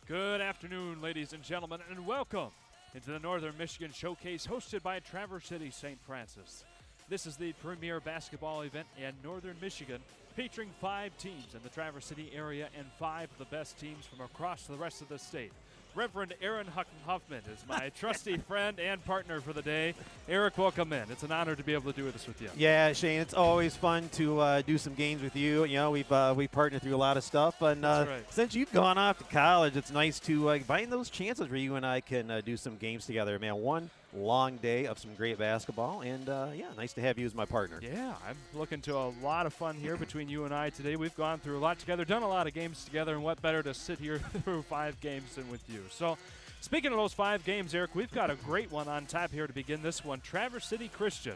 Good afternoon, ladies and gentlemen, and welcome into the Northern Michigan Showcase hosted by Traverse City St. Francis. This is the premier basketball event in Northern Michigan, featuring 5 teams in the Traverse City area and 5 of the best teams from across the rest of the state. Reverend Aaron Huffman is my trusty friend and partner for the day. Eric, welcome in. It's an honor to be able to do this with you. Yeah, Shane, it's always fun to do some games with you. You know, we've partnered through a lot of stuff, and right. Since you've gone off to college, it's nice to find those chances where you and I can do some games together. Man, one long day of some great basketball, and yeah, nice to have you as my partner. Yeah, I'm looking to a lot of fun here between you and I today. We've gone through a lot together, done a lot of games together, and what better to sit here through 5 games than with you. So, speaking of those 5 games, Eric, we've got a great one on tap here to begin this one. Traverse City Christian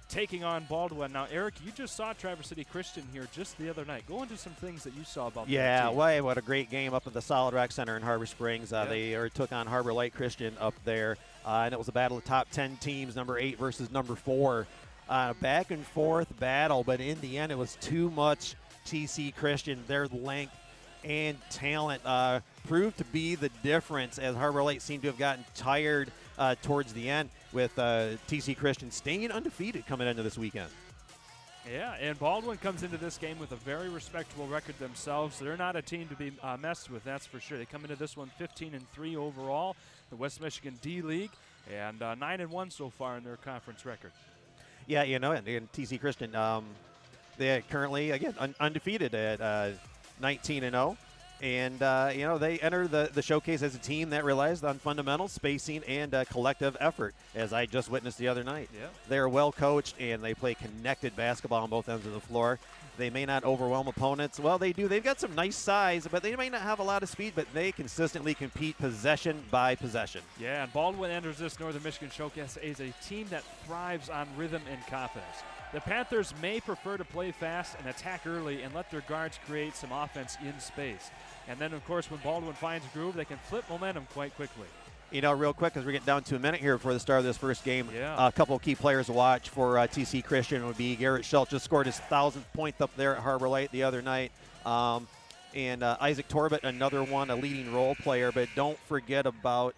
taking on Baldwin. Now, Eric, you just saw Traverse City Christian here just the other night. Go into some things that you saw about Yeah, that team. well, what a great game up at the Solid Rock Center in Harbor Springs. They took on Harbor Light Christian up there, and it was a battle of top 10 teams, number 8 versus number 4. Back and forth battle, but in the end, it was too much TC Christian. Their length and talent proved to be the difference, as Harbor Light seemed to have gotten tired towards the end, with TC Christian staying undefeated coming into this weekend. Yeah, and Baldwin comes into this game with a very respectable record themselves. They're not a team to be messed with, that's for sure. They come into this one 15-3 overall, the West Michigan D-League, and 9-1 so far in their conference record. Yeah, you know, and TC Christian, they're currently, again, undefeated at 19-0. And, you know, they enter the showcase as a team that relies on fundamentals, spacing, and collective effort, as I just witnessed the other night. Yeah. They're well coached, and they play connected basketball on both ends of the floor. They may not overwhelm opponents. Well, they do. They've got some nice size, but they may not have a lot of speed, but they consistently compete possession by possession. Yeah, and Baldwin enters this Northern Michigan Showcase as a team that thrives on rhythm and confidence. The Panthers may prefer to play fast and attack early and let their guards create some offense in space. And then, of course, when Baldwin finds a groove, they can flip momentum quite quickly. You know, real quick, as we're getting down to a minute here before the start of this first game, yeah. A couple of key players to watch for TC Christian would be Garrett Schultz, just scored his 1,000th point up there at Harbor Light the other night. And Isaac Torbett, another one, a leading role player. But don't forget about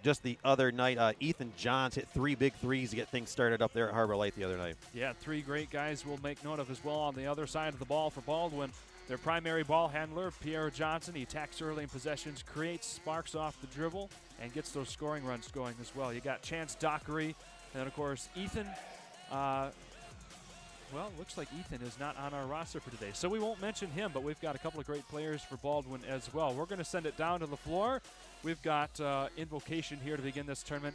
just the other night, Ethan Johns hit 3 big threes to get things started up there at Harbor Light the other night. Yeah, 3 great guys we'll make note of as well on the other side of the ball for Baldwin. Their primary ball handler, Pierre Johnson, he attacks early in possessions, creates sparks off the dribble, and gets those scoring runs going as well. You got Chance Dockery, and then, of course, Ethan. Well, looks like Ethan is not on our roster for today, so we won't mention him, but we've got a couple of great players for Baldwin as well. We're going to send it down to the floor. We've got invocation here to begin this tournament.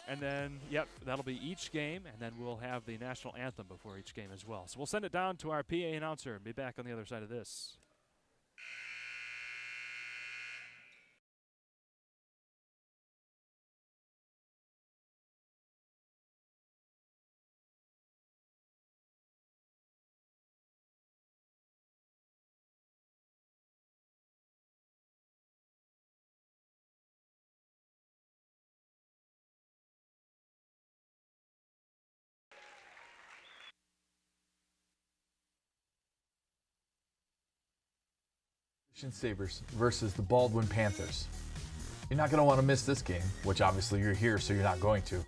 And then, yep, that'll be each game, and then we'll have the national anthem before each game as well. So we'll send it down to our PA announcer and be back on the other side of this. Sabres versus the Baldwin Panthers. You're not going to want to miss this game, which obviously you're here, so you're not going to.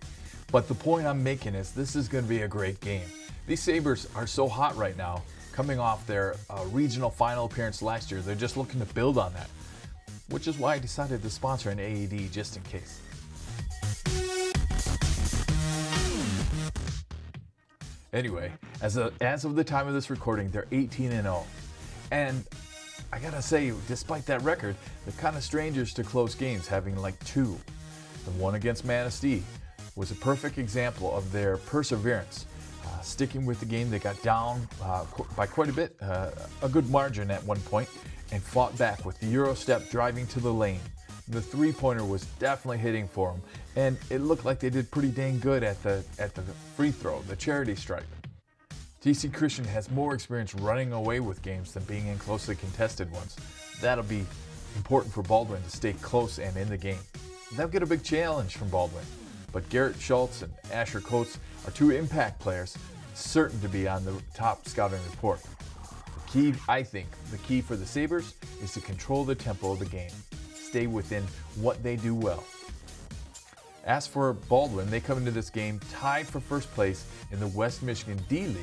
But the point I'm making is this is going to be a great game. These Sabres are so hot right now, coming off their regional final appearance last year. They're just looking to build on that, which is why I decided to sponsor an AED just in case. Anyway, as of the time of this recording, they're 18-0. And I gotta say, despite that record, they're kind of strangers to close games, having like 2. The one against Menominee was a perfect example of their perseverance. Sticking with the game, they got down by quite a bit, a good margin at one point, and fought back with the Euro step driving to the lane. The three-pointer was definitely hitting for them, and it looked like they did pretty dang good at the free throw, the charity stripe. TC Christian has more experience running away with games than being in closely contested ones. That'll be important for Baldwin to stay close and in the game. They'll get a big challenge from Baldwin, but Garrett Schultz and Asher Coates are 2 impact players, certain to be on the top scouting report. The key for the Sabres is to control the tempo of the game. stay within what they do well. As for Baldwin, they come into this game tied for first place in the West Michigan D League.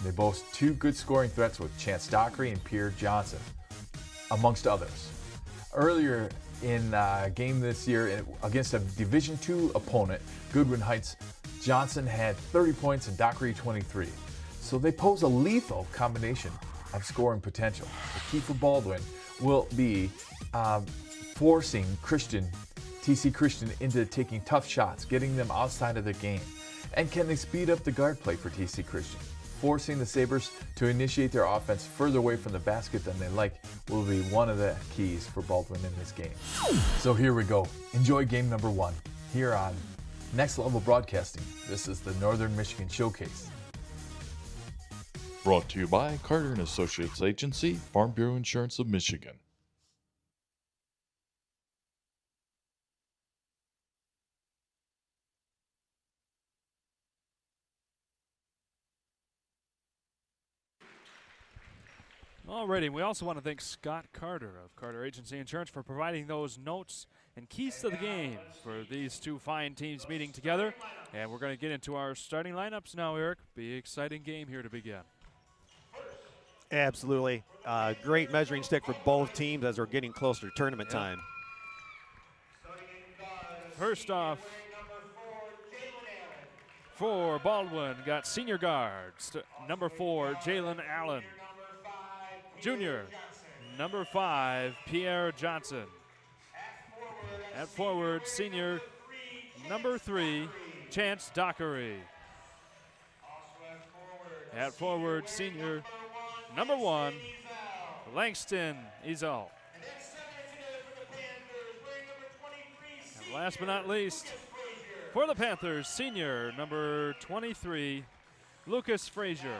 They boast two good scoring threats with Chance Dockery and Pierre Johnson, amongst others. Earlier in a game this year against a Division II opponent, Goodwin Heights, Johnson had 30 points and Dockery 23. So they pose a lethal combination of scoring potential. The key for Baldwin will be forcing TC Christian into taking tough shots, getting them outside of the game. And can they speed up the guard play for TC Christian? Forcing the Sabres to initiate their offense further away from the basket than they like will be one of the keys for Baldwin in this game. So here we go. Enjoy game number 1 here on Next Level Broadcasting. This is the Northern Michigan Showcase. Brought to you by Carter & Associates Agency, Farm Bureau Insurance of Michigan. Alrighty, we also want to thank Scott Carter of Carter Agency Insurance for providing those notes and keys to the game for these two fine teams meeting together. And we're going to get into our starting lineups now, Eric. Be an exciting game here to begin. Absolutely. Great measuring stick for both teams as we're getting closer to tournament time. First off, for Baldwin, got senior guards. Number 4, Jalen Allen. Junior, number 5, Pierre Johnson. At forward, senior, number 3, Chance Dockery. At forward, senior, number 1, Langston Izal. And last but not least, for the Panthers, senior, number 23, Lucas Frazier.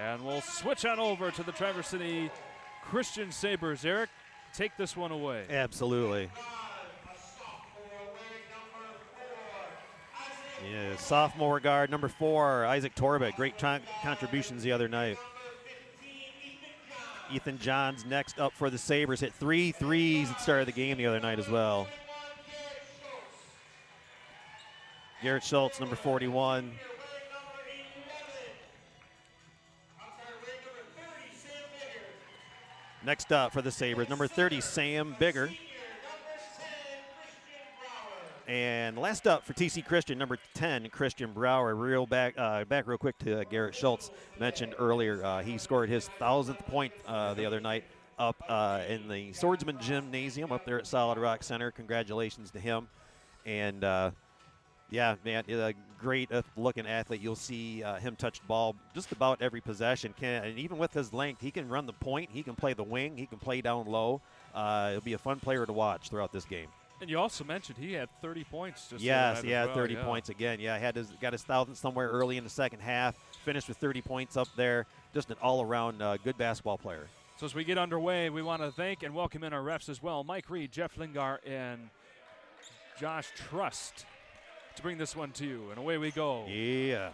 And we'll switch on over to the Traverse City Christian Sabres. Eric, take this one away. Absolutely. Yeah, sophomore guard, number 4, Isaac Torbett. Great contributions the other night. Ethan Johns next up for the Sabres. Hit 3 threes at the start of the game the other night as well. Garrett Schultz, number 41. Next up for the Sabres, number 30, Sam Bigger. And last up for TC Christian, number 10, Christian Brower. Back real quick to Garrett Schultz, mentioned earlier. He scored his 1,000th point the other night up in the Swordsman Gymnasium up there at Solid Rock Center. Congratulations to him. And yeah, man, a great looking athlete. You'll see him touch the ball just about every possession. And even with his length, he can run the point. He can play the wing. He can play down low. It'll be a fun player to watch throughout this game. And you also mentioned he had 30 points. Yes, he had 30 points again. Yeah, got his 1,000th somewhere early in the second half. Finished with 30 points up there. Just an all-around good basketball player. So as we get underway, we want to thank and welcome in our refs as well, Mike Reed, Jeff Lingar, and Josh Trust, to bring this one to you. And away we go. Yeah,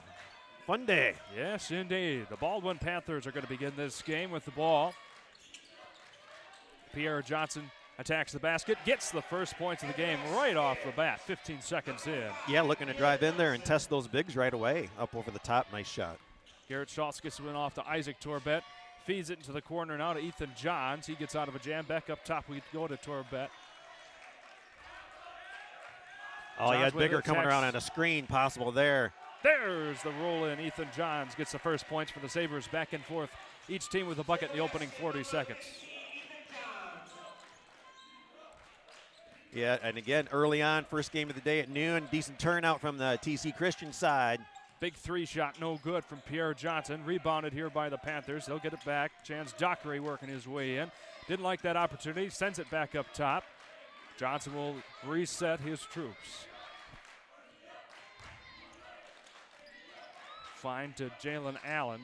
fun day. Yes, indeed. The Baldwin Panthers are going to begin this game with the ball. Pierre Johnson attacks the basket, gets the first points of the game right off the bat, 15 seconds in. Yeah, looking to drive in there and test those bigs right away. Up over the top, nice shot. Garrett Schultz gets one off to Isaac Torbett. Feeds it into the corner now to Ethan Johns. He gets out of a jam. Back up top, we go to Torbett. Oh, he had Bigger coming around on a screen possible there. There's the roll in. Ethan Johns gets the first points for the Sabres. Back and forth, each team with a bucket in the opening 40 seconds. Yeah, and again, early on, first game of the day at noon. Decent turnout from the TC Christian side. Big 3 shot, no good from Pierre Johnson. Rebounded here by the Panthers. They'll get it back. Chance Dockery working his way in. Didn't like that opportunity. Sends it back up top. Johnson will reset his troops. Fine to Jalen Allen.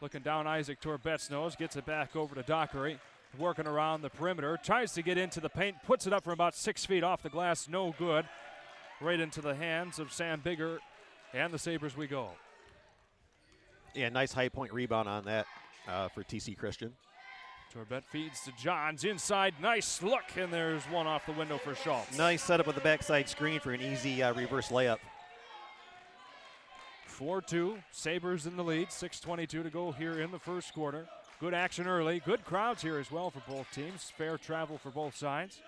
Looking down Isaac Torbett's nose. Gets it back over to Dockery. Working around the perimeter. Tries to get into the paint. Puts it up from about 6 feet off the glass. No good. Right into the hands of Sam Bigger. And the Sabres we go. Yeah, nice high point rebound on that. for TC Christian. Torbett feeds to Johns inside. Nice look, and there's one off the window for Schultz. Nice setup with the backside screen for an easy reverse layup. 4-2, Sabres in the lead. 6:22 to go here in the first quarter. Good action early. Good crowds here as well for both teams. Fair travel for both sides.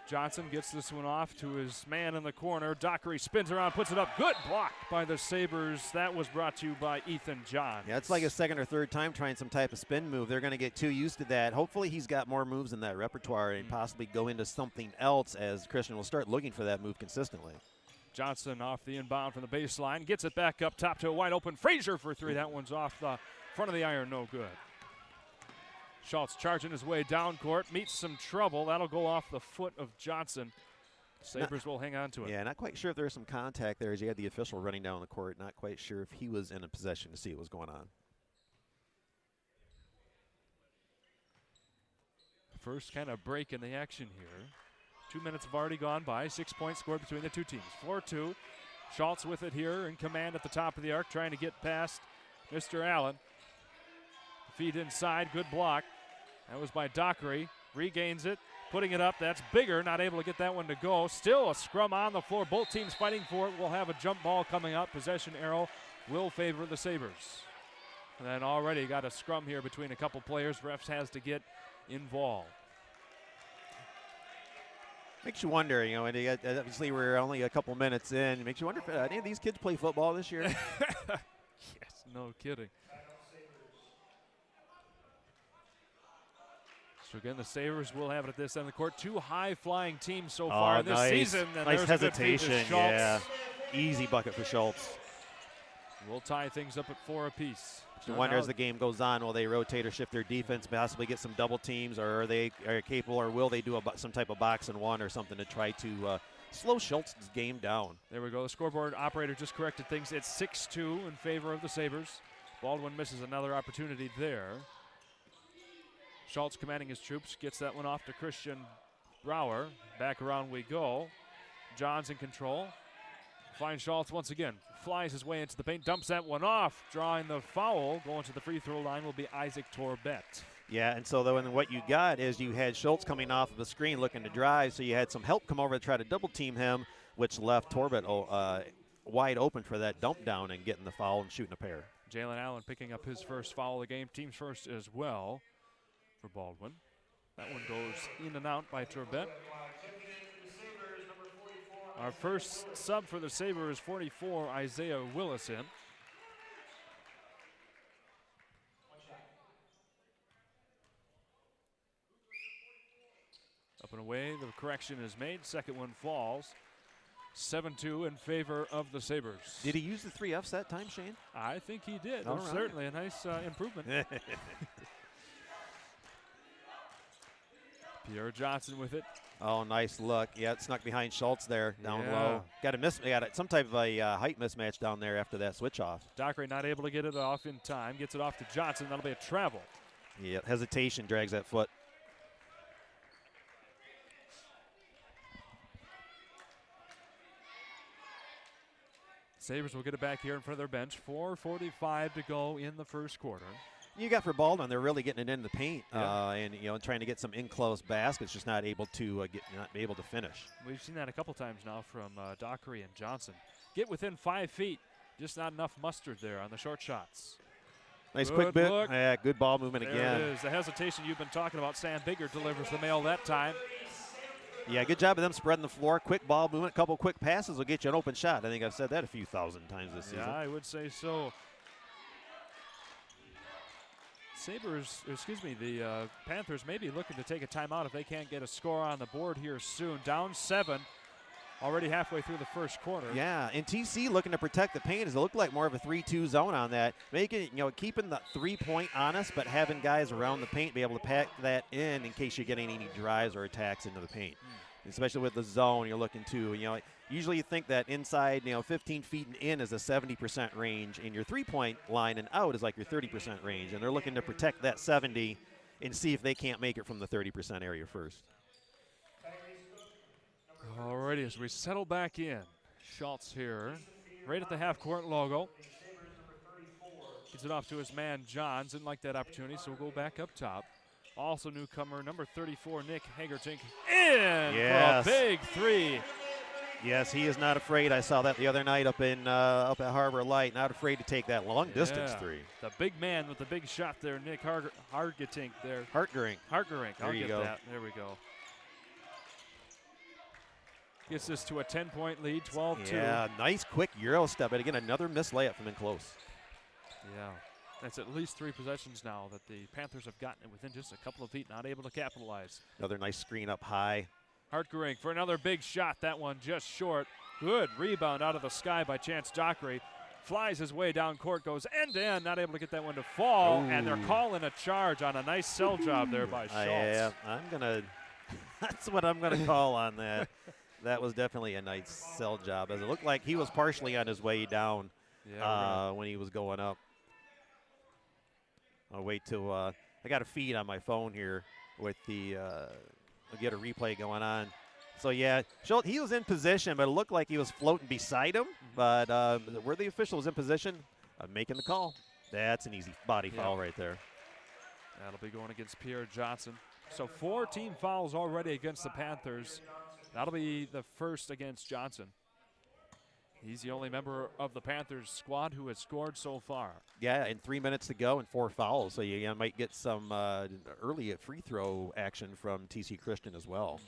Johnson gets this one off to his man in the corner. Dockery spins around, puts it up. Good block by the Sabres. That was brought to you by Ethan Johns. Yeah, it's like a second or third time trying some type of spin move. They're going to get too used to that. Hopefully he's got more moves in that repertoire and possibly go into something else as Christian will start looking for that move consistently. Johnson off the inbound from the baseline. Gets it back up top to a wide open Frazier for three. That one's off the front of the iron, no good. Schultz charging his way down court, meets some trouble. That'll go off the foot of Johnson. Sabres will hang on to it. Yeah, not quite sure if there's some contact there as you had the official running down the court. Not quite sure if he was in a possession to see what was going on. First kind of break in the action here. 2 minutes have already gone by. 6 points scored between the two teams. 4-2. Schultz with it here in command at the top of the arc, trying to get past Mr. Allen. Feed inside, good block. That was by Dockery. Regains it, putting it up. That's bigger, not able to get that one to go. Still a scrum on the floor. Both teams fighting for it. We'll have a jump ball coming up. Possession arrow will favor the Sabres. And then already got a scrum here between a couple players. Refs has to get involved. Makes you wonder, you know, and obviously we're only a couple minutes in. Makes you wonder if any of these kids play football this year. Yes, no kidding. So again, the Sabres will have it at this end of the court. Two high-flying teams so far this season. And nice there's hesitation, yeah. Easy bucket for Schultz. We'll tie things up at 4 apiece. You wonder as the game goes on, will they rotate or shift their defense, possibly get some double teams, or are they capable, or will they do some type of box and one or something to try to slow Schultz's game down? There we go. The scoreboard operator just corrected things. It's 6-2 in favor of the Sabres. Baldwin misses another opportunity there. Schultz commanding his troops, gets that one off to Christian Brower. Back around we go. Johns in control. Finds Schultz once again. Flies his way into the paint, dumps that one off. Drawing the foul, going to the free throw line will be Isaac Torbett. Yeah, and so then what you got is you had Schultz coming off of the screen looking to drive, so you had some help come over to try to double team him, which left Torbett wide open for that dump down and getting the foul and shooting a pair. Jalen Allen picking up his first foul of the game, team's first as well for Baldwin. That one goes in and out by Torbett. Our first sub for the Sabres is 44, Isaiah Willis in. Up and away, the correction is made. Second one falls. 7-2 in favor of the Sabres. Did he use the 3 Fs that time, Shane? I think he did. All It was right. certainly a nice improvement. Pierre Johnson with it. Oh, nice look. Yeah, it snuck behind Schultz there, down Yeah. low. Got some type of a height mismatch down there after that switch off. Dockery not able to get it off in time. Gets it off to Johnson. That'll be a travel. Yeah, hesitation drags that foot. Sabres will get it back here in front of their bench. 4:45 to go in the first quarter. You got for Baldwin, they're really getting it in the paint, Yeah. and trying to get some in-close baskets, just not able to not be able to finish. We've seen that a couple times now from Dockery and Johnson. Get within 5 feet, just not enough mustard there on the short shots. Nice Good quick bit. look. Yeah, good ball movement There again. it is. The hesitation you've been talking about. Sam Bigger delivers the mail that time. Yeah, good job of them spreading the floor. Quick ball movement, a couple quick passes will get you an open shot. I think I've said that a few thousand times this season. Yeah, I would say so. The Panthers may be looking to take a timeout if they can't get a score on the board here soon. Down 7, already halfway through the first quarter. Yeah, and TC looking to protect the paint as it looked like more of a 3-2 zone on that. Making, keeping the 3-point honest, but having guys around the paint be able to pack that in case you're getting any drives or attacks into the paint. Especially with the zone, you're looking to, usually you think that inside, 15 feet and in is a 70% range, and your 3-point line and out is like your 30% range, and they're looking to protect that 70 and see if they can't make it from the 30% area first. Alrighty, as we settle back in, Schultz here, right at the half-court logo. You can Gets it off to his man, Johns. Didn't like that opportunity, so we'll go back up top. Also newcomer, number 34, Nick Hagertink, in Yes. for a big three. Yes, he is not afraid. I saw that the other night up at Harbor Light. Not afraid to take that long distance three. The big man with the big shot there, Nick Hagertink there. Hartgerink. I'll get go. that. There we go. Gets this to a 10-point lead, 12-2. Yeah, nice quick Euro step. But again, another missed layup from in close. Yeah. That's at least 3 possessions now that the Panthers have gotten within just a couple of feet, not able to capitalize. Another nice screen up high. Hartgerink for another big shot. That one just short. Good rebound out of the sky by Chance Dockery. Flies his way down court, goes end-to-end, not able to get that one to fall. Ooh. And they're calling a charge on a nice sell job there by Schultz. Yeah, I'm going to – that's what I'm going to call on that. That was definitely a nice sell job, as it looked like he was partially on his way down when he was going up. I'll wait till I got a feed on my phone here with the I'll get a replay going on. So, yeah, Schultz, he was in position, but it looked like he was floating beside him. But were the officials in position? Making the call. That's an easy body foul right there. That'll be going against Pierre Johnson. So 4 team fouls already against the Panthers. That'll be the first against Johnson. He's the only member of the Panthers squad who has scored so far. Yeah, and 3 minutes to go and 4 fouls. So you might get some early free throw action from TC Christian as well.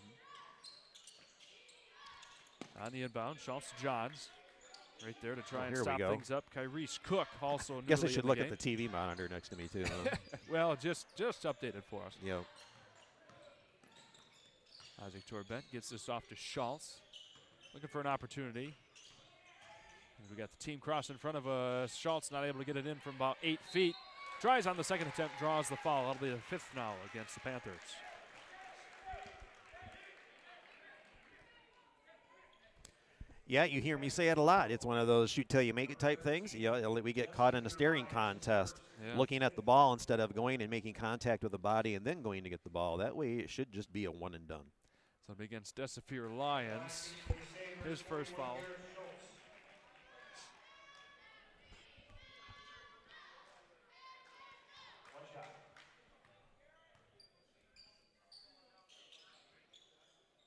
On the inbound, Schultz Johns right there to try and here we stop go. things up. Kyrese Cook also Guess I newly should in look the at the TV monitor next to me, too. Huh? Well, just updated for us. Yep. Isaac Torbett gets this off to Schultz. Looking for an opportunity. And we got the team cross in front of us. Schultz not able to get it in from about 8 feet. Tries on the second attempt, draws the foul. That'll be the 5th now against the Panthers. Yeah, you hear me say it a lot. It's one of those shoot till you make it type things. You know, we get caught in a staring contest, looking at the ball instead of going and making contact with the body and then going to get the ball. That way it should just be a one and done. So against Desafir Lions, his first foul.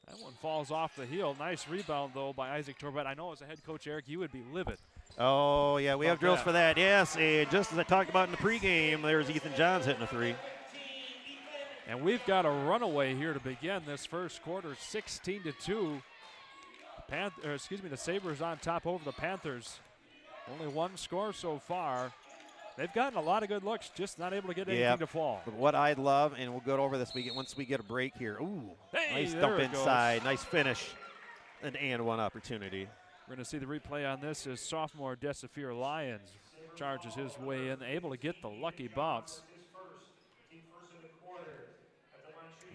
That one falls off the heel. Nice rebound, though, by Isaac Torbett. I know as a head coach, Eric, you would be livid. Oh, yeah, we have drills for that. Yes, just as I talked about in the pregame, there's Ethan Johns hitting a 3. And we've got a runaway here to begin this first quarter, 16-2. The Sabres on top over the Panthers. Only one score so far. They've gotten a lot of good looks, just not able to get anything to fall. But what I love, and we'll go over this once we get a break here. Ooh, nice dump inside, nice finish, and one opportunity. We're going to see the replay on this as sophomore Desafir Lions charges his way in, able to get the lucky bounce.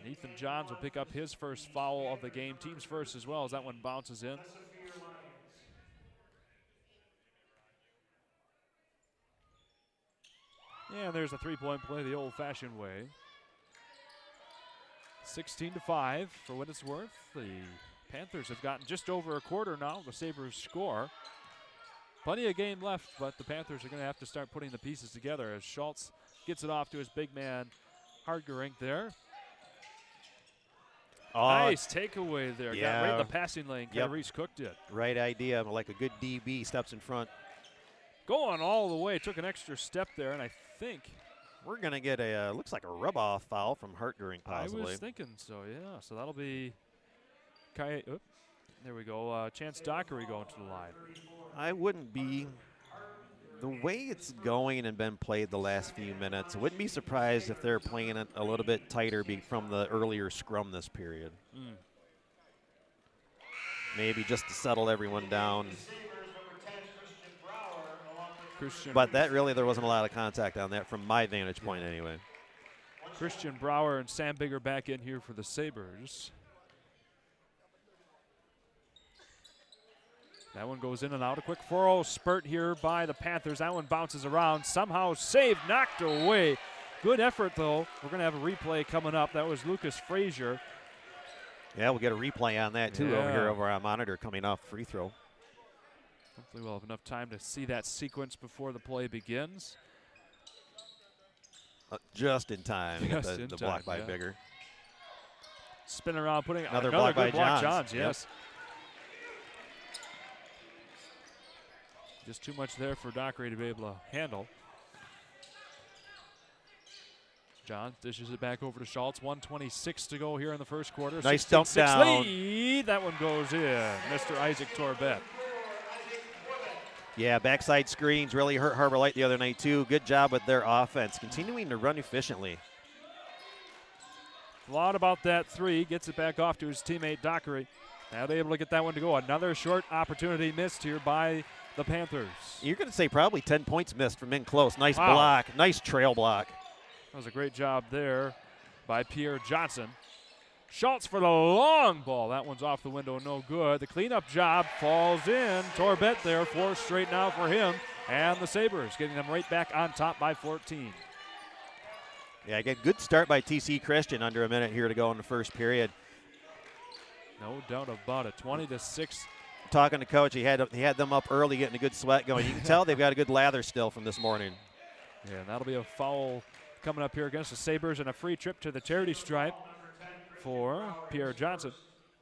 And Ethan Johns will pick up his first foul of the game, team's first as well, as that one bounces in. And there's a three-point play the old-fashioned way. 16-5 for what it's worth. The Panthers have gotten just over a quarter now. The Sabres score. Plenty of game left, but the Panthers are going to have to start putting the pieces together as Schultz gets it off to his big man, Hartgerink there. Nice takeaway there. Got right in the passing lane. Kyrese Cook did. Right idea. Like a good DB steps in front. Going all the way. Took an extra step there, and I think we're going to get a, looks like a rub-off foul from Hartgerink possibly. I was thinking so, yeah. So that'll be there we go. Chance Dockery going to the line. I wouldn't be, the way it's going and been played the last few minutes, I wouldn't be surprised if they're playing it a little bit tighter from the earlier scrum this period. Maybe just to settle everyone down. But that really, there wasn't a lot of contact on that from my vantage point anyway. Christian Brower and Sam Bigger back in here for the Sabres. That one goes in and out. A quick 4-0 spurt here by the Panthers. That one bounces around. Somehow saved, knocked away. Good effort, though. We're going to have a replay coming up. That was Lucas Frazier. Yeah, we'll get a replay on that, too, over here over our monitor coming off free throw. Hopefully we'll have enough time to see that sequence before the play begins. just in time. Just The in block time, by Bigger. Spin around, putting Another another block good by block, Johns. Johns, yes. Just too much there for Dockery to be able to handle. Johns dishes it back over to Schultz. 1:26 to go here in the first quarter. Nice dump down. Lead. That one goes in. Mr. Isaac Torbett. Yeah, backside screens really hurt Harbor Light the other night, too. Good job with their offense, continuing to run efficiently. A lot about that three. Gets it back off to his teammate Dockery. Now they're able to get that one to go. Another short opportunity missed here by the Panthers. You're going to say probably 10 points missed from in close. Nice Wow. block. Nice trail block. That was a great job there by Pierre Johnson. Schultz for the long ball. That one's off the window, no good. The cleanup job falls in. Torbett there, 4 straight now for him. And the Sabres getting them right back on top by 14. Yeah, again, good start by TC Christian. Under a minute here to go in the first period. No doubt about it. 20-6. Talking to Coach, he had them up early, getting a good sweat going. You can tell they've got a good lather still from this morning. Yeah, and that'll be a foul coming up here against the Sabres and a free trip to the charity stripe for Pierre Johnson.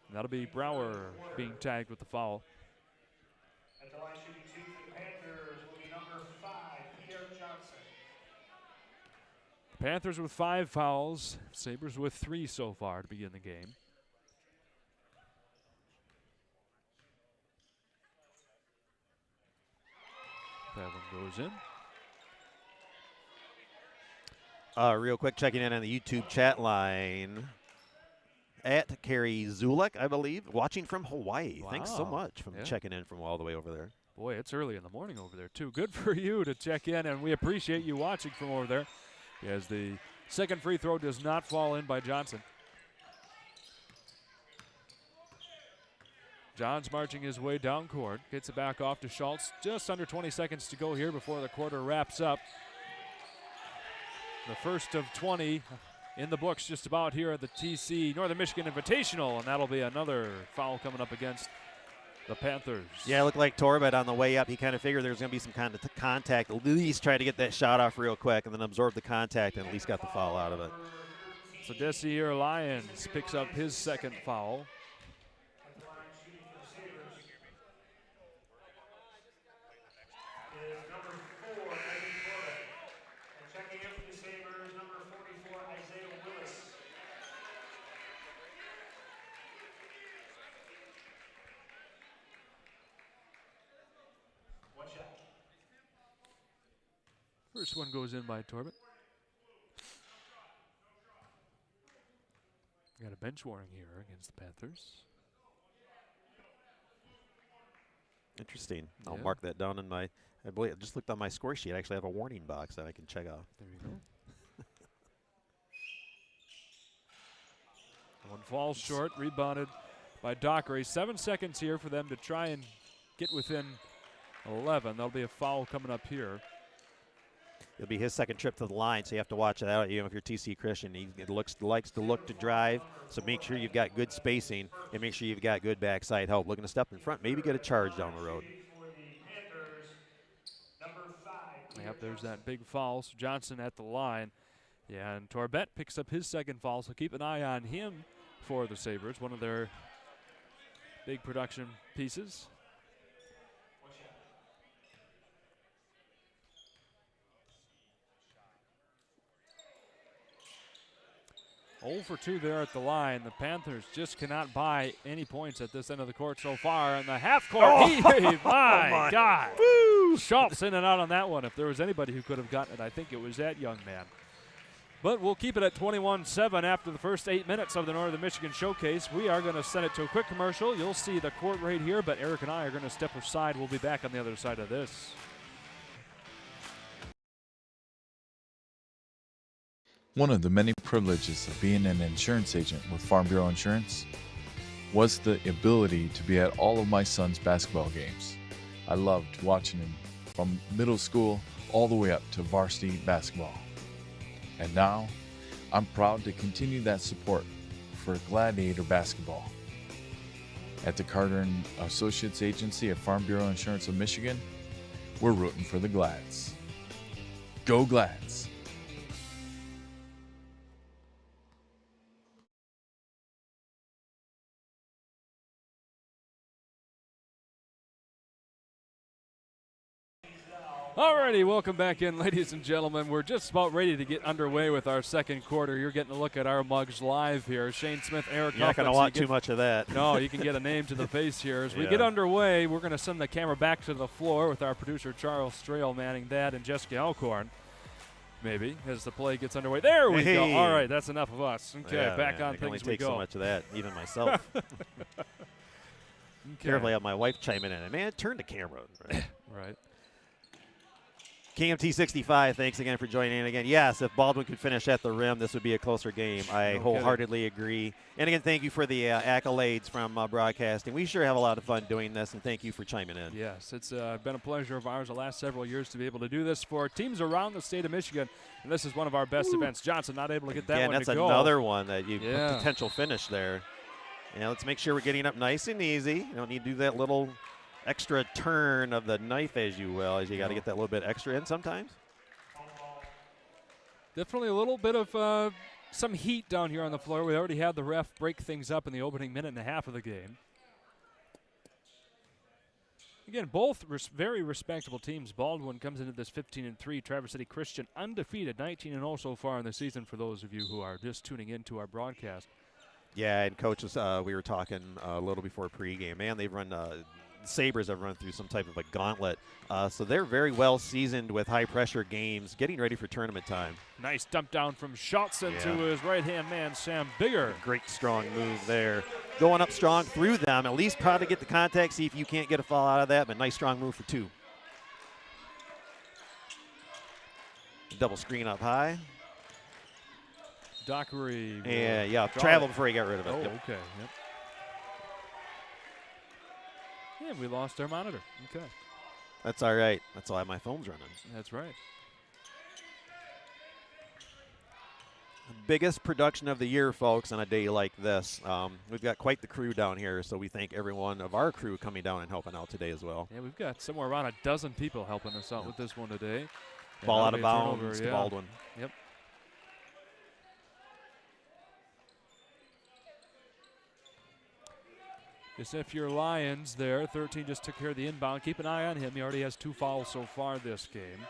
And that'll be Brower being tagged with the foul. At the line shooting 2 for the Panthers will be number 5, Pierre Johnson. The Panthers with 5 fouls, Sabres with 3 so far to begin the game. That one goes in. Real quick, checking in on the YouTube chat line. At Carrie Zulek, I believe, watching from Hawaii. Wow. Thanks so much for Yeah. checking in from all the way over there. Boy, it's early in the morning over there, too. Good for you to check in, and we appreciate you watching from over there as the second free throw does not fall in by Johnson. Johns marching his way down court. Gets it back off to Schultz. Just under 20 seconds to go here before the quarter wraps up. The first of 20 in the books just about here at the TC Northern Michigan Invitational, and that'll be another foul coming up against the Panthers. Yeah, it looked like Torbett on the way up. He kind of figured there was going to be some kind of contact. At least try to get that shot off real quick and then absorb the contact and at least got the foul out of it. So Desier Lyons picks up his second foul. At the line shooting for the Sabres is number 4, Isaac Corbett. And checking in for the Sabres, number 44, Isaiah Willis. One shot. First one goes in by Torbett. Got a bench warning here against the Panthers. Interesting. I'll Yeah. mark that down in my, I believe, I just looked on my score sheet. I actually have a warning box that I can check off. There you go. One falls short, rebounded by Dockery. 7 seconds here for them to try and get within 11. There'll be a foul coming up here. It'll be his second trip to the line, so you have to watch it out. You know, if you're TC Christian, he likes to look to drive, so make sure you've got good spacing and make sure you've got good backside help. Looking to step in front, maybe get a charge down the road. For the Panthers, number 5. Yep, there's that big foul. So Johnson at the line. Yeah, and Torbett picks up his second foul, so keep an eye on him for the Sabres, one of their big production pieces. 0 for 2 there at the line. The Panthers just cannot buy any points at this end of the court so far. And the half court heave, my God. Woo! Schultz in and out on that one. If there was anybody who could have gotten it, I think it was that young man. But we'll keep it at 21-7 after the first 8 minutes of the Northern Michigan Showcase. We are going to send it to a quick commercial. You'll see the court right here, but Eric and I are going to step aside. We'll be back on the other side of this. One of the many privileges of being an insurance agent with Farm Bureau Insurance was the ability to be at all of my son's basketball games. I loved watching him from middle school all the way up to varsity basketball. And now, I'm proud to continue that support for Gladiator basketball. At the Carter & Associates Agency of Farm Bureau Insurance of Michigan, we're rooting for the Glads. Go Glads! Alrighty, welcome back in, ladies and gentlemen. We're just about ready to get underway with our second quarter. You're getting a look at our mugs live here. Shane Smith, Eric You're not going to want too much of that. No, you can get a name to the face here. As we Yeah. get underway, we're going to send the camera back to the floor with our producer Charles Strail manning that and Jessica Alcorn. Maybe, as the play gets underway. There we go. All right, that's enough of us. Okay, Yeah, back man, on I can only things we take go. so much of that, even myself. Carefully have my wife chiming in. Man, turn the camera. Right. Right. KMT 65, thanks again for joining in again. Yes, if Baldwin could finish at the rim, this would be a closer game. I No wholeheartedly agree. And again, thank you for the accolades from broadcasting. We sure have a lot of fun doing this, and thank you for chiming in. Yes, it's been a pleasure of ours the last several years to be able to do this for teams around the state of Michigan, and this is one of our best events. Johnson not able to get that Again, one that's to go. another one that you Yeah. potential finish there. Yeah, let's make sure we're getting up nice and easy. You don't need to do that little extra turn of the knife, as you will, as you got to get that little bit extra in sometimes. Definitely a little bit of some heat down here on the floor. We already had the ref break things up in the opening minute and a half of the game. Again, both very respectable teams. Baldwin comes into this 15-3. Traverse City Christian undefeated, 19-0 so far in the season for those of you who are just tuning into our broadcast. Yeah, and coaches, we were talking a little before pregame. Man, they've run Sabres have run through some type of a gauntlet. So they're very well seasoned with high-pressure games, getting ready for tournament time. Nice dump down from Schultzen Yeah. to his right-hand man, Sam Bigger. Great strong move there. Going up strong through them, at least try to get the contact, see if you can't get a foul out of that, but nice strong move for two. Double screen up high. Dockery. Yeah, draw travel it. before he got rid of it. Oh, Yep. okay. Yep. Yeah, we lost our monitor. Okay. That's all right. That's why my phone's running. That's right. Biggest production of the year, folks, on a day like this. We've got quite the crew down here, so we thank every one of our crew coming down and helping out today as well. Yeah, we've got somewhere around a dozen people helping us out with this one today. And Ball out that'll of be a turnover, bounds to yeah. Baldwin. Yep. Just if you're Lions there, 13 just took care of the inbound. Keep an eye on him. He already has 2 fouls so far this game.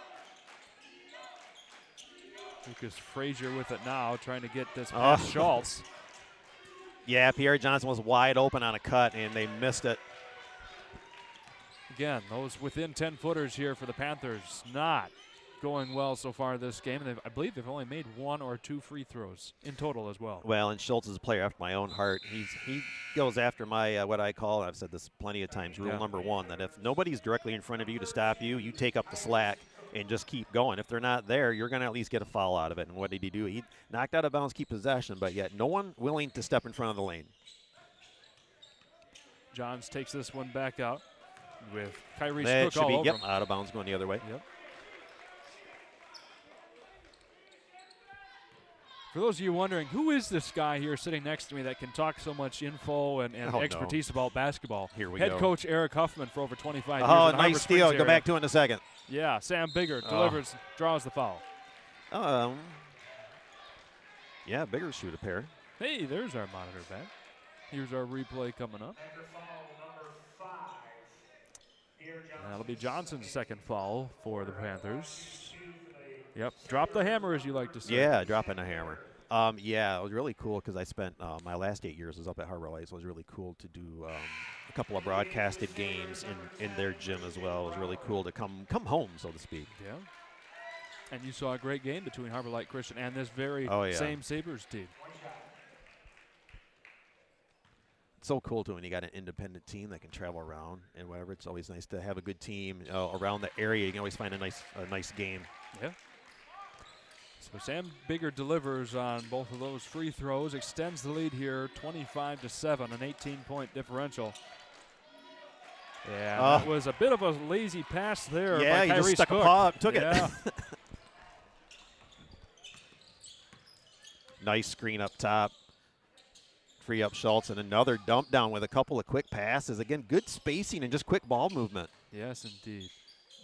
Lucas Frazier with it now, trying to get this past Schultz. Yeah, Pierre Johnson was wide open on a cut, and they missed it. Again, those within 10 footers here for the Panthers not going well so far this game. And I believe they've only made 1 or 2 free throws in total as well. Well, and Schultz is a player after my own heart. He goes after my what I call, and I've said this plenty of times, rule number 1, that if nobody's directly in front of you to stop you, you take up the slack and just keep going. If they're not there, you're going to at least get a foul out of it. And what did he do? He knocked out of bounds, keep possession, but yet no one willing to step in front of the lane. Johns takes this one back out with Kyrie That Cook should all be over him. out of bounds going the other way. Yep. For those of you wondering, who is this guy here sitting next to me that can talk so much info and Oh, expertise about basketball? Here we Head go. coach Eric Huffman for over 25 years. Oh, in the Harbor nice Springs steal. Go area. back to it in a second. Yeah, Sam Bigger delivers, draws the foul. Yeah, Bigger shoot a pair. Hey, there's our monitor back. Here's our replay coming up. Anchor foul number 5. Pierre Johnson. That'll be Johnson's second foul for the Panthers. Yep, drop the hammer, as you like to say. Yeah, dropping a hammer. Yeah, it was really cool because I spent my last 8 years was up at Harbor Lights. So it was really cool to do a couple of broadcasted games in their gym as well. It was really cool to come home, so to speak. Yeah. And you saw a great game between Harbor Light Christian and this very same Sabres team. It's so cool, too, when you got an independent team that can travel around and whatever. It's always nice to have a good team around the area. You can always find a nice game. Yeah. So Sam Bigger delivers on both of those free throws, extends the lead here 25-7, an 18-point differential. Yeah, that was a bit of a lazy pass there. Yeah, by he just Kyrie stuck Cook. a paw up, took Yeah. it. Nice screen up top. Free up Schultz, and another dump down with a couple of quick passes. Again, good spacing and just quick ball movement. Yes, indeed.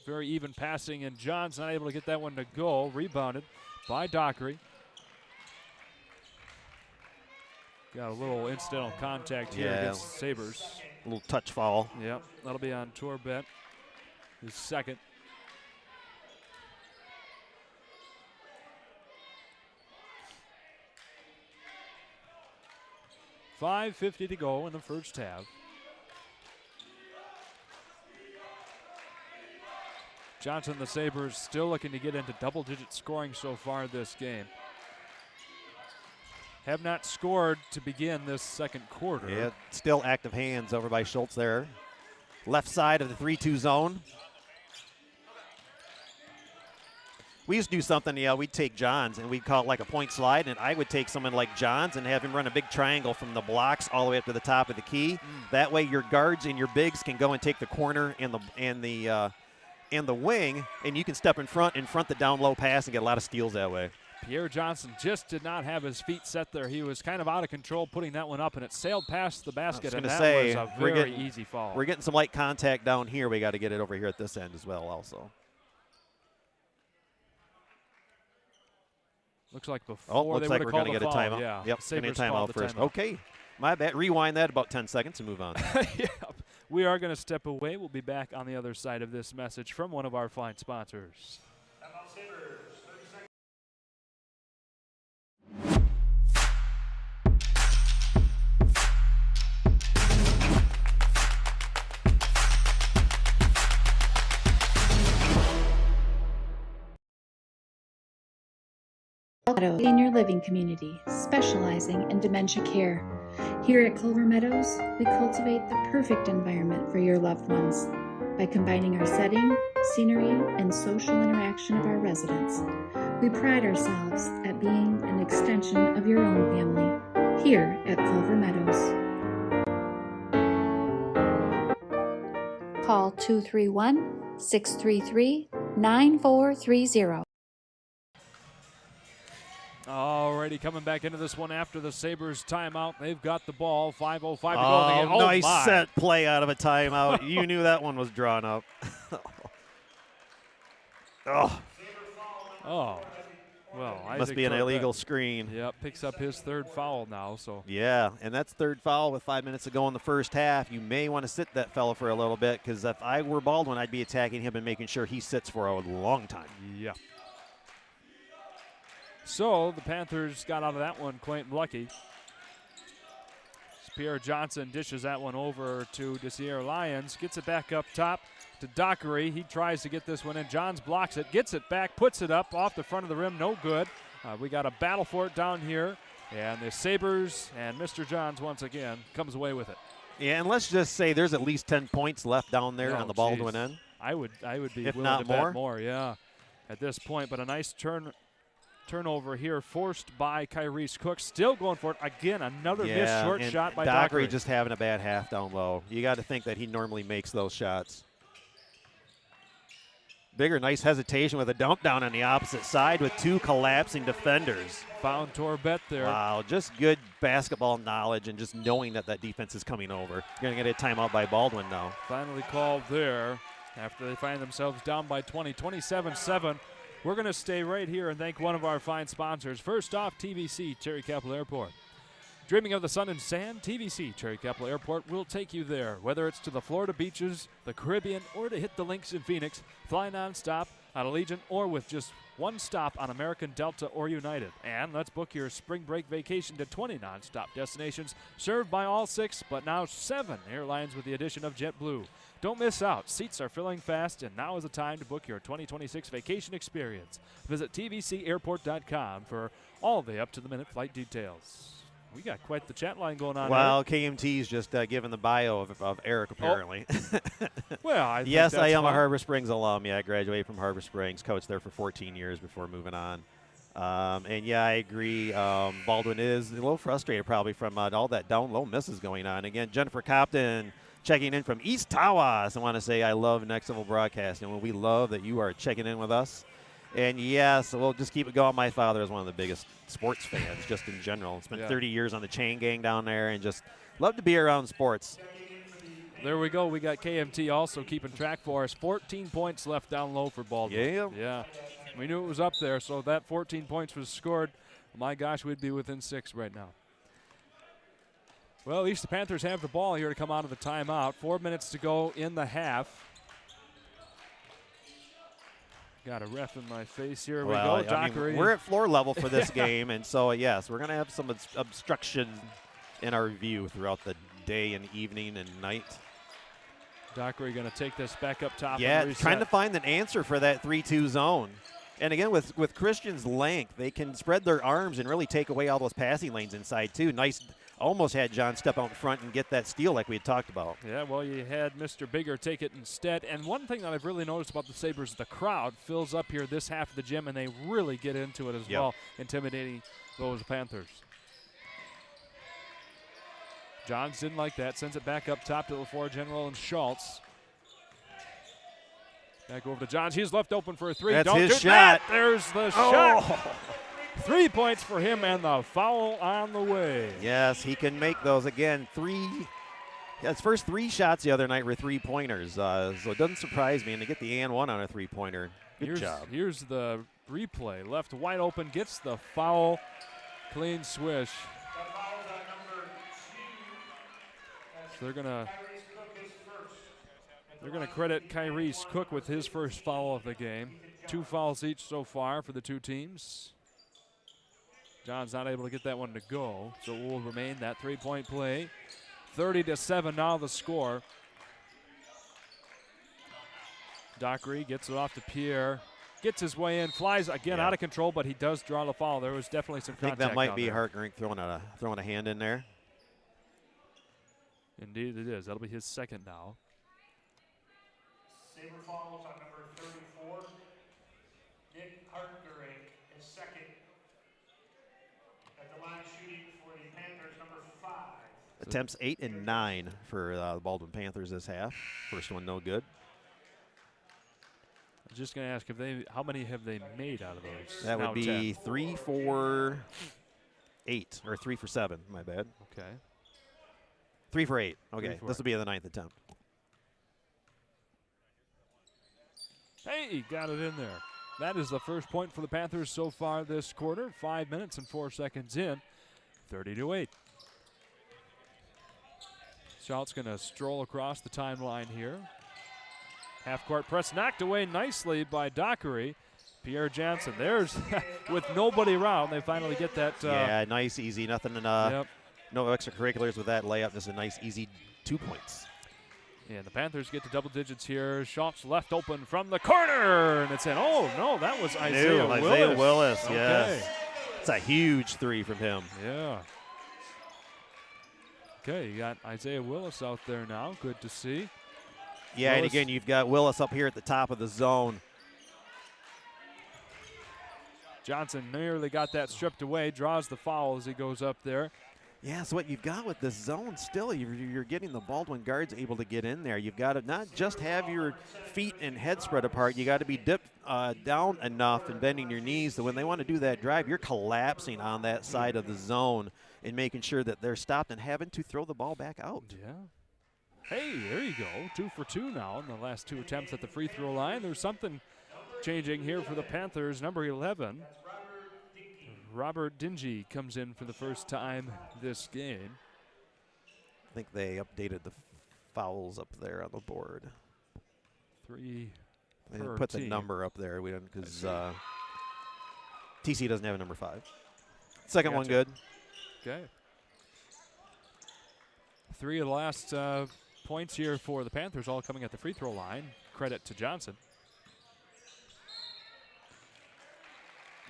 Very even passing, and John's not able to get that one to go. Rebounded by Dockery. Got a little incidental contact here against Sabres. A little touch foul. Yep, that'll be on Torbet, his second. 5:50 to go in the first half. Johnson, the Sabres, still looking to get into double-digit scoring so far this game. Have not scored to begin this second quarter. Yeah, still active hands over by Schultz there. Left side of the 3-2 zone. We used to do something, we'd take Johns and we'd call it like a point slide, and I would take someone like Johns and have him run a big triangle from the blocks all the way up to the top of the key. That way your guards and your bigs can go and take the corner and the wing, and you can step in front the down low pass and get a lot of steals that way. Pierre Johnson just did not have his feet set there. He was kind of out of control putting that one up, and it sailed past the basket, and that was a very easy foul. We're getting some light contact down here. We got to get it over here at this end as well also. Looks like before looks like we're going to get a timeout. Yeah. Yep, getting a timeout first. Okay, my bad. Rewind that about 10 seconds and move on. Yep. We are going to step away. We'll be back on the other side of this message from one of our fine sponsors. Timeout Sabres, 30 seconds. Senior living community specializing in dementia care. Here at Culver Meadows, we cultivate the perfect environment for your loved ones by combining our setting, scenery, and social interaction of our residents. We pride ourselves at being an extension of your own family here at Culver Meadows. Call 231-633-9430. Alrighty, coming back into this one after the Sabres timeout. They've got the ball. 5:05 to go. Oh, nice set play out of a timeout. You knew that one was drawn up. Oh, well, must Isaac be an Torvet. illegal screen. Yep, picks up his third foul now. So yeah, and that's third foul with 5 minutes to go in the first half. You may want to sit that fella for a little bit, because if I were Baldwin, I'd be attacking him and making sure he sits for a long time. yeah. So the Panthers got out of that one quite lucky. Pierre Johnson dishes that one over to Desir Lyons, gets it back up top to Dockery. He tries to get this one in. Johns blocks it, gets it back, puts it up off the front of the rim, no good. We got a battle for it down here, and the Sabres and Mr. Johns once again comes away with it. Yeah, and let's just say there's at least 10 points left down there on the Baldwin end. I would be if willing not to more. bet more, yeah, at this point. But a nice turnover here forced by Kyrese Cook. Still going for it. Again, another missed short shot by Dockery. Just having a bad half down low. You got to think that he normally makes those shots. Bigger, nice hesitation with a dump down on the opposite side with two collapsing defenders. Found Torvet there. Wow, just good basketball knowledge and just knowing that that defense is coming over. You're going to get a timeout by Baldwin now. Finally called there after they find themselves down by 20, 27-7. We're going to stay right here and thank one of our fine sponsors. First off, TVC, Cherry Capital Airport. Dreaming of the sun and sand? TVC, Cherry Capital Airport will take you there. Whether it's to the Florida beaches, the Caribbean, or to hit the links in Phoenix, fly nonstop on Allegiant or with just one stop on American, Delta, or United. And let's book your spring break vacation to 20 nonstop destinations served by all 6, but now 7 airlines with the addition of JetBlue. Don't miss out. Seats are filling fast, and now is the time to book your 2026 vacation experience. Visit tvcairport.com for all the up-to-the-minute flight details. We got quite the chat line going on. Well, KMT's just given the bio of Eric, apparently. Well, yes, I am a Harbor Springs alum. Yeah, I graduated from Harbor Springs, coached there for 14 years before moving on. And, yeah, I agree. Baldwin is a little frustrated probably from all that down-low misses going on. Again, Jennifer Copton checking in from East Tawas. I want to say I love Next Level Broadcasting. Well, we love that you are checking in with us. And, yes, we'll just keep it going. My father is one of the biggest sports fans just in general. Spent 30 years on the chain gang down there and just love to be around sports. There we go. We got KMT also keeping track for us. 14 points left down low for Baldwin. Yeah. We knew it was up there, so that 14 points was scored. My gosh, we'd be within 6 right now. Well, at least the Panthers have the ball here to come out of the timeout. 4 minutes to go in the half. Got a ref in my face here. We go, Dockery. We're at floor level for this game, and so, yes, we're going to have some obstruction in our view throughout the day and evening and night. Dockery going to take this back up top. Yeah, and reset. trying to find an answer for that 3-2 zone. And again, with Christian's length, they can spread their arms and really take away all those passing lanes inside, too. Nice, almost had John step out in front and get that steal like we had talked about. Yeah, well, you had Mr. Bigger take it instead. And one thing that I've really noticed about the Sabres is the crowd fills up here this half of the gym, and they really get into it as well, intimidating those Panthers. Johns didn't like that, sends it back up top to LaFleur General and Schultz. Back over to Johns. He's left open for a three. That's Don't his do shot. that. There's the shot. 3 points for him and the foul on the way. Yes, he can make those again. His first 3 shots the other night were 3-pointers. So it doesn't surprise me. And to get the and one on a 3-pointer, good job. Here's the replay. Left wide open, gets the foul. Clean swish. So they're gonna credit Kyrese Cook with his first foul of the game. 2 fouls each so far for the two teams. John's not able to get that one to go, so it will remain that 3-point play. 30-7 now the score. Dockery gets it off to Pierre. Gets his way in, flies again out of control, but he does draw the foul. There was definitely some contact. I think that might be there. Hartgerink throwing a hand in there. Indeed it is. That'll be his second now. Sabre fouls on number 34. Nick Hartgerink is second. At the line shooting for the Panthers, number 5. Attempts 8 and 9 for the Baldwin Panthers this half. First one no good. I was just going to ask how many have they made out of those? That would Now be 10. 3 for 8, or 3 for 7, my bad. Okay. 3 for 8. Okay, 3 for this will be the 9th attempt. Hey, got it in there. That is the first point for the Panthers so far this quarter. 5 minutes and 4 seconds in. 30-8. Schultz going to stroll across the timeline here. Half-court press knocked away nicely by Dockery. Pierre Jansen, there's, with nobody around, they finally get that. Yeah, nice, easy, nothing, no extracurriculars with that layup. Just a nice, easy 2 points. And the Panthers get to double digits here. Schultz left open from the corner, and it's in. Oh, no, that was Isaiah Willis. Isaiah Willis, okay. Yes. It's a huge 3 from him. Yeah. Okay, you got Isaiah Willis out there now. Good to see. Yeah, Willis. and again, you've got Willis up here at the top of the zone. Johnson nearly got that stripped away, draws the foul as he goes up there. Yeah, so what you've got with this zone still, you're getting the Baldwin guards able to get in there. You've got to not just have your feet and head spread apart. You got to be dipped down enough and bending your knees so when they want to do that drive, you're collapsing on that side of the zone and making sure that they're stopped and having to throw the ball back out. Yeah. Hey, there you go. 2 for 2 now in the last 2 attempts at the free throw line. There's something changing here for the Panthers. Number 11, Robert Dingy comes in for the first time this game. I think they updated the fouls up there on the board. 3 They per didn't put the team. number up there. We didn't because TC doesn't have a number 5. Second one good. Okay. 3 of the last points here for the Panthers, all coming at the free throw line. Credit to Johnson.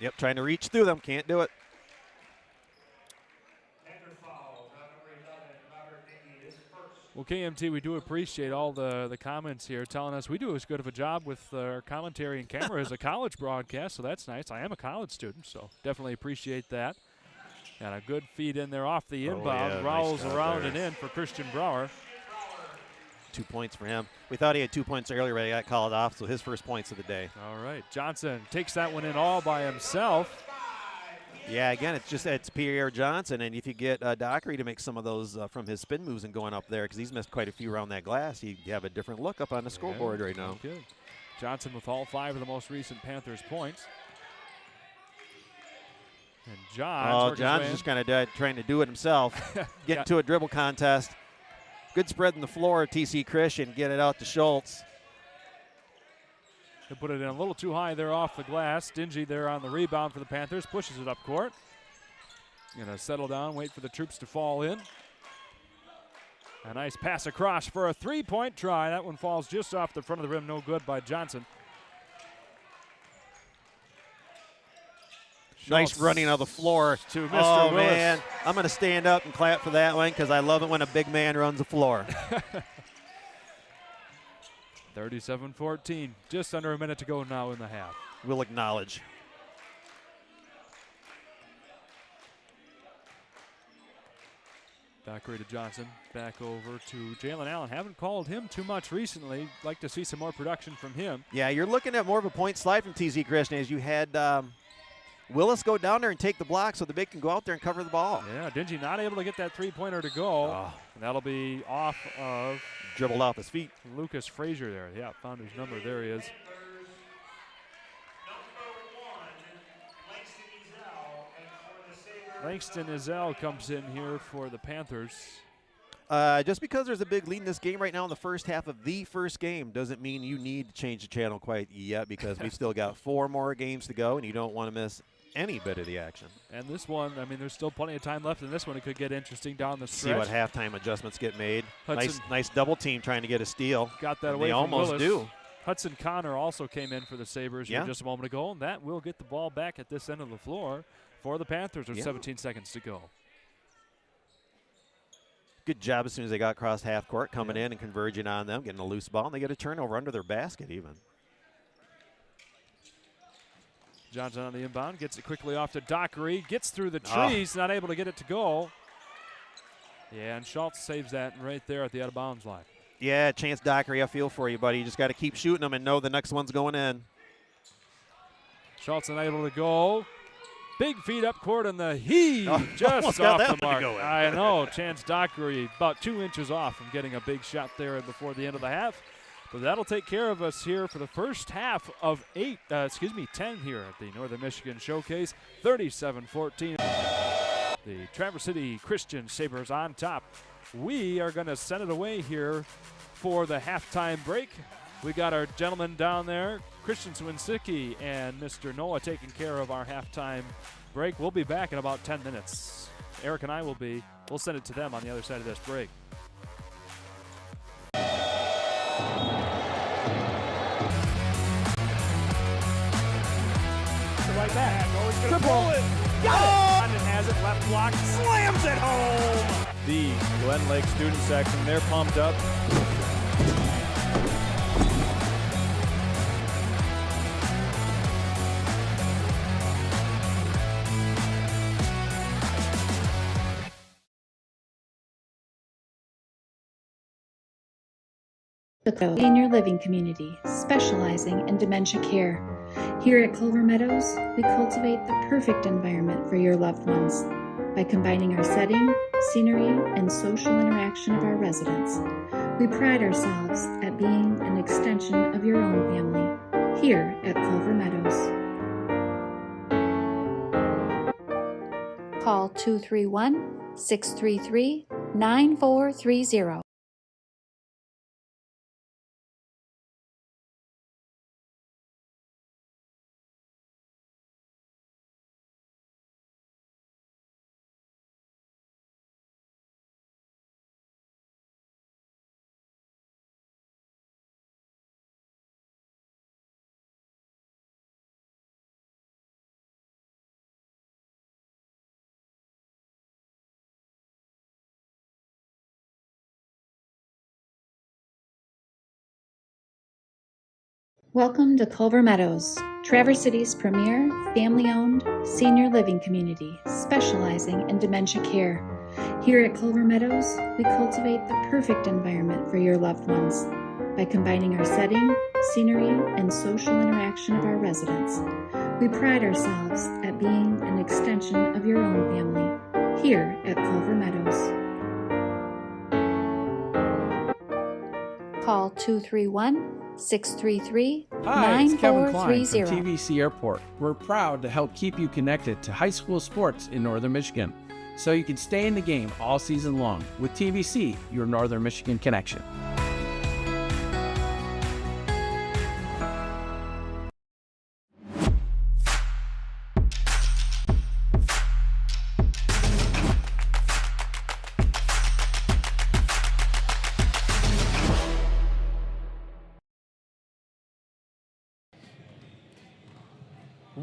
Yep, trying to reach through them. Can't do it. Well, KMT, we do appreciate all the comments here telling us we do as good of a job with our commentary and camera as a college broadcast, so that's nice. I am a college student, so definitely appreciate that. And a good feed in there off the inbound. Yeah, Rolls nice job around there. and in for Christian Brower. 2 points for him. We thought he had 2 points earlier, but he got called off, so his first points of the day. All right, Johnson takes that one in all by himself. Yeah, again, it's Pierre Johnson, and if you get Dockery to make some of those from his spin moves and going up there, because he's missed quite a few around that glass, you have a different look up on the scoreboard right now. Good. Johnson with all 5 of the most recent Panthers points. And John's just kind of trying to do it himself. Get into a dribble contest. Good spread in the floor, TC Christian. Get it out to Schultz. He put it in a little too high there off the glass. Dingy there on the rebound for the Panthers. Pushes it up court. Going to settle down, wait for the troops to fall in. A nice pass across for a three-point try. That one falls just off the front of the rim. No good by Johnson. Nice running on the floor to Mr. Oh, Willis. man. I'm going to stand up and clap for that one because I love it when a big man runs the floor. 37-14. Just under a minute to go now in the half. We'll acknowledge. Dockery to Johnson. Back over to Jalen Allen. Haven't called him too much recently. Like to see some more production from him. Yeah, you're looking at more of a point slide from TZ Christian as you had Willis go down there and take the block so the big can go out there and cover the ball. Yeah, Dingy not able to get that three-pointer to go. And that'll be off of Dribbled off his feet. Lucas Frazier there. Yeah, found his number. There he is. Langston Izell comes in here for the Panthers. Just because there's a big lead in this game right now in the first half of the first game doesn't mean you need to change the channel quite yet because we've still got 4 more games to go and you don't want to miss any bit of the action. And this one, I mean, there's still plenty of time left in this one. It could get interesting down the stretch. See what halftime adjustments get made. Hudson Nice double team trying to get a steal. got that and away they from almost Willis. do. Hudson Connor also came in for the Sabres here just a moment ago, and that will get the ball back at this end of the floor for the Panthers with 17 seconds to go. Good job as soon as they got across half court, coming in and converging on them, getting a loose ball, and they get a turnover under their basket even. Johnson on the inbound, gets it quickly off to Dockery, gets through the trees, not able to get it to go. Yeah, and Schultz saves that right there at the out-of-bounds line. Yeah, Chance Dockery, I feel for you, buddy. You just got to keep shooting them and know the next one's going in. Schultz unable to go. Big feet up court and the heave just got off that the one to mark. go in. I know, Chance Dockery about 2 inches off from getting a big shot there before the end of the half. But that'll take care of us here for the first half of 10 here at the Northern Michigan Showcase, 37-14. The Traverse City Christian Sabres on top. We are going to send it away here for the halftime break. We got our gentlemen down there, Christian Swinsicki and Mr. Noah, taking care of our halftime break. We'll be back in about 10 minutes. Eric and I will be. We'll send it to them on the other side of this break. Right back. Always going to pull it. Got it. London has it. Left block. Slams it home. The Glen Lake student section, they're pumped up. The Senior Living Community, specializing in dementia care. Here at Culver Meadows, we cultivate the perfect environment for your loved ones by combining our setting, scenery, and social interaction of our residents. We pride ourselves at being an extension of your own family here at Culver Meadows. Call 231-633-9430. Welcome to Culver Meadows, Traverse City's premier family-owned senior living community specializing in dementia care. Here at Culver Meadows, we cultivate the perfect environment for your loved ones by combining our setting, scenery, and social interaction of our residents. We pride ourselves at being an extension of your own family here at Culver Meadows. Call 231-633-9430. Hi, it's Kevin Klein from TVC Airport. We're proud to help keep you connected to high school sports in Northern Michigan, so you can stay in the game all season long with TVC, your Northern Michigan connection.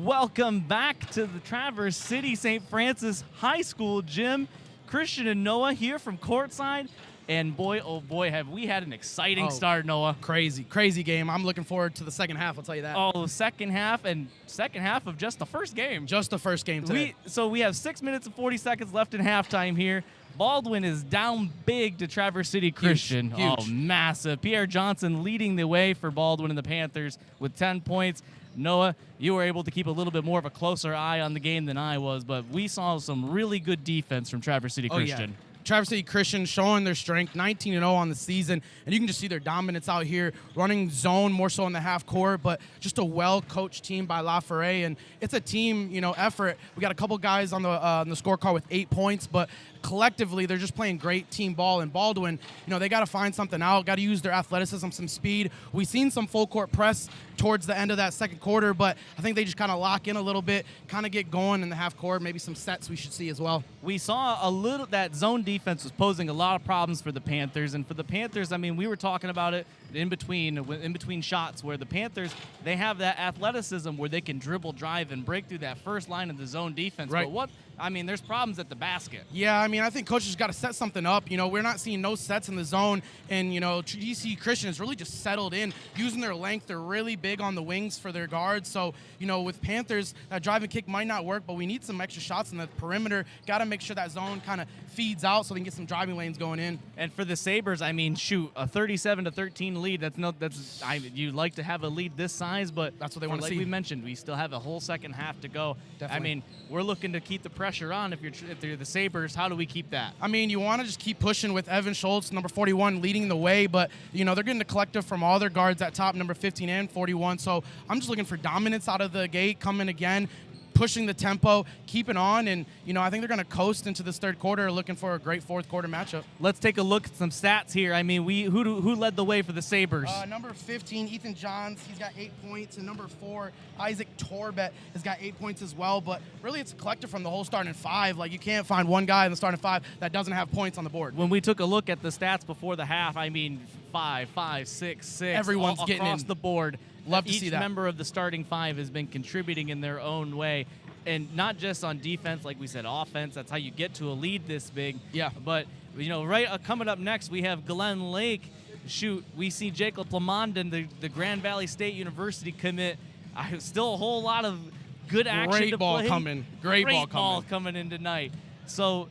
Welcome back to the Traverse City St. Francis High School gym. Christian and Noah here from courtside. And boy, oh boy, have we had an exciting start, Noah. Crazy game. I'm looking forward to the second half, I'll tell you that. Oh, second half of just the first game. Just the first game today. So we have 6 minutes and 40 seconds left in halftime here. Baldwin is down big to Traverse City Christian. Huge. Oh, massive. Pierre Johnson leading the way for Baldwin and the Panthers with 10 points. Noah, you were able to keep a little bit more of a closer eye on the game than I was, but we saw some really good defense from Traverse City Christian. Yeah. Traverse City Christian showing their strength, 19-0 on the season, and you can just see their dominance out here, running zone more so in the half court, but just a well-coached team by LaFerre, and it's a team, effort. We got a couple guys on the scorecard with 8 points, but collectively they're just playing great team ball. And Baldwin, they got to find something out, got to use their athleticism, some speed. We've seen some full court press towards the end of that second quarter, but I think they just kind of lock in a little bit, kind of get going in the half court, maybe some sets we should see as well. We saw that zone defense was posing a lot of problems for the Panthers, and for the Panthers, we were talking about it in between shots where the Panthers, they have that athleticism where they can dribble, drive, and break through that first line of the zone defense. Right. But there's problems at the basket. Yeah, I think coaches got to set something up. We're not seeing no sets in the zone, and, GC Christian has really just settled in, using their length. They're really big on the wings for their guards. So, with Panthers, that drive and kick might not work, but we need some extra shots in the perimeter. Got to make sure that zone kind of feeds out so they can get some driving lanes going in. And for the Sabres, a 37-13 lead. You'd like to have a lead this size, but that's what they want to see. Like we mentioned, we still have a whole second half to go. Definitely. We're looking to keep the pressure on. If you're the Sabres, how do we keep that? You want to just keep pushing with Evan Schultz, number 41, leading the way, but, they're getting the collective from all their guards at top, number 15 and 41. So I'm just looking for dominance out of the gate, coming again, pushing the tempo, keeping on, and, I think they're going to coast into this third quarter, looking for a great fourth quarter matchup. Let's take a look at some stats here. Who led the way for the Sabres? Number 15, Ethan Johns, he's got 8 points, and number 4, Isaac Torbett, has got 8 points as well, but really it's a collective from the whole starting five. You can't find one guy in the starting five that doesn't have points on the board. When we took a look at the stats before the half, 5, 6, everyone's getting across the board. Love to see that. Each member of the starting five has been contributing in their own way. And not just on defense, like we said, offense. That's how you get to a lead this big. Yeah. But, coming up next, we have Glen Lake. We see Jacob Lamondon, the Grand Valley State University commit. Still a whole lot of good action Great to ball play. coming. Great ball coming in tonight. So,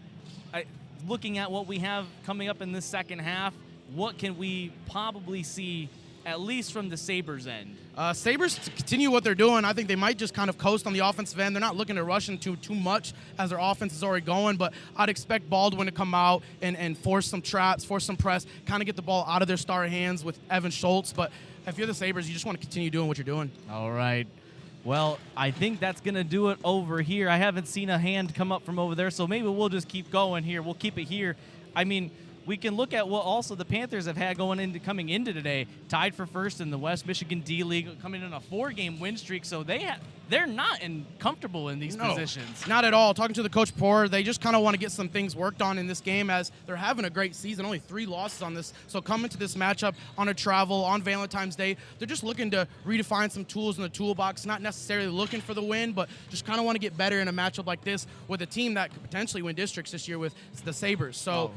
looking at what we have coming up in this second half, what can we probably see, at least from the Sabres end? Sabres to continue what they're doing. I think they might just kind of coast on the offensive end. They're not looking to rush into too much as their offense is already going, but I'd expect Baldwin to come out and force some traps, force some press, kind of get the ball out of their star hands with Evan Schultz. But if you're the Sabres, you just want to continue doing what you're doing. All right. Well, I think that's going to do it over here. I haven't seen a hand come up from over there, so maybe we'll just keep going here. We'll keep it here. We can look at what also the Panthers have had coming into today, tied for first in the West Michigan D-League, coming in a 4-game win streak. So they're not comfortable in these positions. Not at all. Talking to the coach Poor, they just kind of want to get some things worked on in this game as they're having a great season. Only 3 losses on this. So coming to this matchup on a travel on Valentine's Day, they're just looking to redefine some tools in the toolbox. Not necessarily looking for the win, but just kind of want to get better in a matchup like this with a team that could potentially win districts this year with the Sabres. So,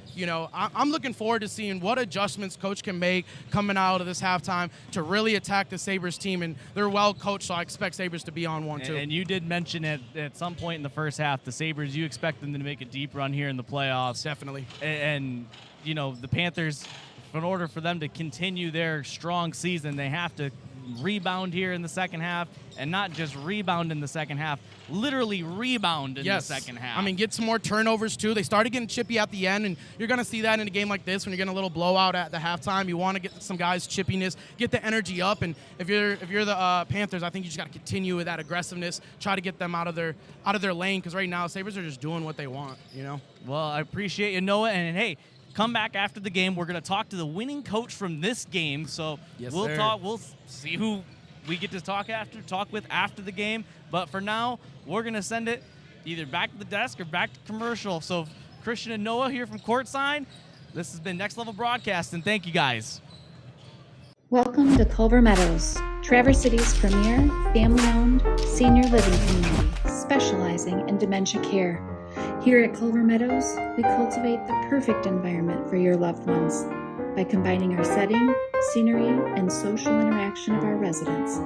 I'm looking forward to seeing what adjustments coach can make coming out of this halftime to really attack the Sabres team. And they're well coached, so I expect Sabres to be on one too. And you did mention at some point in the first half, the Sabres, you expect them to make a deep run here in the playoffs. Definitely. And the Panthers, in order for them to continue their strong season, they have to rebound here in the second half, and not just rebound in the second half, literally rebound in the second half. Get some more turnovers too. They started getting chippy at the end, and you're going to see that in a game like this when you're getting a little blowout at the halftime. You want to get some guys' chippiness, get the energy up, and if you're the Panthers, I think you just got to continue with that aggressiveness, try to get them out of their lane, because right now Sabres are just doing what they want. Well, I appreciate you, Noah, and hey, come back after the game. We're going to talk to the winning coach from this game. So we'll see who we get to talk with after the game. But for now, we're going to send it either back to the desk or back to commercial. So Christian and Noah here from courtside. This has been Next Level Broadcast, and thank you guys. Welcome to Culver Meadows. Traverse City's premier, family-owned, senior living community, specializing in dementia care. Here at Culver Meadows, we cultivate the perfect environment for your loved ones by combining our setting, scenery, and social interaction of our residents.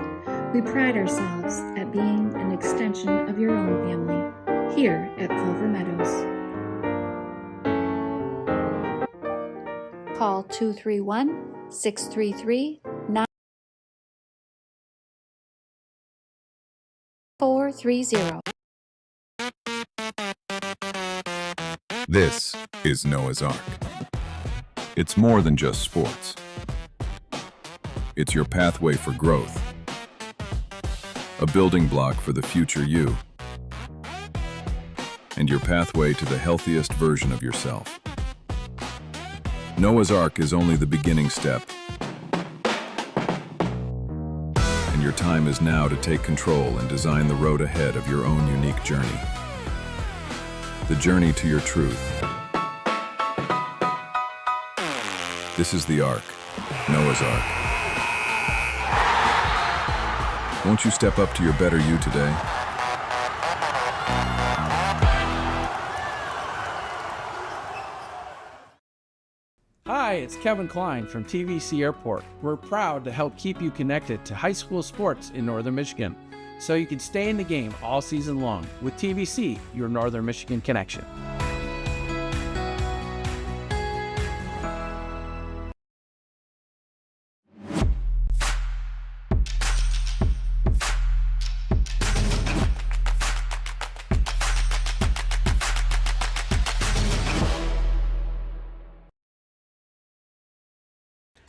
We pride ourselves at being an extension of your own family here at Culver Meadows. Call 231-633-9430. This is Noah's Ark. It's more than just sports. It's your pathway for growth, a building block for the future you, and your pathway to the healthiest version of yourself. Noah's Ark is only the beginning step, and your time is now to take control and design the road ahead of your own unique journey. The journey to your truth. This is the Ark, Noah's Ark. Won't you step up to your better you today? Hi, it's Kevin Klein from TVC Airport. We're proud to help keep you connected to high school sports in Northern Michigan, so you can stay in the game all season long with TVC, your Northern Michigan connection.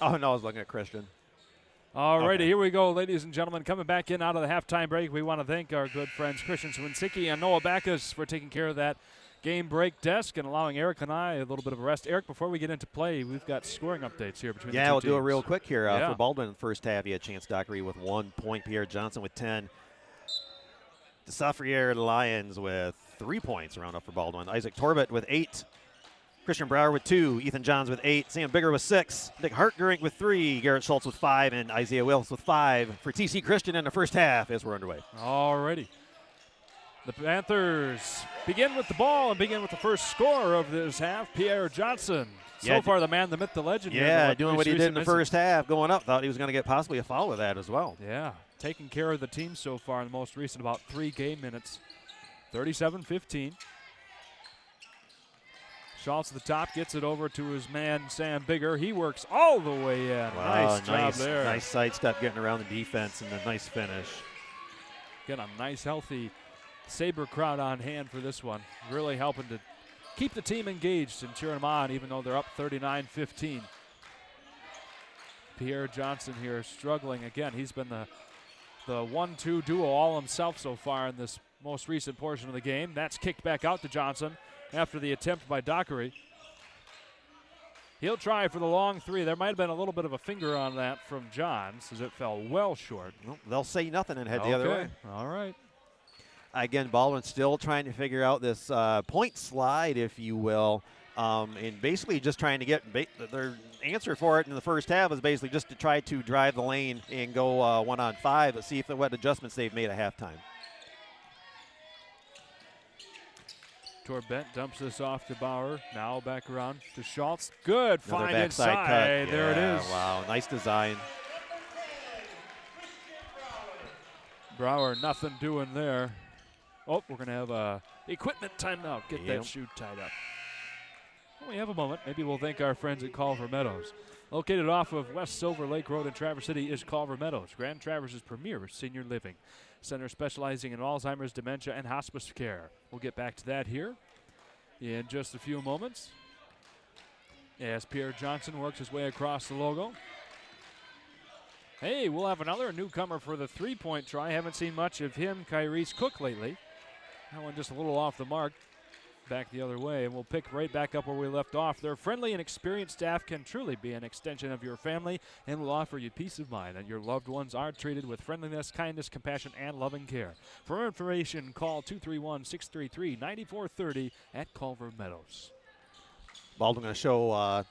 Oh, no, I was looking at Christian. All righty, Okay. Here we go, ladies and gentlemen. Coming back in out of the halftime break, we want to thank our good friends Christian Swinsicki and Noah Backus for taking care of that game break desk and allowing Eric and I a little bit of a rest. Eric, before we get into play, we've got scoring updates here between the two Yeah, we'll teams. do it real quick here. Yeah. For Baldwin in the first half, he had Chance Dockery with 1 point, Pierre Johnson with 10. DeSaffriere Lions with 3 points around up for Baldwin. Isaac Torbett with 8. Christian Brower with 2, Ethan Johns with 8, Sam Bigger with 6, Nick Hartgerink with 3, Garrett Schultz with 5, and Isaiah Willis with 5 for TC Christian in the first half as we're underway. All righty. The Panthers begin with the ball and begin with the first score of this half, Pierre Johnson. So Yeah, far, the man, the myth, the legend. here in Yeah, the doing most what he did in the recent first half, going up. Thought he was going to get possibly a foul with that as well. Yeah, taking care of the team so far in the most recent about 3 game minutes. 37-15. Schultz at the top, gets it over to his man, Sam Bigger. He works all the way in. Wow, Nice job there. Nice sidestep getting around the defense and a nice finish. Get a nice, healthy Sabre crowd on hand for this one. Really helping to keep the team engaged and cheering them on, even though they're up 39-15. Pierre Johnson here struggling again. He's been the 1-2 duo all himself so far in this most recent portion of the game. That's kicked back out to Johnson after the attempt by Dockery. He'll try for the long 3. There might have been a little bit of a finger on that from Johns as it fell well short. Well, they'll say nothing and head the other way. All right. Again, Baldwin still trying to figure out this point slide, if you will, and basically just trying to get their answer for it in the first half is basically just to try to drive the lane and go 1-on-5. Let's see what adjustments they've made at halftime. Torbett dumps this off to Bauer. Now back around to Schultz. Good Another find backside inside. cut. There Yeah, it is. Wow, nice design. Brower, nothing doing there. Oh, we're going to have a equipment timeout. Get that shoe tied up. When we have a moment, maybe we'll thank our friends at Culver Meadows. Located off of West Silver Lake Road in Traverse City is Culver Meadows, Grand Traverse's premier senior living center specializing in Alzheimer's, dementia, and hospice care. We'll get back to that here in just a few moments as Pierre Johnson works his way across the logo. Hey, we'll have another newcomer for the three-point try. Haven't seen much of him, Kyrese Cook, lately. That one just a little off the mark. Back the other way, and we'll pick right back up where we left off. Their friendly and experienced staff can truly be an extension of your family and will offer you peace of mind that your loved ones are treated with friendliness, kindness, compassion, and loving care. For more information, call 231-633-9430 at Culver Meadows. Baldwin going to show a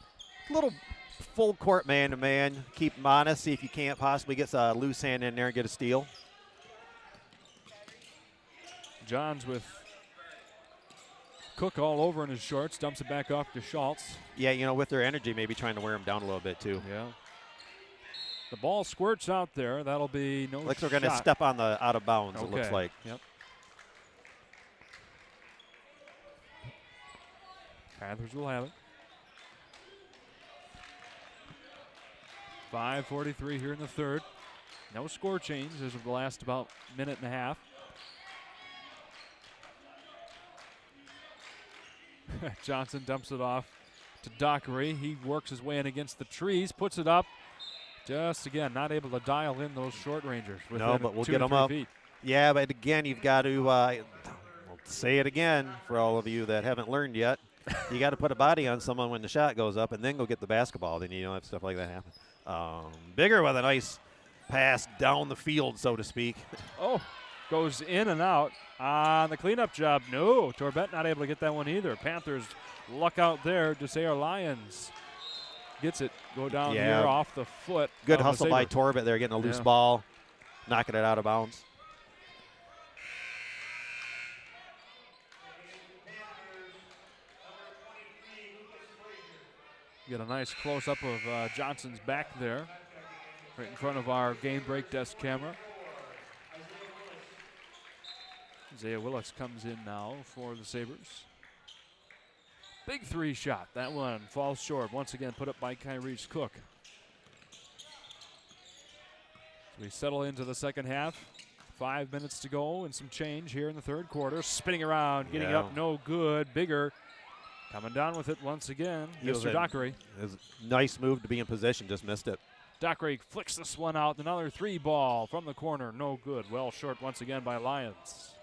little full court man-to-man. Keep him honest. See if you can't possibly get a loose hand in there and get a steal. Johns with Cook all over in his shorts. Dumps it back off to Schultz. Yeah, you know, with their energy, maybe trying to wear him down a little bit too. Yeah. The ball squirts out there. That'll be no Like shot. they're going to step on the out of bounds, Okay. it looks like. Yep. Panthers will have it. 5:43 here in the third. No score change as of the last about minute and a half. Johnson dumps it off to Dockery. He works his way in against the trees, puts it up. Just again, not able to dial in those short rangers. No, but we'll 2 get to them 3 up. feet. Yeah, but again, you've got to I'll say it again for all of you that haven't learned yet. You got to put a body on someone when the shot goes up and then go get the basketball. Then you don't have stuff like that happen. Bigger with a nice pass down the field, so to speak. Oh, goes in and out on the cleanup job. No, Torbett not able to get that one either. Panthers luck out there. Desayer Lions gets it. Go down here off the foot. Good hustle by Torbett there, getting a loose ball, knocking it out of bounds. Get a nice close-up of Johnson's back there, right in front of our game break desk camera. Isaiah Willis comes in now for the Sabres. Big three shot. That one falls short. Once again put up by Kyrie's Cook. So we settle into the second half. 5 minutes to go and some change here in the third quarter. Spinning around, getting up, no good. Bigger. Coming down with it once again, Mr. Dockery. It was a nice move to be in position, just missed it. Dockery flicks this one out. Another three ball from the corner, no good. Well short once again by Lions.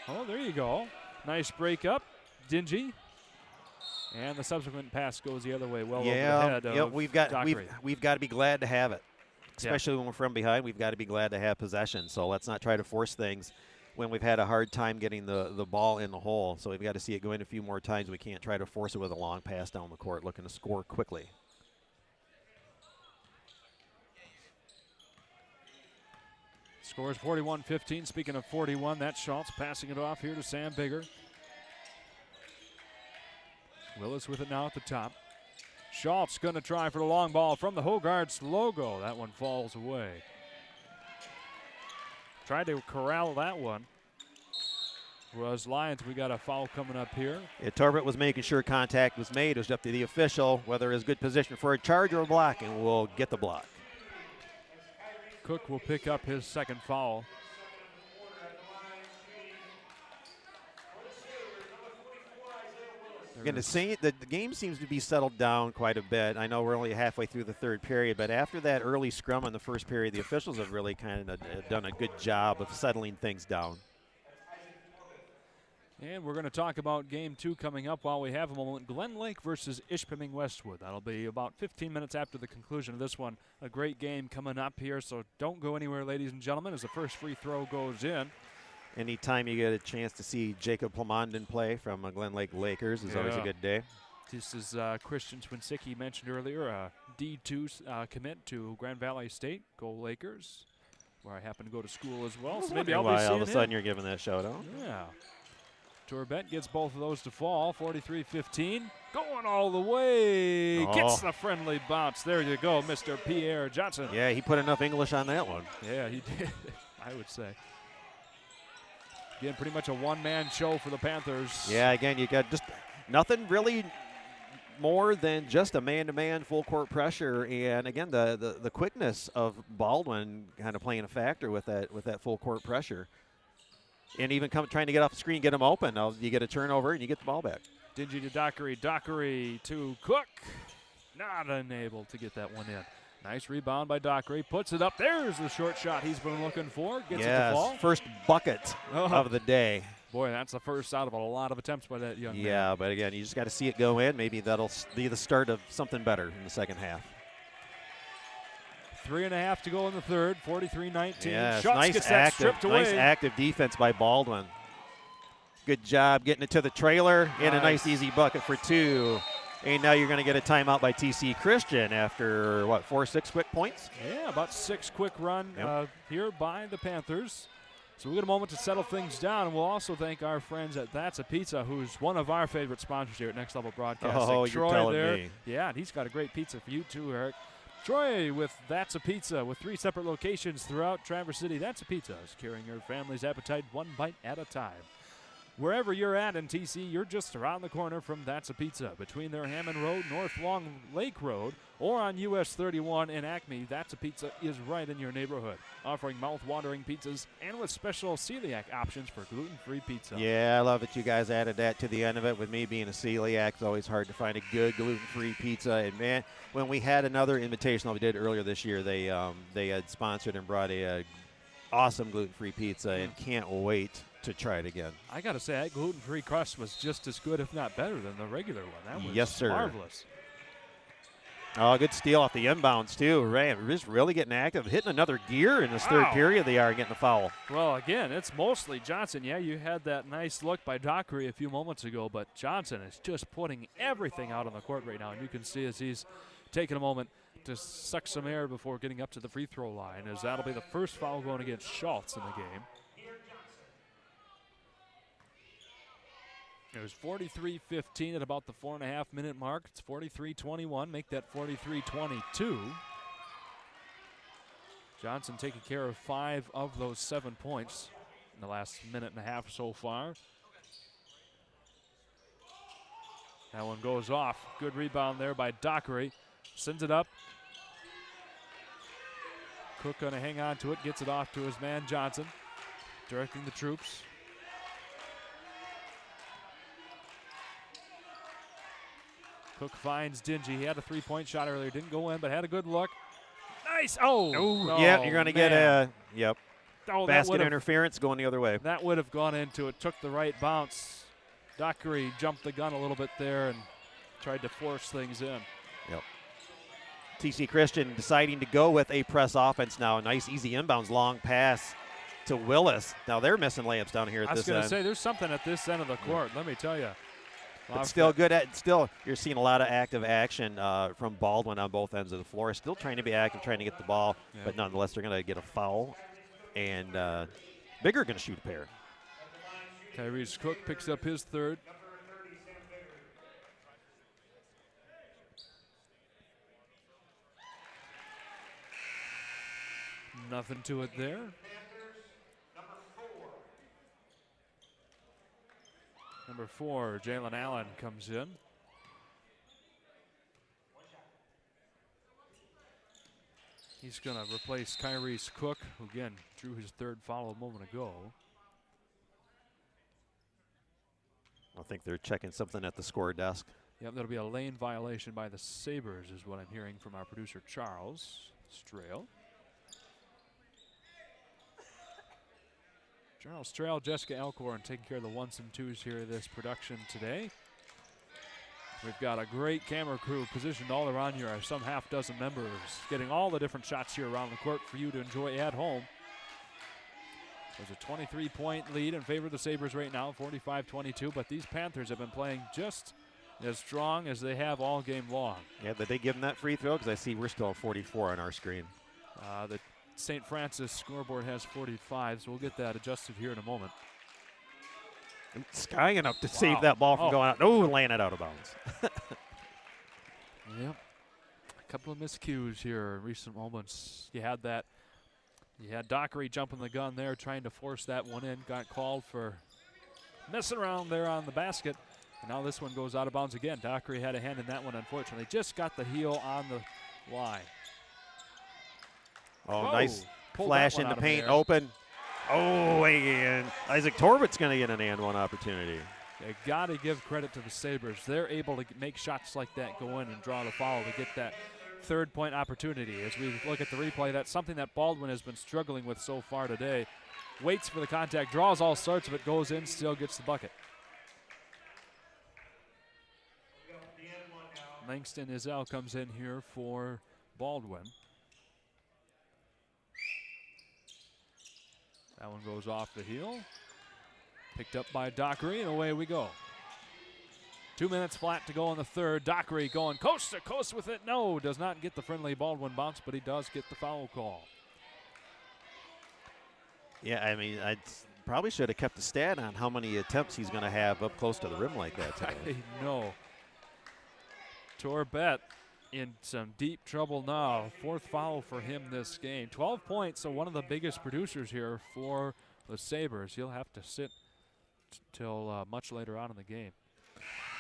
Oh, there you go. Nice break up. Dingy. And the subsequent pass goes the other way, well over the head of we've got Dockery. we've got to be glad to have it. Especially when we're from behind, we've got to be glad to have possession. So let's not try to force things when we've had a hard time getting the ball in the hole. So we've got to see it go in a few more times. We can't try to force it with a long pass down the court, looking to score quickly. Scores 41-15. Speaking of 41, that's Schultz passing it off here to Sam Bigger. Willis with it now at the top. Schultz going to try for the long ball from the Hogarth's logo. That one falls away. Tried to corral that one. Was Lions, we got a foul coming up here. Yeah, Torbett was making sure contact was made. It was up to the official whether it's good position for a charge or a block, and we'll get the block. Cook will pick up his second foul. Again, the game seems to be settled down quite a bit. I know we're only halfway through the third period, but after that early scrum in the first period, the officials have really kind of done a good job of settling things down. And we're going to talk about game two coming up while we have a moment. Glen Lake versus Ispheming-Westwood. That'll be about 15 minutes after the conclusion of this one. A great game coming up here, so don't go anywhere, ladies and gentlemen, as the first free throw goes in. Anytime you get a chance to see Jacob Plamondon play from Glen Lake Lakers is always a good day. This is Christian Twinsicki mentioned earlier, a D2 commit to Grand Valley State. Go Lakers, where I happen to go to school as well. So maybe I'll be seeing all of a sudden him. you're giving that shout out. Yeah. Torbett gets both of those to fall. 43-15. Going all the way. Gets the friendly bounce. There you go, Mr. Pierre Johnson. Yeah, he put enough English on that one. Yeah, he did, I would say. Again, pretty much a one-man show for the Panthers. Yeah, again, you got just nothing really more than just a man-to-man full court pressure, and again, the quickness of Baldwin kind of playing a factor with that full court pressure, and even trying to get off the screen, get them open. You get a turnover and you get the ball back. Dingy to Dockery, Dockery to Cook, not unable to get that one in. Nice rebound by Dockery. Puts it up. There's the short shot he's been looking for. Gets it to fall. First bucket of the day. Boy, that's the first out of a lot of attempts by that young man. Yeah, but again, you just got to see it go in. Maybe that'll be the start of something better in the second half. 3.5 to go in the third. 43-19. Yeah, Schultz gets that stripped away. Nice active defense by Baldwin. Good job getting it to the trailer, and a nice easy bucket for 2. And now you're going to get a timeout by TC Christian after, what, 4-6 quick points? Yeah, about 6 quick run here by the Panthers. So we'll get a moment to settle things down, and we'll also thank our friends at That's a Pizza, who's one of our favorite sponsors here at Next Level Broadcasting. Oh, Troy you're telling there. me. Yeah, and he's got a great pizza for you too, Eric. Troy with That's a Pizza with 3 separate locations throughout Traverse City. That's a Pizza is curing your family's appetite one bite at a time. Wherever you're at in TC, you're just around the corner from That's a Pizza. Between their Hammond Road, North Long Lake Road, or on US 31 in Acme, That's a Pizza is right in your neighborhood. Offering mouth-watering pizzas and with special celiac options for gluten-free pizza. Yeah, I love that you guys added that to the end of it. With me being a celiac, it's always hard to find a good gluten-free pizza. And, man, when we had another invitational we did earlier this year, they had sponsored and brought a awesome gluten-free pizza, and can't wait to try it again. I got to say, that gluten-free crust was just as good, if not better, than the regular one. That was yes, sir. Marvelous. Oh, good steal off the inbounds, too. Right, just really getting active. Hitting another gear in this third period they are, getting a foul. Well, again, it's mostly Johnson. Yeah, you had that nice look by Dockery a few moments ago, but Johnson is just putting everything out on the court right now. And you can see as he's taking a moment to suck some air before getting up to the free throw line, as that'll be the first foul going against Schultz in the game. It was 43-15 at about the 4.5-minute mark. It's 43-21. Make that 43-22. Johnson taking care of 5 of those 7 points in the last minute and a half so far. That one goes off. Good rebound there by Dockery. Sends it up. Cook going to hang on to it. Gets it off to his man Johnson. Directing the troops. Cook finds Dingy. He had a 3-point shot earlier. Didn't go in, but had a good look. Nice. Oh. Yeah, you're going to get a Oh, basket interference going the other way. That would have gone into it. Took the right bounce. Dockery jumped the gun a little bit there and tried to force things in. Yep. TC Christian deciding to go with a press offense now. A nice, easy inbounds, long pass to Willis. Now they're missing layups down here at this end. I was going to say, there's something at this end of the court. Let me tell you. But still good you're seeing a lot of active action from Baldwin on both ends of the floor. Still trying to be active, trying to get the ball, but nonetheless they're going to get a foul. And Bigger going to shoot a pair. Tyrese Cook picks up his third. Nothing to it there. Number 4, Jalen Allen comes in. He's going to replace Tyrese Cook, who again drew his third foul a moment ago. I think they're checking something at the score desk. Yep, that'll be a lane violation by the Sabres is what I'm hearing from our producer Charles Strail. Charles Strail, Jessica Elkhorn taking care of the 1s and 2s here this production today. We've got a great camera crew positioned all around here, some half-dozen members, getting all the different shots here around the court for you to enjoy at home. There's a 23-point lead in favor of the Sabres right now, 45-22, but these Panthers have been playing just as strong as they have all game long. Yeah, did they give them that free throw? Because I see we're still at 44 on our screen. The St. Francis scoreboard has 45, so we'll get that adjusted here in a moment. And skying up to save that ball from going out. Oh, laying it out of bounds. Yep. A couple of miscues here in recent moments. You had Dockery jumping the gun there, trying to force that one in. Got called for messing around there on the basket. And now this one goes out of bounds again. Dockery had a hand in that one, unfortunately. Just got the heel on the line. Oh, nice flash in the paint, open. Oh, and Isaac Torbett's going to get an and one opportunity. They got to give credit to the Sabres. They're able to make shots like that go in and draw the foul to get that third-point opportunity. As we look at the replay, that's something that Baldwin has been struggling with so far today. Waits for the contact, draws all sorts of it, goes in, still gets the bucket. Langston Izell comes in here for Baldwin. That one goes off the heel. Picked up by Dockery, and away we go. 2 minutes flat to go in the third. Dockery going coast to coast with it. No, does not get the friendly Baldwin bounce, but he does get the foul call. Yeah, I mean, I probably should have kept a stat on how many attempts he's going to have up close to the rim like that today. I know. Torbett in some deep trouble now. 4th foul for him this game. 12 points, so one of the biggest producers here for the Sabres. He'll have to sit till much later on in the game.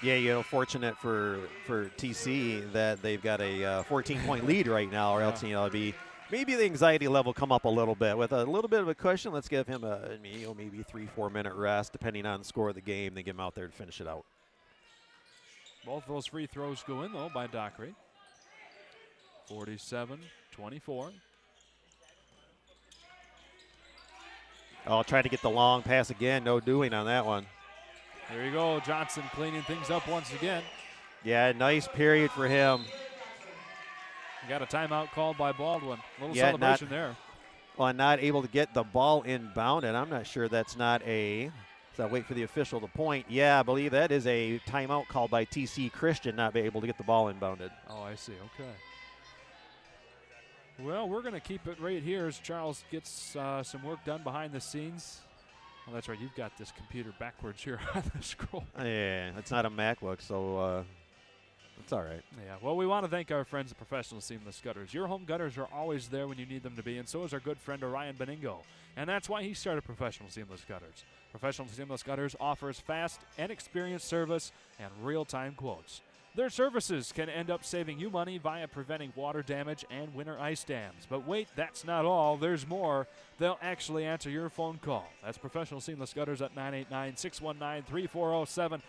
Yeah, you know, fortunate for TC that they've got a 14-point lead right now, or else, you know, it'd be maybe the anxiety level come up a little bit. With a little bit of a cushion, let's give him a maybe 3-4 minute rest, depending on the score of the game. Then get him out there to finish it out. Both those free throws go in, though, by Dockery. 47-24. I'll try to get the long pass again. No doing on that one. There you go. Johnson cleaning things up once again. Yeah, nice period for him. Got a timeout called by Baldwin. A little celebration there. Well, not able to get the ball inbounded. I'm not sure that's not a. So wait for the official to point. Yeah, I believe that is a timeout called by TC Christian, not be able to get the ball inbounded. Oh, I see. Okay. Well, we're going to keep it right here as Charles gets some work done behind the scenes. Well, that's right. You've got this computer backwards here on the scroll. Yeah, it's not a MacBook, so it's all right. Yeah, well, we want to thank our friends at Professional Seamless Gutters. Your home gutters are always there when you need them to be, and so is our good friend Orion Beningo. And that's why he started Professional Seamless Gutters. Professional Seamless Gutters offers fast and experienced service and real-time quotes. Their services can end up saving you money via preventing water damage and winter ice dams. But wait, that's not all. There's more. They'll actually answer your phone call. That's Professional Seamless Gutters at 989-619-3407. And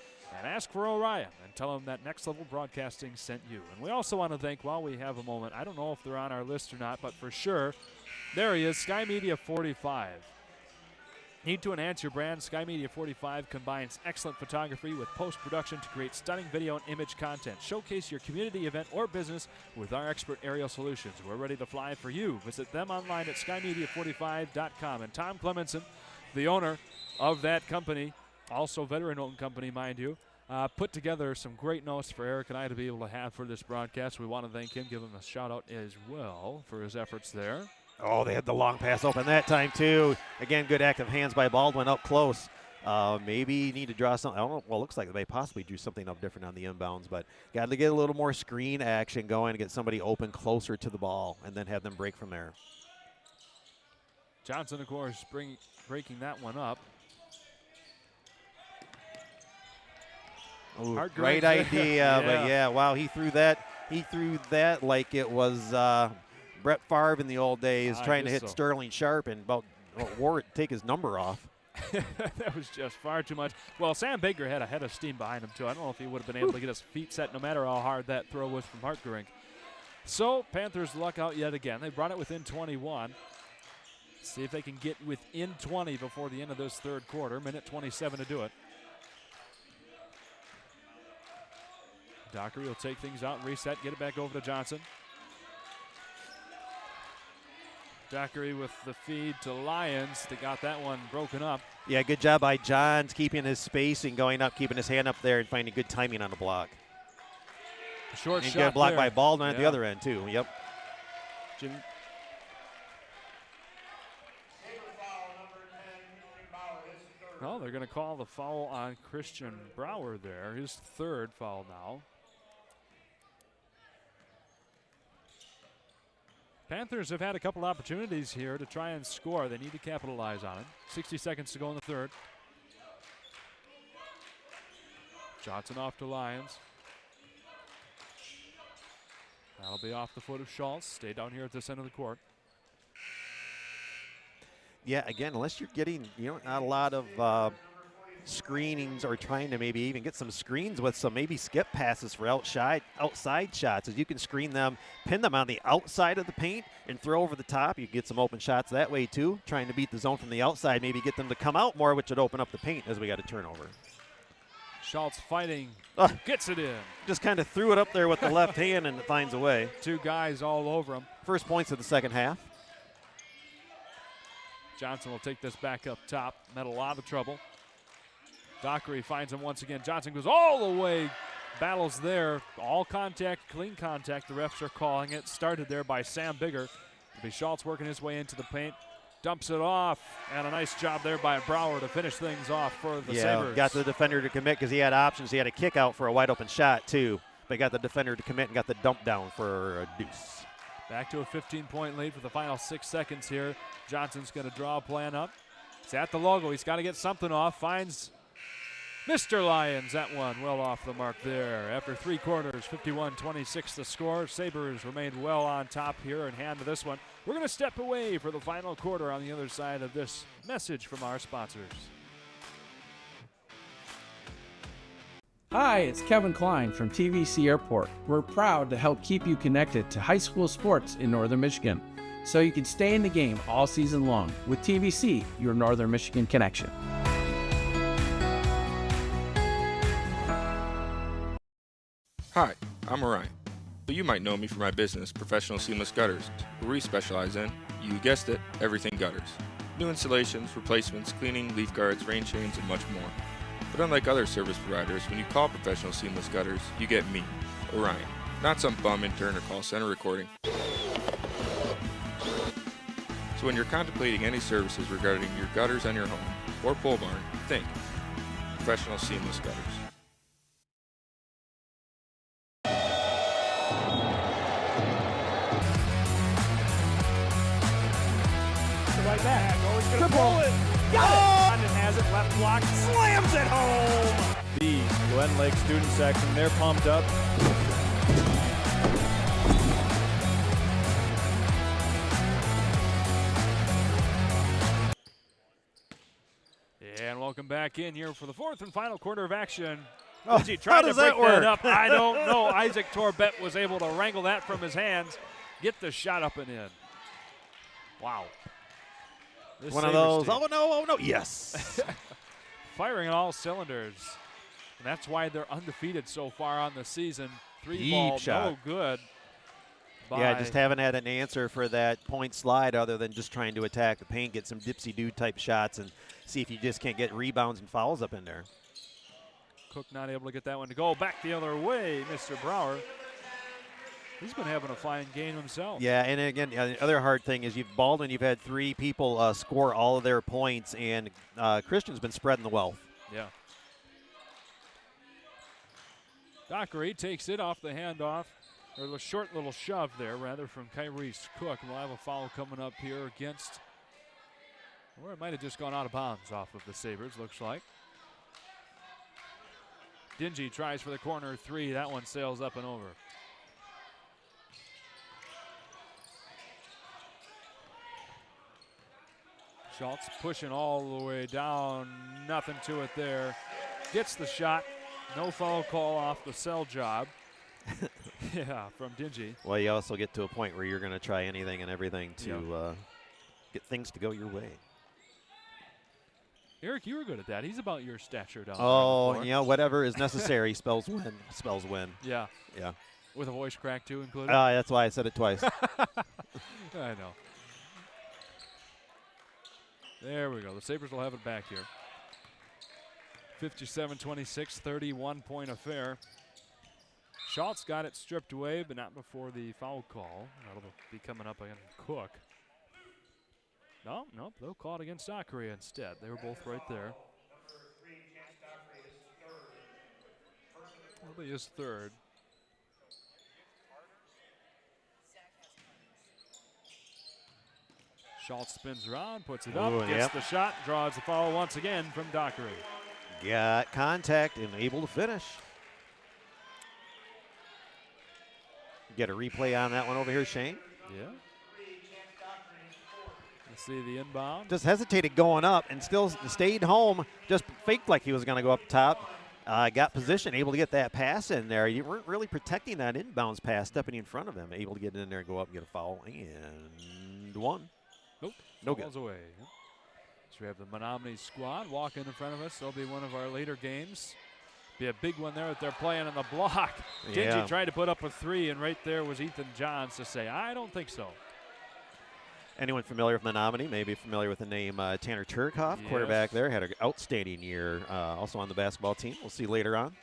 ask for Orion and tell him that Next Level Broadcasting sent you. And we also want to thank, while we have a moment, I don't know if they're on our list or not, but for sure, there he is, Sky Media 45. Need to enhance your brand? Sky Media 45 combines excellent photography with post-production to create stunning video and image content. Showcase your community event or business with our expert aerial solutions. We're ready to fly for you. Visit them online at skymedia45.com. And Tom Clemenson, the owner of that company, also veteran-owned company, mind you, put together some great notes for Eric and I to be able to have for this broadcast. We want to thank him, give him a shout-out as well for his efforts there. Oh, they had the long pass open that time, too. Again, good active hands by Baldwin up close. Maybe need to draw something. I don't know. Well, it looks like they possibly drew something up different on the inbounds, but got to get a little more screen action going to get somebody open closer to the ball and then have them break from there. Johnson, of course, breaking that one up. Ooh, great idea, yeah. But yeah, wow, he threw that like it was Brett Favre in the old days trying to hit Sterling Sharp and about wore it, take his number off. That was just far too much. Well, Sam Baker had a head of steam behind him, too. I don't know if he would have been able to get his feet set no matter how hard that throw was from Hartgerink. So, Panthers luck out yet again. They brought it within 21. See if they can get within 20 before the end of this third quarter. Minute 27 to do it. Dockery will take things out and reset, get it back over to Johnson. Dockery with the feed to Lyons. They got that one broken up. Yeah, good job by Johns keeping his spacing going up, keeping his hand up there and finding good timing on the block. A short and shot good block there by Baldwin at the other end, too. Yep. Jim. Well, they're going to call the foul on Christian Brower there. His third foul now. Panthers have had a couple opportunities here to try and score. They need to capitalize on it. 60 seconds to go in the third. Johnson off to Lyons. That'll be off the foot of Schultz. Stay down here at this end of the court. Yeah, again, unless you're getting, not a lot of screenings or trying to maybe even get some screens with some maybe skip passes for outside shots. As you can screen them, pin them on the outside of the paint and throw over the top. You get some open shots that way too. Trying to beat the zone from the outside, maybe get them to come out more, which would open up the paint as we got a turnover. Schultz fighting, gets it in. Just kind of threw it up there with the left hand and it finds a way. Two guys all over him. First points of the second half. Johnson will take this back up top. Met a lot of trouble. Dockery finds him once again. Johnson goes all the way. Battles there. All contact, clean contact. The refs are calling it. Started there by Sam Bigger. It'll be Schultz working his way into the paint. Dumps it off. And a nice job there by Brower to finish things off for the Sabres. Got the defender to commit because he had options. He had a kick out for a wide open shot too. But got the defender to commit and got the dump down for a deuce. Back to a 15-point lead for the final 6 seconds here. Johnson's going to draw a plan up. He's at the logo. He's got to get something off. Finds Mr. Lyons. That one well off the mark there. After 3 quarters, 51-26 the score. Sabres remained well on top here and hand to this one. We're going to step away for the final quarter on the other side of this message from our sponsors. Hi, it's Kevin Klein from TVC Airport. We're proud to help keep you connected to high school sports in Northern Michigan, so you can stay in the game all season long with TVC, your Northern Michigan connection. Hi, I'm Orion, but you might know me from my business, Professional Seamless Gutters, where we specialize in, you guessed it, everything gutters. New installations, replacements, cleaning, leaf guards, rain chains, and much more. But unlike other service providers, when you call Professional Seamless Gutters, you get me, Orion, not some bum intern or call center recording. So when you're contemplating any services regarding your gutters on your home or pole barn, think Professional Seamless Gutters. Right back. Always going to pull it. Got it! London has it. Left block. Slams it home. The Glen Lake student section, they're pumped up. And welcome back in here for the 4th and final quarter of action. Oh, He tried to break that work? that up. I don't know. Isaac Torbett was able to wrangle that from his hands, get the shot up and in. Wow. This One of Sabres those, team. oh no, yes. Firing on all cylinders. And that's why they're undefeated so far on the season. 3 Deep ball, shot. no good. Yeah, just haven't had an answer for that point slide other than just trying to attack the paint, get some dipsy-do type shots, and see if you just can't get rebounds and fouls up in there. Cook not able to get that one to go. Back the other way, Mr. Brower. He's been having a fine game himself. Yeah, and again, the other hard thing is Baldwin, you've had 3 people score all of their points, and Christian's been spreading the wealth. Yeah. Dockery takes it off the handoff, or the short little shove there, rather, from Kyrie Cook. We'll have a foul coming up here against, or it might have just gone out of bounds off of the Sabres, looks like. Dingy tries for the corner 3. That one sails up and over. Schultz pushing all the way down. Nothing to it there. Gets the shot. No foul call off the cell job. Yeah, from Dingy. Well, you also get to a point where you're going to try anything and everything to get things to go your way. Eric, you were good at that. He's about your stature down there. You know, whatever is necessary spells win. Spells win. Yeah. Yeah. With a voice crack, too, included? That's why I said it twice. I know. There we go. The Sabres will have it back here. 57-26, 31-point affair. Schultz got it stripped away, but not before the foul call. That'll be coming up against Cook. No, they'll call it against Dockery instead. They were both right there. That'll be his 3rd. Schultz spins around, puts it up, gets the shot, draws the foul once again from Dockery. Got contact and able to finish. Get a replay on that one over here, Shane. Yeah. Let's see the inbound. Just hesitated going up and still stayed home. Just faked like he was going to go up top. Got position, able to get that pass in there. You weren't really protecting that inbounds pass, stepping in front of him. Able to get in there and go up and get a foul. And one. Nope. No good. Falls away. So we have the Menominee squad walking in front of us. That'll be one of our later games. Be a big one there that they're playing on the block. Dingy tried to put up a 3, and right there was Ethan Johns to say, I don't think so. Anyone familiar with Menominee may be familiar with the name Tanner Turkhoff, Yes. quarterback there. Had an outstanding year also on the basketball team. We'll see later on.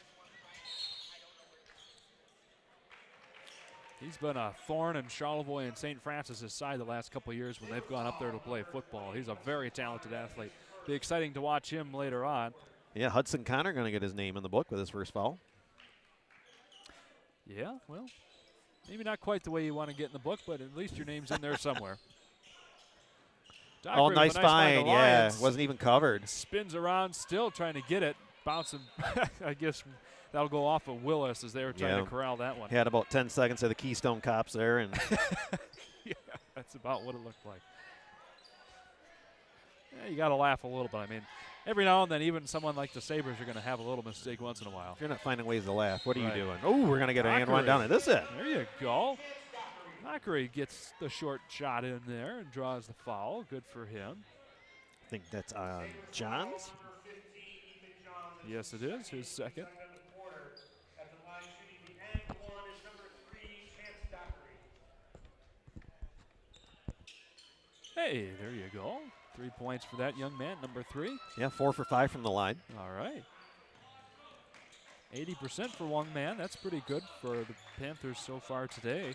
He's been a thorn in Charlevoix and St. Francis's side the last couple of years when they've gone up there to play football. He's a very talented athlete. Be exciting to watch him later on. Yeah, Hudson Connor going to get his name in the book with his first foul. Yeah, well, maybe not quite the way you want to get in the book, but at least your name's in there somewhere. Dockery Oh, with nice a find. by the Yeah, Lions. wasn't even covered. Spins around, still trying to get it. Bouncing, I guess that'll go off of Willis as they were trying to corral that one. He had about 10 seconds of the Keystone Cops there. And yeah, that's about what it looked like. Yeah, you got to laugh a little bit. I mean, every now and then, even someone like the Sabres are going to have a little mistake once in a while. if you're not finding ways to laugh, what are Right. you doing? Oh, we're going to get a hand one Dockery. down there. This is it. There you go. Dockery gets the short shot in there and draws the foul. Good for him. I think that's on Johns. Yes, it is. His second. Hey, there you go. 3 points for that young man, number 3. Yeah, 4 for 5 from the line. All right. 80% for one man. That's pretty good for the Panthers so far today.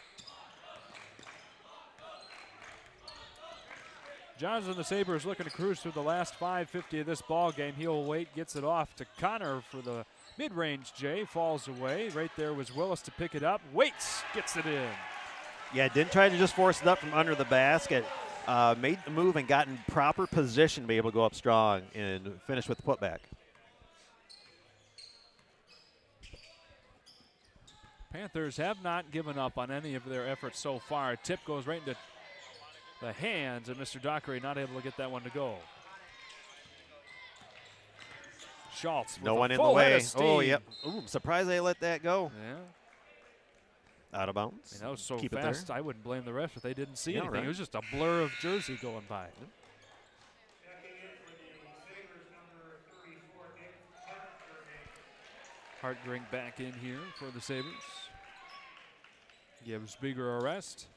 Johns and the Sabres looking to cruise through the last 5:50 of this ball game. He'll wait, gets it off to Connor for the mid-range J. Falls away. Right there was Willis to pick it up. Waits, gets it in. Yeah, didn't try to just force it up from under the basket. Made the move and got in proper position to be able to go up strong and finish with the putback. Panthers have not given up on any of their efforts so far. Tip goes right into the hands, and Mr. Dockery not able to get that one to go. Schultz with No a one in the full head way. of steam. Oh, yep. Ooh, I'm surprised they let that go. Yeah. Out of bounds. That was so Keep fast, it there. I wouldn't blame the refs if they didn't see Yeah, anything. right. It was just a blur of jersey going by. Hartgring back in here for the Sabres. Gives Bieger a rest.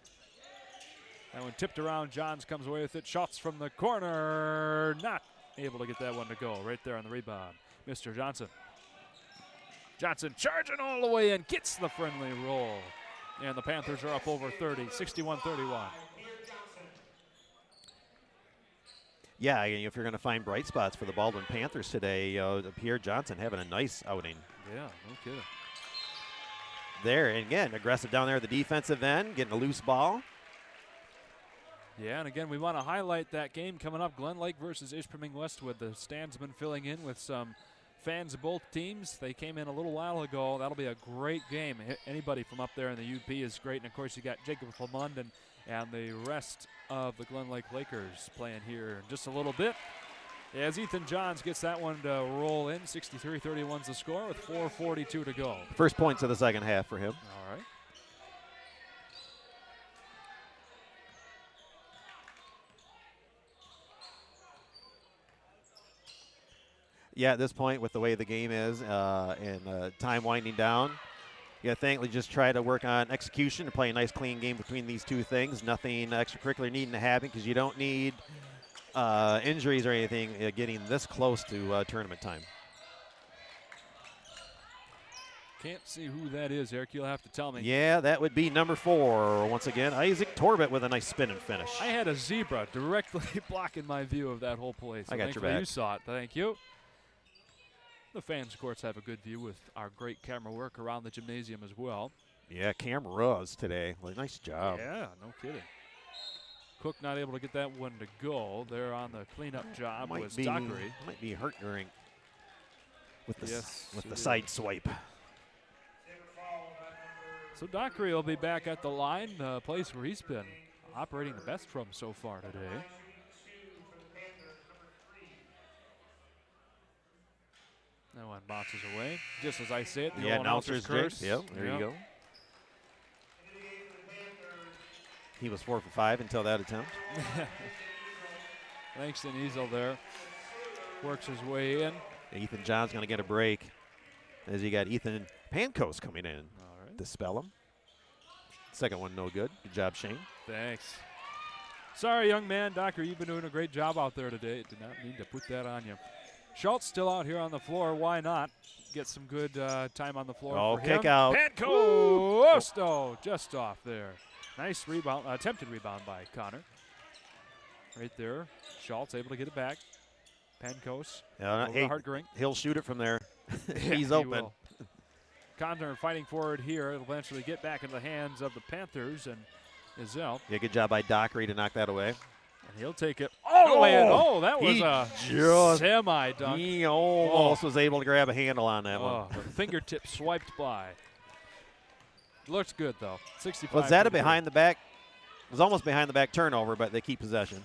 That one tipped around. Johns comes away with it. Shots from the corner. Not able to get that one to go. Right there on the rebound. Mr. Johnson. Johnson charging all the way in. Gets the friendly roll. And the Panthers are up over 30, 61-31. Yeah, if you're going to find bright spots for the Baldwin Panthers today, Pierre Johnson having a nice outing. Yeah, no kidding. There, and again, aggressive down there at the defensive end, getting a loose ball. Yeah, and again, we want to highlight that game coming up, Glen Lake versus Ispheming-Westwood. The stand's been filling in with some fans of both teams. They came in a little while ago. That'll be a great game. Anybody from up there in the UP is great. And, of course, you got Jacob Lamond and the rest of the Glen Lake Lakers playing here in just a little bit. As Ethan Johns gets that one to roll in, 63-31's the score with 4:42 to go. First points of the second half for him. All right. Yeah, at this point, with the way the game is and time winding down, you think we just try to work on execution and play a nice, clean game between these two things. Nothing extracurricular needing to happen because you don't need injuries or anything getting this close to tournament time. Can't see who that is, Eric. You'll have to tell me. Yeah, that would be number 4 once again. Isaac Torbett with a nice spin and finish. I had a zebra directly blocking my view of that whole play. So I got your thankfully back. You saw it. Thank you. The fans, of course, have a good view with our great camera work around the gymnasium as well. Yeah, cameras today. Well, nice job. Yeah, no kidding. Cook not able to get that one to go. They're on the cleanup job Might was be Dockery. hurt during with the Yes, with it the is. side swipe. So Dockery will be back at the line, the place where he's been operating the best from so far today. That one bounces away, just as I say it. The Yeah, old announcer's announcer's curse. Yep, there you go. He was 4 for 5 until that attempt. Langston Easel there works his way in. Ethan John's going to get a break as you got Ethan Pankos coming in to spell him. Second one no good. Good job, Shane. Thanks. Sorry, young man. Doctor, you've been doing a great job out there today. Did not mean to put that on you. Schultz still out here on the floor. Why not? Get some good time on the floor for him. Kick out. Pancoast just off there. Nice rebound, attempted rebound by Connor. Right there. Schultz able to get it back. Pancoast. Yeah, he'll shoot it from there. He's open. Connor fighting forward here. It'll eventually get back into the hands of the Panthers and Izell. Yeah, good job by Dockery to knock that away. And he'll take it all the way in. Oh, that was a semi-dunk. He almost was able to grab a handle on that one. The fingertip swiped by. Looks good, though. 65. Was that a behind the back? It was almost behind the back turnover, but they keep possession.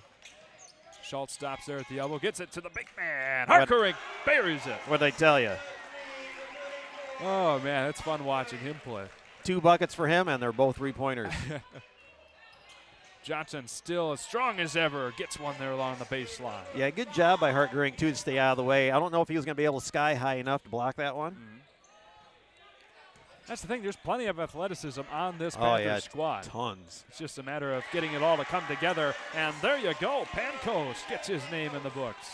Schultz stops there at the elbow, gets it to the big man. Harkering buries it. What'd I tell you? Oh, man, it's fun watching him play. 2 buckets for him, and they're both 3-pointers. Johnson still as strong as ever. Gets one there along the baseline. Yeah, good job by Hartgering, too, to stay out of the way. I don't know if he was going to be able to sky high enough to block that one. That's the thing. There's plenty of athleticism on this Panthers squad. Tons. It's just a matter of getting it all to come together. And there you go. Pancoast gets his name in the books.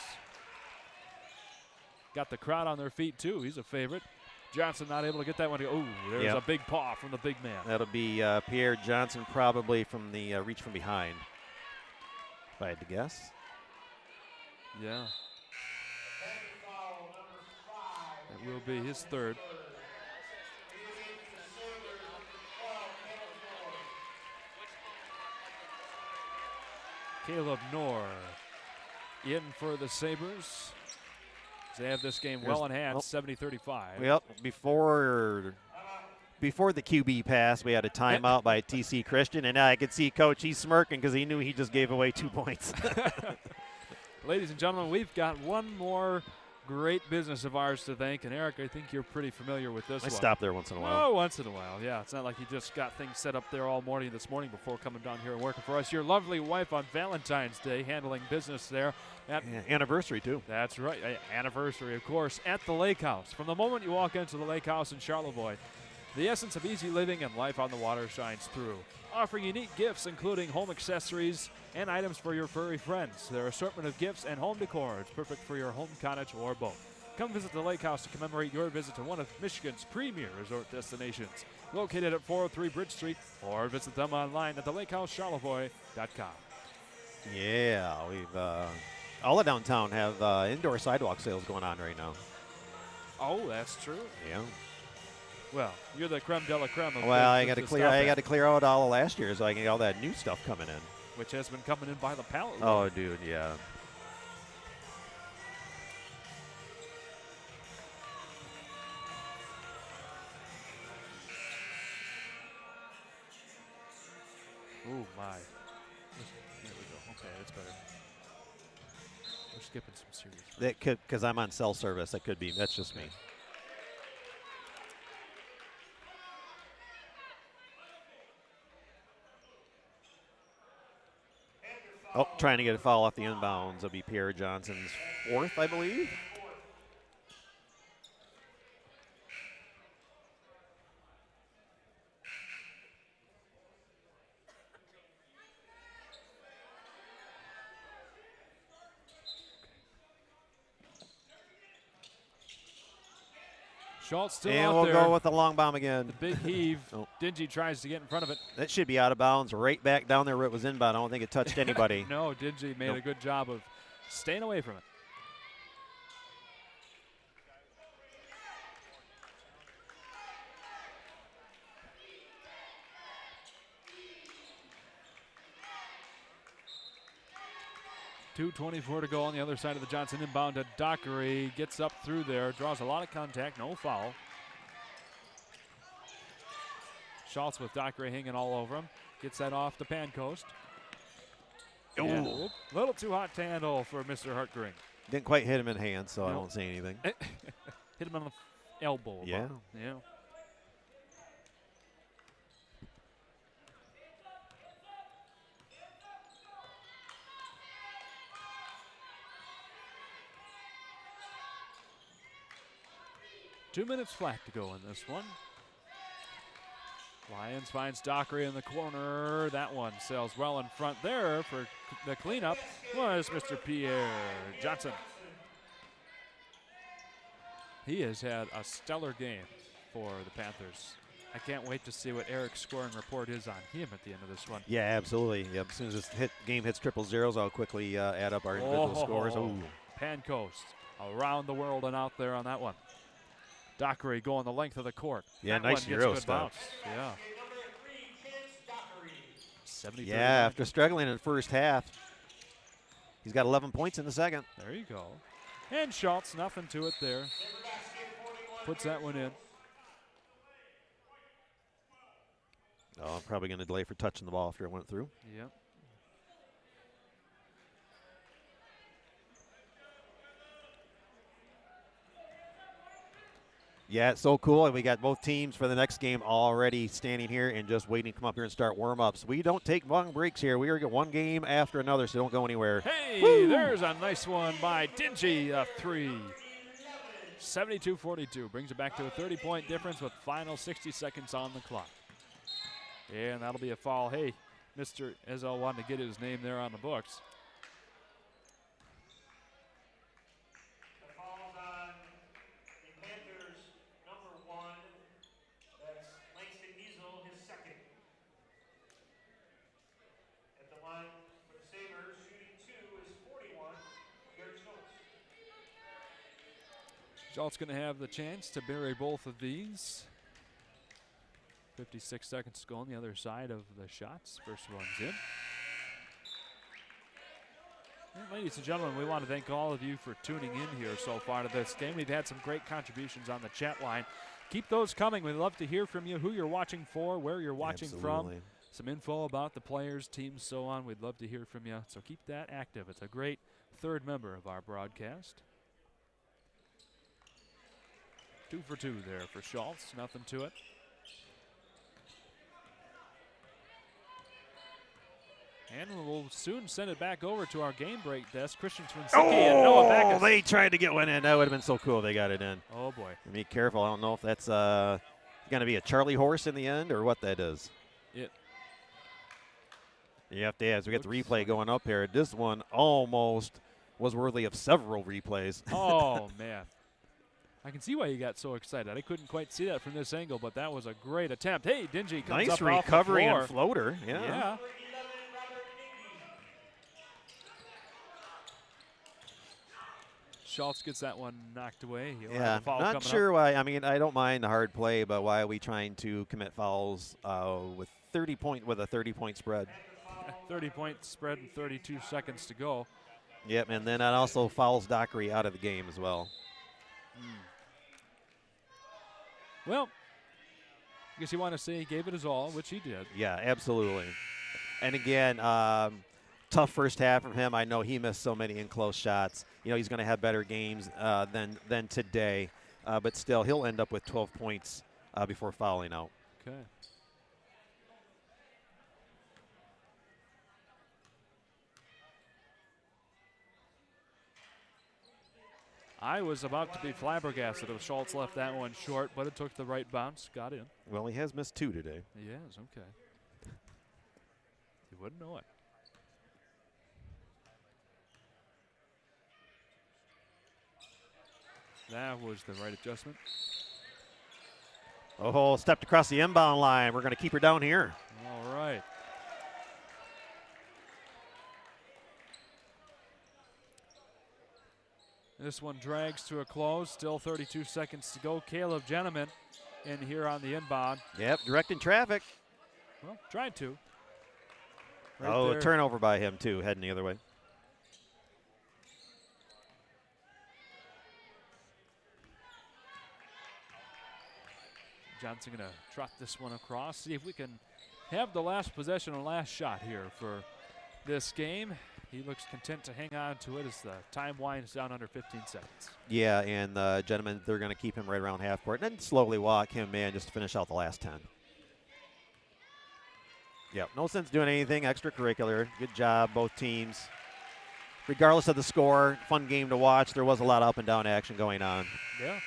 Got the crowd on their feet, too. He's a favorite. Johnson not able to get that one to go. Oh, there's a big paw from the big man. That'll be Pierre Johnson probably from the reach from behind, if I had to guess. Yeah. That will be his third. Caleb Knorr in for the Sabres. They have this game well in hand, 70-35. Yep, before the QB pass, we had a timeout by TC Christian, and now I could see Coach, he's smirking because he knew he just gave away 2 points. Ladies and gentlemen, we've got one more great business of ours to thank, and Eric, I think you're pretty familiar with this one. I stop there once in a while. Oh, once in a while, yeah. It's not like you just got things set up there all morning this morning before coming down here and working for us. Your lovely wife on Valentine's Day handling business there. Anniversary, too. That's right. Anniversary, of course, at the Lake House. From the moment you walk into the Lake House in Charlevoix, the essence of easy living and life on the water shines through. Offering unique gifts, including home accessories and items for your furry friends. Their assortment of gifts and home decor is perfect for your home cottage or boat. Come visit the Lake House to commemorate your visit to one of Michigan's premier resort destinations. Located at 403 Bridge Street, or visit them online at thelakehouseCharlevoix.com. Yeah, we've all of downtown have indoor sidewalk sales going on right now. Oh, that's true. Yeah. Well, you're the creme de la creme. Well, I got to clear out all of last year so I can get all that new stuff coming in. Which has been coming in by the pallet. Oh, dude, yeah. Oh my. There we go. Okay, that's better. We're skipping some series. That could, because I'm on cell service. That could be. That's just me. Oh, trying to get a foul off the inbounds. It'll be Pierre Johnson's 4th, I believe. Schultz still and out we'll there. Go with the long bomb again. The big heave. Dingy tries to get in front of it. That should be out of bounds right back down there where it was inbound. I don't think it touched anybody. No, Dingy made a good job of staying away from it. .224 to go on the other side of the Johnson inbound to Dockery. Gets up through there, draws a lot of contact, no foul. Schultz with Dockery hanging all over him. Gets that off the Pancoast. A little too hot to handle for Mr. Hartgering. Didn't quite hit him in hand, so I don't say anything. Hit him on the elbow. Yeah. Yeah. .2 minutes flat to go in this one. Lyons finds Dockery in the corner. That one sails well in front there. For the cleanup was Mr. Pierre Johnson. He has had a stellar game for the Panthers. I can't wait to see what Eric's scoring report is on him at the end of this one. Yeah, absolutely. Yep. As soon as this game hits triple zeros, I'll quickly add up our individual scores. Ooh. Pan Coast around the world and out there on that one. Dockery going the length of the court. Yeah, that nice Euro stuff. Yeah. 73. Yeah, after struggling in the first half, he's got 11 points in the second. There you go. And Schultz, nothing to it there. Puts that one in. Oh, I'm probably going to delay for touching the ball after it went through. Yep. Yeah, it's so cool. And we got both teams for the next game already standing here and just waiting to come up here and start warm-ups. We don't take long breaks here. We are getting one game after another, so don't go anywhere. Hey, Woo! There's a nice one by Dingy, a three. 72-42 brings it back to a 30-point difference with final 60 seconds on the clock. And that'll be a foul. Hey, Mr. Ezell wanted to get his name there on the books. The foul's on the Panthers, number 1. That's Langston Easel, his second. At the line for the Sabres, shooting 2 is 41, Garrett Schultz. Schultz going to have the chance to bury both of these. 56 seconds to go on the other side of the shots. First one's in. And ladies and gentlemen, we want to thank all of you for tuning in here so far to this game. We've had some great contributions on the chat line. Keep those coming. We'd love to hear from you, who you're watching for, where you're watching from, some info about the players, teams, so on. We'd love to hear from you. So keep that active. It's a great third member of our broadcast. 2 for 2 there for Schultz. Nothing to it. And we'll soon send it back over to our game break desk. Christian Swinsicki and Noah Backus. They tried to get one in. That would have been so cool. They got it in. Oh, boy. Be careful. I don't know if that's going to be a Charlie horse in the end or what that is. It. You have to ask. We got the replay going up here. This one almost was worthy of several replays. Oh, man. I can see why you got so excited. I couldn't quite see that from this angle, but that was a great attempt. Hey, Dingy comes nice up off the recovery floor. and floater. Yeah. Schultz gets that one knocked away. He'll have a foul not coming sure up. why. I mean, I don't mind the hard play, but why are we trying to commit fouls with a 30-point spread? 30-point spread and 32 seconds to go. Yep, and then that also fouls Dockery out of the game as well. Well, I guess you want to say he gave it his all, which he did. Yeah, absolutely. And again, tough first half from him. I know he missed so many in-close shots. You know, he's going to have better games than today. But still, he'll end up with 12 points before fouling out. Okay. I was about to be flabbergasted if Schultz left that one short, but it took the right bounce, got in. Well, he has missed 2 today. He has, okay. You wouldn't know it. That was the right adjustment. Oh, stepped across the inbound line. We're going to keep her down here. All right. This one drags to a close. Still 32 seconds to go. Caleb Gentleman in here on the inbound. Yep, directing traffic. Well, tried to. Right there. Turnover by him, too, heading the other way. Johnson going to trot this one across. See if we can have the last possession and last shot here for this game. He looks content to hang on to it as the time winds down under 15 seconds. Yeah, and gentlemen, they're going to keep him right around half court and then slowly walk him in just to finish out the last 10. Yep, no sense doing anything extracurricular. Good job, both teams. Regardless of the score, fun game to watch. There was a lot of up and down action going on. Yeah.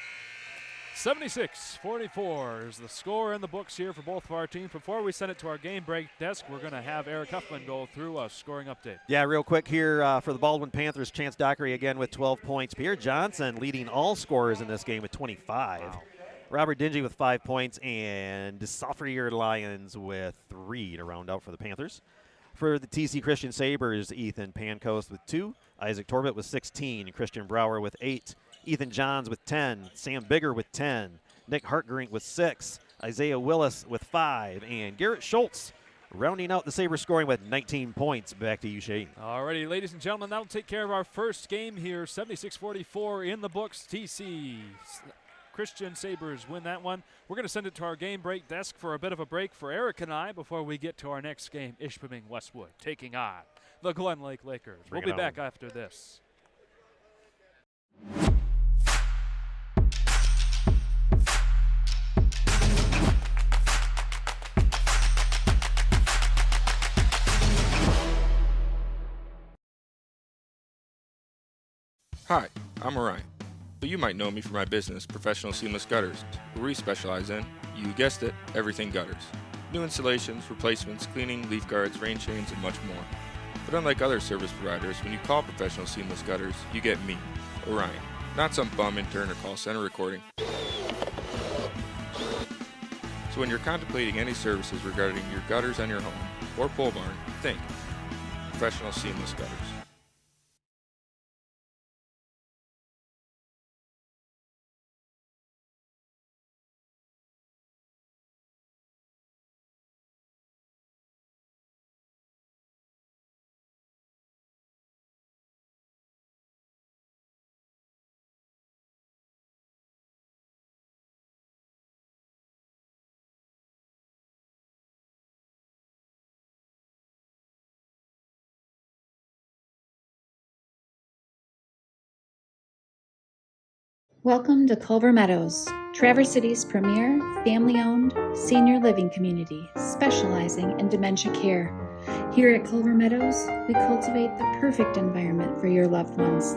76-44 is the score in the books here for both of our teams. Before we send it to our game break desk, we're going to have Eric Huffman go through a scoring update. Yeah, real quick here for the Baldwin Panthers, Chance Dockery again with 12 points. Pierre Johnson leading all scorers in this game with 25. Wow. Robert Dingy with 5 points, and Sofrier Lions with 3 to round out for the Panthers. For the TC Christian Sabres, Ethan Pancoast with 2, Isaac Torbett with 16, Christian Brower with 8, Ethan Johns with 10, Sam Bigger with 10, Nick Hartgerink with 6, Isaiah Willis with 5, and Garrett Schultz rounding out the Sabres scoring with 19 points. Back to you, Shane. All righty, ladies and gentlemen, that'll take care of our first game here. 76-44 in the books. TC Christian Sabres win that one. We're going to send it to our game break desk for a bit of a break for Eric and I before we get to our next game, Ispheming-Westwood taking on the Glen Lake Lakers. We'll be back after this. Hi, I'm Orion, but you might know me for my business, Professional Seamless Gutters, where we specialize in, you guessed it, everything gutters. New installations, replacements, cleaning, leaf guards, rain chains, and much more. But unlike other service providers, when you call Professional Seamless Gutters, you get me, Orion, not some bum intern or call center recording. So when you're contemplating any services regarding your gutters on your home or pole barn, think Professional Seamless Gutters. Welcome to Culver Meadows, Traverse City's premier family-owned senior living community specializing in dementia care. Here at Culver Meadows, we cultivate the perfect environment for your loved ones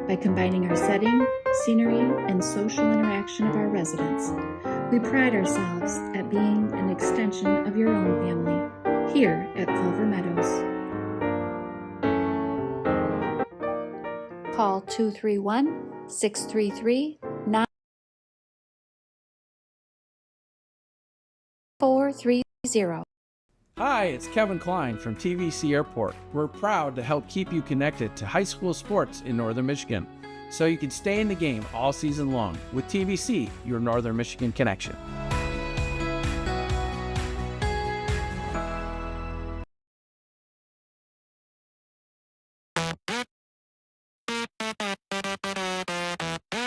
by combining our setting, scenery, and social interaction of our residents. We pride ourselves at being an extension of your own family here at Culver Meadows. Call 231-633-9430. Hi, it's Kevin Klein from TVC Airport. We're proud to help keep you connected to high school sports in Northern Michigan, so you can stay in the game all season long with TVC, your Northern Michigan connection.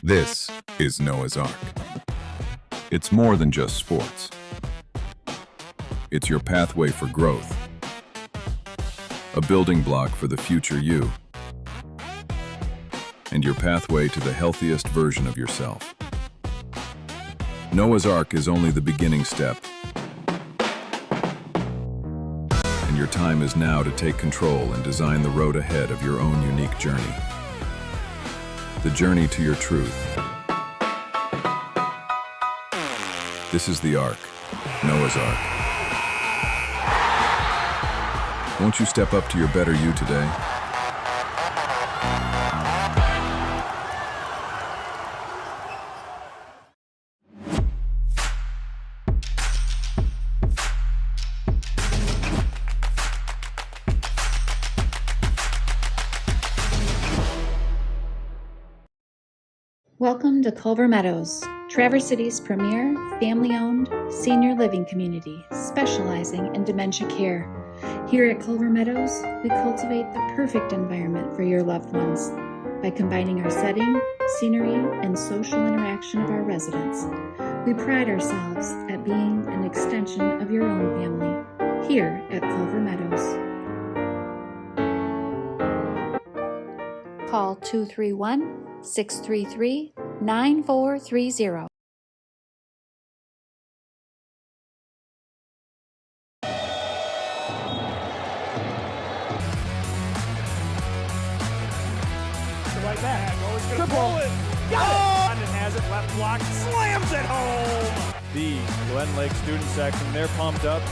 This is Noah's Ark. It's more than just sports. It's your pathway for growth, a building block for the future you, and your pathway to the healthiest version of yourself. Noah's Ark is only the beginning step, and your time is now to take control and design the road ahead of your own unique journey. The journey to your truth. This is the Ark, Noah's Ark. Won't you step up to your better you today? Welcome to Culver Meadows, Traverse City's premier family-owned senior living community specializing in dementia care. Here at Culver Meadows, we cultivate the perfect environment for your loved ones by combining our setting, scenery, and social interaction of our residents. We pride ourselves at being an extension of your own family here at Culver Meadows. Call 231-633-9430. Like that. Always gonna pull it. Got it. has it, left block, slams it home. The Glen Lake student section, they're pumped up.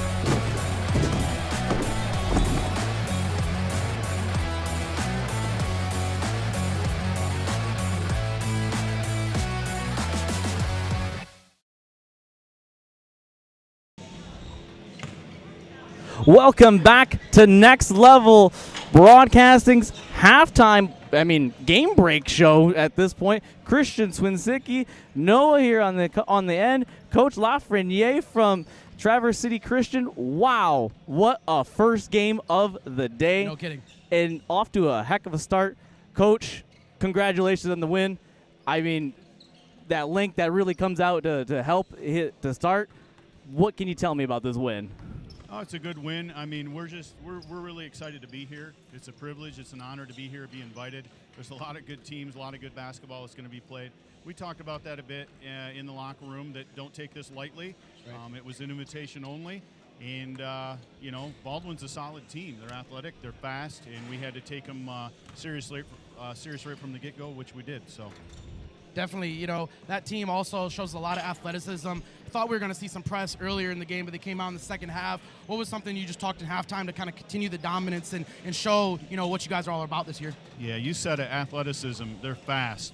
Welcome back to Next Level Broadcasting's game break show at this point. Christian Swinsicki, Noah here on the end. Coach Lafreniere from Traverse City Christian. Wow, what a first game of the day. No kidding. And off to a heck of a start. Coach, congratulations on the win. I mean, that link that really comes out to help hit to start. What can you tell me about this win? Oh, it's a good win. I mean, we're really excited to be here. It's a privilege. It's an honor to be here, be invited. There's a lot of good teams, a lot of good basketball that's going to be played. We talked about that a bit in the locker room, that don't take this lightly. Right. It was an invitation only. And, Baldwin's a solid team. They're athletic, they're fast, and we had to take them serious right from the get-go, which we did. So. Definitely, that team also shows a lot of athleticism. I thought we were going to see some press earlier in the game, but they came out in the second half. What was something you just talked in halftime to kind of continue the dominance and show, what you guys are all about this year? Yeah, you said it, athleticism. They're fast.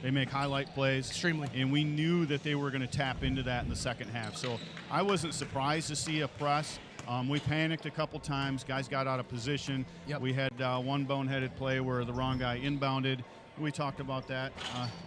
They make highlight plays. Extremely. And we knew that they were going to tap into that in the second half. So I wasn't surprised to see a press. We panicked a couple times. Guys got out of position. Yep. We had one boneheaded play where the wrong guy inbounded. We talked about that,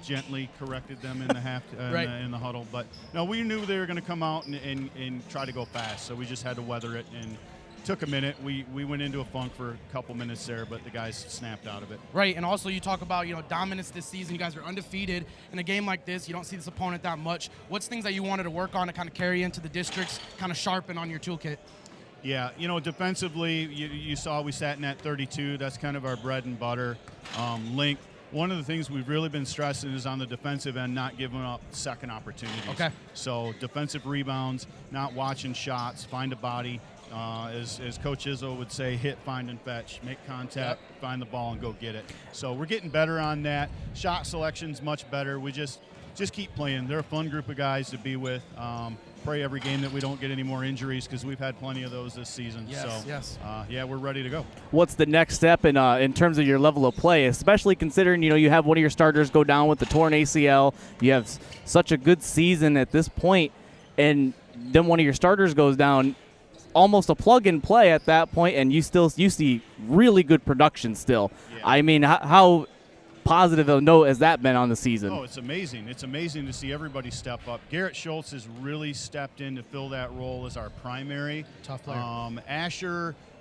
gently corrected them in the half right. in the huddle. But no, we knew they were going to come out and try to go fast, so we just had to weather it. And took a minute. We went into a funk for a couple minutes there, but the guys snapped out of it. Right, and also you talk about dominance this season. You guys are undefeated. In a game like this, you don't see this opponent that much. What's things that you wanted to work on to kind of carry into the districts, kind of sharpen on your toolkit? Yeah, defensively, you saw we sat in at 32. That's kind of our bread and butter. Length. One of the things we've really been stressing is on the defensive end, not giving up second opportunities. Okay. So defensive rebounds, not watching shots, find a body. As Coach Izzo would say, hit, find, and fetch. Make contact, yep. Find the ball, and go get it. So we're getting better on that. Shot selection's much better. We just keep playing. They're a fun group of guys to be with. Pray every game that we don't get any more injuries, because we've had plenty of those this season. Yes. Yeah, we're ready to go. What's the next step in terms of your level of play, especially considering you have one of your starters go down with the torn ACL. You have such a good season at this point, and then one of your starters goes down, almost a plug and play at that point, and you see really good production still. Yeah. I mean, how positive a note has that been on the season? Oh, it's amazing. It's amazing to see everybody step up. Garrett Schultz has really stepped in to fill that role as our primary. Tough player.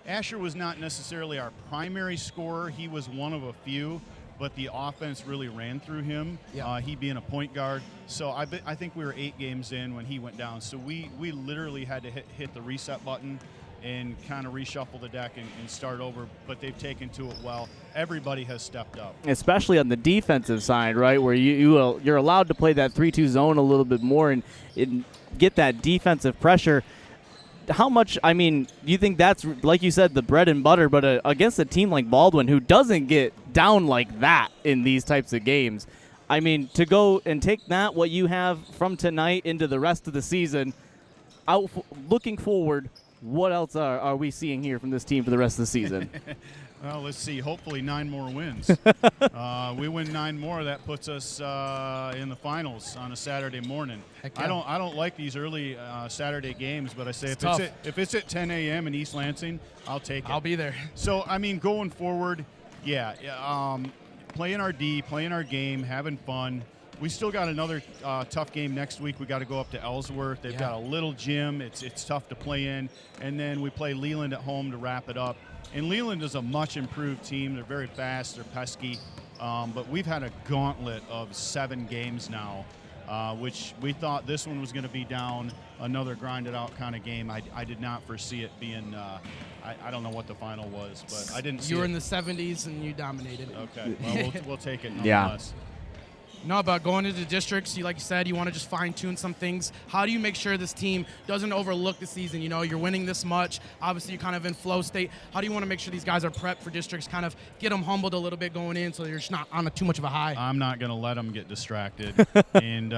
Asher was not necessarily our primary scorer. He was one of a few, but the offense really ran through him, he being a point guard. So I think we were 8 games in when he went down. So we literally had to hit the reset button and kind of reshuffle the deck and start over, but they've taken to it well. Everybody has stepped up. Especially on the defensive side, right, where you're allowed to play that 3-2 zone a little bit more and get that defensive pressure. How much, do you think that's, like you said, the bread and butter, but against a team like Baldwin, who doesn't get down like that in these types of games, to go and take what you have from tonight into the rest of the season, looking forward, what else are we seeing here from this team for the rest of the season? Well, let's see. Hopefully 9 more wins. We win 9 more. That puts us in the finals on a Saturday morning. Yeah. I don't like these early Saturday games, but I say if it's at 10 a.m. in East Lansing, I'll take it. I'll be there. So going forward, playing our D, playing our game, having fun. We still got another tough game next week. We got to go up to Ellsworth. They've got a little gym. It's tough to play in. And then we play Leland at home to wrap it up. And Leland is a much improved team. They're very fast. They're pesky. But we've had a gauntlet of 7 games now, which we thought this one was going to be down, another grinded out kind of game. I did not foresee it being I don't know what the final was, but I didn't see You were it. in the 70s and you dominated. Okay. Well, we'll take it nonetheless. No, but going into districts, like you said, you want to just fine-tune some things. How do you make sure this team doesn't overlook the season? You know, you're winning this much. Obviously, you're kind of in flow state. How do you want to make sure these guys are prepped for districts, kind of get them humbled a little bit going in so you're just not on too much of a high? I'm not going to let them get distracted. And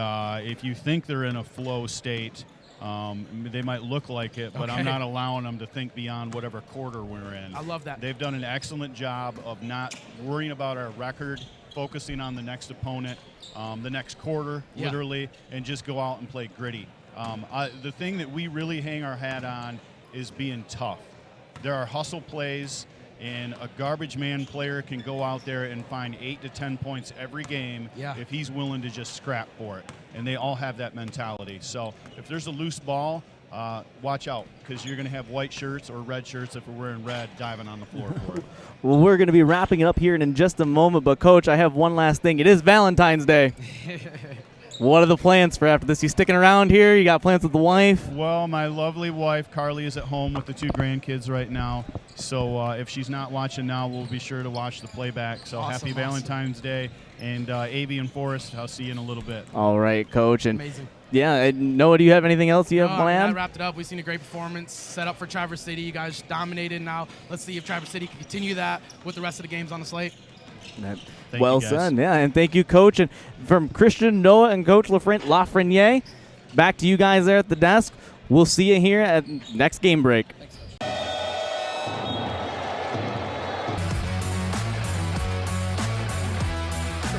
if you think they're in a flow state, they might look like it, but I'm not allowing them to think beyond whatever quarter we're in. I love that. They've done an excellent job of not worrying about our record, focusing on the next opponent, the next quarter, literally, and just go out and play gritty. The thing that we really hang our hat on is being tough. There are hustle plays, and a garbage man player can go out there and find 8 to 10 points every game if he's willing to just scrap for it. And they all have that mentality. So if there's a loose ball, watch out, because you're going to have white shirts or red shirts, if we're wearing red, diving on the floor for it. Well, we're going to be wrapping it up here in just a moment, but Coach, I have one last thing. It is Valentine's Day. What are the plans for after this? You sticking around here? You got plans with the wife? Well, my lovely wife, Carly, is at home with the 2 grandkids right now. So if she's not watching now, we'll be sure to watch the playback. So happy Valentine's Day. And A.B. and Forrest, I'll see you in a little bit. All right, Coach. And amazing. Yeah, and Noah, do you have anything else you have planned? I wrapped it up. We've seen a great performance set up for Traverse City. You guys dominated. Now let's see if Traverse City can continue that with the rest of the games on the slate. Well said, yeah, and thank you, Coach. And from Christian, Noah, and Coach Lafreniere, back to you guys there at the desk. We'll see you here at next game break.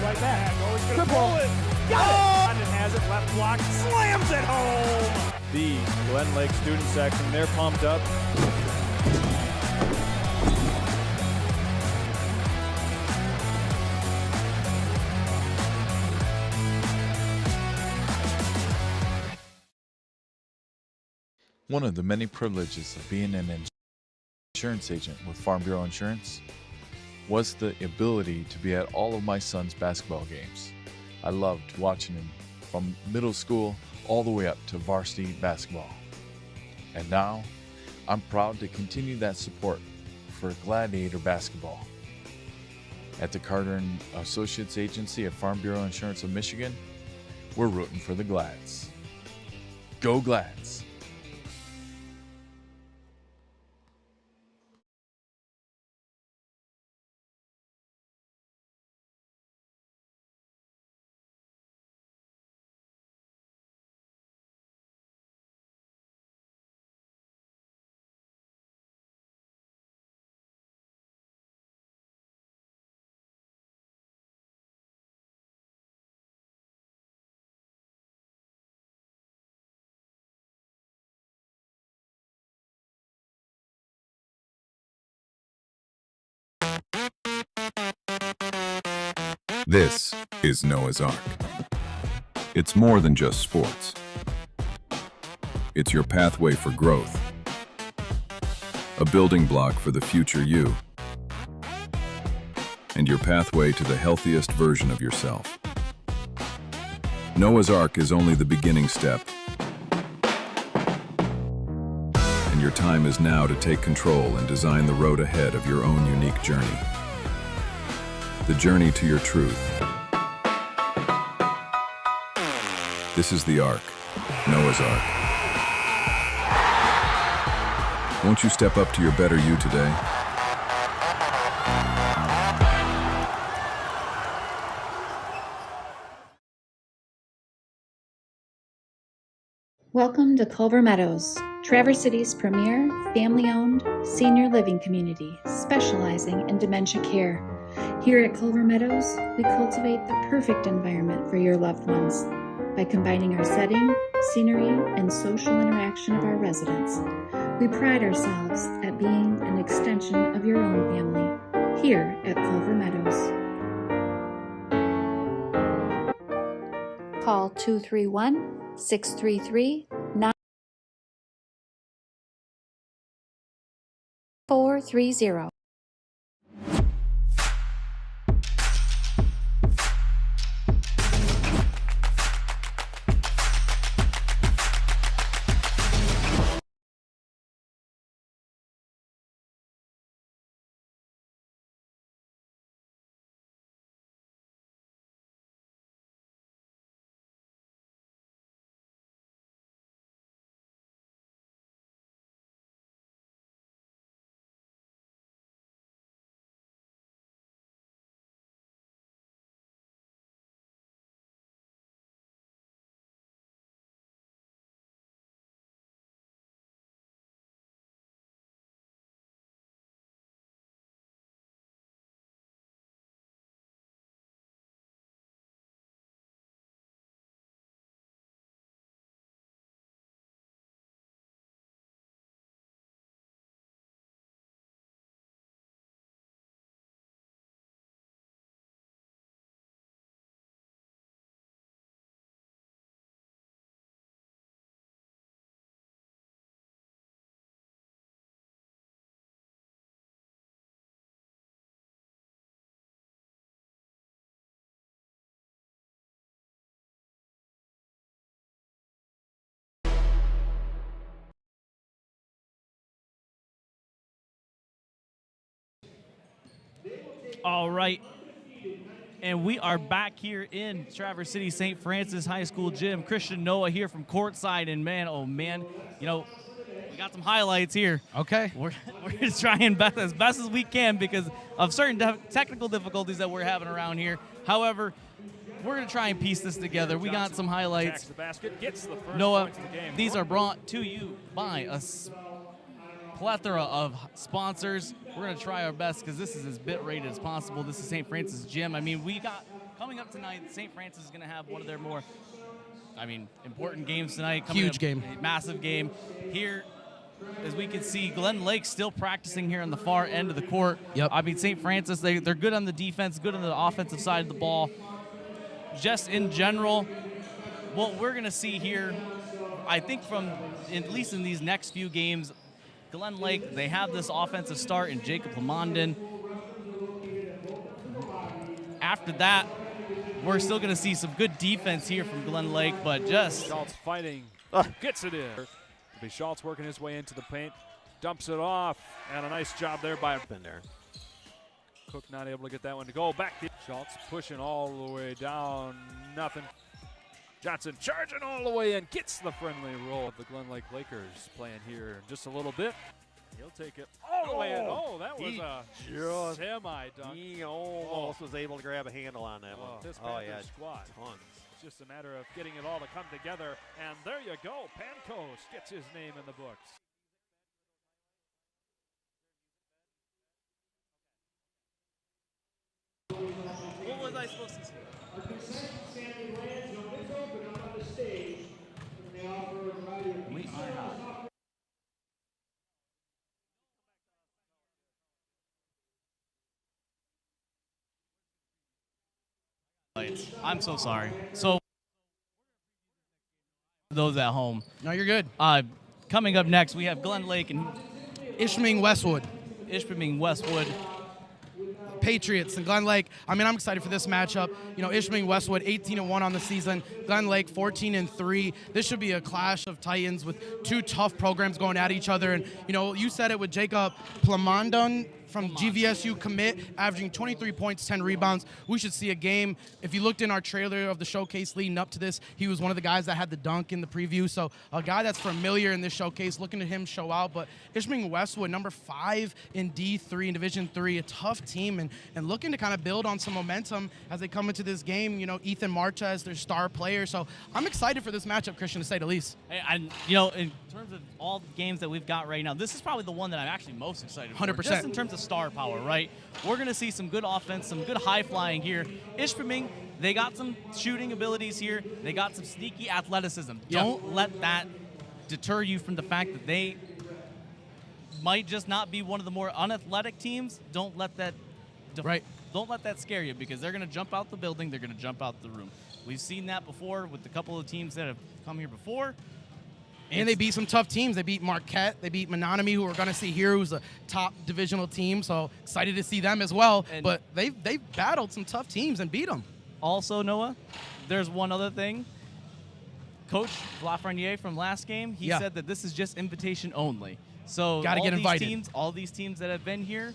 Right back. Always going to pull it. Got it! And has it left block. Slams it home! The Glen Lake student section, they're pumped up. One of the many privileges of being an insurance agent with Farm Bureau Insurance was the ability to be at all of my son's basketball games. I loved watching him from middle school all the way up to varsity basketball. And now, I'm proud to continue that support for Gladiator basketball. At the Carter and Associates Agency of Farm Bureau Insurance of Michigan, we're rooting for the Glads. Go Glads! This is Noah's Ark. It's more than just sports. It's your pathway for growth, a building block for the future you, and your pathway to the healthiest version of yourself. Noah's Ark is only the beginning step, and your time is now to take control and design the road ahead of your own unique journey. The journey to your truth. This is the Ark, Noah's Ark. Won't you step up to your better you today? Welcome to Culver Meadows, Traverse City's premier family-owned senior living community specializing in dementia care. Here at Culver Meadows, we cultivate the perfect environment for your loved ones by combining our setting, scenery, and social interaction of our residents. We pride ourselves at being an extension of your own family here at Culver Meadows. Call 231-633-9430. All right. And we are back here in Traverse City St. Francis High School gym. Christian Noah here from courtside, and man, oh man, you know, we got some highlights here. Okay. We're just trying as best as we can because of certain technical difficulties that we're having around here. However, we're going to try and piece this together. We got some highlights. The basket, gets the first Noah, points of the game. these are brought to you by a plethora of sponsors. We're going to try our best because this is as bit rated as possible. This is St. Francis Gym. I mean, we got coming up tonight, St. Francis is going to have one of their more, important games tonight. Huge game. Massive game. Here, as we can see, Glen Lake still practicing here on the far end of the court. Yep. I mean, St. Francis, they're good on the defense, good on the offensive side of the ball. Just in general, what we're going to see here, I think from at least in these next few games, Glen Lake, they have this offensive start in Jacob Lamondon. After that, we're still going to see some good defense here from Glen Lake, but just... Schultz fighting, gets it in. It'll be Schultz working his way into the paint, dumps it off, and a nice job there by there. Cook not able to get that one to go. Back to Schultz pushing all the way down, nothing. Johnson charging all the way in, gets the friendly roll. The Glen Lake Lakers playing here just a little bit. He'll take it all the way in. Oh, that was a semi-dunk. He almost was able to grab a handle on that one. This yeah, squad. Tons. It's just a matter of getting it all to come together. And there you go. Pancos gets his name in the books. What was I supposed to say? We are hot. I'm so sorry. So, those at home. No, you're good. Coming up next, we have Glen Lake and Ispheming-Westwood. Ispheming-Westwood. Patriots and Glen Lake. I'm excited for this matchup. Ispheming-Westwood 18-1 on the season. Glen Lake 14-3. This should be a clash of titans with two tough programs going at each other. And you said it with Jacob Plamondon from GVSU commit, averaging 23 points, 10 rebounds. We should see a game. If you looked in our trailer of the showcase leading up to this, he was one of the guys that had the dunk in the preview. So a guy that's familiar in this showcase, looking at him show out. But Ispheming-Westwood, number 5 in D3 in Division III, a tough team and looking to kind of build on some momentum as they come into this game. Ethan Marcha is their star player. So I'm excited for this matchup, Christian, to say the least. And in terms of all the games that we've got right now, this is probably the one that I'm actually most excited for. 100%. Just in terms of star power, right? We're going to see some good offense, some good high flying here. Ispheming, they got some shooting abilities here. They got some sneaky athleticism. Yeah. Don't let that deter you from the fact that they might just not be one of the more unathletic teams. Don't let that Don't let that scare you because they're going to jump out the building. They're going to jump out the room. We've seen that before with a couple of teams that have come here before. And they beat some tough teams. They beat Marquette. They beat Menominee, who we're going to see here, who's a top divisional team. So excited to see them as well. But they've battled some tough teams and beat them. Also, Noah, there's one other thing. Coach Lafreniere from last game, he said that this is just invitation only. So got to get invited. All these teams that have been here,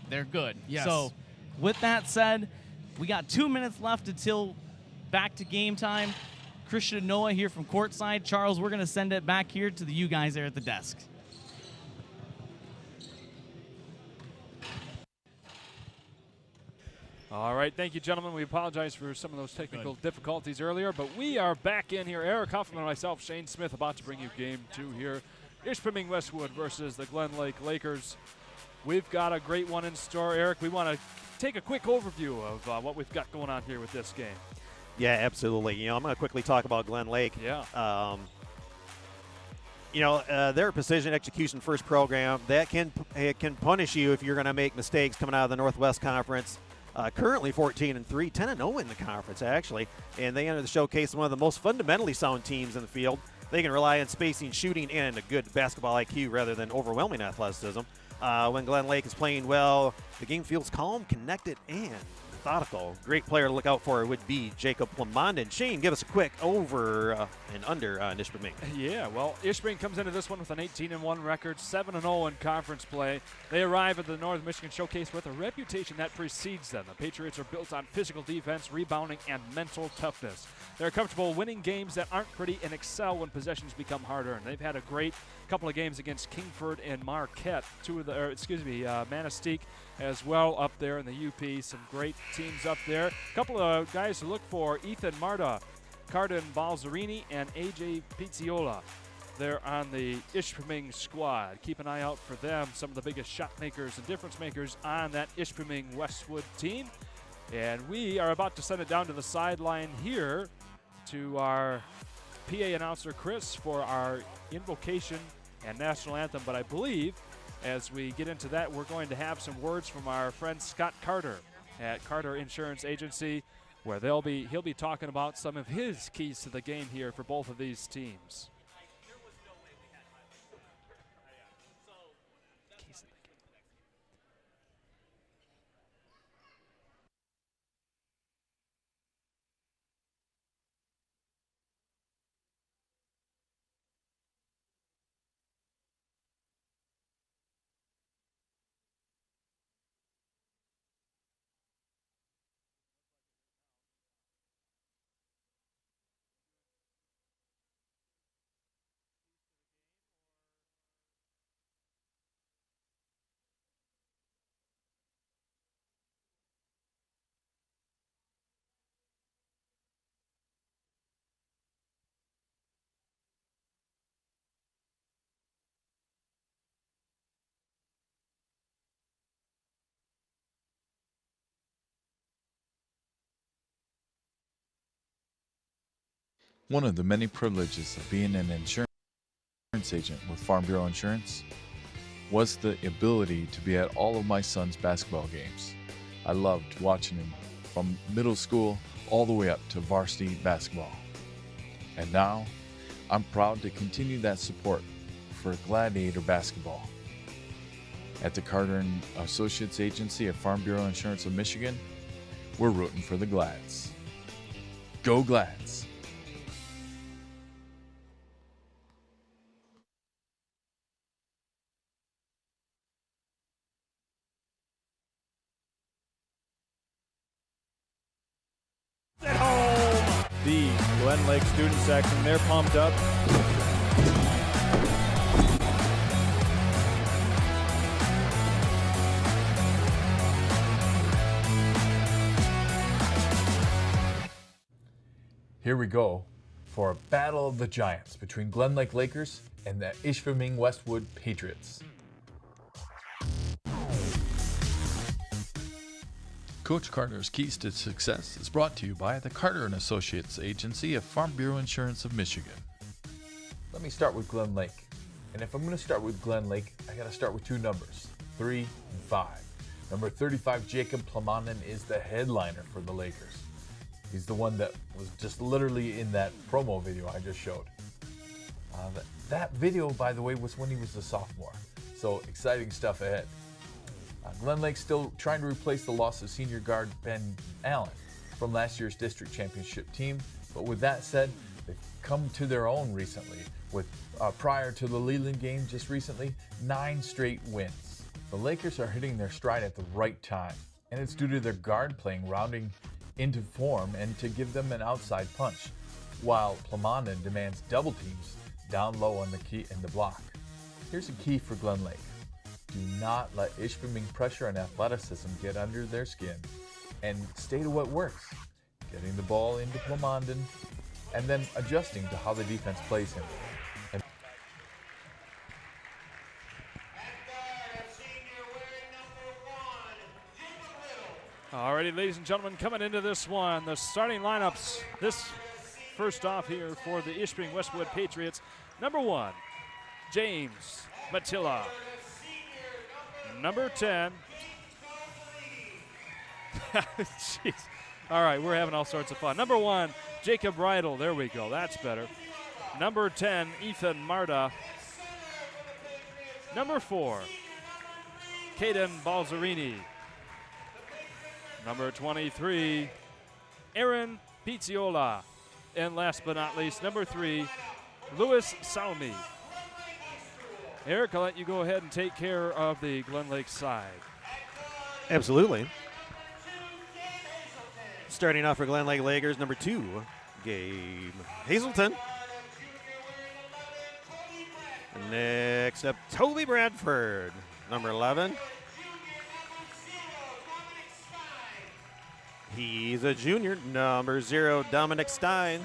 they're good. Yes. So with that said, we got 2 minutes left until back to game time. Christian Noah here from courtside. Charles, we're going to send it back here to you guys there at the desk. All right, thank you, gentlemen. We apologize for some of those technical difficulties earlier, but we are back in here. Eric Huffman and myself, Shane Smith, about to bring you game 2 here. Ispheming-Westwood versus the Glen Lake Lakers. We've got a great one in store. Eric, we want to take a quick overview of what we've got going on here with this game. Yeah, absolutely. I'm going to quickly talk about Glen Lake. Yeah. Their precision execution first program that can punish you if you're going to make mistakes coming out of the Northwest Conference. Currently 14-3, 10-0 in the conference actually, and they enter the showcase one of the most fundamentally sound teams in the field. They can rely on spacing, shooting, and a good basketball IQ rather than overwhelming athleticism. When Glen Lake is playing well, the game feels calm, connected, and methodical. Great player to look out for would be Jacob Plamondon. Shane, give us a quick over and under on Ispheming. Yeah, well, Ispheming comes into this one with an 18-1 record, 7-0 in conference play. They arrive at the Northern Michigan Showcase with a reputation that precedes them. The Patriots are built on physical defense, rebounding, and mental toughness. They're comfortable winning games that aren't pretty and excel when possessions become harder. And they've had a great couple of games against Kingford and Marquette, Manistee as well up there in the UP. Some great teams up there. A couple of guys to look for: Ethan Marta, Cardin Balzerini, and AJ Pizziola. They're on the Ispheming squad. Keep an eye out for them. Some of the biggest shot makers and difference makers on that Ispheming-Westwood team. And we are about to send it down to the sideline here to our PA announcer, Chris, for our invocation and national anthem. But I believe as we get into that, we're going to have some words from our friend Scott Carter at Carter Insurance Agency, where he'll be talking about some of his keys to the game here for both of these teams. One of the many privileges of being an insurance agent with Farm Bureau Insurance was the ability to be at all of my son's basketball games. I loved watching him from middle school all the way up to varsity basketball. And now, I'm proud to continue that support for Gladiator basketball. At the Carter & Associates Agency of Farm Bureau Insurance of Michigan, we're rooting for the Glads. Go Glads! The Glen Lake student section, they're pumped up. Here we go for a battle of the giants between Glen Lake Lakers and the Ispheming-Westwood Patriots. Coach Carter's Keys to Success is brought to you by the Carter & Associates Agency of Farm Bureau Insurance of Michigan. Let me start with Glen Lake. And if I'm going to start with Glen Lake, I got to start with two numbers, 3 and 5. Number 35, Jacob Plamondon, is the headliner for the Lakers. He's the one that was just literally in that promo video I just showed. That video, by the way, was when he was a sophomore. So exciting stuff ahead. Glen Lake's still trying to replace the loss of senior guard Ben Allen from last year's district championship team. But with that said, they've come to their own recently with, prior to the Leland game just recently, 9 straight wins. The Lakers are hitting their stride at the right time, and it's due to their guard playing rounding into form and to give them an outside punch, while Plamondon demands double teams down low on the key in the block. Here's a key for Glen Lake. Do not let Ispheming pressure and athleticism get under their skin, and stay to what works, getting the ball into Plamondon and then adjusting to how the defense plays him. Alrighty, ladies and gentlemen, coming into this one, the starting lineups. This first off here for the Ispheming-Westwood Patriots. Number 1, James Matilla. Number 10. Jeez. All right, we're having all sorts of fun. Number 1, Jacob Rydell. There we go. That's better. Number 10, Ethan Marta. Number 4, Caden Balzerini. number 23, Aaron Pizziola. And last but not least, number 3, Louis Salmi. Eric, I'll let you go ahead and take care of the Glen Lake side. Absolutely. Starting off for Glen Lake Lakers, number 2, Gabe Hazelton. Next up, Toby Bradford, number 11. He's a junior, number 0, Dominic Stein.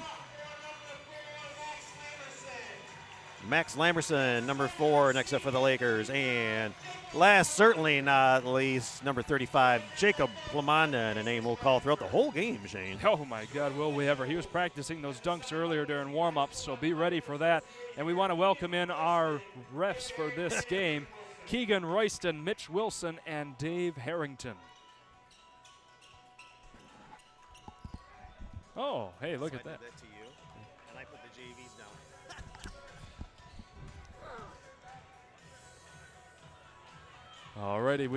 Max Lamberson, number 4, next up for the Lakers. And last, certainly not least, number 35, Jacob Plamondon, a name we'll call throughout the whole game, Shane. Oh, my God, will we ever. He was practicing those dunks earlier during warm-ups, so be ready for that. And we want to welcome in our refs for this game, Keegan Royston, Mitch Wilson, and Dave Harrington. Oh, hey, look at that. I did that to you, and I put the JVs down. Alrighty,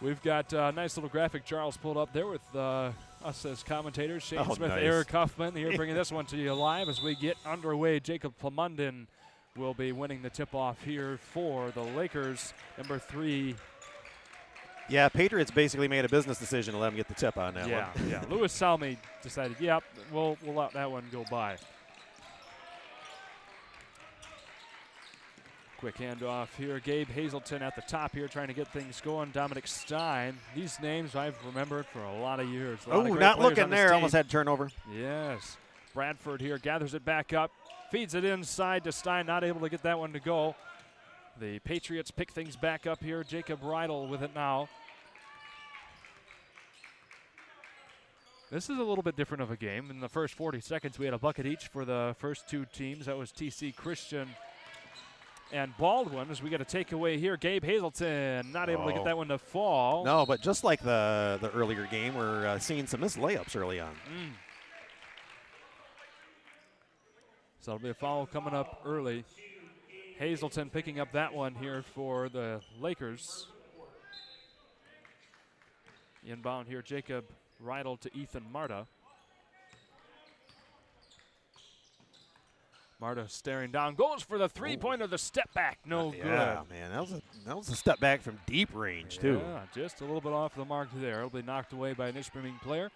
we've got a nice little graphic Charles pulled up there with us as commentators. Shane Smith, nice. Eric Huffman here bringing this one to you live as we get underway. Jacob Plamondon will be winning the tip-off here for the Lakers. Number 3. Yeah, Patriots basically made a business decision to let him get the tip on that one. Yeah. Louis Salmi decided, yep, we'll let that one go by. Quick handoff here. Gabe Hazelton at the top here trying to get things going. Dominic Stein. These names I've remembered for a lot of years. Oh, not looking there. Almost had turnover. Yes. Bradford here gathers it back up. Feeds it inside to Stein. Not able to get that one to go. The Patriots pick things back up here. Jacob Rydell with it now. This is a little bit different of a game. In the first 40 seconds, we had a bucket each for the first 2 teams. That was TC Christian and Baldwin. As we get a takeaway here, Gabe Hazelton not able to get that one to fall. No, but just like the earlier game, we're seeing some missed layups early on. So it'll be a foul coming up early. Hazelton picking up that one here for the Lakers. Inbound here, Jacob Rydell to Ethan Marta. Marta staring down, goes for the three-pointer, the step back, no good. Yeah, man, that was a step back from deep range too. Yeah, just a little bit off the mark there. It'll be knocked away by an Ispheming player,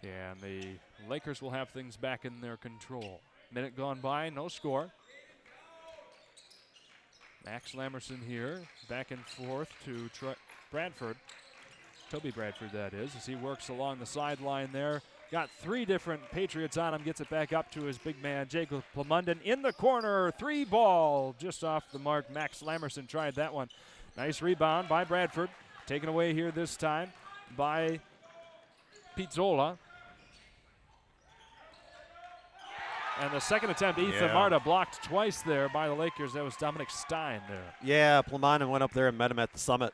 and the Lakers will have things back in their control. Minute gone by, no score. Max Lamberson here, back and forth to Bradford. Toby Bradford, that is, as he works along the sideline there. Got 3 different Patriots on him, gets it back up to his big man, Jacob Plamondon. In the corner, 3 ball, just off the mark. Max Lamberson tried that one. Nice rebound by Bradford. Taken away here this time by Pizzola. And the second attempt, Ethan Marta blocked twice there by the Lakers. That was Dominic Stein there. Yeah, Plamondon went up there and met him at the summit.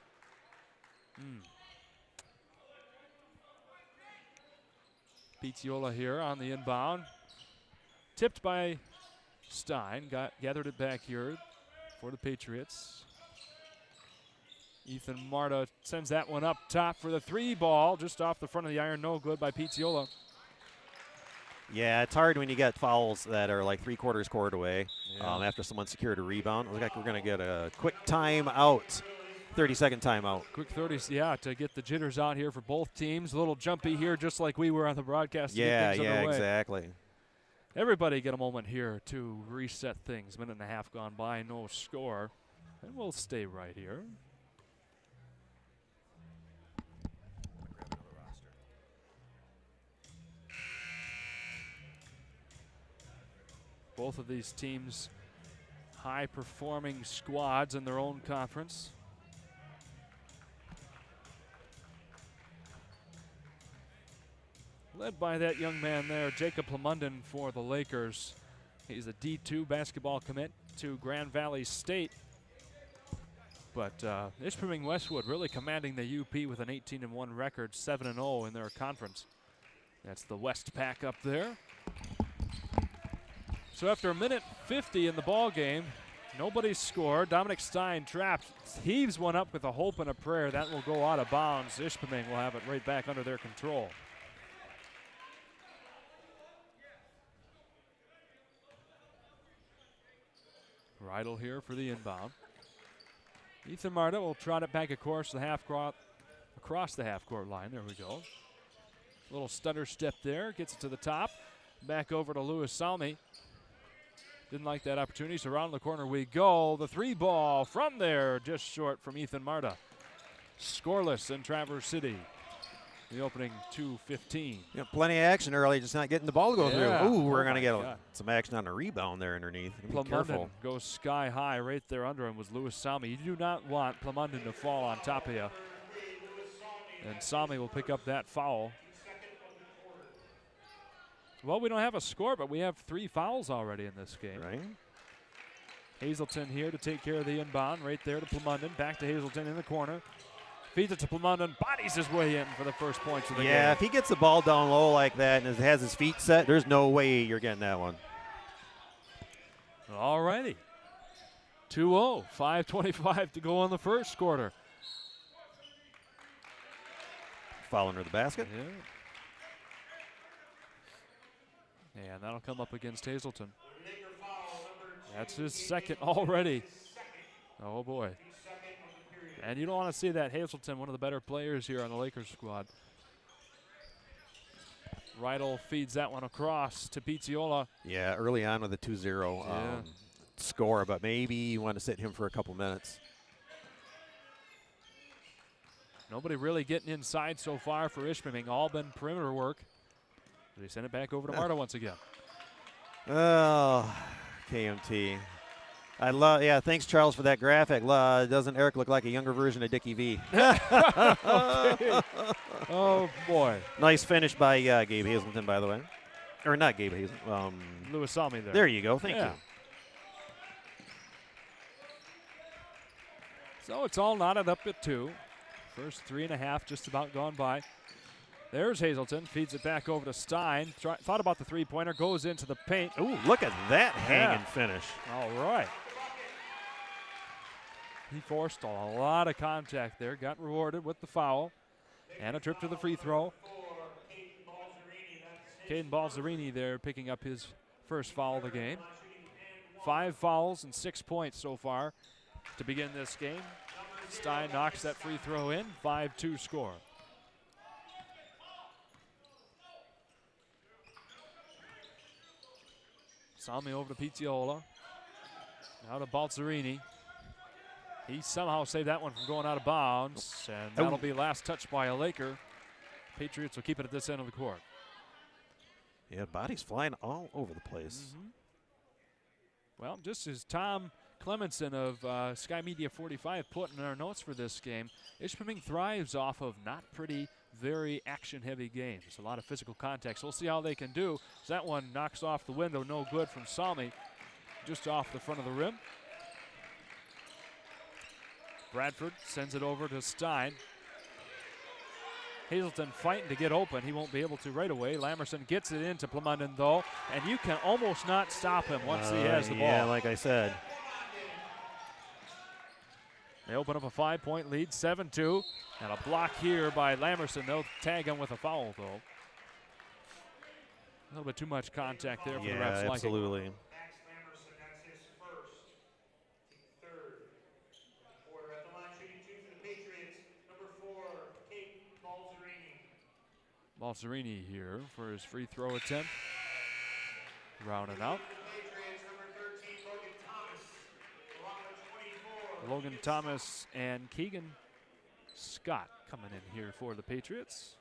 Pizziola here on the inbound. Tipped by Stein. Gathered it back here for the Patriots. Ethan Marta sends that one up top for the 3 ball. Just off the front of the iron. No good by Pizziola. Yeah, it's hard when you get fouls that are like 3/4 court away after someone secured a rebound. Looks like we're going to get a quick timeout, 30-second timeout. Quick 30s, yeah, to get the jitters out here for both teams. A little jumpy here, just like we were on the broadcast. Yeah, exactly. Everybody get a moment here to reset things. Minute and a half gone by, no score. And we'll stay right here. Both of these teams high-performing squads in their own conference. Led by that young man there, Jacob Plamondon for the Lakers. He's a D2 basketball commit to Grand Valley State. But Ispheming-Westwood really commanding the UP with an 18-1 record, 7-0 in their conference. That's the West Pack up there. So after a minute 50 in the ball game, Nobody scored. Dominic Stein trapped. Heaves one up with a hope and a prayer. That will go out of bounds. Ispheming will have it right back under their control. Rydell here for the inbound. Ethan Marta will trot it back across the half-court line. There we go. Little stutter step there. Gets it to the top. Back over to Lewis Salmi. Didn't like that opportunity, so around the corner we go. The 3-ball from there, just short from Ethan Marta. Scoreless in Traverse City. The opening 2:15. Yeah, plenty of action early, just not getting the ball to go through. Ooh, we're going to get some action on the rebound there underneath. Be careful. Goes sky high. Right there under him was Lewis Salmi. You do not want Plumondon to fall on top of you. And Salmi will pick up that foul. Well, we don't have a score, but we have 3 fouls already in this game. Right. Hazelton here to take care of the inbound. Right there to Plumondon. Back to Hazelton in the corner. Feeds it to Plumondon. Bodies his way in for the first points of the game. Yeah, if he gets the ball down low like that and has his feet set, there's no way you're getting that one. All righty. 2-0. 5:25 to go in the first quarter. Foul under the basket. Yeah. And that'll come up against Hazelton. That's his second already. Oh, boy. And you don't want to see that. Hazelton, one of the better players here on the Lakers squad. Rydell feeds that one across to Pizziola. Yeah, early on with a 2-0 score, but maybe you want to sit him for a couple minutes. Nobody really getting inside so far for Ispheming. All been perimeter work. They send it back over to Marta once again. Oh, KMT. Thanks, Charles, for that graphic. Doesn't Eric look like a younger version of Dickie V? Okay. Oh, boy. Nice finish by Gabe Hazelton, by the way. Or not Gabe Hazelton. Lewis Salmi there. There you go. Thank you. So it's all knotted up at 2. First 3.5 just about gone by. There's Hazelton, feeds it back over to Stein. Thought about the three-pointer, goes into the paint. Ooh, look at that hanging finish. All right. He forced a lot of contact there, got rewarded with the foul. And a trip to the free throw. Caden Balzerini there picking up his first foul of the game. 5 fouls and 6 points so far to begin this game. Stein knocks that free throw in, 5-2 score. Salmi over to Pizziola. Now to Balzerini. He somehow saved that one from going out of bounds, and that'll be last touch by a Laker. Patriots will keep it at this end of the court. Yeah, bodies flying all over the place. Well, just as Tom Clemenson of Sky Media 45 put in our notes for this game, Ispheming thrives off of not pretty, very action-heavy games. A lot of physical contact. So we'll see how they can do. So that one knocks off the window, no good from Salmi, just off the front of the rim. Bradford sends it over to Stein. Hazelton fighting to get open. He won't be able to right away. Lamerson gets it into Plumondon, though, and you can almost not stop him once he has the ball. Yeah, like I said. They open up a 5-point lead, 7-2, and a block here by Lamerson. They'll tag him with a foul, though. A little bit too much contact there for the refs. Yeah, absolutely. Max Lamerson, that's his first. Third. Quarter at the line, shooting 2 for the Patriots. Number 4, Kate Balzerini. Balzerini here for his free throw attempt. Rounding out. Logan Thomas and Keegan Scott coming in here for the Patriots.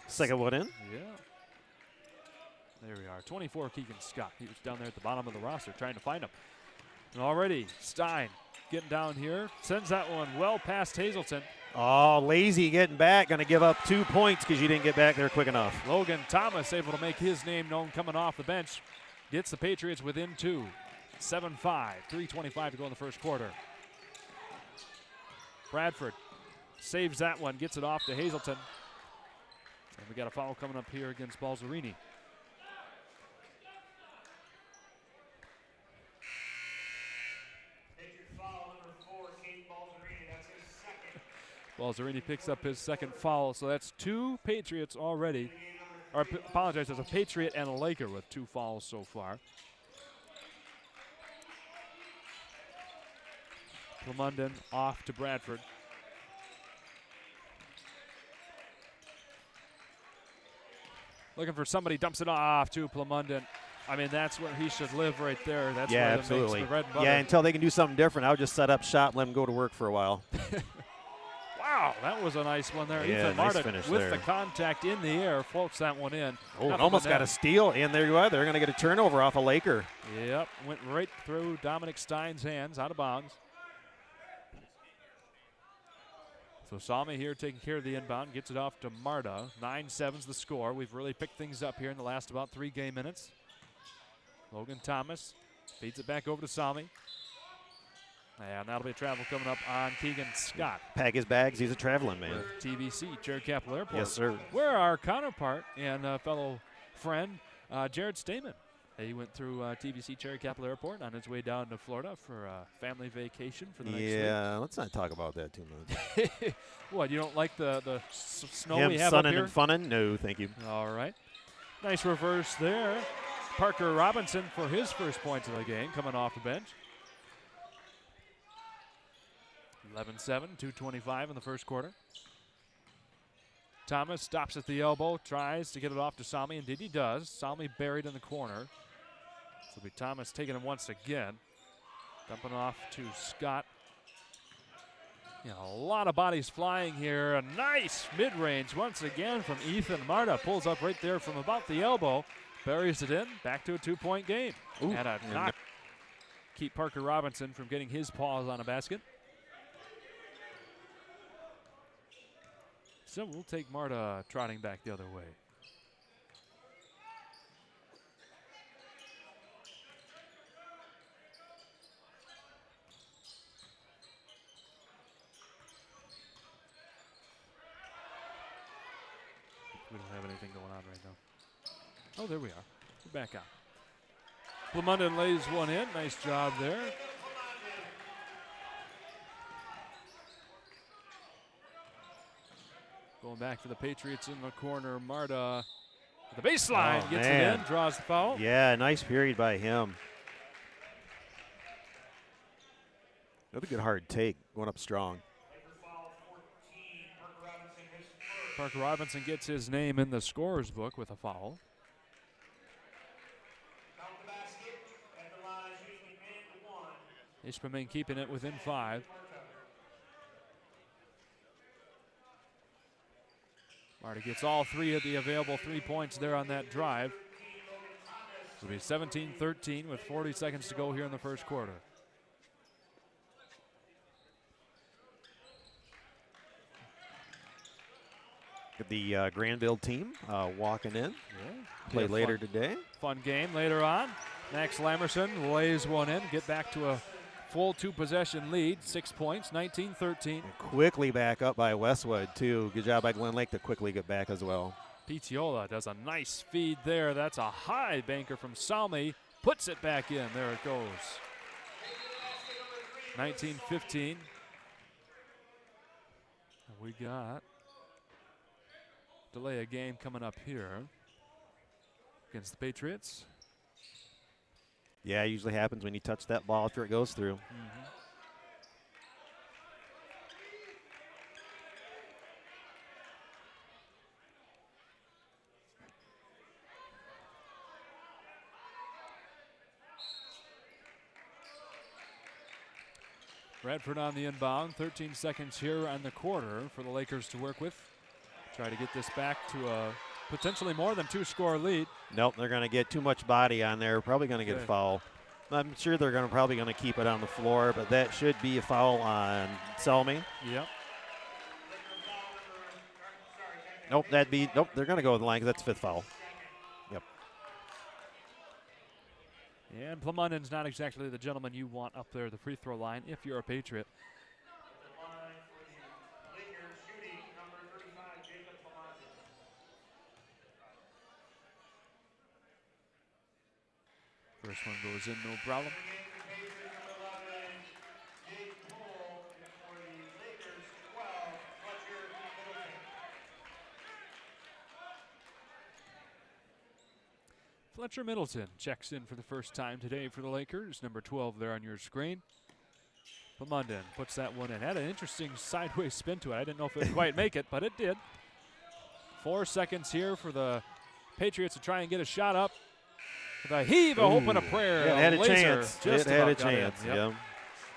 Second one in. Yeah. There we are. 24, Keegan Scott. He was down there at the bottom of the roster trying to find him. And already Stein getting down here. Sends that one well past Hazelton. Oh, lazy getting back. Going to give up 2 points because you didn't get back there quick enough. Logan Thomas able to make his name known coming off the bench. Gets the Patriots within 2. 7-5. 3:25 to go in the first quarter. Bradford saves that one. Gets it off to Hazelton. And we got a foul coming up here against Balzerini. Balzerini picks up his second foul, so that's 2 Patriots already. Or apologize, there's a Patriot and a Laker with 2 fouls so far. Plumondon off to Bradford. Looking for somebody, dumps it off to Plumondon. I mean, that's where he should live right there. That's where absolutely. Makes the bread and butter. Yeah, until they can do something different, I would just set up shop, let him go to work for a while. Wow, that was a nice one there. Yeah, Ethan nice Martin finish with there. the contact in the air, floats that one in. Oh, almost got a steal, and there you are. They're going to get a turnover off a Laker. Yep, went right through Dominic Stein's hands, out of bounds. So Salmi here taking care of the inbound, gets it off to Marta. 9-7's the score. We've really picked things up here in the last about 3 game minutes. Logan Thomas feeds it back over to Salmi. And that'll be a travel coming up on Keegan Scott. Pack his bags. He's a traveling man. With TVC, Cherry Capital Airport. Yes, sir. Where our counterpart and fellow friend, Jared Stamen. He went through TVC Cherry Capital Airport on his way down to Florida for a family vacation for the next week. Yeah, let's not talk about that too much. What, you don't like the snow Him we have sunning up here? and funning? No, thank you. All right. Nice reverse there. Parker Robinson for his first points of the game, coming off the bench. 11-7, 2:25 in the first quarter. Thomas stops at the elbow, tries to get it off to Salmi, and indeed he does. Salmi buried in the corner. So it'll be Thomas taking him once again. Dumping off to Scott. You know, a lot of bodies flying here. A nice mid-range once again from Ethan Marta. Pulls up right there from about the elbow. Buries it in. Back to a 2-point game. Ooh. And a knock. Keep Parker Robinson from getting his paws on a basket. So we'll take Marta trotting back the other way. We don't have anything going on right now. Oh, there we are. We're back on. Plumondon lays one in. Nice job there. Going back for the Patriots in the corner. Marta the baseline gets it in, draws the foul. Yeah, nice period by him. Another good hard take, going up strong. Parker Robinson gets his name in the scorer's book with a foul. Ispheming keeping it within 5. Marta gets all 3 of the available 3 points there on that drive. It'll be 17-13 with 40 seconds to go here in the first quarter. The Grandville team walking in. Yeah. Play later today. Fun game later on. Max Lamerson lays one in, get back to a full 2-possession lead, 6 points, 19-13. Quickly back up by Westwood, too. Good job by Glen Lake to quickly get back as well. Picciola does a nice feed there. That's a high banker from Salmi. Puts it back in. There it goes. 19-15. We got delay a game coming up here against the Patriots. Yeah, it usually happens when you touch that ball after it goes through. Mm-hmm. Bradford on the inbound. 13 seconds here on the quarter for the Lakers to work with. Try to get this back to a potentially more than 2-score lead. Nope, they're going to get too much body on there. Probably going to get a foul. I'm sure they're probably going to keep it on the floor, but that should be a foul on Salmi. Yep. Nope, they're going to go with the line because that's 5th foul. Yep. And Plumondon's not exactly the gentleman you want up there at the free throw line if you're a Patriot. First one goes in, no problem. Fletcher Middleton checks in for the first time today for the Lakers. Number 12 there on your screen. Plumondon puts that one in. Had an interesting sideways spin to it. I didn't know if it would quite make it, but it did. 4 seconds here for the Patriots to try and get a shot up. With a heave, a hope, and a prayer. Yeah, it had a chance. Just it had a chance, yeah.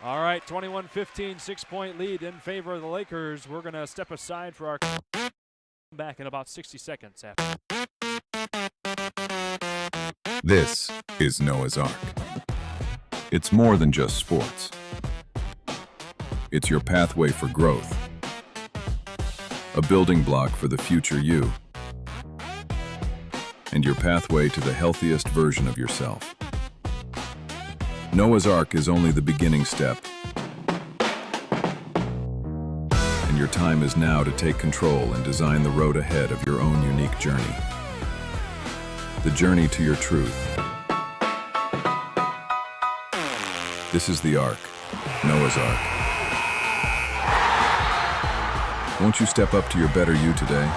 All right, 21-15, 6-point lead in favor of the Lakers. We're going to step aside for our back in about 60 seconds after. This is Noah's Ark. It's more than just sports. It's your pathway for growth, a building block for the future you, and your pathway to the healthiest version of yourself. Noah's Ark is only the beginning step, and your time is now to take control and design the road ahead of your own unique journey. The journey to your truth. This is the Ark, Noah's Ark. Won't you step up to your better you today?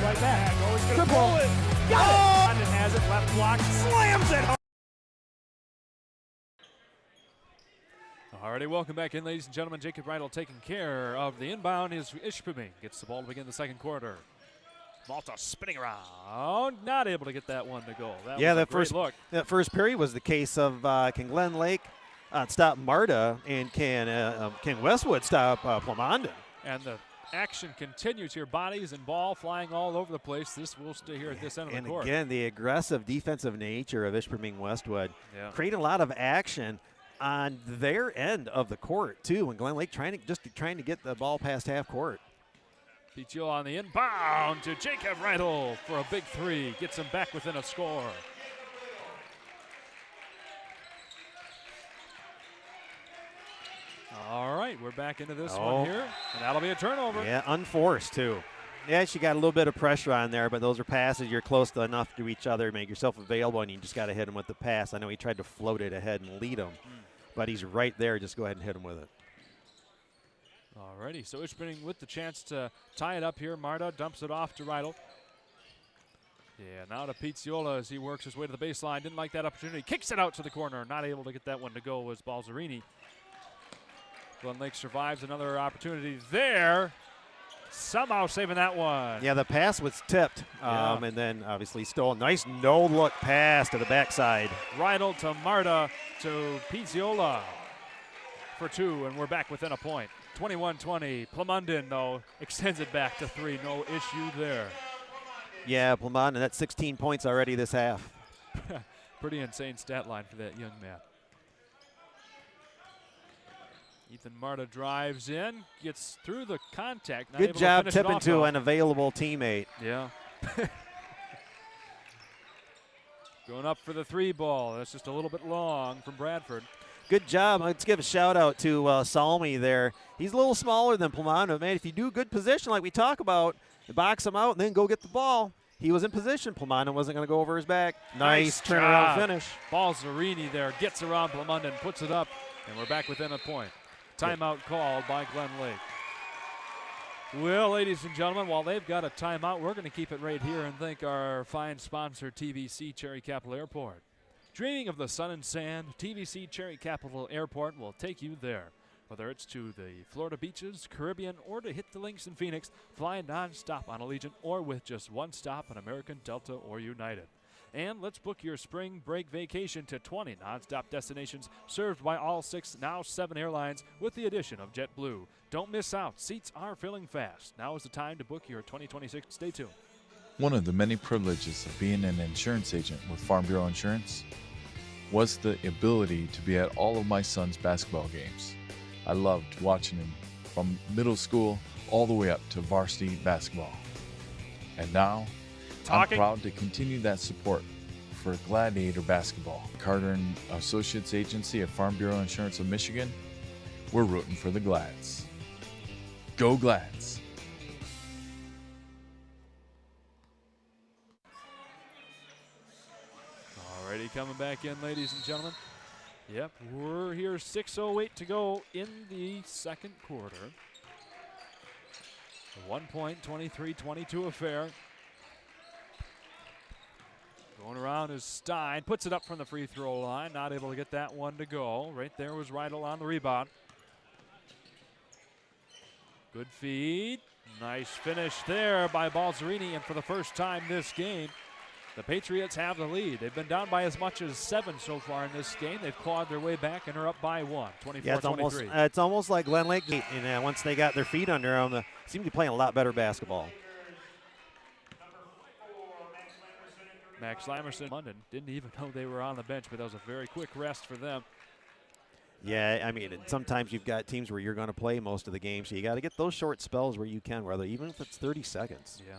Right back. Oh, he's going to pull it. Got it. London has it. Left block. Slams it home. Alrighty, welcome back in, ladies and gentlemen. Jacob Riedel taking care of the inbound. Is Ispheming gets the ball to begin the second quarter. Malta spinning around, not able to get that one to go. That was a great look. That first period was the case of can Glen Lake stop Marta, and can Westwood stop Plumondon? And the action continues here. Bodies and ball flying all over the place. This will stay here at this end of the court. And again, the aggressive defensive nature of Ispheming-Westwood created a lot of action on their end of the court too. When Glen Lake trying to get the ball past half court. Pichio on the inbound to Jacob Riedel for a big three. Gets him back within a score. All right, we're back into this one here, and that'll be a turnover. Yeah, unforced too. Yeah, she got a little bit of pressure on there, but those are passes. You're close enough to each other, make yourself available, and you just got to hit him with the pass. I know he tried to float it ahead and lead him, but he's right there. Just go ahead and hit him with it. Alrighty, so Ispheming with the chance to tie it up here. Marta dumps it off to Riedel. Yeah, now to Pizziola as he works his way to the baseline. Didn't like that opportunity. Kicks it out to the corner. Not able to get that one to go was Balzerini. Glen Lake survives another opportunity there. Somehow saving that one. Yeah, the pass was tipped, and then obviously stole. Nice no-look pass to the backside. Riedel to Marta to Pizziola for two, and we're back within a point. 21-20. Plumondon, though, extends it back to three. No issue there. Yeah, Plumondon, that's 16 points already this half. Pretty insane stat line for that young man. Ethan Marta drives in, gets through the contact. Good job tipping to an available teammate. Yeah. Going up for the three ball. That's just a little bit long from Bradford. Good job. Let's give a shout out to Salmi there. He's a little smaller than Plumondon. Man, if you do good position like we talk about, you box him out and then go get the ball. He was in position. Plumondon wasn't going to go over his back. Nice turnaround finish. Balzerini there gets around Plumondon, puts it up, and we're back within a point. Timeout called by Glen Lake. Well, ladies and gentlemen, while they've got a timeout, we're going to keep it right here and thank our fine sponsor, TVC Cherry Capital Airport. Dreaming of the sun and sand, TVC Cherry Capital Airport will take you there. Whether it's to the Florida beaches, Caribbean, or to hit the links in Phoenix, fly nonstop on Allegiant or with just one stop on American, Delta, or United. And let's book your spring break vacation to 20 nonstop destinations served by all 6, now 7 airlines with the addition of JetBlue. Don't miss out. Seats are filling fast. Now is the time to book your 2026. Stay tuned. One of the many privileges of being an insurance agent with Farm Bureau Insurance was the ability to be at all of my son's basketball games. I loved watching him from middle school all the way up to varsity basketball. And now, I'm proud to continue that support for Gladiator Basketball. Carter and Associates Agency of Farm Bureau Insurance of Michigan, we're rooting for the Glads. Go Glads! Already coming back in, ladies and gentlemen. Yep, we're here, 6:08 to go in the second quarter. A 1 point, 23-22 affair. Going around is Stein, puts it up from the free throw line, not able to get that one to go. Right there was Rydell on the rebound. Good feed, nice finish there by Balzerini, and for the first time this game, the Patriots have the lead. They've been down by as much as 7 so far in this game. They've clawed their way back and are up by 1, 24-23. Yeah, it's almost like Glen Lake. And once they got their feet under them, they seem to be playing a lot better basketball. Max Lamerson, London, didn't even know they were on the bench, but that was a very quick rest for them. Yeah, I mean, sometimes you've got teams where you're going to play most of the game, so you got to get those short spells where you can, even if it's 30 seconds. Yeah,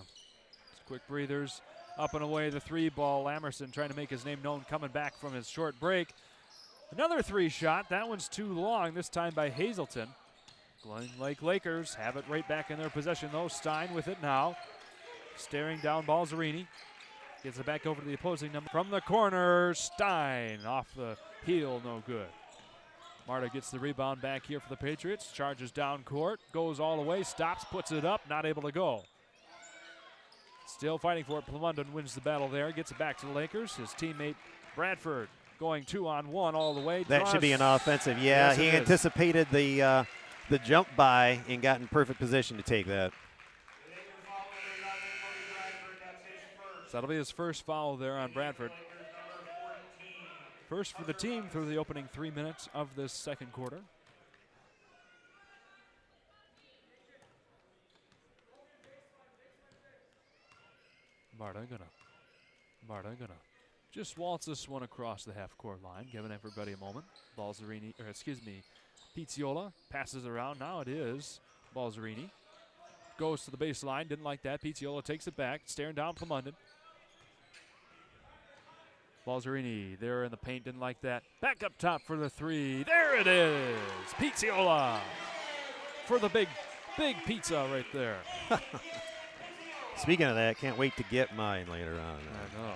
just quick breathers. Up and away, the 3-ball. Lamerson trying to make his name known, coming back from his short break. Another 3 shot. That one's too long, this time by Hazelton. Glen Lake Lakers have it right back in their possession, though. Stein with it now. Staring down Balzerini. Gets it back over to the opposing number. From the corner, Stein off the heel, no good. Marta gets the rebound back here for the Patriots. Charges down court, goes all the way, stops, puts it up, not able to go. Still fighting for it. Plumondon wins the battle there, gets it back to the Lakers. His teammate Bradford going 2-on-1 all the way. That should be an offensive. Yeah, yes, he anticipated the jump by and got in perfect position to take that. So that'll be his first foul there on Bradford. First for the team through the opening 3 minutes of this second quarter. Marta gonna just waltz this one across the half-court line, giving everybody a moment. Pizziola passes around. Now it is Balzerini. Goes to the baseline, didn't like that. Pizziola takes it back, staring down Plumondon. Balzerini there in the paint, didn't like that. Back up top for the 3. There it is. Pizziola for the big pizza right there. Speaking of that, can't wait to get mine later on. I know.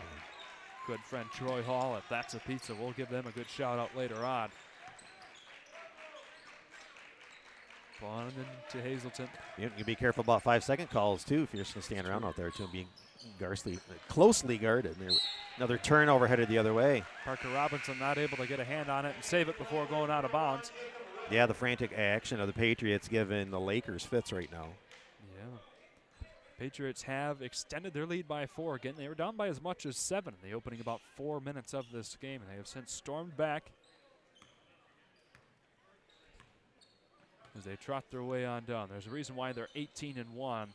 Good friend Troy Hall at That's a Pizza. We'll give them a good shout out later on. Plumondon to Hazelton. You be careful about 5-second calls too if you're just going to stand around out there too, being closely guarded. Another turnover headed the other way. Parker Robinson not able to get a hand on it and save it before going out of bounds. Yeah, the frantic action of the Patriots giving the Lakers fits right now. Yeah. Patriots have extended their lead by 4 again. They were down by as much as 7 in the opening about 4 minutes of this game, and they have since stormed back as they trot their way on down. There's a reason why they're 18-1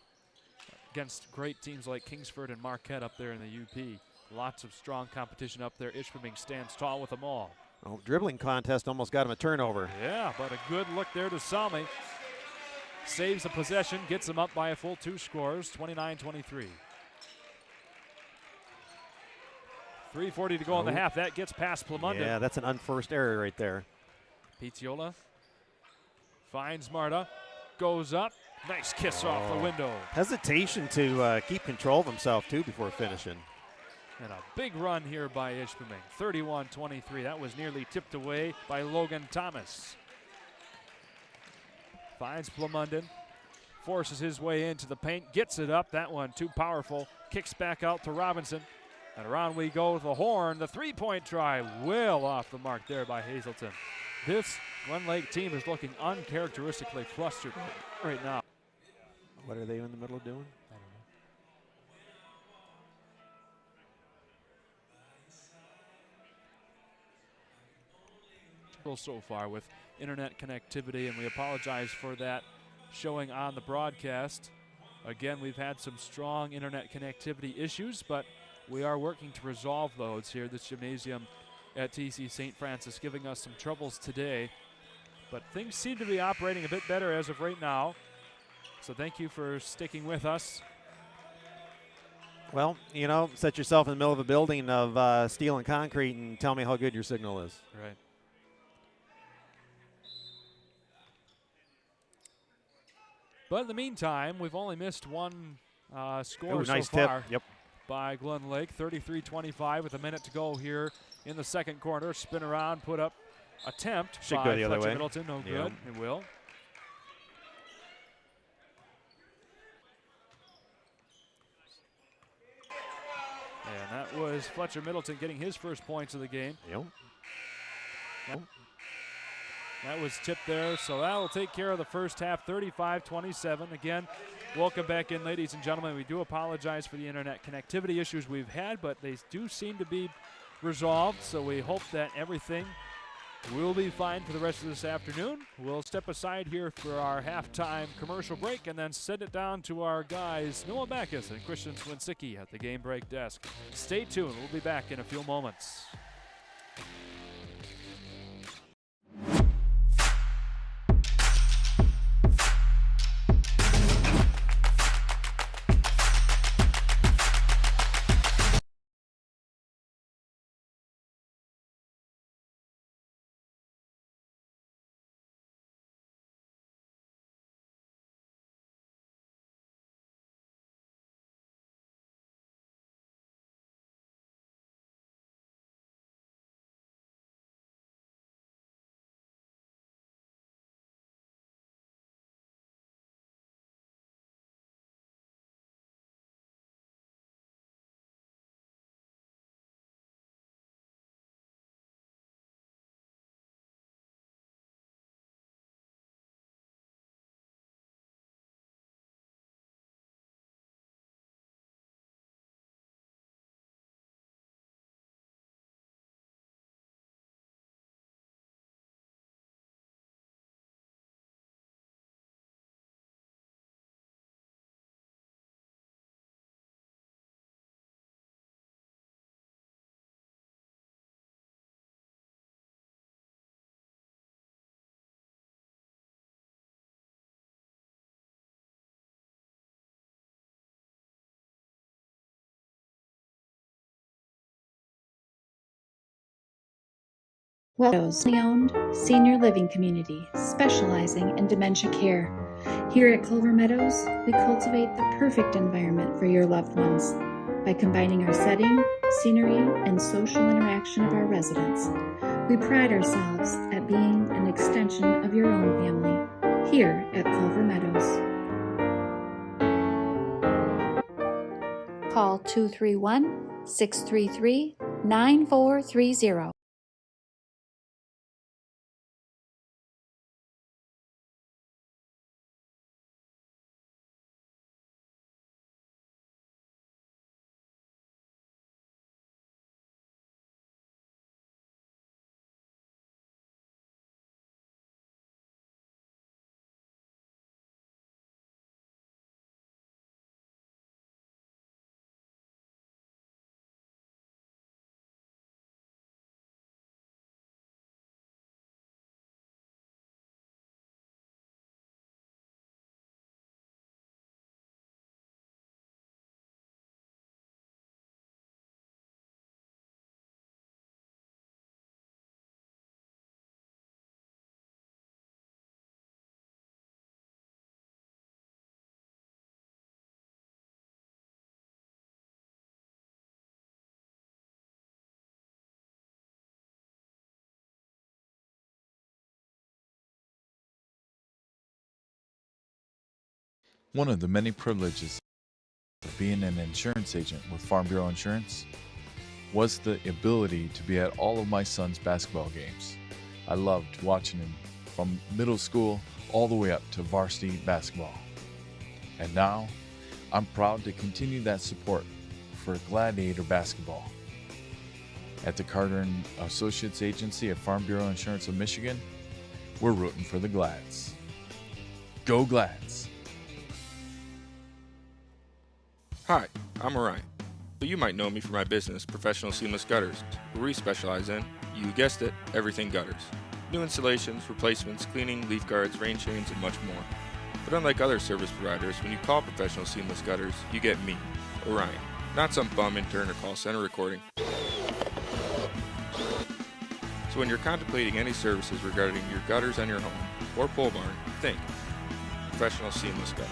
against great teams like Kingsford and Marquette up there in the UP. Lots of strong competition up there. Ispheming stands tall with them all. Oh, dribbling contest almost got him a turnover. Yeah, but a good look there to Salmi. Saves the possession, gets them up by a full 2 scores, 29-23. 3:40 to go in the half. That gets past Plumondon. Yeah, that's an unforced error right there. Pizziola finds Marta, goes up. Nice kiss off the window. Hesitation to keep control of himself, too, before finishing. And a big run here by Ispheming. 31-23. That was nearly tipped away by Logan Thomas. Finds Plumondon. Forces his way into the paint. Gets it up. That one too powerful. Kicks back out to Robinson. And around we go with the horn. The 3-point try well off the mark there by Hazelton. This Glen Lake team is looking uncharacteristically flustered right now. What are they in the middle of doing? I don't know. So far with internet connectivity, and we apologize for that showing on the broadcast. Again, we've had some strong internet connectivity issues, but we are working to resolve those here. This gymnasium at TC St. Francis giving us some troubles today, but things seem to be operating a bit better as of right now. So thank you for sticking with us. Well, you know, set yourself in the middle of a building of steel and concrete and tell me how good your signal is. Right. But in the meantime, we've only missed one score nice so far. tip. Yep. By Glen Lake, 33-25 with a minute to go here in the second quarter. Spin around, put up attempt Should by go the other Fletcher way. Middleton. No good. It will. And that was Fletcher Middleton getting his first points of the game. Yep. That was tipped there, so that will take care of the first half, 35-27. Again, welcome back in, ladies and gentlemen. We do apologize for the internet connectivity issues we've had, but they do seem to be resolved, so we hope that everything will be fine for the rest of this afternoon. We'll step aside here for our halftime commercial break and then send it down to our guys, Noah Backus and Christian Swinsicki at the game break desk. Stay tuned. We'll be back in a few moments. Family owned senior living community specializing in dementia care. Here at Culver Meadows, we cultivate the perfect environment for your loved ones by combining our setting, scenery, and social interaction of our residents. We pride ourselves at being an extension of your own family here at Culver Meadows. Call 231-633-9430. One of the many privileges of being an insurance agent with Farm Bureau Insurance was the ability to be at all of my son's basketball games. I loved watching him from middle school all the way up to varsity basketball. And now, I'm proud to continue that support for Gladiator basketball. At the Carter and Associates Agency at Farm Bureau Insurance of Michigan, we're rooting for the Glads. Go Glads! Hi, I'm Orion, but you might know me for my business, Professional Seamless Gutters, where we specialize in, you guessed it, everything gutters. New installations, replacements, cleaning, leaf guards, rain chains, and much more. But unlike other service providers, when you call Professional Seamless Gutters, you get me, Orion. not some bum intern or call center recording. So when you're contemplating any services regarding your gutters on your home or pole barn, think professional seamless gutters.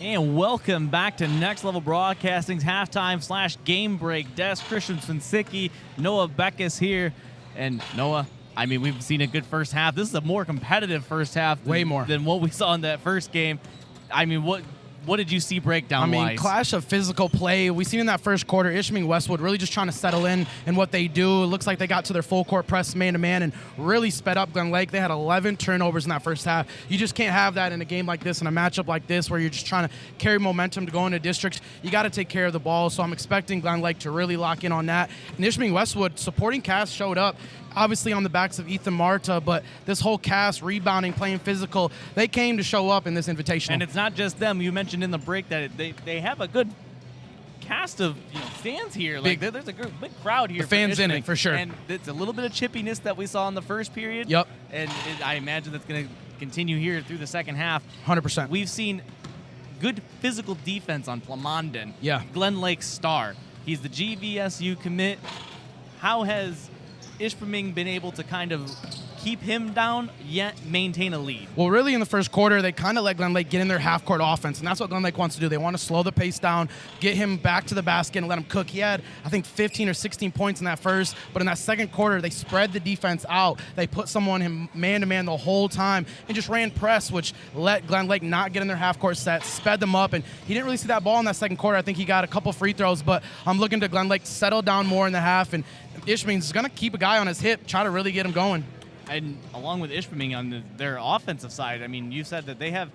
And welcome back to Next Level Broadcasting's halftime / game break. Des Christian Swinsicki, Noah Beckus here. And Noah, I mean, we've seen a good first half. This is a more competitive first half than what we saw in that first game. I mean, what did you see breakdown-wise? I mean, clash of physical play. We seen in that first quarter, Ispheming-Westwood really just trying to settle in what they do. It looks like they got to their full court press man-to-man and really sped up Glen Lake. They had 11 turnovers in that first half. You just can't have that in a game like this, in a matchup like this, where you're just trying to carry momentum to go into districts. You got to take care of the ball, so I'm expecting Glen Lake to really lock in on that. And Ispheming-Westwood, supporting cast showed up. Obviously on the backs of Ethan Marta, but this whole cast, rebounding, playing physical, they came to show up in this invitational. And it's not just them. You mentioned in the break that they have a good cast of stands here. Like there's a big crowd here. The fans in it, for sure. And it's a little bit of chippiness that we saw in the first period. Yep. And I imagine that's going to continue here through the second half. 100%. We've seen good physical defense on Plamondon. Yeah. Glen Lake's star. He's the GVSU commit. How has Ispheming been able to kind of keep him down, yet maintain a lead? Well, really in the first quarter, they kind of let Glen Lake get in their half-court offense, and that's what Glen Lake wants to do. They want to slow the pace down, get him back to the basket, and let him cook. He had, I think, 15 or 16 points in that first, but in that second quarter, they spread the defense out. They put someone him man-to-man the whole time and just ran press, which let Glen Lake not get in their half-court set, sped them up, and he didn't really see that ball in that second quarter. I think he got a couple free throws, but I'm looking to Glen Lake settle down more in the half, and Ispheming's going to keep a guy on his hip, try to really get him going. And along with Ispheming on their offensive side, I mean, you said that they have,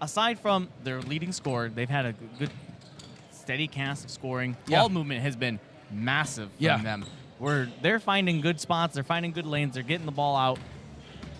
aside from their leading scorer, they've had a good, steady cast of scoring. Ball movement has been massive from them. Where they're finding good spots, they're finding good lanes, they're getting the ball out.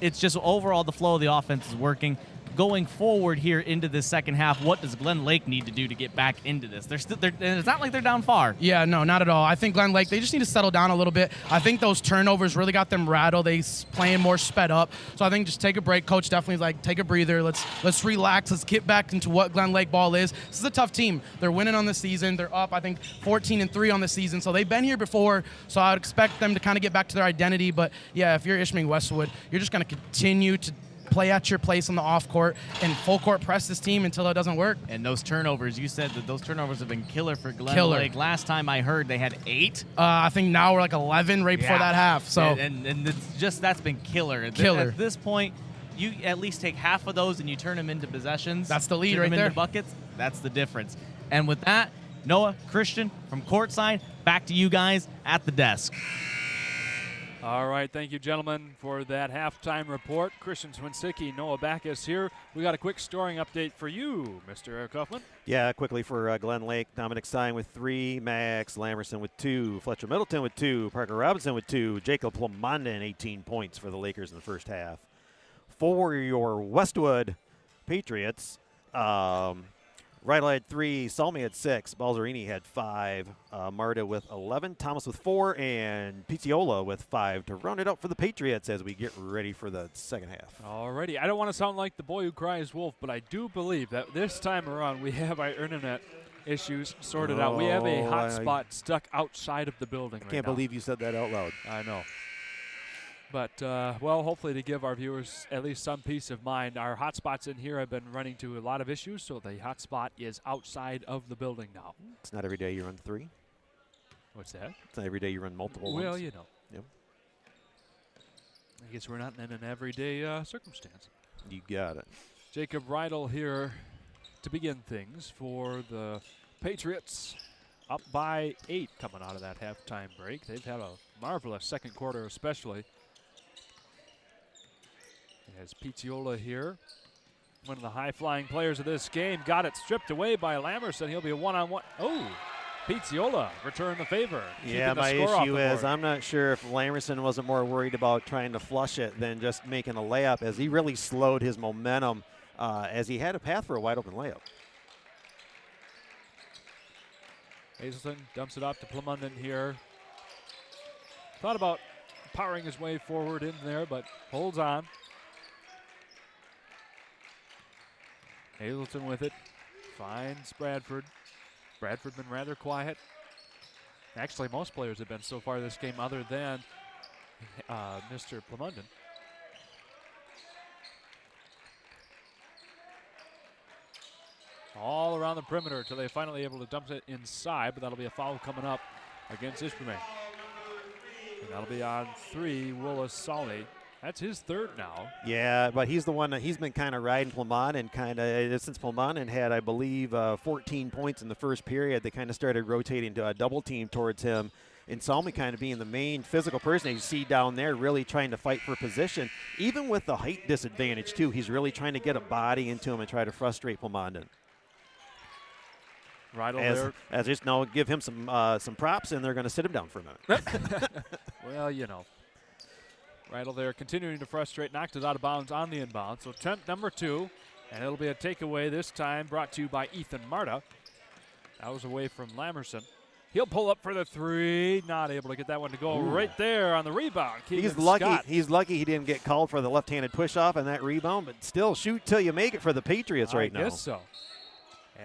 It's just overall the flow of the offense is working. Going forward here into this second half, what does Glen Lake need to do to get back into this? And it's not like they're down far. Yeah, no, not at all. I think Glen Lake, they just need to settle down a little bit. I think those turnovers really got them rattled. They playing more sped up. So I think just take a break. Coach definitely like, take a breather. Let's relax. Let's get back into what Glen Lake ball is. This is a tough team. They're winning on the season. They're up, I think, 14-3 on the season. So they've been here before. So I would expect them to kind of get back to their identity. But yeah, if you're Ispheming-Westwood, you're just going to continue to play at your place on the off court and full court press this team until it doesn't work. And those turnovers, you said that those turnovers have been killer for Glen Lake. Last time I heard they had 8. I think now we're like 11 right before that half. So and it's just, that's been killer. At this point, you at least take half of those and you turn them into possessions. That's the lead turn right them there. Into buckets. That's the difference. And with that, Noah, Christian from courtside, back to you guys at the desk. All right, thank you, gentlemen, for that halftime report. Christian Swinsicki, Noah Backus here. We got a quick scoring update for you, Mr. Eric Huffman. Yeah, quickly for Glen Lake, Dominic Stein with 3, Max Lamerson with 2, Fletcher Middleton with 2, Parker Robinson with 2, Jacob Plamondon 18 points for the Lakers in the first half. For your Westwood Patriots, Rydell had 3, Salmi had 6, Balzerini had 5, Marta with 11, Thomas with 4, and Pizziola with 5 to round it up for the Patriots as we get ready for the second half. All righty. I don't want to sound like the boy who cries wolf, but I do believe that this time around we have our internet issues sorted out. We have a hotspot stuck outside of the building right now. I can't believe you said that out loud. I know. But, well, hopefully to give our viewers at least some peace of mind. Our hotspots in here have been running to a lot of issues, so the hotspot is outside of the building now. It's not every day you run 3. What's that? It's not every day you run multiple Well, ones. you know. Yep. I guess we're not in an everyday circumstance. You got it. Jacob Rydell here to begin things for the Patriots. Up by 8 coming out of that halftime break. They've had a marvelous second quarter especially. As Pizziola here, one of the high-flying players of this game, got it stripped away by Lamerson. He'll be a one-on-one. Oh, Pizziola returned the favor. Yeah, my issue is I'm not sure if Lamerson wasn't more worried about trying to flush it than just making a layup, as he really slowed his momentum as he had a path for a wide-open layup. Hazelton dumps it off to Plumunden here. Thought about powering his way forward in there, but holds on. Hazelton with it. Finds Bradford. Bradford been rather quiet. Actually, most players have been so far this game other than Mr. Plumunden. All around the perimeter until they finally able to dump it inside, but that'll be a foul coming up against Ispheming. And that'll be on 3, Willis Solly. That's his third now. Yeah, but he's the one that he's been kind of riding Plumond, and kind of since Plumond had, I believe, 14 points in the first period, they kind of started rotating to a double team towards him. And Salmi kind of being the main physical person you see down there, really trying to fight for position. Even with the height disadvantage, too, he's really trying to get a body into him and try to frustrate Plumond. As just now, give him some props, and they're going to sit him down for a minute. Well, you know. Rydell there continuing to frustrate, knocked it out of bounds on the inbound. So attempt number 2, and it'll be a takeaway this time brought to you by Ethan Marta. That was away from Lamerson. He'll pull up for the 3, not able to get that one to go. Right there on the rebound. He's lucky he didn't get called for the left-handed push-off on that rebound, but still shoot till you make it for the Patriots right now. I guess so.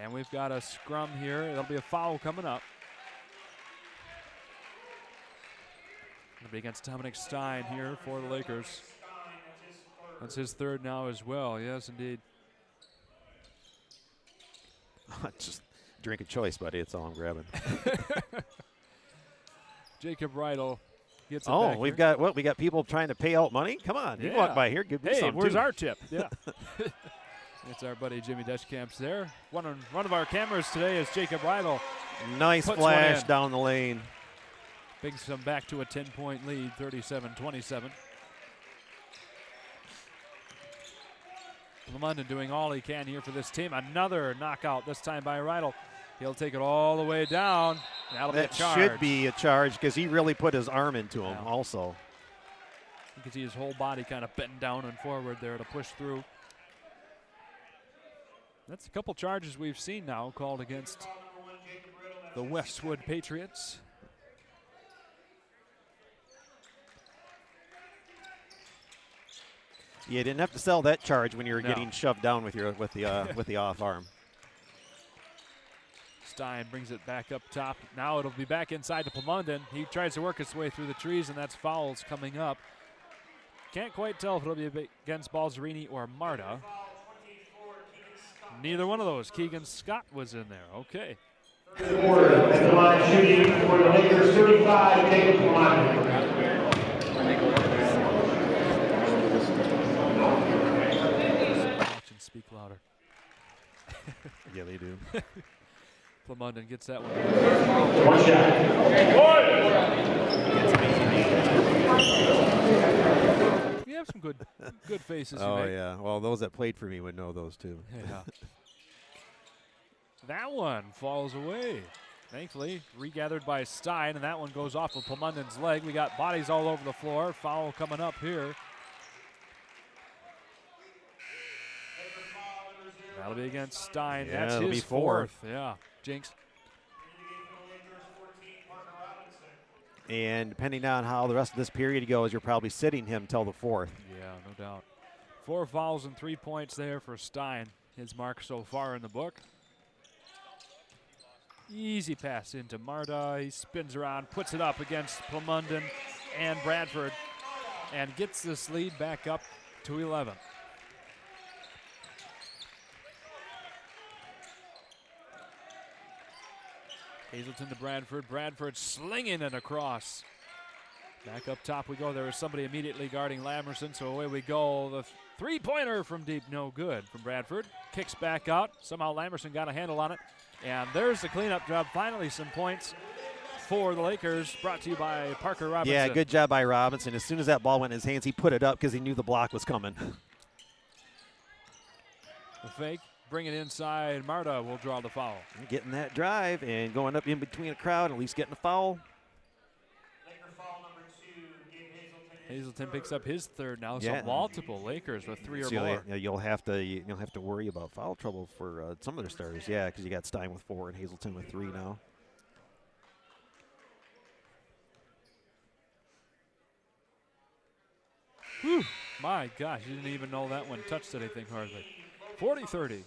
And we've got a scrum here. There'll be a foul coming up. It'll be against Dominic Stein here for the Lakers. That's his third now as well. Yes, indeed. Just drink a choice, buddy. It's all I'm grabbing. Jacob Rydell gets it back we here. got people trying to pay out money? Come on. You walk by here. Give me some, where's too. our tip? Yeah. It's our buddy Jimmy Deschamps there. One of our cameras today is Jacob Rydell. Nice flash down the lane. Brings them back to a 10-point lead, 37-27. Plumunden doing all he can here for this team. Another knockout, this time by Rydell. He'll take it all the way down. That'll be a charge. That should be a charge because he really put his arm into him also. You can see his whole body kind of bent down and forward there to push through. That's a couple charges we've seen now called against the Westwood Patriots. You didn't have to sell that charge when you were getting shoved down with the off arm. Stein brings it back up top. Now it'll be back inside to Plumunden. He tries to work his way through the trees, and that's fouls coming up. Can't quite tell if it'll be against Balzerini or Marta. Neither one of those. Keegan Scott was in there. Okay. The line shooting for the Lakers, 35, Jacob Plumunden. Speak louder. Yeah, they do. Plumunden gets that one. One shot. You have some good faces. Oh, yeah. Well, those that played for me would know those, too. Yeah. That one falls away. Thankfully, regathered by Stein, and that one goes off of Plumunden's leg. We got bodies all over the floor. Foul coming up here. That'll be against Stein. Yeah, that's his fourth. Yeah, Jinx. And depending on how the rest of this period goes, you're probably sitting him till the 4th. Yeah, no doubt. 4 fouls and 3 points there for Stein. His mark so far in the book. Easy pass into Marta. He spins around, puts it up against Plumunden and Bradford. and gets this lead back up to 11. Hazelton to Bradford. Bradford slinging it across. Back up top we go. There was somebody immediately guarding Lamerson, so away we go. The three-pointer from deep, no good from Bradford. Kicks back out. Somehow Lamerson got a handle on it. And there's the cleanup job. Finally some points for the Lakers, brought to you by Parker Robinson. Yeah, good job by Robinson. As soon as that ball went in his hands, he put it up because he knew the block was coming. The fake, bring it inside. Marta will draw the foul. Getting that drive and going up in between a crowd, at least getting a foul. Hazelton picks up his third now, so multiple Lakers with 3 or more. You'll have to worry about foul trouble for some of their starters, because you got Stein with 4 and Hazelton with 3 now. Whew, my gosh, you didn't even know that one touched anything hardly. 40-30.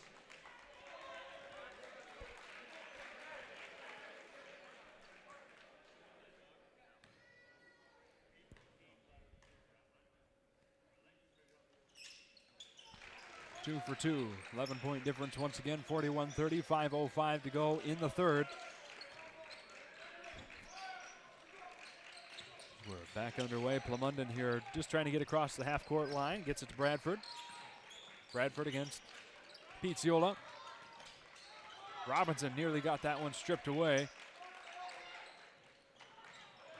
Two for two, 11-point difference once again, 41-30, 5:05 to go in the third. We're back underway. Plumondon here just trying to get across the half-court line. Gets it to Bradford. Bradford against Pizziola. Robinson nearly got that one stripped away.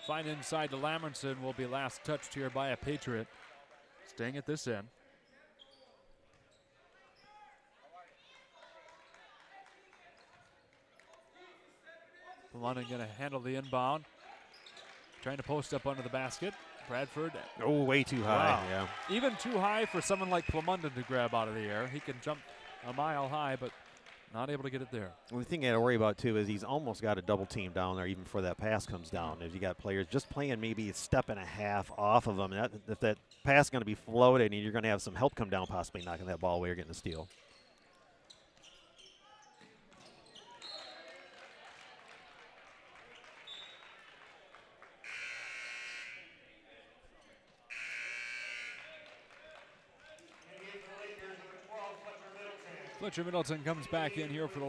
Fine inside to Lamerson will be last touched here by a Patriot. Staying at this end. Plumondon going to handle the inbound. Trying to post up under the basket. Bradford. Oh, way too high. Wow. Yeah. Even too high for someone like Plumondon to grab out of the air. He can jump a mile high, but not able to get it there. Well, the thing I got to worry about, too, is he's almost got a double team down there even before that pass comes down. If you got players just playing maybe a step and a half off of him, if that pass is going to be floated and you're going to have some help come down, possibly knocking that ball away or getting a steal. Fletcher Middleton comes back in here for the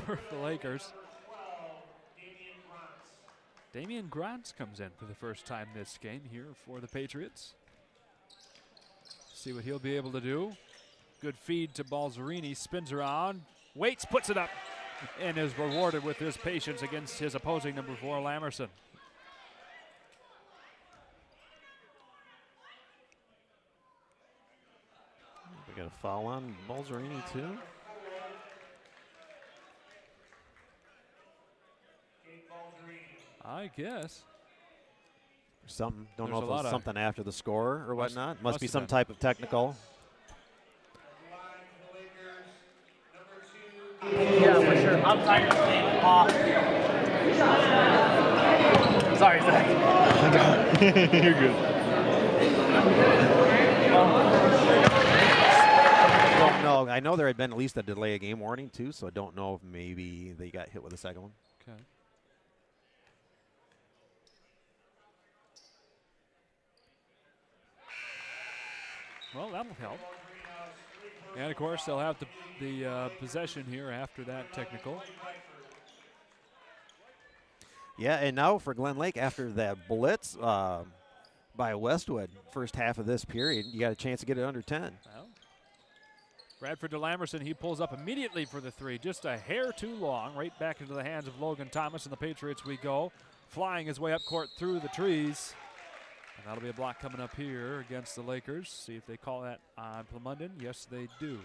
for the Lakers. Damian Grantz comes in for the first time this game here for the Patriots. See what he'll be able to do. Good feed to Balzerini, spins around, waits, puts it up, and is rewarded with his patience against his opposing number 4, Lamerson. We got a foul on Balzerini too. I guess. Something. Don't There's know if it was something after the score or whatnot. Must be some been. type of technical. Yeah, for sure. I'm sorry. Sorry, Zach. You're good. Don't know. I know there had been at least a delay of game warning too, so I don't know if maybe they got hit with a second one. Okay. Well, that'll help. And of course, they'll have the possession here after that technical. Yeah, and now for Glen Lake, after that blitz by Westwood, first half of this period, you got a chance to get it under 10. Well, Bradford to Lamerson, he pulls up immediately for the three, just a hair too long, right back into the hands of Logan Thomas, and the Patriots we go, flying his way up court through the trees. And that'll be a block coming up here against the Lakers. See if they call that on Plumondon. Yes, they do.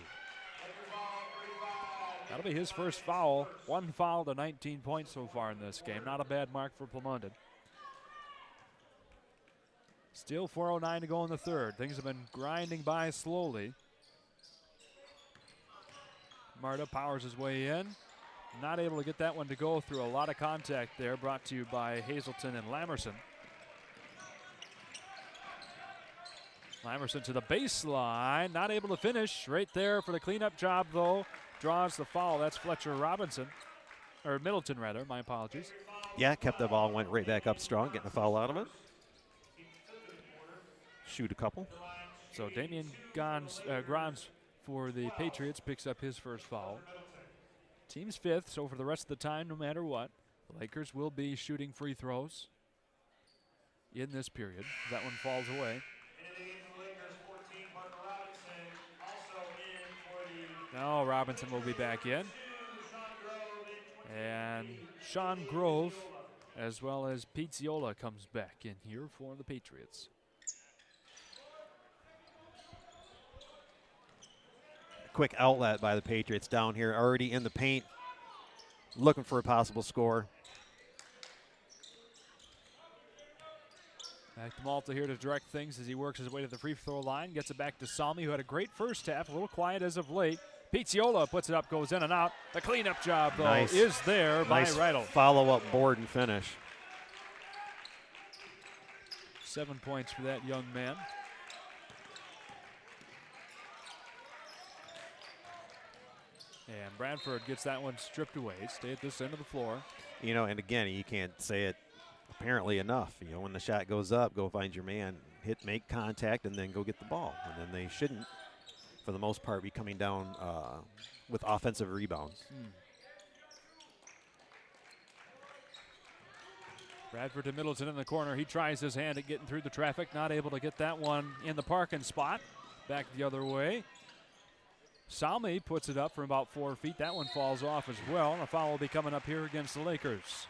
That'll be his first foul. 1 foul to 19 points so far in this game. Not a bad mark for Plumondon. Still 4:09 to go in the third. Things have been grinding by slowly. Marta powers his way in. Not able to get that one to go through a lot of contact there. Brought to you by Hazelton and Lamerson. Lamerson to the baseline. Not able to finish. Right there for the cleanup job, though. Draws the foul. That's Fletcher Robinson. Or Middleton, rather. My apologies. Yeah, kept the ball and went right back up strong, getting a foul out of it. shoot a couple. So Damian Grons for the Patriots picks up his first foul. Team's fifth, so for the rest of the time, no matter what, the Lakers will be shooting free throws in this period. That one falls away. Now Robinson will be back in. And Sean Grove, as well as Pizziola, comes back in here for the Patriots. Quick outlet by the Patriots down here, already in the paint, looking for a possible score. Back to Malta here to direct things as he works his way to the free throw line. Gets it back to Salmi, who had a great first half, a little quiet as of late. Pizziola puts it up, goes in and out. The cleanup job, though, is there by Riddle. Follow-up board and finish. 7 points for that young man. And Bradford gets that one stripped away. Stay at this end of the floor. You know, and again, you can't say it apparently enough. You know, when the shot goes up, go find your man, make contact, and then go get the ball. And then they shouldn't, for the most part, be coming down with offensive rebounds. Bradford to Middleton in the corner. He tries his hand at getting through the traffic. Not able to get that one in the parking spot. Back the other way. Salmi puts it up from about 4 feet. That one falls off as well. And a foul will be coming up here against the Lakers.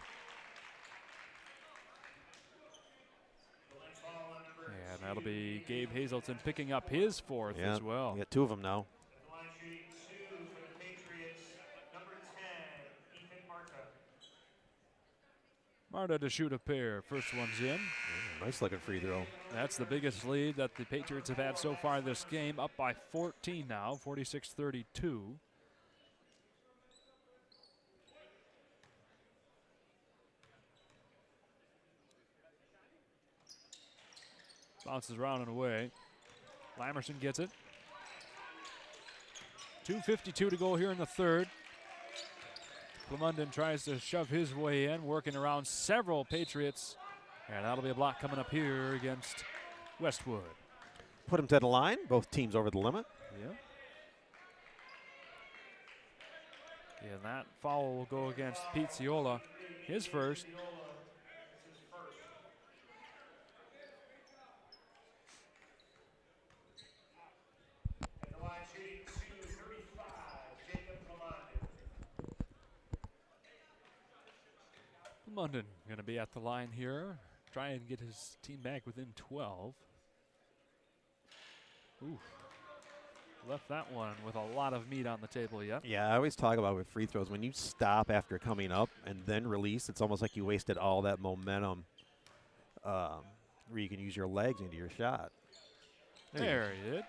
And that'll be Gabe Hazelton picking up his fourth as well. You got two of them now. Marta to shoot a pair. First one's in. Nice looking free throw. That's the biggest lead that the Patriots have had so far this game. Up by 14 now, 46-32. Bounces around and away. Lamerson gets it. 2:52 to go here in the third. Clemunden tries to shove his way in, working around several Patriots. And that'll be a block coming up here against Westwood. Put him to the line. Both teams over the limit. Yeah, and that foul will go against Pizziola. His first. London going to be at the line here. Try and get his team back within 12. Ooh. Left that one with a lot of meat on the table yet. Yeah, I always talk about with free throws, when you stop after coming up and then release, it's almost like you wasted all that momentum where you can use your legs into your shot. There he did.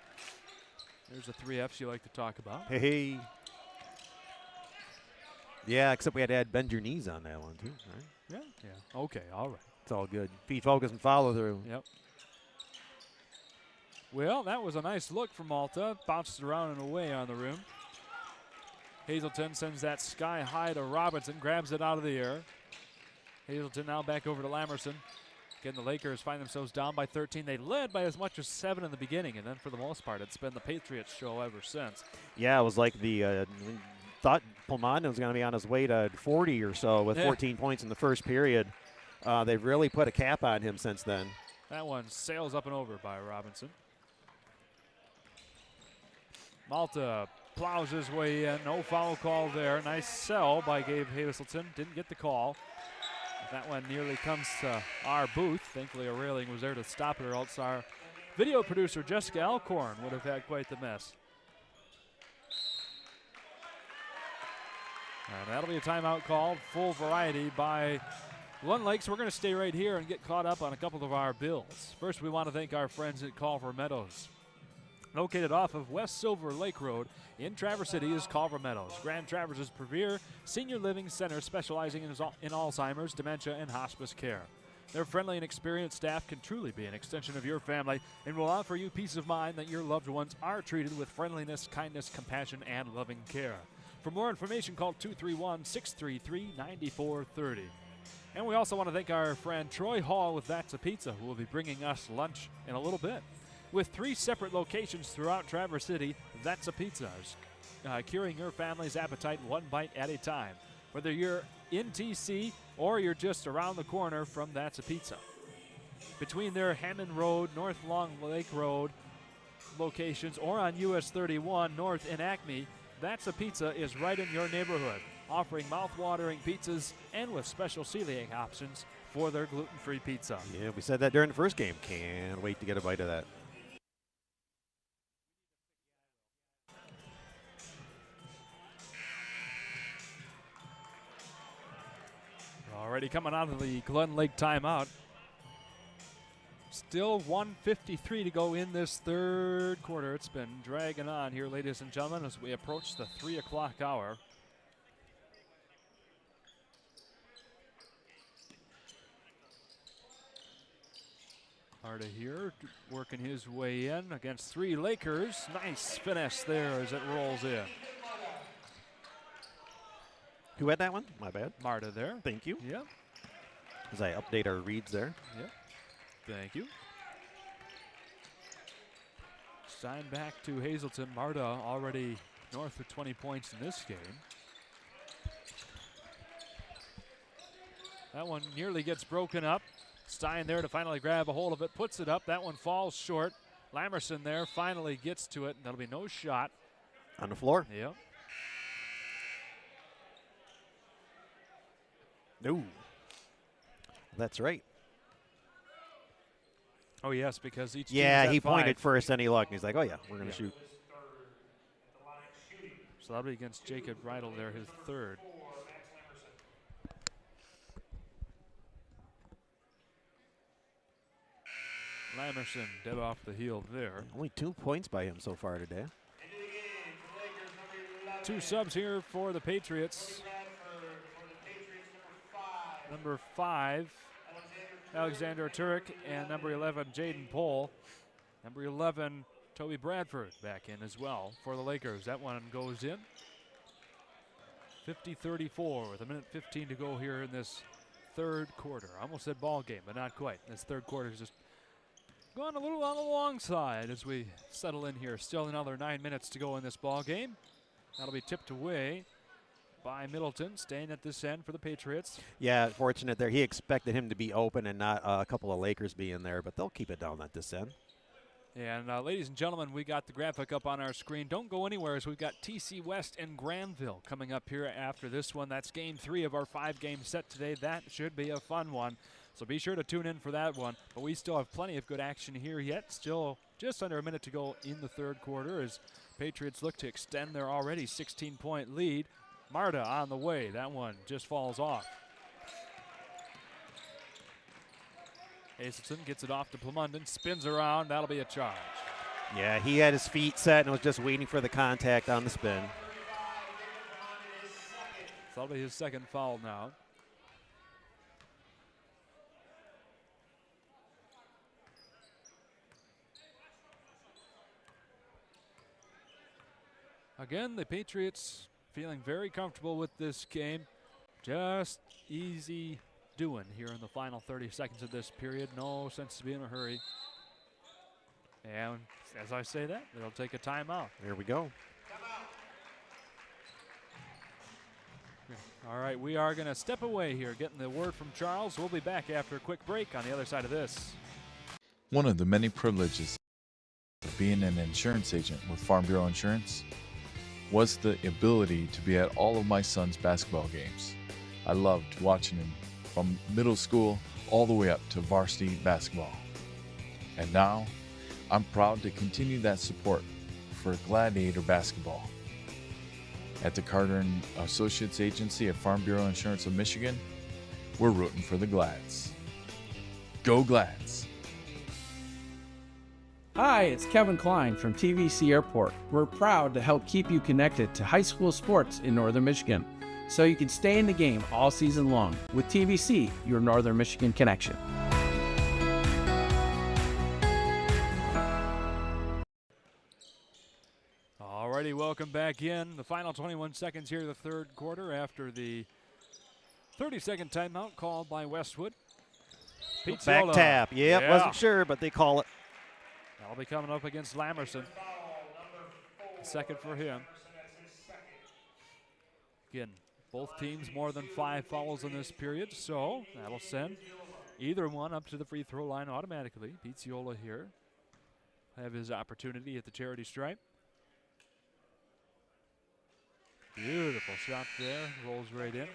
There's the 3 Fs you like to talk about. Hey. Yeah, except we had to add bend your knees on that one too, right? Yeah. Okay, all right. It's all good. Feet focus and follow through. Yep. Well, that was a nice look from Malta. Bounces around and away on the rim. Hazelton sends that sky high to Robinson, grabs it out of the air. Hazelton now back over to Lamerson. Again, the Lakers find themselves down by 13. They led by as much as 7 in the beginning, and then for the most part, it's been the Patriots show ever since. Yeah, it was like the thought Palmond was going to be on his way to 40 or so with 14 points in the first period. They've really put a cap on him since then. That one sails up and over by Robinson. Malta plows his way in. No foul call there. Nice sell by Gabe Hazelton. Didn't get the call. That one nearly comes to our booth. Thankfully, a railing was there to stop it, or else our video producer, Jessica Alcorn, would have had quite the mess. And that'll be a timeout called, full variety by Glen Lakes. We're going to stay right here and get caught up on a couple of our bills. First, we want to thank our friends at Culver Meadows. Located off of West Silver Lake Road in Traverse City is Culver Meadows, Grand Traverse's premier senior living center specializing in Alzheimer's, dementia, and hospice care. Their friendly and experienced staff can truly be an extension of your family and will offer you peace of mind that your loved ones are treated with friendliness, kindness, compassion, and loving care. For more information, call 231-633-9430. And we also want to thank our friend Troy Hall with That's a Pizza, who will be bringing us lunch in a little bit. With 3 separate locations throughout Traverse City, That's a Pizza is curing your family's appetite one bite at a time. Whether you're in TC or you're just around the corner from That's a Pizza. Between their Hammond Road, North Long Lake Road locations, or on US 31 North in Acme, That's a Pizza is right in your neighborhood, offering mouth-watering pizzas and with special celiac options for their gluten-free pizza. Yeah, we said that during the first game. Can't wait to get a bite of that. Already coming out of the Glen Lake timeout. Still 1:53 to go in this third quarter. It's been dragging on here, ladies and gentlemen, as we approach the 3 o'clock hour. Harda here, working his way in against 3 Lakers. Nice finesse there as it rolls in. Who had that one? My bad. Marta there. Thank you. Yep. As I update our reads there. Yep. Thank you. Sign back to Hazelton. Marta already north of 20 points in this game. That one nearly gets broken up. Stein there to finally grab a hold of it, puts it up. That one falls short. Lamerson there finally gets to it, and that'll be no shot. On the floor. Yep. No. That's right. Oh, yes, because each yeah, team is he at pointed 5. first and he looked, and he's like, oh, yeah, we're going to shoot. So that'll be against Jacob Riedel there, his third. Lamerson dead off the heel there. Only 2 points by him so far today. 2 subs here for the Patriots. Number 5, Alexander Turek, and number 11, Jaden Pohl. Number 11, Toby Bradford back in as well for the Lakers. That one goes in. 50-34 with 1:15 to go here in this third quarter. I almost said ball game, but not quite. This third quarter is just going a little on the long side as we settle in here. Still another 9 minutes to go in this ball game. That'll be tipped away by Middleton, staying at this end for the Patriots. Yeah, fortunate there. He expected him to be open and not a couple of Lakers being there, but they'll keep it down at this end. And ladies and gentlemen, we got the graphic up on our screen. Don't go anywhere as we've got TC West and Grandville coming up here after this one. That's game 3 of our 5-game set today. That should be a fun one. So be sure to tune in for that one. But we still have plenty of good action here yet. Still just under a minute to go in the third quarter as Patriots look to extend their already 16-point lead. Marta on the way. That one just falls off. Hazelton gets it off to Plumondon, spins around. That'll be a charge. Yeah, he had his feet set and was just waiting for the contact on the spin. So that'll be his second foul now. Again, the Patriots feeling very comfortable with this game. Just easy doing here in the final 30 seconds of this period. No sense to be in a hurry. And as I say that, they'll take a timeout. There we go. All right, we are going to step away here, getting the word from Charles. We'll be back after a quick break on the other side of this. One of the many privileges of being an insurance agent with Farm Bureau Insurance was the ability to be at all of my son's basketball games. I loved watching him from middle school all the way up to varsity basketball. And now, I'm proud to continue that support for Gladiator basketball. At the Carter & Associates Agency at Farm Bureau Insurance of Michigan, we're rooting for the Glads. Go Glads! Hi, it's Kevin Klein from TVC Airport. We're proud to help keep you connected to high school sports in Northern Michigan, so you can stay in the game all season long with TVC, your Northern Michigan connection. Alrighty, welcome back in. The final 21 seconds here of the third quarter after the 30-second timeout called by Westwood. Back tap. Yep, Yeah. Wasn't sure, but they call it. That'll be coming up against Lamerson. Second for him. Again, both teams more than 5 fouls in this period, so that'll send either one up to the free throw line automatically. Pizziola here have his opportunity at the charity stripe. Beautiful shot there, rolls right in.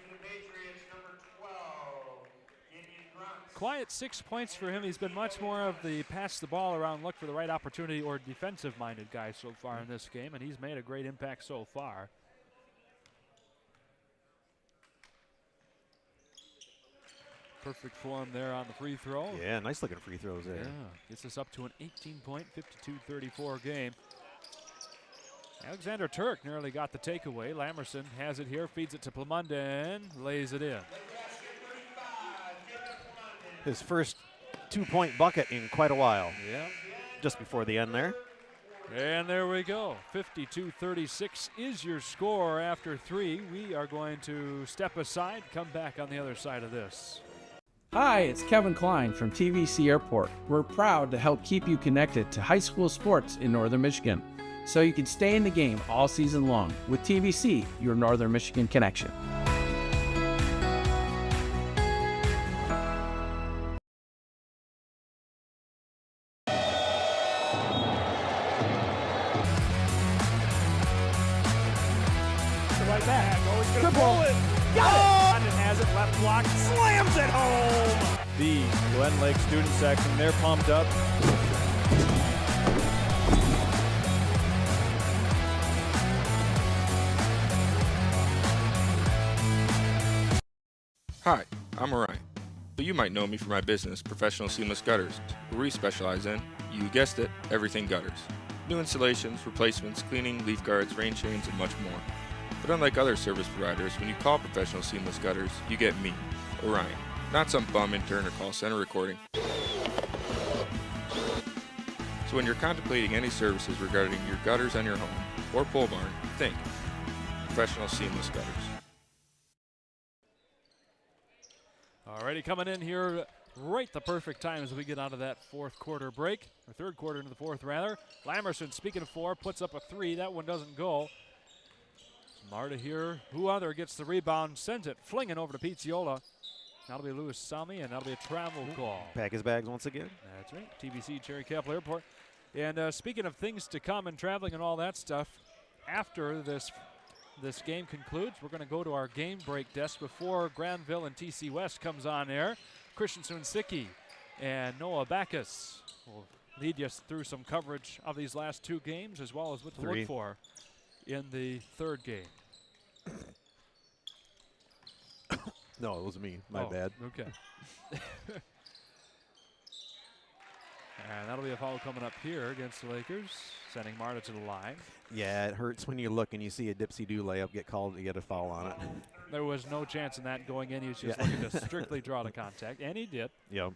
Quiet 6 points for him. He's been much more of the pass the ball around, look for the right opportunity or defensive-minded guy so far in this game, and he's made a great impact so far. Perfect form there on the free throw. Yeah, nice looking free throws there. Yeah, gets us up to an 18-point, 52-34 game. Alexander Turk nearly got the takeaway. Lamerson has it here, feeds it to Plamunden, lays it in. His first 2-point bucket in quite a while. Yeah. Just before the end there. And there we go. 52-36 is your score after 3. We are going to step aside, come back on the other side of this. Hi, it's Kevin Klein from TVC Airport. We're proud to help keep you connected to high school sports in Northern Michigan, so you can stay in the game all season long with TVC, your Northern Michigan connection. Right back. Always going to pull it. Got it. London has it. Left block. Slams it home. The Glen Lake student section, they're pumped up. Hi, I'm Orion, but you might know me for my business, Professional Seamless Gutters, where we specialize in, you guessed it, everything gutters. New installations, replacements, cleaning, leaf guards, rain chains, and much more. But unlike other service providers, when you call Professional Seamless Gutters, you get me, Orion, not some bum intern or call center recording. So when you're contemplating any services regarding your gutters on your home or pole barn, think Professional Seamless Gutters. Alrighty, coming in here right the perfect time as we get out of that fourth quarter break, or third quarter into the fourth rather. Lamerson, speaking of 4, puts up a 3. That one doesn't go. Marta here, who other gets the rebound, sends it flinging over to Pizziola. That'll be Louis Sami, and that'll be a travel call. Pack his bags once again. That's right, TBC Cherry Capital Airport. And speaking of things to come and traveling and all that stuff, after this game concludes, we're going to go to our game break desk before Grandville and TC West comes on air. Christian Sunsicki and Noah Backus will lead us through some coverage of these last 2 games as well as what to look for in the third game. No, it was me. My bad. Okay. And that'll be a foul coming up here against the Lakers, sending Marta to the line. Yeah, it hurts when you look and you see a dipsy-do layup get called to get a foul on it. There was no chance in that going in. He was just looking to strictly draw the contact, and he did. Yep.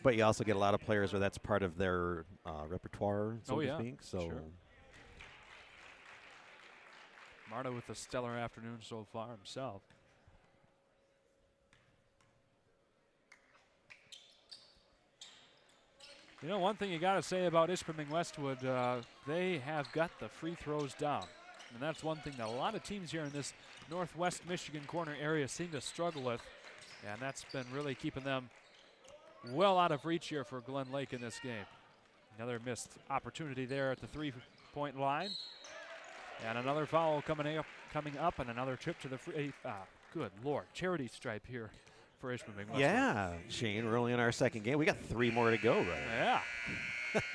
But you also get a lot of players where that's part of their repertoire, so to speak. So. Sure. Marta with a stellar afternoon so far himself. You know, one thing you got to say about Ispheming-Westwood, they have got the free throws down. And that's one thing that a lot of teams here in this northwest Michigan corner area seem to struggle with. And that's been really keeping them well out of reach here for Glen Lake in this game. Another missed opportunity there at the 3-point line. And another foul coming up and another trip to the free, good Lord, charity stripe here for Ispheming-Westwood. Yeah, Shane, we're only in our second game. We got 3 more to go, right? Yeah.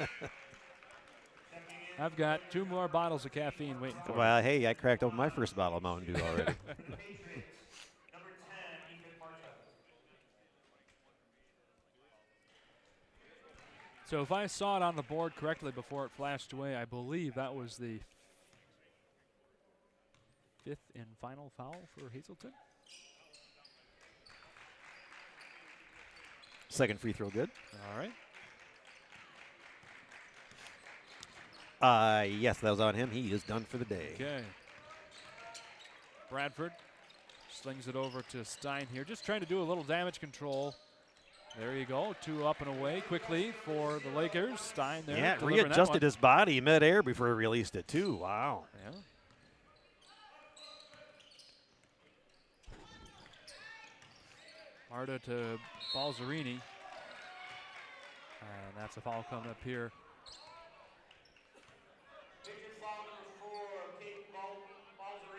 I've got 2 more bottles of caffeine waiting for me. Well, hey, I cracked open my first bottle of Mountain Dew already. So if I saw it on the board correctly before it flashed away, I believe that was the 5th and final foul for Hazelton. Second free throw good. All right. Yes, that was on him. He is done for the day. Okay. Bradford Slings it over to Stein here, just trying to do a little damage control. There you go, 2 up and away quickly for the Lakers. Stein there. Yeah, readjusted his body midair before he released it too. Wow. Yeah. Marta to Balzerini. And that's a foul coming up here.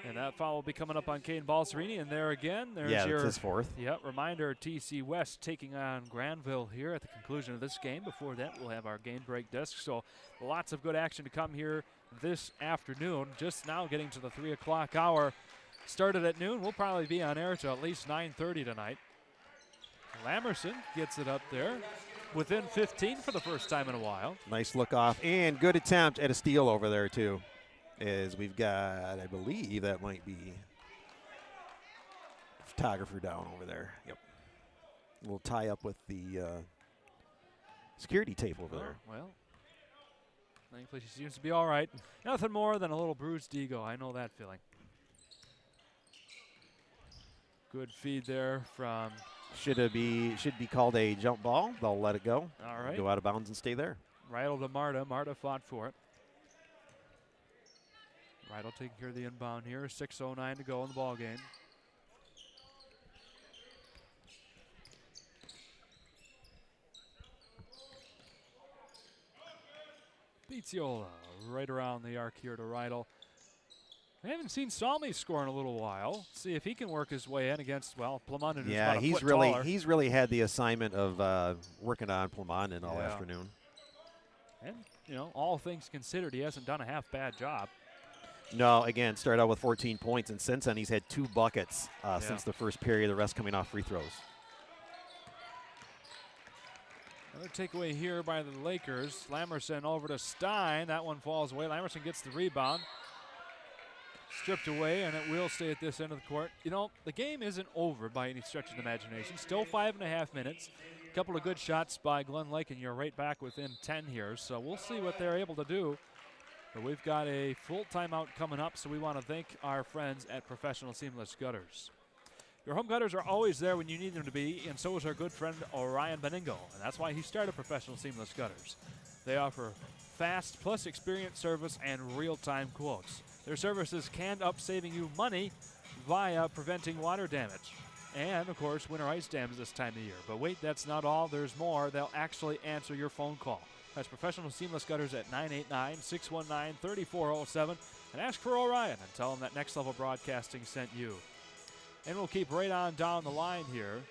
And that foul will be coming up on Caden Balzerini. And there again, there's your his 4th. Yep, reminder, TC West taking on Grandville here at the conclusion of this game. Before that, we'll have our game break disc. So lots of good action to come here this afternoon. Just now getting to the 3 o'clock hour. Started at noon. We'll probably be on air till at least 9:30 tonight. Lamerson gets it up there within 15 for the first time in a while. Nice look off and good attempt at a steal over there too. As we've got, I believe that might be a photographer down over there. Yep. We'll tie up with the security tape over there. Well, thankfully she seems to be all right. Nothing more than a little bruised ego. I know that feeling. Good feed there from. Should be called a jump ball. They'll let it go. All right. Go out of bounds and stay there. Rydell to Marta. Marta fought for it. Rydell taking care of the inbound here. 6:09 to go in the ball game. Pizziola right around the arc here to Rydell. I haven't seen Salmi score in a little while. See if he can work his way in against, well, Plumondon. Yeah, he's really he's really had the assignment of working on Plumondon all afternoon. And you know, all things considered, he hasn't done a half bad job. No, again, started out with 14 points, and since then he's had 2 buckets since the first period. The rest coming off free throws. Another takeaway here by the Lakers. Lamerson over to Stein. That one falls away. Lamerson gets the rebound. Stripped away, and it will stay at this end of the court. You know, the game isn't over by any stretch of the imagination. Still 5.5 minutes. A couple of good shots by Glen Lake, and you're right back within 10 here. So we'll see what they're able to do. But we've got a full timeout coming up, so we want to thank our friends at Professional Seamless Gutters. Your home gutters are always there when you need them to be, and so is our good friend Orion Beningo, and that's why he started Professional Seamless Gutters. They offer fast plus experience service and real-time quotes. Their services can up saving you money via preventing water damage. And, of course, winter ice dams this time of year. But wait, that's not all. There's more. They'll actually answer your phone call. That's Professional Seamless Gutters at 989-619-3407. And ask for Orion and tell him that Next Level Broadcasting sent you. And we'll keep right on down the line here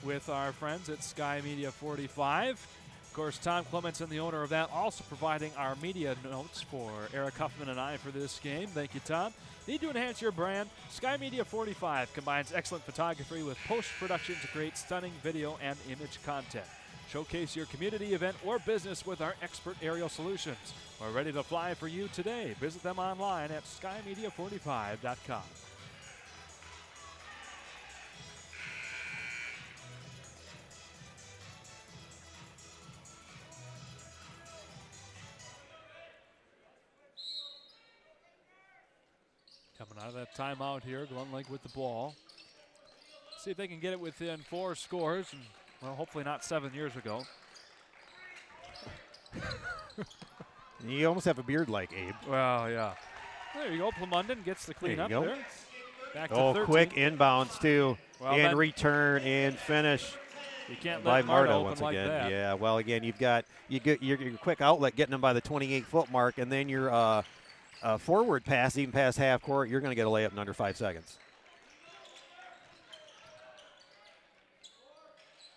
with our friends at Sky Media 45. Of course, Tom Clementson, the owner of that, also providing our media notes for Eric Huffman and I for this game. Thank you, Tom. Need to enhance your brand? Sky Media 45 combines excellent photography with post-production to create stunning video and image content. Showcase your community event or business with our expert aerial solutions. We're ready to fly for you today. Visit them online at skymedia45.com. Coming out of that timeout here, Glen Lake with the ball. See if they can get it within 4 scores, and well, hopefully not 7 years ago. You almost have a beard like Abe. Well, yeah. There you go. Plumondon gets the clean up there. Back to 13. Quick inbounds too, well, and return and finish. You can't by let Marta open once like again. that. Yeah. Well, again, you get your quick outlet getting them by the 28-foot mark, and then your forward pass, even past half court, you're going to get a layup in under 5 seconds.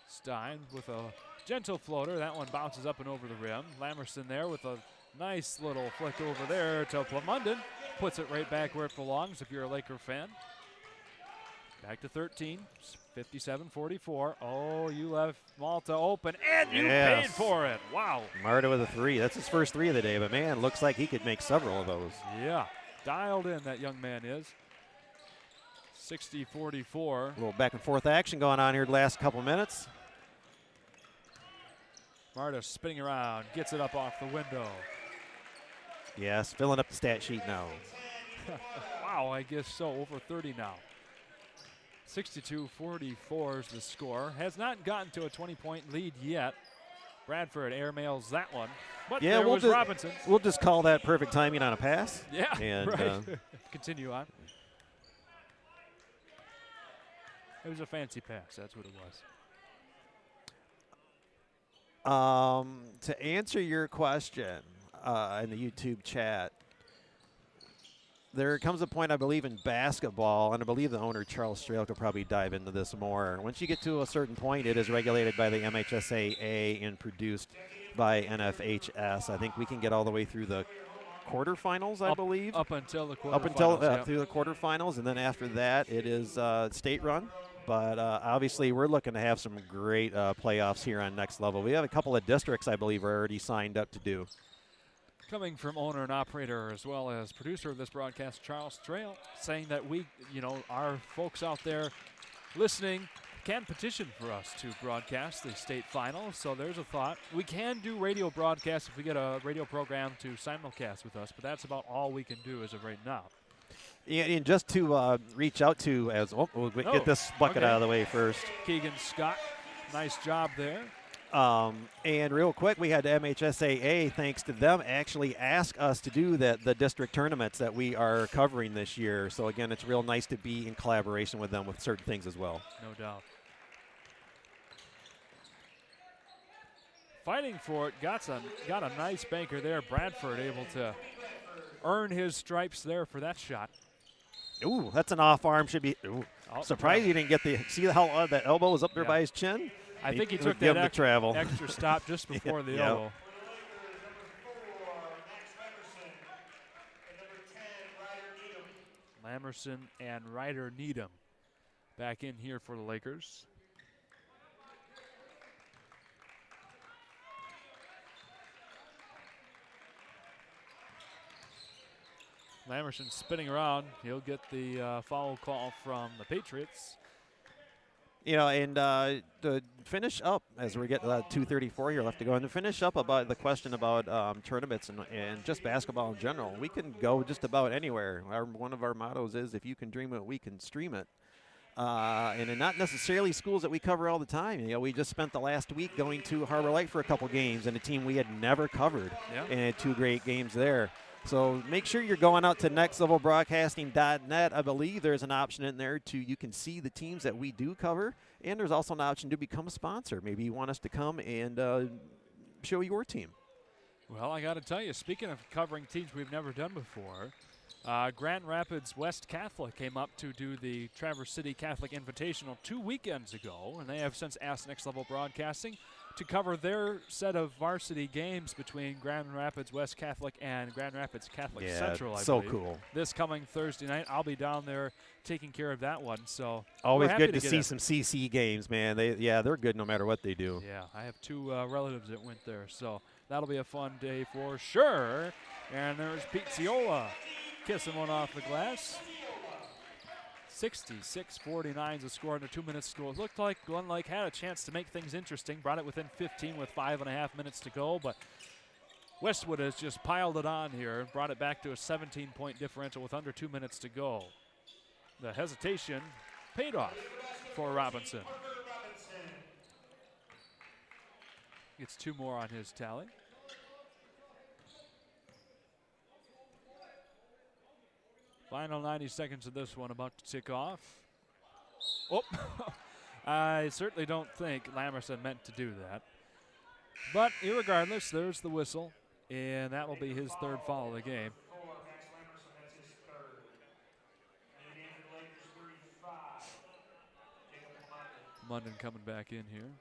Stein with a gentle floater. That one bounces up and over the rim. Lamerson there with a nice little flick over there to Plumondon. Puts it right back where it belongs if you're a Laker fan. Back to 13, 57-44. Oh, you left Malta open, and you paid for it. Wow. Marta with a 3. That's his first 3 of the day, but man, looks like he could make several of those. Yeah, dialed in that young man is. 60-44. A little back and forth action going on here the last couple minutes. Marta spinning around, gets it up off the window. Yes, filling up the stat sheet now. Wow, I guess so. Over 30 now. 62-44 is the score. Has not gotten to a 20-point lead yet. Bradford airmails that one. But yeah, there was Robinson. We'll just call that perfect timing on a pass. Yeah, and, right. Continue on. It was a fancy pass. That's what it was. To answer your question in the YouTube chat, there comes a point, I believe, in basketball, and I believe the owner, Charles Strail, could probably dive into this more. Once you get to a certain point, it is regulated by the MHSAA and produced by NFHS. I think we can get all the way through the quarterfinals, I believe. Up until the quarterfinals. Up until through the quarterfinals, and then after that, it is state-run. But obviously, we're looking to have some great playoffs here on Next Level. We have a couple of districts, I believe, are already signed up to do. Coming from owner and operator as well as producer of this broadcast, Charles Trail, saying that we, our folks out there listening can petition for us to broadcast the state finals. So there's a thought. We can do radio broadcasts if we get a radio program to simulcast with us, but that's about all we can do as of right now. Yeah, and just to reach out to, we'll get this bucket out of the way first. Keegan Scott, nice job there. And real quick, we had MHSAA, thanks to them, actually ask us to do the district tournaments that we are covering this year. So, again, it's real nice to be in collaboration with them with certain things as well. No doubt. Fighting for it, got a nice banker there. Bradford able to earn his stripes there for that shot. Ooh, that's an off arm. Should be. Ooh, surprised he didn't get the. See how that elbow was up there by his chin? I think he took that extra stop just before the elbow. Lamerson and Ryder Needham back in here for the Lakers. Lamerson spinning around. He'll get the foul call from the Patriots. And to finish up, as we get to 2:34 here left to go, and to finish up about the question about tournaments and just basketball in general, we can go just about anywhere. One of our mottos is, if you can dream it, we can stream it. And not necessarily schools that we cover all the time. We just spent the last week going to Harbor Light for a couple games, and a team we had never covered, and had 2 great games there. So make sure you're going out to nextlevelbroadcasting.net. I believe there's an option in there you can see the teams that we do cover, and there's also an option to become a sponsor. Maybe you want us to come and show your team. Well, I got to tell you, speaking of covering teams we've never done before, Grand Rapids West Catholic came up to do the Traverse City Catholic Invitational 2 weekends ago, and they have since asked Next Level Broadcasting to cover their set of varsity games between Grand Rapids West Catholic and Grand Rapids Catholic Central, I believe. Cool. This coming Thursday night, I'll be down there taking care of that one. So always good to see some CC games, man. They're good no matter what they do. Yeah, I have 2 relatives that went there, so that'll be a fun day for sure. And there's Pete Ciola kissing one off the glass. 66-49 is the score in a 2-minute score. It looked like Glen Lake had a chance to make things interesting, brought it within 15 with 5.5 minutes to go, but Westwood has just piled it on here and brought it back to a 17-point differential with under 2 minutes to go. The hesitation paid off for Robinson. Gets 2 more on his tally. Final 90 seconds of this one about to tick off. Oh, I certainly don't think Lamerson meant to do that. But irregardless, there's the whistle, and that will be his 3rd foul of the game. Munden coming back in here.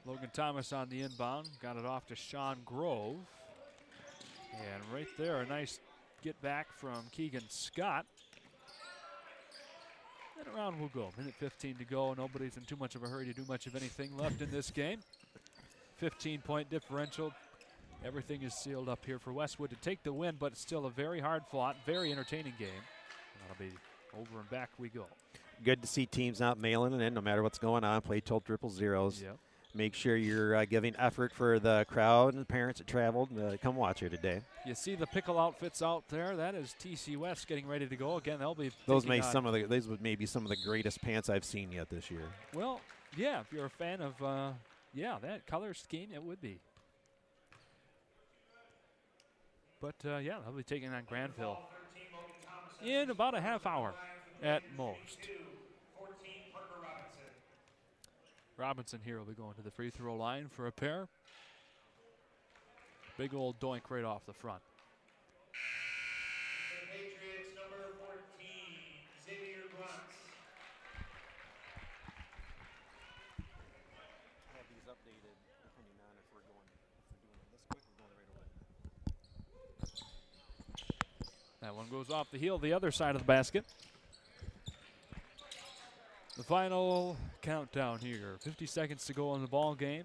Logan Thomas on the inbound, got it off to Sean Grove. And right there, a nice get back from Keegan Scott. And around we'll go. 1:15 to go. Nobody's in too much of a hurry to do much of anything left in this game. 15-point differential. Everything is sealed up here for Westwood to take the win, but it's still a very hard-fought, very entertaining game. And that'll be over and back we go. Good to see teams not mailing it in no matter what's going on. Play till 000. Yep. make sure you're giving effort for the crowd and the parents that traveled. Come watch here today. You see the pickle outfits out there. That is TC West getting ready to go. Again, they'll be those may some of the these would maybe some of the greatest pants I've seen yet this year. Well, yeah, if you're a fan of that color scheme, it would be. But yeah, they'll be taking on Grandville in about a half hour at most. Robinson here will be going to the free throw line for a pair. Big old doink right off the front. The Patriots, number 14, Xavier Blunt. Have these updated depending on if we're doing this quick or going right away. That one goes off the heel, the other side of the basket. The final countdown here. 50 seconds to go in the ball game.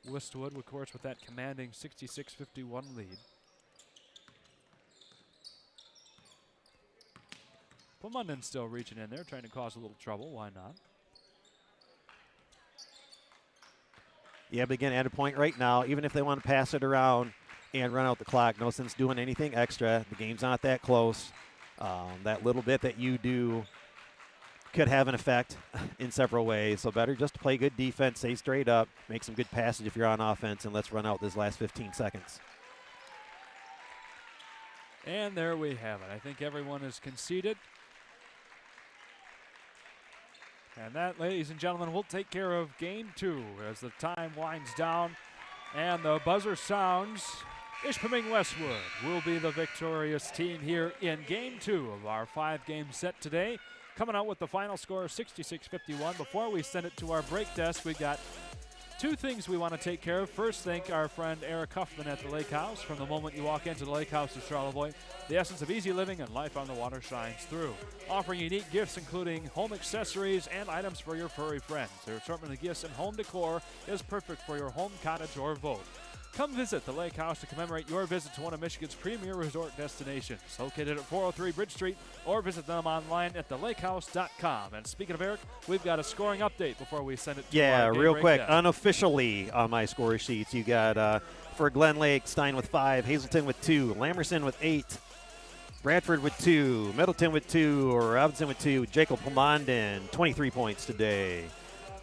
Westwood, of course, with that commanding 66-51 lead. Plumondon still reaching in there, trying to cause a little trouble. Why not? Yeah, but again, at a point right now, even if they want to pass it around and run out the clock, no sense doing anything extra. The game's not that close. That little bit that you do could have an effect in several ways. So better just to play good defense, stay straight up, make some good passes if you're on offense, and let's run out this last 15 seconds. And there we have it. I think everyone is conceded. And that, ladies and gentlemen, will take care of game 2 as the time winds down and the buzzer sounds. Ispheming-Westwood will be the victorious team here in game 2 of our 5-game set today. Coming out with the final score 66-51. Before we send it to our break desk, we got 2 things we want to take care of. First, thank our friend Eric Huffman at the Lake House. From the moment you walk into the Lake House of Charlevoix, the essence of easy living and life on the water shines through. Offering unique gifts including home accessories and items for your furry friends. Their assortment of gifts and home decor is perfect for your home, cottage, or boat. Come visit the Lake House to commemorate your visit to one of Michigan's premier resort destinations. Located at 403 Bridge Street, or visit them online at thelakehouse.com. And speaking of Eric, we've got a scoring update before we send it to our game real break quick, desk. Unofficially on my score sheets, you got for Glen Lake, Stein with 5, Hazelton with 2, Lamerson with 8, Bradford with 2, Middleton with 2, Robinson with 2, Jacob Plumondon, 23 points today.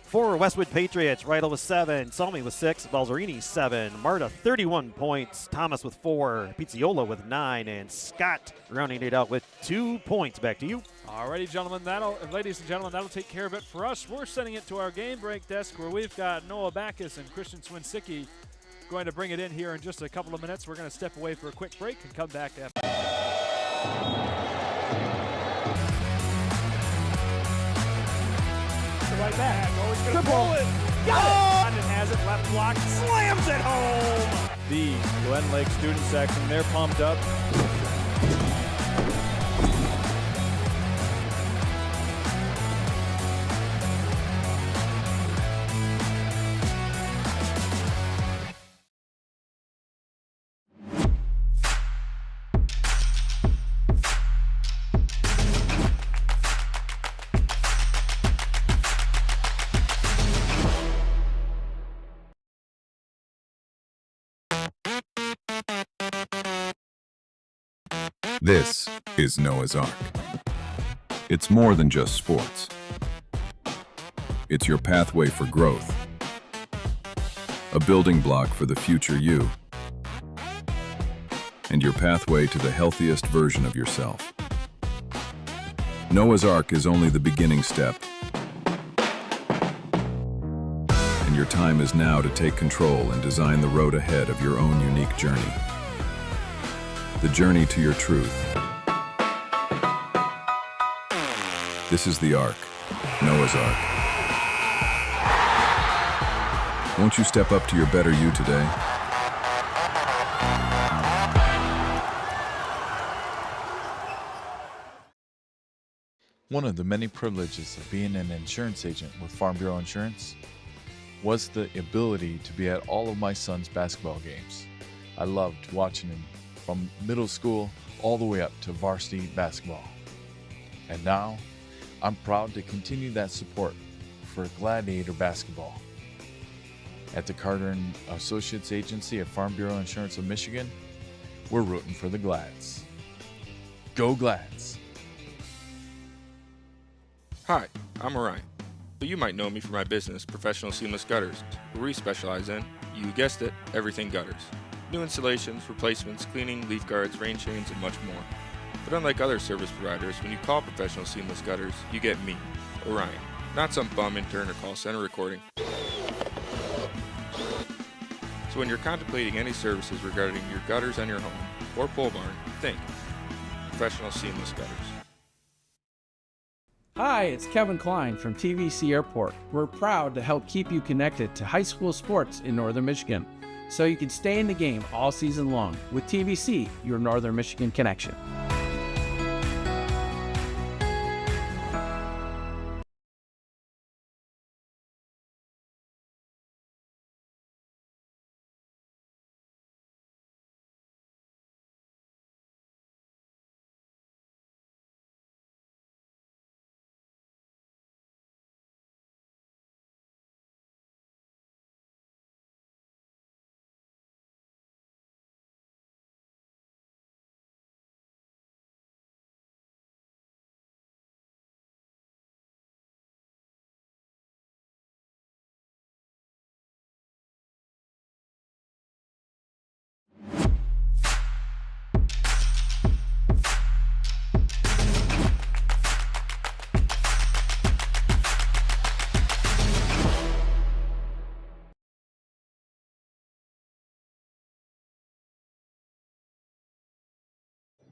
For Westwood Patriots, Rydell with 7, Salmi with 6, Balzerini 7, Marta 31 points, Thomas with 4, Pizziola with 9, and Scott rounding it out with 2 points. Back to you. Alrighty, gentlemen, ladies and gentlemen, that'll take care of it for us. We're sending it to our game break desk where we've got Noah Backus and Christian Swinsicki going to bring it in here in just a couple of minutes. We're going to step away for a quick break and come back after. Right back. Always going to pull it. Got it. London has it. Left block. Slams it home. The Glen Lake student section, they're pumped up. This is Noah's Ark. It's more than just sports. It's your pathway for growth, a building block for the future you, and your pathway to the healthiest version of yourself. Noah's Ark is only the beginning step, and your time is now to take control and design the road ahead of your own unique journey. The journey to your truth. This is the Ark, Noah's Ark. Won't you step up to your better you today? One of the many privileges of being an insurance agent with Farm Bureau Insurance was the ability to be at all of my son's basketball games. I loved watching him from middle school all the way up to varsity basketball. And now, I'm proud to continue that support for Gladiator basketball. At the Carter and Associates Agency of Farm Bureau Insurance of Michigan, we're rooting for the Glads. Go Glads! Hi, I'm Orion, but you might know me for my business, Professional Seamless Gutters, where we specialize in, you guessed it, everything gutters. New installations, replacements, cleaning, leaf guards, rain chains, and much more. But unlike other service providers, when you call Professional Seamless Gutters, you get me, Orion, not some bum intern or call center recording. So when you're contemplating any services regarding your gutters on your home or pole barn, think Professional Seamless Gutters. Hi, it's Kevin Klein from TVC Airport. We're proud to help keep you connected to high school sports in Northern Michigan, so you can stay in the game all season long with TVC, your Northern Michigan connection.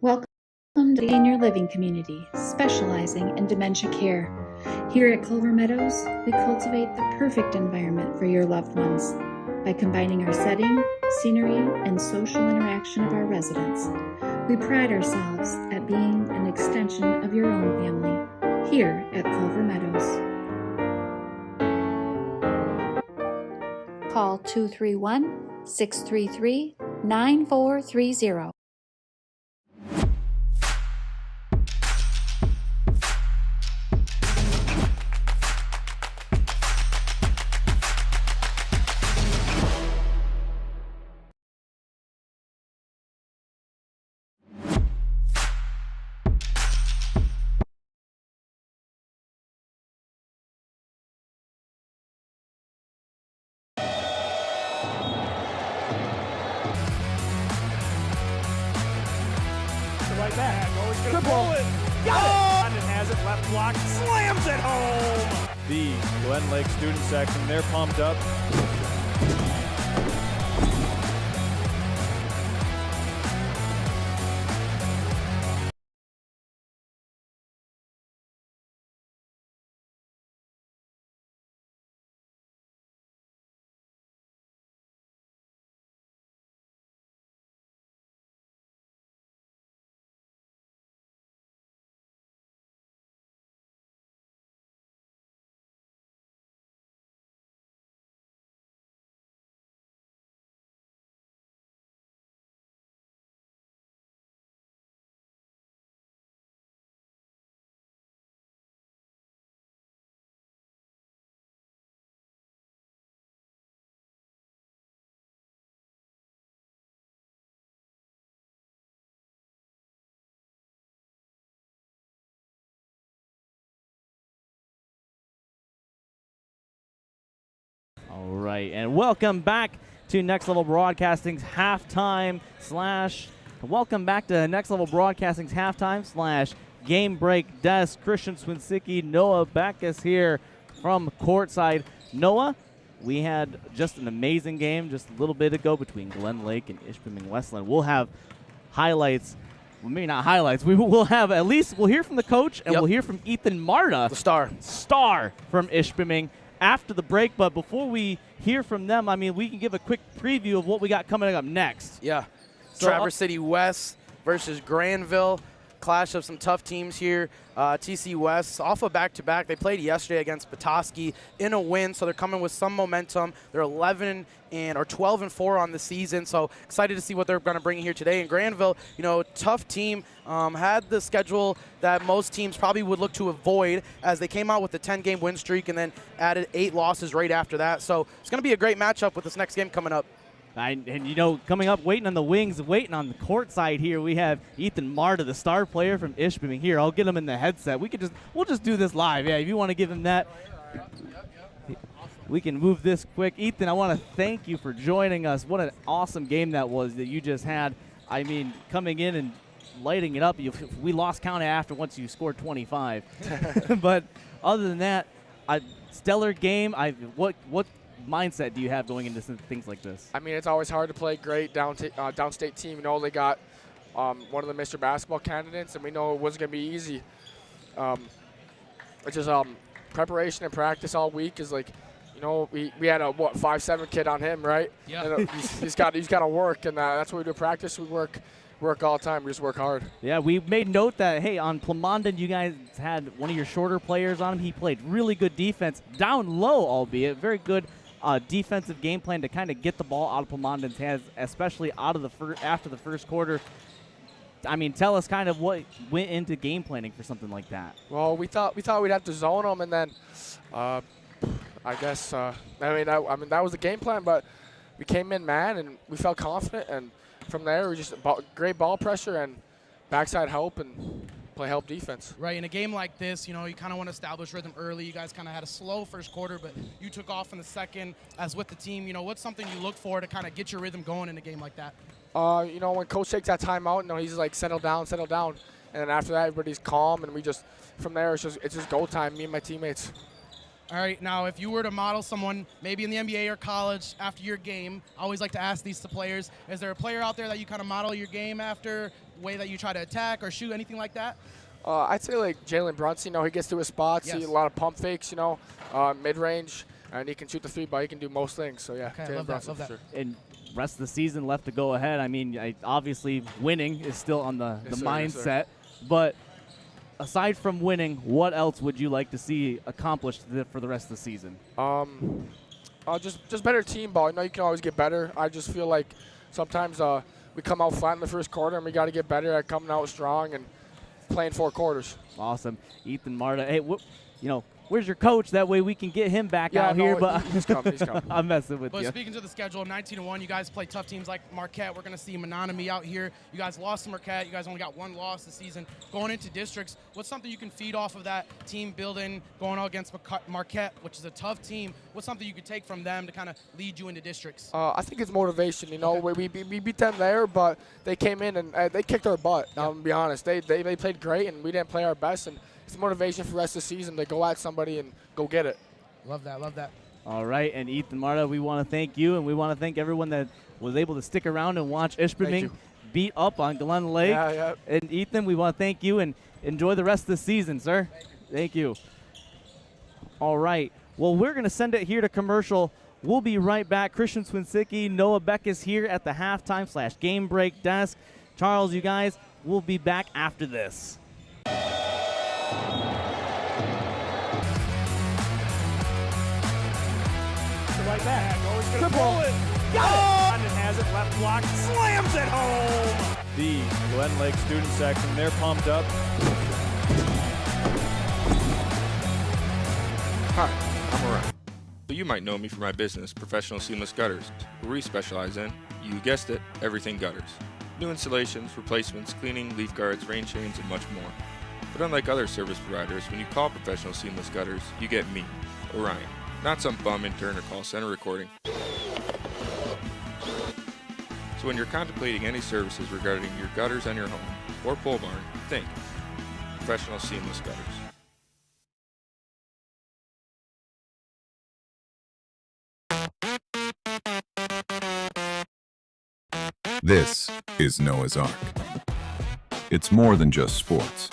Welcome to the Senior Living Community, specializing in dementia care. Here at Culver Meadows, we cultivate the perfect environment for your loved ones by combining our setting, scenery, and social interaction of our residents. We pride ourselves at being an extension of your own family here at Culver Meadows. Call 231-633-9430. Right back. Oh, he's going to pull it. Got it. And has it left block. Slams it home. The Glen Lake student section, they're pumped up. All right, and welcome back to Next Level Broadcasting's halftime / welcome back to Next Level Broadcasting's halftime / game break desk. Christian Swinsicki, Noah Backus here from courtside. Noah, we had just an amazing game just a little bit ago between Glen Lake and Ispheming-Westwood. We'll have highlights. Well, maybe not highlights. We'll have at least we'll hear from the coach and we'll hear from Ethan Marta, the star from Ispheming after the break. But before we hear from them, I mean, we can give a quick preview of what we got coming up next. Yeah. So Traverse City West versus Grandville. clash of some tough teams here. TC West off a back-to-back. They played yesterday against Petoskey in a win, so they're coming with some momentum. They're 12-4 on the season, so excited to see what they're going to bring here today. And Grandville, tough team, had the schedule that most teams probably would look to avoid, as they came out with a 10-game win streak and then added 8 losses right after that. So it's going to be a great matchup with this next game coming up. And coming up, waiting on the wings, waiting on the court side here, we have Ethan Marta, the star player from Ispheming. Here, I'll get him in the headset. We'll just do this live. Yeah, if you want to give him that, we can move this quick. Ethan, I want to thank you for joining us. What an awesome game that was that you just had. I mean, coming in and lighting it up. We lost count after once you scored 25. But other than that, a stellar game. What mindset do you have going into things like this? I mean, it's always hard to play great downstate team. They got one of the Mr. Basketball candidates, and we know it wasn't going to be easy. It's just preparation and practice all week is like, we had a 5'7" kid on him, right? Yeah. He's got to work, and that's what we do. Practice, we work all the time. We just work hard. Yeah, we made note that, hey, on Plomondon, you guys had one of your shorter players on him. He played really good defense, down low, albeit very good. Defensive game plan to kind of get the ball out of Plomondon's hands, especially out of after the first quarter. I mean, tell us kind of what went into game planning for something like that. Well, we thought we'd have to zone them, and then I guess that was the game plan. But we came in man, and we felt confident, and from there we just great ball pressure and backside help and play help defense. Right, in a game like this, you kind of want to establish rhythm early. You guys kind of had a slow first quarter, but you took off in the second as with the team. What's something you look for to kind of get your rhythm going in a game like that? When coach takes that timeout, he's like, settle down. And then after that, everybody's calm, and we just, from there, it's just go time, me and my teammates. All right, now if you were to model someone maybe in the NBA or college after your game, I always like to ask these to players, is there a player out there that you kind of model your game after, way that you try to attack or shoot, anything like that? I'd say like Jalen Brunson, he gets to his spots, yes. A lot of pump fakes, mid-range, and he can shoot the 3, but he can do most things. So yeah, okay, Jalen Brunson love that. for sure. And rest of the season left to go ahead. I mean, obviously winning is still on the mindset, but aside from winning, what else would you like to see accomplished for the rest of the season? Just better team ball. You can always get better. I just feel like sometimes we come out flat in the first quarter, and we got to get better at coming out strong and playing 4 quarters. Awesome. Ethan Marta, hey, where's your coach? That way we can get him back out here. But he's coming. I'm messing with you. But speaking to the schedule, 19-1, you guys play tough teams like Marquette. We're going to see Menominee out here. You guys lost to Marquette. You guys only got 1 loss this season. Going into districts, what's something you can feed off of that team building, going out against Marquette, which is a tough team? What's something you could take from them to kind of lead you into districts? I think it's motivation. Okay. We beat them there, but they came in and they kicked our butt. Yeah. To be honest, they played great, and we didn't play our best. And it's motivation for the rest of the season to go at somebody and go get it. Love that. All right, and Ethan Marta, we want to thank you, and we want to thank everyone that was able to stick around and watch Ispheming beat up on Glen Lake. Yeah. And Ethan, we want to thank you, and enjoy the rest of the season, sir. Thank you. All right, well, we're going to send it here to commercial. We'll be right back. Christian Swinsicki, Noah Beck is here at the halftime/game break desk. Charles, you guys, we'll be back after this. Right back. Always going to pull it. Got it! London has it. Left block. Slams it home. The Glen Lake student section, they're pumped up. Hi, I'm Orion. So you might know me from my business, Professional Seamless Gutters, where we specialize in, you guessed it, everything gutters. New installations, replacements, cleaning, leaf guards, rain chains, and much more. But unlike other service providers, when you call Professional Seamless Gutters, you get me, Orion. Not some bum intern or call center recording. So when you're contemplating any services regarding your gutters on your home or pole barn, think Professional Seamless Gutters. This is Noah's Ark. It's more than just sports.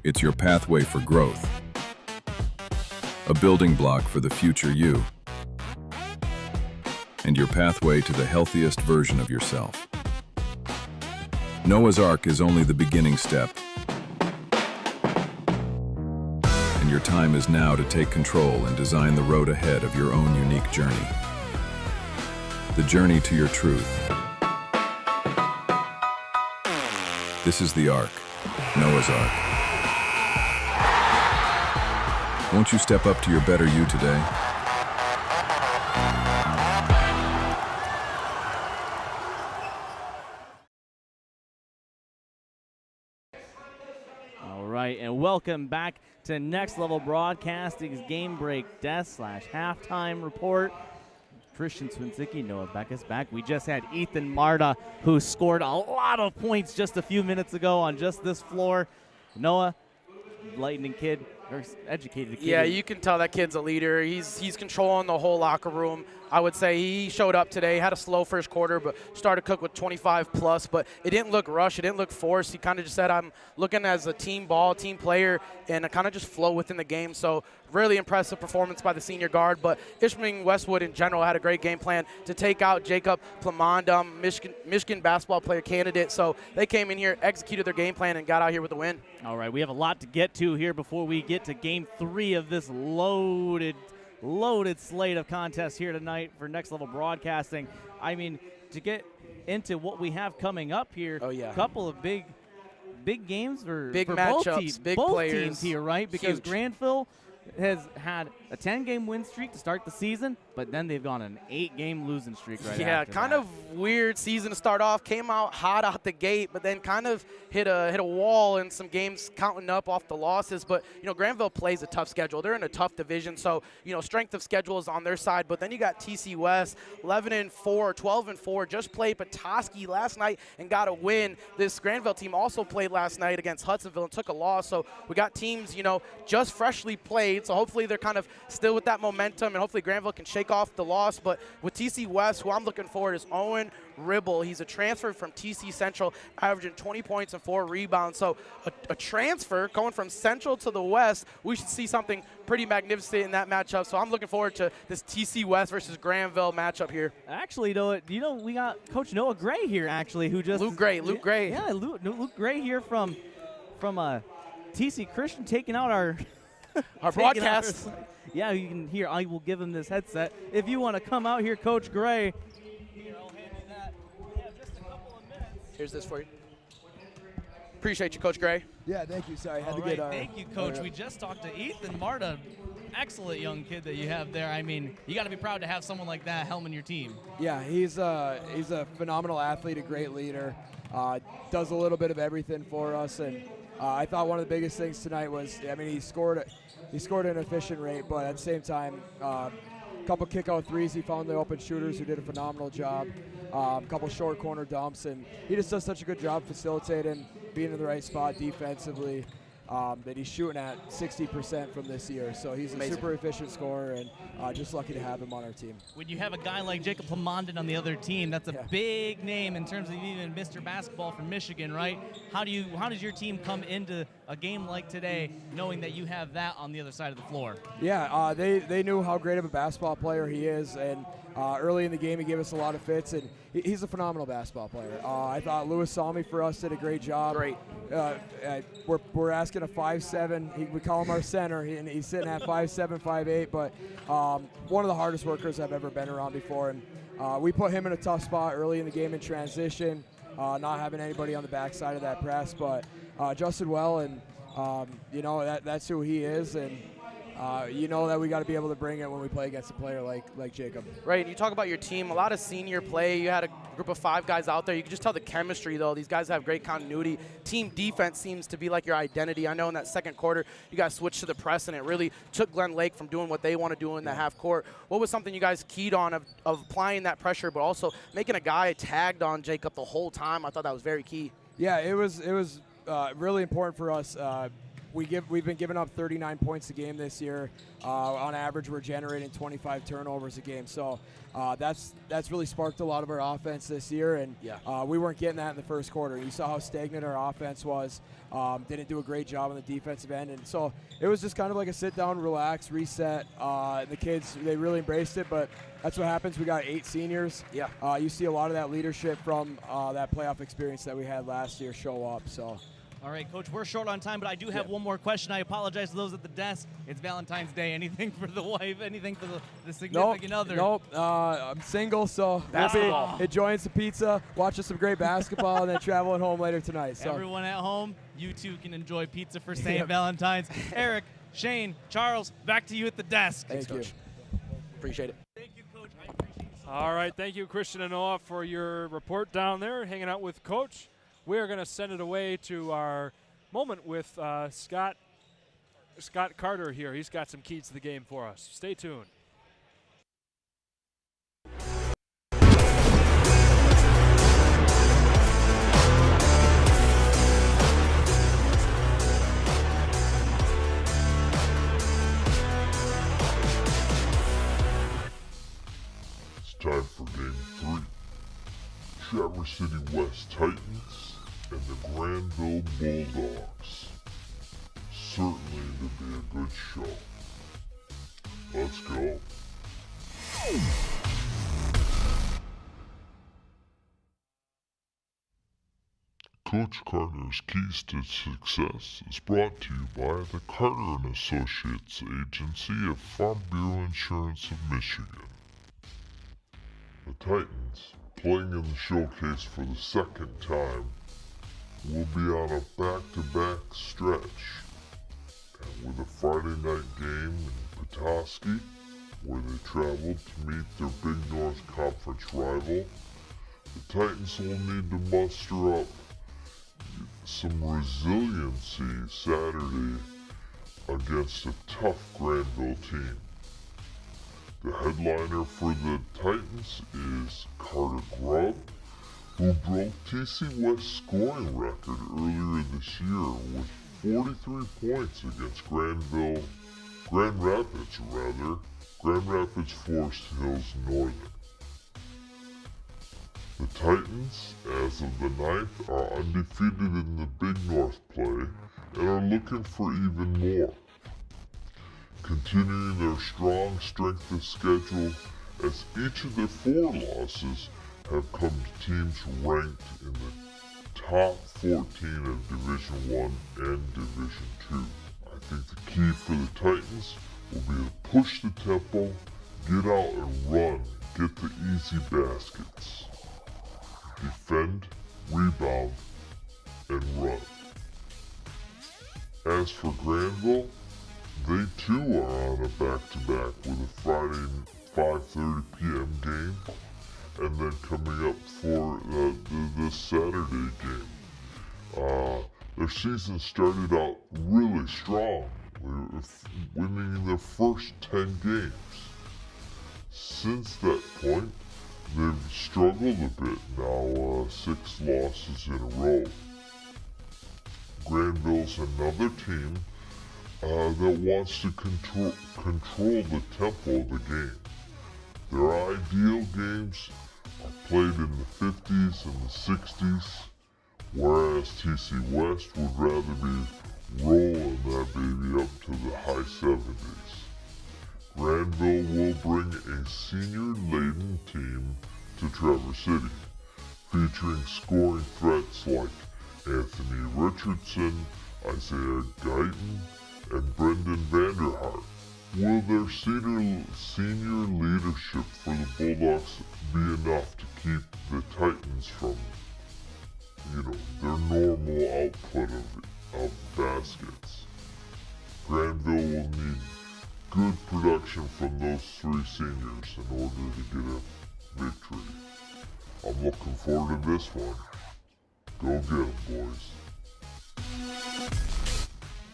It's your pathway for growth. A building block for the future you, and your pathway to the healthiest version of yourself. Noah's Ark is only the beginning step. And your time is now to take control and design the road ahead of your own unique journey. The journey to your truth. This is the Ark, Noah's Ark. Won't you step up to your better you today? All right, and welcome back to Next Level Broadcasting's Game Break Desk / Halftime Report. Christian Swinsicki, Noah Beck is back. We just had Ethan Marta, who scored a lot of points just a few minutes ago on just this floor. Noah, lightning kid, very educated kid. Yeah, you can tell that kid's a leader. He's controlling the whole locker room. I would say he showed up today, had a slow first quarter, but started to cook with 25 plus, but it didn't look rushed, it didn't look forced. He kind of just said, I'm looking as a team ball, team player, and kind of just flow within the game. So really impressive performance by the senior guard, but Ispheming-Westwood in general had a great game plan to take out Jacob Plamondon, Michigan basketball player candidate. So they came in here, executed their game plan, and got out here with a win. All right, we have a lot to get to here before we get to game 3 of this loaded slate of contests here tonight for Next Level Broadcasting. I mean, to get into what we have coming up here, a couple of big games for matchups, both players teams here, right? Because huge. Grandville has had a 10-game win streak to start the season, but then they've gone an 8-game losing streak right after kind that. of weird season to start off. Came out hot out the gate, but then kind of hit a wall in some games counting up off the losses. But, Grandville plays a tough schedule. They're in a tough division, so, strength of schedule is on their side. But then you got TC West, 11-4, 12-4, just played Petoskey last night and got a win. This Grandville team also played last night against Hudsonville and took a loss. So we got teams, just freshly played. So hopefully they're kind of still with that momentum, and hopefully Grandville can shake off the loss. But with TC West, who I'm looking forward is Owen Ribble. He's a transfer from TC Central, averaging 20 points and 4 rebounds. So a transfer going from Central to the West, we should see something pretty magnificent in that matchup. So I'm looking forward to this TC West versus Grandville matchup here. Actually, Noah, we got Coach Noah Gray here, actually, who just Luke Gray. Yeah, Luke Gray here from TC Christian taking out our broadcast. Yeah, you can hear. I will give him this headset. If you want to come out here, Coach Gray. Here, I'll hand you that. We have just a couple of minutes. Here's this for you. Appreciate you, Coach Gray. Yeah, thank you. Sorry, I had to Right, get thank you, Coach. We just talked to Ethan Marta. Excellent young kid that you have there. I mean, you got to be proud to have someone like that helming your team. Yeah, he's a phenomenal athlete, a great leader. Does a little bit of everything for us, and I thought one of the biggest things tonight was, he scored an efficient rate, but at the same time, a couple kick-out threes. He found the open shooters who did a phenomenal job. A couple short corner dumps, and he just does such a good job facilitating, being in the right spot defensively. That he's shooting at 60% from this year. So he's a super efficient scorer, and just lucky to have him on our team. When you have a guy like Jacob Plamondon on the other team, that's a big name in terms of even Mr. Basketball from Michigan, right? How does your team come into a game like today knowing that you have that on the other side of the floor? Yeah, they knew how great of a basketball player he is, and early in the game he gave us a lot of fits, and he's a phenomenal basketball player. I thought Louis Salmi for us did a great job. Great. We're asking a 5'7". We call him our center, and he's sitting at 5'7", 5'8", but one of the hardest workers I've ever been around before. And we put him in a tough spot early in the game in transition, not having anybody on the backside of that press, but adjusted well, and that's who he is, and that we got to be able to bring it when we play against a player like Jacob. Right, you talk about your team, a lot of senior play. You had a group of 5 guys out there. You can just tell the chemistry, though. These guys have great continuity. Team defense seems to be like your identity. I know in that second quarter, you guys switched to the press, and it really took Glen Lake from doing what they want to do in the half court. What was something you guys keyed on of applying that pressure, but also making a guy tagged on Jacob the whole time? I thought that was very key. Yeah, it was really important for us. we've been giving up 39 points a game this year. On average, we're generating 25 turnovers a game. So that's really sparked a lot of our offense this year, and we weren't getting that in the first quarter. You saw how stagnant our offense was. Didn't do a great job on the defensive end, and so it was just kind of like a sit down, relax, reset. The kids, they really embraced it, but that's what happens. We got 8 seniors. Yeah. You see a lot of that leadership from that playoff experience that we had last year show up. So. All right, Coach, we're short on time, but I do have one more question. I apologize to those at the desk. It's Valentine's Day. Anything for the wife? Anything for the significant other? Nope. I'm single, so we'll be enjoying some pizza, watching some great basketball, and then traveling home later tonight. So. Everyone at home, you too can enjoy pizza for St. Valentine's. Eric, Shane, Charles, back to you at the desk. Thanks, Coach. Appreciate it. Thank you, Coach. I appreciate it. All right, thank you, Christian and Noah, for your report down there, hanging out with Coach. We are going to send it away to our moment with Scott Carter here. He's got some keys to the game for us. Stay tuned. It's time for Game 3. Traverse City West Titans and the Grandville Bulldogs. Certainly to be a good show. Let's go. Coach Carter's Keys to Success is brought to you by the Carter & Associates Agency of Farm Bureau Insurance of Michigan. The Titans, playing in the showcase for the second time, will be on a back-to-back stretch, and with a Friday night game in Petoskey, where they traveled to meet their Big North Conference rival, the Titans will need to muster up some resiliency Saturday against a tough Grandville team. The headliner for the Titans is Carter Grubb, who broke TC West's scoring record earlier this year with 43 points against Grand Rapids Forest Hills Northern. The Titans, as of the 9th, are undefeated in the Big North play and are looking for even more, continuing their strong strength of schedule as each of their 4 losses have come to teams ranked in the top 14 of Division I and Division II. I think the key for the Titans will be to push the tempo, get out and run, get the easy baskets, defend, rebound, and run. As for Grandville, they too are on a back-to-back with a Friday 5:30 p.m. game, and then coming up for the Saturday game. Their season started out really strong, winning their first 10 games. Since that point, they've struggled a bit now, 6 losses in a row. Granville's another team that wants to control the tempo of the game. Their ideal games are played in the 50s and the 60s, whereas TC West would rather be rolling that baby up to the high 70s. Grandville will bring a senior-laden team to Traverse City, featuring scoring threats like Anthony Richardson, Isaiah Guyton, and Brendan Vanderhart. Will their senior leadership for the Bulldogs be enough to keep the Titans from, their normal output of baskets? Grandville will need good production from those 3 seniors in order to get a victory. I'm looking forward to this one. Go get 'em, boys.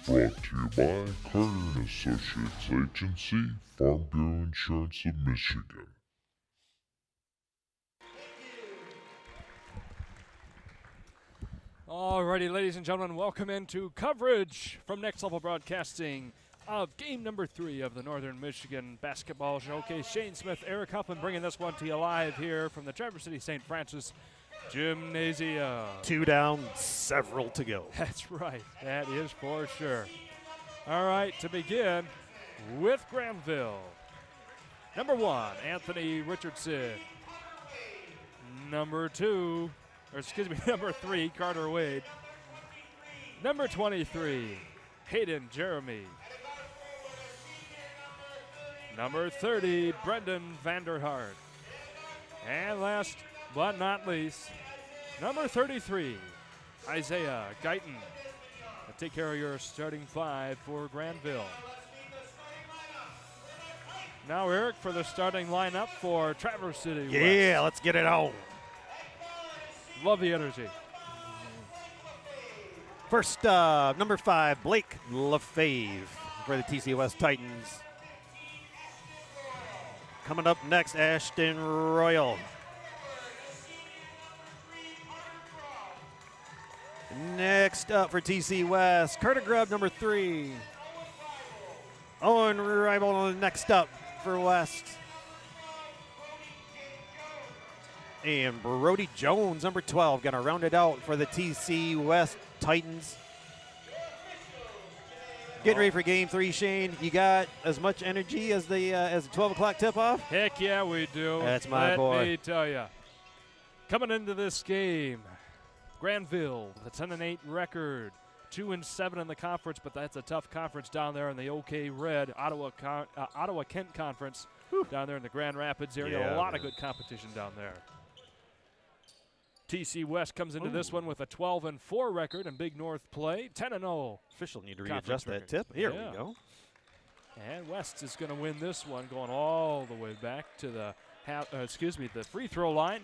Brought to you by Carter & Associates Agency, Farm Bureau Insurance of Michigan. Alrighty, ladies and gentlemen, welcome into coverage from Next Level Broadcasting of game number 3 of the Northern Michigan Basketball Showcase. Shane Smith, Eric Huffman bringing this one to you live here from the Traverse City St. Francis Gymnasium. 2 down, several to go. That's right. That is for sure. All right, to begin with Grandville. Number 1, Anthony Richardson. Number 3, Carter Wade. Number 23, Hayden Jeremy. Number 30, Brendan Vanderhart. And last but not least, number 33, Isaiah Guyton. Take care of your starting 5 for Grandville. Now, Eric, for the starting lineup for Traverse City West. Yeah, let's get it on. Love the energy. First, number 5, Blake Lefebvre for the TC West Titans. Coming up next, Ashton Royal. Next up for TC West, Carter Grubb, number 3. Owen Reibel next up for West. And Brody Jones, number 12, going to round it out for the TC West Titans. Getting ready for game 3, Shane. You got as much energy as the 12 o'clock tip-off? Heck yeah, we do. That's my boy. Let me tell you. Coming into this game, Grandville, the 10-8 record, 2-7 in the conference, but that's a tough conference down there in the OK Red, Ottawa-Kent Conference, down there in the Grand Rapids area. Yeah, a lot of good competition down there. TC West comes into this one with a 12-4 record in Big North play, 10-0. Official need to readjust that tip. Here we go. And West is going to win this one, going all the way back to the the free throw line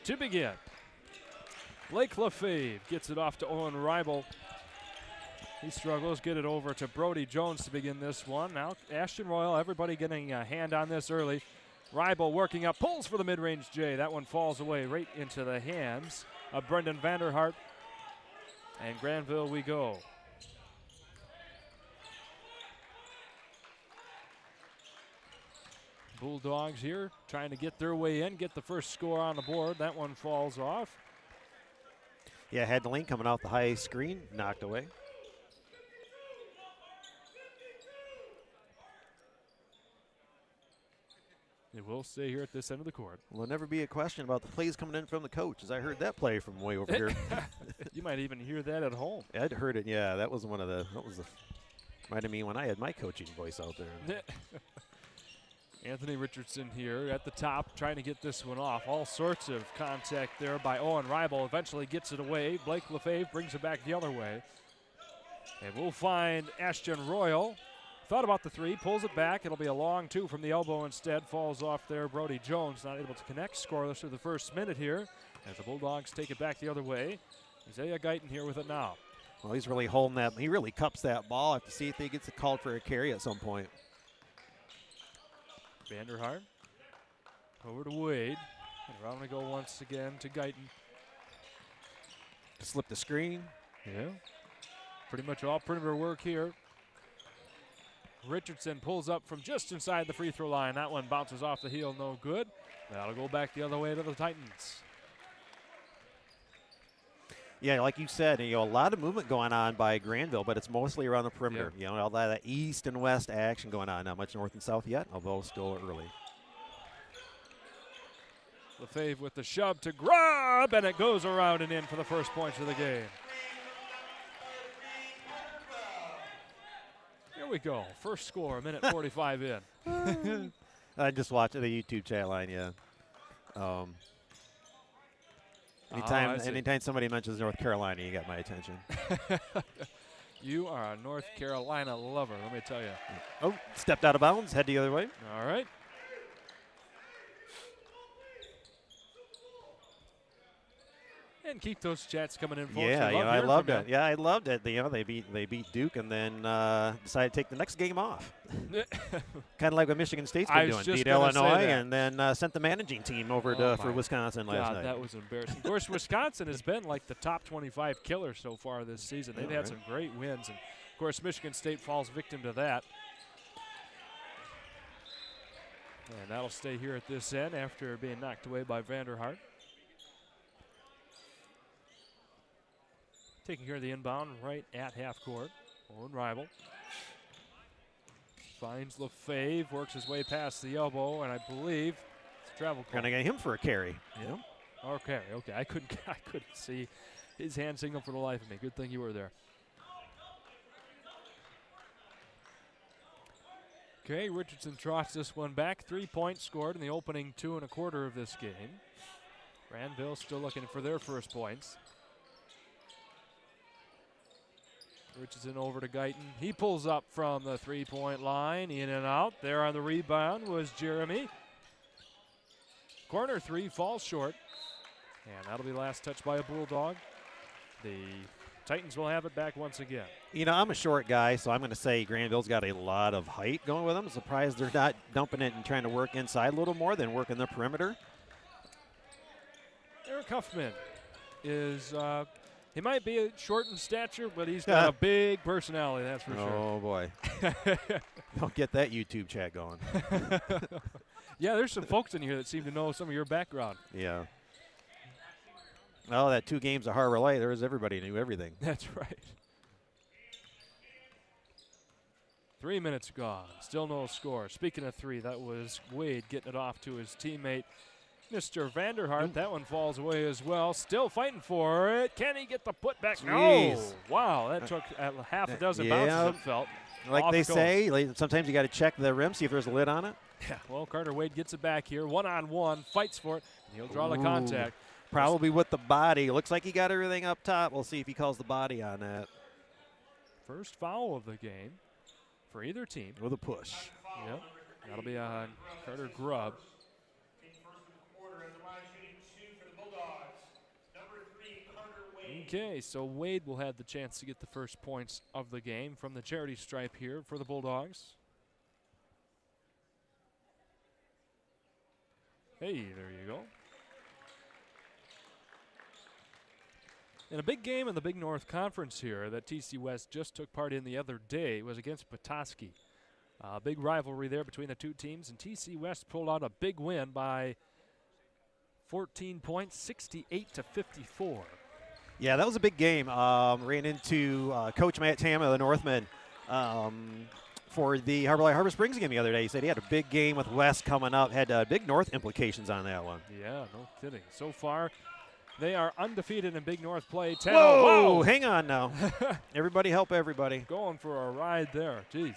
to begin. Blake Lefebvre gets it off to Owen Reibel. He struggles, get it over to Brody Jones to begin this one. Now Ashton Royal, everybody getting a hand on this early. Reibel working up, pulls for the mid-range J. That one falls away right into the hands of Brendan Vanderhart. And Grandville we go. Bulldogs here trying to get their way in, get the first score on the board. That one falls off. Yeah, had the link coming out the high screen, knocked away. It will stay here at this end of the court. Will never be a question about the plays coming in from the coach, as I heard that play from way over here. You might even hear that at home. I'd heard it, yeah. That was reminded me when I had my coaching voice out there. Anthony Richardson here at the top trying to get this one off. All sorts of contact there by Owen Reibel. Eventually gets it away. Blake Lefebvre brings it back the other way. And we'll find Ashton Royal. Thought about the 3, pulls it back. It'll be a long 2 from the elbow instead. Falls off there. Brody Jones not able to connect. Scoreless through the first minute here as the Bulldogs take it back the other way. Isaiah Guyton here with it now. Well, he's really holding that. He really cups that ball. I have to see if he gets called for a carry at some point. Vanderhart over to Wade. And around we go once again to Guyton. Slip the screen. Yeah. Pretty much all perimeter work here. Richardson pulls up from just inside the free throw line. That one bounces off the heel, no good. That'll go back the other way to the Titans. Yeah, like you said, a lot of movement going on by Grandville, but it's mostly around the perimeter. Yep. All that east and west action going on. Not much north and south yet, although still early. Lefebvre with the shove to Grubb, and it goes around and in for the first points of the game. Here we go. First score, a minute 45 in. I just watched the YouTube chat line, yeah. Anytime somebody mentions North Carolina, you got my attention. You are a North Carolina lover, let me tell you. Oh, stepped out of bounds, head the other way. All right. And keep those chats coming in, folks. Yeah, I loved it. Yeah, I loved it. They beat Duke and then decided to take the next game off. Kind of like what Michigan State's been doing. Beat Illinois and then sent the managing team over for Wisconsin last night. That was embarrassing. Of course, Wisconsin has been like the top 25 killer so far this season. They've had some great wins. And, of course, Michigan State falls victim to that. And that'll stay here at this end after being knocked away by Vanderhart. Taking care of the inbound right at half court. Owen Rival finds LaFave, works his way past the elbow, and I believe it's a travel call. Gonna get him for a carry. Yeah. Or carry. Okay, I couldn't see his hand signal for the life of me. Good thing you were there. Okay, Richardson trots this one back. 3 points scored in the opening 2 1/4 of this game. Grandville still looking for their first points. Richardson over to Guyton. He pulls up from the 3-point line, in and out. There on the rebound was Jeremy. Corner 3 falls short. And that'll be last touch by a Bulldog. The Titans will have it back once again. I'm a short guy, so I'm going to say Grandville's got a lot of height going with them. I'm surprised they're not dumping it and trying to work inside a little more than working the perimeter. Eric Huffman is... he might be short in stature, but he's got a big personality, that's for sure. Oh, boy. Don't get that YouTube chat going. Yeah, there's some folks in here that seem to know some of your background. Yeah. Oh, that 2 games of Harbor Light, there was everybody knew everything. That's right. 3 minutes gone. Still no score. Speaking of 3, that was Wade getting it off to his teammate, Mr. Vanderhart. That one falls away as well. Still fighting for it. Can he get the putback? No. Wow, that took half a dozen bounces, it felt. Like they say, sometimes you got to check the rim, see if there's a lid on it. Yeah, well, Carter Wade gets it back here. 1-on-1, fights for it, and he'll draw the contact. Probably with the body. Looks like he got everything up top. We'll see if he calls the body on that. First foul of the game for either team. With a push. Yep, that'll be on Carter Grubb. Okay, so Wade will have the chance to get the first points of the game from the charity stripe here for the Bulldogs. Hey, there you go. And a big game in the Big North Conference here that TC West just took part in the other day was against Petoskey. Big rivalry there between the two teams, and TC West pulled out a big win by 14 points, 68-54. Yeah, that was a big game. Ran into Coach Matt Tama, the Northman, for the Harbor Springs game the other day. He said he had a big game with West coming up, had big North implications on that one. Yeah, no kidding. So far, they are undefeated in Big North play. 10-0. Whoa, whoa, hang on now. Everybody help everybody. Going for a ride there. Jeez.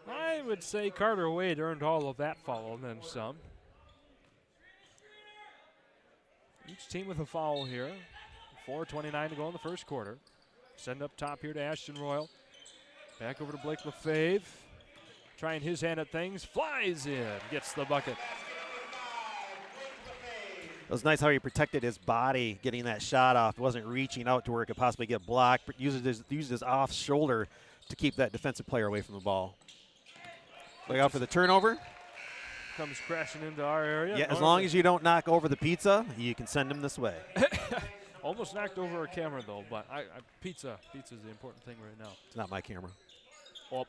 I would say Carter Wade earned all of that foul and then some. Each team with a foul here. 4:29 to go in the first quarter. Send up top here to Ashton Royal. Back over to Blake LaFave. Trying his hand at things. Flies in. Gets the bucket. It was nice how he protected his body getting that shot off. It wasn't reaching out to where it could possibly get blocked, but used his off shoulder to keep that defensive player away from the ball. Look out for the turnover. Comes crashing into our area. Yeah, as long as you don't knock over the pizza, you can send him this way. Almost knocked over a camera, though, but pizza's the important thing right now. It's not my camera. Oh.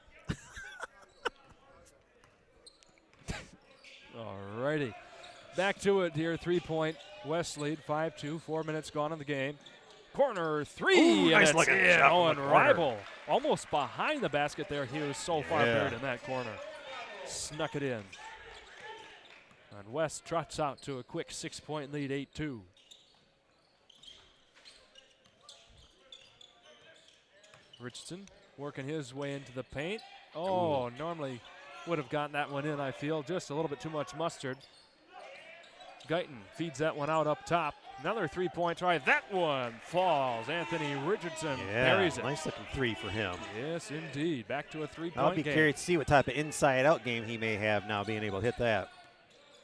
All righty. Back to it here. 3-point West lead, 5-2, 4 minutes gone in the game. Corner 3. Ooh, nice looking shot. Owen Rival. Almost behind the basket there. He was so far buried in that corner. Snuck it in. And West trots out to a quick 6-point lead, 8-2. Richardson working his way into the paint. Oh, normally would have gotten that one in, I feel. Just a little bit too much mustard. Guyton feeds that one out up top. Another 3-point try. That one falls. Anthony Richardson buries it. Nice looking 3 for him. Yes, indeed. Back to a 3-point game. I'll be curious to see what type of inside-out game he may have now, being able to hit that.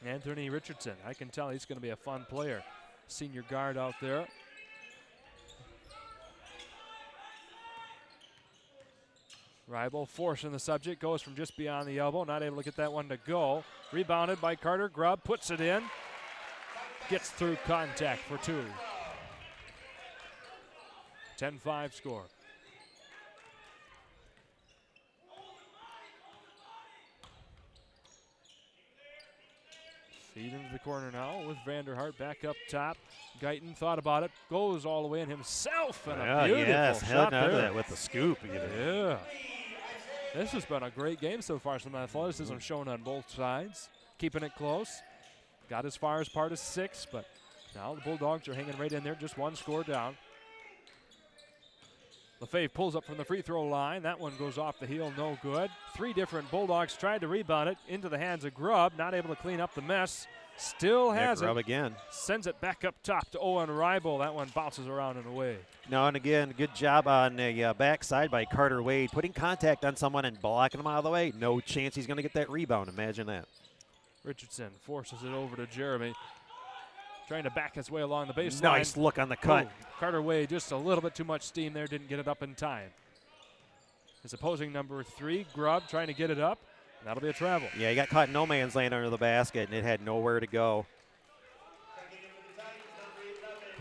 Anthony Richardson, I can tell he's going to be a fun player. Senior guard out there. Ribel forcing the subject, goes from just beyond the elbow, not able to get that one to go. Rebounded by Carter Grubb, puts it in. Gets through contact for 2. 10-5 score. Feed into the corner now with Vanderhart back up top. Guyton thought about it, goes all the way in himself, and a beautiful shot there. That with the scoop either. Yeah. This has been a great game so far. Some athleticism shown on both sides. Keeping it close. Got as far as part of 6, but now the Bulldogs are hanging right in there, just 1 score down. Lefebvre pulls up from the free throw line. That one goes off the heel, no good. 3 different Bulldogs tried to rebound it into the hands of Grubb, not able to clean up the mess. Still has it. Grubb again. Sends it back up top to Owen Ribel. That one bounces around and away. No, and again, good job on the backside by Carter Wade, putting contact on someone and blocking him out of the way. No chance he's going to get that rebound. Imagine that. Richardson forces it over to Jeremy. Trying to back his way along the baseline. Nice look on the cut. Carter Wade, just a little bit too much steam there, didn't get it up in time. His opposing number 3, Grubb, trying to get it up. That'll be a travel. Yeah, he got caught in no man's land under the basket, and it had nowhere to go.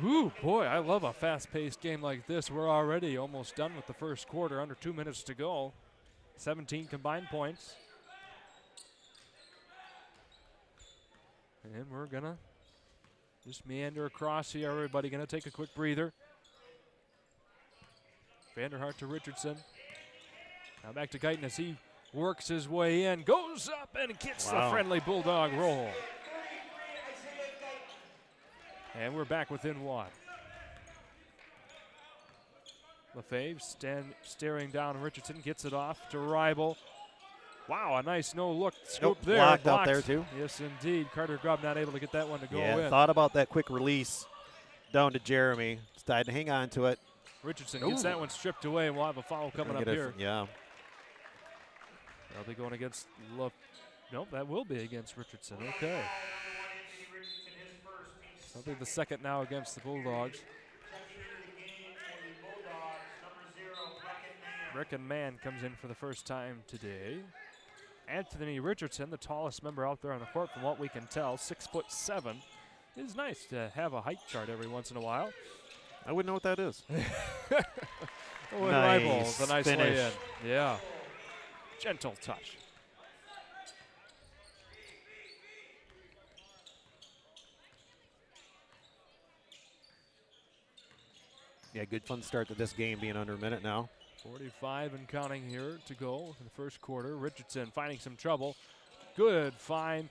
Ooh, boy, I love a fast-paced game like this. We're already almost done with the first quarter, under 2 minutes to go. 17 combined points. And we're going to just meander across here. Everybody going to take a quick breather. Vanderhart to Richardson. Now back to Guyton as he works his way in, goes up and gets the friendly Bulldog roll. And we're back within 1. Lefebvre staring down Richardson, gets it off to Ribel. Wow, a nice no-look scoop there. Blocked out there too. Yes, indeed. Carter Grubb not able to get that one to go in. in. Thought about that quick release down to Jeremy. Decided to hang on to it. Richardson gets that one stripped away, and we'll have a foul coming up here. Yeah. They'll be going against nope, that will be against Richardson. Okay. That'll be the second now against the Bulldogs. Rickon Mann comes in for the first time today. Anthony Richardson, the tallest member out there on the court from what we can tell, 6'7". It is nice to have a height chart every once in a while. I wouldn't know what that is. Nice the nice finish. lay in. Yeah. Gentle touch. Yeah, good fun start to this game being under a minute now. 45 and counting here to go in the first quarter. Richardson finding some trouble. Good find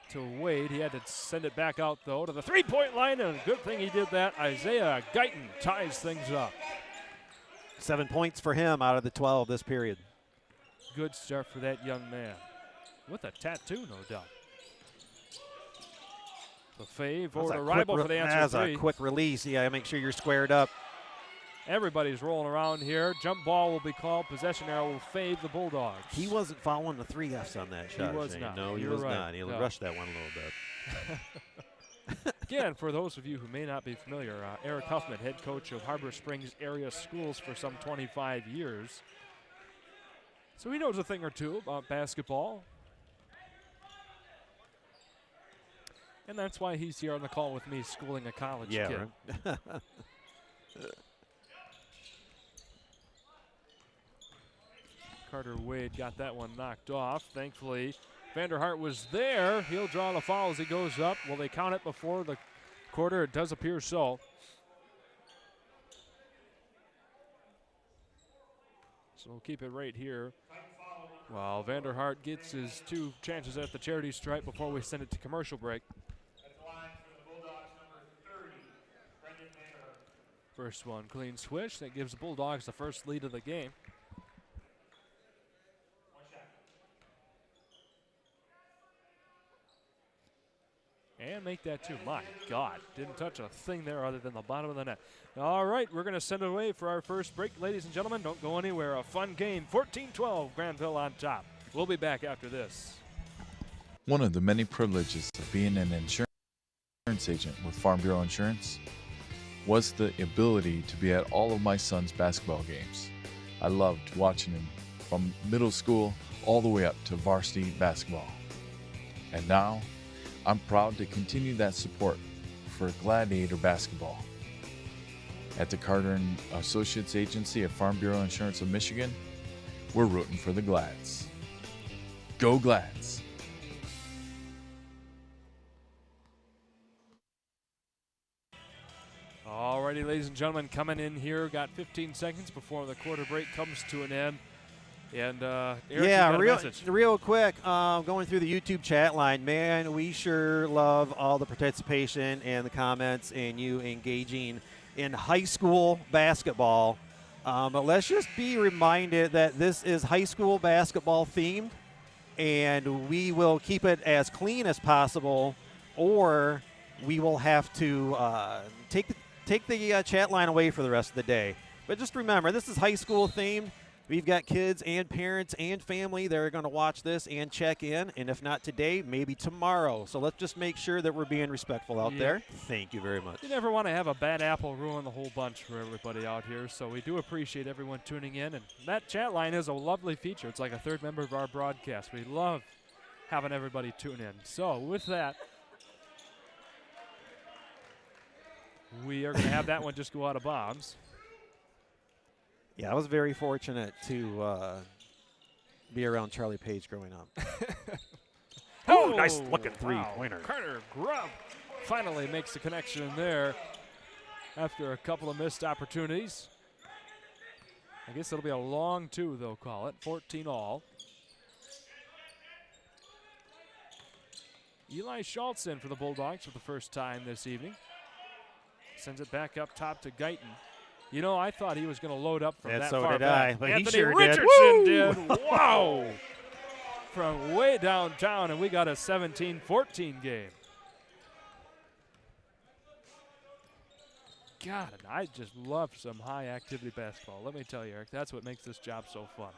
to Wade. He had to send it back out, though, to the three-point line, and a good thing he did that. Isaiah Guyton ties things up. 7 points for him out of the 12 this period. Good start for that young man. With a tattoo, no doubt. Lefebvre over to Ribel for the answer three. That's a quick release. Yeah, make sure you're squared up. Everybody's rolling around here. Jump ball will be called. Possession arrow will fade the Bulldogs. He wasn't following the 3 Fs on that shot. He was not. No, he was not. He rushed that one a little bit. Again, for those of you who may not be familiar, Eric Huffman, head coach of Harbor Springs area schools for some 25 years. So he knows a thing or two about basketball. And that's why he's here on the call with me, schooling a college kid. Right. Carter Wade got that one knocked off. Thankfully, Vanderhart was there. He'll draw the foul as he goes up. Will they count it before the quarter? It does appear so. So we'll keep it right here. While Vanderhart gets his 2 chances at the charity stripe before we send it to commercial break. First one, clean swish. That gives the Bulldogs the first lead of the game. And make that 2. My God, didn't touch a thing there other than the bottom of the net. All right, we're going to send it away for our first break. Ladies and gentlemen, don't go anywhere. A fun game, 14-12, Grandville on top. We'll be back after this. One of the many privileges of being an insurance agent with Farm Bureau Insurance was the ability to be at all of my son's basketball games. I loved watching him from middle school all the way up to varsity basketball. And now, I'm proud to continue that support for Gladiator basketball. At the Carter & Associates Agency of Farm Bureau Insurance of Michigan, we're rooting for the Glads. Go Glads! Alrighty, ladies and gentlemen, coming in here, got 15 seconds before the quarter break comes to an end. And Eric, yeah, real quick, going through the YouTube chat line, man, we sure love all the participation and the comments and you engaging in high school basketball. But let's just be reminded that this is high school basketball themed, and we will keep it as clean as possible, or we will have to take the chat line away for the rest of the day. But just remember, this is high school themed. We've got kids and parents and family that are going to watch this and check in, and if not today, maybe tomorrow. So let's just make sure that we're being respectful out there. Thank you very much. You never want to have a bad apple ruin the whole bunch for everybody out here, so we do appreciate everyone tuning in. And that chat line is a lovely feature. It's like a third member of our broadcast. We love having everybody tune in. So with that, we are going to have that one just go out of bounds. Yeah, I was very fortunate to be around Charlie Page growing up. Oh, nice looking three-pointer. Wow. Carter Grubb finally makes the connection there after a couple of missed opportunities. I guess it'll be a long two, they'll call it. 14 all. Eli Schultz in for the Bulldogs for the first time this evening. Sends it back up top to Guyton. You know, I thought he was going to load up from that so far did back. I, but Anthony he sure Richardson did. did. Wow! From way downtown, and we got a 17-14 game. God, I just love some high-activity basketball. Let me tell you, Eric, that's what makes this job so fun.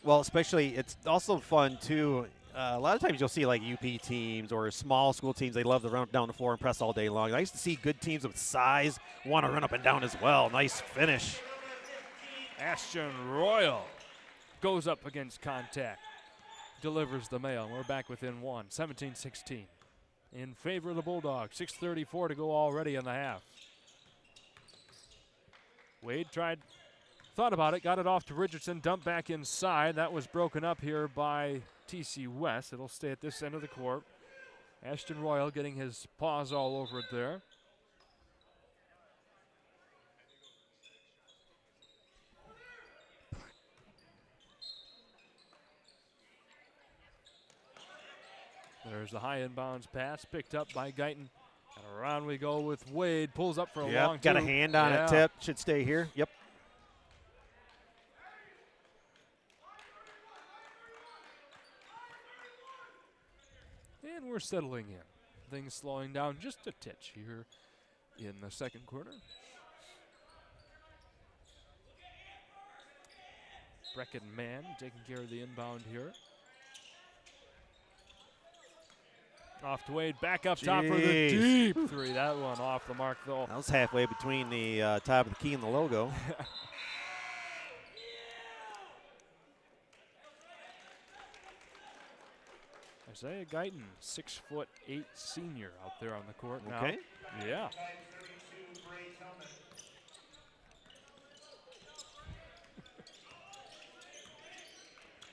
Well, especially, it's also fun, too. A lot of times you'll see like UP teams or small school teams, they love to run up down the floor and press all day long. I used to see good teams with size want to run up and down as well. Nice finish. Ashton Royal goes up against contact, delivers the mail. We're back within one, 17-16. In favor of the Bulldogs, 6:34 to go already in the half. Wade thought about it, got it off to Richardson, dumped back inside. That was broken up here by TC West. It'll stay at this end of the court. Ashton Royal getting his paws all over it there. There's the high inbounds pass picked up by Guyton. And around we go with Wade. Pulls up for a long two. Got a hand on it, tip. Should stay here. Yep. And we're settling in. Things slowing down just a titch here in the second quarter. Brecken Mann taking care of the inbound here. Off to Wade, back up top for the deep three. That one off the mark, though. That was halfway between the top of the key and the logo. Isaiah Guyton, 6'8" senior out there on the court now. Okay. Yeah.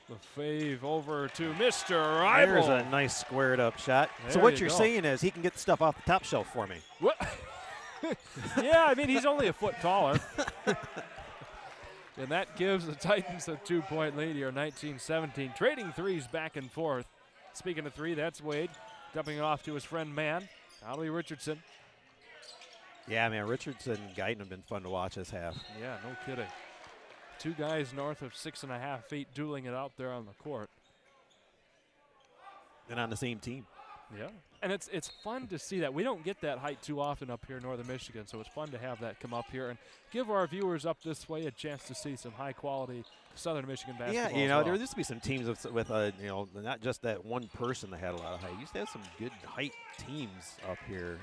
The fave over to Mr. Rival. There's a nice squared up shot. There so what you you're go. saying is he can get stuff off the top shelf for me. What? Yeah, I mean, he's only a foot taller. And that gives the Titans a 2-point lead here, 19-17. Trading threes back and forth. Speaking of three, that's Wade. Dumping it off to his friend Mann. Ollie Richardson. Yeah, man, Richardson and Guyton have been fun to watch this half. Yeah, no kidding. Two guys north of 6.5 feet dueling it out there on the court. And on the same team. Yeah, and it's fun to see that. We don't get that height too often up here in Northern Michigan, so it's fun to have that come up here and give our viewers up this way a chance to see some high-quality Southern Michigan basketball. Yeah, there used to be some teams with not just that one person that had a lot of height. Used to have some good height teams up here.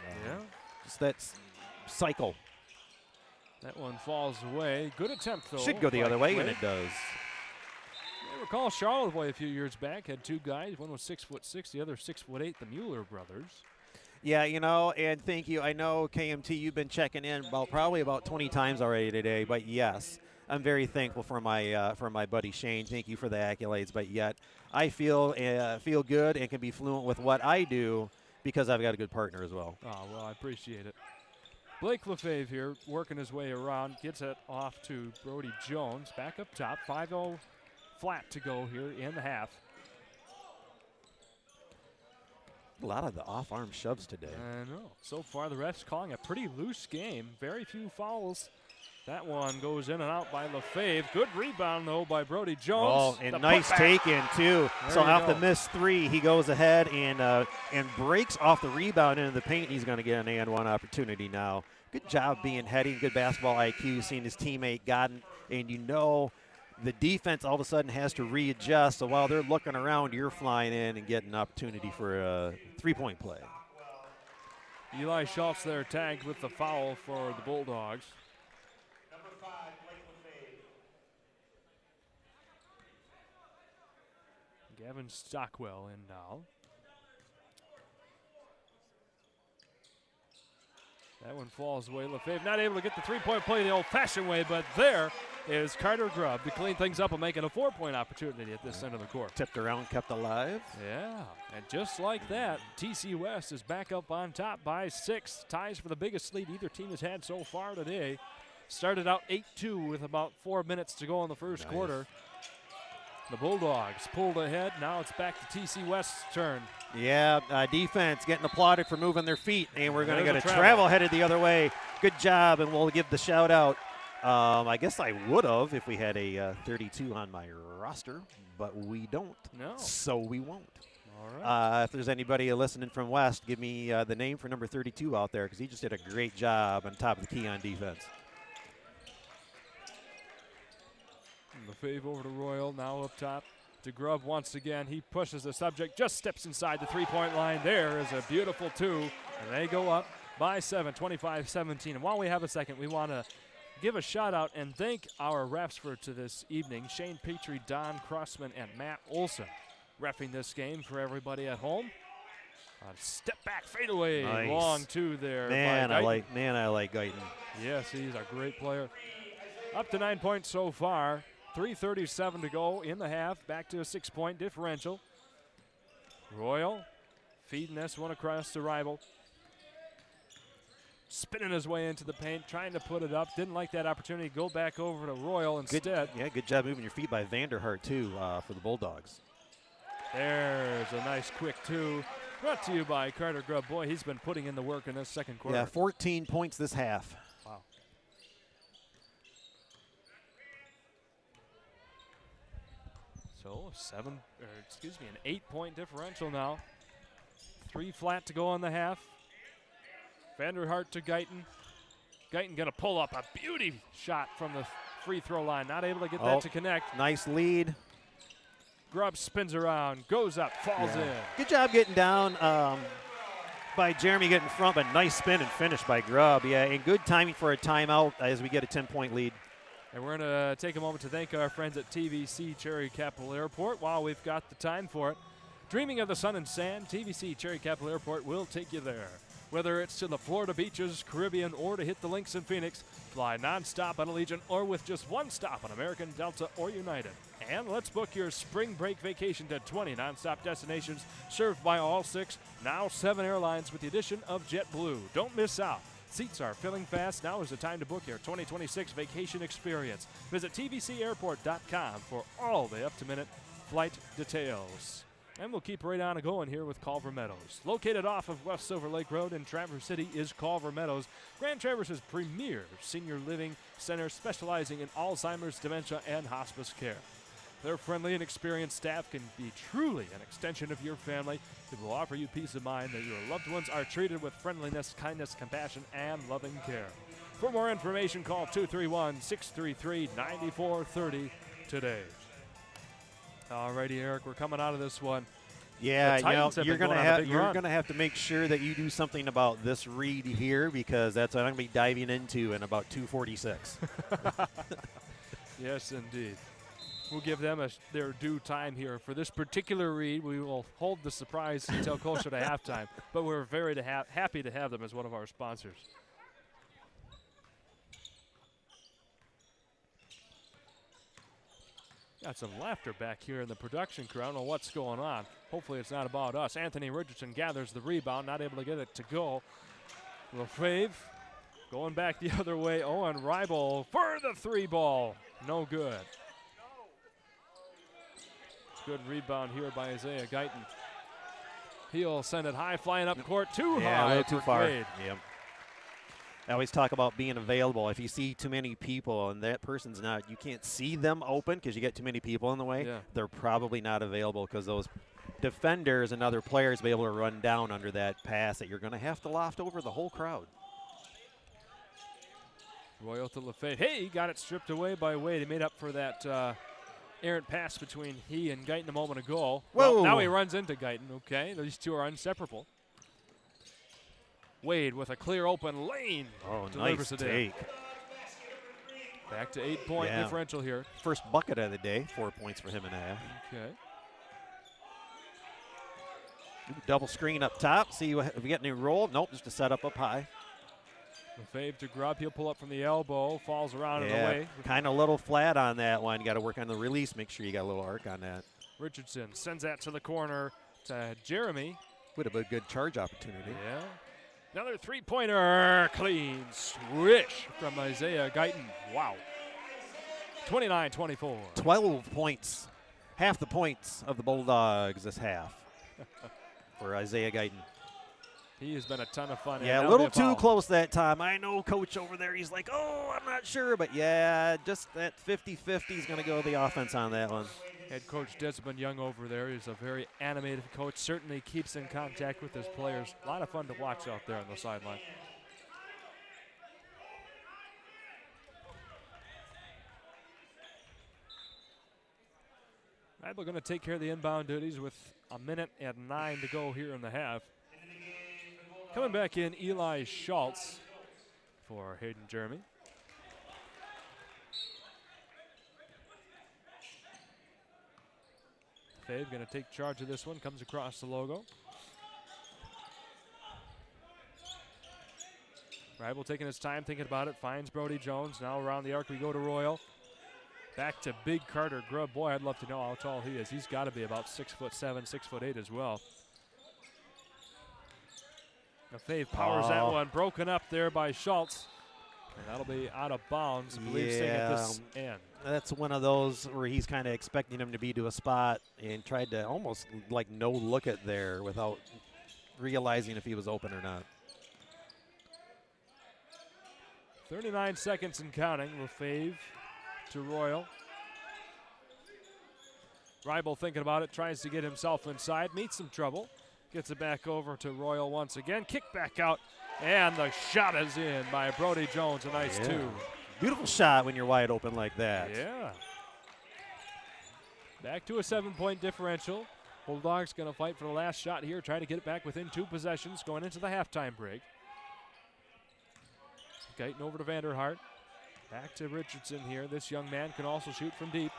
Just that cycle. That one falls away. Good attempt, though. Should go the other way, and it does. I recall Charlottesville a few years back had two guys. One was 6'6", the other 6'8", the Mueller brothers. Yeah, and thank you. I know, KMT, you've been checking in probably about 20 times already today, but yes, I'm very thankful for my buddy Shane. Thank you for the accolades, but yet I feel good and can be fluent with what I do because I've got a good partner as well. Oh, well, I appreciate it. Blake Lefebvre here working his way around, gets it off to Brody Jones. Back up top, 5-0 flat to go here in the half. A lot of the off-arm shoves today. I know. So far, the refs calling a pretty loose game. Very few fouls. That one goes in and out by Lefebvre. Good rebound, though, by Brody Jones. Oh, and nice take-in, too. So off the missed three, he goes ahead and breaks off the rebound into the paint. He's going to get an and-one opportunity now. Good job being heading, good basketball IQ, seeing his teammate gotten, and the defense all of a sudden has to readjust. So while they're looking around, you're flying in and getting an opportunity for a three-point play. Eli Schultz there tagged with the foul for the Bulldogs. Number 5, Blake Lefebvre. Gavin Stockwell in now. That one falls away. Lefebvre not able to get the three-point play the old-fashioned way, but there is Carter Grubb to clean things up and make it a 4-point opportunity at this end of the court. Tipped around, kept alive. Yeah, and just like that, TC West is back up on top by 6. Ties for the biggest lead either team has had so far today. Started out 8-2 with about 4 minutes to go in the first quarter. The Bulldogs pulled ahead. Now it's back to TC West's turn. Yeah, defense getting applauded for moving their feet, and we're going to get a travel headed the other way. Good job, and we'll give the shout out. I guess I would have if we had a 32 on my roster, but we don't. No. So we won't. All right. If there's anybody listening from West, give me the name for number 32 out there because he just did a great job on top of the key on defense. Lefebvre over to Royal, now up top to Grubb once again. He pushes the subject, just steps inside the three-point line. There is a beautiful 2, and they go up by 7, 25-17. And while we have a second, we want to give a shout-out and thank our refs for to this evening, Shane Petrie, Don Crossman, and Matt Olson, reffing this game for everybody at home. Step back fadeaway, nice. Long 2 there. Man, I like Guyton. Yes, he's a great player. Up to 9 points so far. 3:37 to go in the half. Back to a 6-point differential. Royal feeding this one across the rival. Spinning his way into the paint, trying to put it up. Didn't like that opportunity. Go back over to Royal instead. Good job moving your feet by Vanderhart, too, for the Bulldogs. There's a nice quick 2. Brought to you by Carter Grubb. Boy, he's been putting in the work in this second quarter. Yeah, 14 points this half. Wow. So an 8-point differential now. 3 flat to go in the half. Vanderhart to Guyton. Guyton gonna pull up a beauty shot from the free throw line. Not able to get that to connect. Nice lead. Grubb spins around, goes up, falls in. Good job getting down by Jeremy getting in front, but nice spin and finish by Grubb. Yeah, and good timing for a timeout as we get a 10-point lead. And we're going to take a moment to thank our friends at TVC Cherry Capital Airport while we've got the time for it. Dreaming of the sun and sand, TVC Cherry Capital Airport will take you there. Whether it's to the Florida beaches, Caribbean, or to hit the links in Phoenix, fly nonstop on Allegiant or with just one stop on American, Delta, or United. And let's book your spring break vacation to 20 nonstop destinations served by all 6, now 7 airlines with the addition of JetBlue. Don't miss out. Seats are filling fast. Now is the time to book your 2026 vacation experience. Visit tvcairport.com for all the up-to-minute flight details. And we'll keep right on going here with Culver Meadows. Located off of West Silver Lake Road in Traverse City is Culver Meadows, Grand Traverse's premier senior living center specializing in Alzheimer's, dementia, and hospice care. Their friendly and experienced staff can be truly an extension of your family. It will offer you peace of mind that your loved ones are treated with friendliness, kindness, compassion, and loving care. For more information, call 231-633-9430 today. Alrighty, Eric, we're coming out of this one. Yeah, you're going to have to make sure that you do something about this read here, because that's what I'm going to be diving into in about 2:46. Yes, indeed. We'll give them their due time here. For this particular read, we will hold the surprise until closer to halftime, but we're very happy to have them as one of our sponsors. Got some laughter back here in the production crew. I don't know what's going on. Hopefully it's not about us. Anthony Richardson gathers the rebound, not able to get it to go. Lefebvre going back the other way. Owen Ribel for the 3 ball. No good. Good rebound here by Isaiah Guyton. He'll send it high, flying up court too high. A little too far. Grade. Yep. I always talk about being available. If you see too many people and that person's not, you can't see them open because you get too many people in the way, they're probably not available, because those defenders and other players will be able to run down under that pass that you're going to have to loft over the whole crowd. Royal to Lefebvre. Hey, he got it stripped away by Wade. He made up for that errant pass between he and Guyton a moment ago. Whoa. Well, now he runs into Guyton. Okay, these two are inseparable. Wade with a clear open lane. Oh, delivers nice it take. In. Back to 8-point differential here. First bucket of the day, 4 points for him and a half. Okay. Double screen up top. See if we get any roll. Nope, just a setup up high. Lefebvre to Grubb. He'll pull up from the elbow. Falls around in the way. Kind of a little flat on that one. You got to work on the release. Make sure you got a little arc on that. Richardson sends that to the corner to Jeremy. Would have been a good charge opportunity. Yeah. Another 3-pointer. Clean swish from Isaiah Guyton. Wow. 29-24. 12 points. Half the points of the Bulldogs this half for Isaiah Guyton. He has been a ton of fun. Yeah, a little too close that time. I know Coach over there, he's like, oh, I'm not sure. But, yeah, just that 50-50 is going to go the offense on that one. Head coach Desmond Young over there is a very animated coach. Certainly keeps in contact with his players. A lot of fun to watch out there on the sideline. We're going to take care of the inbound duties with 1:09 to go here in the half. Coming back in, Eli Schultz for Hayden Jeremy. Fave going to take charge of this one. Comes across the logo. Ribel taking his time, thinking about it. Finds Brody Jones. Now around the arc we go to Royal. Back to big Carter Grubb. Boy, I'd love to know how tall he is. He's got to be about 6'7", 6'8" as well. Fave powers that one. Broken up there by Schultz. And that'll be out of bounds. I believe staying at this end. That's one of those where he's kind of expecting him to be to a spot and tried to almost like no look at there without realizing if he was open or not. 39 seconds and counting. Lefebvre to Royal. Ribel thinking about it, tries to get himself inside, meets some trouble. Gets it back over to Royal once again. Kick back out, and the shot is in by Brody Jones. A nice 2. Beautiful shot when you're wide open like that. Yeah. Back to a 7-point differential. Bulldogs going to fight for the last shot here, try to get it back within 2 possessions going into the halftime break. Guyton over to Vanderhart. Back to Richardson here. This young man can also shoot from deep.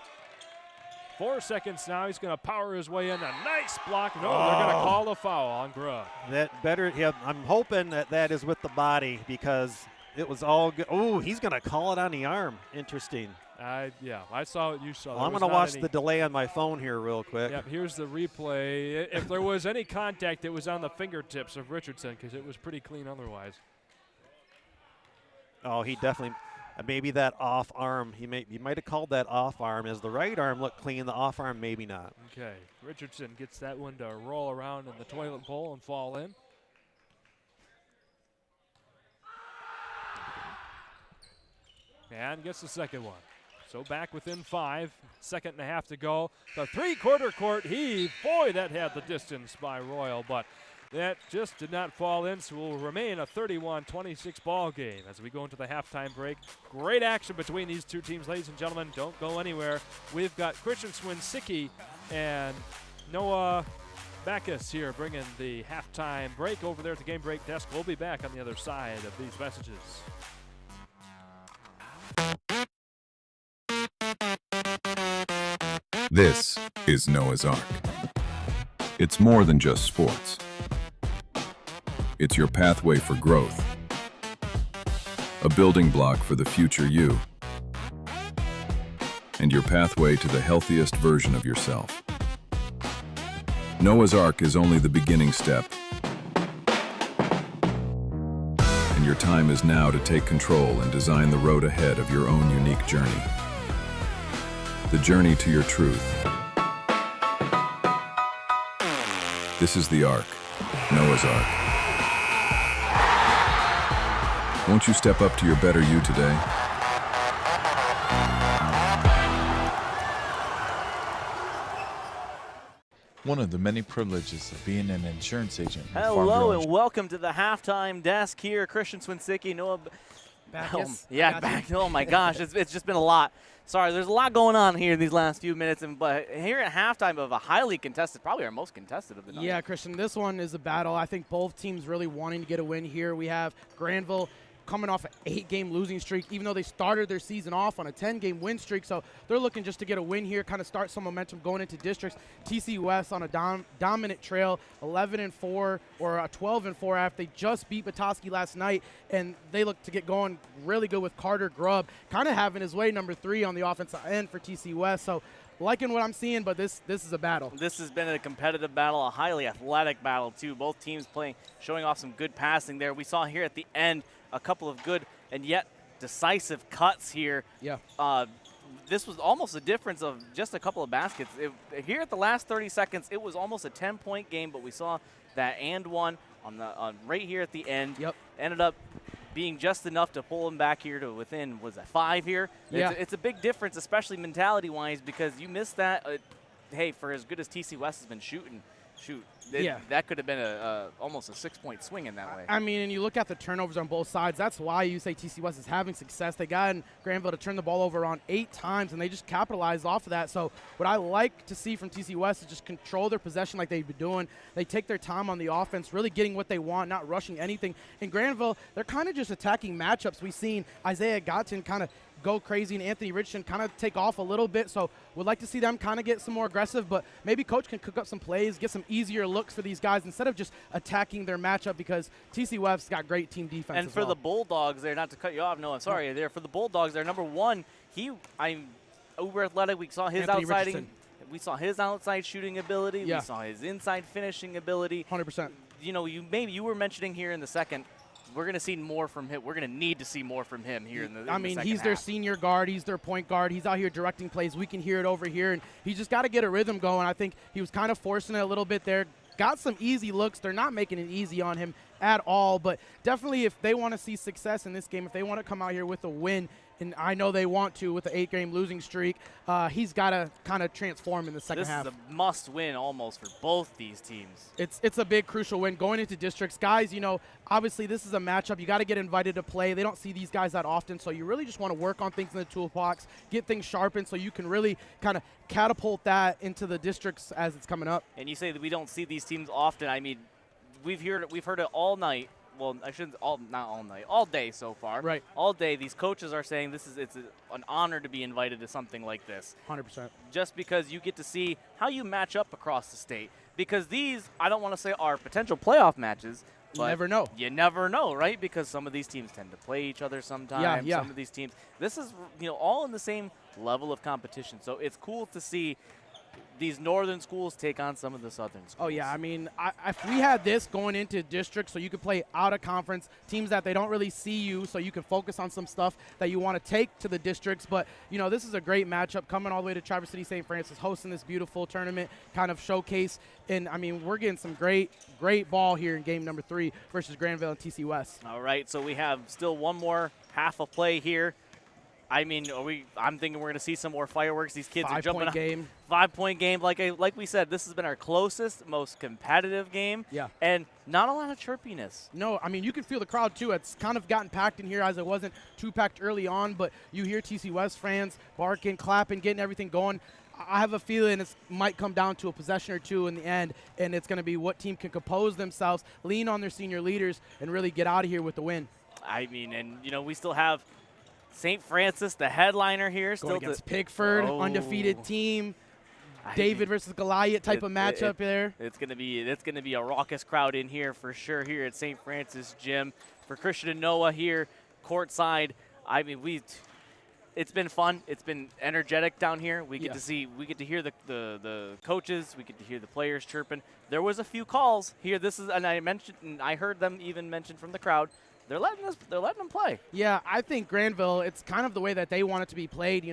4 seconds now. He's going to power his way in. A nice block. No, they're going to call a foul on Grubb. That better. Yeah, I'm hoping that is with the body because it was all good. Oh, he's going to call it on the arm. Interesting. Yeah, I saw what you saw. Well, I'm going to watch the delay on my phone here real quick. Yep, here's the replay. If there was any contact, it was on the fingertips of Richardson because it was pretty clean otherwise. Oh, he definitely. Maybe that off arm, he might have called that off arm. As the right arm looked clean, the off arm maybe not. Okay, Richardson gets that one to roll around in the toilet bowl and fall in. And gets the second one. So back within 5, second and a half to go. The three-quarter court heave. Boy, that had the distance by Royal, but that just did not fall in, so will remain a 31-26 ball game as we go into the halftime break. Great action between these two teams, ladies and gentlemen. Don't go anywhere. We've got Christian Swinsicki and Noah Backus here bringing the halftime break over there at the game break desk. We'll be back on the other side of these messages. This is Noah's Ark. It's more than just sports. It's your pathway for growth, a building block for the future you, and your pathway to the healthiest version of yourself. Noah's Ark is only the beginning step, and your time is now to take control and design the road ahead of your own unique journey. The journey to your truth. This is the Ark, Noah's Ark. Won't you step up to your better you today? One of the many privileges of being an insurance agent. Hello and welcome to the halftime desk here. Christian Swinsicki, Noah Backus. back. Oh my gosh, it's just been a lot. Sorry, there's a lot going on here in these last few minutes, but here at halftime of a highly contested, probably our most contested of the night. Yeah, Christian, this one is a battle. I think both teams really wanting to get a win here. We have Grandville coming off an 8-game losing streak, even though they started their season off on a 10-game win streak. So they're looking just to get a win here, kind of start some momentum going into districts. TC West on a dominant trail, 11-4 or 12-4 after they just beat Petoskey last night, and they look to get going really good with Carter Grubb, kind of having his way, number 3 on the offensive end for TC West. So liking what I'm seeing, but this is a battle. This has been a competitive battle, a highly athletic battle too. Both teams showing off some good passing there. We saw here at the end a couple of good and yet decisive cuts here. Yeah. This was almost a difference of just a couple of baskets. Here at the last 30 seconds, it was almost a 10-point game, but we saw that and one on right here at the end. Yep. Ended up being just enough to pull them back here to within, was that 5 here? Yeah. It's a big difference, especially mentality-wise, because you missed that. Hey, for as good as TC West has been shooting, that could have been almost a 6-point swing in that way. I mean, and you look at the turnovers on both sides. That's why you say TC West is having success. They got in Grandville to turn the ball over on 8 times, and they just capitalized off of that. So what I like to see from TC West is just control their possession like they've been doing. They take their time on the offense, really getting what they want, not rushing anything. In Grandville, they're kind of just attacking matchups. We've seen Isaiah Gotton kind of go crazy and Anthony Richardson kind of take off a little bit. So we'd like to see them kind of get some more aggressive, but maybe coach can cook up some plays, get some easier looks for these guys instead of just attacking their matchup, because TC West's got great team defense. And for the Bulldogs there, not to cut you off, no, I'm sorry. There for the Bulldogs, they're number 1. I'm uber athletic. We saw his We saw his outside shooting ability. Yeah. We saw his inside finishing ability. 100%. You know, you were mentioning here in the second, we're going to see more from him. We're going to need to see more from him here in the second half. He's their senior guard. He's their point guard. He's out here directing plays. We can hear it over here, and he's just got to get a rhythm going. I think he was kind of forcing it a little bit there. Got some easy looks. They're not making it easy on him at all, but definitely if they want to see success in this game, if they want to come out here with a win, and I know they want to with the 8-game losing streak, he's got to kind of transform in the second half. This is a must-win almost for both these teams. It's a big crucial win going into districts. Guys, you know, obviously this is a matchup. You got to get invited to play. They don't see these guys that often, so you really just want to work on things in the toolbox, get things sharpened so you can really kind of catapult that into the districts as it's coming up. And you say that we don't see these teams often. I mean, we've heard it all night. Well, I shouldn't not all night, all day so far. Right. All day, these coaches are saying it's an honor to be invited to something like this. 100%. Just because you get to see how you match up across the state. Because these, I don't want to say are potential playoff matches. You never know. You never know, right? Because some of these teams tend to play each other sometimes. Yeah. Some of these teams. This is, all in the same level of competition. So it's cool to see these northern schools take on some of the southern schools. Oh, yeah. I mean, if we had this going into districts so you could play out of conference, teams that they don't really see you, so you can focus on some stuff that you want to take to the districts. But, this is a great matchup coming all the way to Traverse City St. Francis, hosting this beautiful tournament kind of showcase. And, I mean, we're getting some great ball here in game number 3 versus Grandville and TC West. All right, so we have still one more half of play here. I mean, I'm thinking we're going to see some more fireworks. These kids are jumping. 5-point game. 5-point game. Like we said, this has been our closest, most competitive game. Yeah. And not a lot of chirpiness. No, I mean, you can feel the crowd, too. It's kind of gotten packed in here as it wasn't too packed early on, but you hear TC West fans barking, clapping, getting everything going. I have a feeling it might come down to a possession or two in the end, and it's going to be what team can compose themselves, lean on their senior leaders, and really get out of here with the win. I mean, and, we still have St. Francis, the headliner here. Going against Pickford, undefeated team. David versus Goliath type of matchup there. It's gonna be a raucous crowd in here for sure here at St. Francis Gym. For Christian and Noah here, courtside. I mean, it's been fun. It's been energetic down here. We get to hear the coaches. We get to hear the players chirping. There was a few calls here. And I heard them even mention from the crowd. They're letting them play. Yeah, I think Grandville, it's kind of the way that they want it to be played.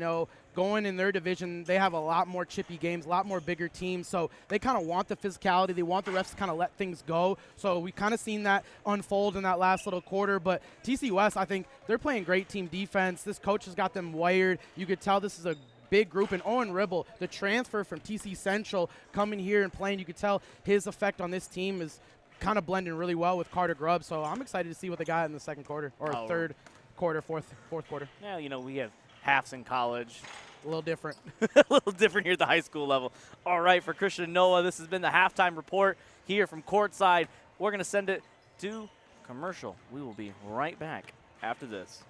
Going in their division, they have a lot more chippy games, a lot more bigger teams. So they kind of want the physicality. They want the refs to kind of let things go. So we kind of seen that unfold in that last little quarter. But TC West, I think they're playing great team defense. This coach has got them wired. You could tell this is a big group. And Owen Ribble, the transfer from TC Central, coming here and playing, you could tell his effect on this team is kind of blending really well with Carter Grubb. So I'm excited to see what they got in the second quarter or third quarter, fourth quarter. Yeah, we have halves in college. A little different. A little different here at the high school level. All right, for Christian and Noah, this has been the halftime report here from courtside. We're going to send it to commercial. We will be right back after this.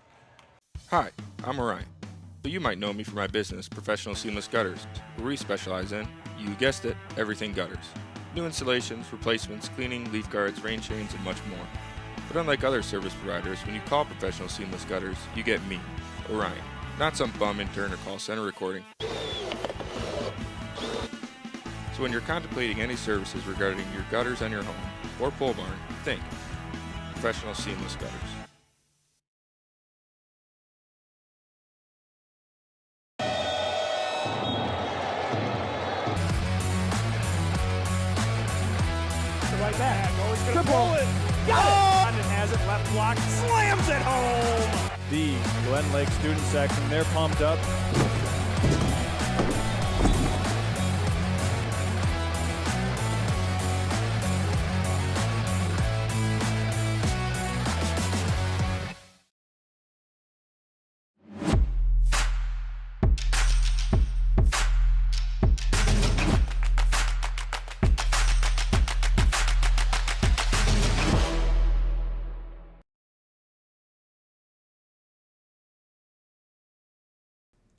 Hi, I'm Orion, but you might know me for my business, Professional Seamless Gutters, where we specialize in, you guessed it, everything gutters. New installations, replacements, cleaning, leaf guards, rain chains, and much more. But unlike other service providers, when you call Professional Seamless Gutters, you get me, Orion, not some bum intern or call center recording. So when you're contemplating any services regarding your gutters on your home or pole barn, think Professional Seamless Gutters. Right back. Always going to pull it. Got it. Condon has it. Left block. Slams it home. The Glen Lake student section, they're pumped up.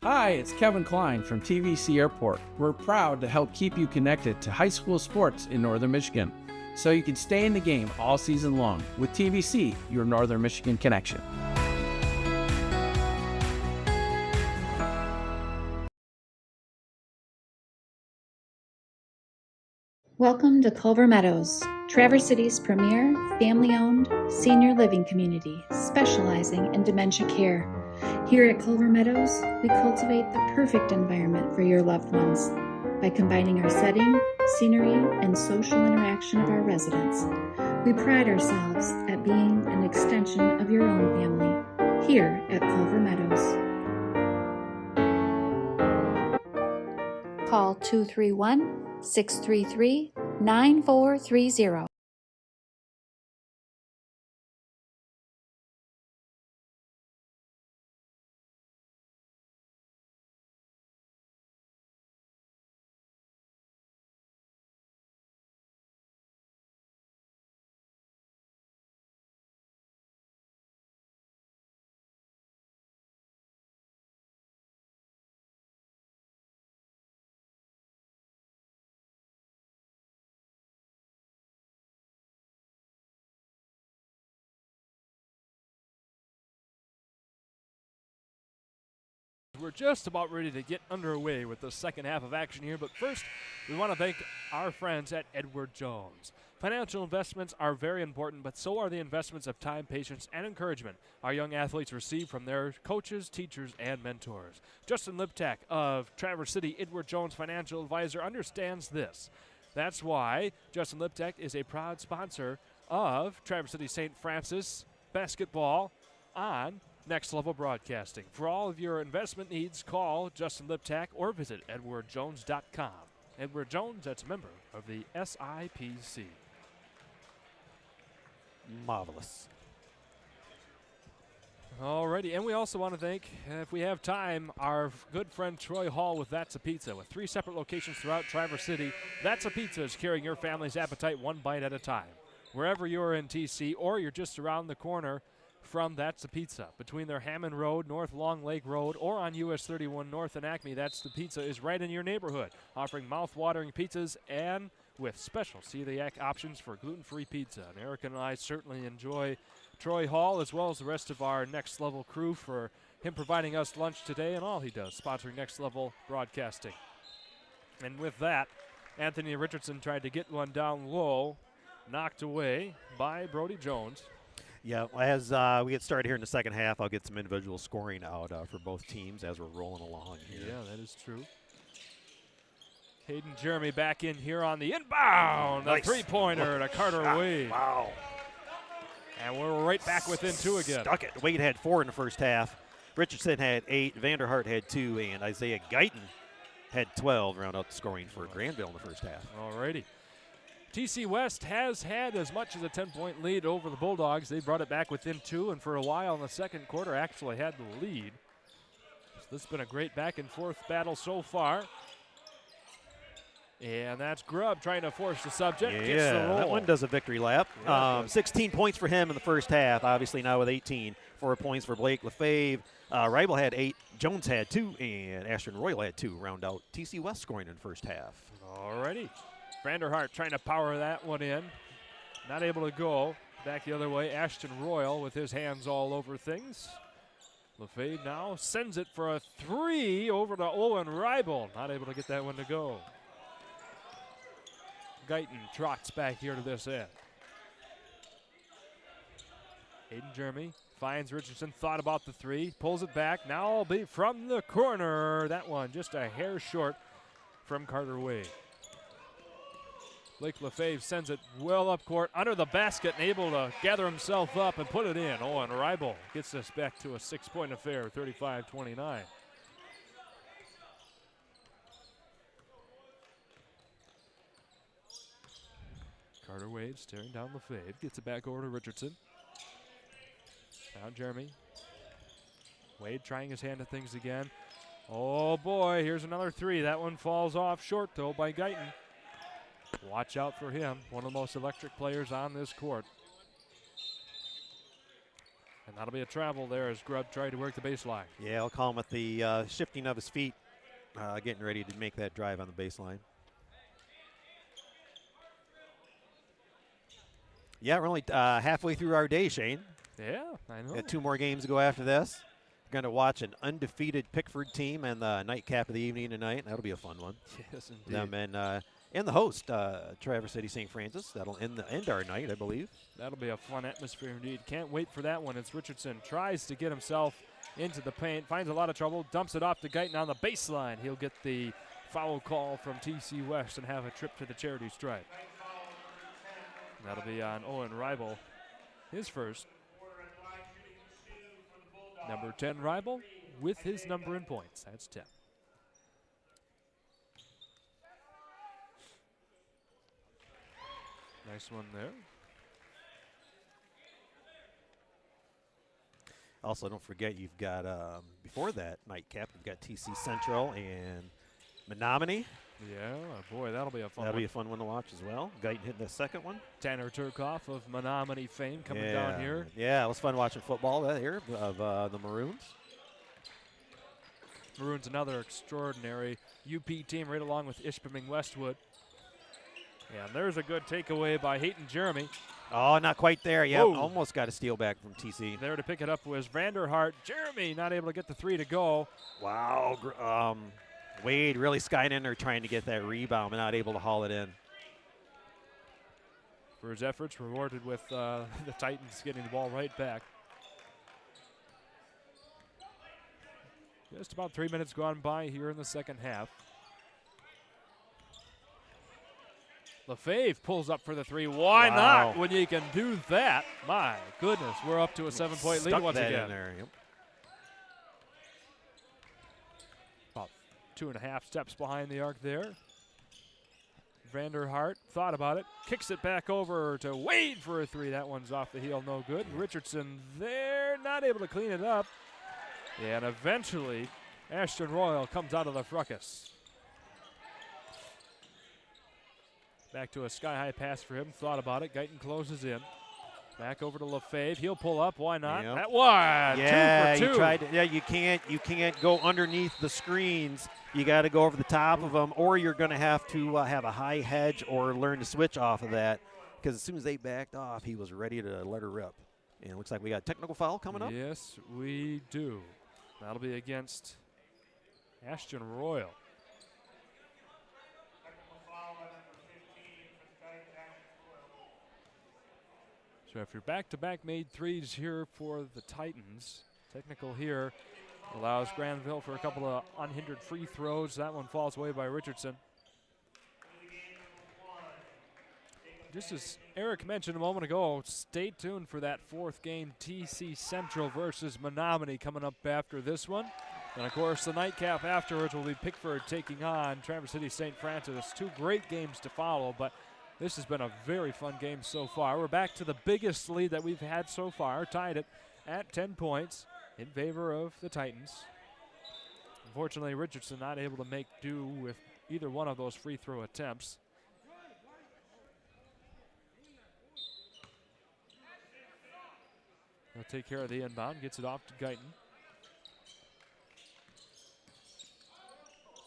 Hi, it's Kevin Klein from TVC Airport. We're proud to help keep you connected to high school sports in Northern Michigan, so you can stay in the game all season long with TVC, your Northern Michigan connection. Welcome to Culver Meadows, Traverse City's premier family-owned senior living community specializing in dementia care. Here at Culver Meadows, we cultivate the perfect environment for your loved ones by combining our setting, scenery, and social interaction of our residents. We pride ourselves at being an extension of your own family here at Culver Meadows. Call 231-633-9430. We're just about ready to get underway with the second half of action here, but first, we want to thank our friends at Edward Jones. Financial investments are very important, but so are the investments of time, patience, and encouragement our young athletes receive from their coaches, teachers, and mentors. Justin Liptak of Traverse City, Edward Jones Financial Advisor, understands this. That's why Justin Liptak is a proud sponsor of Traverse City St. Francis basketball on Next Level Broadcasting. For all of your investment needs, call Justin Liptak or visit edwardjones.com. Edward Jones, that's a member of the SIPC. Marvelous. Alrighty, and we also want to thank, if we have time, our good friend Troy Hall with That's a Pizza. With 3 separate locations throughout Traverse City, That's a Pizza is carrying your family's appetite one bite at a time. Wherever you're in TC or you're just around the corner from That's a Pizza, between their Hammond Road, North Long Lake Road, or on US 31 North in Acme, That's the Pizza is right in your neighborhood, offering mouth-watering pizzas and with special celiac options for gluten-free pizza. And Eric and I certainly enjoy Troy Hall as well as the rest of our Next Level crew for him providing us lunch today and all he does, sponsoring Next Level Broadcasting. And with that, Anthony Richardson tried to get one down low, knocked away by Brody Jones. Yeah, as we get started here in the second half, I'll get some individual scoring out for both teams as we're rolling along here. Yeah, that is true. Hayden Jeremy back in here on the inbound. Nice. A three-pointer to Carter Wade. Wow. And we're right back within 2 again. Stuck it. Wade had 4 in the first half. Richardson had 8. Vanderhart had 2. And Isaiah Guyton had 12. Round out the scoring for Grandville in the first half. All righty. TC West has had as much as a 10-point lead over the Bulldogs. They brought it back within 2, and for a while in the second quarter actually had the lead. So this has been a great back-and-forth battle so far. And that's Grubb trying to force the subject. Yeah, Gets the roll. that one does a victory lap. Yeah, 16 points for him in the first half, obviously now with 18. 4 points for Blake Lefebvre. Ribel had 8, Jones had 2, and Ashton Royal had 2. Round out TC West scoring in the first half. All righty. Vanderhart trying to power that one in. Not able to go. Back the other way. Ashton Royal with his hands all over things. Lefebvre now sends it for a 3 over to Owen Ribel. Not able to get that one to go. Guyton trots back here to this end. Hayden Jeremy finds Richardson, thought about the 3, pulls it back. Now will be from the corner. That one just a hair short from Carter Wade. Blake Lefebvre sends it well up court, under the basket, and able to gather himself up and put it in. Owen Ribel gets us back to a 6-point affair, 35-29. Carter Wade staring down Lefebvre, gets it back over to Richardson. Now Jeremy. Wade trying his hand at things again. Oh boy, here's another 3. That one falls off short though by Guyton. Watch out for him, one of the most electric players on this court. And that'll be a travel there as Grubb tried to work the baseline. Yeah, I'll call him with the shifting of his feet, getting ready to make that drive on the baseline. Yeah, we're only halfway through our day, Shane. Yeah, I know. Got 2 more games to go after this. We're going to watch an undefeated Pickford team and the nightcap of the evening tonight. That'll be a fun one. Yes, indeed. Them and the host, Traverse City St. Francis. That'll end our night, I believe. That'll be a fun atmosphere indeed. Can't wait for that one. It's Richardson tries to get himself into the paint, finds a lot of trouble, dumps it off to Guyton on the baseline. He'll get the foul call from TC West and have a trip to the charity stripe. That'll be on Owen Ribel, his first. Number 10 Ribel with his number in points. That's 10. Nice one there. Also, don't forget you've got, before that nightcap, you've got TC Central and Menominee. Yeah, boy, that'll be a fun one. That'll be a fun one to watch as well. Guyton hitting the second one. Tanner Turkoff of Menominee fame coming down here. Yeah, it was fun watching football here of the Maroons. Maroons, another extraordinary UP team right along with Ispheming-Westwood. And there's a good takeaway by Hayden Jeremy. Oh, not quite there. Yeah, almost got a steal back from TC. There to pick it up was Vanderhart. Jeremy not able to get the 3 to go. Wow. Wade really skied in there trying to get that rebound, but not able to haul it in. For his efforts, rewarded with the Titans getting the ball right back. Just about 3 minutes gone by here in the second half. Lefebvre pulls up for the 3. Why not when you can do that? My goodness, we're up to a 7-point lead once again. In there. Yep. 2.5 steps behind the arc there. Vanderhart thought about it, kicks it back over to Wade for a 3. That one's off the heel, no good. Richardson there, not able to clean it up. And eventually, Ashton Royal comes out of the fracas. Back to a sky-high pass for him, thought about it. Guyton closes in. Back over to Lefebvre. He'll pull up. Why not? Yep. That one. Yeah, 2 for 2. you tried. You can't go underneath the screens. You got to go over the top of them, or you're going to have a high hedge or learn to switch off of that. Because as soon as they backed off, he was ready to let her rip. And it looks like we got a technical foul coming up. Yes, we do. That'll be against Ashton Royal. So if you're back-to-back made 3s here for the Titans, technical here allows Grandville for a couple of unhindered free throws. That one falls away by Richardson. Just as Eric mentioned a moment ago, stay tuned for that 4th game, TC Central versus Menominee, coming up after this one. And of course, the nightcap afterwards will be Pickford taking on Traverse City St. Francis. 2 great games to follow, but this has been a very fun game so far. We're back to the biggest lead that we've had so far, tied it at 10 points in favor of the Titans. Unfortunately, Richardson not able to make do with either one of those free throw attempts. He'll take care of the inbound, gets it off to Guyton.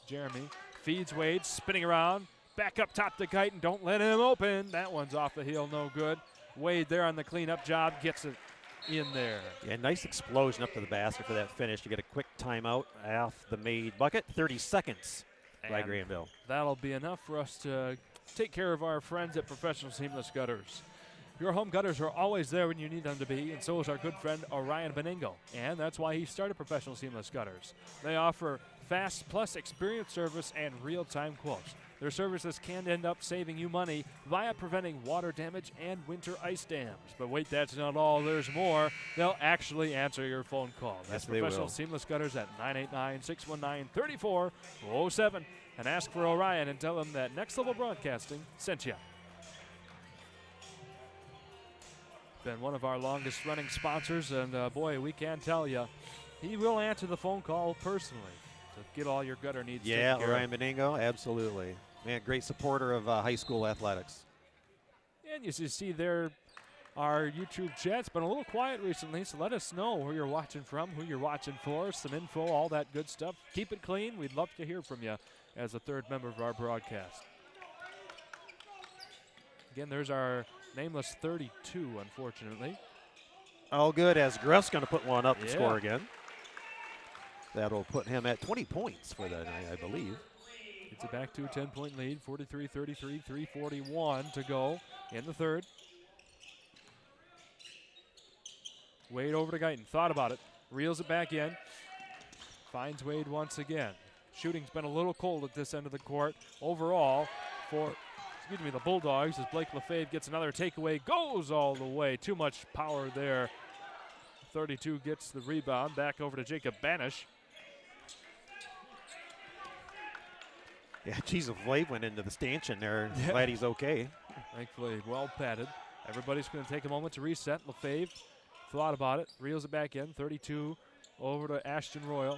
Jeremy feeds Wade, spinning around. Back up top to Guyton. Don't let him open. That one's off the heel, no good. Wade there on the cleanup job, gets it in there. Yeah, nice explosion up to the basket for that finish. You get a quick timeout off the made bucket. 30 seconds by Grandville. That'll be enough for us to take care of our friends at Professional Seamless Gutters. Your home gutters are always there when you need them to be, and so is our good friend Orion Beningo. And that's why he started Professional Seamless Gutters. They offer fast plus experience service and real-time quotes. Their services can end up saving you money via preventing water damage and winter ice dams. But wait, that's not all. There's more. They'll actually answer your phone call. That's Professional Seamless Gutters at 989-619-3407. And ask for Orion and tell him that Next Level Broadcasting sent you. Been one of our longest running sponsors, and boy, we can tell you, he will answer the phone call personally to get all your gutter needs taken care of. Yeah, Orion Beningo, absolutely. Man, great supporter of high school athletics. And you see there, our YouTube chat's been a little quiet recently, so let us know where you're watching from, who you're watching for, some info, all that good stuff. Keep it clean. We'd love to hear from you as a third member of our broadcast. Again, there's our nameless 32, unfortunately. All good, as Gruff's going to put one up and score again. That'll put him at 20 points for the night, I believe. It's a back to a 10-point lead, 43-33, 3:41 to go in the third. Wade over to Guyton, thought about it, reels it back in, finds Wade once again. Shooting's been a little cold at this end of the court. Overall, for the Bulldogs, as Blake Lefebvre gets another takeaway, goes all the way. Too much power there. 32 gets the rebound, back over to Jacob Banish. Yeah, geez, Lefebvre went into the stanchion there. Glad he's okay. Thankfully, well padded. Everybody's going to take a moment to reset. Lefebvre thought about it, reels it back in. 32 over to Ashton Royal.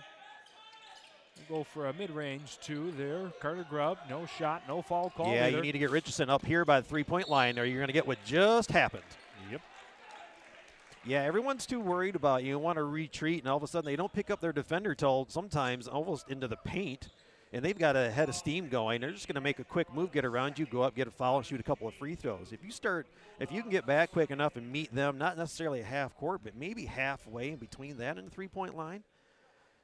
We'll go for a mid-range 2 there. Carter Grubb, no shot, no foul call. Yeah, either. you need to get Richardson up here by the three-point line, or you're going to get what just happened. Yep. Yeah, everyone's too worried about you want to retreat, and all of a sudden they don't pick up their defender till sometimes almost into the paint, and they've got a head of steam going. They're just going to make a quick move, get around you, go up, get a foul, and shoot a couple of free throws. If you can get back quick enough and meet them, not necessarily a half court, but maybe halfway in between that and the three-point line,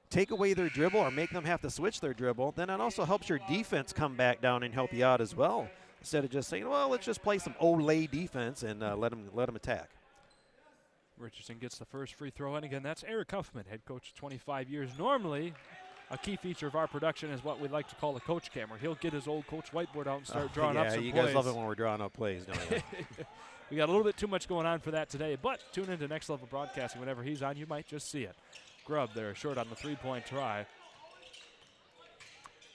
take away their dribble or make them have to switch their dribble, then it also helps your defense come back down and help you out as well. Instead of just saying, well, let's just play some Olay defense and let them attack. Richardson gets the first free throw, and again, that's Eric Huffman, head coach, 25 years. Normally, a key feature of our production is what we like to call a coach camera. He'll get his old coach whiteboard out and start drawing up some plays. Yeah, you guys love it when we're drawing up plays, don't you? We got a little bit too much going on for that today, but tune into Next Level Broadcasting. Whenever he's on, you might just see it. Grubb there, short on the three-point try.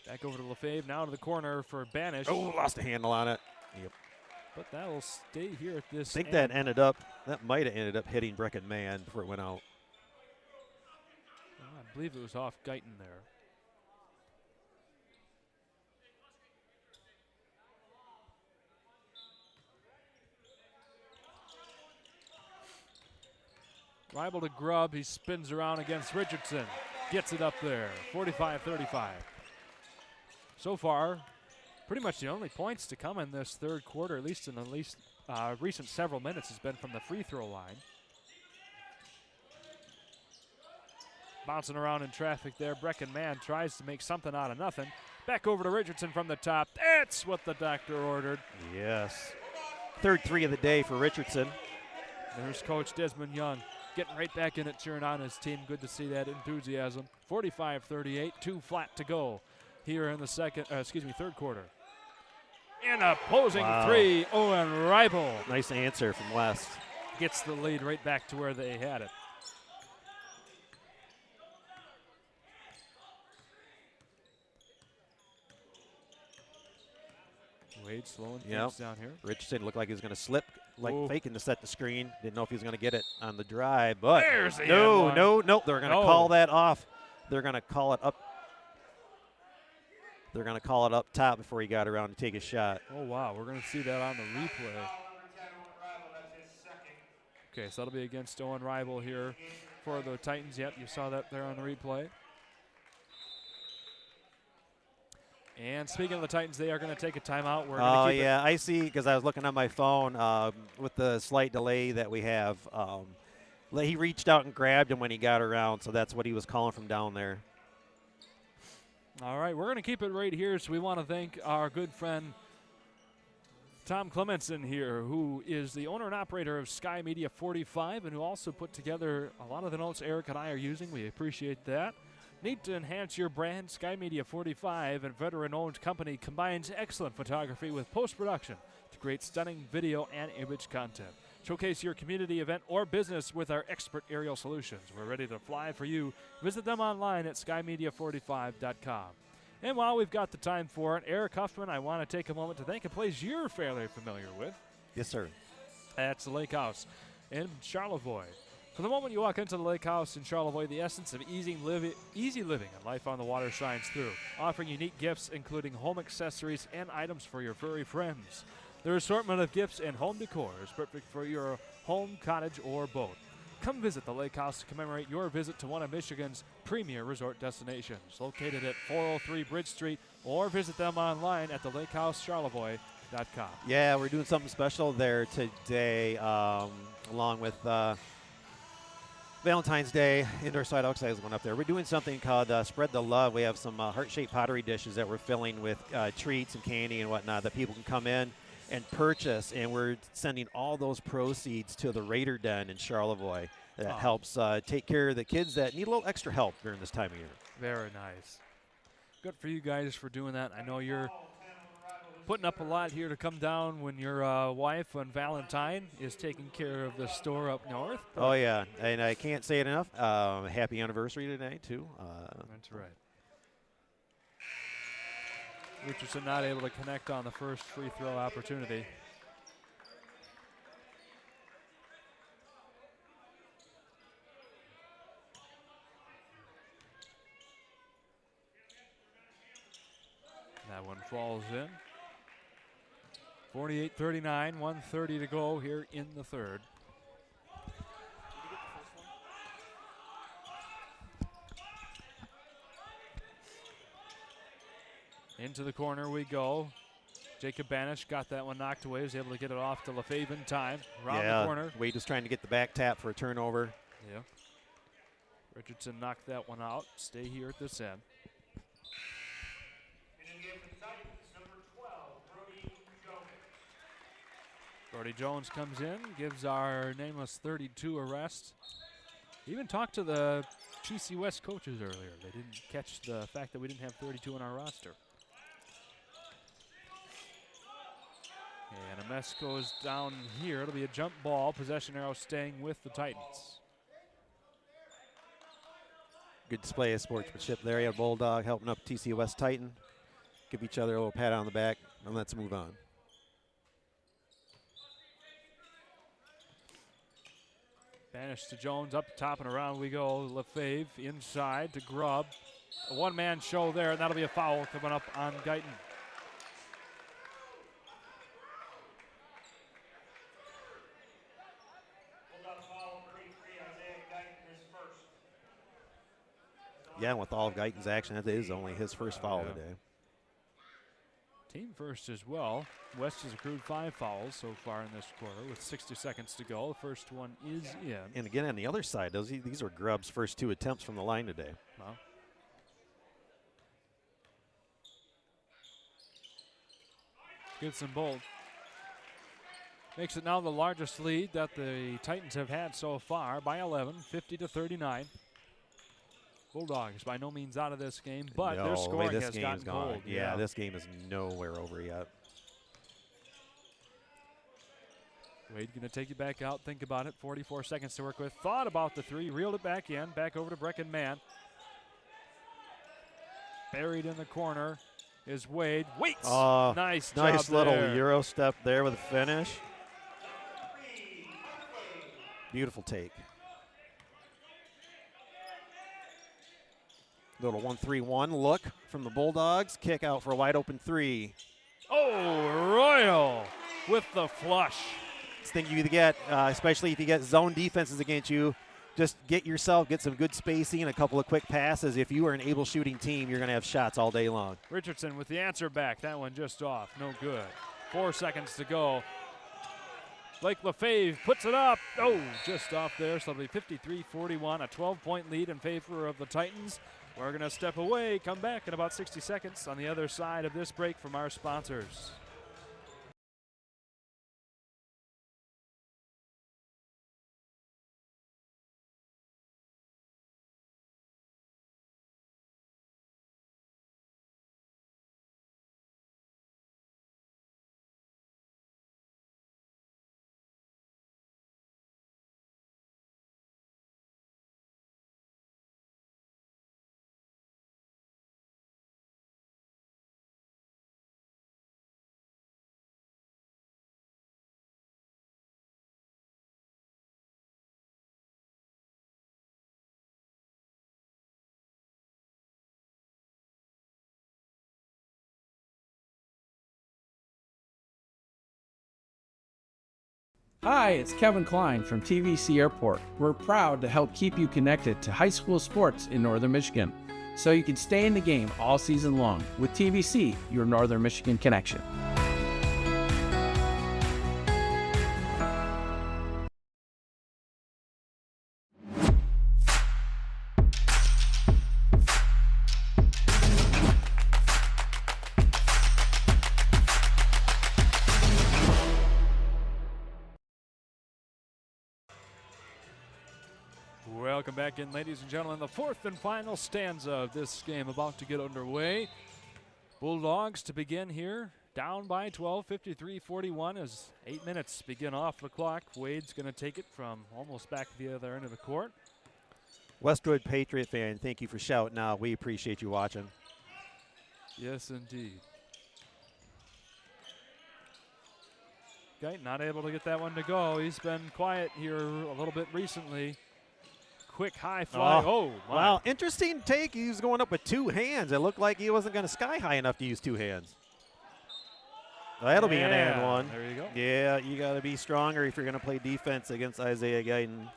Back over to Lefebvre, now to the corner for Banish. Oh, lost a handle on it. Yep. But that will stay here at this I think end. that might have ended up hitting Brecken Man before it went out. Well, I believe it was off Guyton there. Rival to Grubb, he spins around against Richardson. Gets it up there, 45-35. So far, pretty much the only points to come in this third quarter, at least in the recent several minutes, has been from the free throw line. Bouncing around in traffic there, Brecken Man tries to make something out of nothing. Back over to Richardson from the top. That's what the doctor ordered. Yes. Third three of the day for Richardson. There's Coach Desmond Young getting right back in it, cheering on his team. Good to see that enthusiasm. 45-38, 2 flat to go here in the third quarter. And a posing three, Owen Reibel. Nice answer from West. Gets the lead right back to where they had it. Wade slowing things down here. Richardson looked like he was going to slip, faking to set the screen. Didn't know if he was going to get it on the drive, but no. They're going to call that off. They're going to call it up. They're going to call it up top before he got around to take a shot. Oh, wow. We're going to see that on the replay. Okay, so that'll be against Owen Reibel here for the Titans. Yep, you saw that there on the replay. And speaking of the Titans, they are going to take a timeout. We're going to keep it. I see, because I was looking on my phone with the slight delay that we have. He reached out and grabbed him when he got around, so that's what he was calling from down there. All right, we're going to keep it right here, so we want to thank our good friend Tom Clementson here, who is the owner and operator of Sky Media 45 and who also put together a lot of the notes Eric and I are using. We appreciate that. Need to enhance your brand? Sky Media 45, a veteran-owned company, combines excellent photography with post-production to create stunning video and image content. Showcase your community event or business with our expert aerial solutions. We're ready to fly for you. Visit them online at skymedia45.com. And while we've got the time for it, Eric Huffman, I want to take a moment to thank a place you're fairly familiar with. Yes, sir. That's the Lake House in Charlevoix. From the moment you walk into the Lake House in Charlevoix, the essence of easy living and life on the water shines through, offering unique gifts including home accessories and items for your furry friends. Their assortment of gifts and home decor is perfect for your home, cottage, or boat. Come visit the Lake House to commemorate your visit to one of Michigan's premier resort destinations, located at 403 Bridge Street, or visit them online at thelakehouseCharlevoix.com. Yeah, we're doing something special there today, along with Valentine's Day, indoor side outside is going up there. We're doing something called Spread the Love. We have some heart-shaped pottery dishes that we're filling with treats and candy and whatnot that people can come in and purchase, and we're sending all those proceeds to the Raider Den in Charlevoix. That helps take care of the kids that need a little extra help during this time of year. Very nice. Good for you guys for doing that. I know you're putting up a lot here to come down when your wife on Valentine is taking care of the store up north. Oh, yeah, and I can't say it enough. Happy anniversary today, too. That's right. Richardson not able to connect on the first free throw opportunity. That one falls in. 48-39, 1:30 to go here in the third. Into the corner we go. Jacob Banish got that one knocked away. Was able to get it off to Lefebvre in time. Around the corner. Wade was trying to get the back tap for a turnover. Yeah. Richardson knocked that one out. Stay here at this end. Brody Jones comes in, gives our nameless 32 a rest. Even talked to the TC West coaches earlier. They didn't catch the fact that we didn't have 32 on our roster. And a mess goes down here. It'll be a jump ball. Possession arrow staying with the Titans. Good display of sportsmanship there. You have Bulldog helping up TC West Titan. give each other a little pat on the back, and let's move on. Banish to Jones, up top and around we go. Lefebvre inside to Grubb. A one-man show there, and that'll be a foul coming up on Guyton. Yeah, and with all of Guyton's action, that is only his first foul today. Team first as well. West has accrued 5 fouls so far in this quarter with 60 seconds to go. The first one is in. And again, on the other side, these were Grubb's first 2 attempts from the line today. Wow. Gibson Bolt makes it now the largest lead that the Titans have had so far by 11, 50-39. Bulldogs by no means out of this game, but their scoring has gotten cold. Yeah, this game is nowhere over yet. Wade going to take you back out. Think about it. 44 seconds to work with. Thought about the 3. Reeled it back in. Back over to Brecken Mann. Buried in the corner is Wade. Waits. Nice job Nice little there. Euro step there with a finish. Beautiful take. Little 1-3-1 look from the Bulldogs. Kick out for a wide open 3. Oh, Royal with the flush. It's the thing you get, especially if you get zone defenses against you. Just get some good spacing and a couple of quick passes. If you are an able shooting team, you're going to have shots all day long. Richardson with the answer back. That one just off. No good. 4 seconds to go. Blake Lefebvre puts it up. Oh, just off there. So it'll be 53-41, a 12-point lead in favor of the Titans. We're going to step away, come back in about 60 seconds on the other side of this break from our sponsors. Hi, it's Kevin Klein from TVC Airport. We're proud to help keep you connected to high school sports in Northern Michigan, so you can stay in the game all season long with TVC, your Northern Michigan connection. Welcome back in, ladies and gentlemen. The 4th and final stanza of this game about to get underway. Bulldogs to begin here, down by 12, 53-41 as 8 minutes begin off the clock. Wade's going to take it from almost back to the other end of the court. Westwood Patriot fan, thank you for shouting out. We appreciate you watching. Yes, indeed. Okay, not able to get that one to go. He's been quiet here a little bit recently. Quick high fly. Oh, my. Wow, interesting take. He was going up with 2 hands. It looked like he wasn't going to sky high enough to use 2 hands. That'll be an and one. There you go. Yeah, you got to be stronger if you're going to play defense against Isaiah Guyton.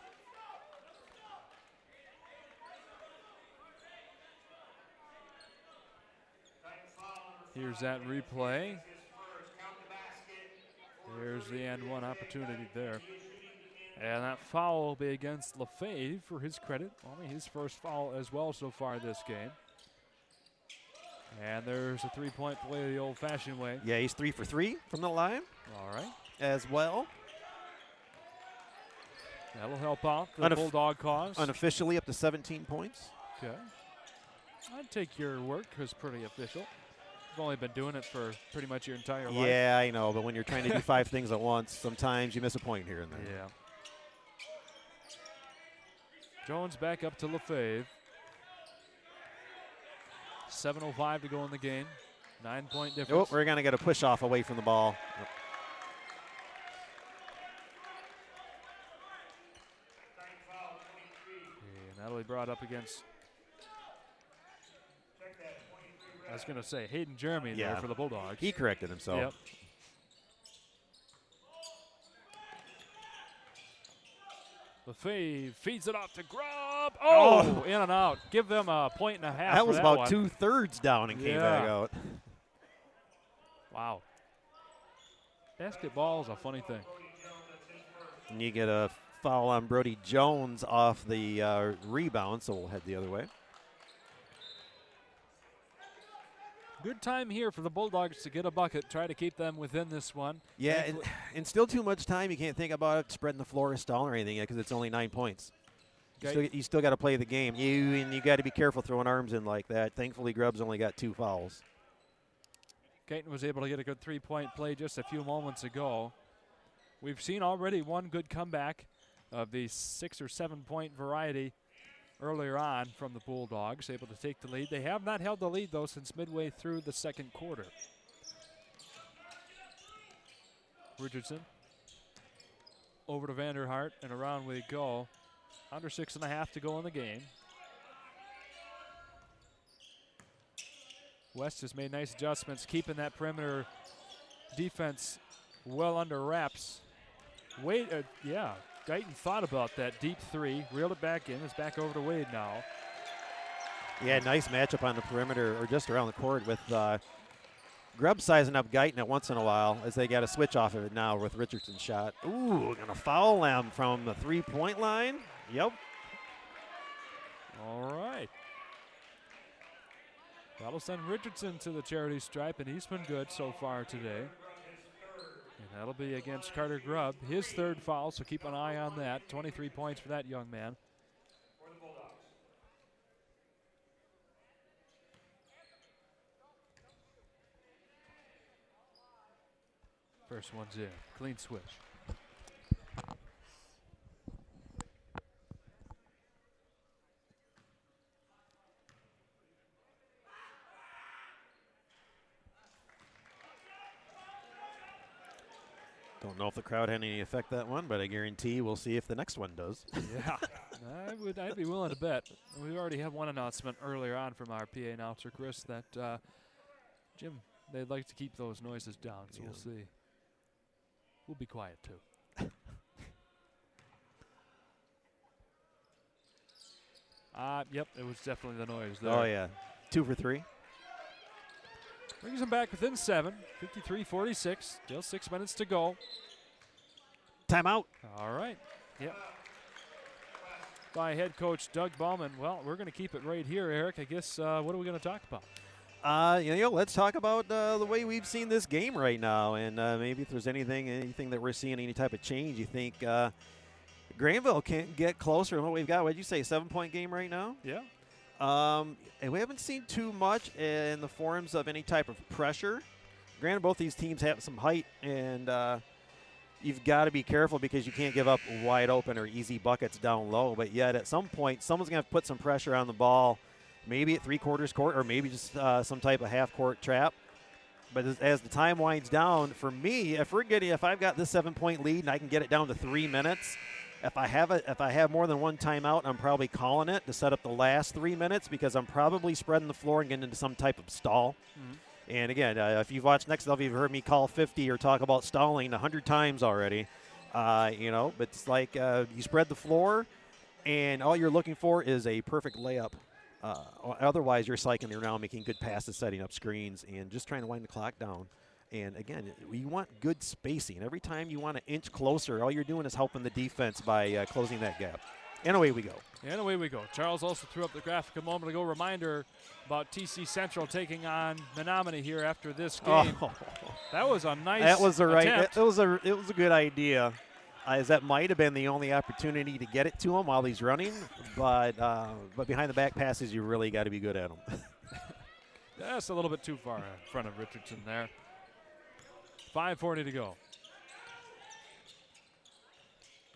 Here's that replay. There's the and one opportunity there. And that foul will be against Lefebvre for his credit. Only his first foul as well so far this game. And there's a 3-point play the old-fashioned way. Yeah, he's 3 for 3 from the line. All right. As well. That'll help out the Bulldog cause. Unofficially up to 17 points. Okay. I'd take your word as pretty official. You've only been doing it for pretty much your entire life. Yeah, I know, but when you're trying to do 5 things at once, sometimes you miss a point here and there. Yeah. Jones back up to Lefebvre. 7:05 to go in the game. 9-point difference. Nope, we're going to get a push off away from the ball. Yep. And that'll be brought up against, I was going to say, Hayden Jeremy there for the Bulldogs. He corrected himself. Yep. LaFave feeds it off to Grubb. Oh, in and out. Give them a 1.5. That was about 2/3 down and came back out. Wow. Basketball is a funny thing. And you get a foul on Brody Jones off the rebound, so we'll head the other way. Good time here for the Bulldogs to get a bucket, try to keep them within this one. Yeah, and still too much time. You can't think about it spreading the floor or stalling or anything because it's only 9 points. You still got to play the game. You got to be careful throwing arms in like that. Thankfully, Grubb's only got 2 fouls. Gayton was able to get a good 3-point play just a few moments ago. We've seen already one good comeback of the 6 or 7 point variety earlier on from the Bulldogs, able to take the lead. They have not held the lead, though, since midway through the second quarter. Richardson over to Vanderhart, and around we go. Under 6.5 to go in the game. West has made nice adjustments, keeping that perimeter defense well under wraps. Wade, Guyton thought about that deep 3, reeled it back in. It's back over to Wade now. Yeah, nice matchup on the perimeter or just around the court with Grubb sizing up Guyton at once in a while as they got a switch off of it now with Richardson's shot. Ooh, gonna foul them from the 3-point line. Yep. All right. That'll send Richardson to the charity stripe, and he's been good so far today. And that'll be against Carter Grubb, his 3rd foul, so keep an eye on that. 23 points for that young man. First one's in. Clean switch. Don't know if the crowd had any effect that one, but I guarantee we'll see if the next one does. Yeah, I'd be willing to bet. We already had one announcement earlier on from our PA announcer, Chris, that Jim, they'd like to keep those noises down, so we'll see. We'll be quiet, too. Yep, it was definitely the noise there. Oh, yeah. 2 for 3. Brings them back within 7, 53-46. Still 6 minutes to go. Timeout. All right. Yep. By head coach Doug Bauman. Well, we're going to keep it right here, Eric. I guess what are we going to talk about? Let's talk about the way we've seen this game right now, and maybe if there's anything that we're seeing, any type of change. You think Grandville can't get closer than what we've got? What did you say, 7-point game right now? Yeah. And we haven't seen too much in the forms of any type of pressure. Granted, both these teams have some height, and you've got to be careful because you can't give up wide open or easy buckets down low. But yet at some point, someone's going to have to put some pressure on the ball, maybe at 3/4 court or maybe just some type of half-court trap. But as the time winds down, for me, if I've got this 7-point lead and I can get it down to 3 minutes, if I have more than one timeout, I'm probably calling it to set up the last 3 minutes because I'm probably spreading the floor and getting into some type of stall. Mm-hmm. And again, if you've watched Next Level, you've heard me call 50 or talk about stalling 100 times already. But it's like you spread the floor, and all you're looking for is a perfect layup. Otherwise, you're cycling around, making good passes, setting up screens, and just trying to wind the clock down. And again, you want good spacing. Every time you want to inch closer, all you're doing is helping the defense by closing that gap. And away we go. And away we go. Charles also threw up the graphic a moment ago. Reminder about TC Central taking on Menominee here after this game. Oh. That was a nice That was the right. attempt. It was a good idea. As that might have been the only opportunity to get it to him while he's running, but behind the back passes, you really got to be good at them. That's a little bit too far in front of Richardson there. 5:40 to go.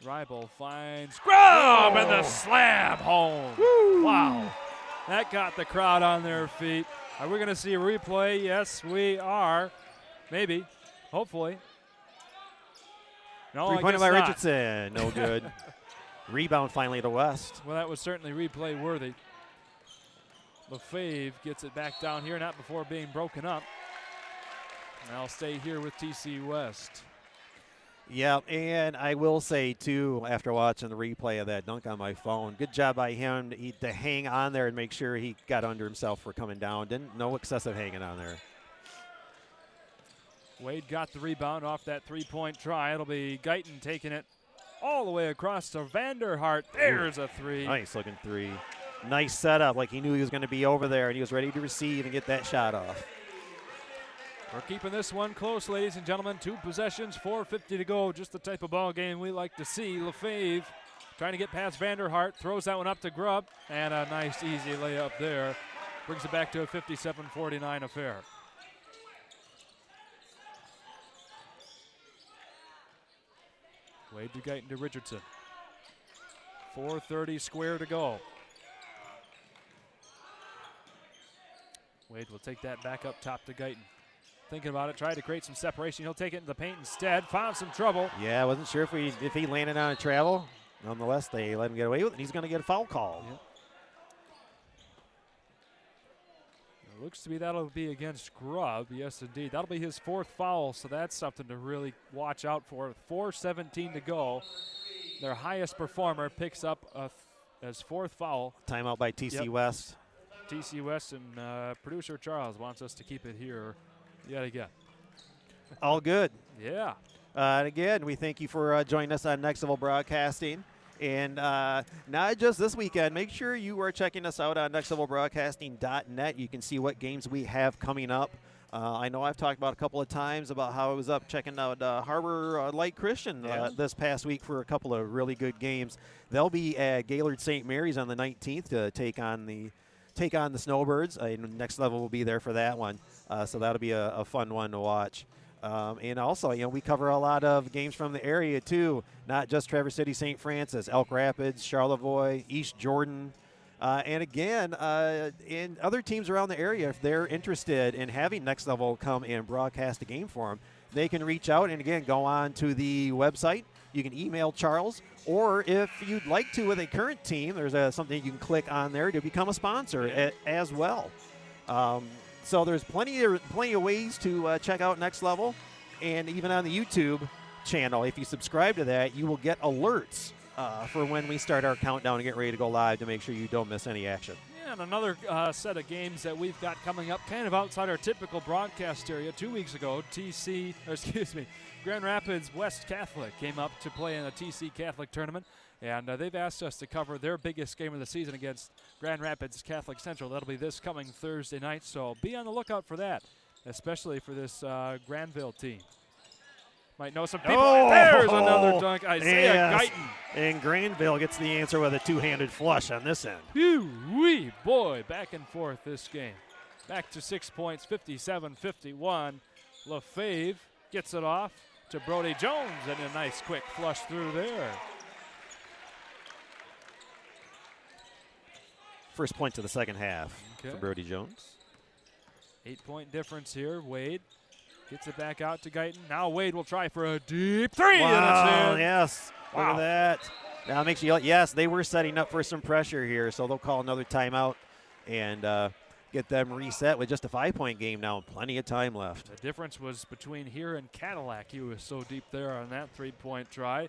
Rybel finds Grubb and the slam home. Woo. Wow. That got the crowd on their feet. Are we going to see a replay? Yes, we are. Maybe. Hopefully. No, Three-pointer by Richardson. No good. Rebound finally to West. Well, that was certainly replay worthy. Lefebvre gets it back down here, not before being broken up. And I'll stay here with TC West. Yeah, and I will say, too, after watching the replay of that dunk on my phone, good job by him to hang on there and make sure he got under himself for coming down. No excessive hanging on there. Wade got the rebound off that three-point try. It'll be Guyton taking it all the way across to Vanderhart. There's a three. Nice looking three. Nice setup, like he knew he was going to be over there, and he was ready to receive and get that shot off. We're keeping this one close, ladies and gentlemen. 2 possessions, 4:50 to go. Just the type of ball game we like to see. Lefebvre trying to get past Vanderhart, throws that one up to Grubb, and a nice, easy layup there. Brings it back to a 57-49 affair. Wade to Guyton to Richardson. 4:30 square to go. Wade will take that back up top to Guyton. Thinking about it, tried to create some separation. He'll take it in the paint instead. Found some trouble. Yeah, I wasn't sure if he landed on a travel. Nonetheless, they let him get away with it. He's going to get a foul call. Yep. It looks to be that'll be against Grubb. Yes, indeed. That'll be his 4th foul, so that's something to really watch out for. 4:17 to go. Their highest performer picks up as 4th foul. Timeout by TC West. TC West and producer Charles wants us to keep it here yet again. All good. Yeah. And again, we thank you for joining us on Next Level Broadcasting. And not just this weekend, make sure you are checking us out on nextlevelbroadcasting.net. You can see what games we have coming up. I know I've talked about a couple of times about how I was up checking out Harbor Light Christian this past week for a couple of really good games. They'll be at Gaylord St. Mary's on the 19th to take on the Snowbirds. Next Level will be there for that one, so that'll be a fun one to watch. And also, we cover a lot of games from the area too, not just Traverse City, St. Francis, Elk Rapids, Charlevoix, East Jordan, and again, in other teams around the area, if they're interested in having Next Level come and broadcast a game for them, they can reach out and again go on to the website. You can email Charles, or if you'd like to with a current team, there's something you can click on there to become a sponsor as well. So there's plenty of ways to check out Next Level, and even on the YouTube channel, if you subscribe to that, you will get alerts for when we start our countdown and get ready to go live to make sure you don't miss any action. Yeah, and another set of games that we've got coming up kind of outside our typical broadcast area. 2 weeks ago, Grand Rapids West Catholic came up to play in a TC Catholic tournament, and they've asked us to cover their biggest game of the season against Grand Rapids Catholic Central. That'll be this coming Thursday night, so be on the lookout for that, especially for this Grandville team. Might know some people. Oh, there's another dunk. Isaiah Guyton. And Grandville gets the answer with a two-handed flush on this end. Wee boy, back and forth this game. Back to 6 points, 57-51. Lefebvre gets it off to Brody Jones, and a nice quick flush through there. First point to the second half for Brody Jones. 8-point difference here. Wade gets it back out to Guyton. Now Wade will try for a deep three. Wow, and it's in. yes. Wow. Look at that. Now makes you, yes, they were setting up for some pressure here, so they'll call another timeout and get them reset with just a 5-point game now. Plenty of time left. The difference was between here and Cadillac. He was so deep there on that 3-point try.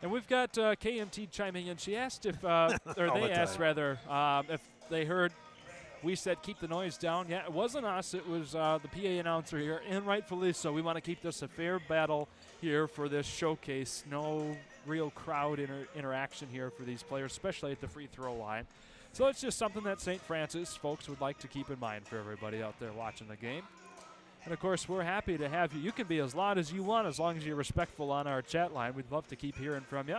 And we've got KMT chiming in. She asked if, or they asked rather, if they heard we said keep the noise down. Yeah, it wasn't us. It was the PA announcer here, and rightfully so. We want to keep this a fair battle here for this showcase. No real crowd interaction here for these players, especially at the free throw line. So it's just something that St. Francis folks would like to keep in mind for everybody out there watching the game. And, of course, we're happy to have you. You can be as loud as you want as long as you're respectful on our chat line. We'd love to keep hearing from you.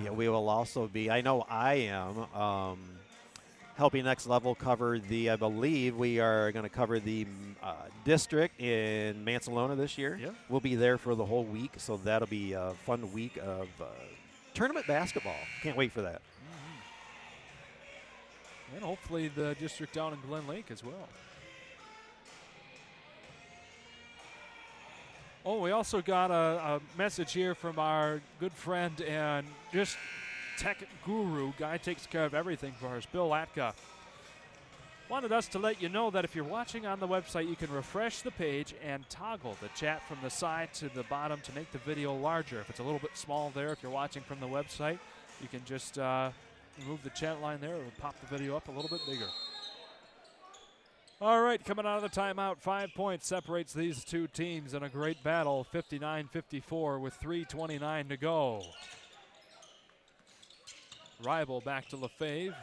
Yeah, we will also be, I know I am, helping Next Level cover I believe we are going to cover the district in Mansalona this year. Yeah. We'll be there for the whole week, so that'll be a fun week of tournament basketball. Can't wait for that. And hopefully the district down in Glen Lake as well. Oh, we also got a message here from our good friend and just tech guru, guy takes care of everything for us, Bill Latka. Wanted us to let you know that if you're watching on the website, you can refresh the page and toggle the chat from the side to the bottom to make the video larger. If it's a little bit small there, if you're watching from the website, you can just remove the chat line there. It will pop the video up a little bit bigger. All right, coming out of the timeout, 5 points separates these two teams in a great battle, 59-54 with 3:29 to go. Ribel back to Lefebvre.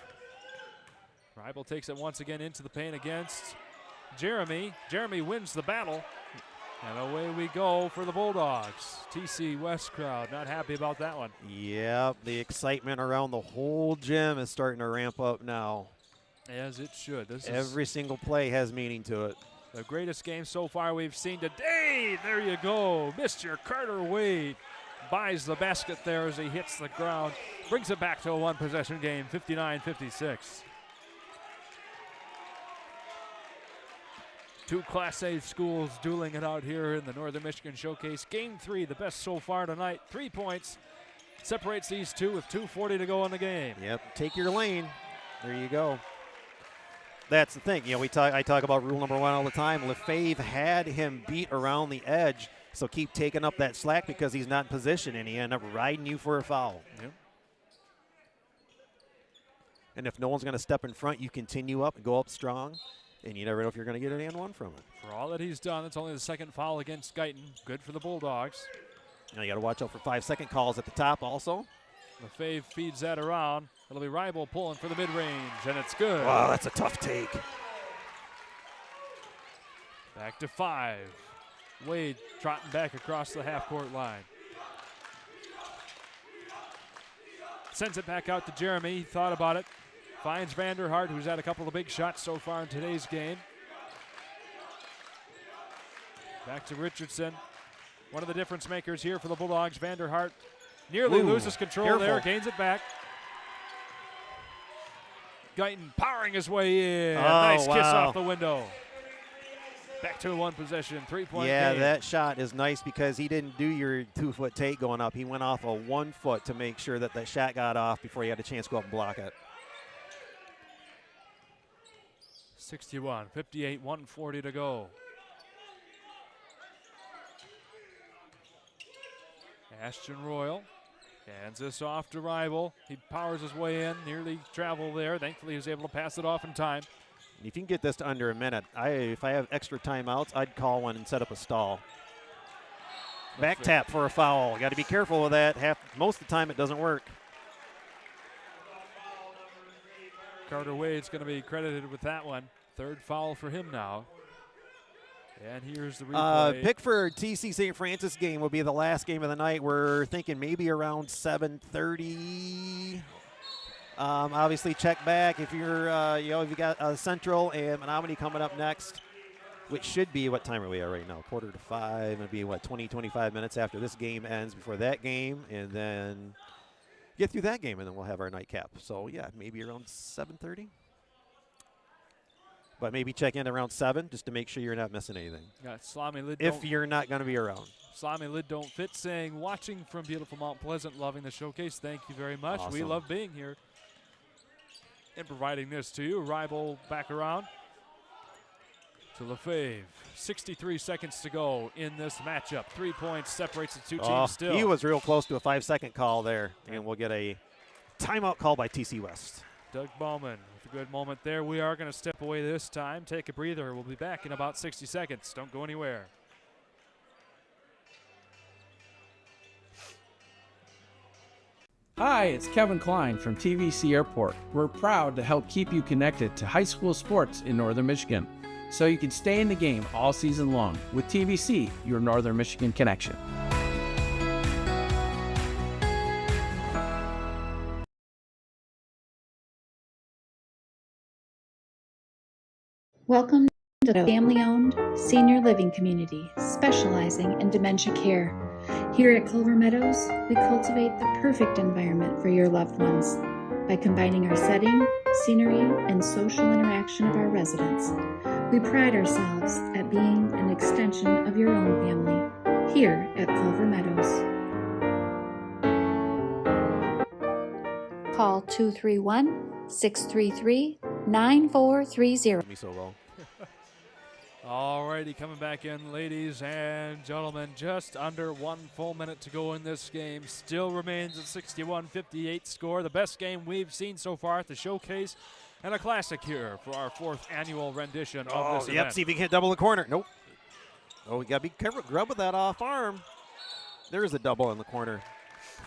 Ribel takes it once again into the paint against Jeremy. Jeremy wins the battle. And away we go for the Bulldogs. TC West crowd not happy about that one. Yeah, the excitement around the whole gym is starting to ramp up now. As it should. Every single play has meaning to it. The greatest game so far we've seen today. There you go. Mr. Carter Wade buys the basket there as he hits the ground. Brings it back to a one-possession game, 59-56. Two Class A schools dueling it out here in the Northern Michigan Showcase. Game 3, the best so far tonight. 3 points separates these two with 2:40 to go in the game. Yep, take your lane. There you go. That's the thing. You know, I talk about rule number 1 all the time. Lefebvre had him beat around the edge, so keep taking up that slack because he's not in position, and he ended up riding you for a foul. Yep. And if no one's going to step in front, you continue up and go up strong. And you never know if you're going to get an and one from it. For all that he's done, it's only the second foul against Guyton. Good for the Bulldogs. Now you got to watch out for 5-second calls at the top also. Lefebvre feeds that around. It'll be Ribel pulling for the mid-range, and it's good. Wow, that's a tough take. Back to 5. Wade trotting back across the half-court line. Sends it back out to Jeremy. He thought about it. Finds Vanderhart, who's had a couple of big shots so far in today's game. Back to Richardson. One of the difference makers here for the Bulldogs. Vanderhart nearly loses control there, gains it back. Guyton powering his way in. Nice kiss off the window. Back to a one possession, 3-point game. That shot is nice because he didn't do your 2-foot take going up. He went off a 1 foot to make sure that the shot got off before he had a chance to go up and block it. 61, 58, 140 to go. Ashton Royal hands this off to Ribel. He powers his way in, nearly traveled there. Thankfully, he was able to pass it off in time. If you can get this to under a minute, if I have extra timeouts, I'd call one and set up a stall. Back tap for a foul. Got to be careful with that. Most of the time, it doesn't work. Carter Wade's going to be credited with that one. Third foul for him now. And here's the replay. Pickford TC St. Francis game will be the last game of the night. We're thinking maybe around 7:30. Obviously, check back if you're, if you got Central and Menominee coming up next, which should be, what time are we at right now? 4:45. It'll be, 20, 25 minutes after this game ends before that game, and then get through that game, and then we'll have our nightcap. So, yeah, maybe around 7:30. But maybe check in around 7 just to make sure you're not missing anything. Got Salami Lid. If you're not going to be around. Salami Lid Don't Fit saying, watching from beautiful Mount Pleasant, loving the showcase. Thank you very much. Awesome. We love being here and providing this to you. Ribel back around to Lefebvre. 63 seconds to go in this matchup. 3 points separates the two teams still. He was real close to a 5-second call there, and we'll get a timeout call by TC West. Doug Bauman with a good moment there. We are going to step away this time, take a breather. We'll be back in about 60 seconds. Don't go anywhere. Hi, it's Kevin Klein from TVC Airport. We're proud to help keep you connected to high school sports in Northern Michigan, so you can stay in the game all season long with TVC, your Northern Michigan connection. Welcome to the family-owned senior living community specializing in dementia care. Here at Culver Meadows, we cultivate the perfect environment for your loved ones by combining our setting, scenery, and social interaction of our residents. We pride ourselves at being an extension of your own family here at Culver Meadows. Call 231-633-9430. Me so well. Alrighty, coming back in, ladies and gentlemen. Just under 1 full minute to go in this game. Still remains a 61-58 score. The best game we've seen so far at the showcase, and a classic here for our 4th annual rendition of this event. See if he can't double the corner. Nope. Oh, we got to be careful. Grub with that off arm. There is a double in the corner.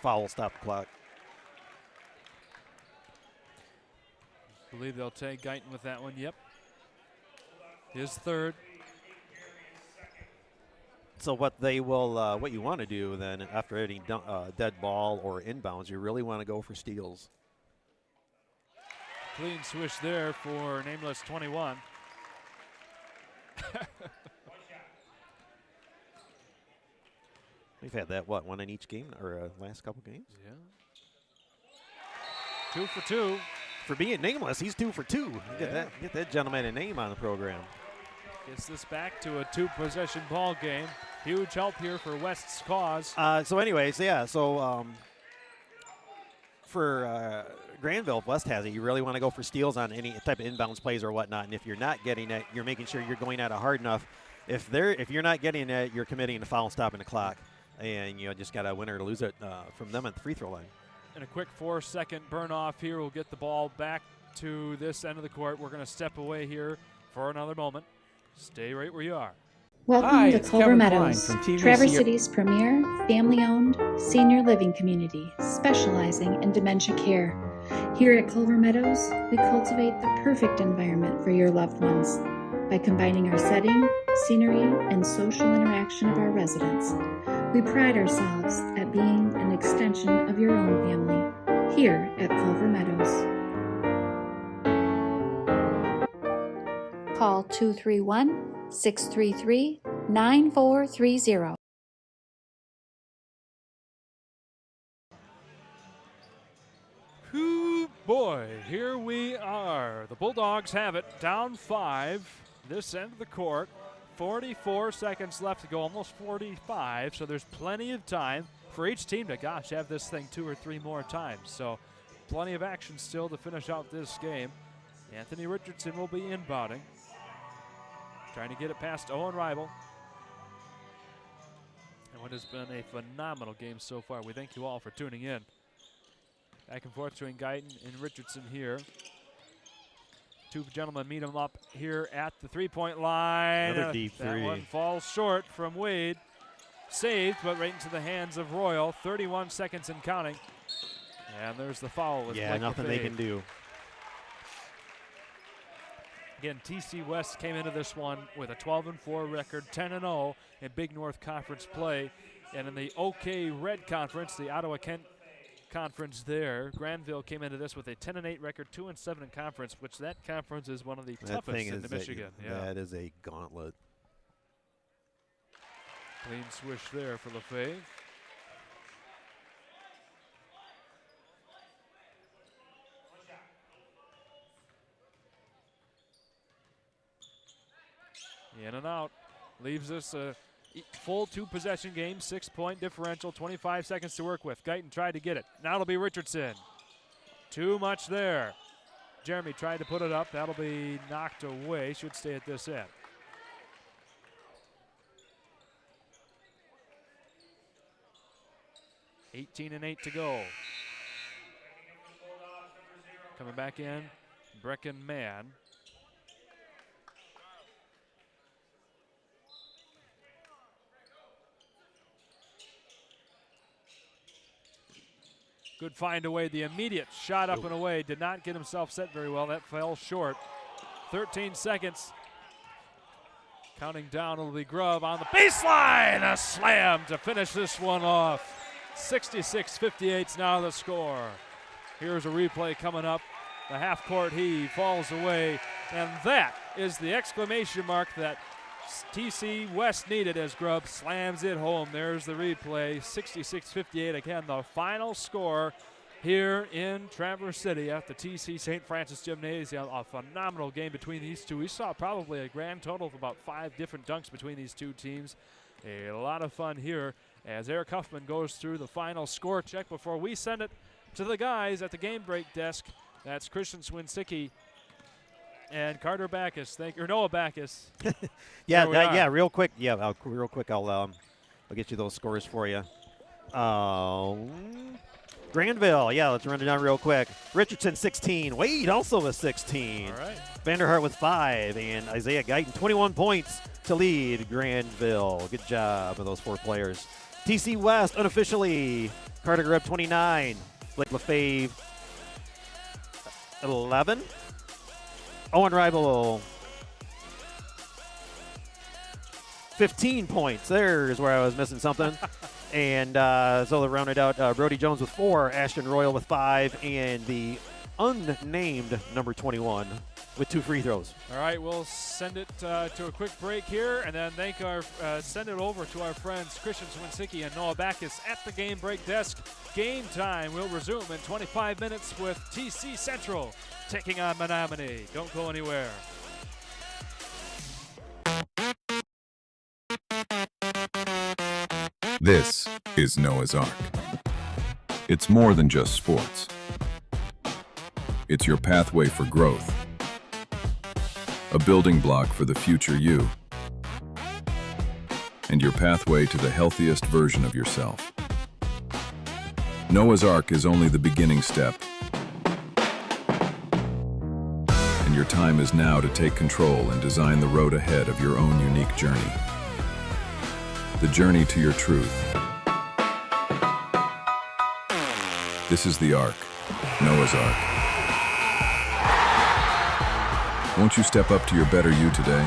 Foul, stop the clock. Believe they'll take Guyton with that one. Yep. His 3rd. So what they will, what you want to do then after any dead ball or inbounds, you really want to go for steals. Clean swish there for nameless 21. We've had that, what, one in each game or last couple games? Yeah. 2 for 2. For being nameless, he's 2 for 2. Yeah. Get that gentleman a name on the program. Gets this back to a 2-possession ball game. Huge help here for West's cause. So anyways, yeah, so for Grandville, if West has it, you really want to go for steals on any type of inbounds plays or whatnot. And if you're not getting it, you're making sure you're going at it hard enough. If you're not getting it, you're committing a foul, stopping the clock. And you just got to win or to lose it from them at the free throw line. And a quick 4-second burn off here will get the ball back to this end of the court. We're going to step away here for another moment. Stay right where you are. Welcome to Culver Meadows, Traverse City's premier, family-owned, senior living community specializing in dementia care. Here at Culver Meadows, we cultivate the perfect environment for your loved ones by combining our setting, scenery, and social interaction of our residents. We pride ourselves at being an extension of your own family here at Culver Meadows. Call 231-633-9430. Whoo boy, here we are. The Bulldogs have it, down 5, this end of the court. 44 seconds left to go, almost 45, so there's plenty of time for each team to, have this thing 2 or 3 more times. So plenty of action still to finish out this game. Anthony Richardson will be inbounding, trying to get it past Owen Rival. And what has been a phenomenal game so far. We thank you all for tuning in. Back and forth between Guyton and Richardson here. 2 gentlemen meet him up here at the 3-point line. Another deep that three. one falls short from Wade. Saved, but right into the hands of Royal. 31 seconds and counting. And there's the foul. Yeah, nothing they can do. Again, TC West came into this one with a 12-4 record, 10-0 in Big North Conference play. And in the OK Red Conference, the Ottawa-Kent Conference there, Grandville came into this with a 10-8 record, 2-7 in conference, which that conference is one of the toughest in Michigan. That is a gauntlet. Clean swish there for Lefebvre. In and out. Leaves us a full 2-possession game, 6-point differential, 25 seconds to work with. Guyton tried to get it. Now it'll be Richardson. Too much there. Jeremy tried to put it up. That'll be knocked away. Should stay at this end. $18-8 to go. Coming back in, Brecken Mann. Good find away. The immediate shot up and away. Did not get himself set very well. That fell short. 13 seconds. Counting down, it'll be Grubb on the baseline. A slam to finish this one off. 66-58's now the score. Here's a replay coming up. The half-court heave falls away. And that is the exclamation mark that TC West needed as Grubb slams it home. There's the replay. 66-58 again, the final score here in Traverse City at the TC St. Francis Gymnasium. A phenomenal game between these two. We saw probably a grand total of about 5 different dunks between these two teams. A lot of fun here as Eric Huffman goes through the final score check before we send it to the guys at the game break desk. That's Christian Swinsicki and Carter Backus. Noah Backus. Yeah, real quick. Yeah, real quick. I'll get you those scores for you. Grandville, yeah, let's run it down real quick. Richardson, 16. Wade also with 16. All right. Vanderhart with 5. And Isaiah Guyton, 21 points to lead Grandville. Good job of those 4 players. TC West, unofficially, Carter Grubb, 29. Blake LaFave, 11. Owen Rival, 15 points. There's where I was missing something. And so they rounded out Brody Jones with 4, Ashton Royal with 5, and the unnamed number 21 with 2 free throws. All right, we'll send it to a quick break here, and then send it over to our friends Christian Swinsicki and Noah Backus at the game break desk. Game time will resume in 25 minutes with TC Central taking on Menominee. Don't go anywhere. This is Noah's Ark. It's more than just sports. It's your pathway for growth, a building block for the future you, and your pathway to the healthiest version of yourself. Noah's Ark is only the beginning step, and your time is now to take control and design the road ahead of your own unique journey. The journey to your truth. This is the Ark, Noah's Ark. Won't you step up to your better you today?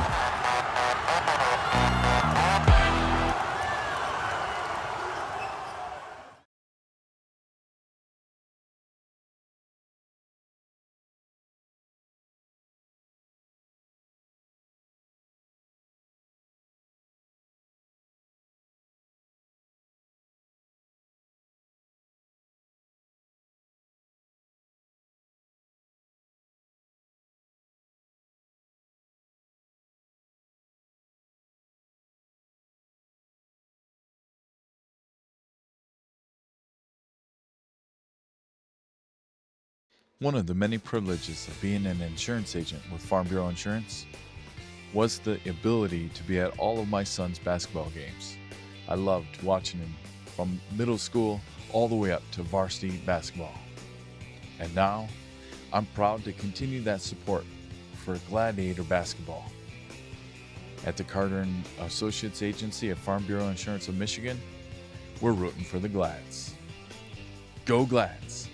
One of the many privileges of being an insurance agent with Farm Bureau Insurance was the ability to be at all of my son's basketball games. I loved watching him from middle school all the way up to varsity basketball. And now, I'm proud to continue that support for Gladiator basketball. At the Carter & Associates Agency of Farm Bureau Insurance of Michigan, we're rooting for the Glads. Go Glads!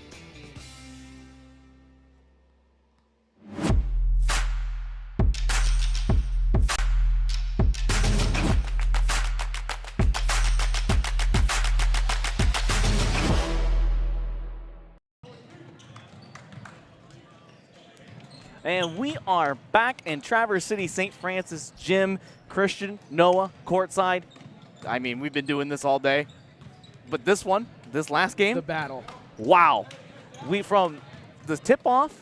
And we are back in Traverse City St. Francis Gym. Christian, Noah, courtside. I mean, we've been doing this all day. But this last game. The battle. Wow. From the tip-off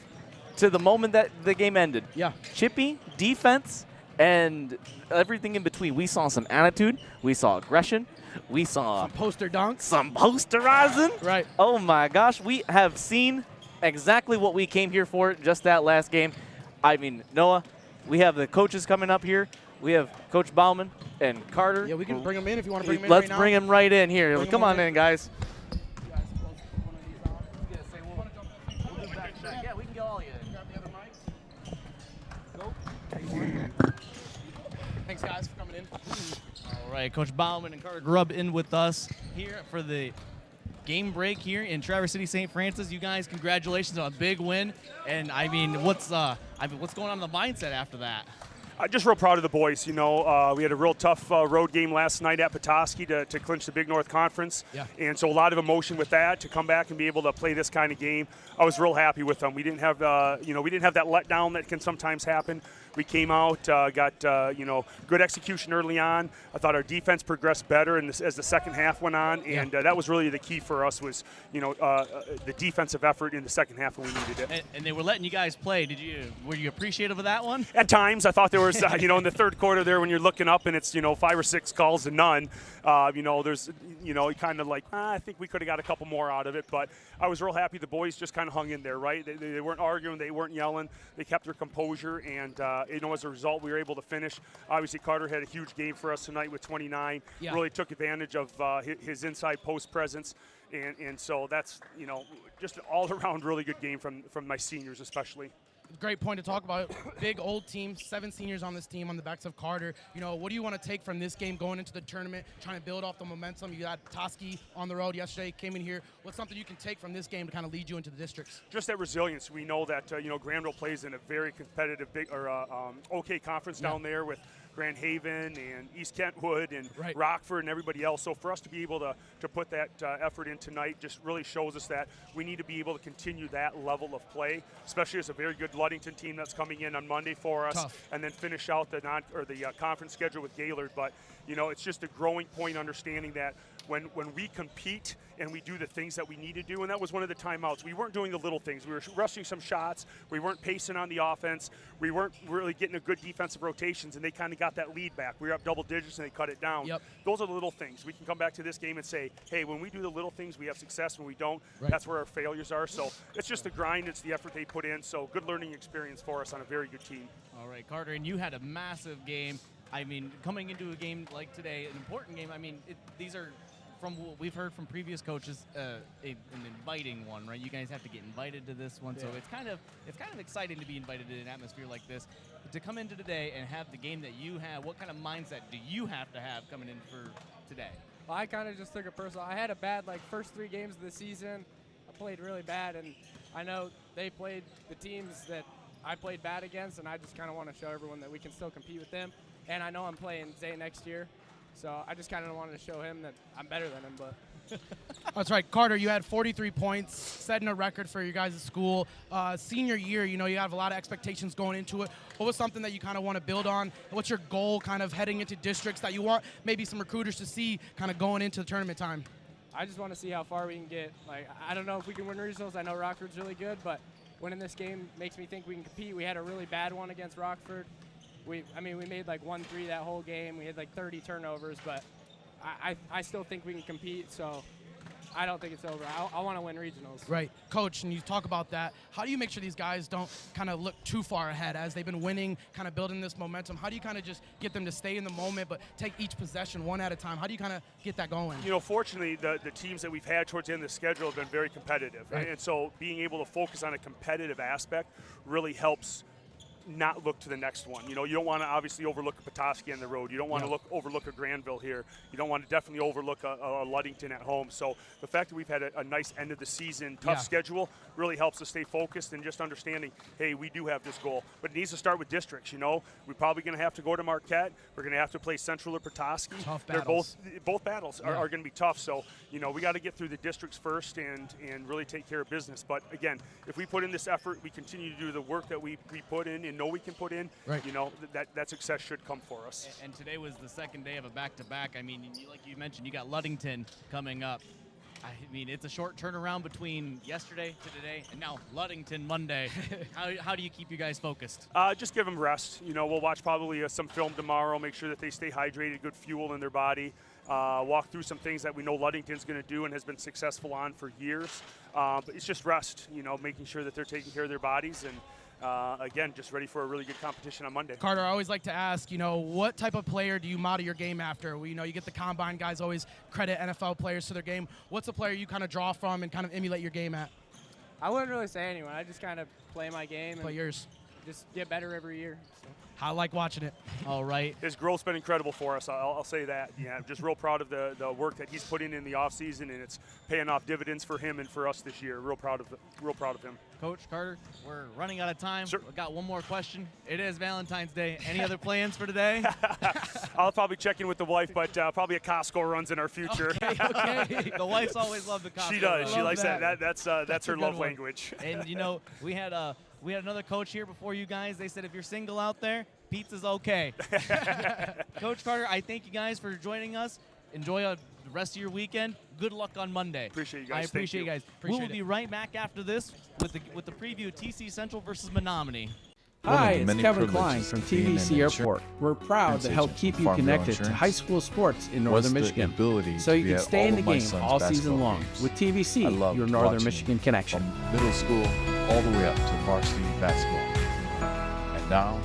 to the moment that the game ended. Yeah. Chippy, defense, and everything in between. We saw some attitude. We saw aggression. We saw some poster dunks. Some posterizing. Right. Oh, my gosh. We have seen exactly what we came here for, just that last game. I mean, Noah, we have the coaches coming up here. We have Coach Baldwin and Carter. Yeah, we can bring them in if you want to bring them in Let's right now. bring them right in here. Come on in, guys. Yeah, we can get all you. Grab the other mics. Thanks, guys, for coming in. All right, Coach Baldwin and Carter Grubb in with us here for the game break here in Traverse City St. Francis. You guys, congratulations on a big win. And I mean, what's going on in the mindset after that? Just real proud of the boys. You know, we had a real tough road game last night at Petoskey to clinch the Big North Conference. Yeah. And so a lot of emotion with that to come back and be able to play this kind of game. I was real happy with them. We didn't have, we didn't have that letdown that can sometimes happen. We came out, got good execution early on. I thought our defense progressed better as the second half went on, and that was really the key for us was the defensive effort in the second half when we needed it. And they were letting you guys play. Were you appreciative of that one? At times, I thought there was in the third quarter there when you're looking up and it's 5 or 6 calls to none. There's kind of like I think we could have got a couple more out of it, but I was real happy the boys just kind of hung in there, right? They weren't arguing, they weren't yelling, they kept their composure, and as a result, we were able to finish. Obviously, Carter had a huge game for us tonight with 29. Yeah. Really took advantage of his inside post presence, and so that's just an all-around really good game from my seniors especially. Great point to talk about. Big old team, 7 seniors on this team on the backs of Carter. What do you want to take from this game going into the tournament, trying to build off the momentum? You got Toski on the road yesterday, came in here. What's something you can take from this game to kind of lead you into the districts? Just that resilience. We know that Grandville plays in a very competitive OK conference down there with Grand Haven and East Kentwood and Rockford and everybody else. So for us to be able to put that effort in tonight just really shows us that we need to be able to continue that level of play, especially as a very good Ludington team that's coming in on Monday for us. Tough. And then finish out the conference schedule with Gaylord. But it's just a growing point understanding that when we compete and we do the things that we need to do, and that was one of the timeouts. We weren't doing the little things. We were rushing some shots. We weren't pacing on the offense. We weren't really getting a good defensive rotations, and they kind of got that lead back. We were up double digits, and they cut it down. Yep. Those are the little things. We can come back to this game and say, hey, when we do the little things, we have success. When we don't, that's where our failures are. So it's just the grind. It's the effort they put in. So good learning experience for us on a very good team. All right, Carter, and you had a massive game. I mean, coming into a game like today, an important game, these are, from what we've heard from previous coaches, an inviting one, right? You guys have to get invited to this one, so it's kind of exciting to be invited to an atmosphere like this. To come into today and have the game that you have, what kind of mindset do you have to have coming in for today? Well, I kind of just took it personal. I had a bad first 3 games of the season. I played really bad, and I know they played the teams that I played bad against, and I just kind of want to show everyone that we can still compete with them. And I know I'm playing Zay next year, so I just kind of wanted to show him that I'm better than him. But that's right, Carter. You had 43 points, setting a record for you guys at school. Senior year, you have a lot of expectations going into it. What was something that you kind of want to build on? What's your goal, kind of heading into districts that you want maybe some recruiters to see, kind of going into the tournament time? I just want to see how far we can get. I don't know if we can win regionals. I know Rockford's really good, but winning this game makes me think we can compete. We had a really bad one against Rockford. We made 1-3 that whole game. We had 30 turnovers, but I still think we can compete, so I don't think it's over. I want to win regionals. Right. Coach, and you talk about that. How do you make sure these guys don't kind of look too far ahead as they've been winning, kind of building this momentum? How do you kind of just get them to stay in the moment but take each possession one at a time? How do you kind of get that going? Fortunately, the teams that we've had towards the end of the schedule have been very competitive. Right. And so being able to focus on a competitive aspect really helps not look to the next one. You don't want to obviously overlook a Petoskey on the road. You don't want to overlook a Grandville here. You don't want to definitely overlook a Ludington at home. So the fact that we've had a nice end of the season, tough schedule, really helps us stay focused and just understanding, hey, we do have this goal. But it needs to start with districts. We're probably going to have to go to Marquette. We're going to have to play Central or Petoskey. Tough battles. Both battles are going to be tough. So, we got to get through the districts first and really take care of business. But again, if we put in this effort, we continue to do the work that we put in and know we can put in, that success should come for us. And today was the second day of a back-to-back. Like you mentioned, you got Ludington coming up. It's a short turnaround between yesterday to today, and now Ludington Monday. How do you keep you guys focused? Just give them rest. We'll watch probably some film tomorrow, make sure that they stay hydrated, good fuel in their body, walk through some things that we know Ludington's going to do and has been successful on for years. But it's just rest, making sure that they're taking care of their bodies and again, just ready for a really good competition on Monday. Carter, I always like to ask, what type of player do you model your game after? You get the combine guys always credit NFL players to their game. What's a player you kind of draw from and kind of emulate your game at? I wouldn't really say anyone. I just kind of play my game. Play yours. Just get better every year. So. I like watching it. All right. His growth's been incredible for us. I'll say that. Yeah, I'm just real proud of the work that he's put in the offseason, and it's paying off dividends for him and for us this year. Real proud of him. Coach Carter, we're running out of time. Sure. We've got one more question. It is Valentine's Day. Any other plans for today? I'll probably check in with the wife, but probably a Costco runs in our future. Okay. The wife's always loved the Costco. She does. She likes that. That's her love one. language. And we had We had another coach here before you guys. They said if you're single out there, pizza's okay. Coach Carter, I thank you guys for joining us. Enjoy the rest of your weekend. Good luck on Monday. Appreciate you guys. I appreciate you guys. We will be right back after this with the preview of TC Central versus Menominee. Hi, it's Kevin Klein from TVC Airport. We're proud to help keep you connected to high school sports in Northern Michigan, so you can stay in the game all season long with TVC, your Northern Michigan connection. From middle school all the way up to varsity basketball. And now,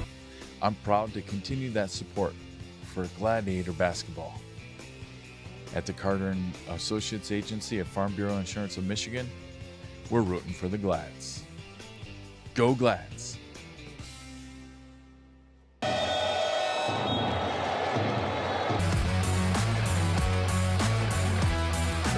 I'm proud to continue that support for Gladiator basketball. At the Carter and Associates Agency of Farm Bureau Insurance of Michigan, we're rooting for the Glads. Go Glads!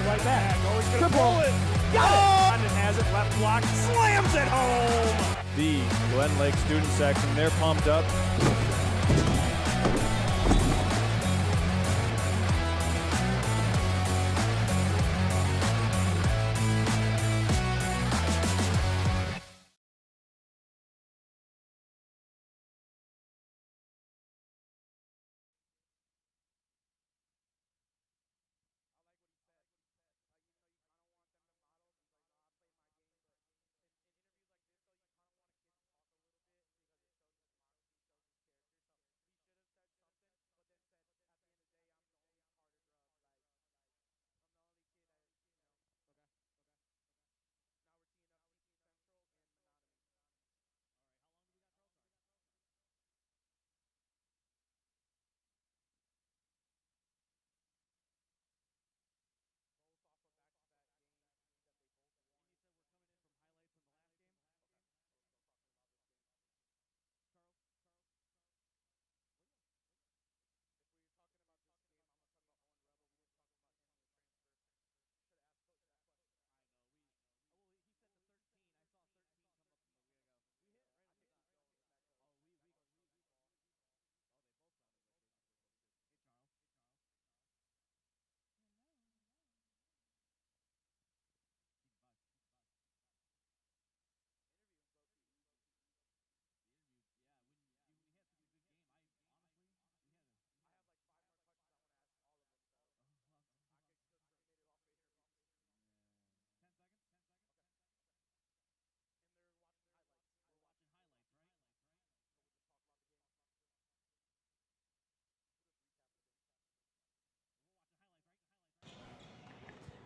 Right back. Always going to pull it. Got it! Condon has it. Left block. Slams it home. The Glen Lake student section, they're pumped up.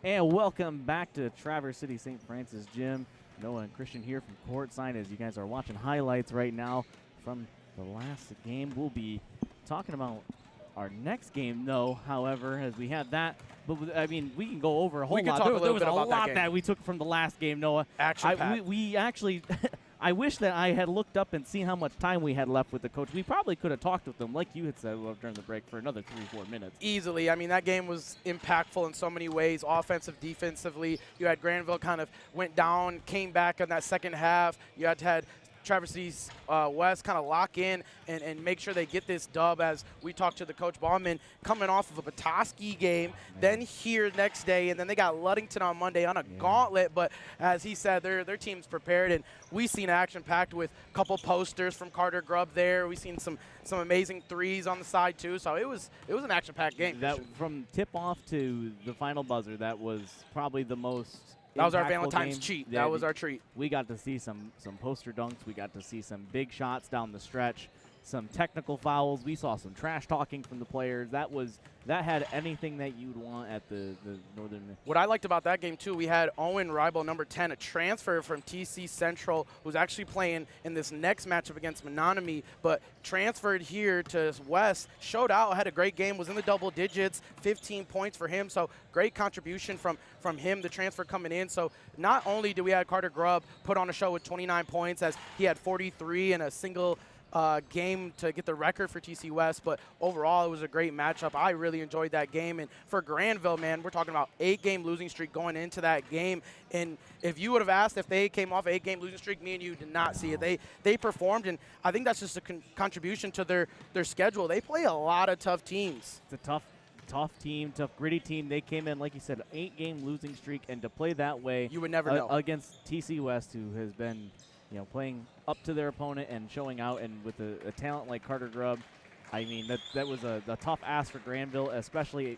And welcome back to Traverse City St. Francis Gym. Noah and Christian here from courtside as you guys are watching highlights right now from the last game. We'll be talking about our next game, though, however, as we have that. But, I mean, we can go over a whole lot. There was a lot that we took from the last game, Noah. We actually – I wish that I had looked up and seen how much time we had left with the coach. We probably could have talked with them, like you had said, during the break for another 3-4 minutes. Easily. I mean, that game was impactful in so many ways, offensive, defensively. You had Grandville kind of went down, came back in that second half. You had Traverse City West kind of lock in and make sure they get this dub, as we talked to the coach Baldwin, coming off of a Petoskey game, then here next day, and then they got Ludington on Monday on a gauntlet. But as he said, their team's prepared, and we've seen action-packed with a couple posters from Carter Grubb there. We've seen some amazing threes on the side too, so it was an action-packed game. That from tip-off to the final buzzer, that was probably the most. That was our Valentine's treat. That was our treat. We got to see some poster dunks. We got to see some big shots down the stretch, some technical fouls. We saw some trash talking from the players. That had anything that you'd want at the Northern. What I liked about that game too, we had Owen Ribel, number 10, a transfer from TC Central, who's actually playing in this next matchup against Menominee, but transferred here to West, showed out, had a great game, was in the double digits, 15 points for him. So great contribution from him, the transfer coming in. So not only do we have Carter Grubb put on a show with 29 points, as he had 43 in a single game to get the record for TC West, but overall it was a great matchup. I really enjoyed that game. And for Grandville, man, we're talking about 8-game losing streak going into that game. And if you would have asked if they came off an 8-game losing streak, me and you did not see it. They performed, and I think that's just a contribution to their schedule. They play a lot of tough teams. It's a tough team, tough, gritty team. They came in, like you said, 8-game losing streak, and to play that way, you would never know, against TC West, who has been playing up to their opponent and showing out, and with a talent like Carter Grubb, I mean, that was a tough ask for Grandville, especially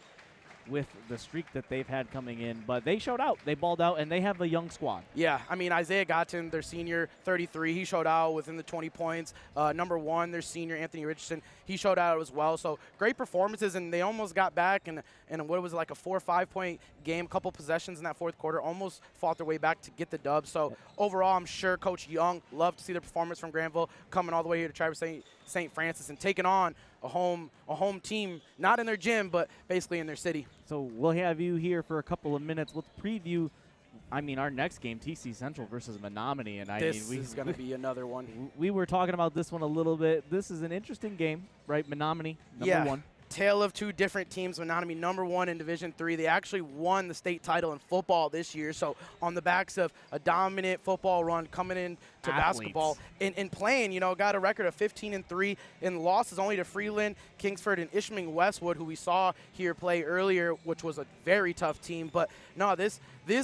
with the streak that they've had coming in. But they showed out. They balled out, and they have a young squad. Yeah, I mean, Isaiah Gotten, their senior, 33, he showed out within the 20 points. Number 1, their senior, Anthony Richardson, he showed out as well. So great performances, and they almost got back and what was it, like a 4 or 5 point game, couple possessions in that fourth quarter, almost fought their way back to get the dub. So overall, I'm sure Coach Young loved to see the performance from Grandville coming all the way here to Traverse St. Francis and taking on a home team, not in their gym, but basically in their city. So we'll have you here for a couple of minutes. Let's preview, our next game, TC Central versus Menominee. And this is going to be another one. We were talking about this one a little bit. This is an interesting game, right? Menominee, number 1. Tale of two different teams. Menominee number 1 in Division III. They actually won the state title in football this year. So on the backs of a dominant football run coming into basketball and playing, got a record of 15-3 and losses only to Freeland, Kingsford, and Ispheming-Westwood, who we saw here play earlier, which was a very tough team. But no, this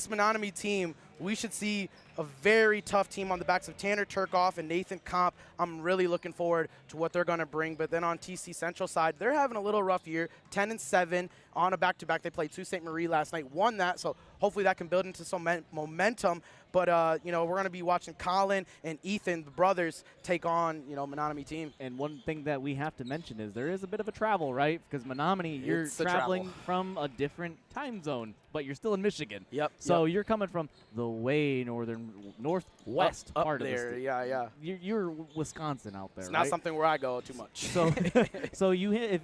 Menominee team, we should see a very tough team on the backs of Tanner Turkoff and Nathan Komp. I'm really looking forward to what they're going to bring. But then on TC Central side, they're having a little rough year, 10-7 on a back-to-back. They played Sault Ste. Marie last night, won that, so hopefully that can build into some momentum. But, we're going to be watching Colin and Ethan, the brothers, take on, Menominee team. And one thing that we have to mention is there is a bit of a travel, right? Because Menominee, you're traveling from a different time zone, but you're still in Michigan. Yep. So you're coming from the way northwest up part there, of the state. Yeah. You're Wisconsin out there, It's not something where I go too much. So you hit,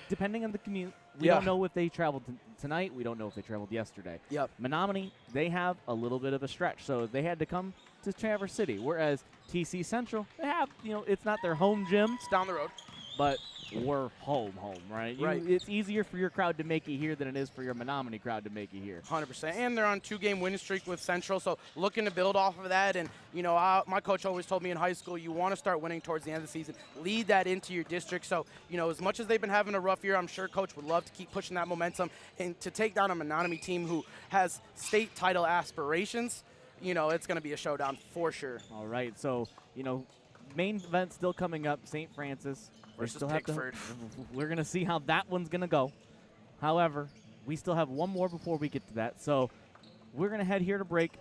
depending on the commute, we don't know if they traveled tonight. We don't know if they traveled yesterday. Yep. Menominee, they have a little bit of a stretch, so they had to come to Traverse City. Whereas TC Central, they have, it's not their home gym. It's down the road. But we're home, right? It's easier for your crowd to make it here than it is for your Menominee crowd to make it here. 100%. And they're on 2-game winning streak with Central, so looking to build off of that. And, my coach always told me in high school, you want to start winning towards the end of the season. Lead that into your district. So, as much as they've been having a rough year, I'm sure Coach would love to keep pushing that momentum and to take down a Menominee team who has state title aspirations. It's going to be a showdown for sure. All right, so, main event still coming up, St. Francis. Versus Pickford. We're going to see how that one's going to go. However, we still have one more before we get to that. So we're going to head here to break.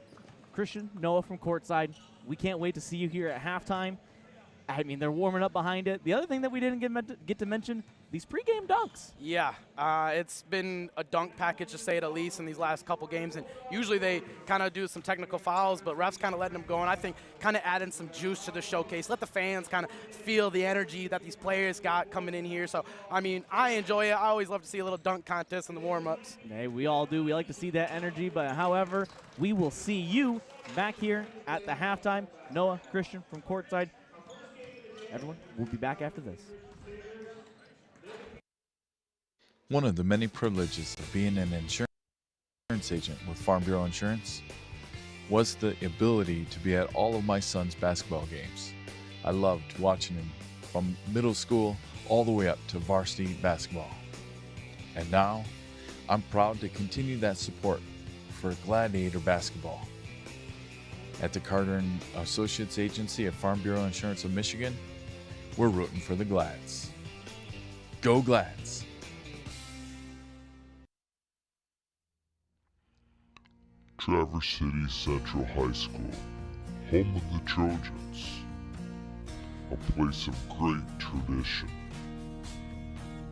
Christian, Noah from courtside, we can't wait to see you here at halftime. They're warming up behind it. The other thing that we didn't get to mention, these pregame dunks. Yeah, it's been a dunk package, to say it at least, in these last couple games. And usually they kind of do some technical fouls, but refs kind of letting them go. And I think kind of adding some juice to the showcase. Let the fans kind of feel the energy that these players got coming in here. So, I enjoy it. I always love to see a little dunk contest in the warm-ups. Hey, we all do. We like to see that energy. But, however, we will see you back here at the halftime. Noah, Christian from courtside. Everyone, we'll be back after this. One of the many privileges of being an insurance agent with Farm Bureau Insurance was the ability to be at all of my son's basketball games. I loved watching him from middle school all the way up to varsity basketball. And now, I'm proud to continue that support for Gladiator basketball. At the Carter & Associates Agency of Farm Bureau Insurance of Michigan, we're rooting for the Glads. Go Glads! Traverse City Central High School, home of the Trojans, a place of great tradition,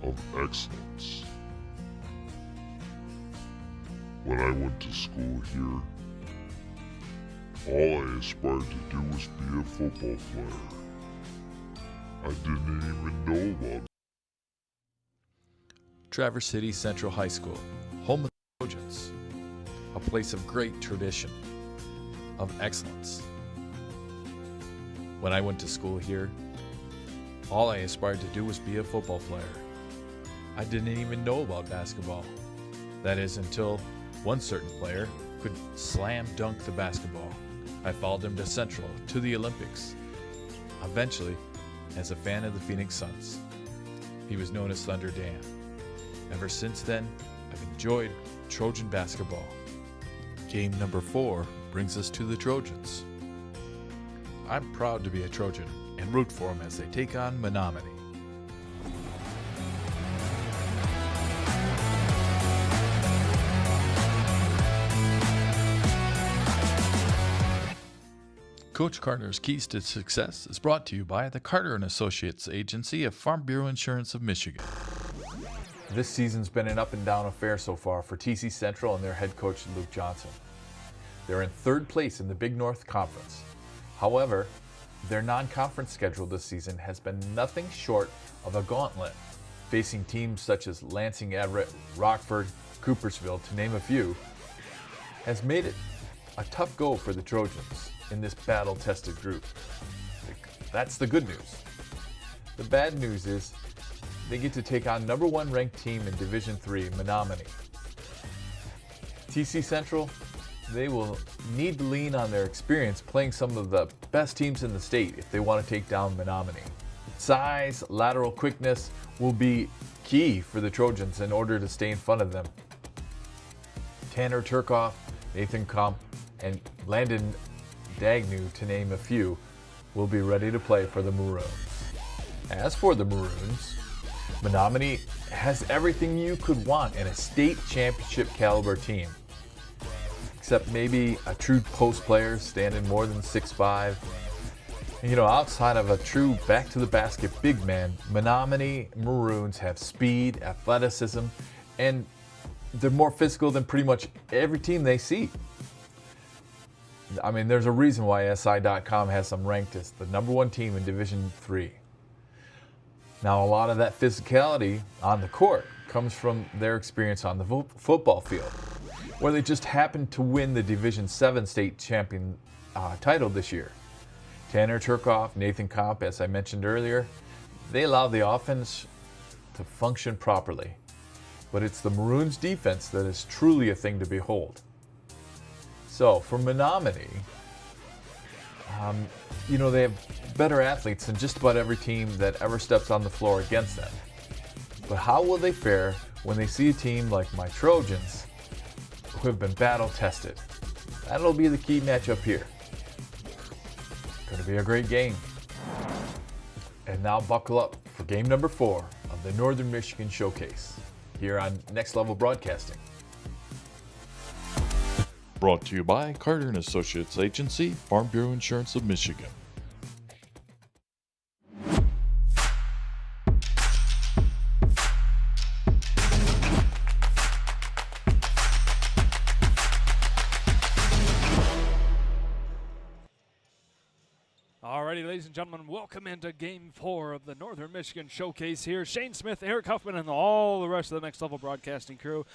of excellence. When I went to school here, all I aspired to do was be a football player. I didn't even know about Traverse City Central High School, home of the Trojans, a place of great tradition, of excellence. When I went to school here, all I aspired to do was be a football player. I didn't even know about basketball. That is, until one certain player could slam dunk the basketball. I followed him to Central, to the Olympics. Eventually, as a fan of the Phoenix Suns, he was known as Thunder Dan. Ever since then, I've enjoyed Trojan basketball. Game number 4 brings us to the Trojans. I'm proud to be a Trojan and root for them as they take on Menominee. Coach Carter's Keys to Success is brought to you by the Carter & Associates Agency of Farm Bureau Insurance of Michigan. This season's been an up and down affair so far for TC Central and their head coach Luke Johnson. They're in third place in the Big North Conference. However, their non-conference schedule this season has been nothing short of a gauntlet, facing teams such as Lansing, Everett, Rockford, Coopersville, to name a few, has made it a tough go for the Trojans in this battle-tested group. That's the good news. The bad news is they get to take on number 1 ranked team in Division III, Menominee. TC Central, they will need to lean on their experience playing some of the best teams in the state if they want to take down Menominee. Size, lateral quickness will be key for the Trojans in order to stay in front of them. Tanner Turkoff, Nathan Komp, and Landon Dagnew, to name a few, will be ready to play for the Maroons. As for the Maroons, Menominee has everything you could want in a state championship caliber team, except maybe a true post player standing more than 6'5". You know, outside of a true back to the basket big man, Menominee Maroons have speed, athleticism, and they're more physical than pretty much every team they see. I mean, there's a reason why SI.com has them ranked as the number 1 team in Division III. Now, a lot of that physicality on the court comes from their experience on the football field, where they just happened to win the Division VII state champion title this year. Tanner Turkoff, Nathan Komp, as I mentioned earlier, they allow the offense to function properly. But it's the Maroons' defense that is truly a thing to behold. So for Menominee, you know, they have better athletes than just about every team that ever steps on the floor against them. But how will they fare when they see a team like my Trojans, who have been battle tested? That'll be the key matchup here. Going to be a great game. And now buckle up for game number 4 of the Northern Michigan Showcase here on Next Level Broadcasting. Brought to you by Carter & Associates Agency, Farm Bureau Insurance of Michigan. Alrighty, ladies and gentlemen, welcome into Game 4 of the Northern Michigan Showcase here. Shane Smith, Eric Huffman, and all the rest of the Next Level Broadcasting crew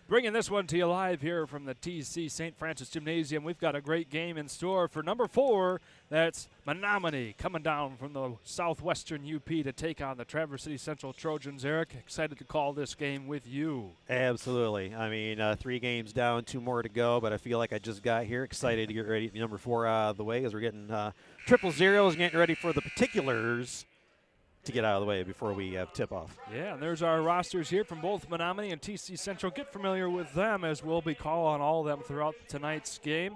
bringing this one to you live here from the TC St. Francis Gymnasium. We've got a great game in store for number 4. That's Menominee coming down from the southwestern UP to take on the Traverse City Central Trojans. Eric, excited to call this game with you. Absolutely. I mean, 3 games down, 2 more to go, but I feel like I just got here. Excited to get ready to number 4 out of the way as we're getting triple zeros and getting ready for the particulars to get out of the way before we tip off. Yeah, and there's our rosters here from both Menominee and TC Central. Get familiar with them as we'll be calling all of them throughout tonight's game.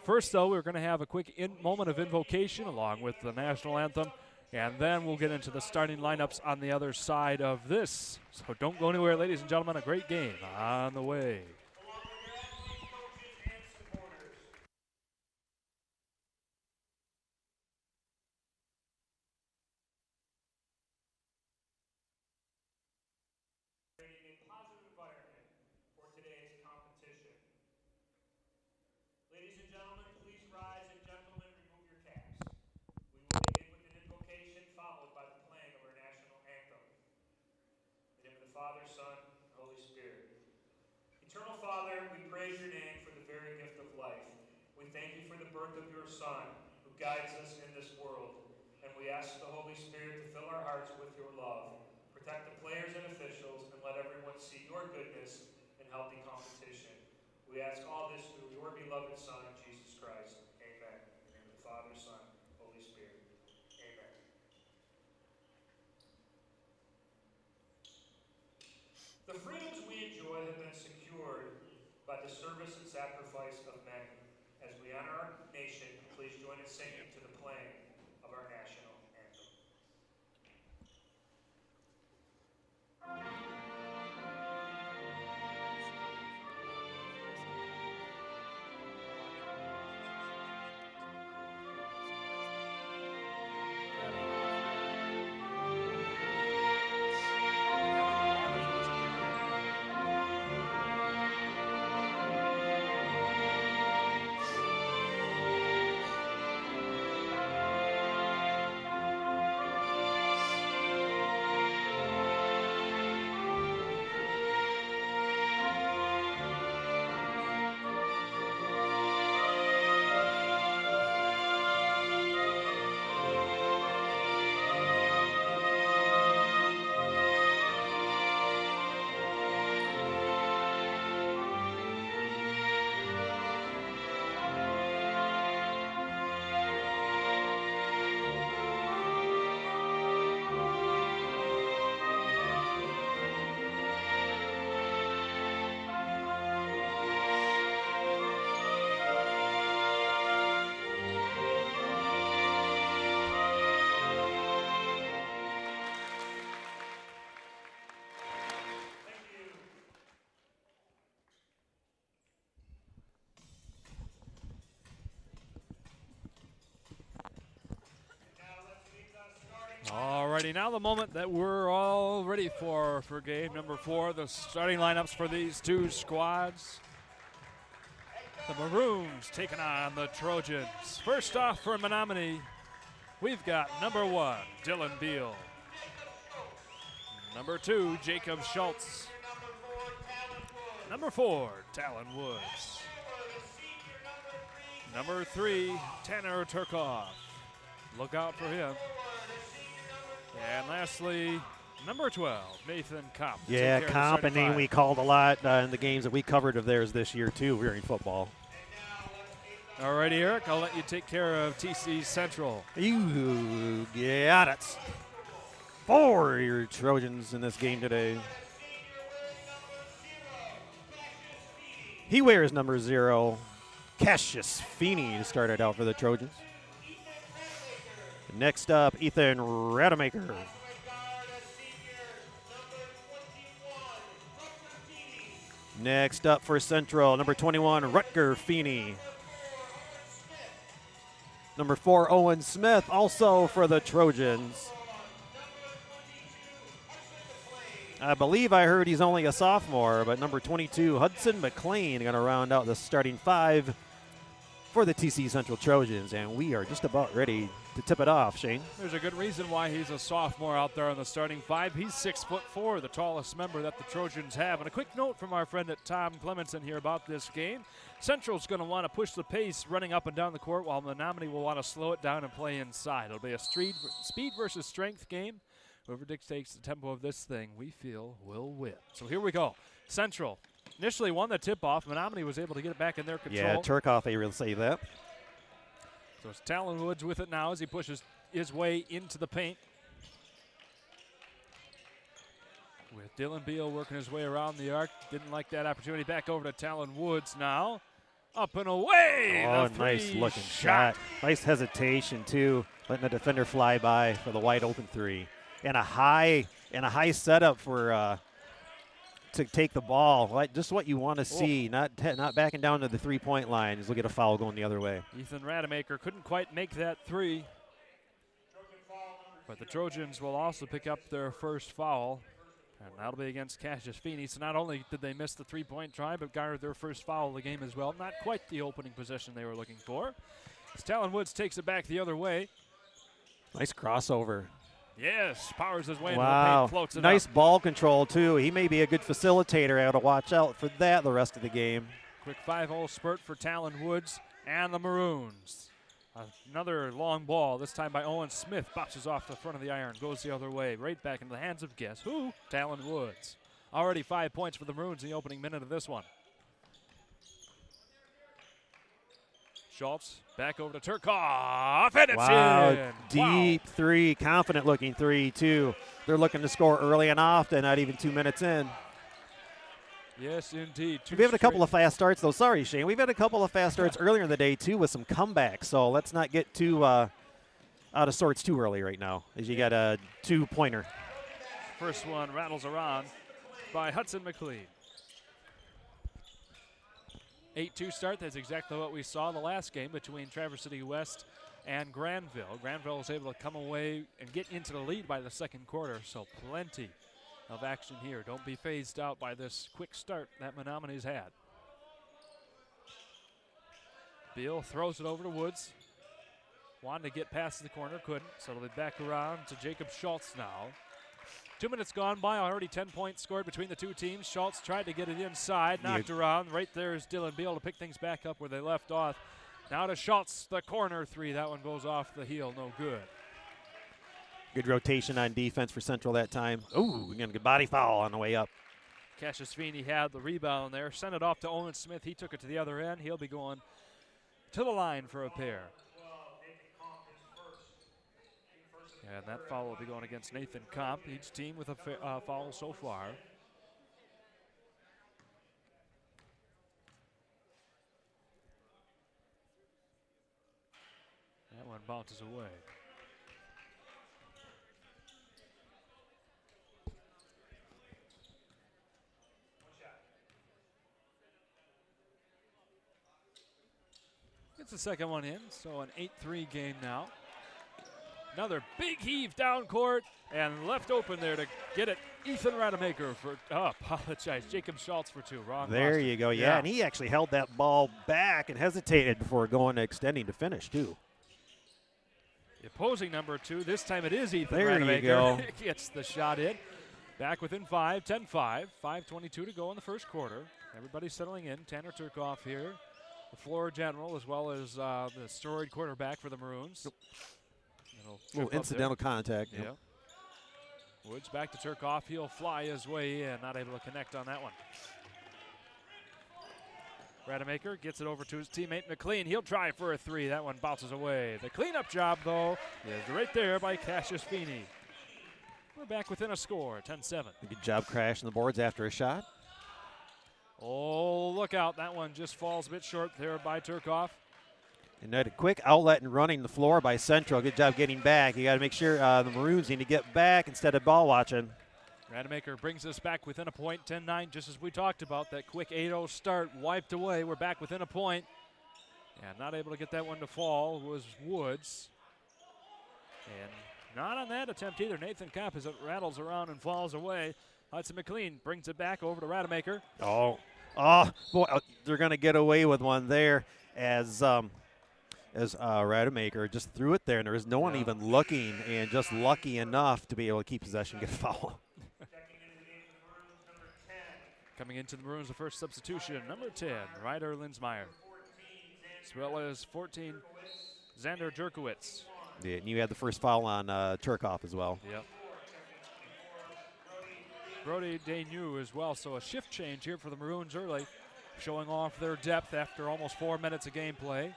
First, though, we're going to have a quick moment of invocation along with the national anthem, and then we'll get into the starting lineups on the other side of this. So don't go anywhere, ladies and gentlemen. A great game on the way. Father, Son, and Holy Spirit. Eternal Father, we praise your name for the very gift of life. We thank you for the birth of your Son, who guides us in this world. And we ask the Holy Spirit to fill our hearts with your love. Protect the players and officials, and let everyone see your goodness in healthy competition. We ask all this through your beloved Son, Jesus Christ. Amen. In the name of the Father, Son, Holy Spirit. Amen. The freedoms we enjoy have been secured by the service and sacrifice of many. As we honor our nation, please join in singing to the Alrighty, now the moment that we're all ready for game number 4, the starting lineups for these two squads. The Maroons taking on the Trojans. First off for Menominee, we've got number 1, Dylan Beal. Number 2, Jacob Schultz. Number 4, Talon Woods. Number 3, Tanner Turkoff. Look out for him. And lastly, number 12, Nathan Kopp. Yeah, Kopp, a name we called a lot in the games that we covered of theirs this year, too, during football. All right, Eric, I'll let you take care of TC Central. You got it. 4 your Trojans in this game today. He wears number 0, Cassius Feeney, to start it out for the Trojans. Next up, Ethan Rademacher. Next up for Central, number 21, Rutger Feeney. Number 4, Owen Smith, also for the Trojans. I believe I heard he's only a sophomore, but number 22, Hudson McLean, going to round out the starting 5 for the TC Central Trojans, and we are just about ready to tip it off, Shane. There's a good reason why he's a sophomore out there in the starting 5. He's 6'4", the tallest member that the Trojans have. And a quick note from our friend at Tom Clemenson here about this game. Central's going to want to push the pace running up and down the court, while Menominee will want to slow it down and play inside. It'll be a speed versus strength game. Whoever dictates the tempo of this thing, we feel, will win. So here we go. Central initially won the tip-off. Menominee was able to get it back in their control. Yeah, Turkoff able to save that. So it's Talon Woods with it now as he pushes his way into the paint. With Dylan Beal working his way around the arc. Didn't like that opportunity. Back over to Talon Woods now. Up and away. Oh, nice looking shot. Nice hesitation, too. Letting the defender fly by for the wide open 3. And a high setup for to take the ball. Just what you want to see. Not backing down to the 3-point line. As we'll get a foul going the other way. Ethan Rademacher couldn't quite make that 3. But the Trojans will also pick up their first foul. And that'll be against Cassius Feeney. So not only did they miss the 3-point try, but garnered their first foul of the game as well. Not quite the opening possession they were looking for. As Talon Woods takes it back the other way. Nice crossover. Yes, powers his way into the paint, floats it nice up. Ball control, too. He may be a good facilitator. I ought to watch out for that the rest of the game. Quick 5-0 spurt for Talon Woods and the Maroons. Another long ball, this time by Owen Smith. Bounces off the front of the iron, goes the other way. Right back into the hands of guess who? Talon Woods. Already 5 points for the Maroons in the opening minute of this one. Schultz back over to Turkoff, and it's in. Deep 3, confident looking 3, too. They're looking to score early and often, not even 2 minutes in. Yes, indeed. We've had a couple of fast starts, though. Sorry, Shane. We've had a couple of fast starts earlier in the day, too, with some comebacks. So let's not get too out of sorts too early right now, as you got a 2-pointer. First one rattles around by Hudson McLean. 8-2 start. That's exactly what we saw in the last game between Traverse City West and Grandville. Grandville was able to come away and get into the lead by the second quarter, so plenty of action here. Don't be phased out by this quick start that Menominee's had. Beal throws it over to Woods. Wanted to get past the corner, couldn't, so it'll be back around to Jacob Schultz now. 2 minutes gone by, already 10 points scored between the two teams. Schultz tried to get it inside, knocked around. Right there is Dylan Beal to pick things back up where they left off. Now to Schultz, the corner 3. That one goes off the heel, no good. Good rotation on defense for Central that time. Ooh, we're going to get body foul on the way up. Cassius Feeney had the rebound there. Sent it off to Owen Smith. He took it to the other end. He'll be going to the line for a pair. And that foul will be going against Nathan Komp. Each team with a foul so far. That one bounces away. It's the second one in, so an 8-3 game now. Another big heave down court and left open there to get it. Ethan Rademacher for, Jacob Schultz for 2. Wrong. There you go. Yeah, and he actually held that ball back and hesitated before going extending to finish, too. The opposing number 2, this time it is Ethan there Rademacher. You go. Gets the shot in. Back within 5, 10-5. 5:22 to go in the first quarter. Everybody settling in. Tanner Turkoff here, the floor general, as well as the storied quarterback for the Maroons. A little incidental contact. Yeah. Yep. Woods back to Turkoff. He'll fly his way in. Not able to connect on that one. Rademacher gets it over to his teammate McLean. He'll try for a 3. That one bounces away. The cleanup job, though, is right there by Cassius Feeney. We're back within a score, 10-7. Good job crashing the boards after a shot. Oh, look out. That one just falls a bit short there by Turkoff. And a quick outlet and running the floor by Central. Good job getting back. You got to make sure the Maroons need to get back instead of ball watching. Rademacher brings us back within a point, 10-9, just as we talked about. That quick 8-0 start wiped away. We're back within a point. And not able to get that one to fall was Woods. And not on that attempt either. Nathan Kopp as it rattles around and falls away. Hudson McLean brings it back over to Rademacher. Oh, boy, they're going to get away with one there as Rademacher just threw it there, and there was no one even looking, and just lucky enough to be able to keep possession, get a foul. Coming into the Maroons, the first substitution, number 10, Ryder Linsmeyer. As well as 14, Xander Jerkowitz. Yeah, and you had the first foul on Turkoff as well. Yep. Brody Daigneault as well, so a shift change here for the Maroons early, showing off their depth after almost 4 minutes of gameplay.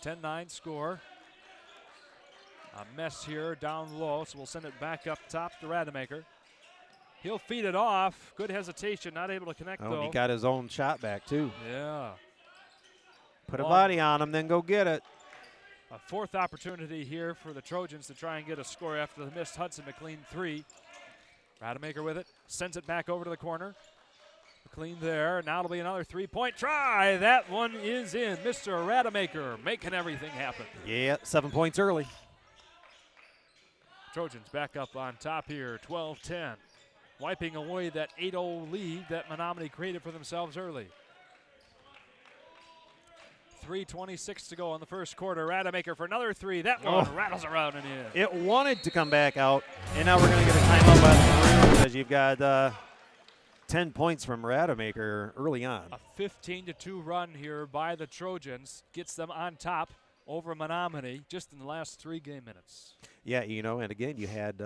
10-9 score. A mess here down low, so we'll send it back up top to Rademacher. He'll feed it off. Good hesitation, not able to connect though. He got his own shot back too. Yeah. Put a body on him, then go get it. A fourth opportunity here for the Trojans to try and get a score after the missed Hudson McLean 3. Rademacher with it, sends it back over to the corner. McLean there, now it'll be another 3-point try. That one is in. Mr. Rademacher making everything happen. Yeah, 7 points early. Trojans back up on top here, 12-10. Wiping away that 8-0 lead that Menominee created for themselves early. 3:26 to go in the first quarter. Rademacher for another 3. That one rattles around and in. It wanted to come back out, and now we're going to get a timeout by the Maroons as you've got 10 points from Rademacher early on. A 15-2 run here by the Trojans gets them on top over Menominee just in the last 3 game minutes. Yeah, and again, you had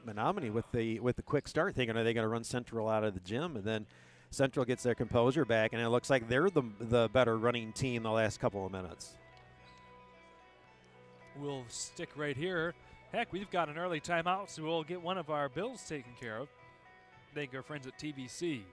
Menominee with the quick start, thinking, are they going to run Central out of the gym? And then Central gets their composure back, and it looks like they're the better running team the last couple of minutes. We'll stick right here. Heck, we've got an early timeout, so we'll get one of our bills taken care of. Thank our friends at TBC.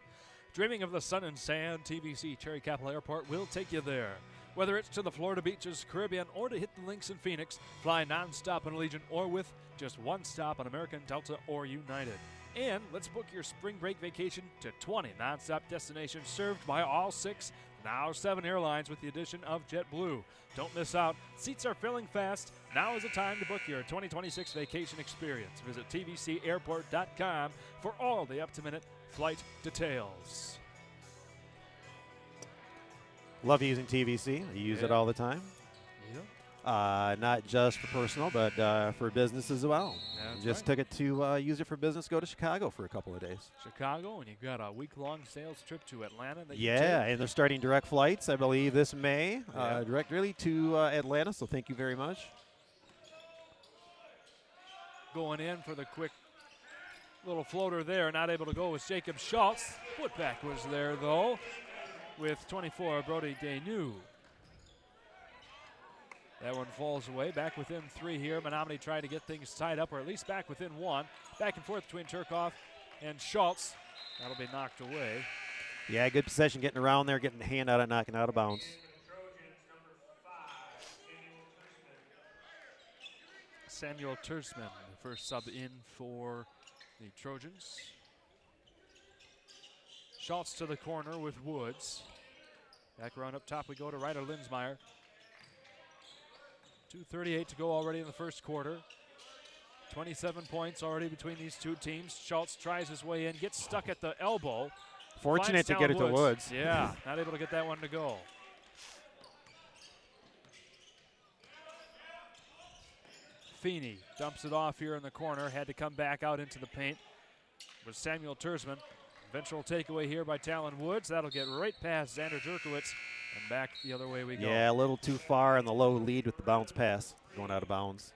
Dreaming of the sun and sand, TBC Cherry Capital Airport will take you there. Whether it's to the Florida beaches, Caribbean, or to hit the links in Phoenix, fly nonstop on Allegiant or with just one stop on American, Delta, or United. And let's book your spring break vacation to 20 nonstop destinations served by all 6, now 7 airlines with the addition of JetBlue. Don't miss out. Seats are filling fast. Now is the time to book your 2026 vacation experience. Visit tbcairport.com for all the up-to-minute flight details. Love using TVC. I use it all the time. Yeah. Not just for personal, but for business as well. Just took it to use it for business. Go to Chicago for a couple of days. Chicago, and you've got a week-long sales trip to Atlanta. That and they're starting direct flights, I believe, this May. Direct really to Atlanta, so thank you very much. Going in for the quick little floater there. Not able to go with Jacob Schultz. Putback was there, though, with 24, Brody Daigneault. That one falls away. Back within 3 here. Menominee tried to get things tied up, or at least back within 1. Back and forth between Turkoff and Schultz. That'll be knocked away. Yeah, good possession, getting around there, getting a hand out and knocking out of bounds. Samuel Tersman, the first sub in for the Trojans. Schultz to the corner with Woods. Back around up top we go to Ryder Linsmeyer. 2:38 to go already in the first quarter. 27 points already between these two teams. Schultz tries his way in, gets stuck at the elbow. Fortunate to get it to Woods. Yeah, not able to get that one to go. Feeney dumps it off here in the corner. Had to come back out into the paint with Samuel Tersman. Eventual takeaway here by Talon Woods. That'll get right past Xander Jerkowitz and back the other way we go. Yeah, a little too far in the low lead with the bounce pass going out of bounds.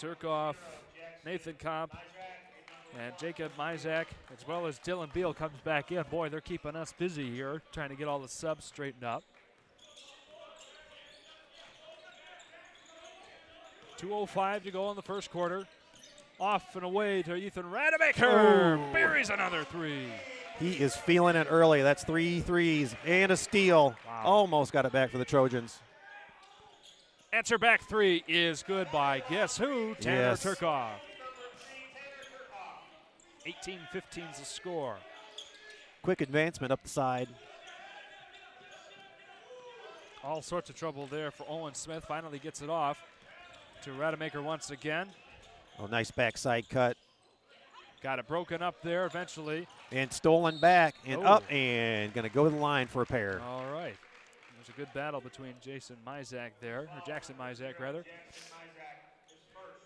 Turkoff, Nathan Komp, and Jacob Mizak, as well as Dylan Beal comes back in. Boy, they're keeping us busy here, trying to get all the subs straightened up. 2:05 to go in the first quarter. Off and away to Ethan Rademacher. Buries another three. He is feeling it early. That's 3 threes and a steal. Wow. Almost got it back for the Trojans. Answer back three is good by guess who? Tanner Turkoff. 18-15's the score. Quick advancement up the side. All sorts of trouble there for Owen Smith. Finally gets it off to Rademacher once again. Oh, nice backside cut. Got it broken up there eventually. And stolen back and up and going to go to the line for a pair. All right. There's a good battle between Jackson Mizak there, rather,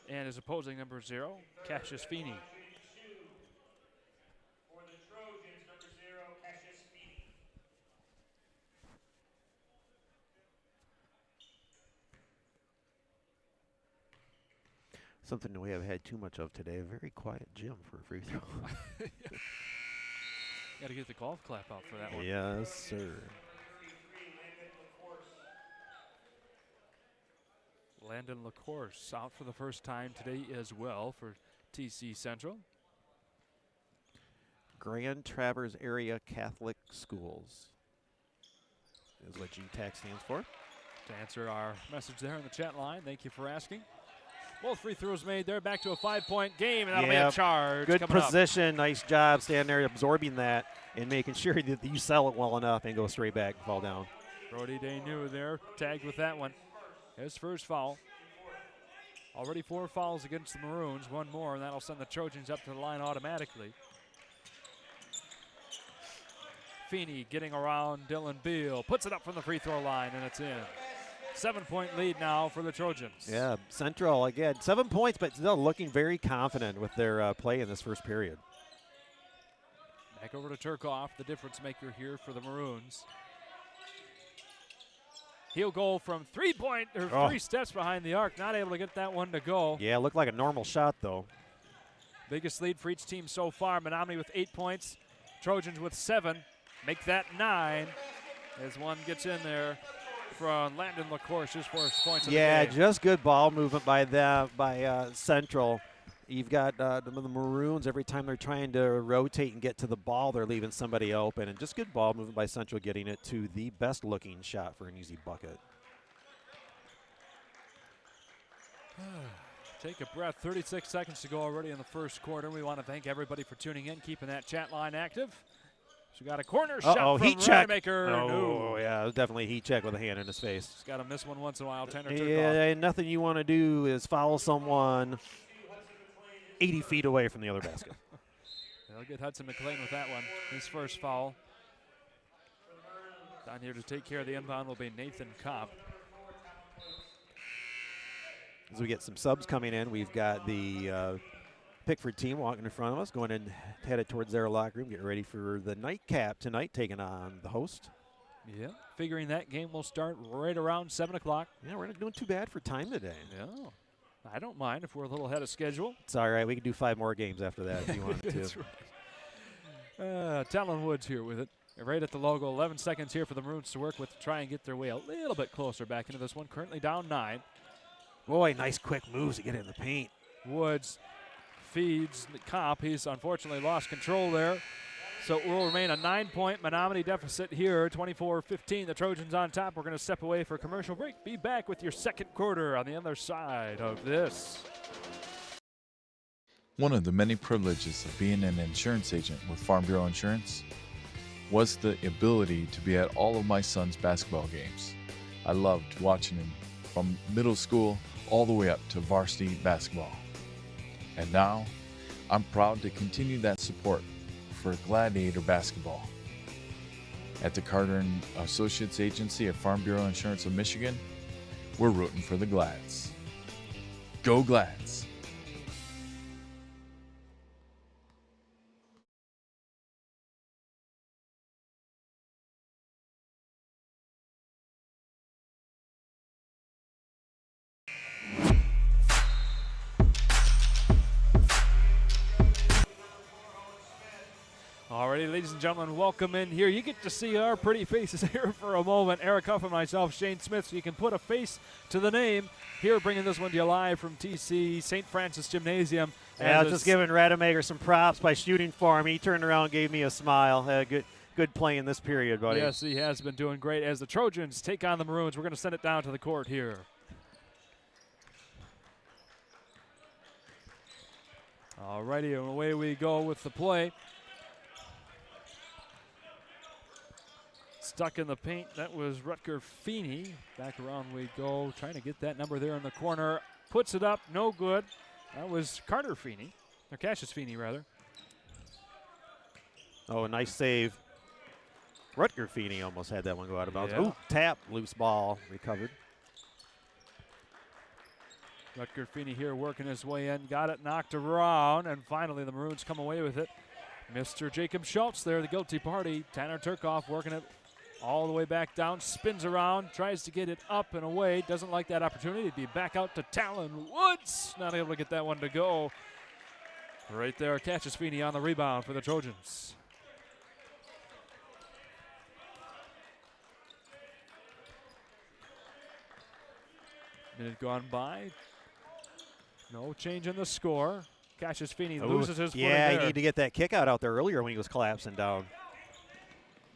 and his opposing number 0, Cassius Feeney. Something we have had too much of today, a very quiet gym for a free throw. Got to get the golf clap out for that one. Yes, sir. Landon LaCourse out for the first time today as well for TC Central. Grand Traverse Area Catholic Schools is what GTAC stands for. To answer our message there in the chat line, thank you for asking. Both free throws made there, back to a 5-point game, and that'll be a charge. Good coming position, up. Nice job standing there absorbing that and making sure that you sell it well enough and go straight back and fall down. Brody Danew there, tagged with that one. His first foul. Already 4 fouls against the Maroons, 1 more, and that'll send the Trojans up to the line automatically. Feeney getting around Dylan Beal, puts it up from the free throw line, and it's in. 7-point lead now for the Trojans. Yeah, Central, again, 7 points, but still looking very confident with their play in this first period. Back over to Turkoff, the difference maker here for the Maroons. He'll go from 3 steps behind the arc, not able to get that one to go. Yeah, looked like a normal shot, though. Biggest lead for each team so far. Menominee with 8 points, Trojans with 7. Make that 9 as one gets in there from Landon LaCourse, his first points of the game. Just good ball movement by them, by Central. You've got the Maroons, every time they're trying to rotate and get to the ball, they're leaving somebody open. And just good ball movement by Central, getting it to the best-looking shot for an easy bucket. Take a breath. 36 seconds to go already in the first quarter. We want to thank everybody for tuning in, keeping that chat line active. So we got a corner shot from heat check. Rademacher. Oh, yeah, it was definitely a heat check with a hand in his face. He's got to miss one once in a while. Tanner Yeah, Turkoff. nothing you want to do is foul someone 80 feet away from the other basket. They'll get Hudson McLean with that one. His first foul. Down here to take care of the inbound will be Nathan Komp. As we get some subs coming in, we've got the Pickford team walking in front of us, going in, headed towards their locker room, getting ready for the nightcap tonight, taking on the host. Yeah, figuring that game will start right around 7 o'clock. Yeah, we're not doing too bad for time today. No, I don't mind if we're a little ahead of schedule. It's all right. We can do 5 more games after that if you wanted to. That's right. Talon Woods here with it. Right at the logo. 11 seconds here for the Maroons to work with to try and get their way a little bit closer back into this one. Currently down 9. Boy, nice quick moves to get in the paint. Woods feeds the Komp. He's unfortunately lost control there. So it will remain a 9-point Menominee deficit here, 24-15. The Trojans on top. We're going to step away for a commercial break. Be back with your second quarter on the other side of this. One of the many privileges of being an insurance agent with Farm Bureau Insurance was the ability to be at all of my son's basketball games. I loved watching him from middle school all the way up to varsity basketball. And now, I'm proud to continue that support for Gladiator basketball. At the Carter & Associates Agency of Farm Bureau Insurance of Michigan, we're rooting for the Glads. Go Glads! Alrighty, ladies and gentlemen, welcome in here. You get to see our pretty faces here for a moment. Eric Huff and myself, Shane Smith, so you can put a face to the name. Here, bringing this one to you live from TC St. Francis Gymnasium. Yeah, I was just giving Rademacher some props by shooting for him. He turned around and gave me a smile. Good play in this period, buddy. Yes, he has been doing great. As the Trojans take on the Maroons, we're going to send it down to the court here. Alrighty, and away we go with the play. Stuck in the paint, that was Rutger Feeney. Back around we go, trying to get that number there in the corner. Puts it up, no good. That was Carter Feeney, or Cassius Feeney rather. Oh, a nice save. Rutger Feeney almost had that one go out of bounds. Yeah. Ooh, tap, loose ball, recovered. Rutger Feeney here working his way in, got it knocked around, and finally the Maroons come away with it. Mr. Jacob Schultz there, the guilty party. Tanner Turkoff working it all the way back down, spins around, tries to get it up and away, doesn't like that opportunity. It'd be back out to Talon Woods, not able to get that one to go. Right there, Cassius Feeney on the rebound for the Trojans. Minute gone by. No change in the score. Cassius Feeney loses his footing Yeah, there. he needed to get that kick out there earlier when he was collapsing down.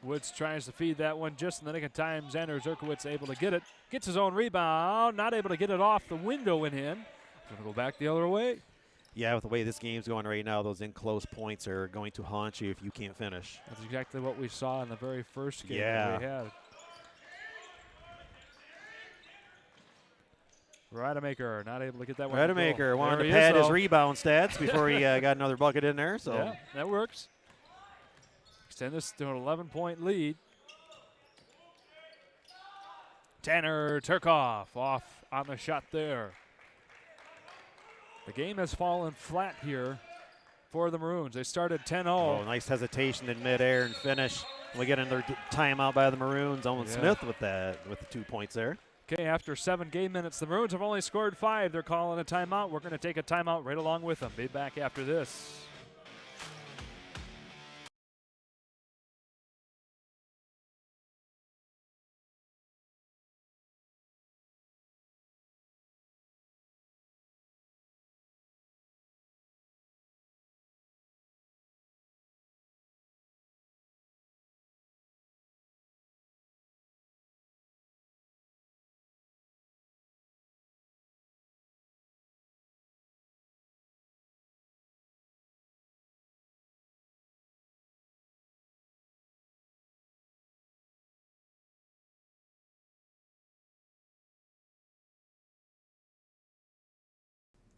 Woods tries to feed that one just in the nick of time. Xander Zerkowitz able to get it. Gets his own rebound. Not able to get it off the window and in. Going to go back the other way. Yeah, with the way this game's going right now, those in-close points are going to haunt you if you can't finish. That's exactly what we saw in the very first game Yeah. that we had. Rademacher not able to get that one. Rademacher wanted to pad his rebound stats before he got another bucket in there. So yeah, that works. Extend this to an 11-point lead. Tanner Turkoff off on the shot there. The game has fallen flat here for the Maroons. They started 10-0. Oh, nice hesitation in midair and finish. We get another timeout by the Maroons. Owen Smith with the 2 points there. Okay, after 7 game minutes, the Maroons have only scored 5. They're calling a timeout. We're going to take a timeout right along with them. Be back after this.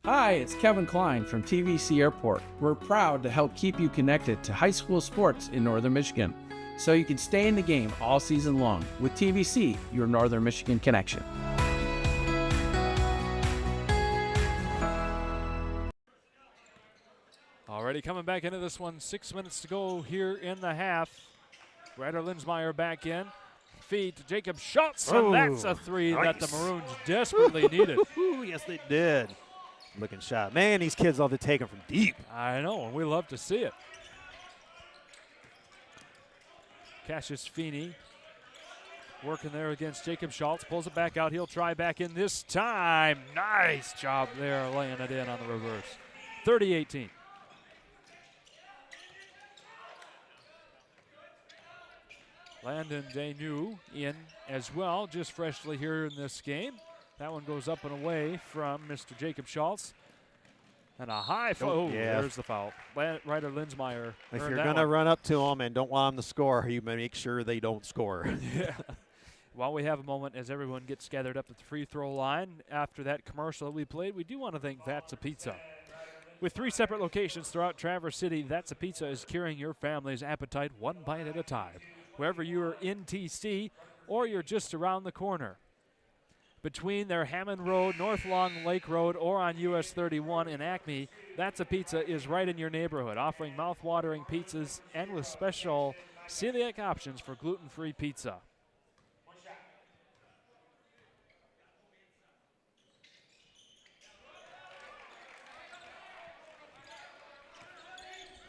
Hi, it's Kevin Klein from TVC Airport. We're proud to help keep you connected to high school sports in Northern Michigan, so you can stay in the game all season long with TVC, your Northern Michigan connection. Already coming back into this one. 6 minutes to go here in the half. Ryder Linsmeyer back in. Feed to Jacob Schultz, and that's a three that the Maroons desperately needed. Yes, they did. Looking shot. Man, these kids love to take them from deep. I know, and we love to see it. Cassius Feeney working there against Jacob Schultz. Pulls it back out. He'll try back in this time. Nice job there laying it in on the reverse. 30-18. Landon Dainu in as well, just freshly here in this game. That one goes up and away from Mr. Jacob Schultz. And a high foul. Oh, there's the foul. Ryder Linsmeyer. If you're going to run up to them and don't want them to score, you make sure they don't score. Yeah. While we have a moment as everyone gets gathered up at the free throw line after that commercial that we played, we do want to thank That's a Pizza. With 3 separate locations throughout Traverse City, That's a Pizza is curing your family's appetite one bite at a time. Wherever you're in TC or you're just around the corner. Between their Hammond Road, North Long Lake Road, or on US 31 in Acme, That's a Pizza is right in your neighborhood, offering mouth-watering pizzas and with special celiac options for gluten-free pizza.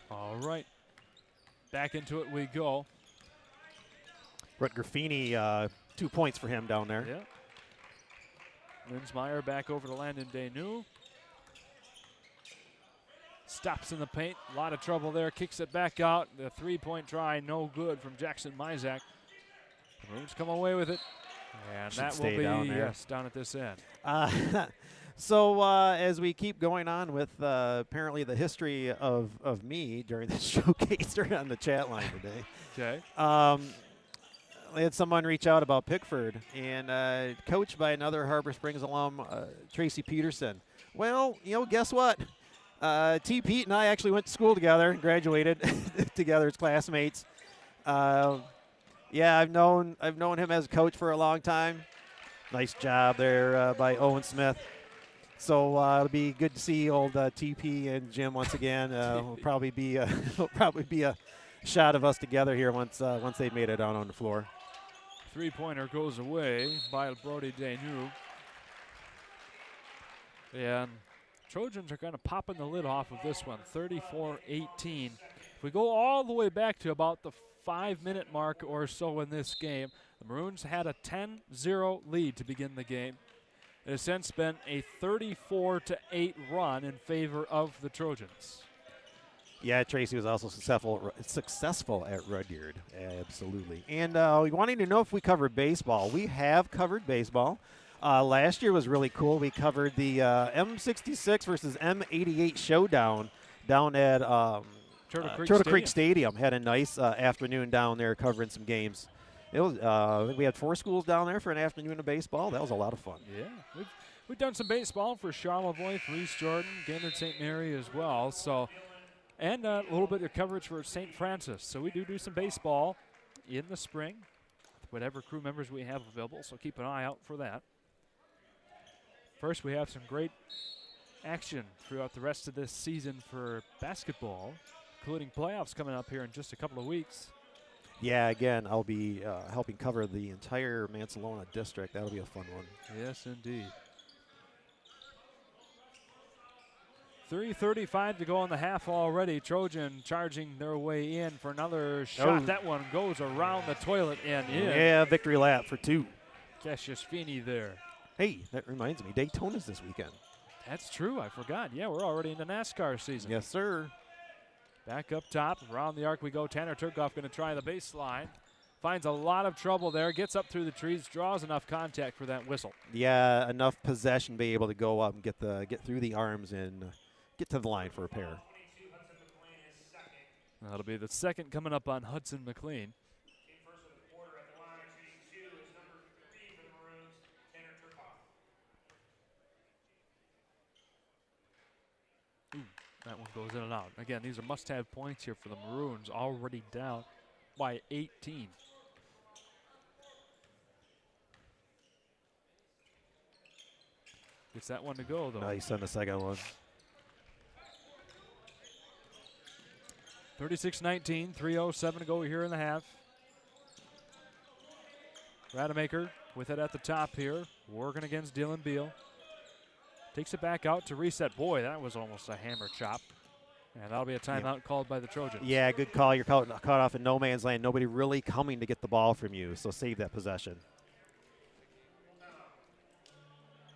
All right, back into it we go. Rutger Feeney, 2 points for him down there. Yeah. Linsmeyer back over to Landon Denu. Stops in the paint, a lot of trouble there, kicks it back out. The 3-point try, no good from Jackson Mizak. The Maroons come away with it, and Should that will stay be, down there. yes, down at this end. So as we keep going on with apparently the history of me during this showcase on the chat line today. Okay. I had someone reach out about Pickford and coached by another Harbor Springs alum, Tracy Peterson. Well, guess what? T. Pete and I actually went to school together and graduated together as classmates. Yeah, I've known him as a coach for a long time. Nice job there by Owen Smith. So it'll be good to see old TP and Jim once again. Will probably be a shot of us together here once they've made it out on the floor. 3-pointer goes away by Brody Danu. And Trojans are kind of popping the lid off of this one, 34-18. If we go all the way back to about the 5-minute mark or so in this game, the Maroons had a 10-0 lead to begin the game. It has since been a 34-8 run in favor of the Trojans. Yeah, Tracy was also successful at Rudyard, absolutely. And wanting to know if we covered baseball. We have covered baseball. Last year was really cool. We covered the M66 versus M88 showdown down at Turtle Creek Stadium. Had a nice afternoon down there covering some games. It was we had 4 schools down there for an afternoon of baseball. That was a lot of fun. Yeah, we've done some baseball for Charlevoix, for East Jordan, Gaylord St. Mary as well. So, and a little bit of coverage for St. Francis. So we do some baseball in the spring, whatever crew members we have available. So keep an eye out for that. First, we have some great action throughout the rest of this season for basketball, including playoffs coming up here in just a couple of weeks. Yeah, again, I'll be helping cover the entire Mansalona district. That'll be a fun one. Yes, indeed. 3:35 to go on the half already. Trojan charging their way in for another shot. Oh. That one goes around the toilet and in. Yeah, victory lap for 2. Cassius Feeney there. Hey, that reminds me, Daytona's this weekend. That's true. I forgot. Yeah, we're already in the NASCAR season. Yes, sir. Back up top, around the arc we go. Tanner Turkoff going to try the baseline. Finds a lot of trouble there, gets up through the trees, draws enough contact for that whistle. Yeah, enough possession to be able to go up and get through the arms and get to the line for a pair. That'll be the second coming up on Hudson McLean. That one goes in and out. Again, these are must-have points here for the Maroons, already down by 18. Gets that one to go, though. Nice on the second one. 36-19, 3:07 to go here in the half. Rademacher with it at the top here, working against Dylan Beal. Takes it back out to reset. Boy, that was almost a hammer chop. And that'll be a timeout called by the Trojans. Yeah, good call. You're caught off in no man's land. Nobody really coming to get the ball from you, so save that possession.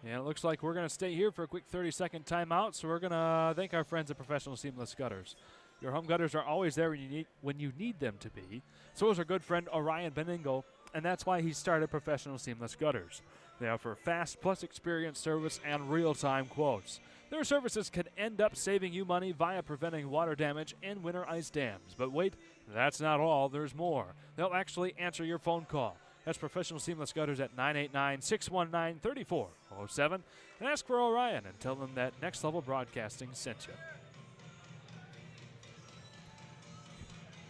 And it looks like we're going to stay here for a quick 30-second timeout, so we're going to thank our friends at Professional Seamless Gutters. Your home gutters are always there when you need them to be. So is our good friend Orion Beningo, and that's why he started Professional Seamless Gutters. They offer fast plus experience service and real-time quotes. Their services can end up saving you money via preventing water damage in winter ice dams. But wait, that's not all. There's more. They'll actually answer your phone call. That's Professional Seamless Gutters at 989-619-3407. And ask for Orion and tell them that Next Level Broadcasting sent you.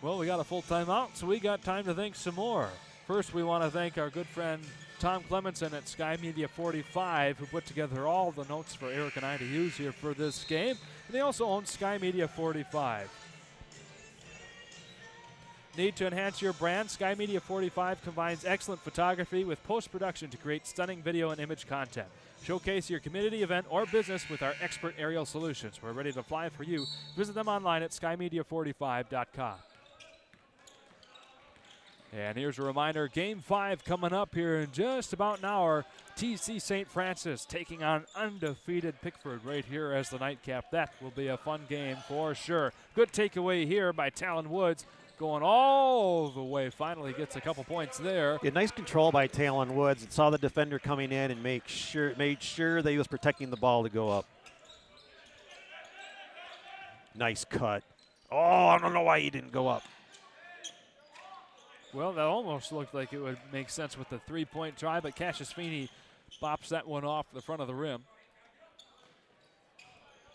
Well, we got a full timeout, so we got time to thank some more. First, we want to thank our good friend Tom Clemenson at Sky Media 45, who put together all the notes for Eric and I to use here for this game. And they also own Sky Media 45. Need to enhance your brand? Sky Media 45 combines excellent photography with post-production to create stunning video and image content. Showcase your community event or business with our expert aerial solutions. We're ready to fly for you. Visit them online at skymedia45.com. And here's a reminder, Game 5 coming up here in just about an hour. TC St. Francis taking on undefeated Pickford right here as the nightcap. That will be a fun game for sure. Good takeaway here by Talon Woods. Going all the way, finally gets a couple points there. Yeah, nice control by Talon Woods. And saw the defender coming in and made sure that he was protecting the ball to go up. Nice cut. Oh, I don't know why he didn't go up. Well, that almost looked like it would make sense with the three-point try, but Cassius Feeney bops that one off the front of the rim.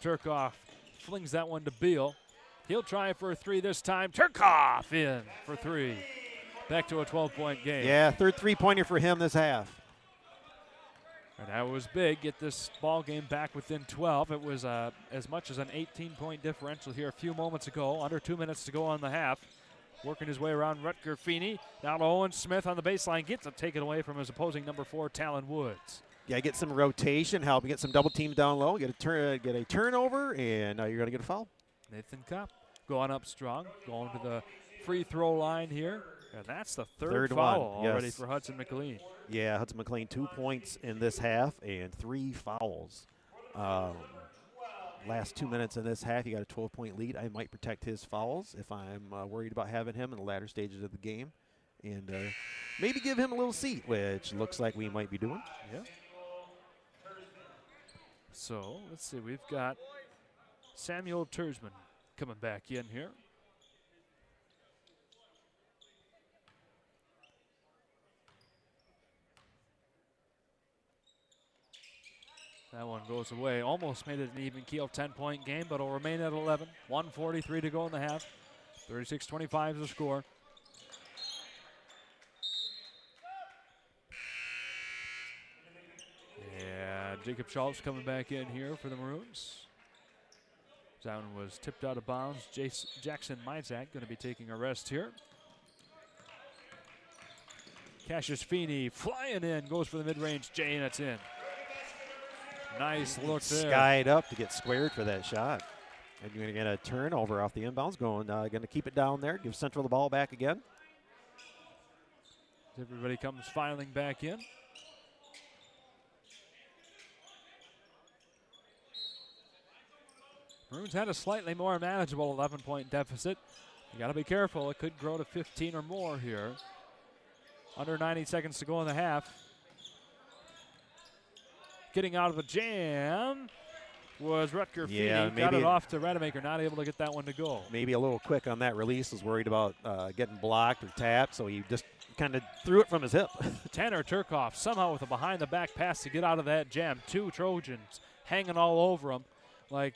Turkoff flings that one to Beal. He'll try for a three this time. Turkoff in for three. Back to a 12-point game. Yeah, third three-pointer for him this half. And that was big. Get this ball game back within 12. It was as much as an 18-point differential here a few moments ago. Under 2 minutes to go on the half. Working his way around Rutger Feeney. Now to Owen Smith on the baseline. Gets it taken away from his opposing number 4, Talon Woods. Yeah, get some rotation, help get some double teams down low, get a turnover, and you're going to get a foul. Nathan Kopp going up strong, going to the free throw line here. And that's the third foul one, already yes. for Hudson McLean. Yeah, Hudson McLean 2 points in this half and 3 fouls. Last 2 minutes in this half, you got a 12-point lead. I might protect his fouls if I'm worried about having him in the latter stages of the game. And maybe give him a little seat, which looks like we might be doing. Yeah. So, let's see. We've got Samuel Tersman coming back in here. That one goes away. Almost made it an even keel 10-point game, but it'll remain at 11. 1:43 to go in the half. 36-25 is the score. Yeah, Jacob Schultz coming back in here for the Maroons. That one was tipped out of bounds. Jackson Mizak going to be taking a rest here. Cassius Feeney flying in, goes for the mid-range J, and it's in. Nice look there. Skied up to get squared for that shot. And you're going to get a turnover off the inbounds. Going to keep it down there. Give Central the ball back again. Everybody comes filing back in. Maroons had a slightly more manageable 11-point deficit. You got to be careful. It could grow to 15 or more here. Under 90 seconds to go in the half. Getting out of the jam was Rutger Feeney. Got it off to Rademacher, not able to get that one to go. Maybe a little quick on that release. Was worried about getting blocked or tapped, so he just kind of threw it from his hip. Tanner Turkoff somehow with a behind-the-back pass to get out of that jam. 2 Trojans hanging all over him like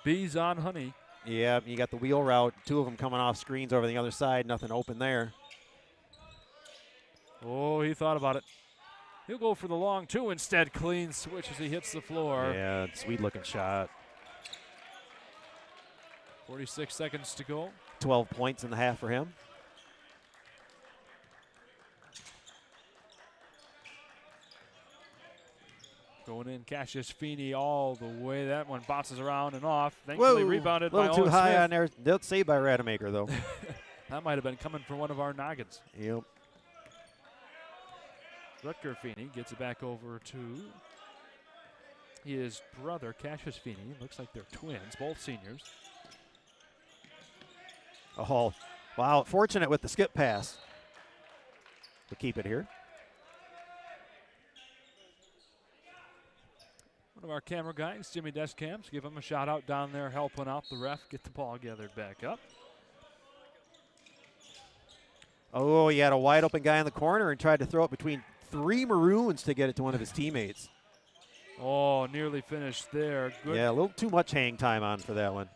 bees on honey. Yeah, you got the wheel route. 2 of them coming off screens over the other side. Nothing open there. Oh, he thought about it. He'll go for the long 2 instead. Clean switch as he hits the floor. Yeah, sweet-looking shot. 46 seconds to go. 12 points in the half for him. Going in, Cassius Feeney all the way. That one bounces around and off. Thankfully rebounded by Owen Smith. A little too high on there. They'll say by Rademacher, though. That might have been coming from one of our noggins. Yep. Rutger Feeney gets it back over to his brother, Cassius Feeney. Looks like they're twins, both seniors. Oh, wow. Fortunate with the skip pass. We'll keep it here. One of our camera guys, Jimmy Descamps, give him a shout out down there helping out the ref get the ball gathered back up. Oh, he had a wide open guy in the corner and tried to throw it between 3 Maroons to get it to one of his teammates. Oh, nearly finished there. Good. Yeah, a little too much hang time on for that one.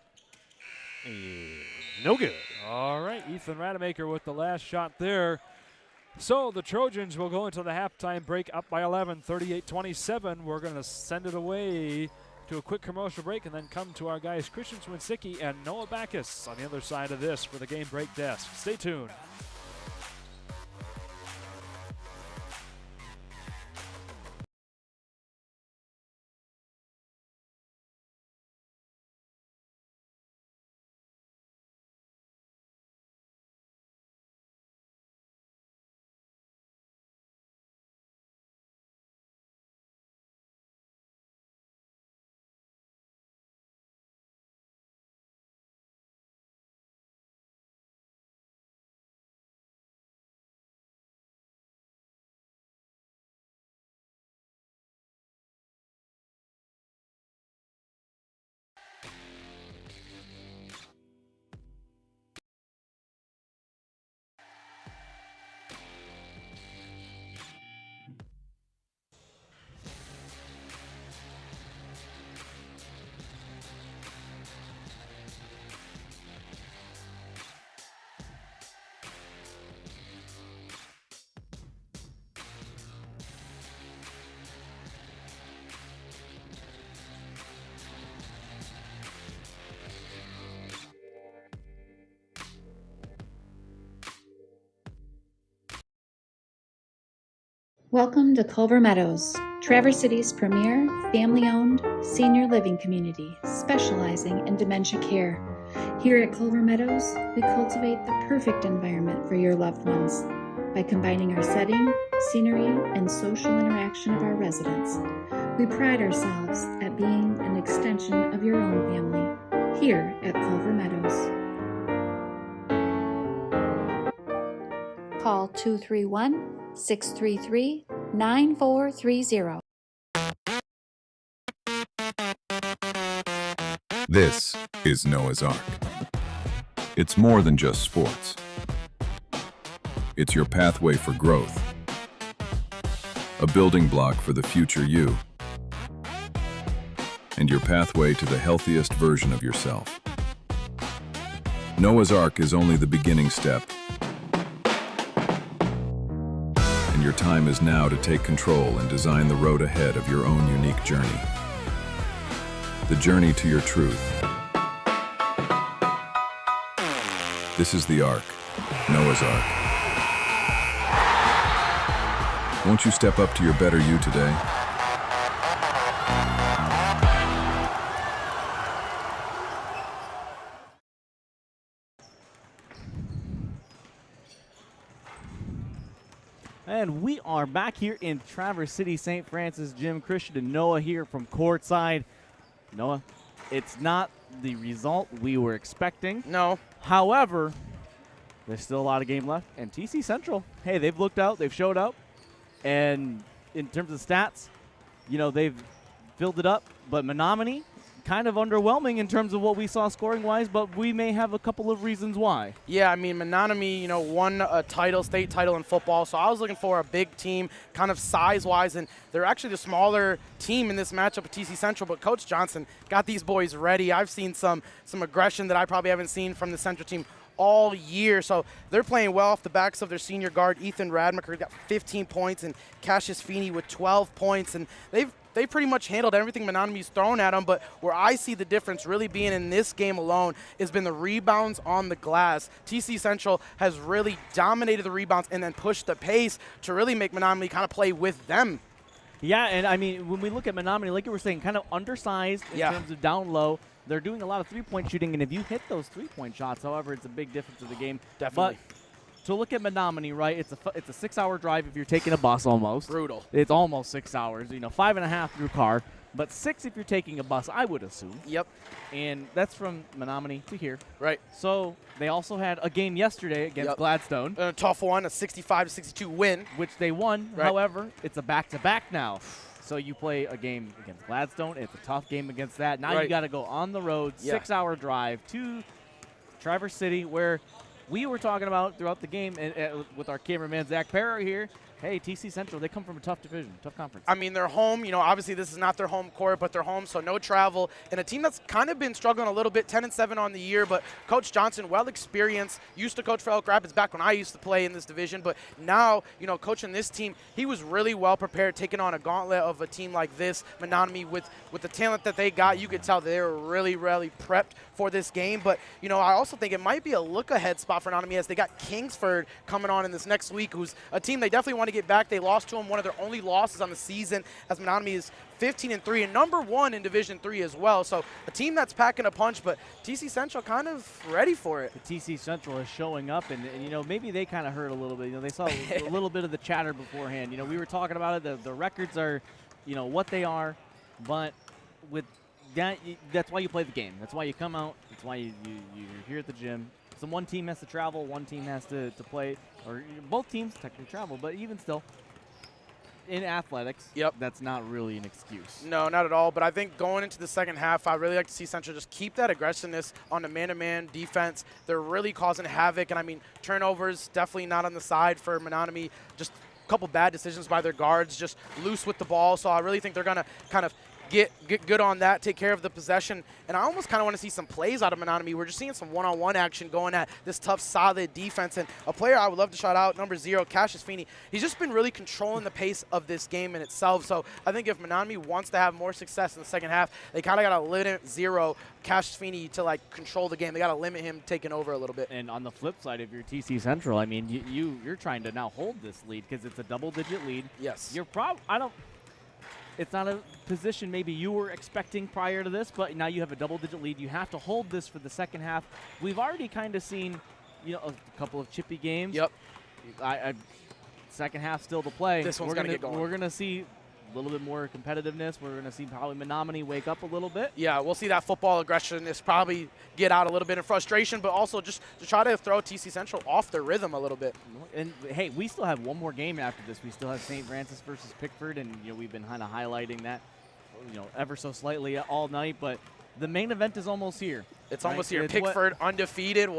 No good. All right, Ethan Rademacher with the last shot there. So the Trojans will go into the halftime break up by 11, 38-27. We're going to send it away to a quick commercial break and then come to our guys Christian Swinsicki and Noah Backus on the other side of this for the Game Break Desk. Stay tuned. Welcome to Culver Meadows, Traverse City's premier family-owned senior living community specializing in dementia care. Here at Culver Meadows, we cultivate the perfect environment for your loved ones by combining our setting, scenery, and social interaction of our residents. We pride ourselves at being an extension of your own family here at Culver Meadows. Call 231-633-9430. This is Noah's Ark. It's more than just sports. It's your pathway for growth, a building block for the future you, and your pathway to the healthiest version of yourself. Noah's Ark is only the beginning step, and your time is now to take control and design the road ahead of your own unique journey. The journey to your truth. This is the Ark, Noah's Ark. Won't you step up to your better you today? And we are back here in Traverse City, St. Francis Gym. Christian and Noah here from courtside. Noah, it's not the result we were expecting. No. However, there's still a lot of game left. And TC Central, hey, they've looked out, they've showed up. And in terms of stats, you know, they've filled it up. But Menominee, kind of underwhelming in terms of what we saw scoring-wise, but we may have a couple of reasons why. Yeah, I mean, Menominee, you know, won a title, state title in football, so I was looking for a big team, kind of size-wise, and they're actually the smaller team in this matchup with TC Central, but Coach Johnson got these boys ready. I've seen some aggression that I probably haven't seen from the Central team all year, so they're playing well off the backs of their senior guard, Ethan Rademacher, got 15 points, and Cassius Feeney with 12 points, and they pretty much handled everything Menominee's thrown at them, but where I see the difference really being in this game alone has been the rebounds on the glass. TC Central has really dominated the rebounds and then pushed the pace to really make Menominee kind of play with them. Yeah, and I mean, when we look at Menominee, like you were saying, kind of undersized in terms of down low. They're doing a lot of three-point shooting, and if you hit those three-point shots, however, it's a big difference in the game. Definitely. But to look at Menominee, right, it's a 6-hour drive if you're taking a bus almost. Brutal. It's almost 6 hours, 5.5 through car, but 6 if you're taking a bus, I would assume. Yep. And that's from Menominee to here. Right. So they also had a game yesterday against Gladstone. A tough one, a 65-62 win. Which they won. Right. However, it's a back-to-back now. So you play a game against Gladstone. It's a tough game against that. Now you got to go on the road, 6-hour drive to Traverse City, where we were talking about throughout the game with our cameraman Zach Perry here. Hey, TC Central, they come from a tough division, tough conference. I mean, they're home. Obviously this is not their home court, but they're home, so no travel. And a team that's kind of been struggling a little bit, 10-7 on the year, but Coach Johnson, well experienced, used to coach for Elk Rapids back when I used to play in this division. But now, coaching this team, he was really well prepared, taking on a gauntlet of a team like this, Menominee, with the talent that they got. You could tell they were really, really prepped for this game. But, I also think it might be a look-ahead spot for Menominee as they got Kingsford coming on in this next week, who's a team they definitely want to get back. They lost to them, one of their only losses on the season, as Menominee is 15-3 and number 1 in Division 3 as well. So a team that's packing a punch, but TC Central kind of ready for it. The TC Central is showing up, and maybe they kind of hurt a little bit. They saw a little bit of the chatter beforehand. We were talking about it. The records are, what they are, but with that, that's why you play the game. That's why you come out. That's why you're here at the gym. So one team has to travel, one team has to play, or both teams technically travel, but even still, in athletics, that's not really an excuse. No, not at all. But I think going into the second half, I really like to see Central just keep that aggressiveness on the man-to-man defense. They're really causing havoc, and I mean, turnovers definitely not on the side for Menominee. Just a couple bad decisions by their guards, just loose with the ball. So I really think they're going to kind of get good on that, take care of the possession. And I almost kind of want to see some plays out of Menominee. We're just seeing some one-on-one action going at this tough, solid defense. And a player I would love to shout out, number 0, Cassius Feeney. He's just been really controlling the pace of this game in itself. So I think if Menominee wants to have more success in the second half, they kind of got to limit 0, Cassius Feeney, to control the game. They got to limit him taking over a little bit. And on the flip side, if you're TC Central, I mean, you're trying to now hold this lead because it's a double-digit lead. Yes. It's not a position maybe you were expecting prior to this, but now you have a double-digit lead. You have to hold this for the second half. We've already kind of seen, a couple of chippy games. Yep. Second half still to play. This one's going to get going. We're going to see a little bit more competitiveness. We're going to see probably Menominee wake up a little bit. Yeah, we'll see that football aggression is probably get out a little bit in frustration, but also just to try to throw TC Central off their rhythm a little bit. And, hey, we still have one more game after this. We still have St. Francis versus Pickford, and, we've been kind of highlighting that, ever so slightly all night. But the main event is almost here. It's almost here. Pickford undefeated.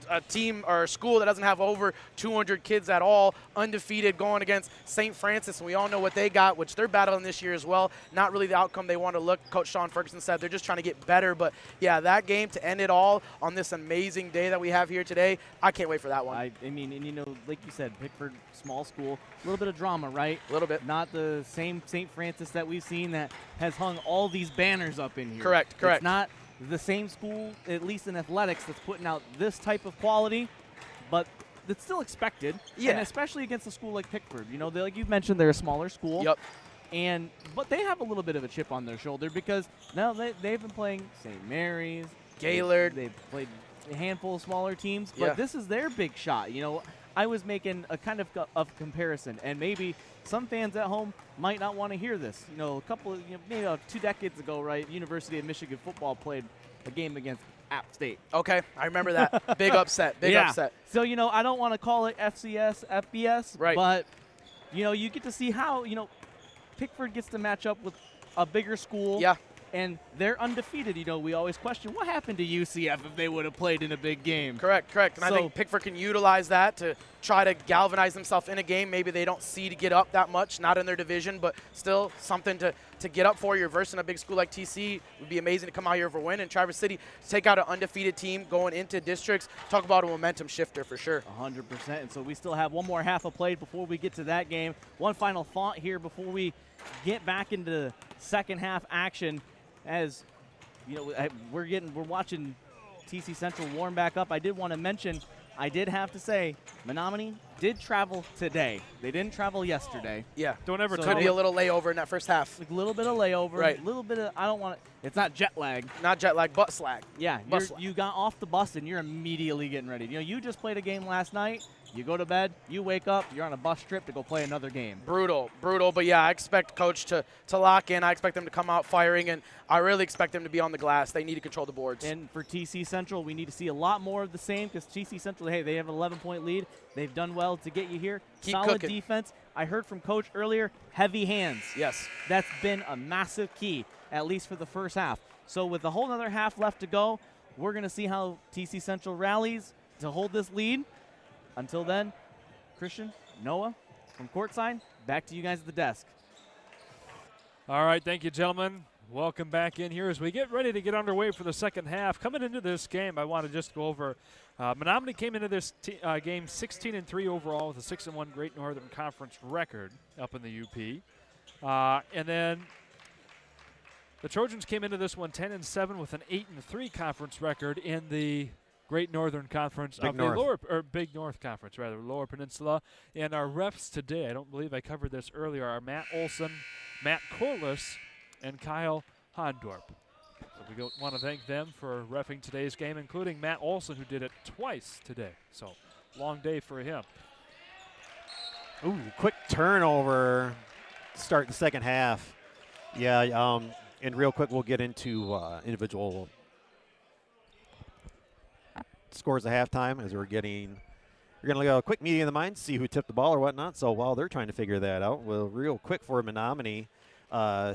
A team or a school that doesn't have over 200 kids at all, undefeated, going against St. Francis, and we all know what they got, which they're battling this year as well. Not really the outcome they want to look. Coach Sean Ferguson said they're just trying to get better, but yeah, that game to end it all on this amazing day that we have here today, I can't wait for that one. I mean, and like you said, Pickford, small school, a little bit of drama, right? A little bit. Not the same St. Francis that we've seen that has hung all these banners up in here. Correct. It's not the same school, at least in athletics, that's putting out this type of quality, but it's still expected. Yeah. And especially against a school like Pickford. Like you mentioned, they're a smaller school. Yep. But they have a little bit of a chip on their shoulder because now they've been playing St. Mary's, Gaylord. They've played a handful of smaller teams, but this is their big shot. I was making a kind of comparison, and maybe some fans at home might not want to hear this. A couple of, maybe 2 decades ago, right, University of Michigan football played a game against App State. Okay, I remember that. Big upset, upset. So, I don't want to call it FCS, FBS, right, but, you get to see how, Pickford gets to match up with a bigger school. Yeah. And they're undefeated. We always question what happened to UCF if they would have played in a big game. Correct. And I think Pickford can utilize that to try to galvanize themselves in a game maybe they don't see to get up that much, not in their division, but still something to get up for. You're versing a big school like TC. It would be amazing to come out here for a win. And Traverse City, take out an undefeated team going into districts. Talk about a momentum shifter for sure. 100%. And so we still have one more half of play before we get to that game. One final thought here before we get back into second half action. As we're watching TC Central warm back up. I did want to mention, I did have to say, Menominee did travel today. They didn't travel yesterday. Yeah. Don't ever could be a little layover in that first half. A little bit of layover. Right. A little bit of, I don't want to, it's not jet lag. Not jet lag, but slag. Yeah. You got off the bus and you're immediately getting ready. You just played a game last night. You go to bed, you wake up, you're on a bus trip to go play another game. Brutal. But yeah, I expect Coach to lock in. I expect them to come out firing, and I really expect them to be on the glass. They need to control the boards. And for TC Central, we need to see a lot more of the same because TC Central, hey, they have an 11-point lead. They've done well to get you here. Keep Solid cooking. Defense. I heard from Coach earlier, heavy hands. Yes. That's been a massive key, at least for the first half. So with a whole other half left to go, we're going to see how TC Central rallies to hold this lead. Until then, Christian, Noah, from courtside, back to you guys at the desk. All right, thank you, gentlemen. Welcome back in here as we get ready to get underway for the second half. Coming into this game, I want to just go over Menominee came into this game 16-3 overall with a 6-1 Great Northern Conference record up in the UP. And then the Trojans came into this one 10-7 with an 8-3 conference record in the Great Northern Conference Big of North. the Lower, or Big North Conference, rather, Lower Peninsula. And our refs today, I don't believe I covered this earlier, are Matt Olson, Matt Corliss, and Kyle Hondorp. So we want to thank them for reffing today's game, including Matt Olson, who did it twice today. So long day for him. Ooh, quick turnover to start the second half. Yeah, and real quick, we'll get into individual scores at halftime as we're going to go a quick meeting of the minds, see who tipped the ball or whatnot. So while they're trying to figure that out, well, real quick for Menominee,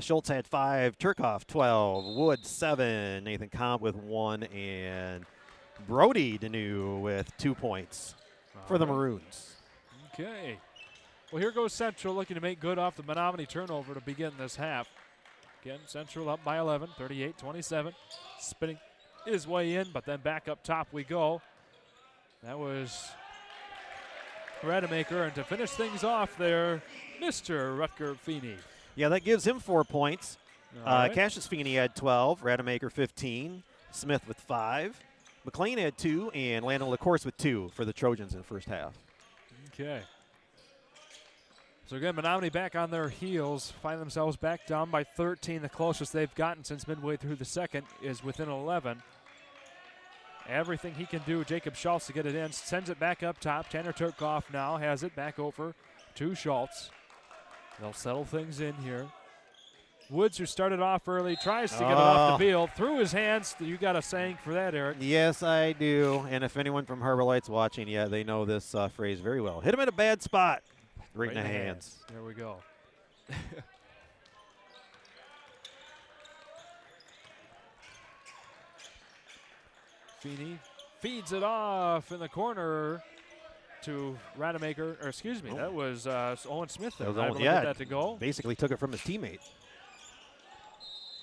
Schultz had 5, Turkoff 12, Wood 7, Nathan Comp with 1, and Brody Denew with 2 points for the Maroons. Okay. Well, here goes Central looking to make good off the Menominee turnover to begin this half. Again, Central up by 11, 38-27. Spinning his way in, but then back up top we go. That was Rademacher, and to finish things off there, Mr. Rutger Feeney. Yeah, that gives him 4 points. Right. Cassius Feeney had 12, Rademacher 15, Smith with 5, McLean had 2, and Landon LaCourse with 2 for the Trojans in the first half. Okay. So again, Menominee back on their heels, find themselves back down by 13. The closest they've gotten since midway through the second is within 11. Everything he can do, Jacob Schultz, to get it in, sends it back up top. Tanner Turkoff now has it back over to Schultz. They'll settle things in here. Woods, who started off early, tries to get it off the field. Through his hands. You got a saying for that, Eric. Yes, I do. And if anyone from Harbor Light's watching, yeah, they know this phrase very well. Hit him in a bad spot. Right in the hands. There we go. Feeney feeds it off in the corner to Rademacher, or excuse me, that was Owen Smith there. That was able Owen, to yeah, get that to go. Basically took it from his teammate.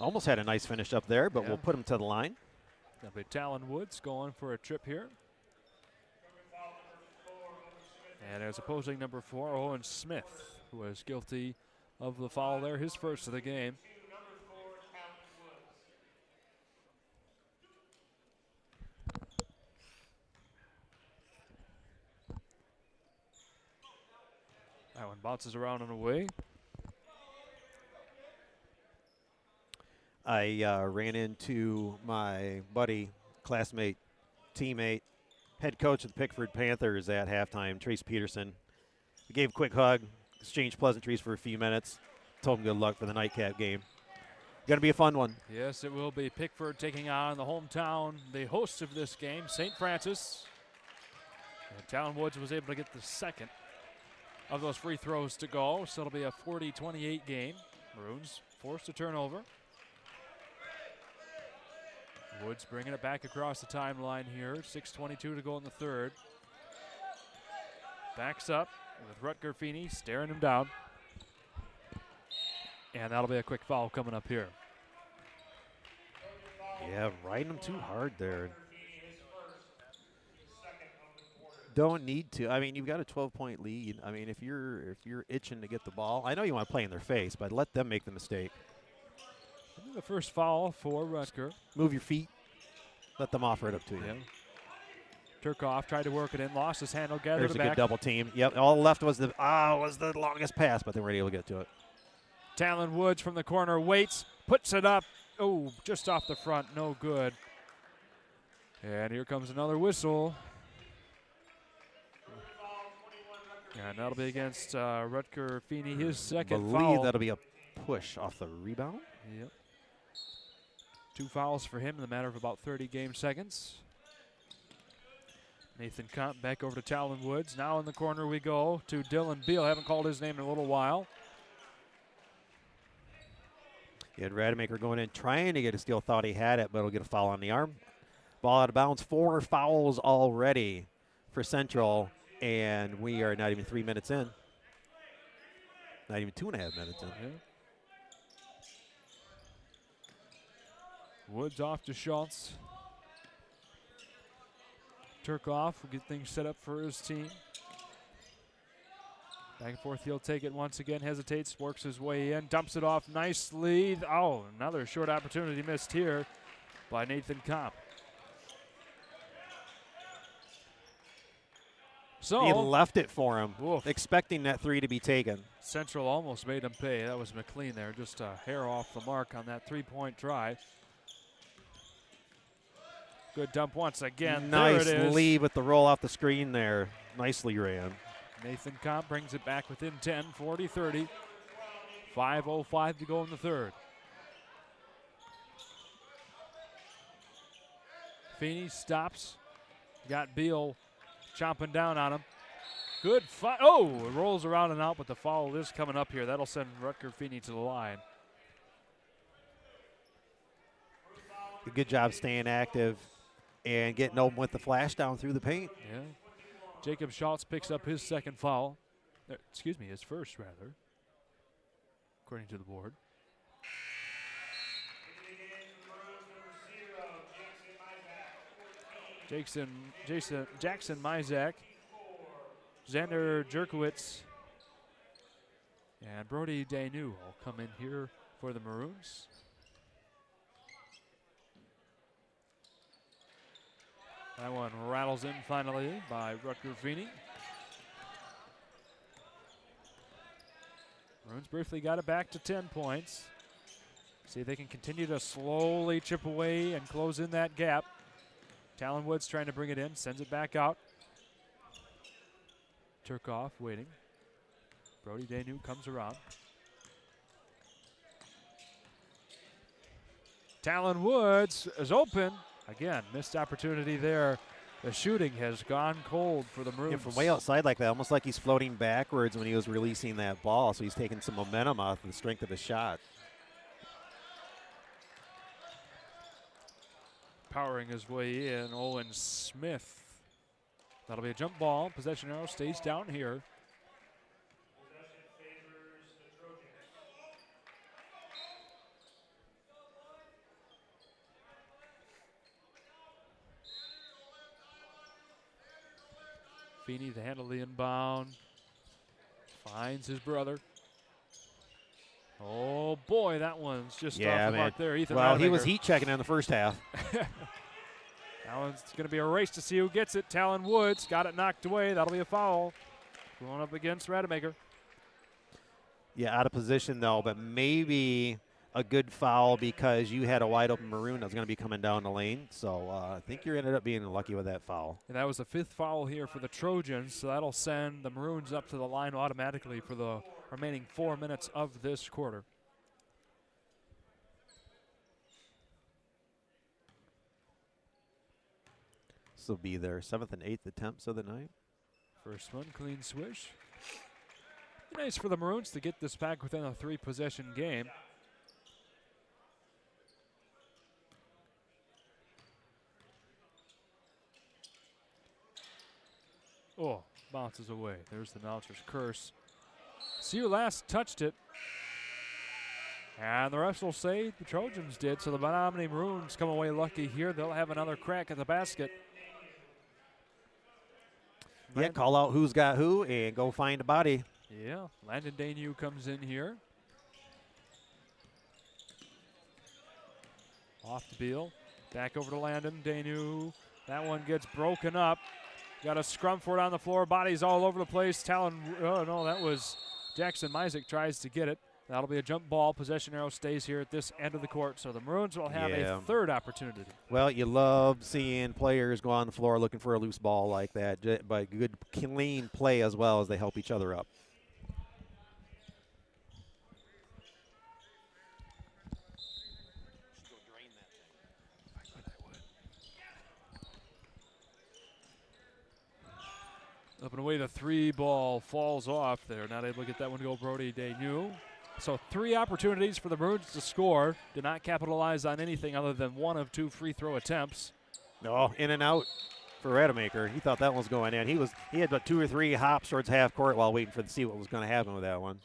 Almost had a nice finish up there, but we'll put him to the line. That'll be Talon Woods going for a trip here. And as opposing number 4, Owen Smith, who was guilty of the foul there, his first of the game. That one bounces around and away. I ran into my buddy, classmate, teammate, head coach of the Pickford Panthers at halftime, Trace Peterson. We gave a quick hug, exchanged pleasantries for a few minutes, told him good luck for the nightcap game. Going to be a fun one. Yes, it will be. Pickford taking on the hometown, the hosts of this game, St. Francis. And Talon Woods was able to get the second of those free throws to go, so it'll be a 40-28 game. Maroons forced a turnover. Woods bringing it back across the timeline here. 6:22 to go in the third. Backs up with Rutger Feeney staring him down. And that'll be a quick foul coming up here. Yeah, riding him too hard there. Don't need to. I mean, you've got a 12-point lead. I mean, if you're itching to get the ball, I know you want to play in their face, but let them make the mistake. The first foul for Rutger. Move your feet. Let them offer it up to you. Yeah. Turkoff tried to work it in, lost his handle, gathered There's it a back. good double team. Yep, all left was the longest pass, but they weren't able to get to it. Talon Woods from the corner waits, puts it up. Oh, just off the front, no good. And here comes another whistle. And that'll be against Rutger Feeney, his second foul. I believe that'll be a push off the rebound. Yep. 2 fouls for him in the matter of about 30 game seconds. Nathan Comp back over to Talon Woods. Now in the corner we go to Dylan Beal. Haven't called his name in a little while. You had Rademacher going in trying to get a steal. Thought he had it, but he'll get a foul on the arm. Ball out of bounds. 4 fouls already for Central, and we are not even 3 minutes in. Not even 2.5 minutes in. Yeah. Woods off to Schultz. Turkoff will get things set up for his team. Back and forth, he'll take it once again, hesitates, works his way in, dumps it off nicely. Oh, another short opportunity missed here by Nathan Kopp. So he left it for him, oof. Expecting that 3 to be taken. Central almost made him pay. That was McLean there, just a hair off the mark on that 3-point try. Good dump once again. Nice there it is. lead with the roll off the screen there. Nicely ran. Nathan Kopp brings it back within 10, 40-30. 5:05 to go in the third. Feeney stops. Got Beal chomping down on him. Good fight. Oh, it rolls around and out, but the foul is coming up here. That'll send Rutger Feeney to the line. Good job staying active and getting open with the flash down through the paint. Yeah. Jacob Schultz picks up his second foul. Excuse me, his first, rather, according to the board. Jackson Mizak, Xander Jerkowitz, and Brody Danu will come in here for the Maroons. That one rattles in finally by Rutger Feeney. Maroons briefly got it back to 10 points. See if they can continue to slowly chip away and close in that gap. Talon Woods trying to bring it in, sends it back out. Turkoff waiting. Brody Danu comes around. Talon Woods is open. Again, missed opportunity there. The shooting has gone cold for the Maroons. Yeah, from way outside like that, almost like he's floating backwards when he was releasing that ball, so he's taking some momentum off the strength of his shot. Powering his way in, Owen Smith. That'll be a jump ball. Possession arrow stays down here. Feeney to handle the inbound. Finds his brother. Oh boy, that one's just off the mark there. Ethan well, Rademacher. he was heat checking in the first half. That one's going to be a race to see who gets it. Talon Woods got it knocked away. That'll be a foul. Going up against Rademacher. Yeah, out of position though, but maybe a good foul because you had a wide open Maroon that was going to be coming down the lane. So I think you ended up being lucky with that foul. And that was the 5th foul here for the Trojans, so that'll send the Maroons up to the line automatically for the remaining 4 minutes of this quarter. This will be their 7th and 8th attempts of the night. First one, clean swish. Nice for the Maroons to get this back within a 3-possession game. Oh, bounces away. There's the announcer's curse. See who last touched it. And the refs will say the Trojans did, so the Menominee Maroons come away lucky here. They'll have another crack at the basket. Yeah, call out who's got who and go find a body. Yeah, Landon Danu comes in here. Off to Beal. Back over to Landon. Danu. That one gets broken up. Got a scrum for it on the floor. Bodies all over the place. Talon. Oh, no, that was Jackson Mizak tries to get it. That'll be a jump ball. Possession arrow stays here at this end of the court. So the Maroons will have a third opportunity. Well, you love seeing players go on the floor looking for a loose ball like that, but good, clean play as well as they help each other up. Up and away, the 3 ball falls off there. Not able to get that one to go. Brody Danu. So 3 opportunities for the Maroons to score. Did not capitalize on anything other than 1 of 2 free throw attempts. Oh, in and out for Rademacher. He thought that one was going in. He had about 2 or 3 hops towards half court while waiting to see what was going to happen with that one.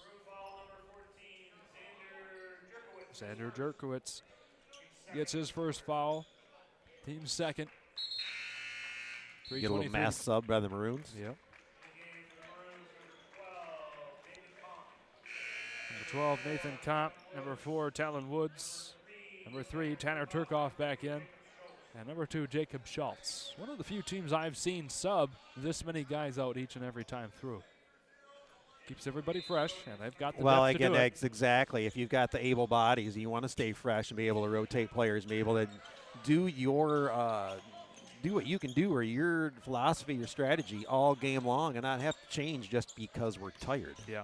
Xander Jerkowitz gets his first foul. Team's second. Get a little mass sub by the Maroons. Yep. Number 12, Nathan Comp. Number 4, Talon Woods. Number 3, Tanner Turkoff back in. And number 2, Jacob Schultz. One of the few teams I've seen sub this many guys out each and every time through. Keeps everybody fresh, and they've got the depth again, to do it. that's exactly. If you've got the able bodies, you want to stay fresh and be able to rotate players, be able to do your do what you can do or your philosophy, your strategy all game long and not have to change just because we're tired. Yeah.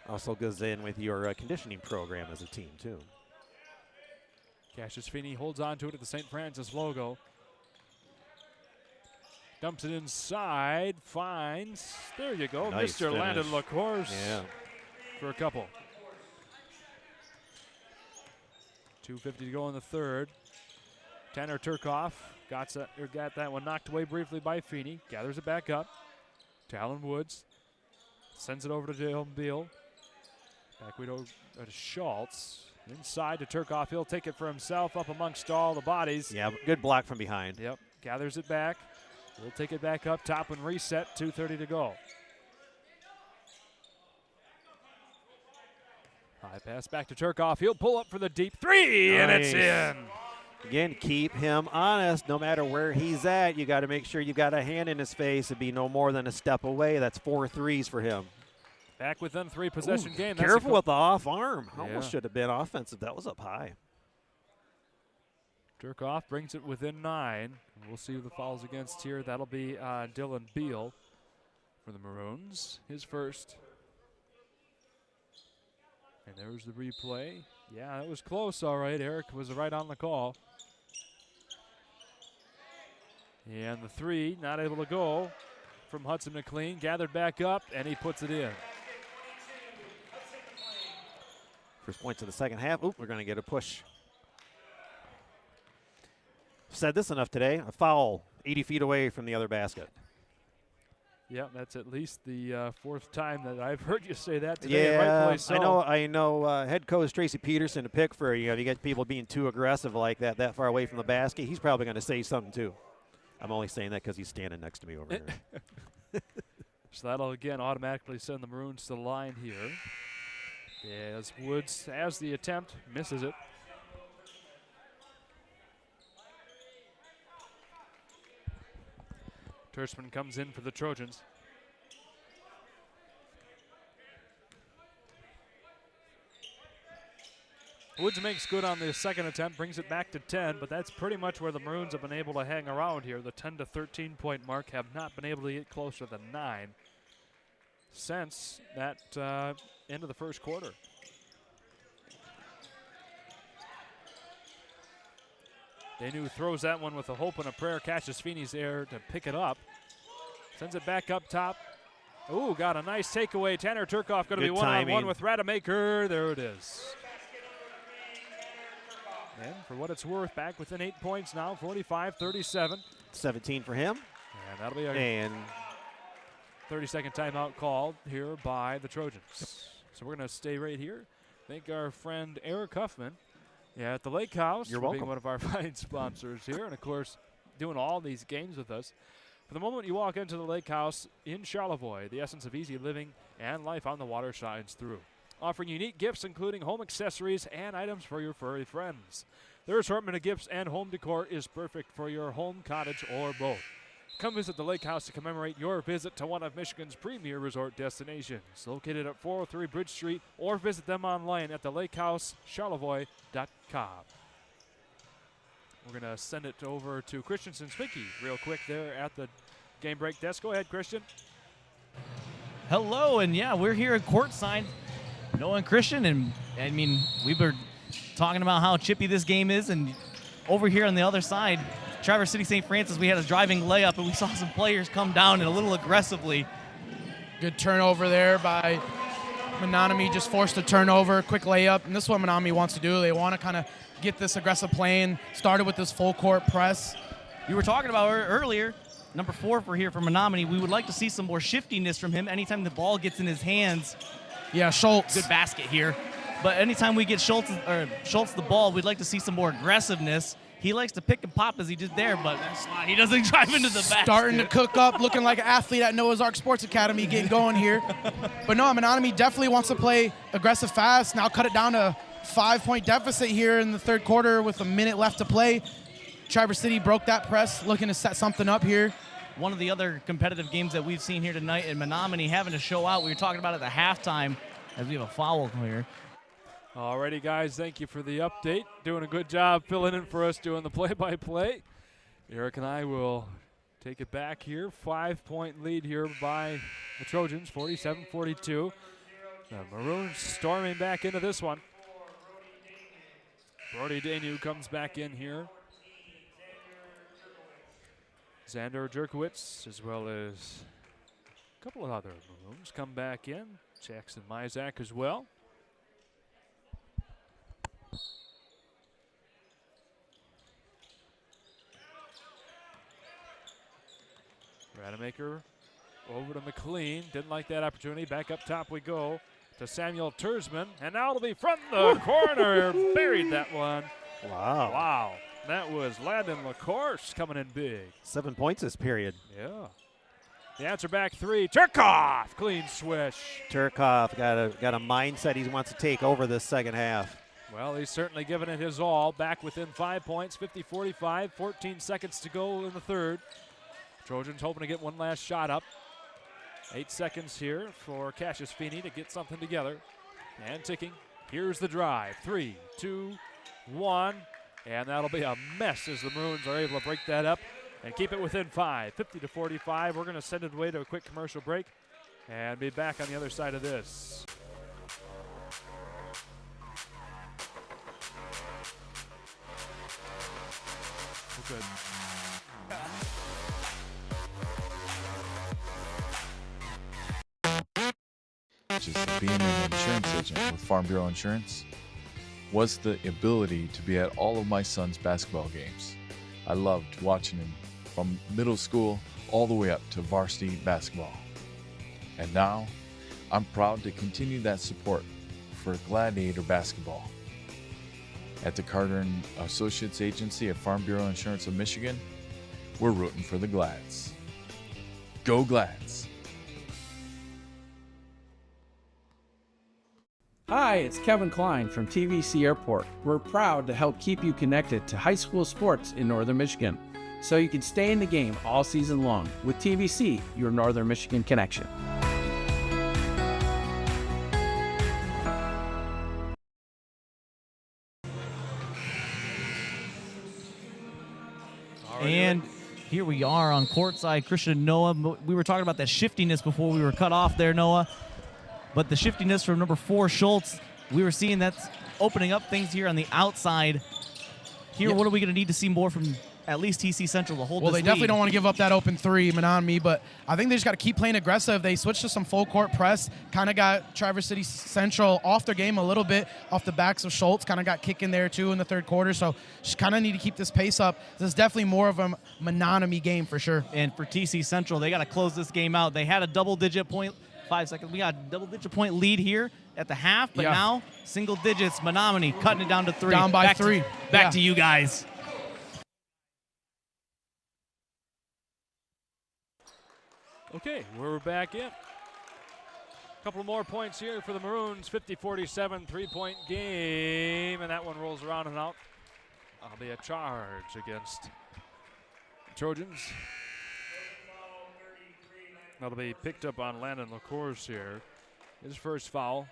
Also goes in with your conditioning program as a team, too. Cassius Feeney holds on to it at the St. Francis logo. Dumps it inside, finds, there you go, nice Mr. finish. Landon LaCourse for a couple. 2:50 to go in the third. Tanner Turkoff got that one knocked away briefly by Feeney. Gathers it back up. Talon Woods sends it over to Dale Beal. Back we go to Schultz. Inside to Turkoff. He'll take it for himself up amongst all the bodies. Yeah, good block from behind. Yep. Gathers it back. We'll take it back up top and reset. 2:30 to go. High pass back to Turkoff. He'll pull up for the deep three, and it's in. Again, keep him honest. No matter where he's at, you got to make sure you got a hand in his face and be no more than a step away. That's 4 threes for him. Back within 3-possession game. Careful with the off arm. Almost should have been offensive. That was up high. Turkoff brings it within 9. We'll see who the foul's against here. That'll be Dylan Beal for the Maroons. His first. And there's the replay. Yeah, that was close, all right. Eric was right on the call. And the 3, not able to go from Hudson McLean. Gathered back up, and he puts it in. First points in the second half. Oop, we're going to get a push. Said this enough today. A foul 80 feet away from the other basket. Yeah, that's at least the 4th time that I've heard you say that today. Yeah, rightfully so. I know. Head coach Tracy Peterson to Pickford. You get people being too aggressive like that far away from the basket. He's probably going to say something too. I'm only saying that because he's standing next to me over here. So that'll again automatically send the Maroons to the line here. As Woods has the attempt, misses it. Tersman comes in for the Trojans. Woods makes good on the second attempt, brings it back to 10, but that's pretty much where the Maroons have been able to hang around here. The 10 to 13 point mark, have not been able to get closer than 9 since that end of the first quarter. Danu throws that one with a hope and a prayer. Cassius Feeney's there to pick it up. Sends it back up top. Ooh, got a nice takeaway. Tanner Turkoff going to be one-on-one with Rademacher. There it is. And for what it's worth, back within 8 points now, 45-37. 17 for him. And that'll be a 30-second timeout called here by the Trojans. Yep. So we're going to stay right here. Thank our friend Eric Huffman at the Lake House for being one of our fine sponsors here. And, of course, doing all these games with us. For the moment you walk into the Lake House in Charlevoix, the essence of easy living and life on the water shines through. Offering unique gifts including home accessories and items for your furry friends. Their assortment of gifts and home decor is perfect for your home, cottage, or both. Come visit the Lake House to commemorate your visit to one of Michigan's premier resort destinations. Located at 403 Bridge Street, or visit them online at thelakehousecharlevoix.com. We're going to send it over to Christensen Spicky real quick there at the game break desk. Go ahead, Christian. Hello, and yeah, we're here at courtside. Noah and Christian, and I mean, we were talking about how chippy this game is, and over here on the other side, Traverse City St. Francis, we had a driving layup, and we saw some players come down and a little aggressively. Good turnover there by Menominee just forced a turnover, quick layup, and this is what Menominee wants to do. They want to kind of get this aggressive playing, started with this full court press. You were talking about earlier, number 4 for here for Menominee. We would like to see some more shiftiness from him anytime the ball gets in his hands. Yeah, Schultz. Good basket here. But anytime we get Schultz the ball, we'd like to see some more aggressiveness. He likes to pick and pop as he did there, but he doesn't drive into the basket. Starting to cook up, looking like an athlete at Noah's Ark Sports Academy, getting going here. But no, Menominee definitely wants to play aggressive fast. Now cut it down to 5-point deficit here in the third quarter with a minute left to play. Traverse City broke that press, looking to set something up here. One of the other competitive games that we've seen here tonight in Menominee having to show out. We were talking about it at the halftime as we have a foul here. Alrighty, guys, thank you for the update. Doing a good job filling in for us, doing the play-by-play. Eric and I will take it back here. 5-point lead here by the Trojans, 47-42. The Maroons storming back into this one. Brody Danu comes back in here. Xander Jerkowitz, as well as a couple of other Maroons, come back in. Jackson Mizak as well. Rademacher over to McLean. Didn't like that opportunity. Back up top we go to Samuel Tersman. And now it'll be from the corner. Buried that one. Wow. Wow. That was Landon LaCourse coming in big. 7 points this period. Yeah. The answer back 3. Turkoff. Clean swish. Turkoff got a mindset he wants to take over this second half. Well, he's certainly given it his all. Back within 5 points, 50-45. 14 seconds to go in the third. Trojans hoping to get one last shot up. 8 seconds here for Cassius Feeney to get something together. And ticking. Here's the drive. 3, 2, 1. And that'll be a mess as the Maroons are able to break that up and keep it within 5. 50-45. We're going to send it away to a quick commercial break and be back on the other side of this. We're good. Just being an insurance agent with Farm Bureau Insurance was the ability to be at all of my son's basketball games. I loved watching him from middle school all the way up to varsity basketball. And now, I'm proud to continue that support for Gladiator basketball. At the Carter and Associates Agency at Farm Bureau Insurance of Michigan, we're rooting for the Glads. Go Glads! Hi, it's Kevin Klein from TVC Airport. We're proud to help keep you connected to high school sports in Northern Michigan, so you can stay in the game all season long with TVC, your Northern Michigan connection. And here we are on courtside. Christian and Noah, we were talking about that shiftiness before we were cut off there, Noah. But the shiftiness from number 4, Schultz, we were seeing that's opening up things here on the outside. Here, What are we going to need to see more from at least TC Central to hold this lead? Well, they definitely don't want to give up that open 3, Menominee, but I think they just got to keep playing aggressive. They switched to some full court press, kind of got Traverse City Central off their game a little bit, off the backs of Schultz, kind of got kicking there too in the third quarter, so just kind of need to keep this pace up. This is definitely more of a Menominee game for sure. And for TC Central, they got to close this game out. They had a double-digit point, 5 seconds. We got a double-digit point lead here at the half, but now single digits. Menominee cutting it down to 3. Down by 3. Back to you guys. Okay, we're back in. A couple more points here for the Maroons. 50-47, 3-point game, and that one rolls around and out. That'll be a charge against the Trojans. That'll be picked up on Landon LaCourse here. His first foul.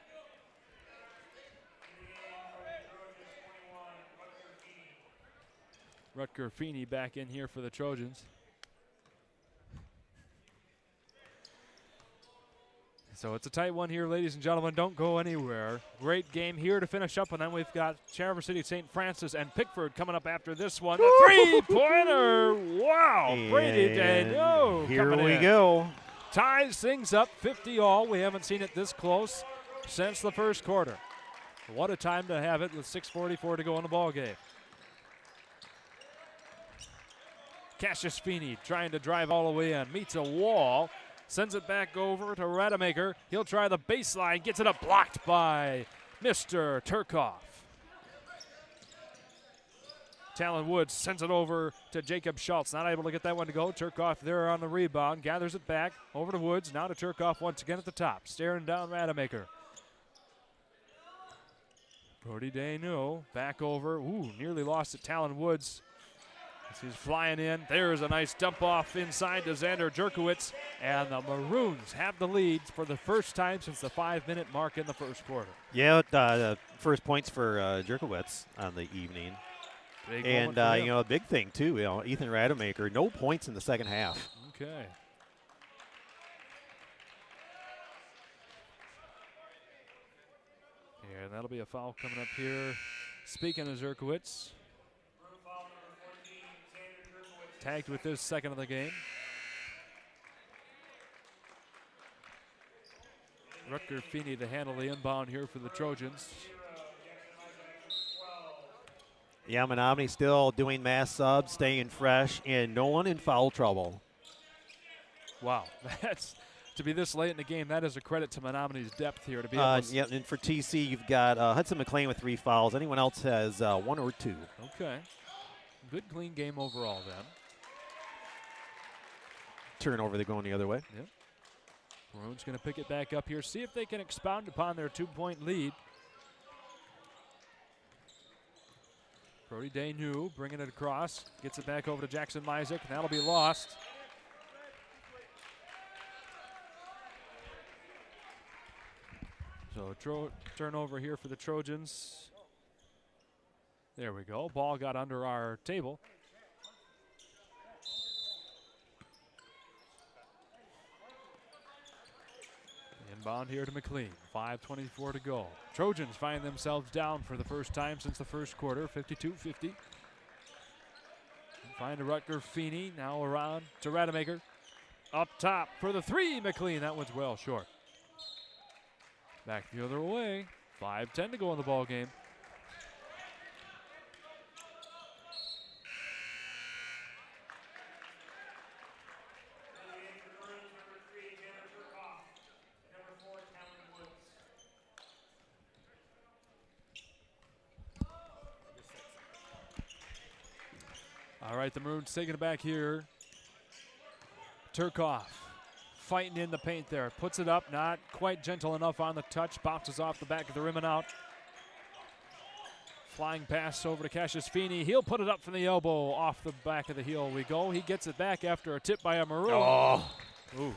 Rutger Feeney back in here for the Trojans. So it's a tight one here, ladies and gentlemen. Don't go anywhere. Great game here to finish up, and then we've got Traverse City, St. Francis, and Pickford coming up after this one. A three-pointer! Wow! Brady Daniel. Here we go. Ties things up 50 all. We haven't seen it this close since the first quarter. What a time to have it with 6:44 to go in the ball game. Cassius Feeney trying to drive all the way in, meets a wall, sends it back over to Rademacher. He'll try the baseline, gets it up, blocked by Mr. Turkoff. Talon Woods sends it over to Jacob Schultz, not able to get that one to go. Turkoff there on the rebound, gathers it back over to Woods, now to Turkoff once again at the top, staring down Rademacher. Brody Daynew back over, nearly lost to Talon Woods. As he's flying in, there's a nice dump off inside to Xander Jerkowitz, and the Maroons have the lead for the first time since the 5-minute mark in the first quarter. Yeah, the first points for Jerkowitz on the evening. Big and, moment for a big thing, too, Ethan Rademacher, no points in the second half. Okay. Yeah, that'll be a foul coming up here. Speaking of Jerkowitz, tagged with his second of the game. Rutger Feeney to handle the inbound here for the Trojans. Yeah, Menominee still doing mass subs, staying fresh, and no one in foul trouble. Wow, that's to be this late in the game. That is a credit to Menominee's depth here to be able to. Yeah, and for TC, you've got Hudson McLean with 3 fouls. Anyone else has 1 or 2. Okay, good clean game overall then. Turnover, they're going the other way. Yep. Maroon's going to pick it back up here, see if they can expound upon their 2-point lead. Brody Daynew bringing it across, gets it back over to Jackson Mizek, and that'll be lost. So turnover here for the Trojans. There we go. Ball got under our table. Inbound here to McLean. 5:24 to go. Trojans find themselves down for the first time since the first quarter, 52-50. Find a Rutger Feeney, now around to Rademacher. Up top for the 3, McLean. That one's well short. Back the other way. 5:10 to go in the ball game. All right, the Maroons taking it back here. Turkoff fighting in the paint there. Puts it up, not quite gentle enough on the touch. Bounces off the back of the rim and out. Flying pass over to Cassius Feeney. He'll put it up from the elbow. Off the back of the heel we go. He gets it back after a tip by a Maroon. Oh. Ooh.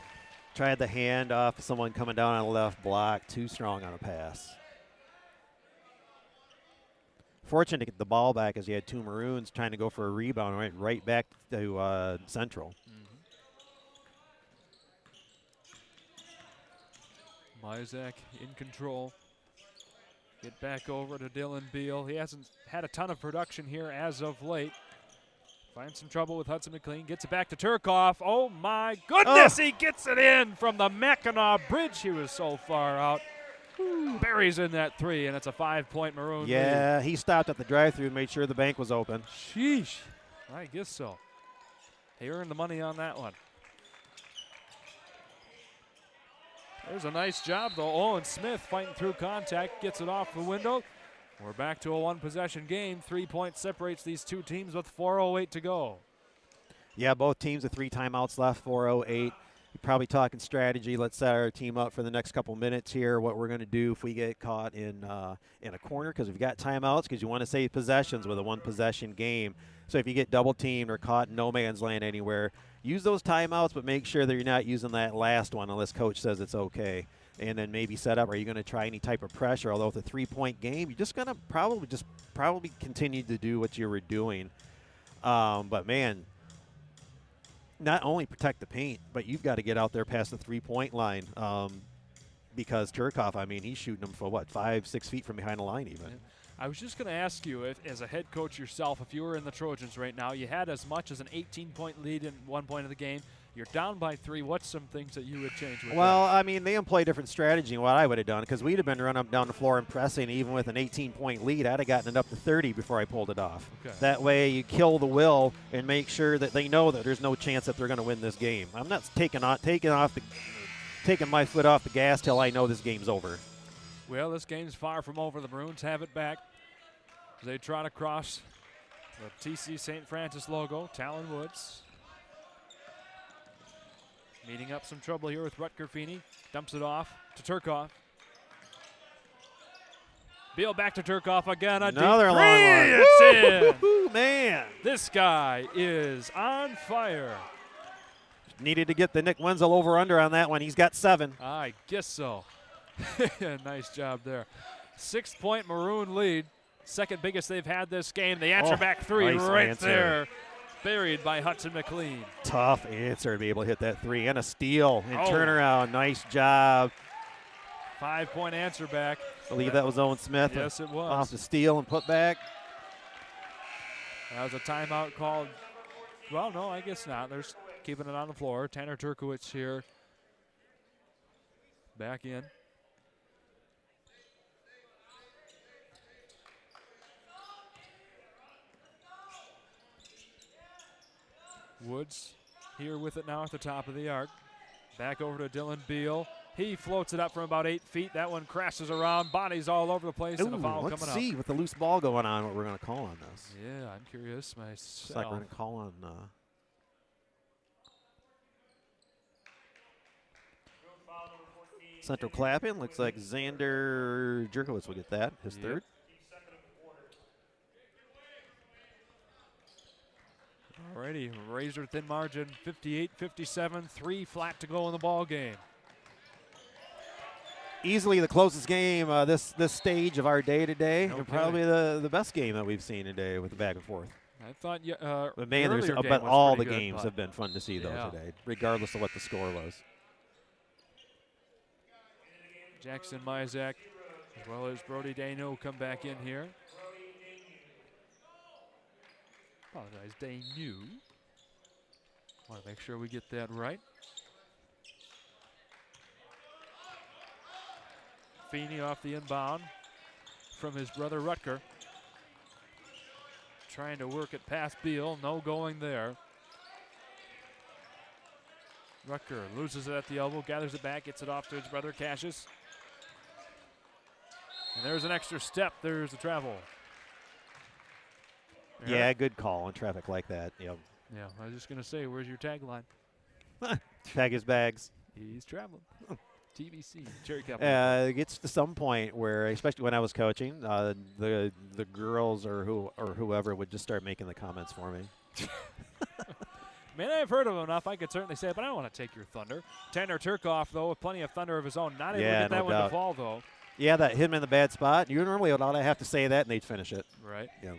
Tried the hand off someone coming down on the left block. Too strong on a pass. Fortunate to get the ball back as he had 2 Maroons trying to go for a rebound right back to Central. Mizek in control. Get back over to Dylan Beal. He hasn't had a ton of production here as of late. Finds some trouble with Hudson McLean. Gets it back to Turkoff. Oh my goodness, He gets it in from the Mackinac Bridge. He was so far out. Buries in that 3, and it's a 5-point Maroon Yeah, lead. he stopped at the drive-thru and made sure the bank was open. Sheesh. I guess so. He earned the money on that one. There's a nice job, though. Owen Smith fighting through contact, gets it off the window. We're back to a 1-possession game. 3 points separates these two teams with 4:08 to go. Yeah, both teams with 3 timeouts left, 4:08. You're probably talking strategy. Let's set our team up for the next couple minutes here, what we're going to do if we get caught in a corner, because we've got timeouts, because you want to save possessions with a 1-possession game. So if you get double-teamed or caught in no man's land anywhere, use those timeouts, but make sure that you're not using that last one unless coach says it's okay. And then maybe set up, are you going to try any type of pressure? Although with a 3-point game, you're just going to probably continue to do what you were doing. But, man, not only protect the paint, but you've got to get out there past the 3-point line because Turkoff, I mean, he's shooting them for, 5-6 feet from behind the line even. Yeah. I was just going to ask you, if, as a head coach yourself, if you were in the Trojans right now, you had as much as an 18-point lead in one point of the game. You're down by 3. What's some things that you would change with Well, that? I mean, they employ different strategy than what I would have done because we'd have been running up down the floor and pressing. Even with an 18-point lead, I'd have gotten it up to 30 before I pulled it off. Okay. That way you kill the will and make sure that they know that there's no chance that they're going to win this game. I'm not taking my foot off the gas till I know this game's over. Well, this game's far from over. The Maroons have it back as they trot across the TC St. Francis logo. Talon Woods meeting up some trouble here with Rutger Feeney. Dumps it off to Turkoff. Beal back to Turkoff again. Another long one. one. It's in. Man. This guy is on fire. Needed to get the Nick Wenzel over-under on that one. He's got 7. I guess so. Nice job there. 6-point Maroon lead. Second biggest they've had this game. The answer back 3 nice right answer. there. Buried by Hudson McLean. Tough answer to be able to hit that 3 and a steal and Oh. turnaround. Nice job. 5-point answer back. I believe that was Owen Smith. Yes, it was. Off the steal and put back. That was a timeout called. Well, no, I guess not. They're keeping it on the floor. Tanner Turkowitz here. Back in. Woods here with it now at the top of the arc. Back over to Dylan Beal. He floats it up from about 8 feet. That one crashes around. Bodies all over the place. Ooh, And a foul let's coming see up. with the loose ball going on what we're going to call on this. Yeah, I'm curious myself. Looks like we're going to call on Central Clappin. Looks like Xander Jerkowitz will get that, his third. Alrighty, razor thin margin, 58-57, 3 flat to go in the ball game. Easily the closest game this stage of our day today, No and probably the best game that we've seen today with the back and forth. I thought, But man, but all the games have been fun to see though today, regardless of what the score was. Jackson Mizak, as well as Brody Dano, come back in here. Apologize, Danu. Want to make sure we get that right. Feeney off the inbound from his brother Rutger. Trying to work it past Beal, no going there. Rutger loses it at the elbow, gathers it back, gets it off to his brother Cassius. And there's an extra step, there's the travel. Yeah, good call on traffic like that. Yep. Yeah, I was just going to say, where's your tagline? Tag his bags. He's traveling. TBC, Cherry Cup. It gets to some point where, especially when I was coaching, the girls or whoever would just start making the comments for me. Man, I've heard of him enough. I could certainly say it, but I don't want to take your thunder. Tanner Turkoff, though, with plenty of thunder of his own. Not able to get that one to fall, though. Yeah, that hit him in the bad spot. You normally would not have to say that, and they'd finish it. Right. Yeah.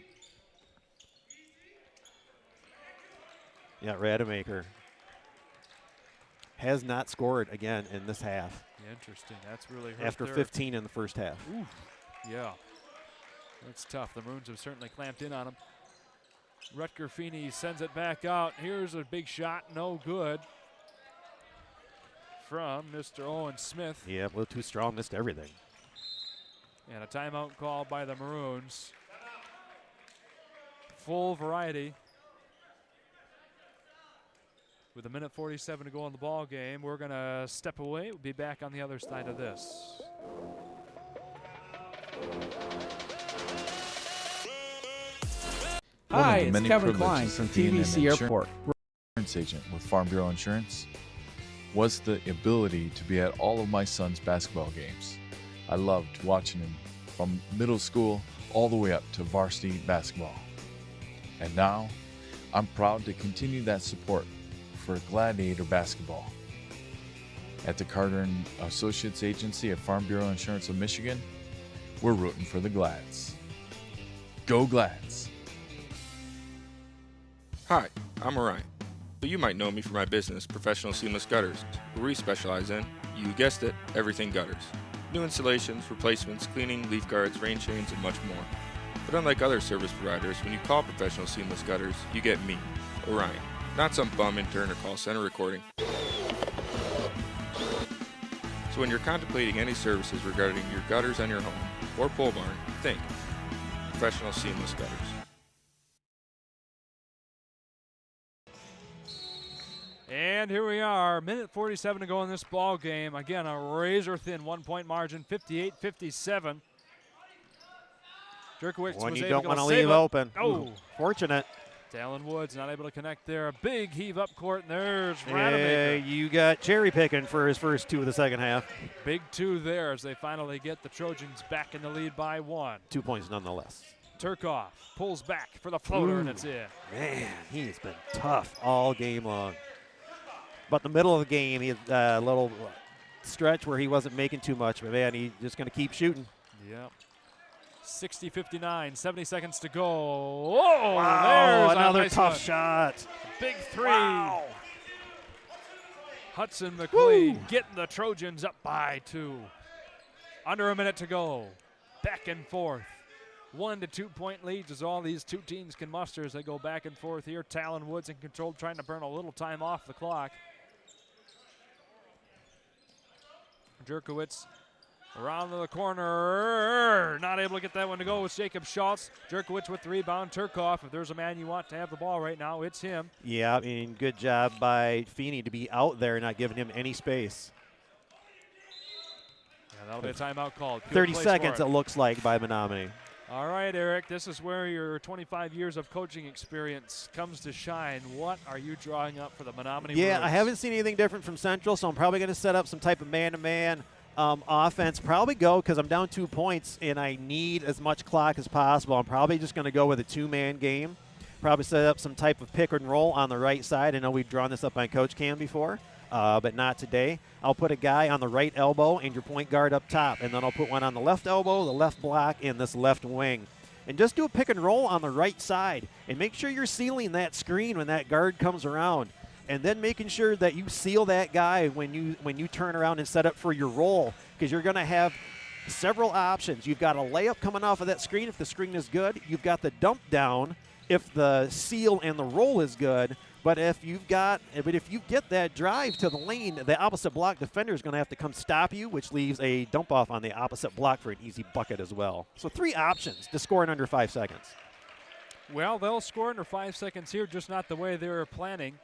Yeah, Rademacher has not scored again in this half. Interesting. That's really hurt after there. 15 in the first half. Oof. Yeah. That's tough. The Maroons have certainly clamped in on him. Rutger Feeney sends it back out. Here's a big shot. No good. From Mr. Owen Smith. Yeah, a little too strong. Missed everything. And a timeout call by the Maroons. Full variety. With 1:47 to go in the ball game, we're going to step away. We'll be back on the other side of this. Hi, One of the it's many Kevin Klein privileges from of being an TVC Airport. Insurance agent with Farm Bureau Insurance was the ability to be at all of my son's basketball games. I loved watching him from middle school all the way up to varsity basketball. And now, I'm proud to continue that support for Gladiator basketball. At the Carter and Associates Agency of Farm Bureau Insurance of Michigan, we're rooting for the Glads. Go Glads! Hi, I'm Orion, but you might know me for my business, Professional Seamless Gutters, where we specialize in, you guessed it, everything gutters. New installations, replacements, cleaning, leaf guards, rain chains, and much more. But unlike other service providers, when you call Professional Seamless Gutters, you get me, Orion. not some bum intern or call center recording. So when you're contemplating any services regarding your gutters on your home or pole barn, think professional seamless gutters. And here we are, minute 47 to go in this ball game. Again, a razor-thin 1-point margin, 58-57. Jerkowitz One was you able don't want to save leave it. open. Oh, Ooh, fortunate. Talon Woods not able to connect there. A big heave up court, and there's Rademacher. You got cherry picking for his first 2 of the second half. Big 2 there as they finally get the Trojans back in the lead by 1. 2 points nonetheless. Turkoff pulls back for the floater, and it's in. Man, he's been tough all game long. But the middle of the game, he had a little stretch where he wasn't making too much, but man, he's just going to keep shooting. Yep. 60-59, 70 seconds to go. Oh, wow, there's another nice tough one. shot. Big 3. Wow. Hudson McLean getting the Trojans up by 2. Under a minute to go. Back and forth. 1 to 2 point leads is all these two teams can muster as they go back and forth here. Talon Woods in control, trying to burn a little time off the clock. Jerkowitz around the corner, not able to get that one to go with Jacob Schultz. Jerkowitz with the rebound. Turkoff, if there's a man you want to have the ball right now, it's him. Yeah, I mean, good job by Feeney to be out there, not giving him any space. Yeah, that'll be a timeout called. 30 seconds, it looks like, by Menominee. All right, Eric, this is where your 25 years of coaching experience comes to shine. What are you drawing up for the Menominee Yeah, Bruins? I haven't seen anything different from Central, so I'm probably going to set up some type of man-to-man offense. Probably go, because I'm down 2 points and I need as much clock as possible. I'm probably just going to go with a 2-man game. Probably set up some type of pick and roll on the right side. I know we've drawn this up on Coach Cam before, but not today. I'll put a guy on the right elbow and your point guard up top, and then I'll put one on the left elbow, the left block, and this left wing. And just do a pick and roll on the right side, and make sure you're sealing that screen when that guard comes around, and then making sure that you seal that guy when you turn around and set up for your roll, because you're going to have several options. You've got a layup coming off of that screen if the screen is good. You've got the dump down if the seal and the roll is good. But if you get that drive to the lane, the opposite block defender is going to have to come stop you, which leaves a dump off on the opposite block for an easy bucket as well. So 3 options to score in under 5 seconds. Well, they'll score under 5 seconds here, just not the way they were planning.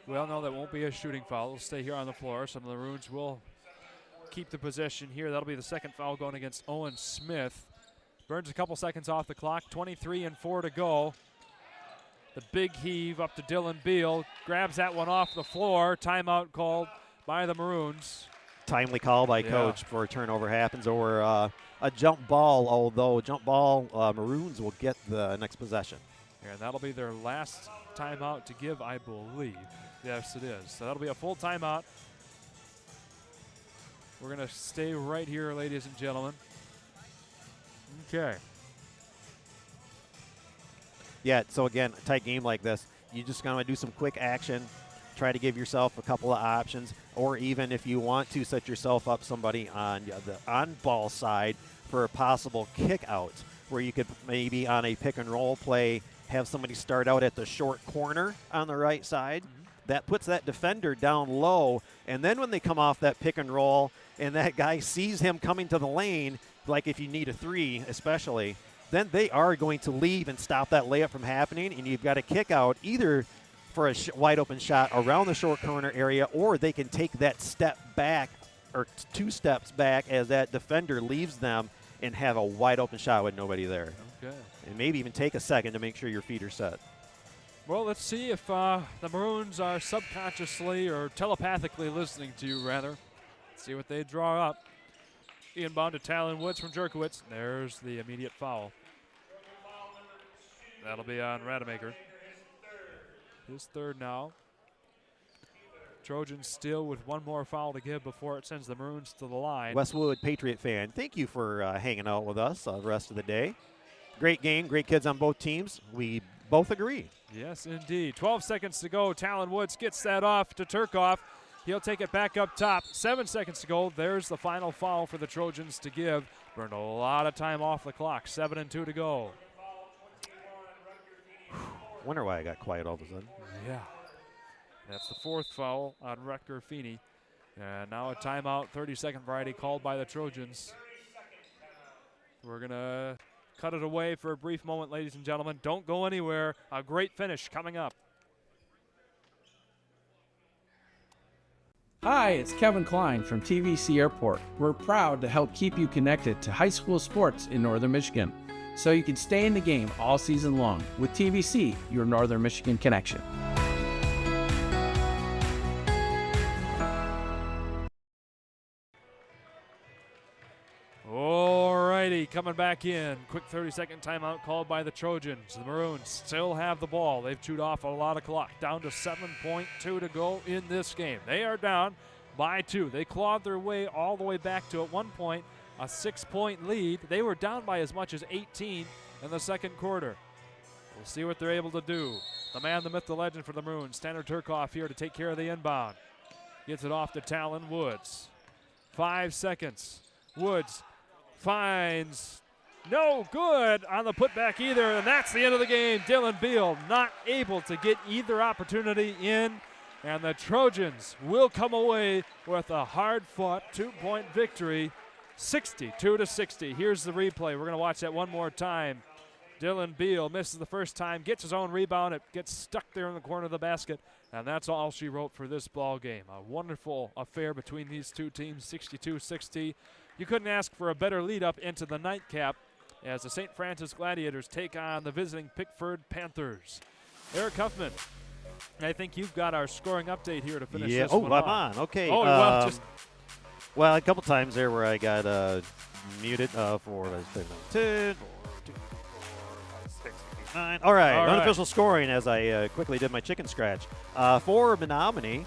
Well, no, that won't be a shooting foul. It'll stay here on the floor. Some of the Maroons will keep the possession here. That'll be the second foul going against Owen Smith. Burns a couple seconds off the clock. 23-4 to go. The big heave up to Dylan Beal. Grabs that one off the floor. Timeout called by the Maroons. Timely call by Coach before a turnover happens, or a jump ball, although jump ball, Maroons will get the next possession. Yeah, that'll be their last timeout to give, I believe. Yes, it is. So that'll be a full timeout. We're going to stay right here, ladies and gentlemen. Okay. Yeah, so again, a tight game like this, you just going to do some quick action, try to give yourself a couple of options, or even if you want to set yourself up somebody on the on-ball side for a possible kick out, where you could maybe on a pick and roll play have somebody start out at the short corner on the right side. That puts that defender down low, and then when they come off that pick and roll and that guy sees him coming to the lane, like if you need a 3 especially, then they are going to leave and stop that layup from happening, and you've got to kick out either for a wide open shot around the short corner area, or they can take that step back or 2 steps back as that defender leaves them and have a wide open shot with nobody there. Okay. And maybe even take a second to make sure your feet are set. Well, let's see if the Maroons are subconsciously or telepathically listening to you, rather. Let's see what they draw up. Inbound to Talon Woods from Jerkowitz. There's the immediate foul. That'll be on Rademacher. His third now. Trojans still with one more foul to give before it sends the Maroons to the line. Westwood Patriot fan, thank you for hanging out with us the rest of the day. Great game, great kids on both teams. We both agree. Yes, indeed. 12 seconds to go. Talon Woods gets that off to Turkoff. He'll take it back up top. 7 seconds to go. There's the final foul for the Trojans to give. Burned a lot of time off the clock. 7-2 to go. Wonder why I got quiet all of a sudden. Yeah. That's the 4th foul on Rutger Feeney. And now a timeout, 30-second variety called by the Trojans. We're going to cut it away for a brief moment, ladies and gentlemen. Don't go anywhere. A great finish coming up. Hi, it's Kevin Klein from TVC Airport. We're proud to help keep you connected to high school sports in Northern Michigan, so you can stay in the game all season long with TVC, your Northern Michigan connection. Alrighty, coming back in. Quick 30-second timeout called by the Trojans. The Maroons still have the ball. They've chewed off a lot of clock. Down to 7.2 to go in this game. They are down by 2. They clawed their way all the way back to, at one point, a 6-point lead. They were down by as much as 18 in the second quarter. We'll see what they're able to do. The man, the myth, the legend for the Maroons, Tanner Turkoff here to take care of the inbound. Gets it off to Talon Woods. 5 seconds. Woods finds no good on the putback either, and that's the end of the game. Dylan Beal not able to get either opportunity in, and the Trojans will come away with a hard-fought 2-point victory, 62-60. Here's the replay. We're going to watch that one more time. Dylan Beal misses the first time, gets his own rebound. It gets stuck there in the corner of the basket, and that's all she wrote for this ball game. A wonderful affair between these two teams, 62-60. You couldn't ask for a better lead-up into the nightcap as the St. Francis Gladiators take on the visiting Pickford Panthers. Eric Huffman, I think you've got our scoring update here to finish this one off. I'm on. Okay. Oh, well, a couple times there where I got muted for 10, 9. All right, unofficial scoring as I quickly did my chicken scratch. For Menominee,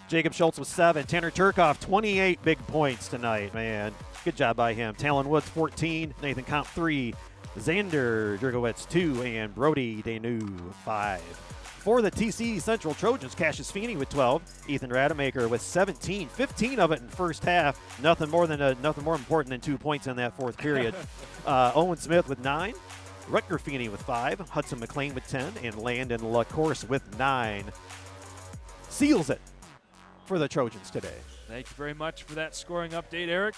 Jacob Schultz with 7. Tanner Turkoff, 28 big points tonight, man. Good job by him. Talon Woods, 14. Nathan Comp, 3. Xander Drigowitz, 2. And Brody Danu, 5. For the TC Central Trojans, Cassius Feeney with 12. Ethan Rademacher with 17. 15 of it in first half. Nothing more important than 2 points in that fourth period. Owen Smith with 9. Rutger Feeney with 5. Hudson McLean with 10. And Landon LaCourse with 9. Seals it for the Trojans today. Thank you very much for that scoring update, Eric.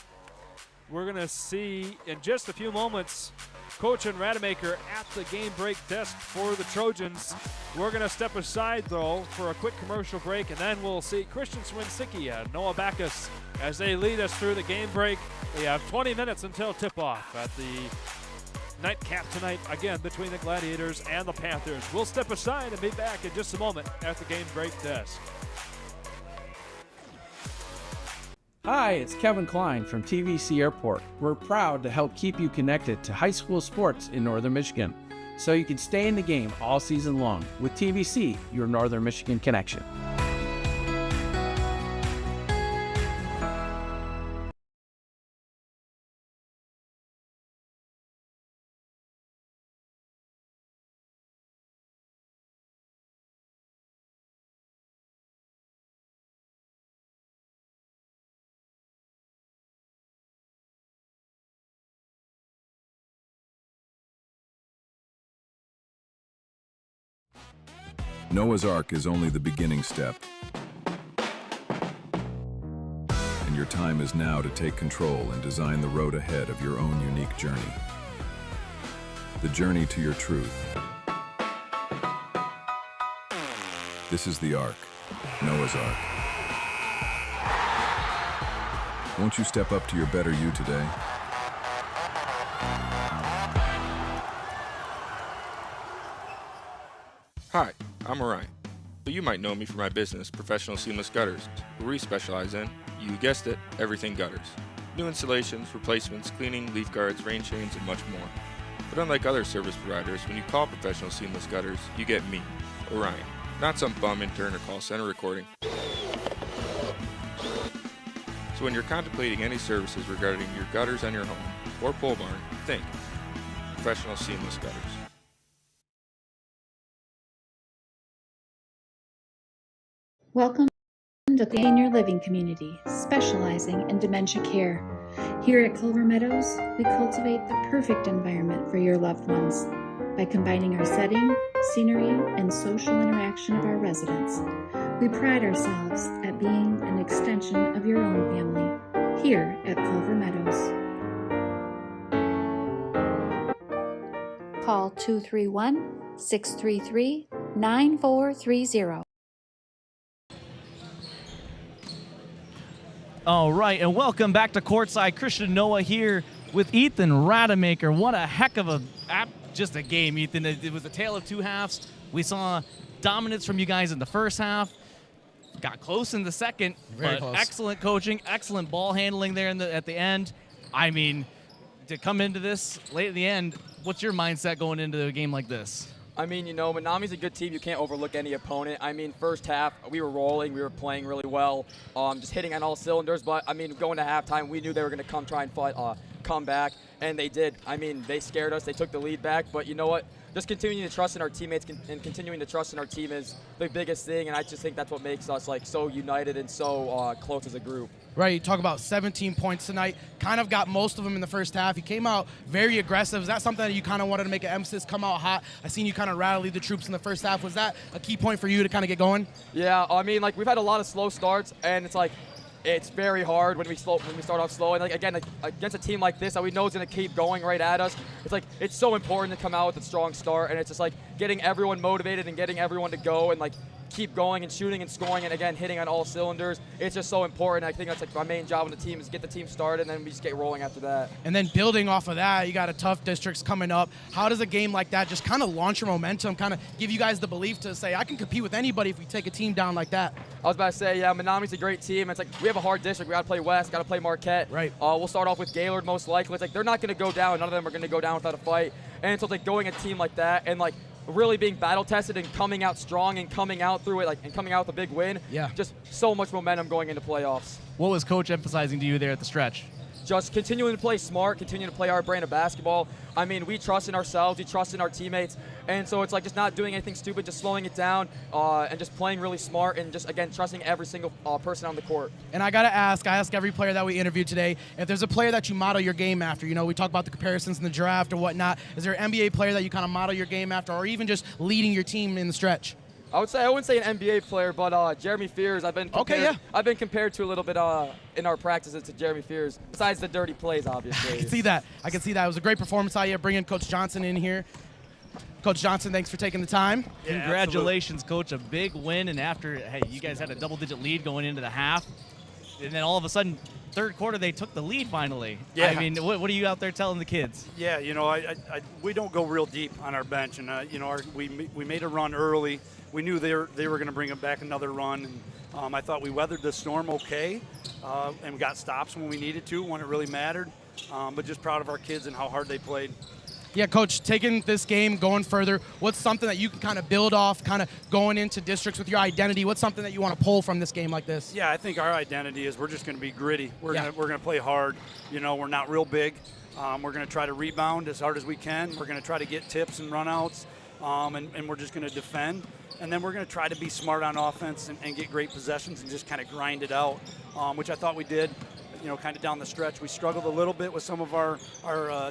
We're going to see in just a few moments Coach and Rademacher at the game break desk for the Trojans. We're going to step aside, though, for a quick commercial break, and then we'll see Christian Swinsicki and Noah Backus as they lead us through the game break. We have 20 minutes until tip-off at the nightcap tonight, again, between the Gladiators and the Panthers. We'll step aside and be back in just a moment at the game break desk. Hi, it's Kevin Klein from TVC Airport. We're proud to help keep you connected to high school sports in Northern Michigan, so you can stay in the game all season long with TVC, your Northern Michigan connection. Noah's Ark is only the beginning step. And your time is now to take control and design the road ahead of your own unique journey. The journey to your truth. This is the Ark, Noah's Ark. Won't you step up to your better you today? Hi, I'm Orion, but you might know me for my business, Professional Seamless Gutters, where we specialize in, you guessed it, everything gutters. New installations, replacements, cleaning, leaf guards, rain chains, and much more. But unlike other service providers, when you call Professional Seamless Gutters, you get me, Orion, not some bum intern or call center recording. So when you're contemplating any services regarding your gutters on your home or pole barn, think Professional Seamless Gutters. Welcome to the Senior Living Community, specializing in dementia care. Here at Culver Meadows, we cultivate the perfect environment for your loved ones by combining our setting, scenery, and social interaction of our residents. We pride ourselves at being an extension of your own family here at Culver Meadows. Call 231-633-9430. All right, and welcome back to Courtside. Christian Noah here with Ethan Rademacher. What a heck of just a game, Ethan. It was a tale of two halves. We saw dominance from you guys in the first half. Got close in the second, Very but close. excellent coaching, excellent ball handling there at the end. I mean, to come into this late at the end, what's your mindset going into a game like this? I mean, Menominee's a good team. You can't overlook any opponent. I mean, first half, we were rolling. We were playing really well, just hitting on all cylinders. But, I mean, going to halftime, we knew they were going to come back, and they did. I mean, they scared us. They took the lead back. But you know what? Just continuing to trust in our teammates and continuing to trust in our team is the biggest thing, and I just think that's what makes us, so united and so close as a group. Right, you talk about 17 points tonight. Kind of got most of them in the first half. You came out very aggressive. Is that something that you kind of wanted to make an emphasis, come out hot? I seen you kind of rally the troops in the first half. Was that a key point for you to kind of get going? Yeah, I mean, we've had a lot of slow starts, and it's very hard when we start off slow. And again, against a team like this that we know is going to keep going right at us, it's so important to come out with a strong start. And it's just getting everyone motivated and getting everyone to go and keep going and shooting and scoring and again hitting on all cylinders. It's just so important. I think that's my main job on the team is get the team started and then we just get rolling after that. And then building off of that, you got a tough districts coming up. How does a game like that just kind of launch your momentum, kind of give you guys the belief to say, I can compete with anybody if we take a team down like that? I was about to say, yeah, Menominee's a great team. It's we have a hard district. We got to play West, got to play Marquette. Right. We'll start off with Gaylord most likely. It's they're not going to go down. None of them are going to go down without a fight. And so it's going a team like that and really being battle tested and coming out strong and coming out through it and coming out with a big win. Yeah. Just so much momentum going into playoffs. What was Coach emphasizing to you there at the stretch? Just continuing to play smart, continuing to play our brand of basketball. I mean, we trust in ourselves, we trust in our teammates, and so it's just not doing anything stupid, just slowing it down and just playing really smart and just, again, trusting every single person on the court. And I ask every player that we interviewed today, if there's a player that you model your game after. We talk about the comparisons in the draft or whatnot. Is there an NBA player that you kind of model your game after or even just leading your team in the stretch? I wouldn't say an NBA player, but Jeremy Fears. I've been compared to a little bit in our practices to Jeremy Fears. Besides the dirty plays, obviously. I can see that. It was a great performance out here, bringing Coach Johnson in here. Coach Johnson, thanks for taking the time. Yeah, congratulations, Coach. A big win, and after you guys had a double-digit lead going into the half, and then all of a sudden, third quarter, they took the lead finally. Yeah. I mean, what are you out there telling the kids? Yeah, we don't go real deep on our bench, and we made a run early. We knew they were going to bring back another run, and I thought we weathered the storm okay, and got stops when we needed to, when it really mattered. But just proud of our kids and how hard they played. Yeah, Coach, taking this game, going further, what's something that you can kind of build off, kind of going into districts with your identity? What's something that you want to pull from this game like this? Yeah, I think our identity is we're just going to be gritty. We're going to play hard. We're not real big. We're going to try to rebound as hard as we can. We're going to try to get tips and runouts, and we're just going to defend. And then we're going to try to be smart on offense and get great possessions and just kind of grind it out, which I thought we did. Kind of down the stretch. We struggled a little bit with some of our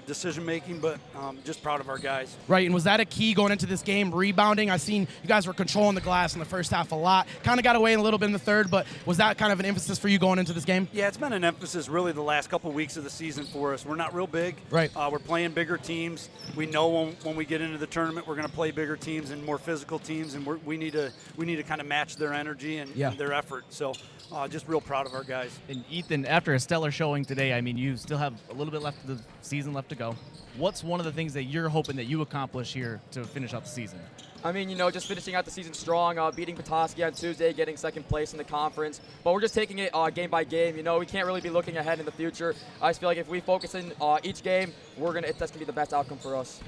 decision-making, but just proud of our guys. Right, and was that a key going into this game, rebounding? I seen you guys were controlling the glass in the first half a lot. Kind of got away in a little bit in the third, but was that kind of an emphasis for you going into this game? Yeah, it's been an emphasis really the last couple of weeks of the season for us. We're not real big. Right. We're playing bigger teams. We know when we get into the tournament we're going to play bigger teams and more physical teams, and we need to kind of match their energy and their effort. So just real proud of our guys. And Ethan, after a stellar showing today, I mean, you still have a little bit left of the season left to go. What's one of the things that you're hoping that you accomplish here to finish out the season? I mean, just finishing out the season strong, beating Petoskey on Tuesday, getting second place in the conference. But we're just taking it game by game. We can't really be looking ahead in the future. I just feel like if we focus in each game, that's going to be the best outcome for us.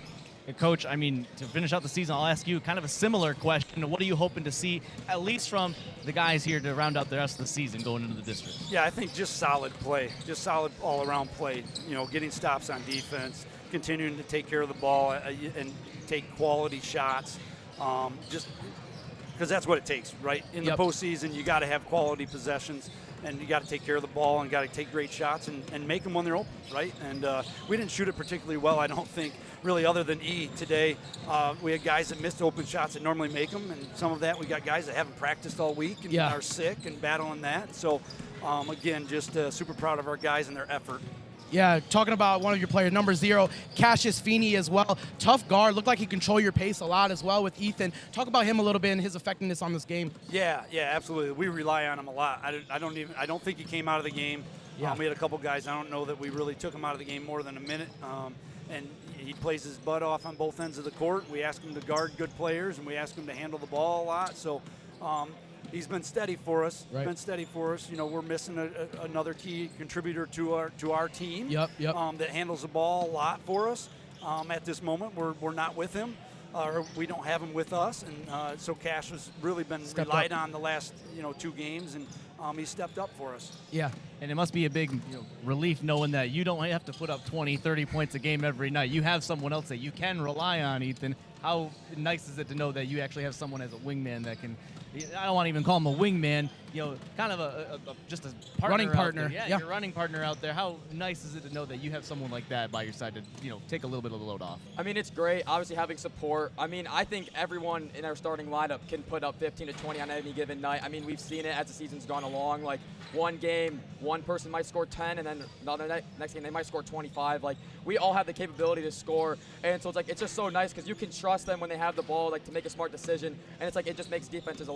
Coach, I mean, to finish out the season, I'll ask you kind of a similar question. What are you hoping to see, at least from the guys here, to round out the rest of the season going into the district? Yeah, I think just solid play, just solid all-around play. Getting stops on defense, continuing to take care of the ball and take quality shots. Just because that's what it takes, right? In the postseason, you got to have quality possessions, and you got to take care of the ball and got to take great shots and make them when they're open, right? And we didn't shoot it particularly well, I don't think, really other than E today, we had guys that missed open shots that normally make them, and some of that we got guys that haven't practiced all week and are sick and battling that. So, again, just super proud of our guys and their effort. Yeah, talking about one of your players, number 0, Cassius Feeney as well. Tough guard, looked like he controlled your pace a lot as well with Ethan. Talk about him a little bit and his effectiveness on this game. Yeah, absolutely. We rely on him a lot. I don't think he came out of the game. Yeah. We had a couple guys. I don't know that we really took him out of the game more than a minute. And he plays his butt off on both ends of the court. We ask him to guard good players, and we ask him to handle the ball a lot. So he's been steady for us. Right. Been steady for us. You know, we're missing another key contributor to our team. Yep. That handles the ball a lot for us. At this moment, we're not with him. Or we don't have him with us, and so Cash has really been relied on the last 2 games, and he stepped up for us. Yeah, and it must be a big relief knowing that you don't have to put up 20, 30 points a game every night. You have someone else that you can rely on, Ethan. How nice is it to know that you actually have someone as a wingman that can, I don't want to even call him a wingman, kind of just a partner running partner. Yeah, your running partner out there. How nice is it to know that you have someone like that by your side to, take a little bit of the load off? I mean, it's great, obviously having support. I mean, I think everyone in our starting lineup can put up 15 to 20 on any given night. I mean, we've seen it as the season's gone along. Like, one game, one person might score 10, and then another next game they might score 25. Like, we all have the capability to score, and so it's just so nice because you can trust them when they have the ball, to make a smart decision, and it's it just makes defenses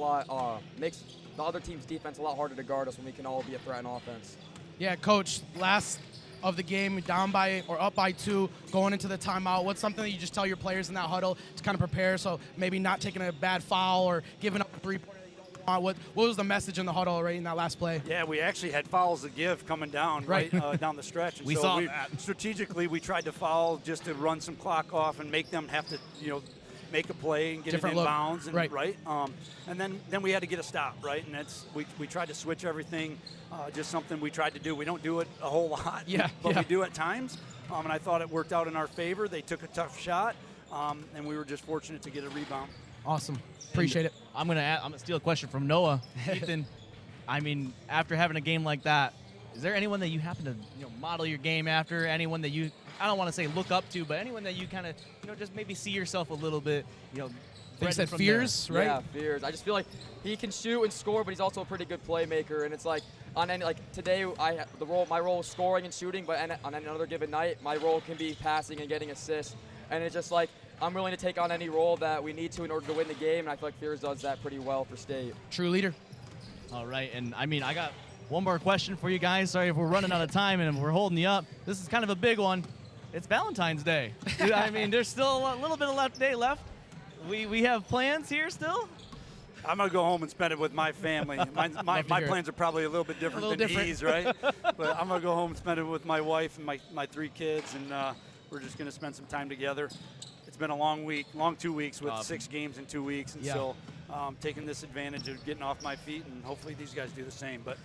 makes the other team's defense a lot harder to guard us when we can all be a threat in offense. Yeah, Coach, last of the game, down by or up by 2, going into the timeout, what's something that you just tell your players in that huddle to kind of prepare, so maybe not taking a bad foul or giving up a 3-pointer that you don't want? What was the message in the huddle right in that last play? Yeah, we actually had fouls to give coming down down the stretch. And we saw that. Strategically, we tried to foul just to run some clock off and make them have to, make a play and get Different it in look. bounds, and Right. And then we had to get a stop, right? And that's we tried to switch everything, just something we tried to do. We don't do it a whole lot, but we do at times. And I thought it worked out in our favor. They took a tough shot, and we were just fortunate to get a rebound. Awesome, appreciate it. I'm gonna steal a question from Noah. Ethan, I mean, after having a game like that, is there anyone that you happen to model your game after? Anyone that you, I don't want to say look up to, but anyone that you kind of just maybe see yourself a little bit They said fears, right? Yeah, fears. I just feel like he can shoot and score, but he's also a pretty good playmaker. And it's on any today, my role is scoring and shooting, but on another given night, my role can be passing and getting assists. And it's just I'm willing to take on any role that we need to in order to win the game, and I feel like Fears does that pretty well for State. True leader. All right, and I mean, I got one more question for you guys. Sorry if we're running out of time and we're holding you up. This is kind of a big one. It's Valentine's Day. I mean, there's still a little bit of day left. We have plans here still? I'm going to go home and spend it with my family. My plans are probably a little bit different than E's, right? But I'm going to go home and spend it with my wife and my 3 kids, and we're just going to spend some time together. It's been a long 2 weeks with 6 games in 2 weeks, and so taking this advantage of getting off my feet, and hopefully these guys do the same. But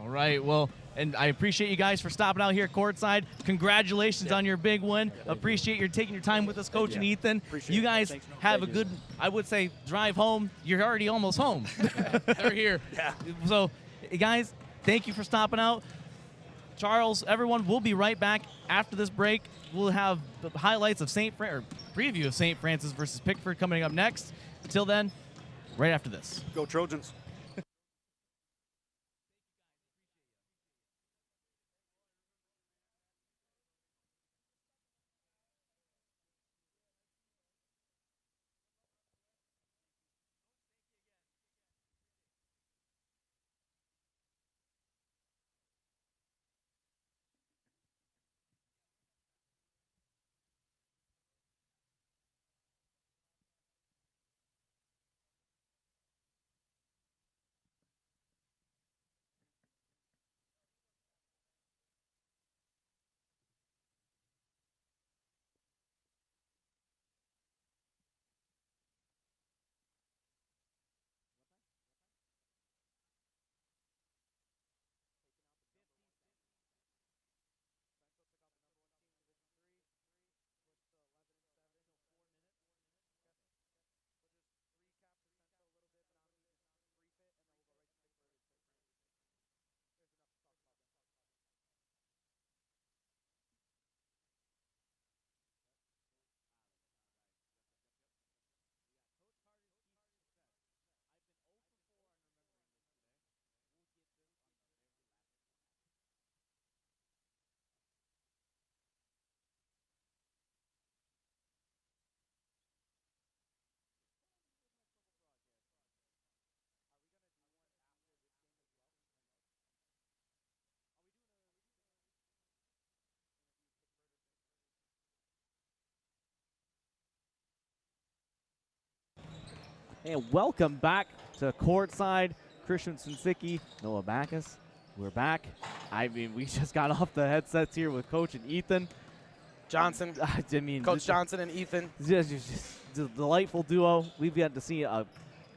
all right, well, and I appreciate you guys for stopping out here courtside. Congratulations on your big win. Appreciate you taking your time with us, Coach and Ethan. You guys have a good, I would say, drive home. You're already almost home. They're here. Yeah. So, guys, thank you for stopping out. Charles, everyone, we'll be right back after this break. We'll have the highlights of preview of St. Francis versus Pickford coming up next. Until then, right after this. Go Trojans. And welcome back to courtside. Christian Swinsicki, Noah Backus. We're back. I mean, we just got off the headsets here with Coach and Ethan Johnson. I mean, Coach Johnson and Ethan. Just a delightful duo. We've got to see a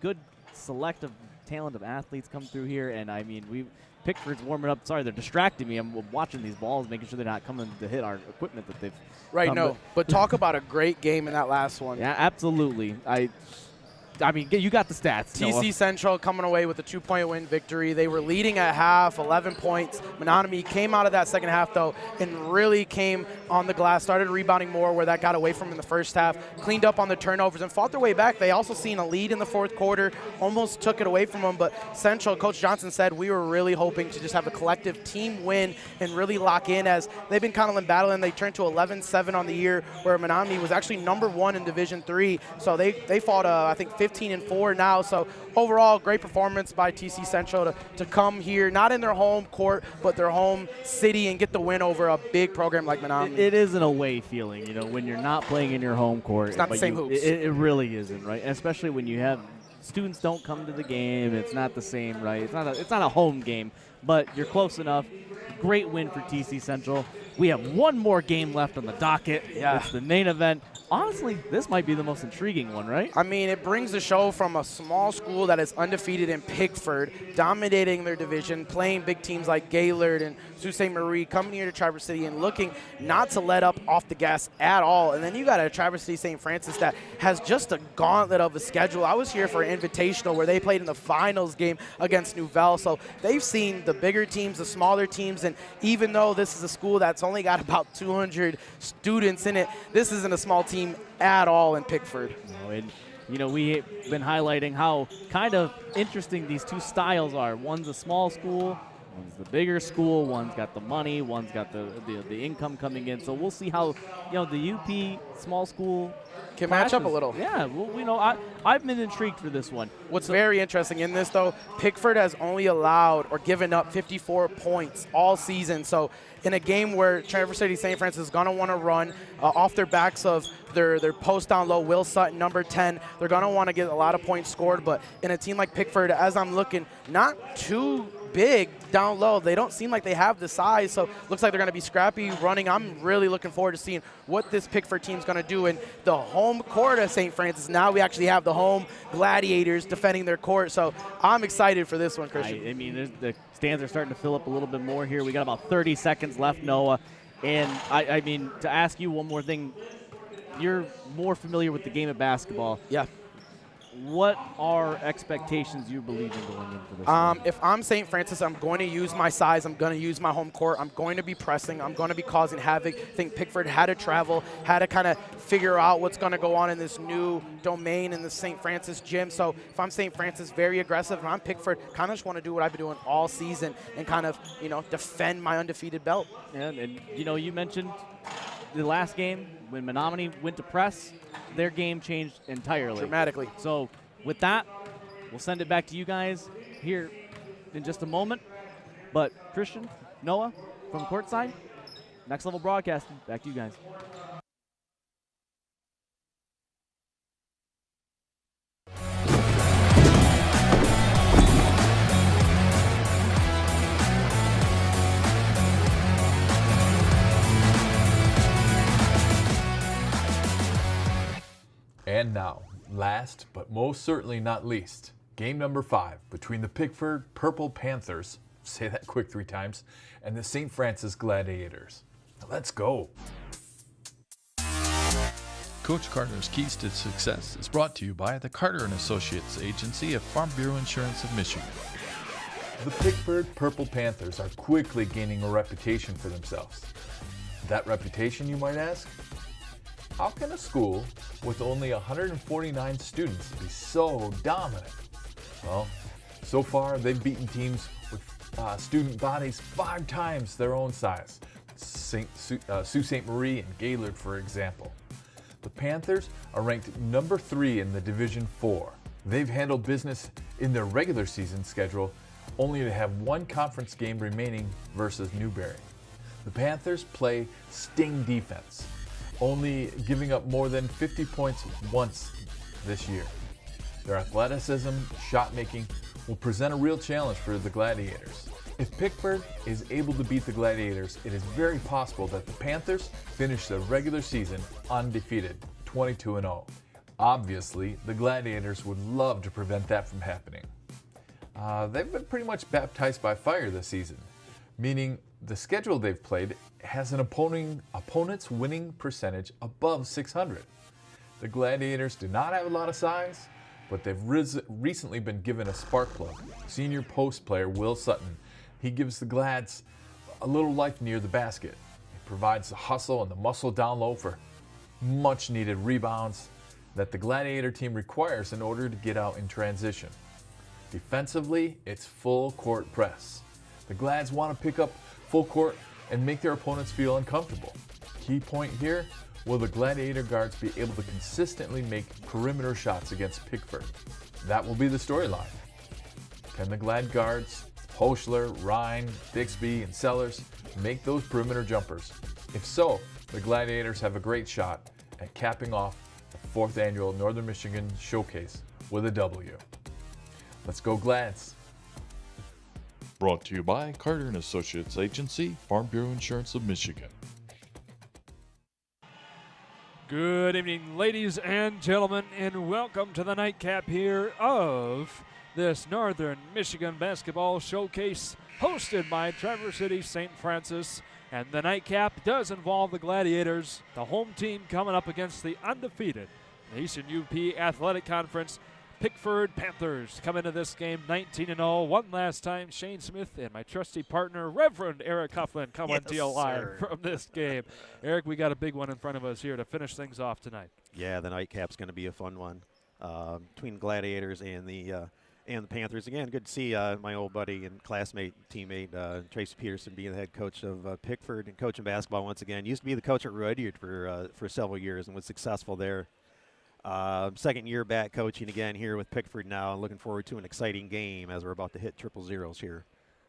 good selective talent of athletes come through here, and I mean, Pickford's warming up. Sorry, they're distracting me. I'm watching these balls, making sure they're not coming to hit our equipment that they've. Right, no. But talk about a great game in that last one. Yeah, absolutely. I mean, you got the stats. TC Noah. Central coming away with a 2-point win victory. They were leading at half, 11 points. Menominee came out of that second half, though, and really came on the glass, started rebounding more where that got away from them in the first half, cleaned up on the turnovers, and fought their way back. They also seen a lead in the fourth quarter, almost took it away from them, but Central, Coach Johnson said, we were really hoping to just have a collective team win and really lock in, as they've been kind of in battle, and they turned to 11-7 on the year, where Menominee was actually #1 in Division III. So they fought, I think, 15-4 now. So overall, great performance by TC Central to come here, not in their home court, but their home city, and get the win over a big program like Menominee. It is an away feeling, you know, when you're not playing in your home court. It's not the same hoops. It really isn't, right? And especially when you have students don't come to the game. It's not the same, right? It's not a home game, but you're close enough. Great win for TC Central. We have one more game left on the docket. Yeah. It's the main event. Honestly, this might be the most intriguing one, right? I mean, it brings the show from a small school that is undefeated in Pickford, dominating their division, playing big teams like Gaylord and Sault Ste. Marie, coming here to Traverse City and looking not to let up off the gas at all. And then you got a Traverse City St. Francis that has just a gauntlet of a schedule. I was here for an invitational where they played in the finals game against Nouvelle. So they've seen the bigger teams, the smaller teams, and even though this is a school that's only got about 200 students in it, this isn't a small team at all in Pickford. And, you know, we've been highlighting how kind of interesting these two styles are. One's a small school, one's the bigger school, one's got the money, one's got the income coming in. So we'll see how, you know, the UP small school can clashes. match up a little. Yeah, well, you know, I've been intrigued for this one. What's very interesting in this, though, Pickford has only allowed or given up 54 points all season. So in a game where Traverse City St. Francis is going to want to run off their backs of their post down low, Will Sutton, number 10, they're going to want to get a lot of points scored. But in a team like Pickford, as I'm looking, not too big down low. They don't seem like they have the size, so looks like they're going to be scrappy running. I'm really looking forward to seeing what this Pickford team's going to do in the home court of St. Francis. Now we actually have the home Gladiators defending their court, so I'm excited for this one, Christian. I mean, the stands are starting to fill up a little bit more here. We got about 30 seconds left, Noah, and I mean, to ask you one more thing, you're more familiar with the game of basketball. Yeah. What are expectations you believe in going into this game? If I'm St. Francis, I'm going to use my size. I'm going to use my home court. I'm going to be pressing. I'm going to be causing havoc. I think Pickford had to travel, had to kind of figure out what's going to go on in this new domain in the St. Francis gym. So if I'm St. Francis, very aggressive. If I'm Pickford, kind of just want to do what I've been doing all season and kind of, you know, defend my undefeated belt. And you know, you mentioned the last game when Menominee went to press, their game changed entirely. Dramatically. So with that, we'll send it back to you guys here in just a moment. But Christian, Noah, from courtside, Next Level Broadcasting, back to you guys. And now, last but most certainly not least, game number 5 between the Pickford Purple Panthers, say that quick 3 times, and the St. Francis Gladiators. Let's go. Coach Carter's Keys to Success is brought to you by the Carter & Associates Agency of Farm Bureau Insurance of Michigan. The Pickford Purple Panthers are quickly gaining a reputation for themselves. That reputation, you might ask? How can a school with only 149 students be so dominant? Well, so far they've beaten teams with student bodies 5 times their own size. Sault Ste. Marie and Gaylord, for example. The Panthers are ranked number 3 in the Division 4. They've handled business in their regular season schedule, only to have 1 conference game remaining versus Newberry. The Panthers play sting defense, only giving up more than 50 points once this year. Their athleticism, shot making will present a real challenge for the Gladiators. If Pickford is able to beat the Gladiators, it is very possible that the Panthers finish the regular season undefeated, 22-0. Obviously, the Gladiators would love to prevent that from happening. They've been pretty much baptized by fire this season, meaning the schedule they've played has an opponent's winning percentage above 600. The Gladiators do not have a lot of size, but they've recently been given a spark plug. Senior post player Will Sutton, he gives the Glads a little life near the basket. He provides the hustle and the muscle down low for much needed rebounds that the Gladiator team requires in order to get out in transition. Defensively, it's full court press. The Glads want to pick up full court and make their opponents feel uncomfortable. Key point here, will the Gladiator guards be able to consistently make perimeter shots against Pickford? That will be the storyline. Can the Glad guards, Hochler, Ryan, Bixby, and Sellers, make those perimeter jumpers? If so, the Gladiators have a great shot at capping off the 4th annual Northern Michigan Showcase with a W. Let's go Glads. Brought to you by Carter & Associates Agency, Farm Bureau Insurance of Michigan. Good evening, ladies and gentlemen, and welcome to the nightcap here of this Northern Michigan Basketball Showcase hosted by Traverse City St. Francis. And the nightcap does involve the Gladiators, the home team coming up against the undefeated Eastern UP Athletic Conference Pickford Panthers. Come into this game 19-0. One last time, Shane Smith and my trusty partner, Reverend Eric Huffman, coming to you live from this game. Eric, we got a big one in front of us here to finish things off tonight. Yeah, the nightcap's going to be a fun one between Gladiators and the Panthers. Again, good to see my old buddy and classmate, teammate, Tracy Peterson, being the head coach of Pickford and coaching basketball once again. Used to be the coach at Rudyard for several years and was successful there. Second year back coaching again here with Pickford now. Looking forward to an exciting game as we're about to hit triple zeros here.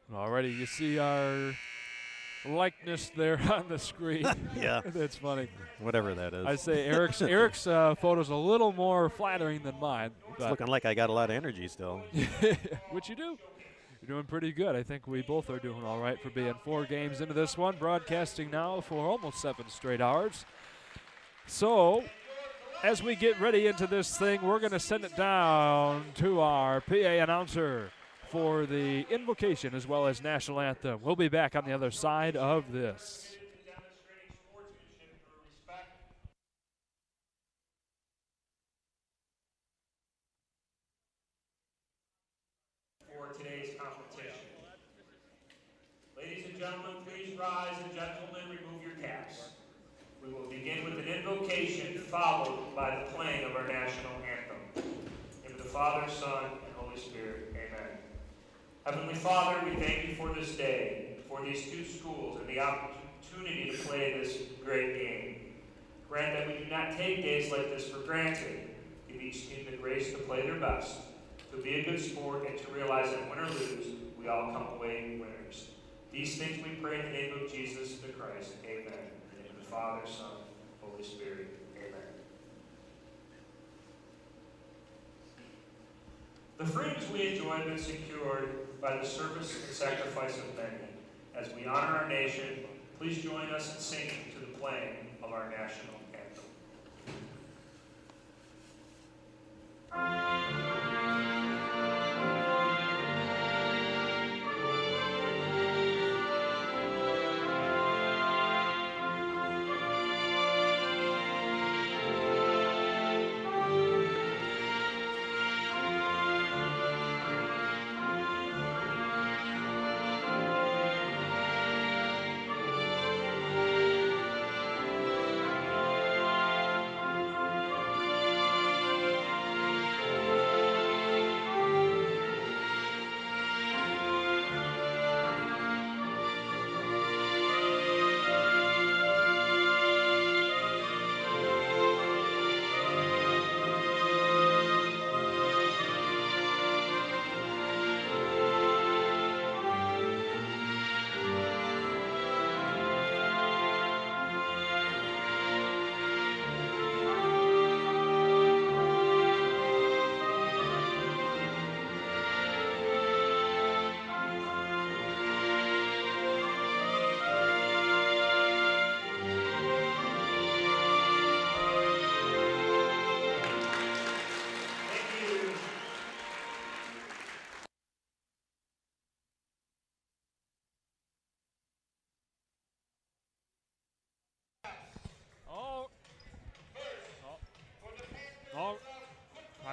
Alrighty, you see our likeness there on the screen. Yeah. That's funny. Whatever that is. I say Eric's photo's a little more flattering than mine. It's looking like I got a lot of energy still. Which you do. You're doing pretty good. I think we both are doing all right for being 4 games into this one. Broadcasting now for almost 7 straight hours. So, as we get ready into this thing, we're going to send it down to our PA announcer for the invocation as well as national anthem. We'll be back on the other side of this. For today's competition. Ladies and gentlemen, please rise, and gentlemen, remove your caps. We will begin with an invocation followed by the playing of our national anthem. In the Father, Son, and Holy Spirit, amen. Heavenly Father, we thank you for this day, for these 2 schools, and the opportunity to play this great game. Grant that we do not take days like this for granted. Give each team the grace to play their best, to be a good sport, and to realize that win or lose, we all come away winners. These things we pray in the name of Jesus the Christ, amen. Father, Son, Holy Spirit, amen. The freedoms we enjoy have been secured by the service and sacrifice of many. As we honor our nation, please join us in singing to the playing of our national anthem.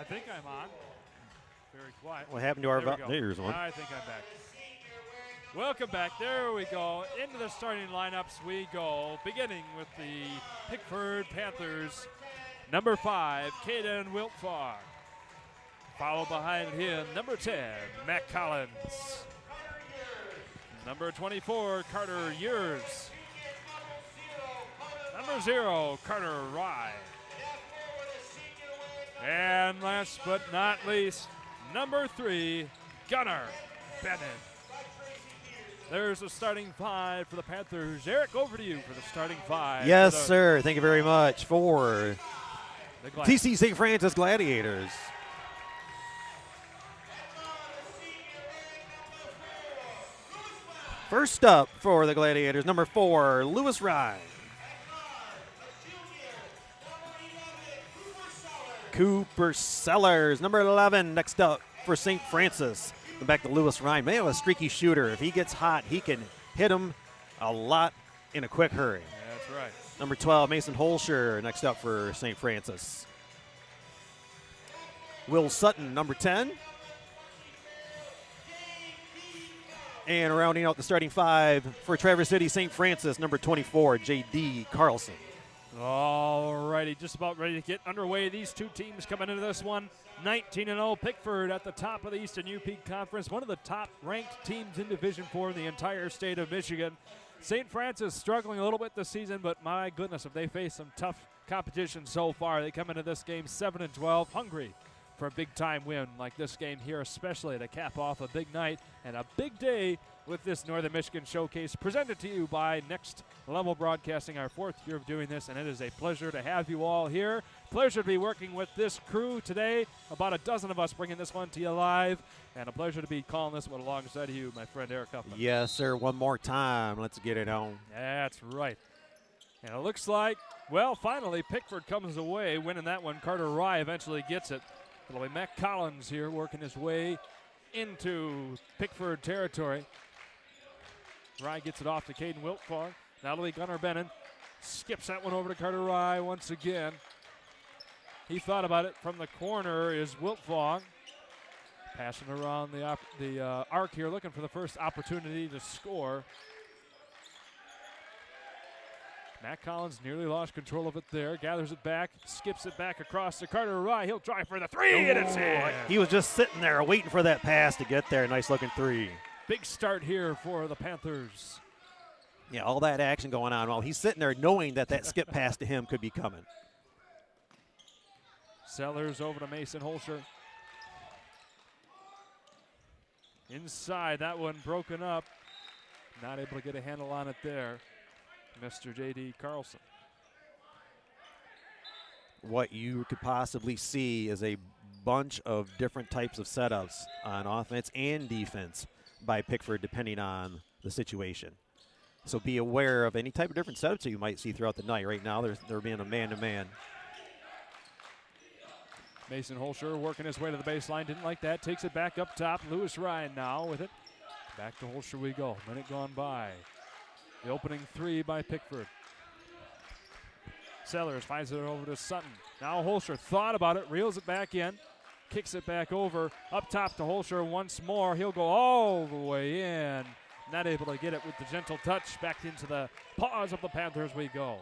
think I'm on. Very quiet. What happened to our There's one. I think I'm back. Welcome back. There we go. Into the starting lineups we go, beginning with the Pickford Panthers. Number 5, Caden Wiltfong. Followed behind him, number 10, Matt Collins. Number 24, Carter Yers. Number 0, Carter Rye. And last but not least, number 3, Gunnar Bennett. There's the starting 5 for the Panthers. Eric, over to you for the starting 5. Yes, sir. Thank you very much for the TC St. Francis Gladiators. First up for the Gladiators, number 4, Lewis Ryan. Cooper Sellers, number 11, next up for St. Francis. Back to Lewis Ryan. May have a streaky shooter. If he gets hot, he can hit him a lot in a quick hurry. That's right. Number 12, Mason Holscher, next up for St. Francis. Will Sutton, number 10. And rounding out the starting 5 for Traverse City St. Francis, number 24, J.D. Carlson. All righty, just about ready to get underway. These two teams coming into this one, 19-0. Pickford at the top of the Eastern UP Conference, one of the top-ranked teams in Division IV in the entire state of Michigan. St. Francis struggling a little bit this season, but my goodness, if they face some tough competition so far. They come into this game 7-12, hungry for a big-time win like this game here, especially to cap off a big night and a big day with this Northern Michigan Showcase presented to you by Next Level Broadcasting, our 4th year of doing this, and it is a pleasure to have you all here. Pleasure to be working with this crew today, about a dozen of us bringing this one to you live, and a pleasure to be calling this one alongside of you, my friend Eric Huffman. Yes, sir. One more time. Let's get it on. That's right. And it looks like, well, finally Pickford comes away winning that one. Carter Rye eventually gets it. It'll be Matt Collins here working his way into Pickford territory. Rye gets it off to Caden Wiltfong. Now it'll be Gunnar Bennett. Skips that one over to Carter Rye once again. He thought about it. From the corner is Wiltfong. Passing around the arc here, looking for the first opportunity to score. Matt Collins nearly lost control of it there. Gathers it back, skips it back across to Carter Rye. He'll drive for the 3, and it's in. He was just sitting there waiting for that pass to get there. Nice looking 3. Big start here for the Panthers. Yeah, all that action going on while he's sitting there knowing that skip pass to him could be coming. Sellers over to Mason Holscher. Inside, that one broken up. Not able to get a handle on it there. Mr. J.D. Carlson. What you could possibly see is a bunch of different types of setups on offense and defense by Pickford, depending on the situation. So be aware of any type of different setups that you might see throughout the night. Right now, they're being a man-to-man. Mason Holscher working his way to the baseline. Didn't like that. Takes it back up top. Lewis Ryan now with it. Back to Holscher we go. Minute gone by. The opening 3 by Pickford. Sellers finds it over to Sutton. Now Holscher thought about it, reels it back in, kicks it back over, up top to Holscher once more. He'll go all the way in. Not able to get it with the gentle touch. Back into the paws of the Panthers we go.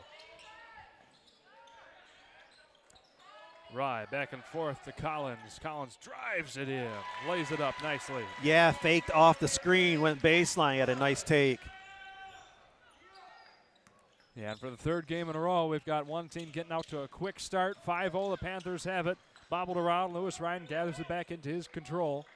Rye back and forth to Collins. Collins drives it in, lays it up nicely. Yeah, faked off the screen, went baseline, had a nice take. Yeah, and for the 3rd game in a row, we've got one team getting out to a quick start. 5-0, the Panthers have it. Bobbled around, Lewis Ryan gathers it back into his control.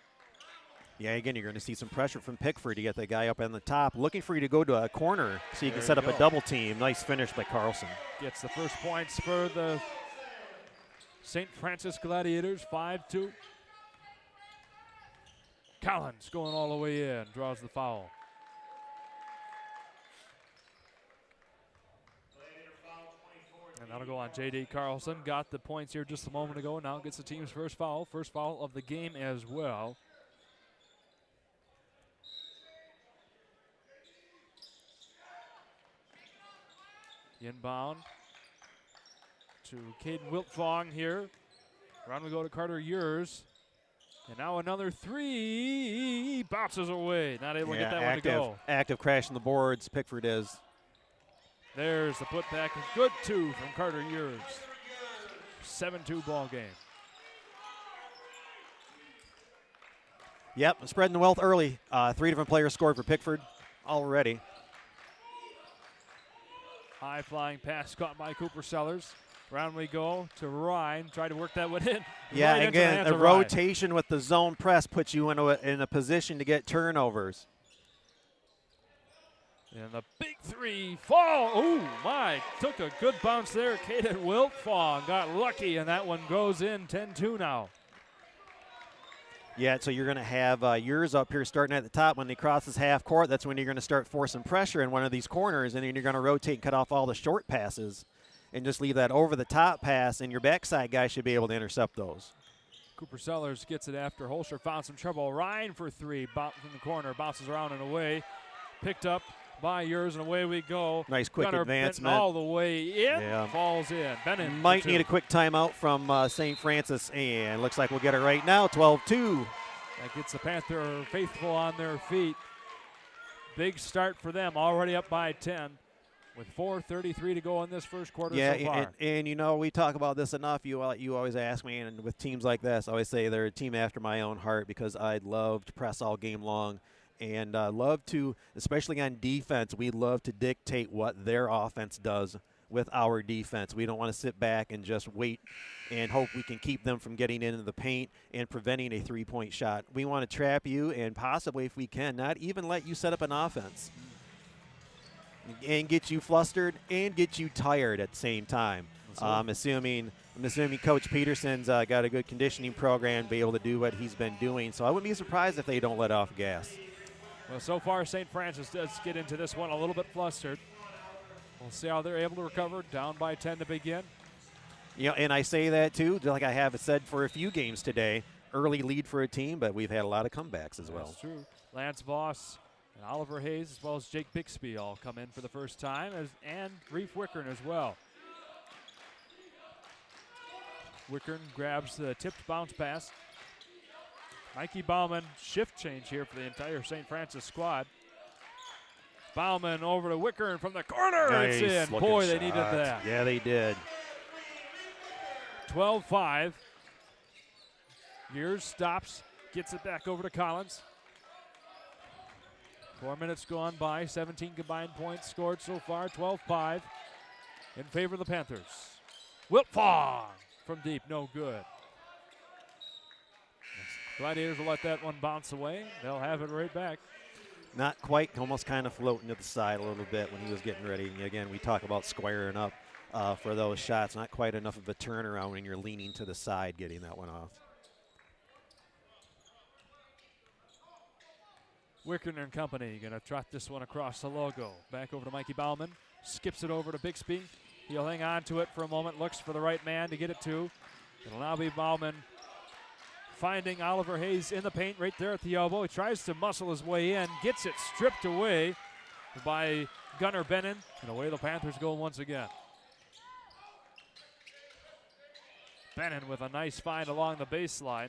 Yeah, again, you're going to see some pressure from Pickford to get that guy up on the top. Looking for you to go to a corner so you can set up a double team. Nice finish by Carlson. Gets the first points for the St. Francis Gladiators, 5-2. Collins going all the way in, draws the foul. And that'll go on J.D. Carlson. Got the points here just a moment ago. Now gets the team's first foul of the game as well. Inbound to Caden Wiltfong here. Around we go to Carter Yurs. And now another three. Bounces away. Not able to get that one to go. Active crashing the boards. Pickford is. There's the putback. A good two from Carter Yurs. 7-2 ball game. Yep, spreading the wealth early. 3 different players scored for Pickford already. High flying pass caught by Cooper Sellers. Round we go to Ryan. Try to work that one in. Yeah, right again, a rotation with the zone press puts you in a position to get turnovers. And the big three fall. Oh, my. Took a good bounce there. Caden Wiltfong got lucky, and that one goes in 10-2 now. Yeah, so you're going to have yours up here starting at the top. When he crosses half court, that's when you're going to start forcing pressure in one of these corners, and then you're going to rotate and cut off all the short passes and just leave that over-the-top pass, and your backside guy should be able to intercept those. Cooper Sellers gets it after Holscher found some trouble. Ryan for three, from the corner, bounces around and away. Picked up by yours, and away we go. Nice quick Gunnar advancement. All the way in, falls in. Bennett might need a quick timeout from St. Francis, and looks like we'll get it right now, 12-2. That gets the Panther faithful on their feet. Big start for them, already up by 10. With 4:33 to go in this first quarter so far. And you know, we talk about this enough. You always ask me, and with teams like this, I always say they're a team after my own heart because I'd love to press all game long. And love to, especially on defense, we love to dictate what their offense does with our defense. We don't want to sit back and just wait and hope we can keep them from getting into the paint and preventing a three-point shot. We want to trap you and possibly, if we can, not even let you set up an offense and get you flustered and get you tired at the same time. I'm assuming Coach Peterson's got a good conditioning program to be able to do what he's been doing. So I wouldn't be surprised if they don't let off gas. Well, so far St. Francis does get into this one a little bit flustered. We'll see how they're able to recover. Down by 10 to begin. You know, and I say that too, just like I have said for a few games today. Early lead for a team, but we've had a lot of comebacks as well. That's true. Lance Voss and Oliver Hayes, as well as Jake Bixby, all come in for the first time, and Reef Wickern as well. Wickern grabs the tipped bounce pass. Mikey Bauman, shift change here for the entire St. Francis squad. Bauman over to Wickern from the corner. Nice. It's in. Boy, they needed that. Yeah, they did. 12-5. Years stops, gets it back over to Collins. 4 minutes gone by, 17 combined points scored so far, 12-5 in favor of the Panthers. Wiltfong from deep, no good. Gladiators will let that one bounce away. They'll have it right back. Not quite, almost kind of floating to the side a little bit when he was getting ready. And again, we talk about squaring up for those shots. Not quite enough of a turnaround when you're leaning to the side getting that one off. Wickern and company going to trot this one across the logo. Back over to Mikey Bauman. Skips it over to Bixby. He'll hang on to it for a moment. Looks for the right man to get it to. It'll now be Bauman finding Oliver Hayes in the paint right there at the elbow. He tries to muscle his way in. Gets it stripped away by Gunnar Bennon. And away the Panthers go once again. Bennon with a nice find along the baseline.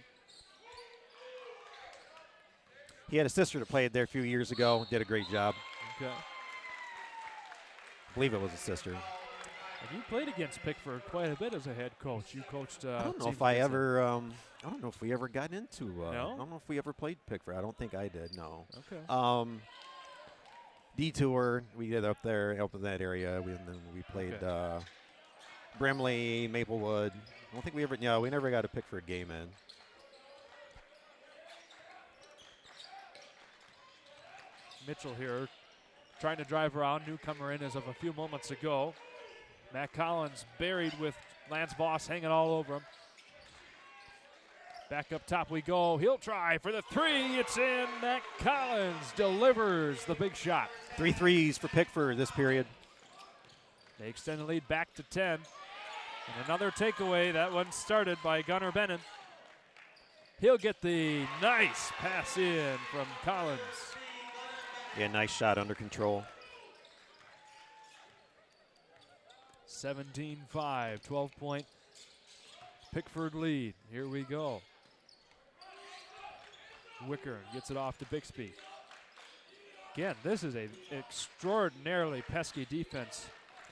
He had a sister that played there a few years ago. Did a great job. Okay. I believe it was a sister. And you played against Pickford quite a bit as a head coach. You coached. I don't know if I ever. I don't know if we ever got into. No? I don't know if we ever played Pickford. I don't think I did. No. Okay. Detour. We did up there, up in that area. And then we played Brimley, Maplewood. I don't think we ever. Yeah, we never got a Pickford game in. Mitchell here trying to drive around. Newcomer in as of a few moments ago. Matt Collins buried with Lance Voss hanging all over him. Back up top we go. He'll try for the three. It's in. Matt Collins delivers the big shot. 3 threes for Pickford this period. They extend the lead back to 10. And another takeaway. That one started by Gunnar Bennon. He'll get the nice pass in from Collins. Yeah, nice shot under control. 17-5, 12-point Pickford lead. Here we go. Wicker gets it off to Bixby. Again, this is an extraordinarily pesky defense.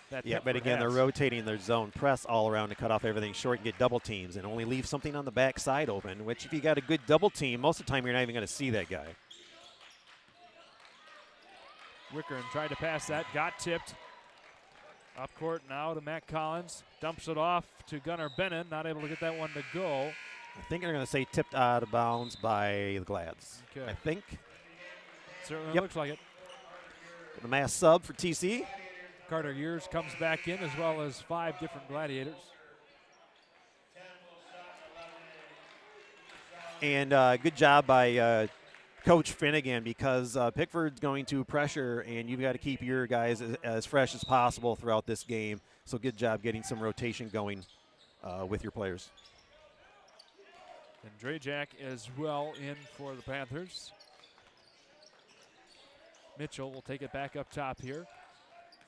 That Yeah, Pickford but again, they're has. rotating their zone press all around to cut off everything short and get double teams and only leave something on the backside open, which if you got a good double team, most of the time you're not even going to see that guy. Wickern tried to pass that, got tipped. Up court now to Matt Collins. Dumps it off to Gunnar Bennon, not able to get that one to go. I think they're going to say tipped out of bounds by the Glads. Okay. I think. Certainly looks like it. The mass sub for TC. Carter Years comes back in, as well as 5 different Gladiators. And good job by Coach Finnegan, because Pickford's going to pressure, and you've got to keep your guys as fresh as possible throughout this game. So good job getting some rotation going with your players. And Drajak as well in for the Panthers. Mitchell will take it back up top here.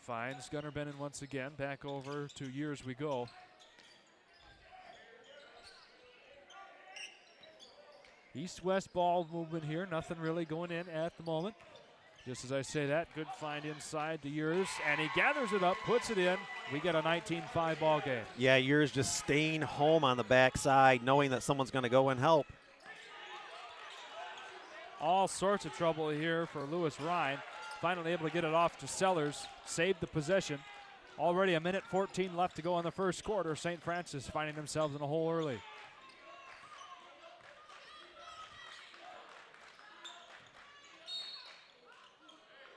Finds Gunnar Bennon once again. Back over to Years we go. East-west ball movement here. Nothing really going in at the moment. Just as I say that, good find inside to Years, and he gathers it up, puts it in. We get a 19-5 ball game. Yeah, Years just staying home on the backside, knowing that someone's going to go and help. All sorts of trouble here for Lewis Ryan. Finally able to get it off to Sellers. Saved the possession. Already 1:14 left to go in the first quarter. St. Francis finding themselves in a hole early.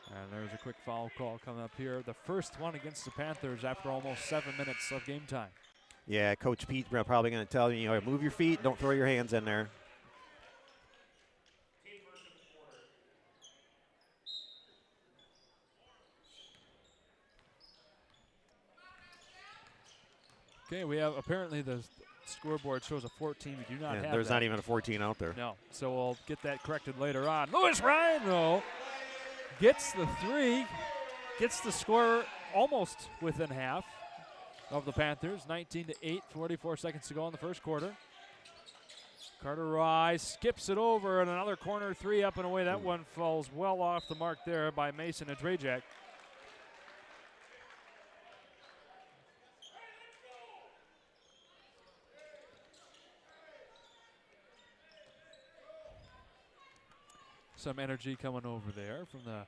And there's a quick foul call coming up here. The first one against the Panthers after almost 7 minutes of game time. Yeah, Coach Pete probably going to tell you, move your feet, don't throw your hands in there. Okay, we have apparently the scoreboard shows a 14. We do not have there's that. not even a 14 out there. No, so we'll get that corrected later on. Lewis Ryan, though, gets the 3, gets the score almost within half of the Panthers. 19-8, 44 seconds to go in the first quarter. Carter Rye skips it over, and another corner 3 up and away. That one falls well off the mark there by Mason and Drajak. Some energy coming over there from the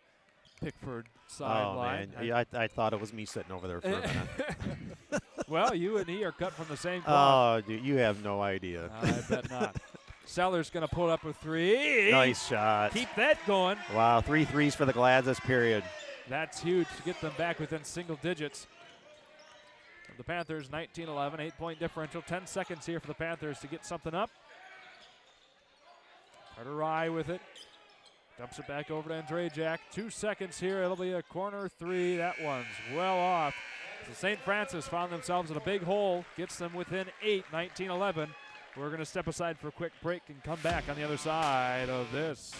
Pickford sideline. Oh, man. I thought it was me sitting over there for a minute. Well, you and he are cut from the same cloth. Oh, dude, you have no idea. I bet not. Sellers going to pull up with 3. Nice shot. Keep that going. Wow, 3 threes for the Glads this period. That's huge to get them back within single digits. The Panthers 19-11, 8-point differential. 10 seconds here for the Panthers to get something up. Carter Rye with it. Dumps it back over to Drajak. 2 seconds here. It'll be a corner 3. That one's well off. So St. Francis found themselves in a big hole. Gets them within 8, 19-11. We're going to step aside for a quick break and come back on the other side of this.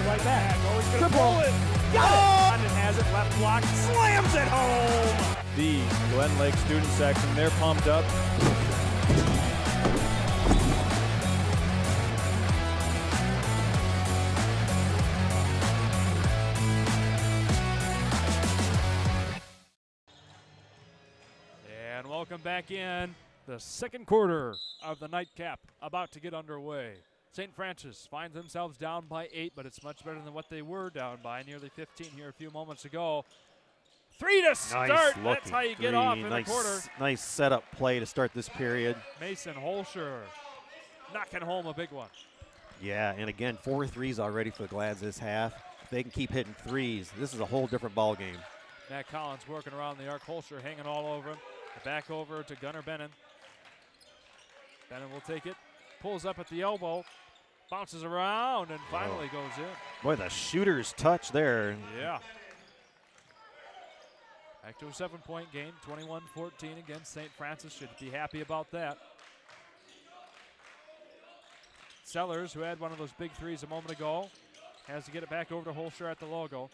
Right back. Always going to pull it. Got it. Condon has it. Left block. Slams it home. The Glen Lake student section, they're pumped up. And welcome back in. The second quarter of the nightcap about to get underway. St. Francis finds themselves down by 8, but it's much better than what they were down by, nearly 15 here a few moments ago. 3 to start. That's how you get off in the quarter. Nice setup play to start this period. Mason Holscher knocking home a big one. Yeah, and again, 4 threes already for the Glads this half. If they can keep hitting threes, this is a whole different ball game. Matt Collins working around the arc. Holscher hanging all over him. Back over to Gunnar Bennon. Bennon will take it. Pulls up at the elbow. Bounces around and finally goes in. Boy, the shooter's touch there. Yeah. Back to a 7-point game, 21-14 against St. Francis. Should be happy about that. Sellers, who had one of those big threes a moment ago, has to get it back over to Holscher at the logo.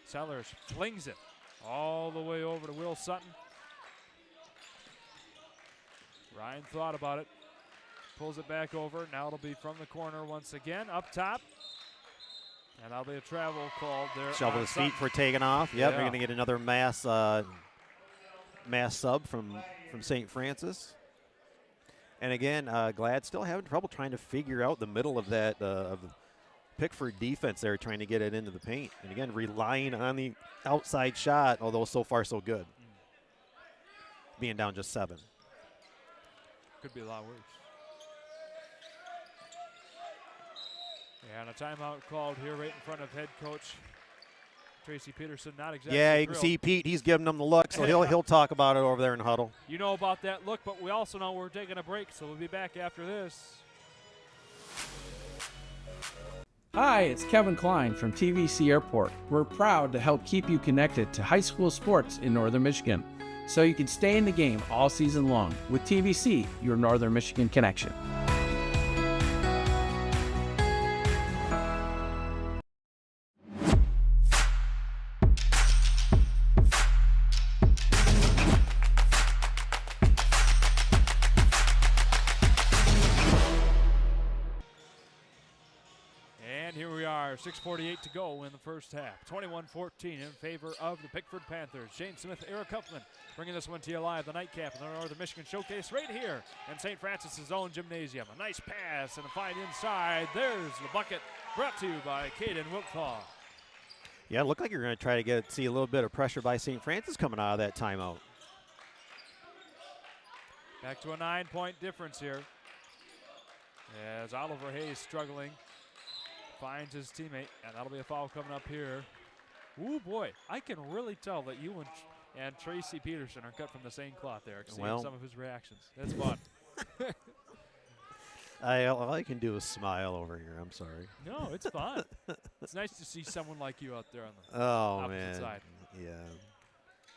Sellers flings it all the way over to Will Sutton. Ryan thought about it. Pulls it back over. Now it'll be from the corner once again. Up top. And that'll be a travel called there. Shovel his feet for taking off. Yep, we're going to get another mass sub from St. Francis. And again, Glad still having trouble trying to figure out the middle of that of the Pickford defense there, trying to get it into the paint. And again, relying on the outside shot, although so far so good. Being down just 7. Could be a lot worse. And a timeout called here right in front of head coach Tracy Peterson. Not exactly. Yeah, you can see Pete. He's giving them the look, so he'll talk about it over there in huddle. You know about that look, but we also know we're taking a break, so we'll be back after this. Hi, it's Kevin Klein from TVC Airport. We're proud to help keep you connected to high school sports in Northern Michigan, so you can stay in the game all season long with TVC, your Northern Michigan connection. And here we are, 6:48 to go in the first half. 21-14 in favor of the Pickford Panthers. Shane Smith, Eric Huffman bringing this one to you live. The nightcap in the Northern Michigan Showcase right here in St. Francis' own gymnasium. A nice pass and a find inside. There's the bucket brought to you by Caden Wiltfall. Yeah, it looked like you're going to try to see a little bit of pressure by St. Francis coming out of that timeout. Back to a 9-point difference here. As Oliver Hayes struggling. Finds his teammate, and that'll be a foul coming up here. Ooh, boy, I can really tell that you and Tracy Peterson are cut from the same cloth there, seeing some of his reactions. That's fun. All I can do is smile over here. I'm sorry. No, it's fun. It's nice to see someone like you out there on the opposite side. Yeah,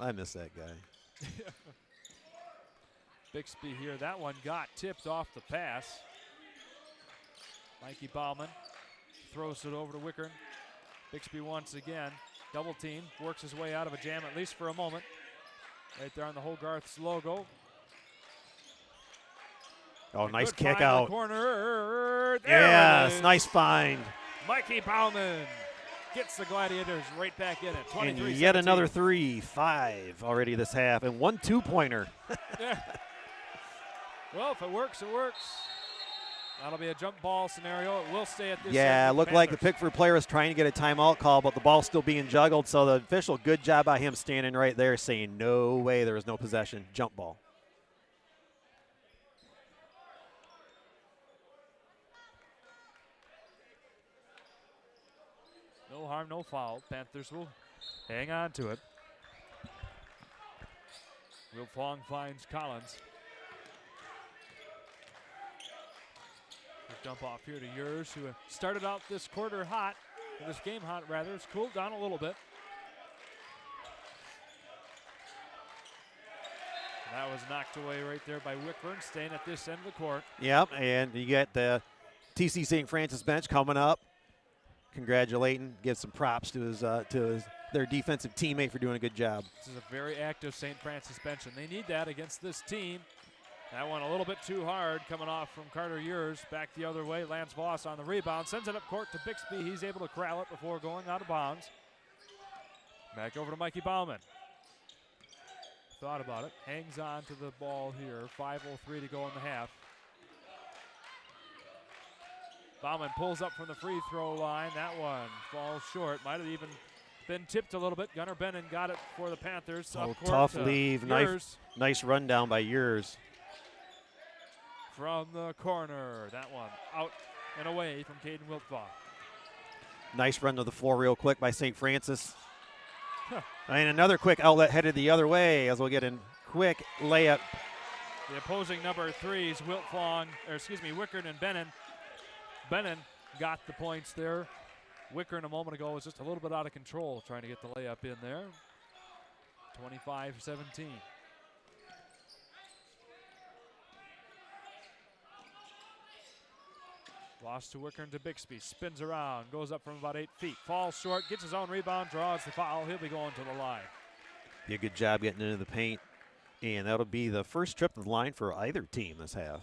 I miss that guy. Bixby here. That one got tipped off the pass. Mikey Bauman throws it over to Wickern. Bixby once again. Double team. Works his way out of a jam, at least for a moment. Right there on the Hogarth's logo. Oh, nice kick out. Corner. Yes, nice find. Mikey Bauman gets the Gladiators right back in it. 23-17. And yet another 3, 5 already this half, and 1 2-pointer. Yeah. Well, if it works, it works. That'll be a jump ball scenario. It will stay at this. Yeah, it looked like the Pickford player was trying to get a timeout call, but the ball's still being juggled. So the official, good job by him standing right there saying, no way, there was no possession. Jump ball. No harm, no foul. Panthers will hang on to it. Will Fong finds Collins. Dump off here to Yurs, who started out this quarter hot, or this game hot rather. It's cooled down a little bit. And that was knocked away right there by Wickburn, staying at this end of the court. Yep, and you get the TC St. Francis bench coming up, congratulating, give some props to their defensive teammate for doing a good job. This is a very active St. Francis bench, and they need that against this team. That one a little bit too hard coming off from Carter Yurs. Back the other way. Lance Voss on the rebound. Sends it up court to Bixby. He's able to corral it before going out of bounds. Back over to Mikey Bauman. Thought about it. Hangs on to the ball here. 5:03 to go in the half. Bauman pulls up from the free throw line. That one falls short. Might have even been tipped a little bit. Gunnar Bennon got it for the Panthers. Oh, Up court tough to leave. Nice rundown by Yurs. From the corner. That one out and away from Caden Wiltbaugh. Nice run to the floor real quick by St. Francis. And another quick outlet headed the other way as we'll get a quick layup. The opposing number threes, Wickern and Bennon. Bennon got the points there. Wickern a moment ago was just a little bit out of control trying to get the layup in there. 25-17. Lost to Wickern to Bixby. Spins around, goes up from about 8 feet. Falls short, gets his own rebound, draws the foul. He'll be going to the line. Be a good job getting into the paint. And that'll be the first trip to the line for either team this half.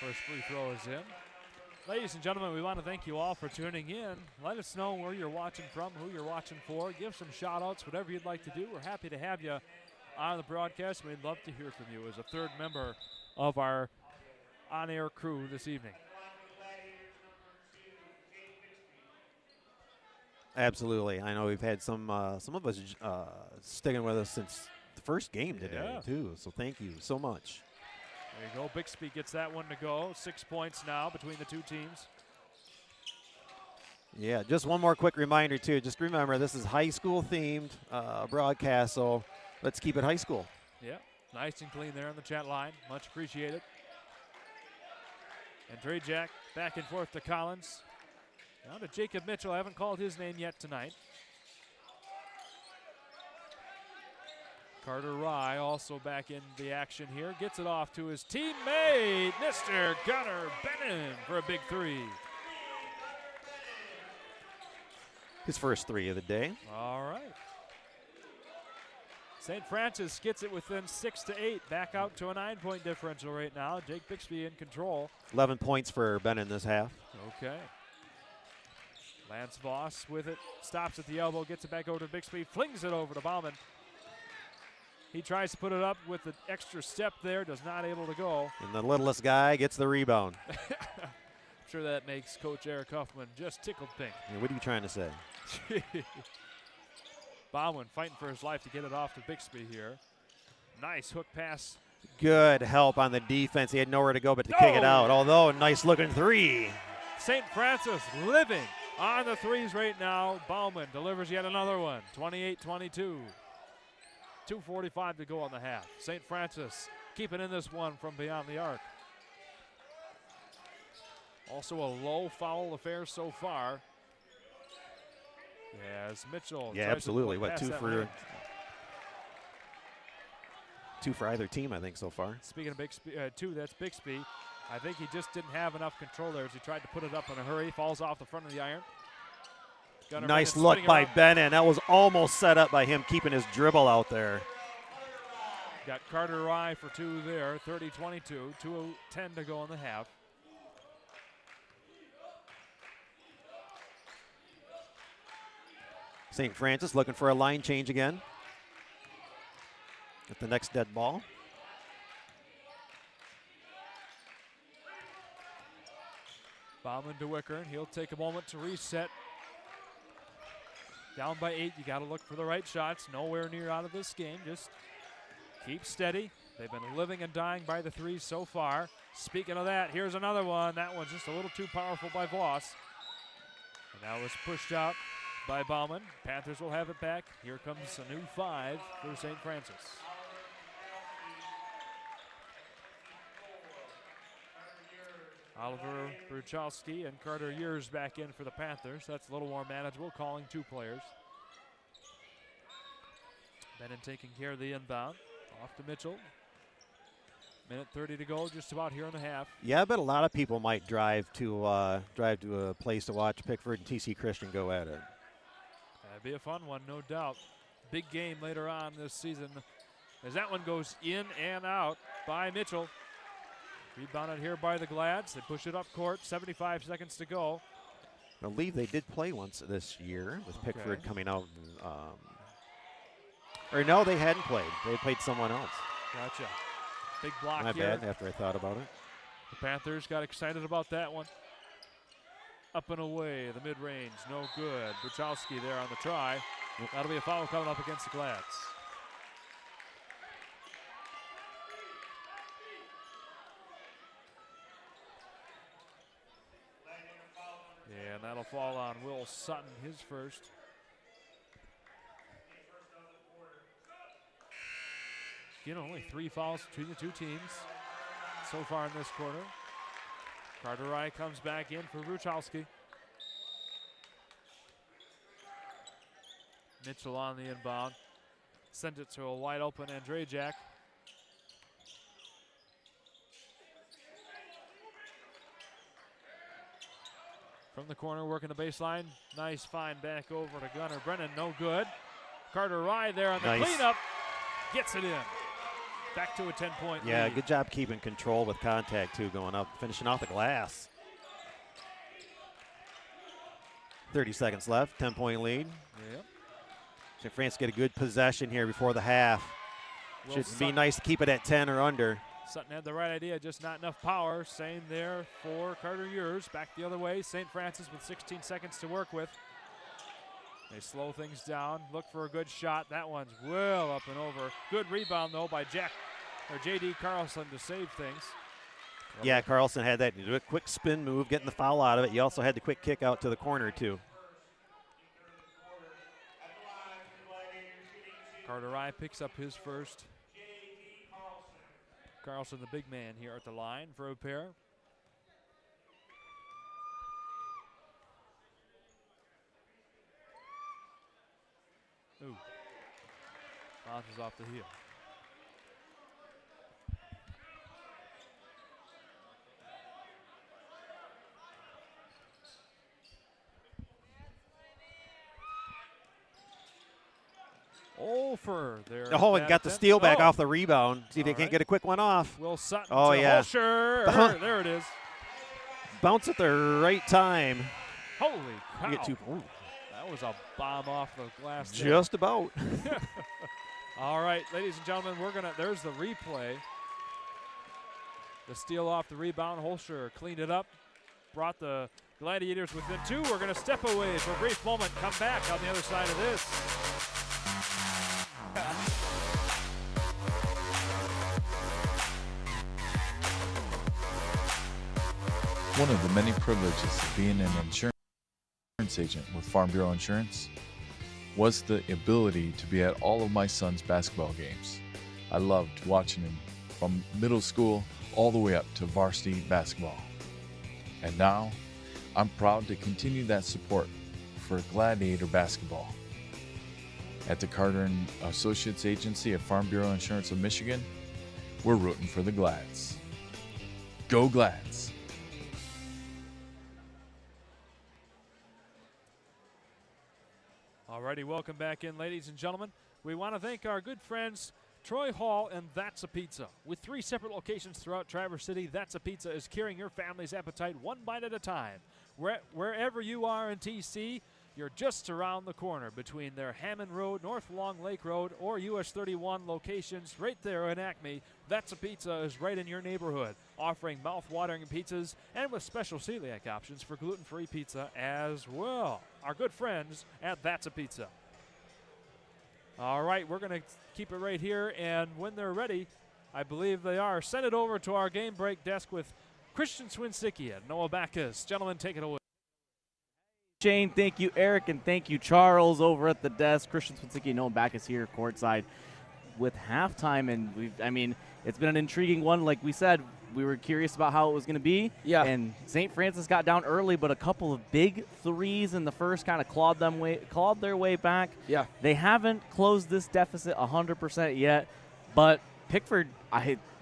First free throw is in. Ladies and gentlemen, we want to thank you all for tuning in. Let us know where you're watching from, who you're watching for. Give some shout-outs, whatever you'd like to do. We're happy to have you on the broadcast. We'd love to hear from you as a third member of our on-air crew this evening. Absolutely. I know we've had some of us sticking with us since the first game today, too. So thank you so much. There you go. Bixby gets that one to go. 6 points now between the two teams. Yeah, just one more quick reminder, too. Just remember, this is high school-themed broadcast, so let's keep it high school. Yeah, nice and clean there on the chat line. Much appreciated. And Trey Jack back and forth to Collins. Now to Jacob Mitchell. I haven't called his name yet tonight. Carter Rye also back in the action here. Gets it off to his teammate, Mr. Gunnar Bennon, for a big three. His first three of the day. All right. St. Francis gets it within 6 to 8. Back out to a 9-point differential right now. Jake Bixby in control. 11 points for Bennon this half. Okay. Lance Voss with it. Stops at the elbow. Gets it back over to Bixby. Flings it over to Bauman. He tries to put it up with the extra step there. Does not able to go. And the littlest guy gets the rebound. I'm sure that makes Coach Eric Huffman just tickled pink. Yeah, what are you trying to say? Baldwin fighting for his life to get it off to Bixby here. Nice hook pass. Good help on the defense. He had nowhere to go but to kick it out. Although, nice looking three. St. Francis living on the threes right now. Bauman delivers yet another one. 28-22. 2:45 to go on the half. St. Francis keeping in this one from beyond the arc. Also a low foul affair so far. As Mitchell. Yeah, absolutely. What, two for either team, I think, so far. Speaking of Bixby, two, that's Bixby. I think he just didn't have enough control there as he tried to put it up in a hurry. Falls off the front of the iron. Nice look by Bennon. That was almost set up by him keeping his dribble out there. Got Carter Rye for two there, 30-22, 2:10 to go in the half. St. Francis looking for a line change again. At the next dead ball. Bauman to Wickern. He'll take a moment to reset. Down by 8, you got to look for the right shots. Nowhere near out of this game. Just keep steady. They've been living and dying by the threes so far. Speaking of that, here's another one. That one's just a little too powerful by Voss. And that was pushed out by Bauman. Panthers will have it back. Here comes a new 5 for St. Francis. Oliver Bruchowski and Carter Years back in for the Panthers. That's a little more manageable, calling 2 players. Bennon taking care of the inbound. Off to Mitchell. Minute 30 to go, just about here in the half. Yeah, I bet a lot of people might drive to a place to watch Pickford and TC Christian go at it. That'd be a fun one, no doubt. Big game later on this season as that one goes in and out by Mitchell. Rebounded here by the Glads. They push it up court, 75 seconds to go. I believe they did play once this year with Pickford coming out. Or no, they hadn't played. They played someone else. Gotcha. Big block My here. bad, after I thought about it. The Panthers got excited about that one. Up and away, the mid-range, no good. Buchowski there on the try. That'll be a foul coming up against the Glads. Yeah, and that'll fall on Will Sutton, his first. Again, only 3 fouls between the two teams so far in this quarter. Cartwright comes back in for Buchowski. Mitchell on the inbound. Sends it to a wide open Andrzejak. From the corner, working the baseline. Nice find back over to Gunnar Brennan. No good. Cartwright there on the cleanup. Gets it in. Back to a 10-point lead. Yeah, good job keeping control with contact, too, going up, finishing off the glass. 30 seconds left, 10-point lead. Yep. St. Francis get a good possession here before the half. Should be nice to keep it at 10 or under. Sutton had the right idea, just not enough power. Same there for Carter Ewers. Back the other way, St. Francis with 16 seconds to work with. They slow things down, look for a good shot. That one's well up and over. Good rebound, though, by J.D. Carlson to save things. Yeah, Carlson had that quick spin move, getting the foul out of it. He also had the quick kick out to the corner, too. Cartwright picks up his first. Carlson, the big man here at the line for a pair. Ooh. Bounces off the heel. Olfer there. Oh, and got the steal back off the rebound. See if they can't get a quick one off. Will Sutton oh, yeah. Sure. There it is. Bounce at the right time. Holy cow. You get 2. Ooh. That was a bomb off the glass. Just about. All right, ladies and gentlemen, there's the replay. The steal off the rebound. Holscher cleaned it up, brought the Gladiators within 2. We're going to step away for a brief moment. Come back on the other side of this. One of the many privileges of being an insurance agent with Farm Bureau Insurance was the ability to be at all of my son's basketball games. I loved watching him from middle school all the way up to varsity basketball. And now, I'm proud to continue that support for Gladiator basketball. At the Carter & Associates Agency of Farm Bureau Insurance of Michigan, we're rooting for the Glads. Go Glads! Alrighty, welcome back in, ladies and gentlemen. We want to thank our good friends Troy Hall and That's a Pizza. With 3 separate locations throughout Traverse City, That's a Pizza is curing your family's appetite one bite at a time. Wherever you are in TC, you're just around the corner between their Hammond Road, North Long Lake Road, or US 31 locations right there in Acme. That's a Pizza is right in your neighborhood, offering mouth-watering pizzas and with special celiac options for gluten-free pizza as well. Our good friends at That's a Pizza. All right, we're going to keep it right here, and when they're ready, I believe they are, send it over to our game break desk with Christian Swinsicki and Noah Backus. Gentlemen, take it away. Shane, thank you, Eric, and thank you, Charles, over at the desk. Christian Swinsicki and Noah Backus here courtside with halftime, and it's been an intriguing one. Like we said, we were curious about how it was going to be. Yeah. And St. Francis got down early, but a couple of big threes in the first kind of clawed their way back. Yeah. They haven't closed this deficit 100% yet, but Pickford,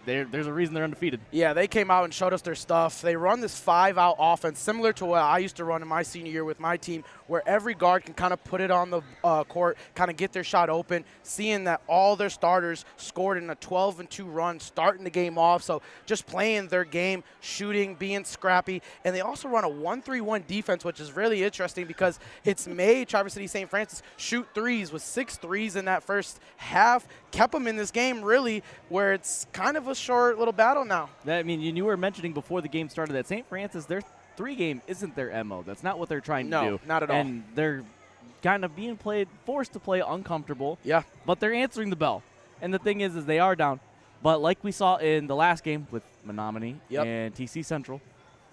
there's a reason they're undefeated. Yeah, they came out and showed us their stuff. They run this 5-out offense similar to what I used to run in my senior year with my team, where every guard can kind of put it on the court, kind of get their shot open, seeing that all their starters scored in a 12-2 run, starting the game off. So just playing their game, shooting, being scrappy. And they also run a 1-3-1 defense, which is really interesting because it's made Traverse City St. Francis shoot threes with 6 threes in that first half, kept them in this game really where it's kind of a short little battle now. I mean, you were mentioning before the game started that St. Francis, their 3-game isn't their MO. That's not what they're trying to do. No, not at all. And they're kind of being forced to play uncomfortable. Yeah. But they're answering the bell. And the thing is they are down. But like we saw in the last game with Menominee and TC Central,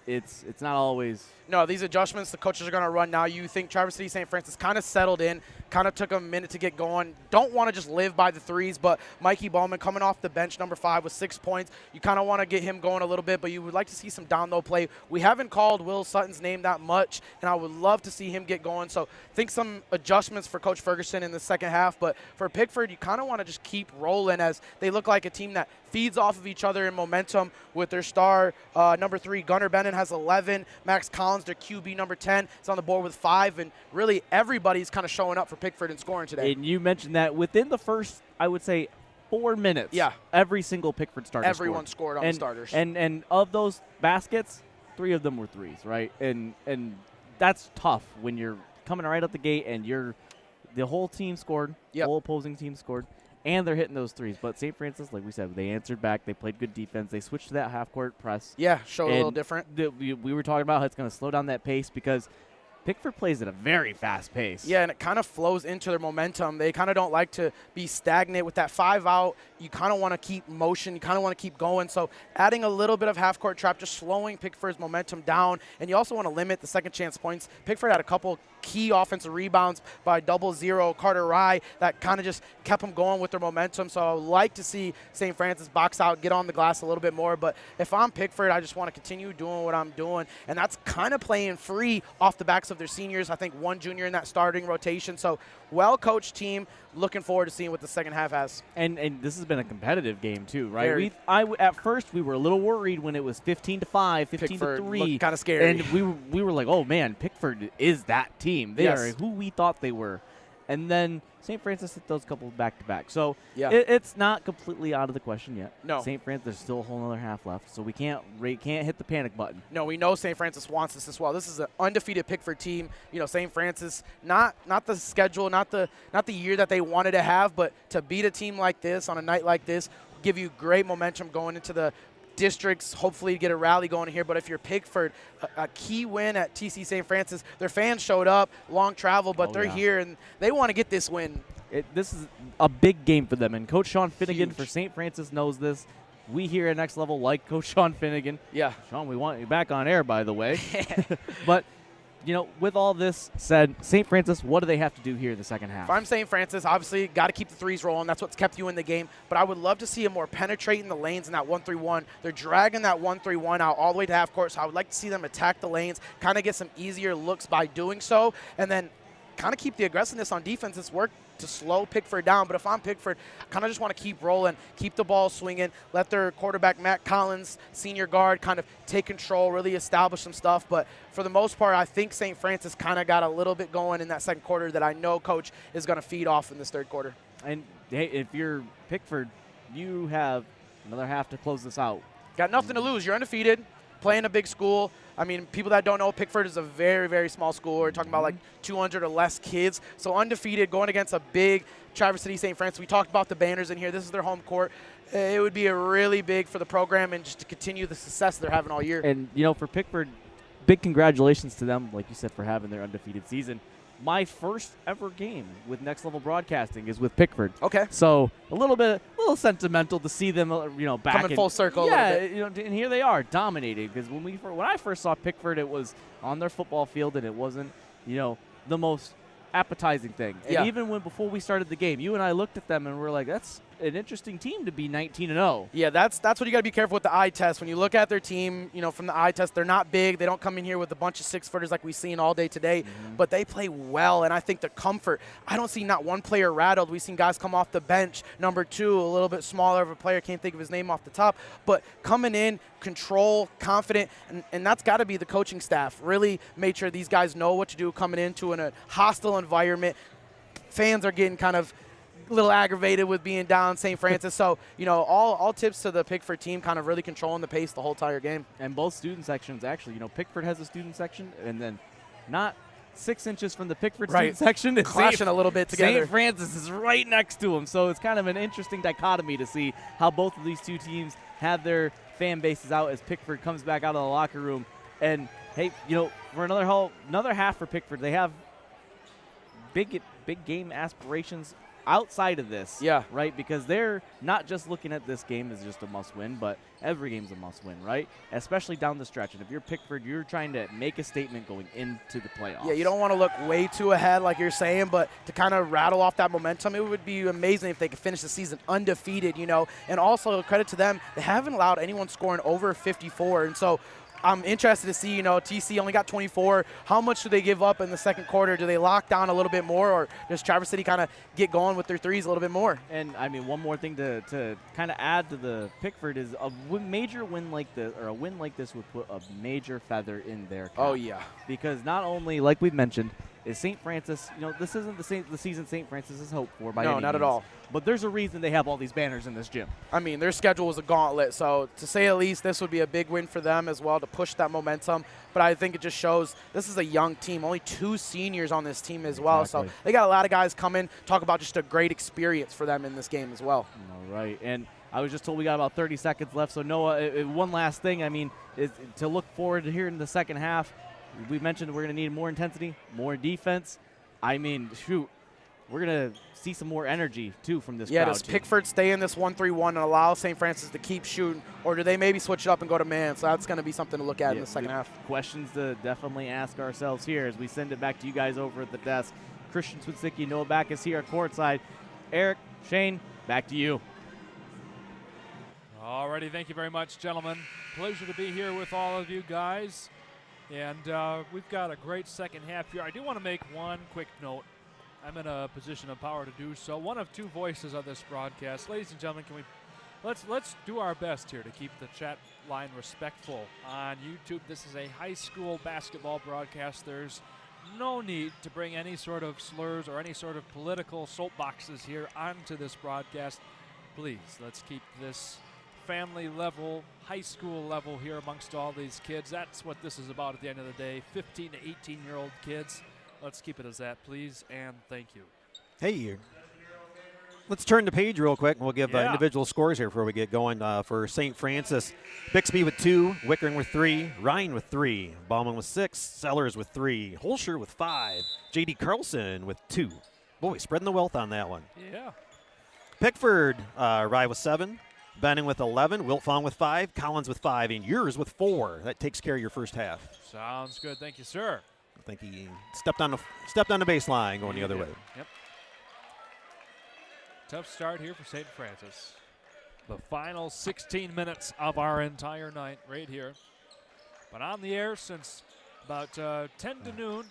it's not always. No, these adjustments the coaches are going to run now. You think Traverse City St. Francis kind of settled in, kind of took a minute to get going. Don't want to just live by the threes, but Mikey Baldwin coming off the bench, number 5 with 6 points. You kind of want to get him going a little bit, but you would like to see some down-low play. We haven't called Will Sutton's name that much, and I would love to see him get going. So I think some adjustments for Coach Ferguson in the second half, but for Pickford, you kind of want to just keep rolling as they look like a team that feeds off of each other in momentum with their star, number 3, Gunnar Bennett has 11. Max Collins, their QB, number 10, is on the board with 5. And really everybody's kind of showing up for Pickford and scoring today. And you mentioned that within the first, I would say, 4 minutes, every single Pickford starter Everyone scored on the starters. And of those baskets, 3 of them were threes, right? And that's tough when you're coming right out the gate and the whole team scored, the whole opposing team scored. And they're hitting those threes. But St. Francis, like we said, they answered back. They played good defense. They switched to that half-court press. Yeah, showed a little different. We were talking about how it's going to slow down that pace because Pickford plays at a very fast pace. Yeah, and it kind of flows into their momentum. They kind of don't like to be stagnant with that 5-out. You kind of want to keep motion. You kind of want to keep going. So adding a little bit of half-court trap, just slowing Pickford's momentum down. And you also want to limit the second chance points. Pickford had a couple key offensive rebounds by 0-0 Carter Rye that kind of just kept them going with their momentum. So I would like to see St. Francis box out, get on the glass a little bit more. But if I'm Pickford, I just want to continue doing what I'm doing. And that's kind of playing free off the backs of their seniors. I think 1 junior in that starting rotation. So well-coached team. Looking forward to seeing what the second half has. And this has been a competitive game too, right? At first we were a little worried when it was 15-5, 15-3, kind of scary. And we were like, oh man, Pickford is that team. They are who we thought they were. And then St. Francis hit those couple back-to-back. So it's not completely out of the question yet. No. St. Francis, there's still a whole other half left, so we can't hit the panic button. No, we know St. Francis wants this as well. This is an undefeated Pickford team. You know, St. Francis, not the schedule, not the year that they wanted to have, but to beat a team like this on a night like this, give you great momentum going into the districts, hopefully get a rally going here. But if you're Pickford, a key win at TC St. Francis, their fans showed up, long travel, but they're here and they want to get this win. This is a big game for them, and Coach Sean Finnegan for St. Francis knows this. We here at Next Level like Coach Sean Finnegan. Yeah. Sean, we want you back on air, by the way. But, you know, with all this said, St. Francis, what do they have to do here in the second half? If I'm St. Francis, obviously got to keep the threes rolling. That's what's kept you in the game. But I would love to see them more penetrating the lanes in that 1-3-1. They're dragging that 1-3-1 out all the way to half court. So I would like to see them attack the lanes, kind of get some easier looks by doing so, and then kind of keep the aggressiveness on defense. It's worked to slow Pickford down. But if I'm Pickford, I kind of just want to keep rolling, keep the ball swinging, let their quarterback, Matt Collins, senior guard, kind of take control, really establish some stuff. But for the most part, I think St. Francis kind of got a little bit going in that second quarter that I know Coach is going to feed off in this third quarter. And hey, if you're Pickford, you have another half to close this out. Got nothing to lose. You're undefeated, playing a big school. I mean, people that don't know, Pickford is a very, very small school. We're talking about like 200 or less kids. So undefeated, going against a big Traverse City St. Francis. We talked about the banners in here. This is their home court. It would be a really big for the program and just to continue the success they're having all year. And, you know, for Pickford, big congratulations to them, like you said, for having their undefeated season. My first ever game with Next Level Broadcasting is with Pickford. Okay. So a little sentimental to see them, you know, back coming full circle. Yeah, a little bit. you know, and here they are dominating. Because when I first saw Pickford, it was on their football field, and it wasn't, you know, the most appetizing thing. And even before we started the game, you and I looked at them and we're like, that's an interesting team to be 19-0. Yeah, that's what you got to be careful with the eye test. When you look at their team, from the eye test, they're not big. They don't come in here with a bunch of 6-footers like we've seen all day today, but they play well, and I think the comfort. I don't see not one player rattled. We've seen guys come off the bench. Number 2, a little bit smaller of a player, can't think of his name off the top, but coming in, control, confident, and that's got to be the coaching staff. Really made sure these guys know what to do coming into a hostile environment. Fans are getting kind of a little aggravated with being down St. Francis. So, all tips to the Pickford team, kind of really controlling the pace the whole entire game. And both student sections, actually. Pickford has a student section, and then not 6 inches from the Pickford student section. It's clashing a little bit together. St. Francis is right next to them. So it's kind of an interesting dichotomy to see how both of these two teams have their fan bases out as Pickford comes back out of the locker room. And, hey, for another half for Pickford, they have big game aspirations outside of this. Yeah. Right? Because they're not just looking at this game as just a must-win, but every game's a must-win, right? Especially down the stretch. And if you're Pickford, you're trying to make a statement going into the playoffs. Yeah, you don't want to look way too ahead like you're saying, but to kind of rattle off that momentum, it would be amazing if they could finish the season undefeated, And also, credit to them, they haven't allowed anyone scoring over 54. And so I'm interested to see, TC only got 24. How much do they give up in the second quarter? Do they lock down a little bit more, or does Traverse City kind of get going with their threes a little bit more? And, one more thing to kind of add to the Pickford is a major win like this, or a win like this would put a major feather in their cap. Oh, yeah. Because not only, like we've mentioned, is St. Francis, this isn't the season St. Francis is hoped for by any No, not means, at all. But there's a reason they have all these banners in this gym. Their schedule was a gauntlet, so to say at least, this would be a big win for them as well to push that momentum. But I think it just shows this is a young team, only 2 seniors on this team as well. Exactly. So they got a lot of guys coming. Talk about just a great experience for them in this game as well. All right, and I was just told we got about 30 seconds left. So Noah, one last thing, is to look forward to here in the second half. We mentioned we're going to need more intensity, more defense. Shoot, we're going to see some more energy, too, from this crowd. Yeah, does Pickford stay in this 1-3-1 and allow St. Francis to keep shooting, or do they maybe switch it up and go to man? So that's going to be something to look at in the second half. Questions to definitely ask ourselves here as we send it back to you guys over at the desk. Christian Swinsicki, Noah Backus here at courtside. Eric, Shane, back to you. Alrighty, thank you very much, gentlemen. Pleasure to be here with all of you guys. And we've got a great second half here. I do want to make one quick note. I'm in a position of power to do so. One of 2 voices of this broadcast. Ladies and gentlemen, let's do our best here to keep the chat line respectful on YouTube. This is a high school basketball broadcast. There's no need to bring any sort of slurs or any sort of political soapboxes here onto this broadcast. Please, let's keep this family level, high school level here amongst all these kids. That's what this is about at the end of the day. 15 to 18-year-old kids. Let's keep it as that, please, and thank you. Hey, let's turn the page real quick, and we'll give individual scores here before we get going. For St. Francis, Bixby with 2, Wickering with 3, Ryan with 3, Baldwin with 6, Sellers with 3, Holscher with 5, J.D. Carlson with 2. Boy, spreading the wealth on that one. Yeah. Pickford, Rye with 7, Benning with 11, Wiltfong with 5, Collins with 5, and yours with 4. That takes care of your first half. Sounds good. Thank you, sir. I think he stepped on the baseline going the other way. Yep. Tough start here for St. Francis. The final 16 minutes of our entire night right here. But on the air since about 10 to noon.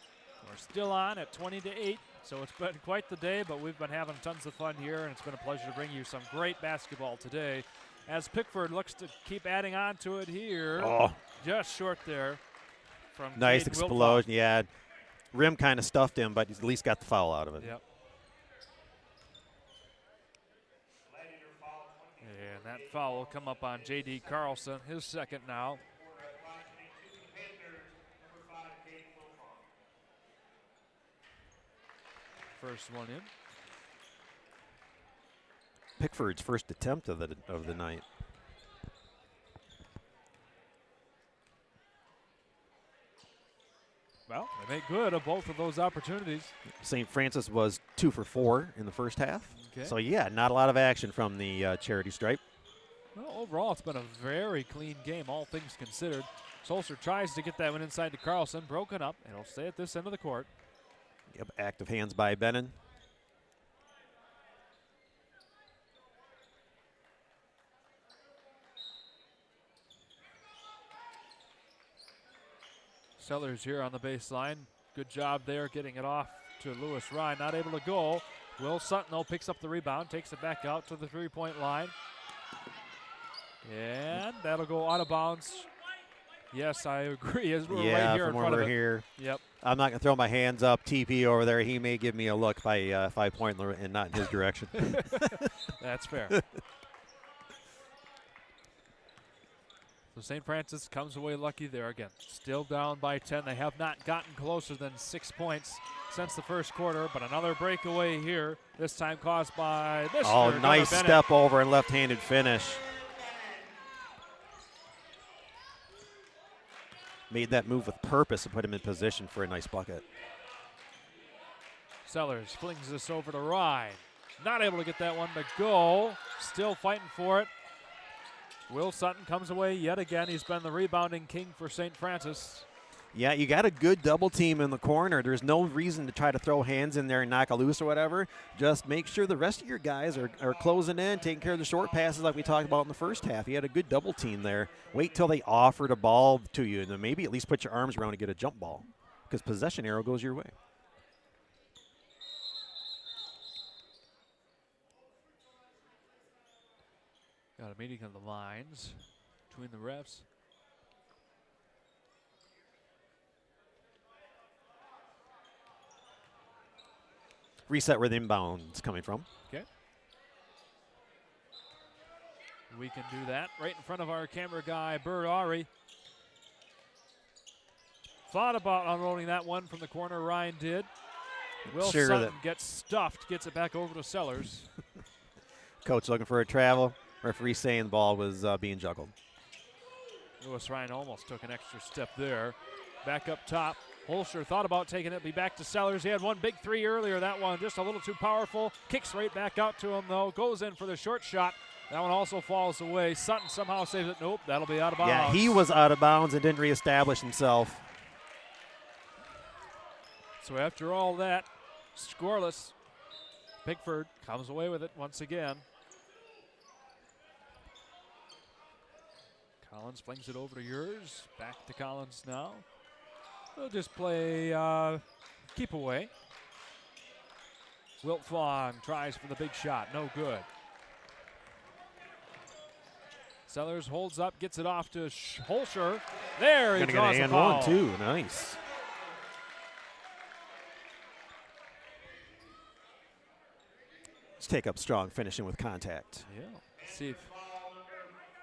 We're still on at 20 to 8. So it's been quite the day, but we've been having tons of fun here, and it's been a pleasure to bring you some great basketball today. As Pickford looks to keep adding on to it here. Oh. Just short there. From Nice Caden explosion. Yeah, rim kind of stuffed him, but he's at least got the foul out of it. Yep. And that foul will come up on J.D. Carlson, his second now. First one in. Pickford's first attempt of the night. Well, they make good of both of those opportunities. St. Francis was 2 for 4 in the first half. Okay. So, yeah, not a lot of action from the charity stripe. Well, overall, it's been a very clean game, all things considered. Solser tries to get that one inside to Carlson, broken up, and he'll stay at this end of the court. Yep, active hands by Bennon. Sellers here on the baseline. Good job there getting it off to Lewis Ryan. Not able to go. Will Sutton, though, picks up the rebound, takes it back out to the three-point line. And that'll go out of bounds. Yes, I agree. As we're right here in front of it. Here. Yep. I'm not going to throw my hands up. TP over there. He may give me a look if I point and not in his direction. That's fair. So St. Francis comes away lucky there again. Still down by 10. They have not gotten closer than 6 points since the first quarter, but another breakaway here, this time caused by Mr. Oh, nice Bennett. step over and left-handed finish. Made that move with purpose and put him in position for a nice bucket. Sellers flings this over to Ryan. Not able to get that one to go. Still fighting for it. Will Sutton comes away yet again. He's been the rebounding king for St. Francis. Yeah, you got a good double team in the corner. There's no reason to try to throw hands in there and knock a loose or whatever. Just make sure the rest of your guys are closing in, taking care of the short passes like we talked about in the first half. You had a good double team there. Wait till they offered a ball to you, and then maybe at least put your arms around and get a jump ball, because possession arrow goes your way. Got a meeting of the lines between the refs. Reset where the inbound's coming from. Okay. We can do that right in front of our camera guy, Bert Ari. Thought about unloading that one from the corner. Ryan did. Will Sutton gets stuffed, gets it back over to Sellers. Coach looking for a travel. Referee saying the ball was being juggled. Lewis Ryan almost took an extra step there. Back up top. Holscher thought about taking it, be back to Sellers. He had one big three earlier. That one just a little too powerful. Kicks right back out to him, though. Goes in for the short shot. That one also falls away. Sutton somehow saves it. Nope, that'll be out of bounds. Yeah, he was out of bounds and didn't reestablish himself. So after all that, scoreless. Pickford comes away with it once again. Collins flings it over to yours. Back to Collins now. We'll just play keep away. Wilt Vaughn tries for the big shot. No good. Sellers holds up, gets it off to Holscher. There, he draws a foul. One, too. Nice. Let's take up strong, finishing with contact. Yeah. See if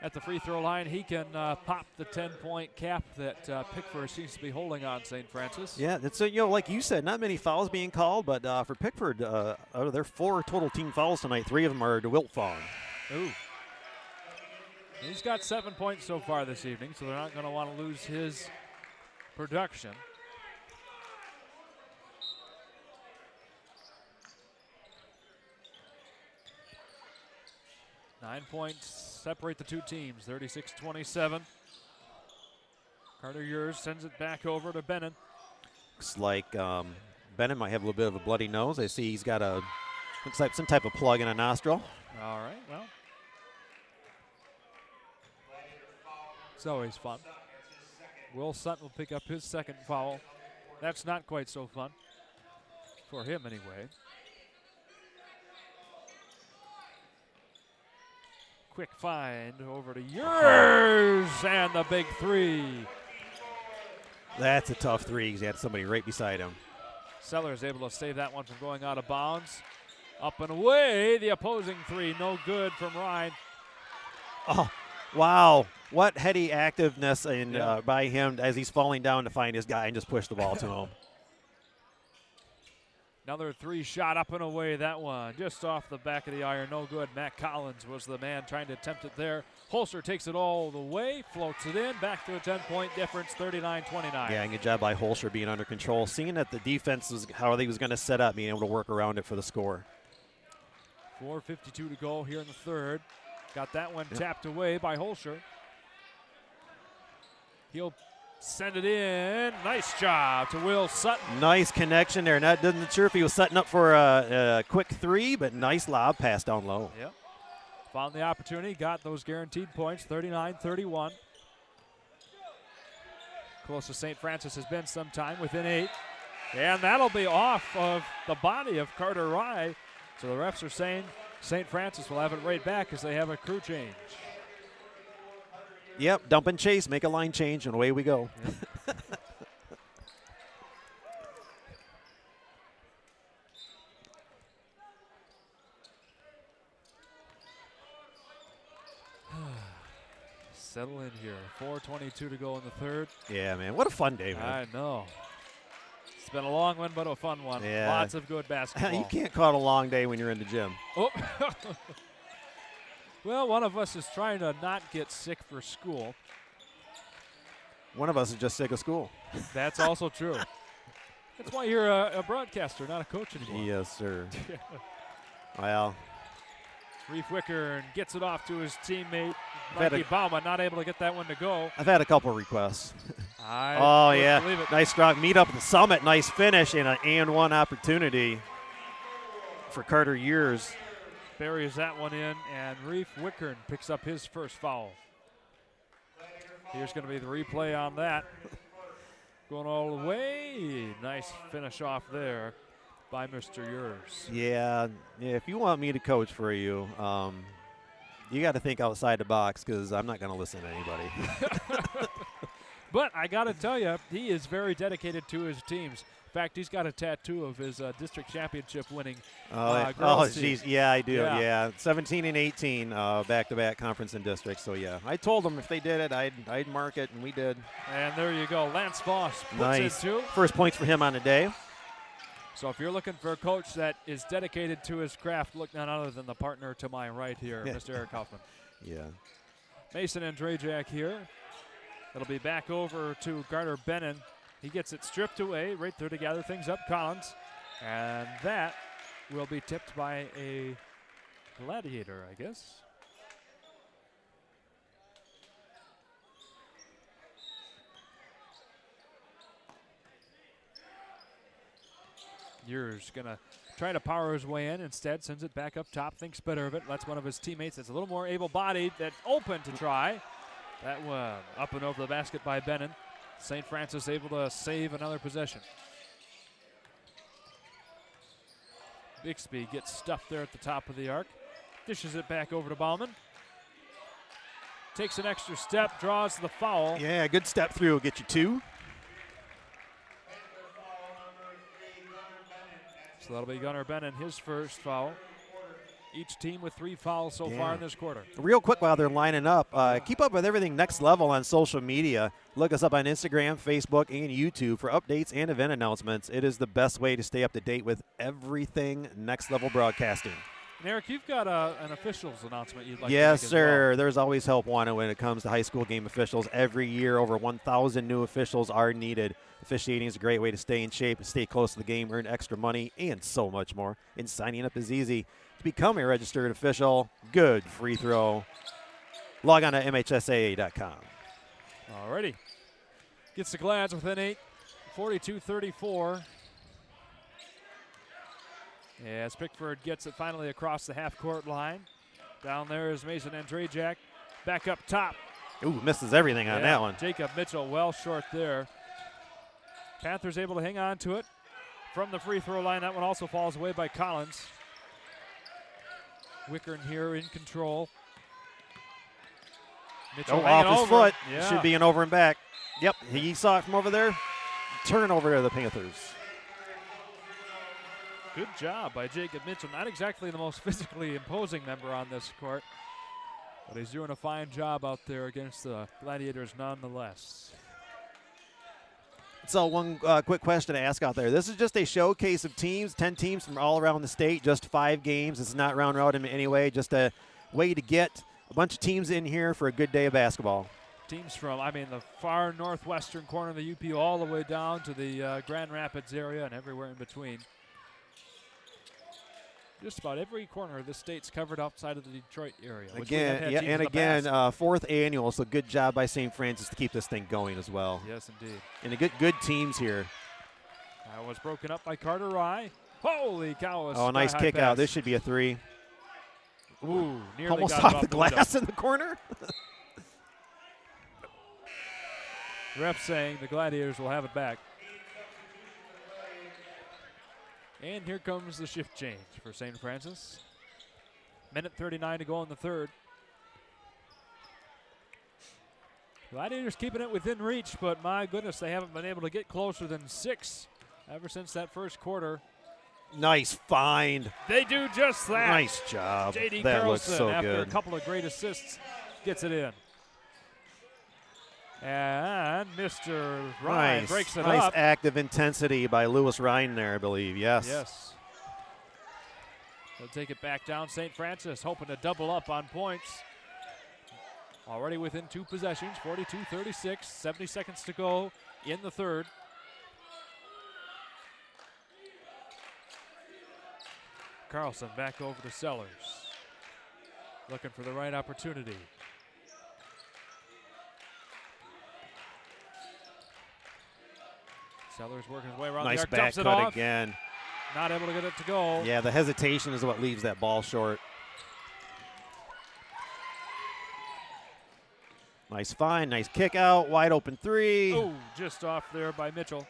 at the free throw line he can pop the 10-point cap that Pickford seems to be holding on St. Francis. Yeah, it's like you said, not many fouls being called, but for Pickford, out of their 4 total team fouls tonight, 3 of them are to Wilt Vaughn. Ooh. He's got 7 points so far this evening, so they're not going to want to lose his production. Nine points separate the two teams, 36-27. Carter Yurs sends it back over to Bennon. Looks like Bennon might have a little bit of a bloody nose. I see he's got looks like some type of plug in a nostril. All right, well. It's always fun. Will Sutton will pick up his second foul. That's not quite so fun for him anyway. Quick find over to yours and the big three. That's a tough three because he had somebody right beside him. Sellers able to save that one from going out of bounds. Up and away, the opposing three, no good from Ryan. Oh, wow. What heady activeness by him as he's falling down to find his guy and just push the ball to him. Another three shot up and away, that one just off the back of the iron, no good. Matt Collins was the man trying to attempt it there. Holscher takes it all the way, floats it in, back to a 10-point difference, 39-29. Yeah, and good job by Holscher being under control, seeing that the defense was how he was going to set up, being able to work around it for the score. 4:52 to go here in the third. Got that one tapped away by Holscher. He'll send it in. Nice job to Will Sutton. Nice connection there. Not sure if he was setting up for a quick three, but nice lob pass down low. Yep. Found the opportunity, got those guaranteed points, 39-31. Closest St. Francis has been some time, within 8. And that'll be off of the body of Carter Rye. So the refs are saying St. Francis will have it right back as they have a crew change. Yep, dump and chase, make a line change, and away we go. Yep. Settle in here. 4:22 to go in the third. Yeah, man. What a fun day, man. I know. It's been a long one, but a fun one. Yeah. Lots of good basketball. You can't call it a long day when you're in the gym. Oh. Well, one of us is trying to not get sick for school. One of us is just sick of school. That's also true. That's why you're a broadcaster, not a coach anymore. Yes, sir. Well. Reef Wickern gets it off to his teammate, I've Mikey Bauma, not able to get that one to go. I've had a couple requests. I yeah. believe it. Nice strong meet up at the summit. Nice finish and an and one opportunity for Carter Years. Buries that one in, and Reef Wickern picks up his first foul. Here's going to be the replay on that. Going all the way. Nice finish off there by Mr. Years. Yeah, if you want me to coach for you, you got to think outside the box because I'm not going to listen to anybody. But I got to tell you, he is very dedicated to his teams. In fact, he's got a tattoo of his district championship winning girls team. Geez, yeah, I do. Yeah, 17 and 18 back-to-back conference and district. So yeah, I told them if they did it, I'd mark it, and we did. And there you go, Lance Voss puts nice. it too. First points for him on the day. So if you're looking for a coach that is dedicated to his craft, look none other than the partner to my right here, Mr. Eric Hoffman. Yeah. Mason Andrzejak here. It'll be back over to Garner Bennon. He gets it stripped away right there to gather things up, Collins. And that will be tipped by a Gladiator, I guess. Years going to try to power his way in. Instead, sends it back up top, thinks better of it. Lets one of his teammates that's a little more able-bodied, that's open to try. That one up and over the basket by Bennon. St. Francis able to save another possession. Bixby gets stuffed there at the top of the arc. Dishes it back over to Bauman. Takes an extra step, draws the foul. Yeah, good step through will get you 2. So that'll be Gunnar Bennon, his first foul. Each team with 3 fouls so far in this quarter. Real quick while they're lining up, keep up with everything Next Level on social media. Look us up on Instagram, Facebook, and YouTube for updates and event announcements. It is the best way to stay up to date with everything Next Level Broadcasting. And Eric, you've got an officials announcement you'd like yes, to make sir. as well. There's always help wanted when it comes to high school game officials. Every year, over 1,000 new officials are needed. Officiating is a great way to stay in shape, stay close to the game, earn extra money, and so much more. And signing up is easy. To become a registered official, good free throw. Log on to MHSAA.com. Alrighty. Gets the Glads within 8, 42-34. As Pickford gets it finally across the half-court line. Down there is Mason Andrzejak. Back up top. Ooh, misses everything on that one. Jacob Mitchell well short there. Panthers able to hang on to it from the free throw line. That one also falls away by Collins. Wickern here in control. Mitchell off his foot. Yeah. Should be an over and back. Yep, he saw it from over there. Turnover to the Panthers. Good job by Jacob Mitchell. Not exactly the most physically imposing member on this court, but he's doing a fine job out there against the Gladiators nonetheless. So one quick question to ask out there. This is just a showcase of teams, 10 teams from all around the state, just 5 games. It's not round robin in any way, just a way to get a bunch of teams in here for a good day of basketball. Teams from, the far northwestern corner of the UP all the way down to the Grand Rapids area and everywhere in between. Just about every corner of the state's covered outside of the Detroit area. Again, 4th annual, so good job by St. Francis to keep this thing going as well. Yes, indeed. And a good teams here. That was broken up by Carter Rye. Holy cow. Oh, nice kick pass. out. This should be a 3. Ooh, nearly almost got off it the glass in the corner. Ref saying the Gladiators will have it back. And here comes the shift change for St. Francis. Minute 39 to go in the third. Gladiators keeping it within reach, but my goodness, they haven't been able to get closer than 6 ever since that first quarter. Nice find. They do just that. Nice job. J.D. That Carlson, looks so after good. a couple of great assists, gets it in. And Mr. Ryan breaks it nice up. act of intensity by Lewis Ryan there, I believe. Yes. Yes. They'll take it back down. St. Francis hoping to double up on points. Already within 2 possessions, 42-36, 70 seconds to go in the third. Carlson back over to Sellers. Looking for the right opportunity. Sellers working his way around nice the arc, back dumps it cut off. again. Not able to get it to go. Yeah, the hesitation is what leaves that ball short. Nice find, nice kick out, wide open 3. Oh, just off there by Mitchell.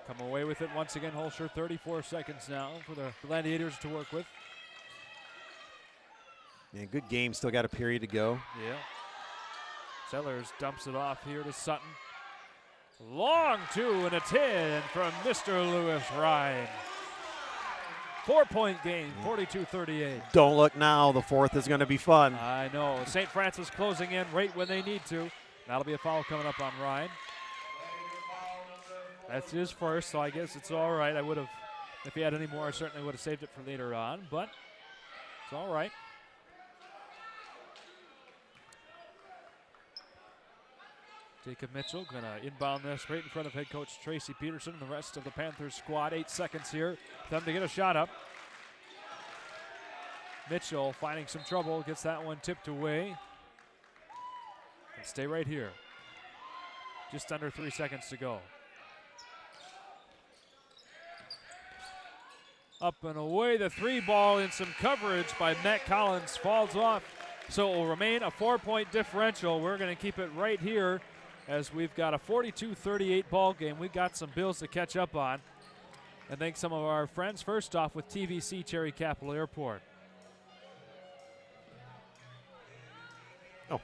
Come away with it once again, Holscher. 34 seconds now for the Gladiators to work with. Yeah, good game, still got a period to go. Yeah. Sellers dumps it off here to Sutton. Long 2 and a 10 from Mr. Lewis Ryan. 4-point game, 42-38. Don't look now, the fourth is going to be fun. I know. St. Francis closing in right when they need to. That'll be a foul coming up on Ryan. That's his first, so I guess it's all right. I would have, if he had any more, I certainly would have saved it for later on, but it's all right. Jacob Mitchell going to inbound this right in front of head coach Tracy Peterson and the rest of the Panthers squad. 8 seconds here for them to get a shot up. Mitchell finding some trouble, gets that one tipped away. And stay right here. Just under 3 seconds to go. Up and away, the 3 ball in some coverage by Matt Collins falls off. So it will remain a 4-point differential. We're going to keep it right here as we've got a 42-38 ball game. We've got some bills to catch up on. And thank some of our friends, first off with TVC Cherry Capital Airport. Oh,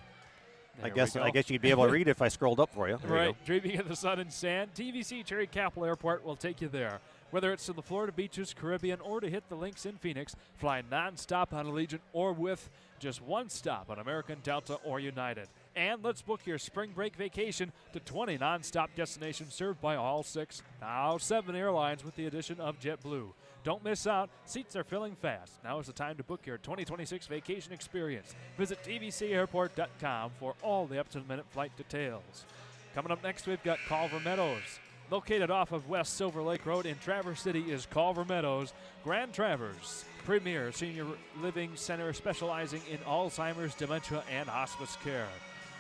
There I guess we go. you'd be able to read it if I scrolled up for you. There Right, you go. dreaming of the sun and sand. TVC Cherry Capital Airport will take you there. Whether it's to the Florida beaches, Caribbean, or to hit the links in Phoenix, fly nonstop on Allegiant or with just one stop on American, Delta, or United. And let's book your spring break vacation to 20 nonstop destinations served by all 6, now 7 airlines with the addition of JetBlue. Don't miss out. Seats are filling fast. Now is the time to book your 2026 vacation experience. Visit tvcairport.com for all the up-to-the-minute flight details. Coming up next, we've got Culver Meadows. Located off of West Silver Lake Road in Traverse City is Culver Meadows, Grand Traverse, premier senior living center specializing in Alzheimer's, dementia, and hospice care.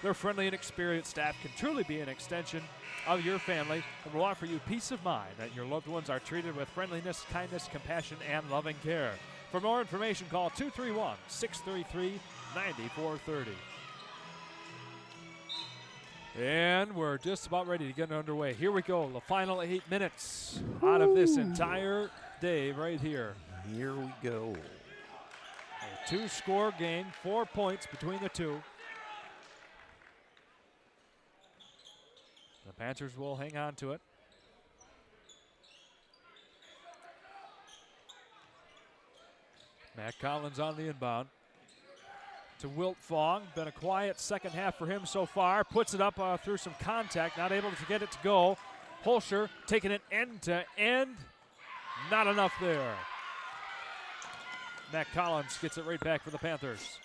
Their friendly and experienced staff can truly be an extension of your family and will offer you peace of mind that your loved ones are treated with friendliness, kindness, compassion, and loving care. For more information, call 231-633-9430. And we're just about ready to get underway. Here we go, the final 8 minutes out of this entire day right here. Here we go. A 2-score game, 4 points between the two. The Panthers will hang on to it. Matt Collins on the inbound. To Wilt Fong. Been a quiet second half for him so far. Puts it up through some contact. Not able to get it to go. Holscher taking it end to end. Not enough there. Matt Collins gets it right back for the Panthers.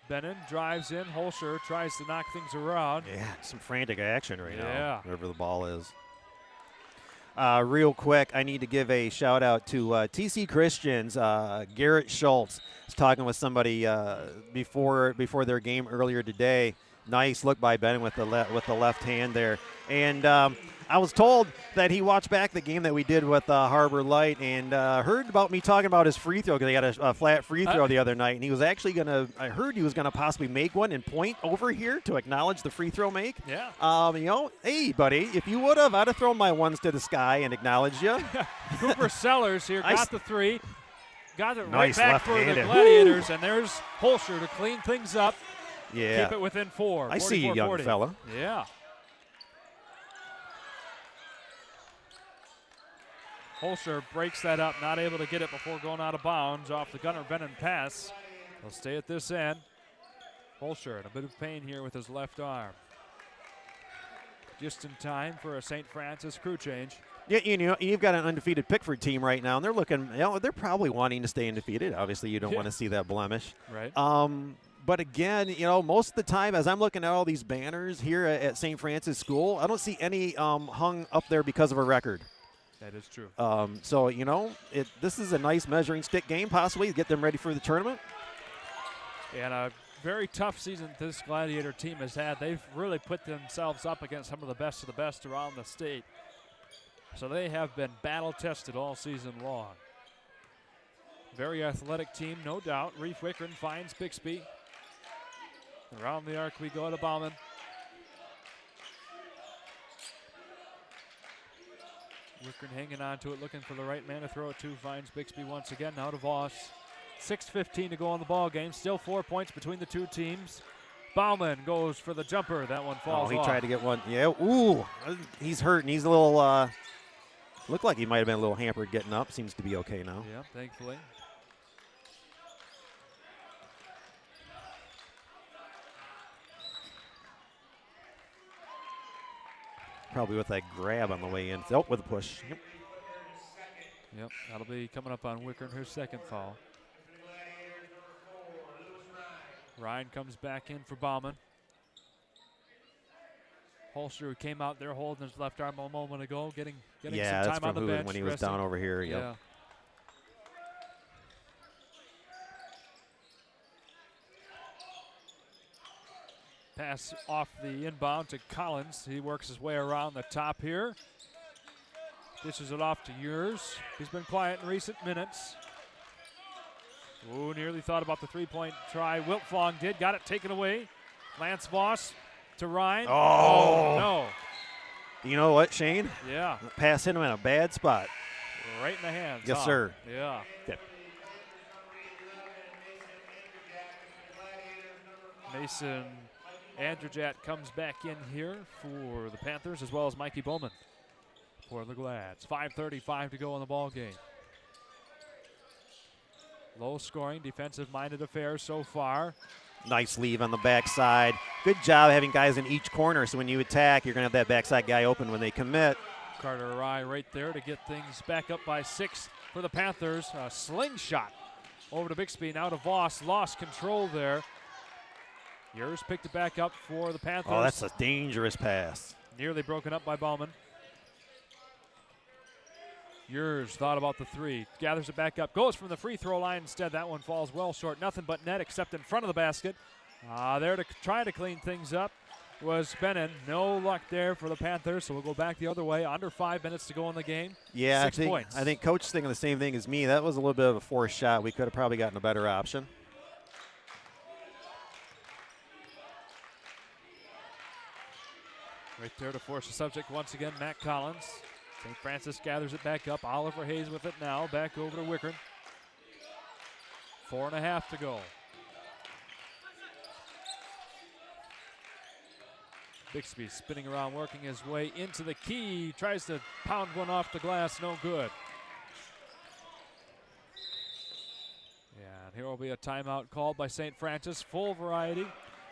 Bennon drives in. Holscher tries to knock things around. Yeah, some frantic action right now. Yeah. Wherever the ball is. Real quick, I need to give a shout out to TC Christians. Garrett Schultz was talking with somebody before their game earlier today. Nice look by Bennon with the left hand there. And I was told that he watched back the game that we did with Harbor Light and heard about me talking about his free throw because he had a flat free throw the other night, and he was actually I heard he was going to possibly make one and point over here to acknowledge the free throw make. Yeah. Hey, buddy, if you would have, I'd have thrown my ones to the sky and acknowledged you. Cooper Sellers here got the three. Got it Nice right back for the left-handed. Gladiators, Woo! and there's Holscher to clean things up. Yeah. Keep it within 4. I see you, young 44-40. fella. Yeah. Holscher breaks that up, not able to get it before going out of bounds off the Gunnar Bennon pass. He'll stay at this end. Holscher in a bit of pain here with his left arm. Just in time for a St. Francis crew change. Yeah, you've got an undefeated Pickford team right now, and they're looking, they're probably wanting to stay undefeated. Obviously, you don't want to see that blemish. Right. But again, most of the time, as I'm looking at all these banners here at St. Francis School, I don't see any hung up there because of a record. That is true. So, this is a nice measuring stick game, possibly, to get them ready for the tournament. And a very tough season this Gladiator team has had. They've really put themselves up against some of the best around the state. So they have been battle-tested all season long. Very athletic team, no doubt. Reef Wickren finds Bixby. Around the arc we go to Bauman. Wickren hanging on to it, looking for the right man to throw it to. Finds Bixby once again, now to Voss. 6:15 to go in the ball game. Still 4 points between the two teams. Bauman goes for the jumper. That one falls off. He tried to get one. Yeah, ooh, he's hurt, and he's a little, looked like he might have been a little hampered getting up. Seems to be okay now. Yeah, thankfully. Probably with that grab on the way in. Oh, with a push. Yep, that'll be coming up on Wickern, her second foul. Ryan comes back in for Bauman. Holscher, who came out there holding his left arm a moment ago, getting some time on the bench. When he was down over here. Yep. Yeah. Pass off the inbound to Collins. He works his way around the top here. Dishes it off to Urs. He's been quiet in recent minutes. Ooh, nearly thought about the three-point try. Wiltfong did. Got it taken away. Lance Voss to Ryan. Oh, no. You know what, Shane? Yeah. Pass hit him in a bad spot. Right in the hands. Yes, sir. Yeah. Okay. Mason Andrejat comes back in here for the Panthers, as well as Mikey Bowman for the Glads. 5:35 to go in the ball game. Low scoring, defensive-minded affair so far. Nice leave on the backside. Good job having guys in each corner, so when you attack, you're going to have that backside guy open when they commit. Carter Rye right there to get things back up by 6 for the Panthers. A slingshot over to Bixby, now to Voss. Lost control there. Urs picked it back up for the Panthers. Oh, that's a dangerous pass. Nearly broken up by Bauman. Urs thought about the three, gathers it back up, goes from the free throw line instead. That one falls well short. Nothing but net except in front of the basket. There to try to clean things up was Bennon. No luck there for the Panthers, so we'll go back the other way. Under 5 minutes to go in the game. Yeah, 6 points. I think Coach is thinking the same thing as me. That was a little bit of a forced shot. We could have probably gotten a better option. Right there to force the subject once again, Matt Collins. St. Francis gathers it back up. Oliver Hayes with it now. Back over to Wickern. 4.5 to go. Bixby spinning around, working his way into the key. Tries to pound one off the glass. No good. Yeah, and here will be a timeout called by St. Francis. Full variety.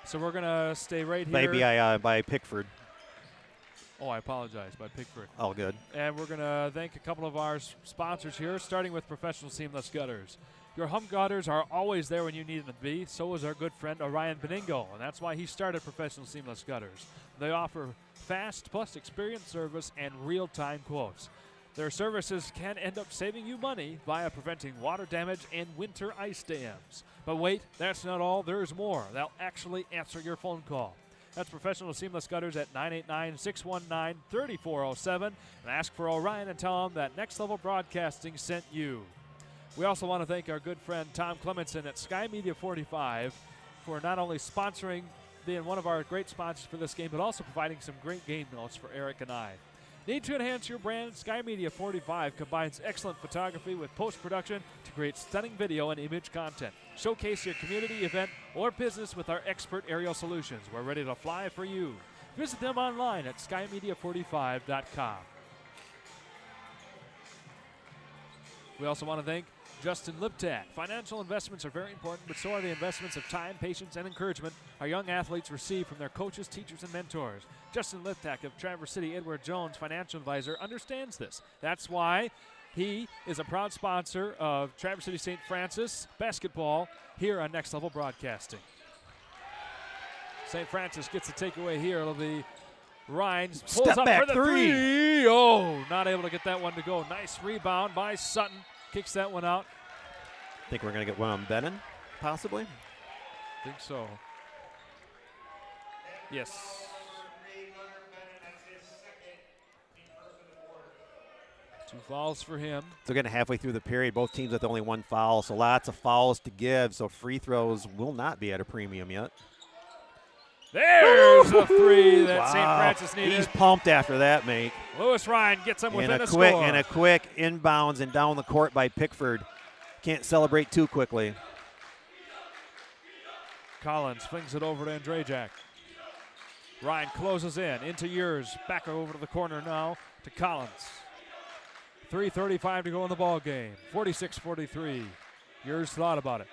So we're going to stay right here. By Pickford. Oh, I apologize, by Pickford. All good. And we're going to thank a couple of our sponsors here, starting with Professional Seamless Gutters. Your hump gutters are always there when you need them to be. So is our good friend Orion Beningo, and that's why he started Professional Seamless Gutters. They offer fast plus experience service and real-time quotes. Their services can end up saving you money via preventing water damage and winter ice dams. But wait, that's not all. There's more. They'll actually answer your phone call. That's Professional Seamless Gutters at 989-619-3407. And ask for Orion and tell them that Next Level Broadcasting sent you. We also want to thank our good friend Tom Clementson at Sky Media 45 for not only sponsoring, being one of our great sponsors for this game, but also providing some great game notes for Eric and I. Need to enhance your brand? Sky Media 45 combines excellent photography with post-production to create stunning video and image content. Showcase your community, event, or business with our expert aerial solutions. We're ready to fly for you. Visit them online at skymedia45.com. We also want to thank Justin Liptak. Financial investments are very important, but so are the investments of time, patience, and encouragement our young athletes receive from their coaches, teachers, and mentors. Justin Liptak of Traverse City Edward Jones Financial Advisor understands this. That's why he is a proud sponsor of Traverse City St. Francis basketball here on Next Level Broadcasting. St. Francis gets the takeaway here. It'll be Rhines pulls Step up back for the three. Oh, not able to get that one to go. Nice rebound by Sutton. Kicks that one out. Think we're going to get one on Bennon, possibly? Think so. Yes. Two fouls for him. So getting halfway through the period, both teams with only one foul, so lots of fouls to give, so free throws will not be at a premium yet. There's a three that St. Francis needed. He's pumped after that, mate. Lewis Ryan gets him within a score. And a quick inbounds and down the court by Pickford. Can't celebrate too quickly. Collins flings it over to Andrzejak. Ryan closes into yours. Back over to the corner now to Collins. 3:35 to go in the ball game. 46-43. Yours thought about it.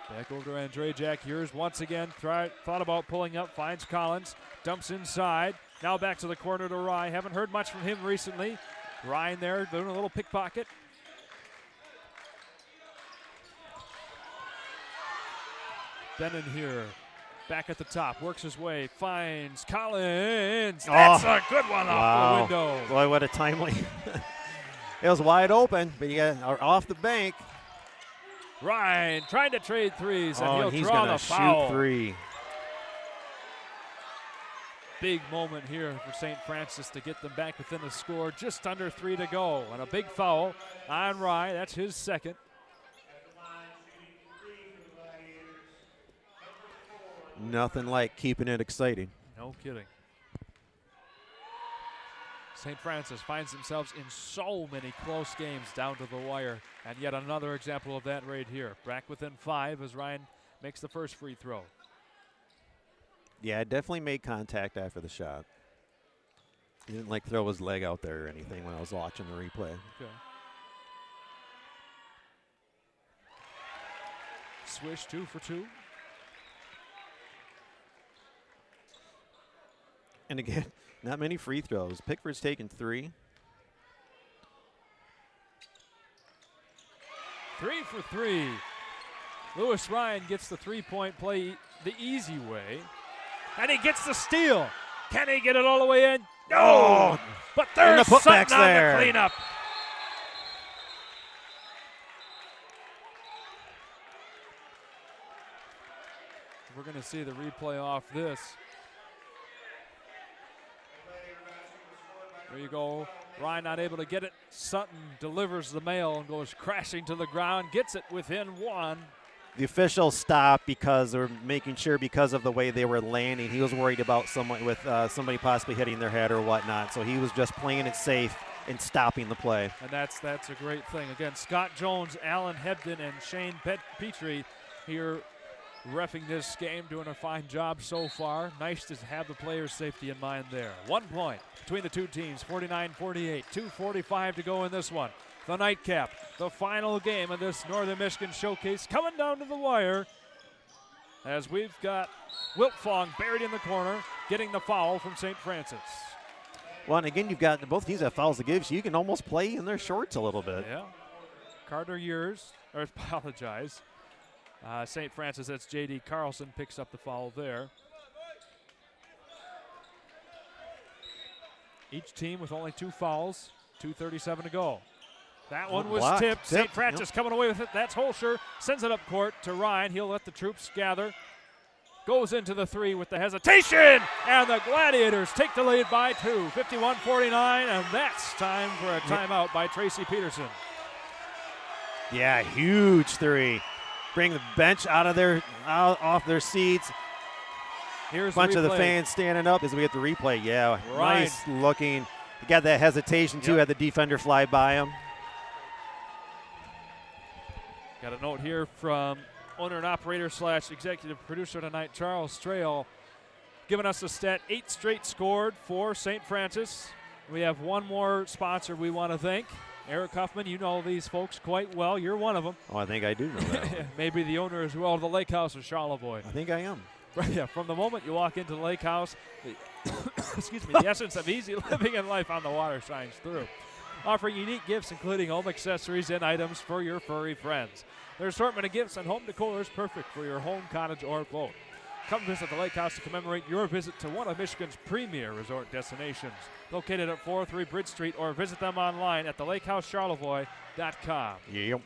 Back over to Andrzejak. Yours once again thought about pulling up. Finds Collins. Dumps inside. Now back to the corner to Ryan. Haven't heard much from him recently. Ryan there doing a little pickpocket. Bennon here. Back at the top. Works his way. Finds Collins. That's a good one off the window. Boy, what a timely. It was wide open, but you got off the bank. Ryan trying to trade threes, and he's draw gonna the foul. shoot three. Big moment here for St. Francis to get them back within the score. Just under 3 to go, and a big foul on Ryan. That's his second. Nothing like keeping it exciting. No kidding. St. Francis finds themselves in so many close games down to the wire, and yet another example of that right here. Back within 5 as Ryan makes the first free throw. Yeah, it definitely made contact after the shot. He didn't like throw his leg out there or anything when I was watching the replay. Okay. Swish 2 for 2. And again, not many free throws. Pickford's taken 3. 3 for 3. Lewis Ryan gets the three-point play the easy way. And he gets the steal. Can he get it all the way in? No! Oh, but there's the something putbacks on there. the cleanup. We're going to see the replay off this. There you go. Ryan not able to get it. Sutton delivers the mail and goes crashing to the ground. Gets it within 1. The officials stopped because they were making sure because of the way they were landing. He was worried about somebody possibly hitting their head or whatnot. So he was just playing it safe and stopping the play. And that's a great thing. Again, Scott Jones, Alan Hebden, and Shane Petrie here reffing this game, doing a fine job so far. Nice to have the players' safety in mind there. 1 point between the two teams, 49-48. 2:45 to go in this one. The nightcap, the final game of this Northern Michigan Showcase, coming down to the wire as we've got Wiltfong buried in the corner, getting the foul from St. Francis. Well, and again, you've got both teams have fouls to give, so you can almost play in their shorts a little bit. Yeah. Carter apologize. St. Francis, that's J.D. Carlson, picks up the foul there. Each team with only 2 fouls, 2:37 to go. That one was blocked. tipped. St. Francis coming away with it. That's Holscher. Sends it up court to Ryan. He'll let the troops gather. goes into the three with the hesitation, and the Gladiators take the lead by 2, 51-49, and that's time for a timeout by Tracy Peterson. Yeah, huge three. Bring the bench off their seats. Here's a bunch of the replay. fans standing up as we get the replay. Yeah, Right. nice looking. You got that hesitation too. Had the defender fly by him. Got a note here from owner and operator / executive producer tonight, Charles Strail, giving us a stat: 8 straight scored for St. Francis. We have one more sponsor we want to thank. Eric Huffman, you know these folks quite well. You're one of them. Oh, I think I do know that. Maybe the owner as well of the Lake House of Charlevoix. I think I am. Yeah, from the moment you walk into the Lake House, the essence of easy living and life on the water shines through. Offering unique gifts including home accessories and items for your furry friends. Their assortment of gifts and home decor is perfect for your home, cottage, or boat. Come visit the Lake House to commemorate your visit to one of Michigan's premier resort destinations. Located at 403 Bridge Street, or visit them online at thelakehouseCharlevoix.com. Yep.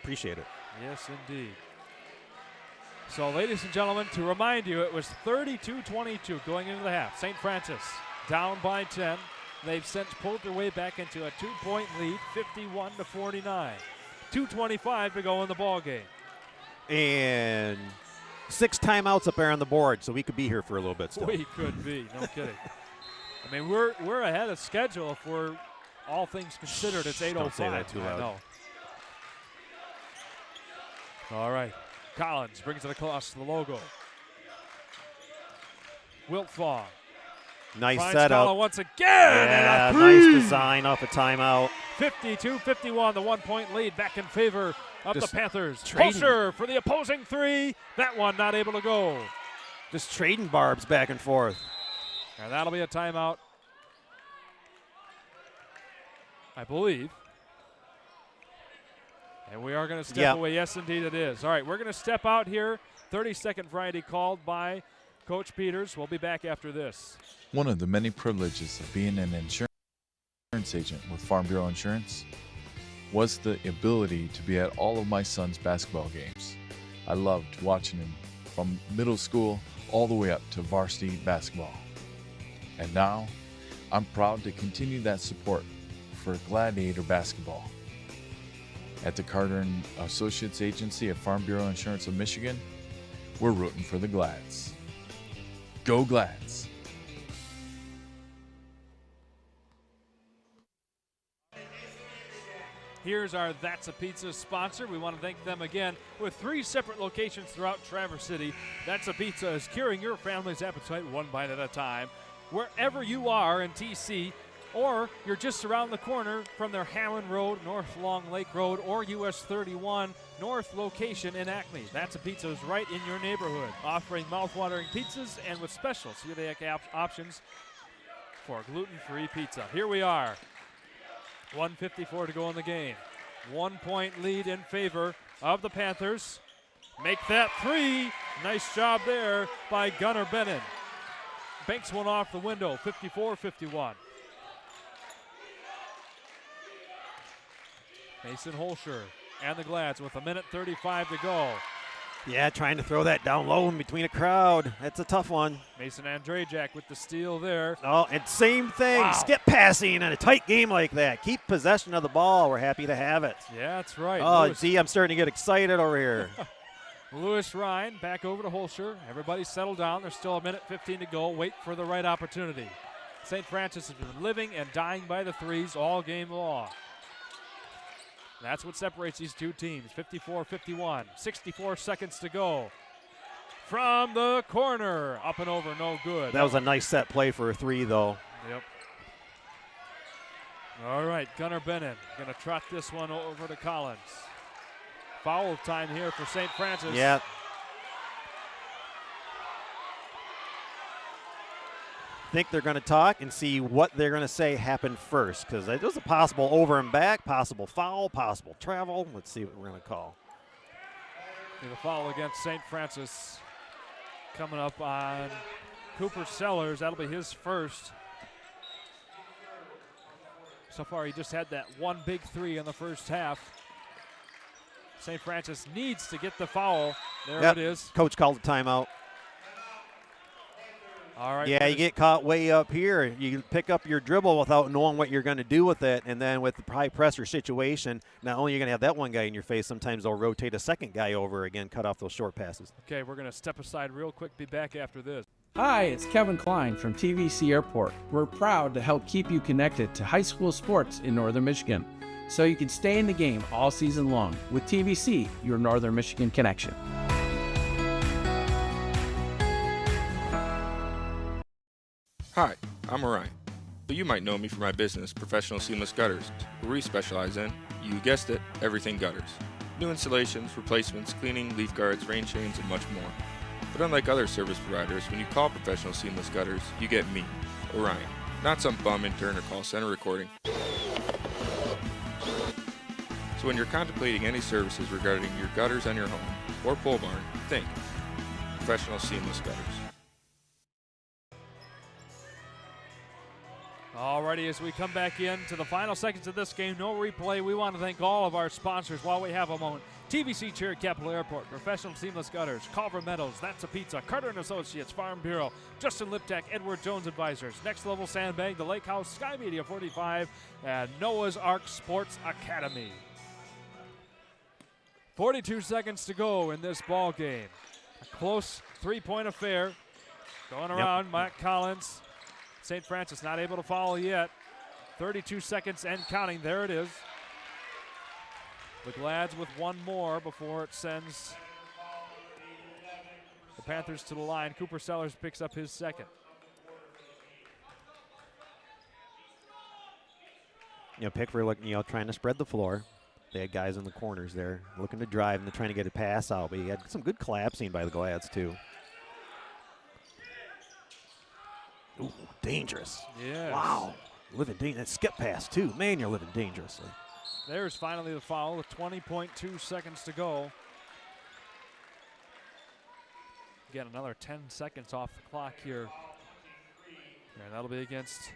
Appreciate it. Yes, indeed. So, ladies and gentlemen, to remind you, it was 32-22 going into the half. St. Francis down by 10. They've since pulled their way back into a 2-point lead, 51-49. 2:25 to go in the ball game. And 6 timeouts up there on the board, so we could be here for a little bit still. We could be, no kidding. I mean, we're ahead of schedule if we're all things considered. It's 8:05. Don't say that too loud. I know. All right. Collins brings it across the logo. Wiltfong. Nice finds setup. Collins once again. Yeah, and a nice three. design off a timeout. 52-51, the 1-point lead back in favor of Just the Panthers. trading. Closer for the opposing three. That one not able to go. Just trading barbs back and forth. And that'll be a timeout, I believe. And we are going to step away. Yes, indeed it is. All right, we're going to step out here. 30-second variety called by Coach Peters. We'll be back after this. One of the many privileges of being an insurance agent with Farm Bureau Insurance was the ability to be at all of my son's basketball games. I loved watching him from middle school all the way up to varsity basketball. And now, I'm proud to continue that support for Gladiator basketball. At the Carter & Associates Agency of Farm Bureau Insurance of Michigan, we're rooting for the Glads. Go Glads! Here's our That's a Pizza sponsor. We want to thank them again. With 3 separate locations throughout Traverse City, That's a Pizza is curing your family's appetite one bite at a time. Wherever you are in TC, or you're just around the corner from their Hamlin Road, North Long Lake Road, or US 31 North location in Acme. That's a Pizza is right in your neighborhood, offering mouth-watering pizzas and with special celiac options for gluten-free pizza. Here we are. 1:54 to go in the game. 1-point lead in favor of the Panthers. Make that 3. Nice job there by Gunnar Bennon. Banks one off the window, 54-51. Mason Holscher and the Glads with 1:35 to go. Yeah, trying to throw that down low in between a crowd. That's a tough one. Mason Andrzejak with the steal there. Oh, and same thing. Wow. Skip passing in a tight game like that. Keep possession of the ball. We're happy to have it. Yeah, that's right. Oh, Lewis. see, I'm starting to get excited over here. Lewis Ryan back over to Holscher. Everybody settle down. There's still 1:15 to go. Wait for the right opportunity. St. Francis has been living and dying by the threes all game long. That's what separates these two teams. 54-51. 64 seconds to go. From the corner. Up and over, no good. That was a nice set play for a 3, though. Yep. All right, Gunnar Bennon going to trot this one over to Collins. Foul time here for St. Francis. Yeah. I think they're going to talk and see what they're going to say happened first, because it was a possible over and back, possible foul, possible travel. Let's see what we're going to call. The foul against St. Francis coming up on Cooper Sellers. That'll be his first. So far, he just had that one big 3 in the first half. St. Francis needs to get the foul There it is. Coach called a timeout. All right. Yeah, you get caught way up here. You pick up your dribble without knowing what you're going to do with it, and then with the high pressure situation, not only are you going to have that one guy in your face, sometimes they'll rotate a second guy over again, cut off those short passes. Okay, we're going to step aside real quick, be back after this. Hi, it's Kevin Klein from TVC Airport. We're proud to help keep you connected to high school sports in Northern Michigan, so you can stay in the game all season long with TVC, your Northern Michigan connection. Hi, I'm Orion, but you might know me for my business, Professional Seamless Gutters, where we specialize in, you guessed it, everything gutters. New installations, replacements, cleaning, leaf guards, rain chains, and much more. But unlike other service providers, when you call Professional Seamless Gutters, you get me, Orion, not some bum intern or call center recording. So when you're contemplating any services regarding your gutters on your home or pole barn, think Professional Seamless Gutters. Alrighty, as we come back in to the final seconds of this game, no replay. We want to thank all of our sponsors while we have a moment. TVC Cherry Capital Airport, Professional Seamless Gutters, Culver Meadows, That's a Pizza, Carter & Associates, Farm Bureau, Justin Liptak, Edward Jones Advisors, Next Level Sandbag, The Lake House, Sky Media 45, and Noah's Ark Sports Academy. 42 seconds to go in this ball game. A close three-point affair. Going around, Matt Collins. St. Francis not able to follow yet. 32 seconds and counting. There it is. The Glads with one more before it sends the Panthers to the line. Cooper Sellers picks up his second. Pickford trying to spread the floor. They had guys in the corners there looking to drive and they're trying to get a pass out, but he had some good collapsing by the Glads too. Ooh, dangerous. Yes. Wow. Living dangerous. Skip pass, too. Man, you're living dangerously. There's finally the foul with 20.2 seconds to go. Again, another 10 seconds off the clock here. And that'll be against.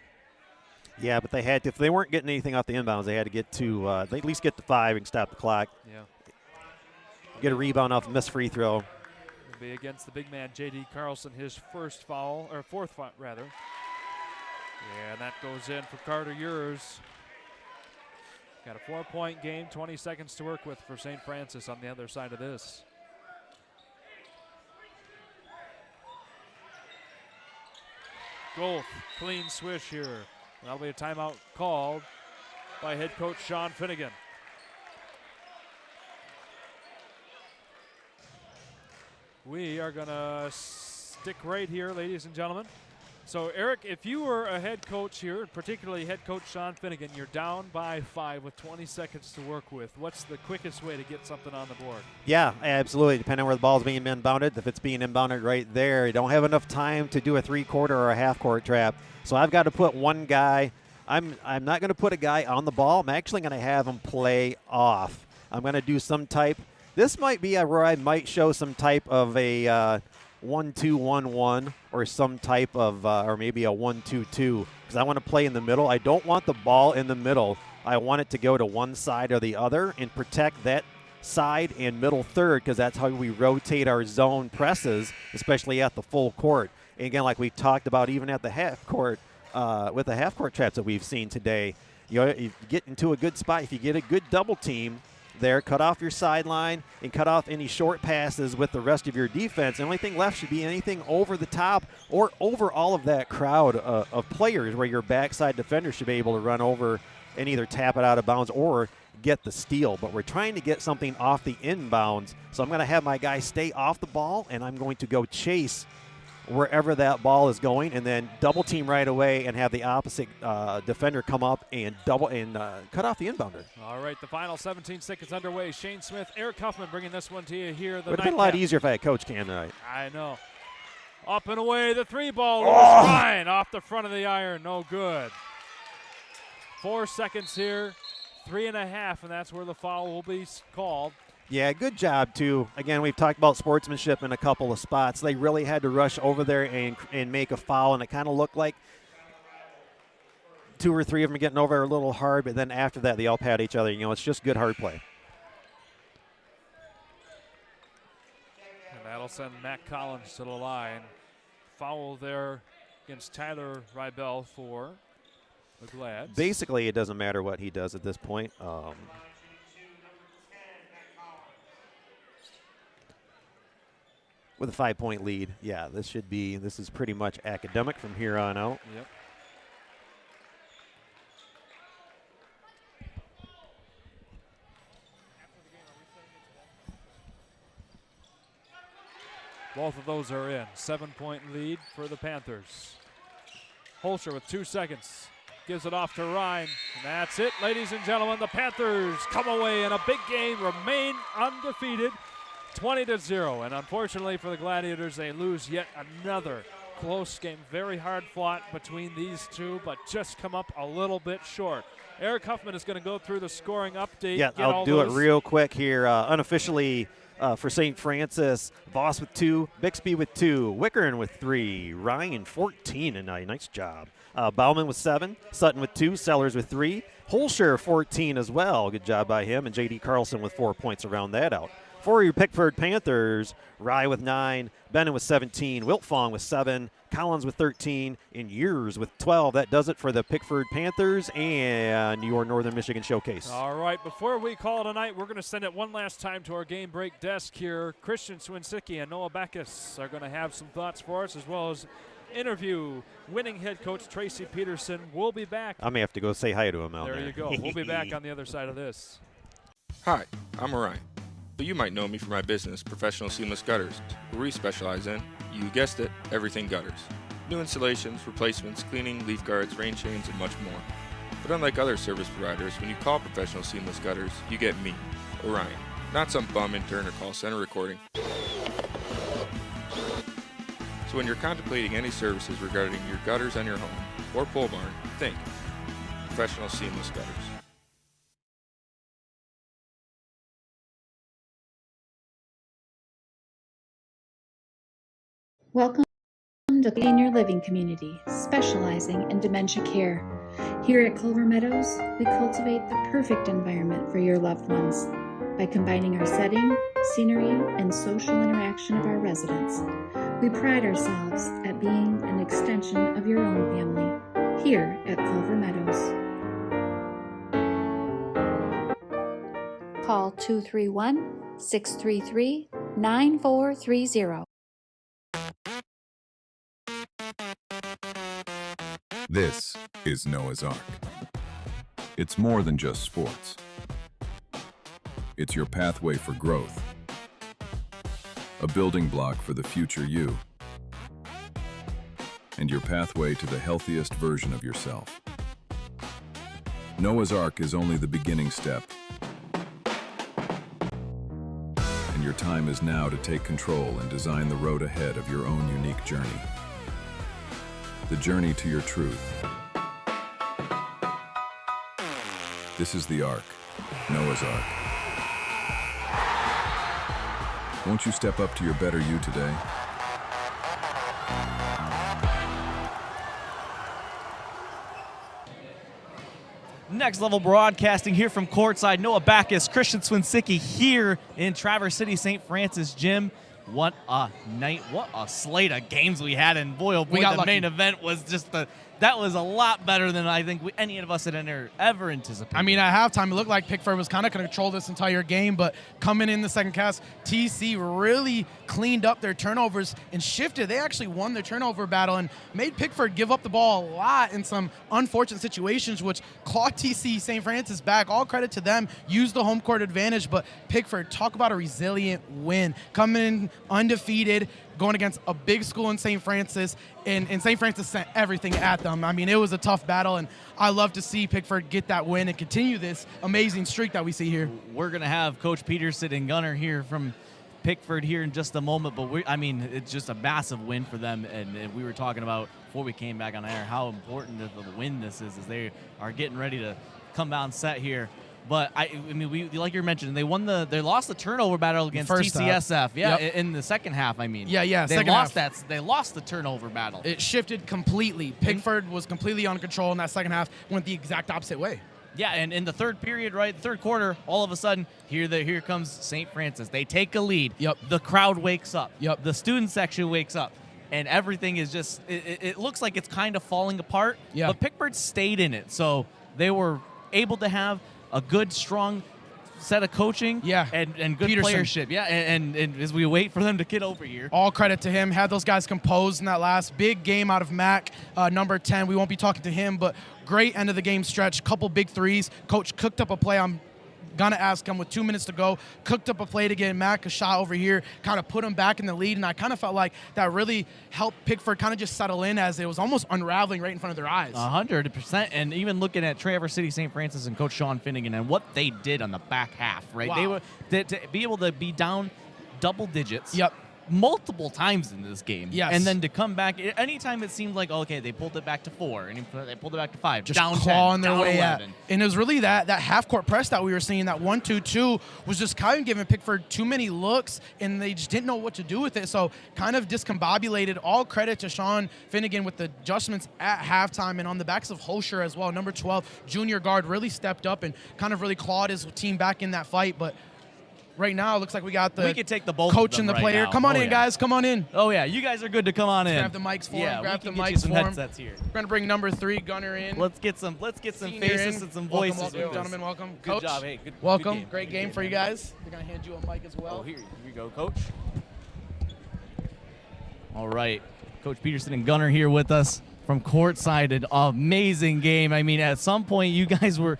Yeah, but they had to, if they weren't getting anything off the inbounds, they had to get to, they at least get to 5 and stop the clock. Yeah. Get a rebound off a missed free throw. Be against the big man, J.D. Carlson, his first foul, or fourth foul, rather. Yeah, and that goes in for Carter Ures. Got a 4-point game, 20 seconds to work with for St. Francis on the other side of this. Golf, clean swish here. That'll be a timeout called by head coach Sean Finnegan. We are going to stick right here, ladies and gentlemen. So, Eric, if you were a head coach here, particularly head coach Sean Finnegan, you're down by 5 with 20 seconds to work with. What's the quickest way to get something on the board? Yeah, absolutely. Depending on where the ball's being inbounded. If it's being inbounded right there, you don't have enough time to do a three-quarter or a half-court trap. So I've got to put one guy. I'm not going to put a guy on the ball. I'm actually going to have him play off. I'm going to do some type. This might be where I might show some type of a 1-2-1-1 or some type of, or maybe a 1-2-2, because I want to play in the middle. I don't want the ball in the middle. I want it to go to one side or the other and protect that side and middle third, because that's how we rotate our zone presses, especially at the full court. And again, like we talked about even at the half court, with the half court traps that we've seen today, you get into a good spot. If you get a good double team there, cut off your sideline and cut off any short passes with the rest of your defense. The only thing left should be anything over the top or over all of that crowd of players, where your backside defender should be able to run over and either tap it out of bounds or get the steal. But we're trying to get something off the inbounds, so I'm going to have my guy stay off the ball, and I'm going to go chase wherever that ball is going, and then double team right away and have the opposite defender come up and cut off the inbounder. All right, the final 17 seconds underway. Shane Smith, Eric Huffman bringing this one to you here. Would have been a lot easier if I had Coach Cam tonight. I know. Up and away, the three ball. Ryan off the front of the iron, no good. 4 seconds here, 3.5, and that's where the foul will be called. Yeah, good job, too. Again, we've talked about sportsmanship in a couple of spots. They really had to rush over there and make a foul, and it kind of looked like 2 or 3 of them getting over a little hard, but then after that, they all pat each other. It's just good hard play. That'll send Matt Collins to the line. Foul there against Tyler Rybell for the Glads. Basically, it doesn't matter what he does at this point. With a 5-point lead, yeah, this is pretty much academic from here on out. Yep. Both of those are in. 7-point lead for the Panthers. Holscher with 2 seconds. Gives it off to Ryan. And that's it, ladies and gentlemen. The Panthers come away in a big game, remain undefeated, 20-0. And unfortunately for the Gladiators, they lose yet another close game. Very hard fought between these two, but just come up a little bit short. Eric Huffman is going to go through the scoring update. Yeah, I'll do it real quick here. Unofficially, for St. Francis, Voss with 2, Bixby with 2, Wickern with 3, Ryan 14 tonight. Nice job. Bauman with 7, Sutton with 2, Sellers with 3, Holscher 14 as well. Good job by him. And J.D. Carlson with 4 points to round that out. For your Pickford Panthers, Rye with 9, Bennett with 17, Wiltfong with 7, Collins with 13, and Years with 12. That does it for the Pickford Panthers and your Northern Michigan Showcase. All right, before we call tonight, we're going to send it one last time to our game break desk here. Christian Swinsicki and Noah Backus are going to have some thoughts for us, as well as interview winning head coach Tracy Peterson. We'll be back. I may have to go say hi to him out there. There you go. We'll be back on the other side of this. Hi, I'm Orion. But you might know me for my business, Professional Seamless Gutters, where we specialize in, you guessed it, everything gutters. New installations, replacements, cleaning, leaf guards, rain chains, and much more. But unlike other service providers, when you call Professional Seamless Gutters, you get me, Orion, not some bum intern or call center recording. So when you're contemplating any services regarding your gutters on your home or pole barn, think Professional Seamless Gutters. Welcome to Senior Living Community, specializing in dementia care. Here at Culver Meadows, we cultivate the perfect environment for your loved ones by combining our setting, scenery, and social interaction of our residents. We pride ourselves at being an extension of your own family here at Culver Meadows. Call 231-633-9430. This is Noah's Ark. It's more than just sports. It's your pathway for growth, a building block for the future you, and your pathway to the healthiest version of yourself. Noah's Ark is only the beginning step, and your time is now to take control and design the road ahead of your own unique journey. The journey to your truth. This is the Ark, Noah's Ark. Won't you step up to your better you today? Next Level Broadcasting here from courtside. Noah Backus, Christian Swinsicki here in Traverse City St. Francis Gym. What a night, what a slate of games we had, and boy, oh boy, the main event was just that was a lot better than I think any of us had ever anticipated. I mean, at halftime, it looked like Pickford was kind of going to control this entire game, but coming in the second half, TC really cleaned up their turnovers and shifted. They actually won the turnover battle and made Pickford give up the ball a lot in some unfortunate situations, which clawed TC St. Francis back. All credit to them, used the home court advantage, but Pickford, talk about a resilient win. Coming in undefeated, going against a big school in St. Francis, and St. Francis sent everything at them. I mean, it was a tough battle, and I love to see Pickford get that win and continue this amazing streak that we see here. We're going to have Coach Peterson and Gunner here from Pickford here in just a moment, but it's just a massive win for them, and we were talking about before we came back on air how important of a win this is as they are getting ready to come down set here. But I mean, we like you mentioned, they lost the turnover battle against TCSF. Yeah, yep. In the second half. I mean, yeah, they lost that. They lost the turnover battle. It shifted completely. Pickford was completely on control in that second half. Went the exact opposite way. Yeah, and in the third period, right, third quarter, all of a sudden, here comes St. Francis. They take a lead. Yep. The crowd wakes up. Yep. The student section wakes up. And everything is just, it looks like it's kind of falling apart. Yeah. But Pickford stayed in it. So they were able to have a good, strong set of coaching and good Peterson. playership. Yeah, and as we wait for them to get over here. All credit to him. Had those guys composed in that last big game out of Mac, number 10. We won't be talking to him, but great end of the game stretch. Couple big threes. Coach cooked up a play. I'm going to ask him with 2 minutes to go. Cooked up a play to get Mac a shot over here, kind of put him back in the lead, and I kind of felt like that really helped Pickford kind of just settle in as it was almost unraveling right in front of their eyes. 100%. And even looking at Traverse City St. Francis and Coach Sean Finnegan and what they did on the back half, right? Wow. They were to be able to be down double digits. Yep. Multiple times in this game. Yes. And then to come back, anytime it seemed like, okay, they pulled it back to 4, and they pulled it back to 5, Just down 10, clawing their down way 11. at. And it was really that half-court press that we were seeing, that 1-2-2, was just kind of giving Pickford too many looks, and they just didn't know what to do with it. So kind of discombobulated. All credit to Sean Finnegan with the adjustments at halftime and on the backs of Hosher as well. Number 12, junior guard, really stepped up and kind of really clawed his team back in that fight. But right now, it looks like we got the we could take the both coach of them and the right player. now. Come on in, yeah. guys. Come on in. Oh, yeah. You guys are good to come on in. Grab the mics for him. Grab the we can get you mics some for him. headsets here. We're going to bring number 3, Gunner, in. Let's get some Senior faces in. and some Welcome, voices. welcome, with gentlemen. this. Welcome. Good Coach, job. Hey, good welcome. Good game. Great game for you guys. We're going to hand you a mic as well. Oh, here you go, Coach. All right. Coach Peterson and Gunner here with us from courtside. An amazing game. I mean, at one point, you guys were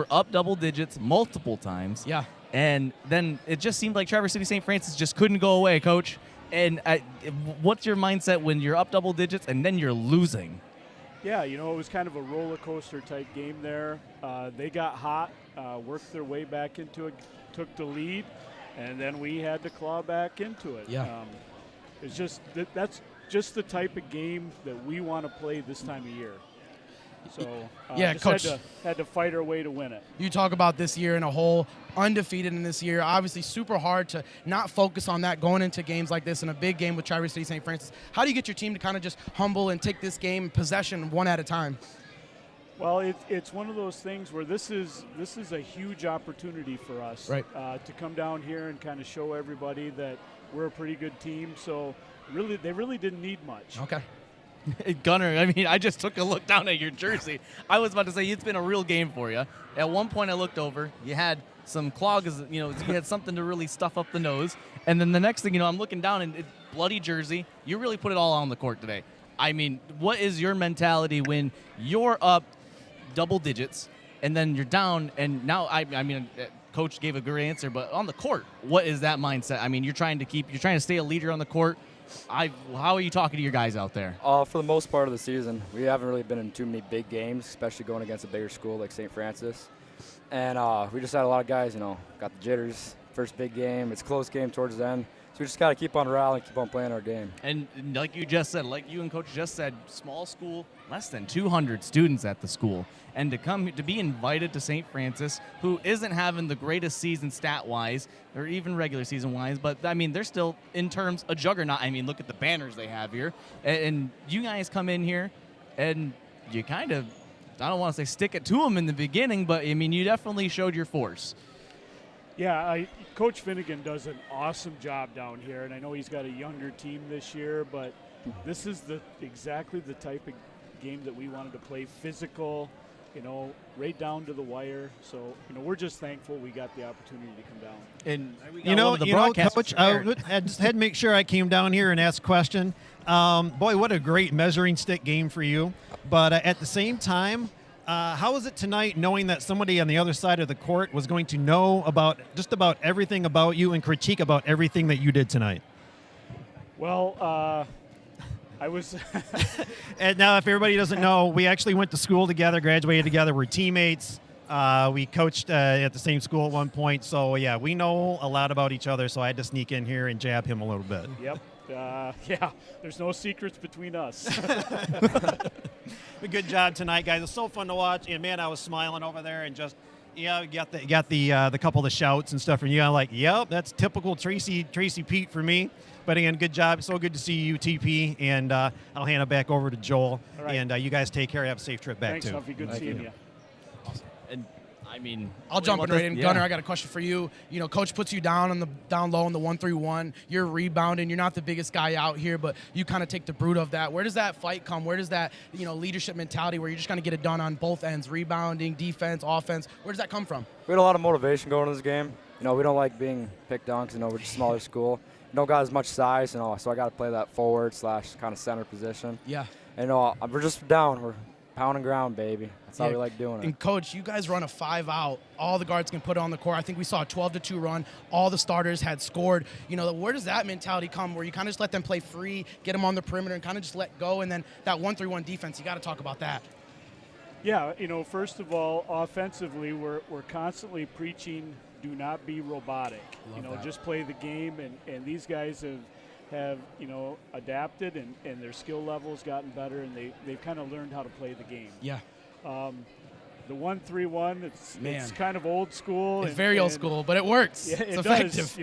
up double digits multiple times. Yeah. And then it just seemed like Traverse City St. Francis just couldn't go away, Coach. And what's your mindset when you're up double digits and then you're losing? Yeah, it was kind of a roller coaster type game there. They got hot, worked their way back into it, took the lead, and then we had to claw back into it. Yeah. It's just that's just the type of game that we want to play this time of year. So yeah, just Coach, had to fight our way to win it. You talk about this year in a whole, undefeated in this year. Obviously, super hard to not focus on that going into games like this in a big game with Traverse City St. Francis. How do you get your team to kind of just humble and take this game possession one at a time? Well, it's one of those things where this is a huge opportunity for us, right? To come down here and kind of show everybody that we're a pretty good team. So they really didn't need much. Okay. Gunner, I mean, I just took a look down at your jersey. I was about to say it's been a real game for you. At one point, I looked over. You had some clogs, you had something to really stuff up the nose. And then the next thing, I'm looking down and it's bloody jersey. You really put it all on the court today. I mean, what is your mentality when you're up double digits and then you're down? And now, I mean, Coach gave a great answer, but on the court, what is that mindset? I mean, you're trying to stay a leader on the court. How are you talking to your guys out there? For the most part of the season, we haven't really been in too many big games, especially going against a bigger school like St. Francis. And we just had a lot of guys, got the jitters. First big game. It's a close game towards the end. So we just got to keep on rallying, keep on playing our game. And like you just said, like you and Coach just said, small school, less than 200 students at the school. And to be invited to St. Francis, who isn't having the greatest season stat-wise, or even regular season-wise, but, I mean, they're still, in terms, a juggernaut. I mean, look at the banners they have here. And you guys come in here, and you kind of, I don't want to say stick it to them in the beginning, but, I mean, you definitely showed your force. Yeah, Coach Finnegan does an awesome job down here, and I know he's got a younger team this year, but this is exactly the type of game that we wanted to play, physical, right down to the wire. So, we're just thankful we got the opportunity to come down. And Coach, I just had to make sure I came down here and asked a question. Boy, what a great measuring stick game for you. But at the same time, how was it tonight knowing that somebody on the other side of the court was going to know about just about everything about you and critique about everything that you did tonight? Well, I was. And now, if everybody doesn't know, we actually went to school together, graduated together. We're teammates. We coached at the same school at one point. So, yeah, we know a lot about each other. So I had to sneak in here and jab him a little bit. Yep. Yeah, there's no secrets between us. Good job tonight, guys. It's so fun to watch. And, man, I was smiling over there and just, got the couple of shouts and stuff from you. I'm like, yep, that's typical Tracy Pete for me. But, again, good job. So good to see you, TP. And I'll hand it back over to Joel. All right. And you guys take care. Have a safe trip back, Thanks, too. Humphrey. Good seeing you. Awesome. And I mean, I'll jump in right in. Yeah. Gunner, I got a question for you. You know, Coach puts you down low on the 1-3-1. You're rebounding. You're not the biggest guy out here, but you kind of take the brunt of that. Where does that fight come? Where does that, leadership mentality where you're just going to get it done on both ends, rebounding, defense, offense? Where does that come from? We had a lot of motivation going into this game. We don't like being picked on because, we're just a smaller school. We don't got as much size, so I got to play that forward / kind of center position. Yeah. And, we're just down. We're pound and ground, baby. That's how we like doing it. And, Coach, you guys run a 5-out. All the guards can put it on the court. I think we saw a 12-2 run. All the starters had scored. Where does that mentality come where you kind of just let them play free, get them on the perimeter, and kind of just let go? And then that 1-3-1 defense, you got to talk about that. Yeah, first of all, offensively, we're constantly preaching do not be robotic. Just play the game. And these guys have adapted and their skill level's gotten better, and they've kind of learned how to play the game. Yeah. The 1-3-1, it's kind of old school. It's very old school, but it works. Yeah, it's effective.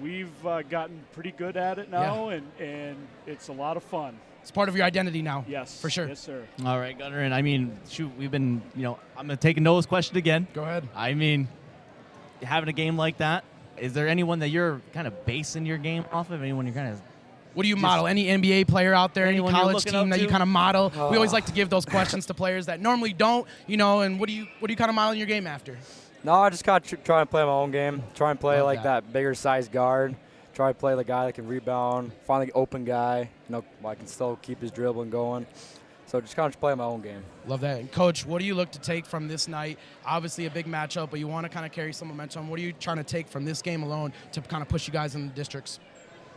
We've gotten pretty good at it now, and it's a lot of fun. It's part of your identity now. Yes. For sure. Yes, sir. All right, Gunner, and I mean, shoot, we've been, I'm going to take Noah's question again. Go ahead. I mean, having a game like that, is there anyone that you're kind of basing your game off of? Anyone you're kind of... What do you model? Any NBA player out there? Any college team that you kind of model? We always like to give those questions to players that normally don't, and what do you kind of model your game after? No, I just got to try and play my own game. Try and play that bigger size guard. Try to play the guy that can rebound. Find the open guy. I can still keep his dribbling going. So just kind of play my own game. Love that. And Coach, what do you look to take from this night? Obviously a big matchup, but you want to kind of carry some momentum. What are you trying to take from this game alone to kind of push you guys in the districts?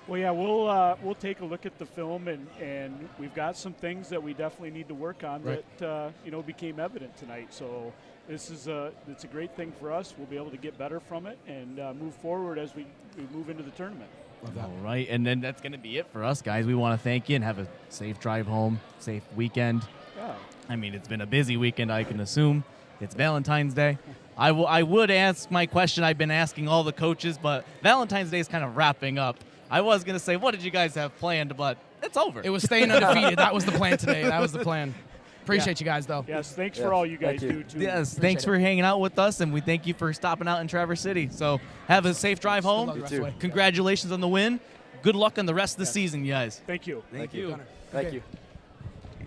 Well, yeah, we'll take a look at the film, and we've got some things that we definitely need to work on that became evident tonight. So it's a great thing for us. We'll be able to get better from it and move forward as we move into the tournament. All right, and then that's going to be it for us, guys. We want to thank you and have a safe drive home, safe weekend. Yeah. I mean, it's been a busy weekend, I can assume. It's Valentine's Day. I would ask my question I've been asking all the coaches, but Valentine's Day is kind of wrapping up. I was going to say, what did you guys have planned, but it's over. It was staying undefeated. That was the plan today. That was the plan. Appreciate you guys, though. Yes, thanks for all you guys do, too. Yes, thanks for hanging out with us, and we thank you for stopping out in Traverse City. So have a safe drive home. You too. Congratulations on the win. Good luck on the rest of the season, you guys. Thank you. Thank you. Thank you.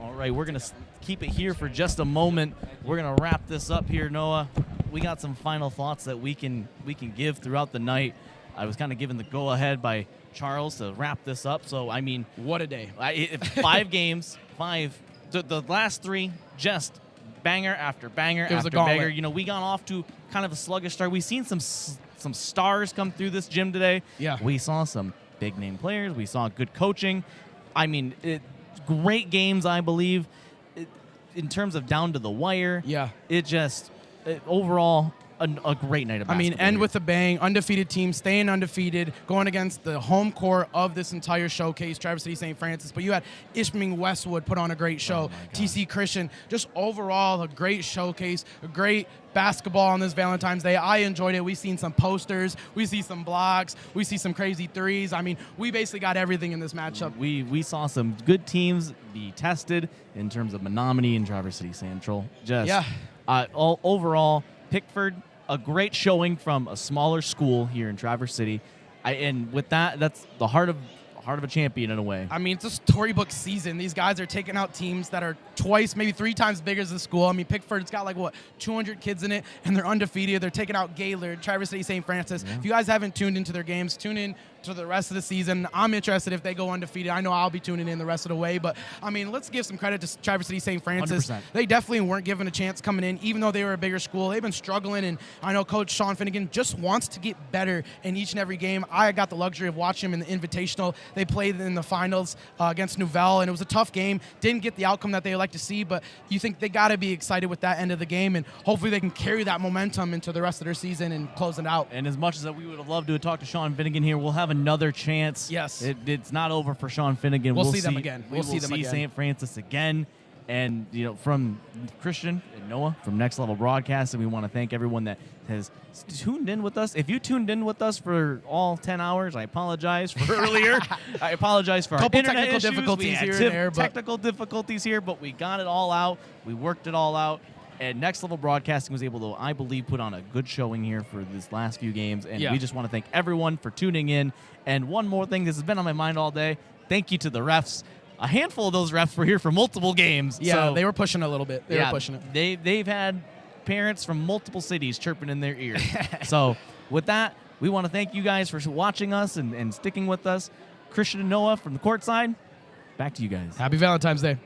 All right, we're going to keep it here for just a moment. We're going to wrap this up here, Noah. We got some final thoughts that we can give throughout the night. I was kind of given the go-ahead by Charles to wrap this up. So, I mean, what a day. 5 games, 5. The last 3, just banger after banger after banger. We got off to kind of a sluggish start. We've seen some stars come through this gym today. Yeah. We saw some big-name players. We saw good coaching. I mean, great games, I believe, in terms of down to the wire. Yeah. Overall, a great night of basketball. End with a bang. Undefeated team, staying undefeated, going against the home court of this entire showcase, Traverse City St. Francis. But you had Ispheming-Westwood put on a great show. TC Christian, just overall a great showcase, a great basketball on this Valentine's Day. I enjoyed it. We've seen some posters. We see some blocks. We see some crazy threes. I mean, we basically got everything in this matchup. We saw some good teams be tested in terms of Menominee and Traverse City Central. Overall, Pickford, a great showing from a smaller school here in Traverse City. And with that, that's the heart of a champion in a way. I mean, it's a storybook season. These guys are taking out teams that are twice, maybe 3 times bigger as the school. I mean, Pickford's got 200 kids in it, and they're undefeated. They're taking out Gaylord, Traverse City St. Francis. Yeah. If you guys haven't tuned into their games, tune in to the rest of the season. I'm interested if they go undefeated. I know I'll be tuning in the rest of the way. But, I mean, let's give some credit to Traverse City St. Francis. 100%. They definitely weren't given a chance coming in, even though they were a bigger school. They've been struggling, and I know Coach Sean Finnegan just wants to get better in each and every game. I got the luxury of watching them in the Invitational. They played in the finals against Nouvelle, and it was a tough game. Didn't get the outcome that they would like to see, but you think they got to be excited with that end of the game, and hopefully they can carry that momentum into the rest of their season and close it out. And as much as we would have loved to have talked to Sean Finnegan here, we'll have another chance. Yes. It's not over for Sean Finnegan. We'll see them again. We'll see St. Francis again. And, from Christian and Noah from Next Level Broadcasting, we want to thank everyone that has tuned in with us. If you tuned in with us for all 10 hours, I apologize for earlier. I apologize for our internet technical issues. difficulties we had here and there. Technical difficulties here, but we got it all out. We worked it all out. And Next Level Broadcasting was able to, I believe, put on a good showing here for this last few games. And we just want to thank everyone for tuning in. And one more thing, this has been on my mind all day. Thank you to the refs. A handful of those refs were here for multiple games. Yeah, so, they were pushing it a little bit. They were pushing it. They've had parents from multiple cities chirping in their ear. So with that, we want to thank you guys for watching us and sticking with us. Christian and Noah from the courtside, back to you guys. Happy Valentine's Day.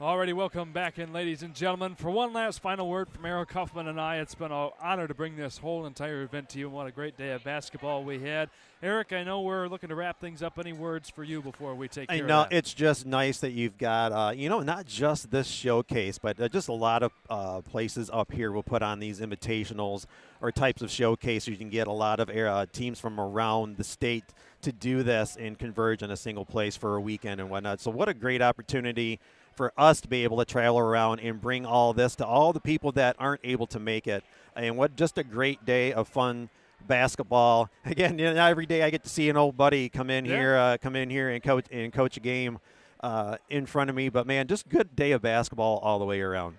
Alrighty, welcome back in, ladies and gentlemen. For one last final word from Eric Huffman and I, it's been an honor to bring this whole entire event to you. What a great day of basketball we had. Eric, I know we're looking to wrap things up. Any words for you before we take care of that? It's just nice that you've got, not just this showcase, but just a lot of places up here will put on these invitationals or types of showcases. You can get a lot of teams from around the state to do this and converge in a single place for a weekend and whatnot. So what a great opportunity for us to be able to travel around and bring all this to all the people that aren't able to make it. And what just a great day of fun basketball. Again, not every day I get to see an old buddy come in here and coach a game in front of me. But man, just good day of basketball all the way around.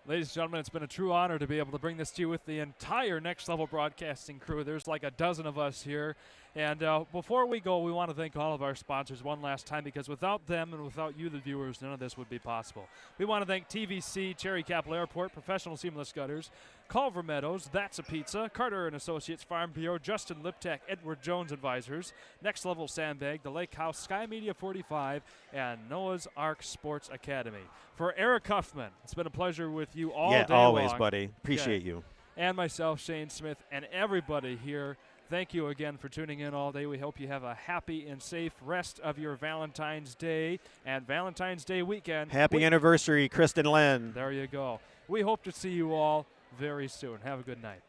Ladies and gentlemen, it's been a true honor to be able to bring this to you with the entire Next Level Broadcasting crew. There's like a dozen of us here. And before we go, we want to thank all of our sponsors one last time, because without them and without you, the viewers, none of this would be possible. We want to thank TVC, Cherry Capital Airport, Professional Seamless Gutters, Culver Meadows, That's a Pizza, Carter and Associates Farm Bureau, Justin Liptak, Edward Jones Advisors, Next Level Sandbag, The Lake House, Sky Media 45, and Noah's Ark Sports Academy. For Eric Huffman, it's been a pleasure with you all day always, long. buddy. Appreciate you. And myself, Shane Smith, and everybody here. Thank you again for tuning in all day. We hope you have a happy and safe rest of your Valentine's Day and Valentine's Day weekend. Happy anniversary, Kristen Lynn. There you go. We hope to see you all very soon. Have a good night.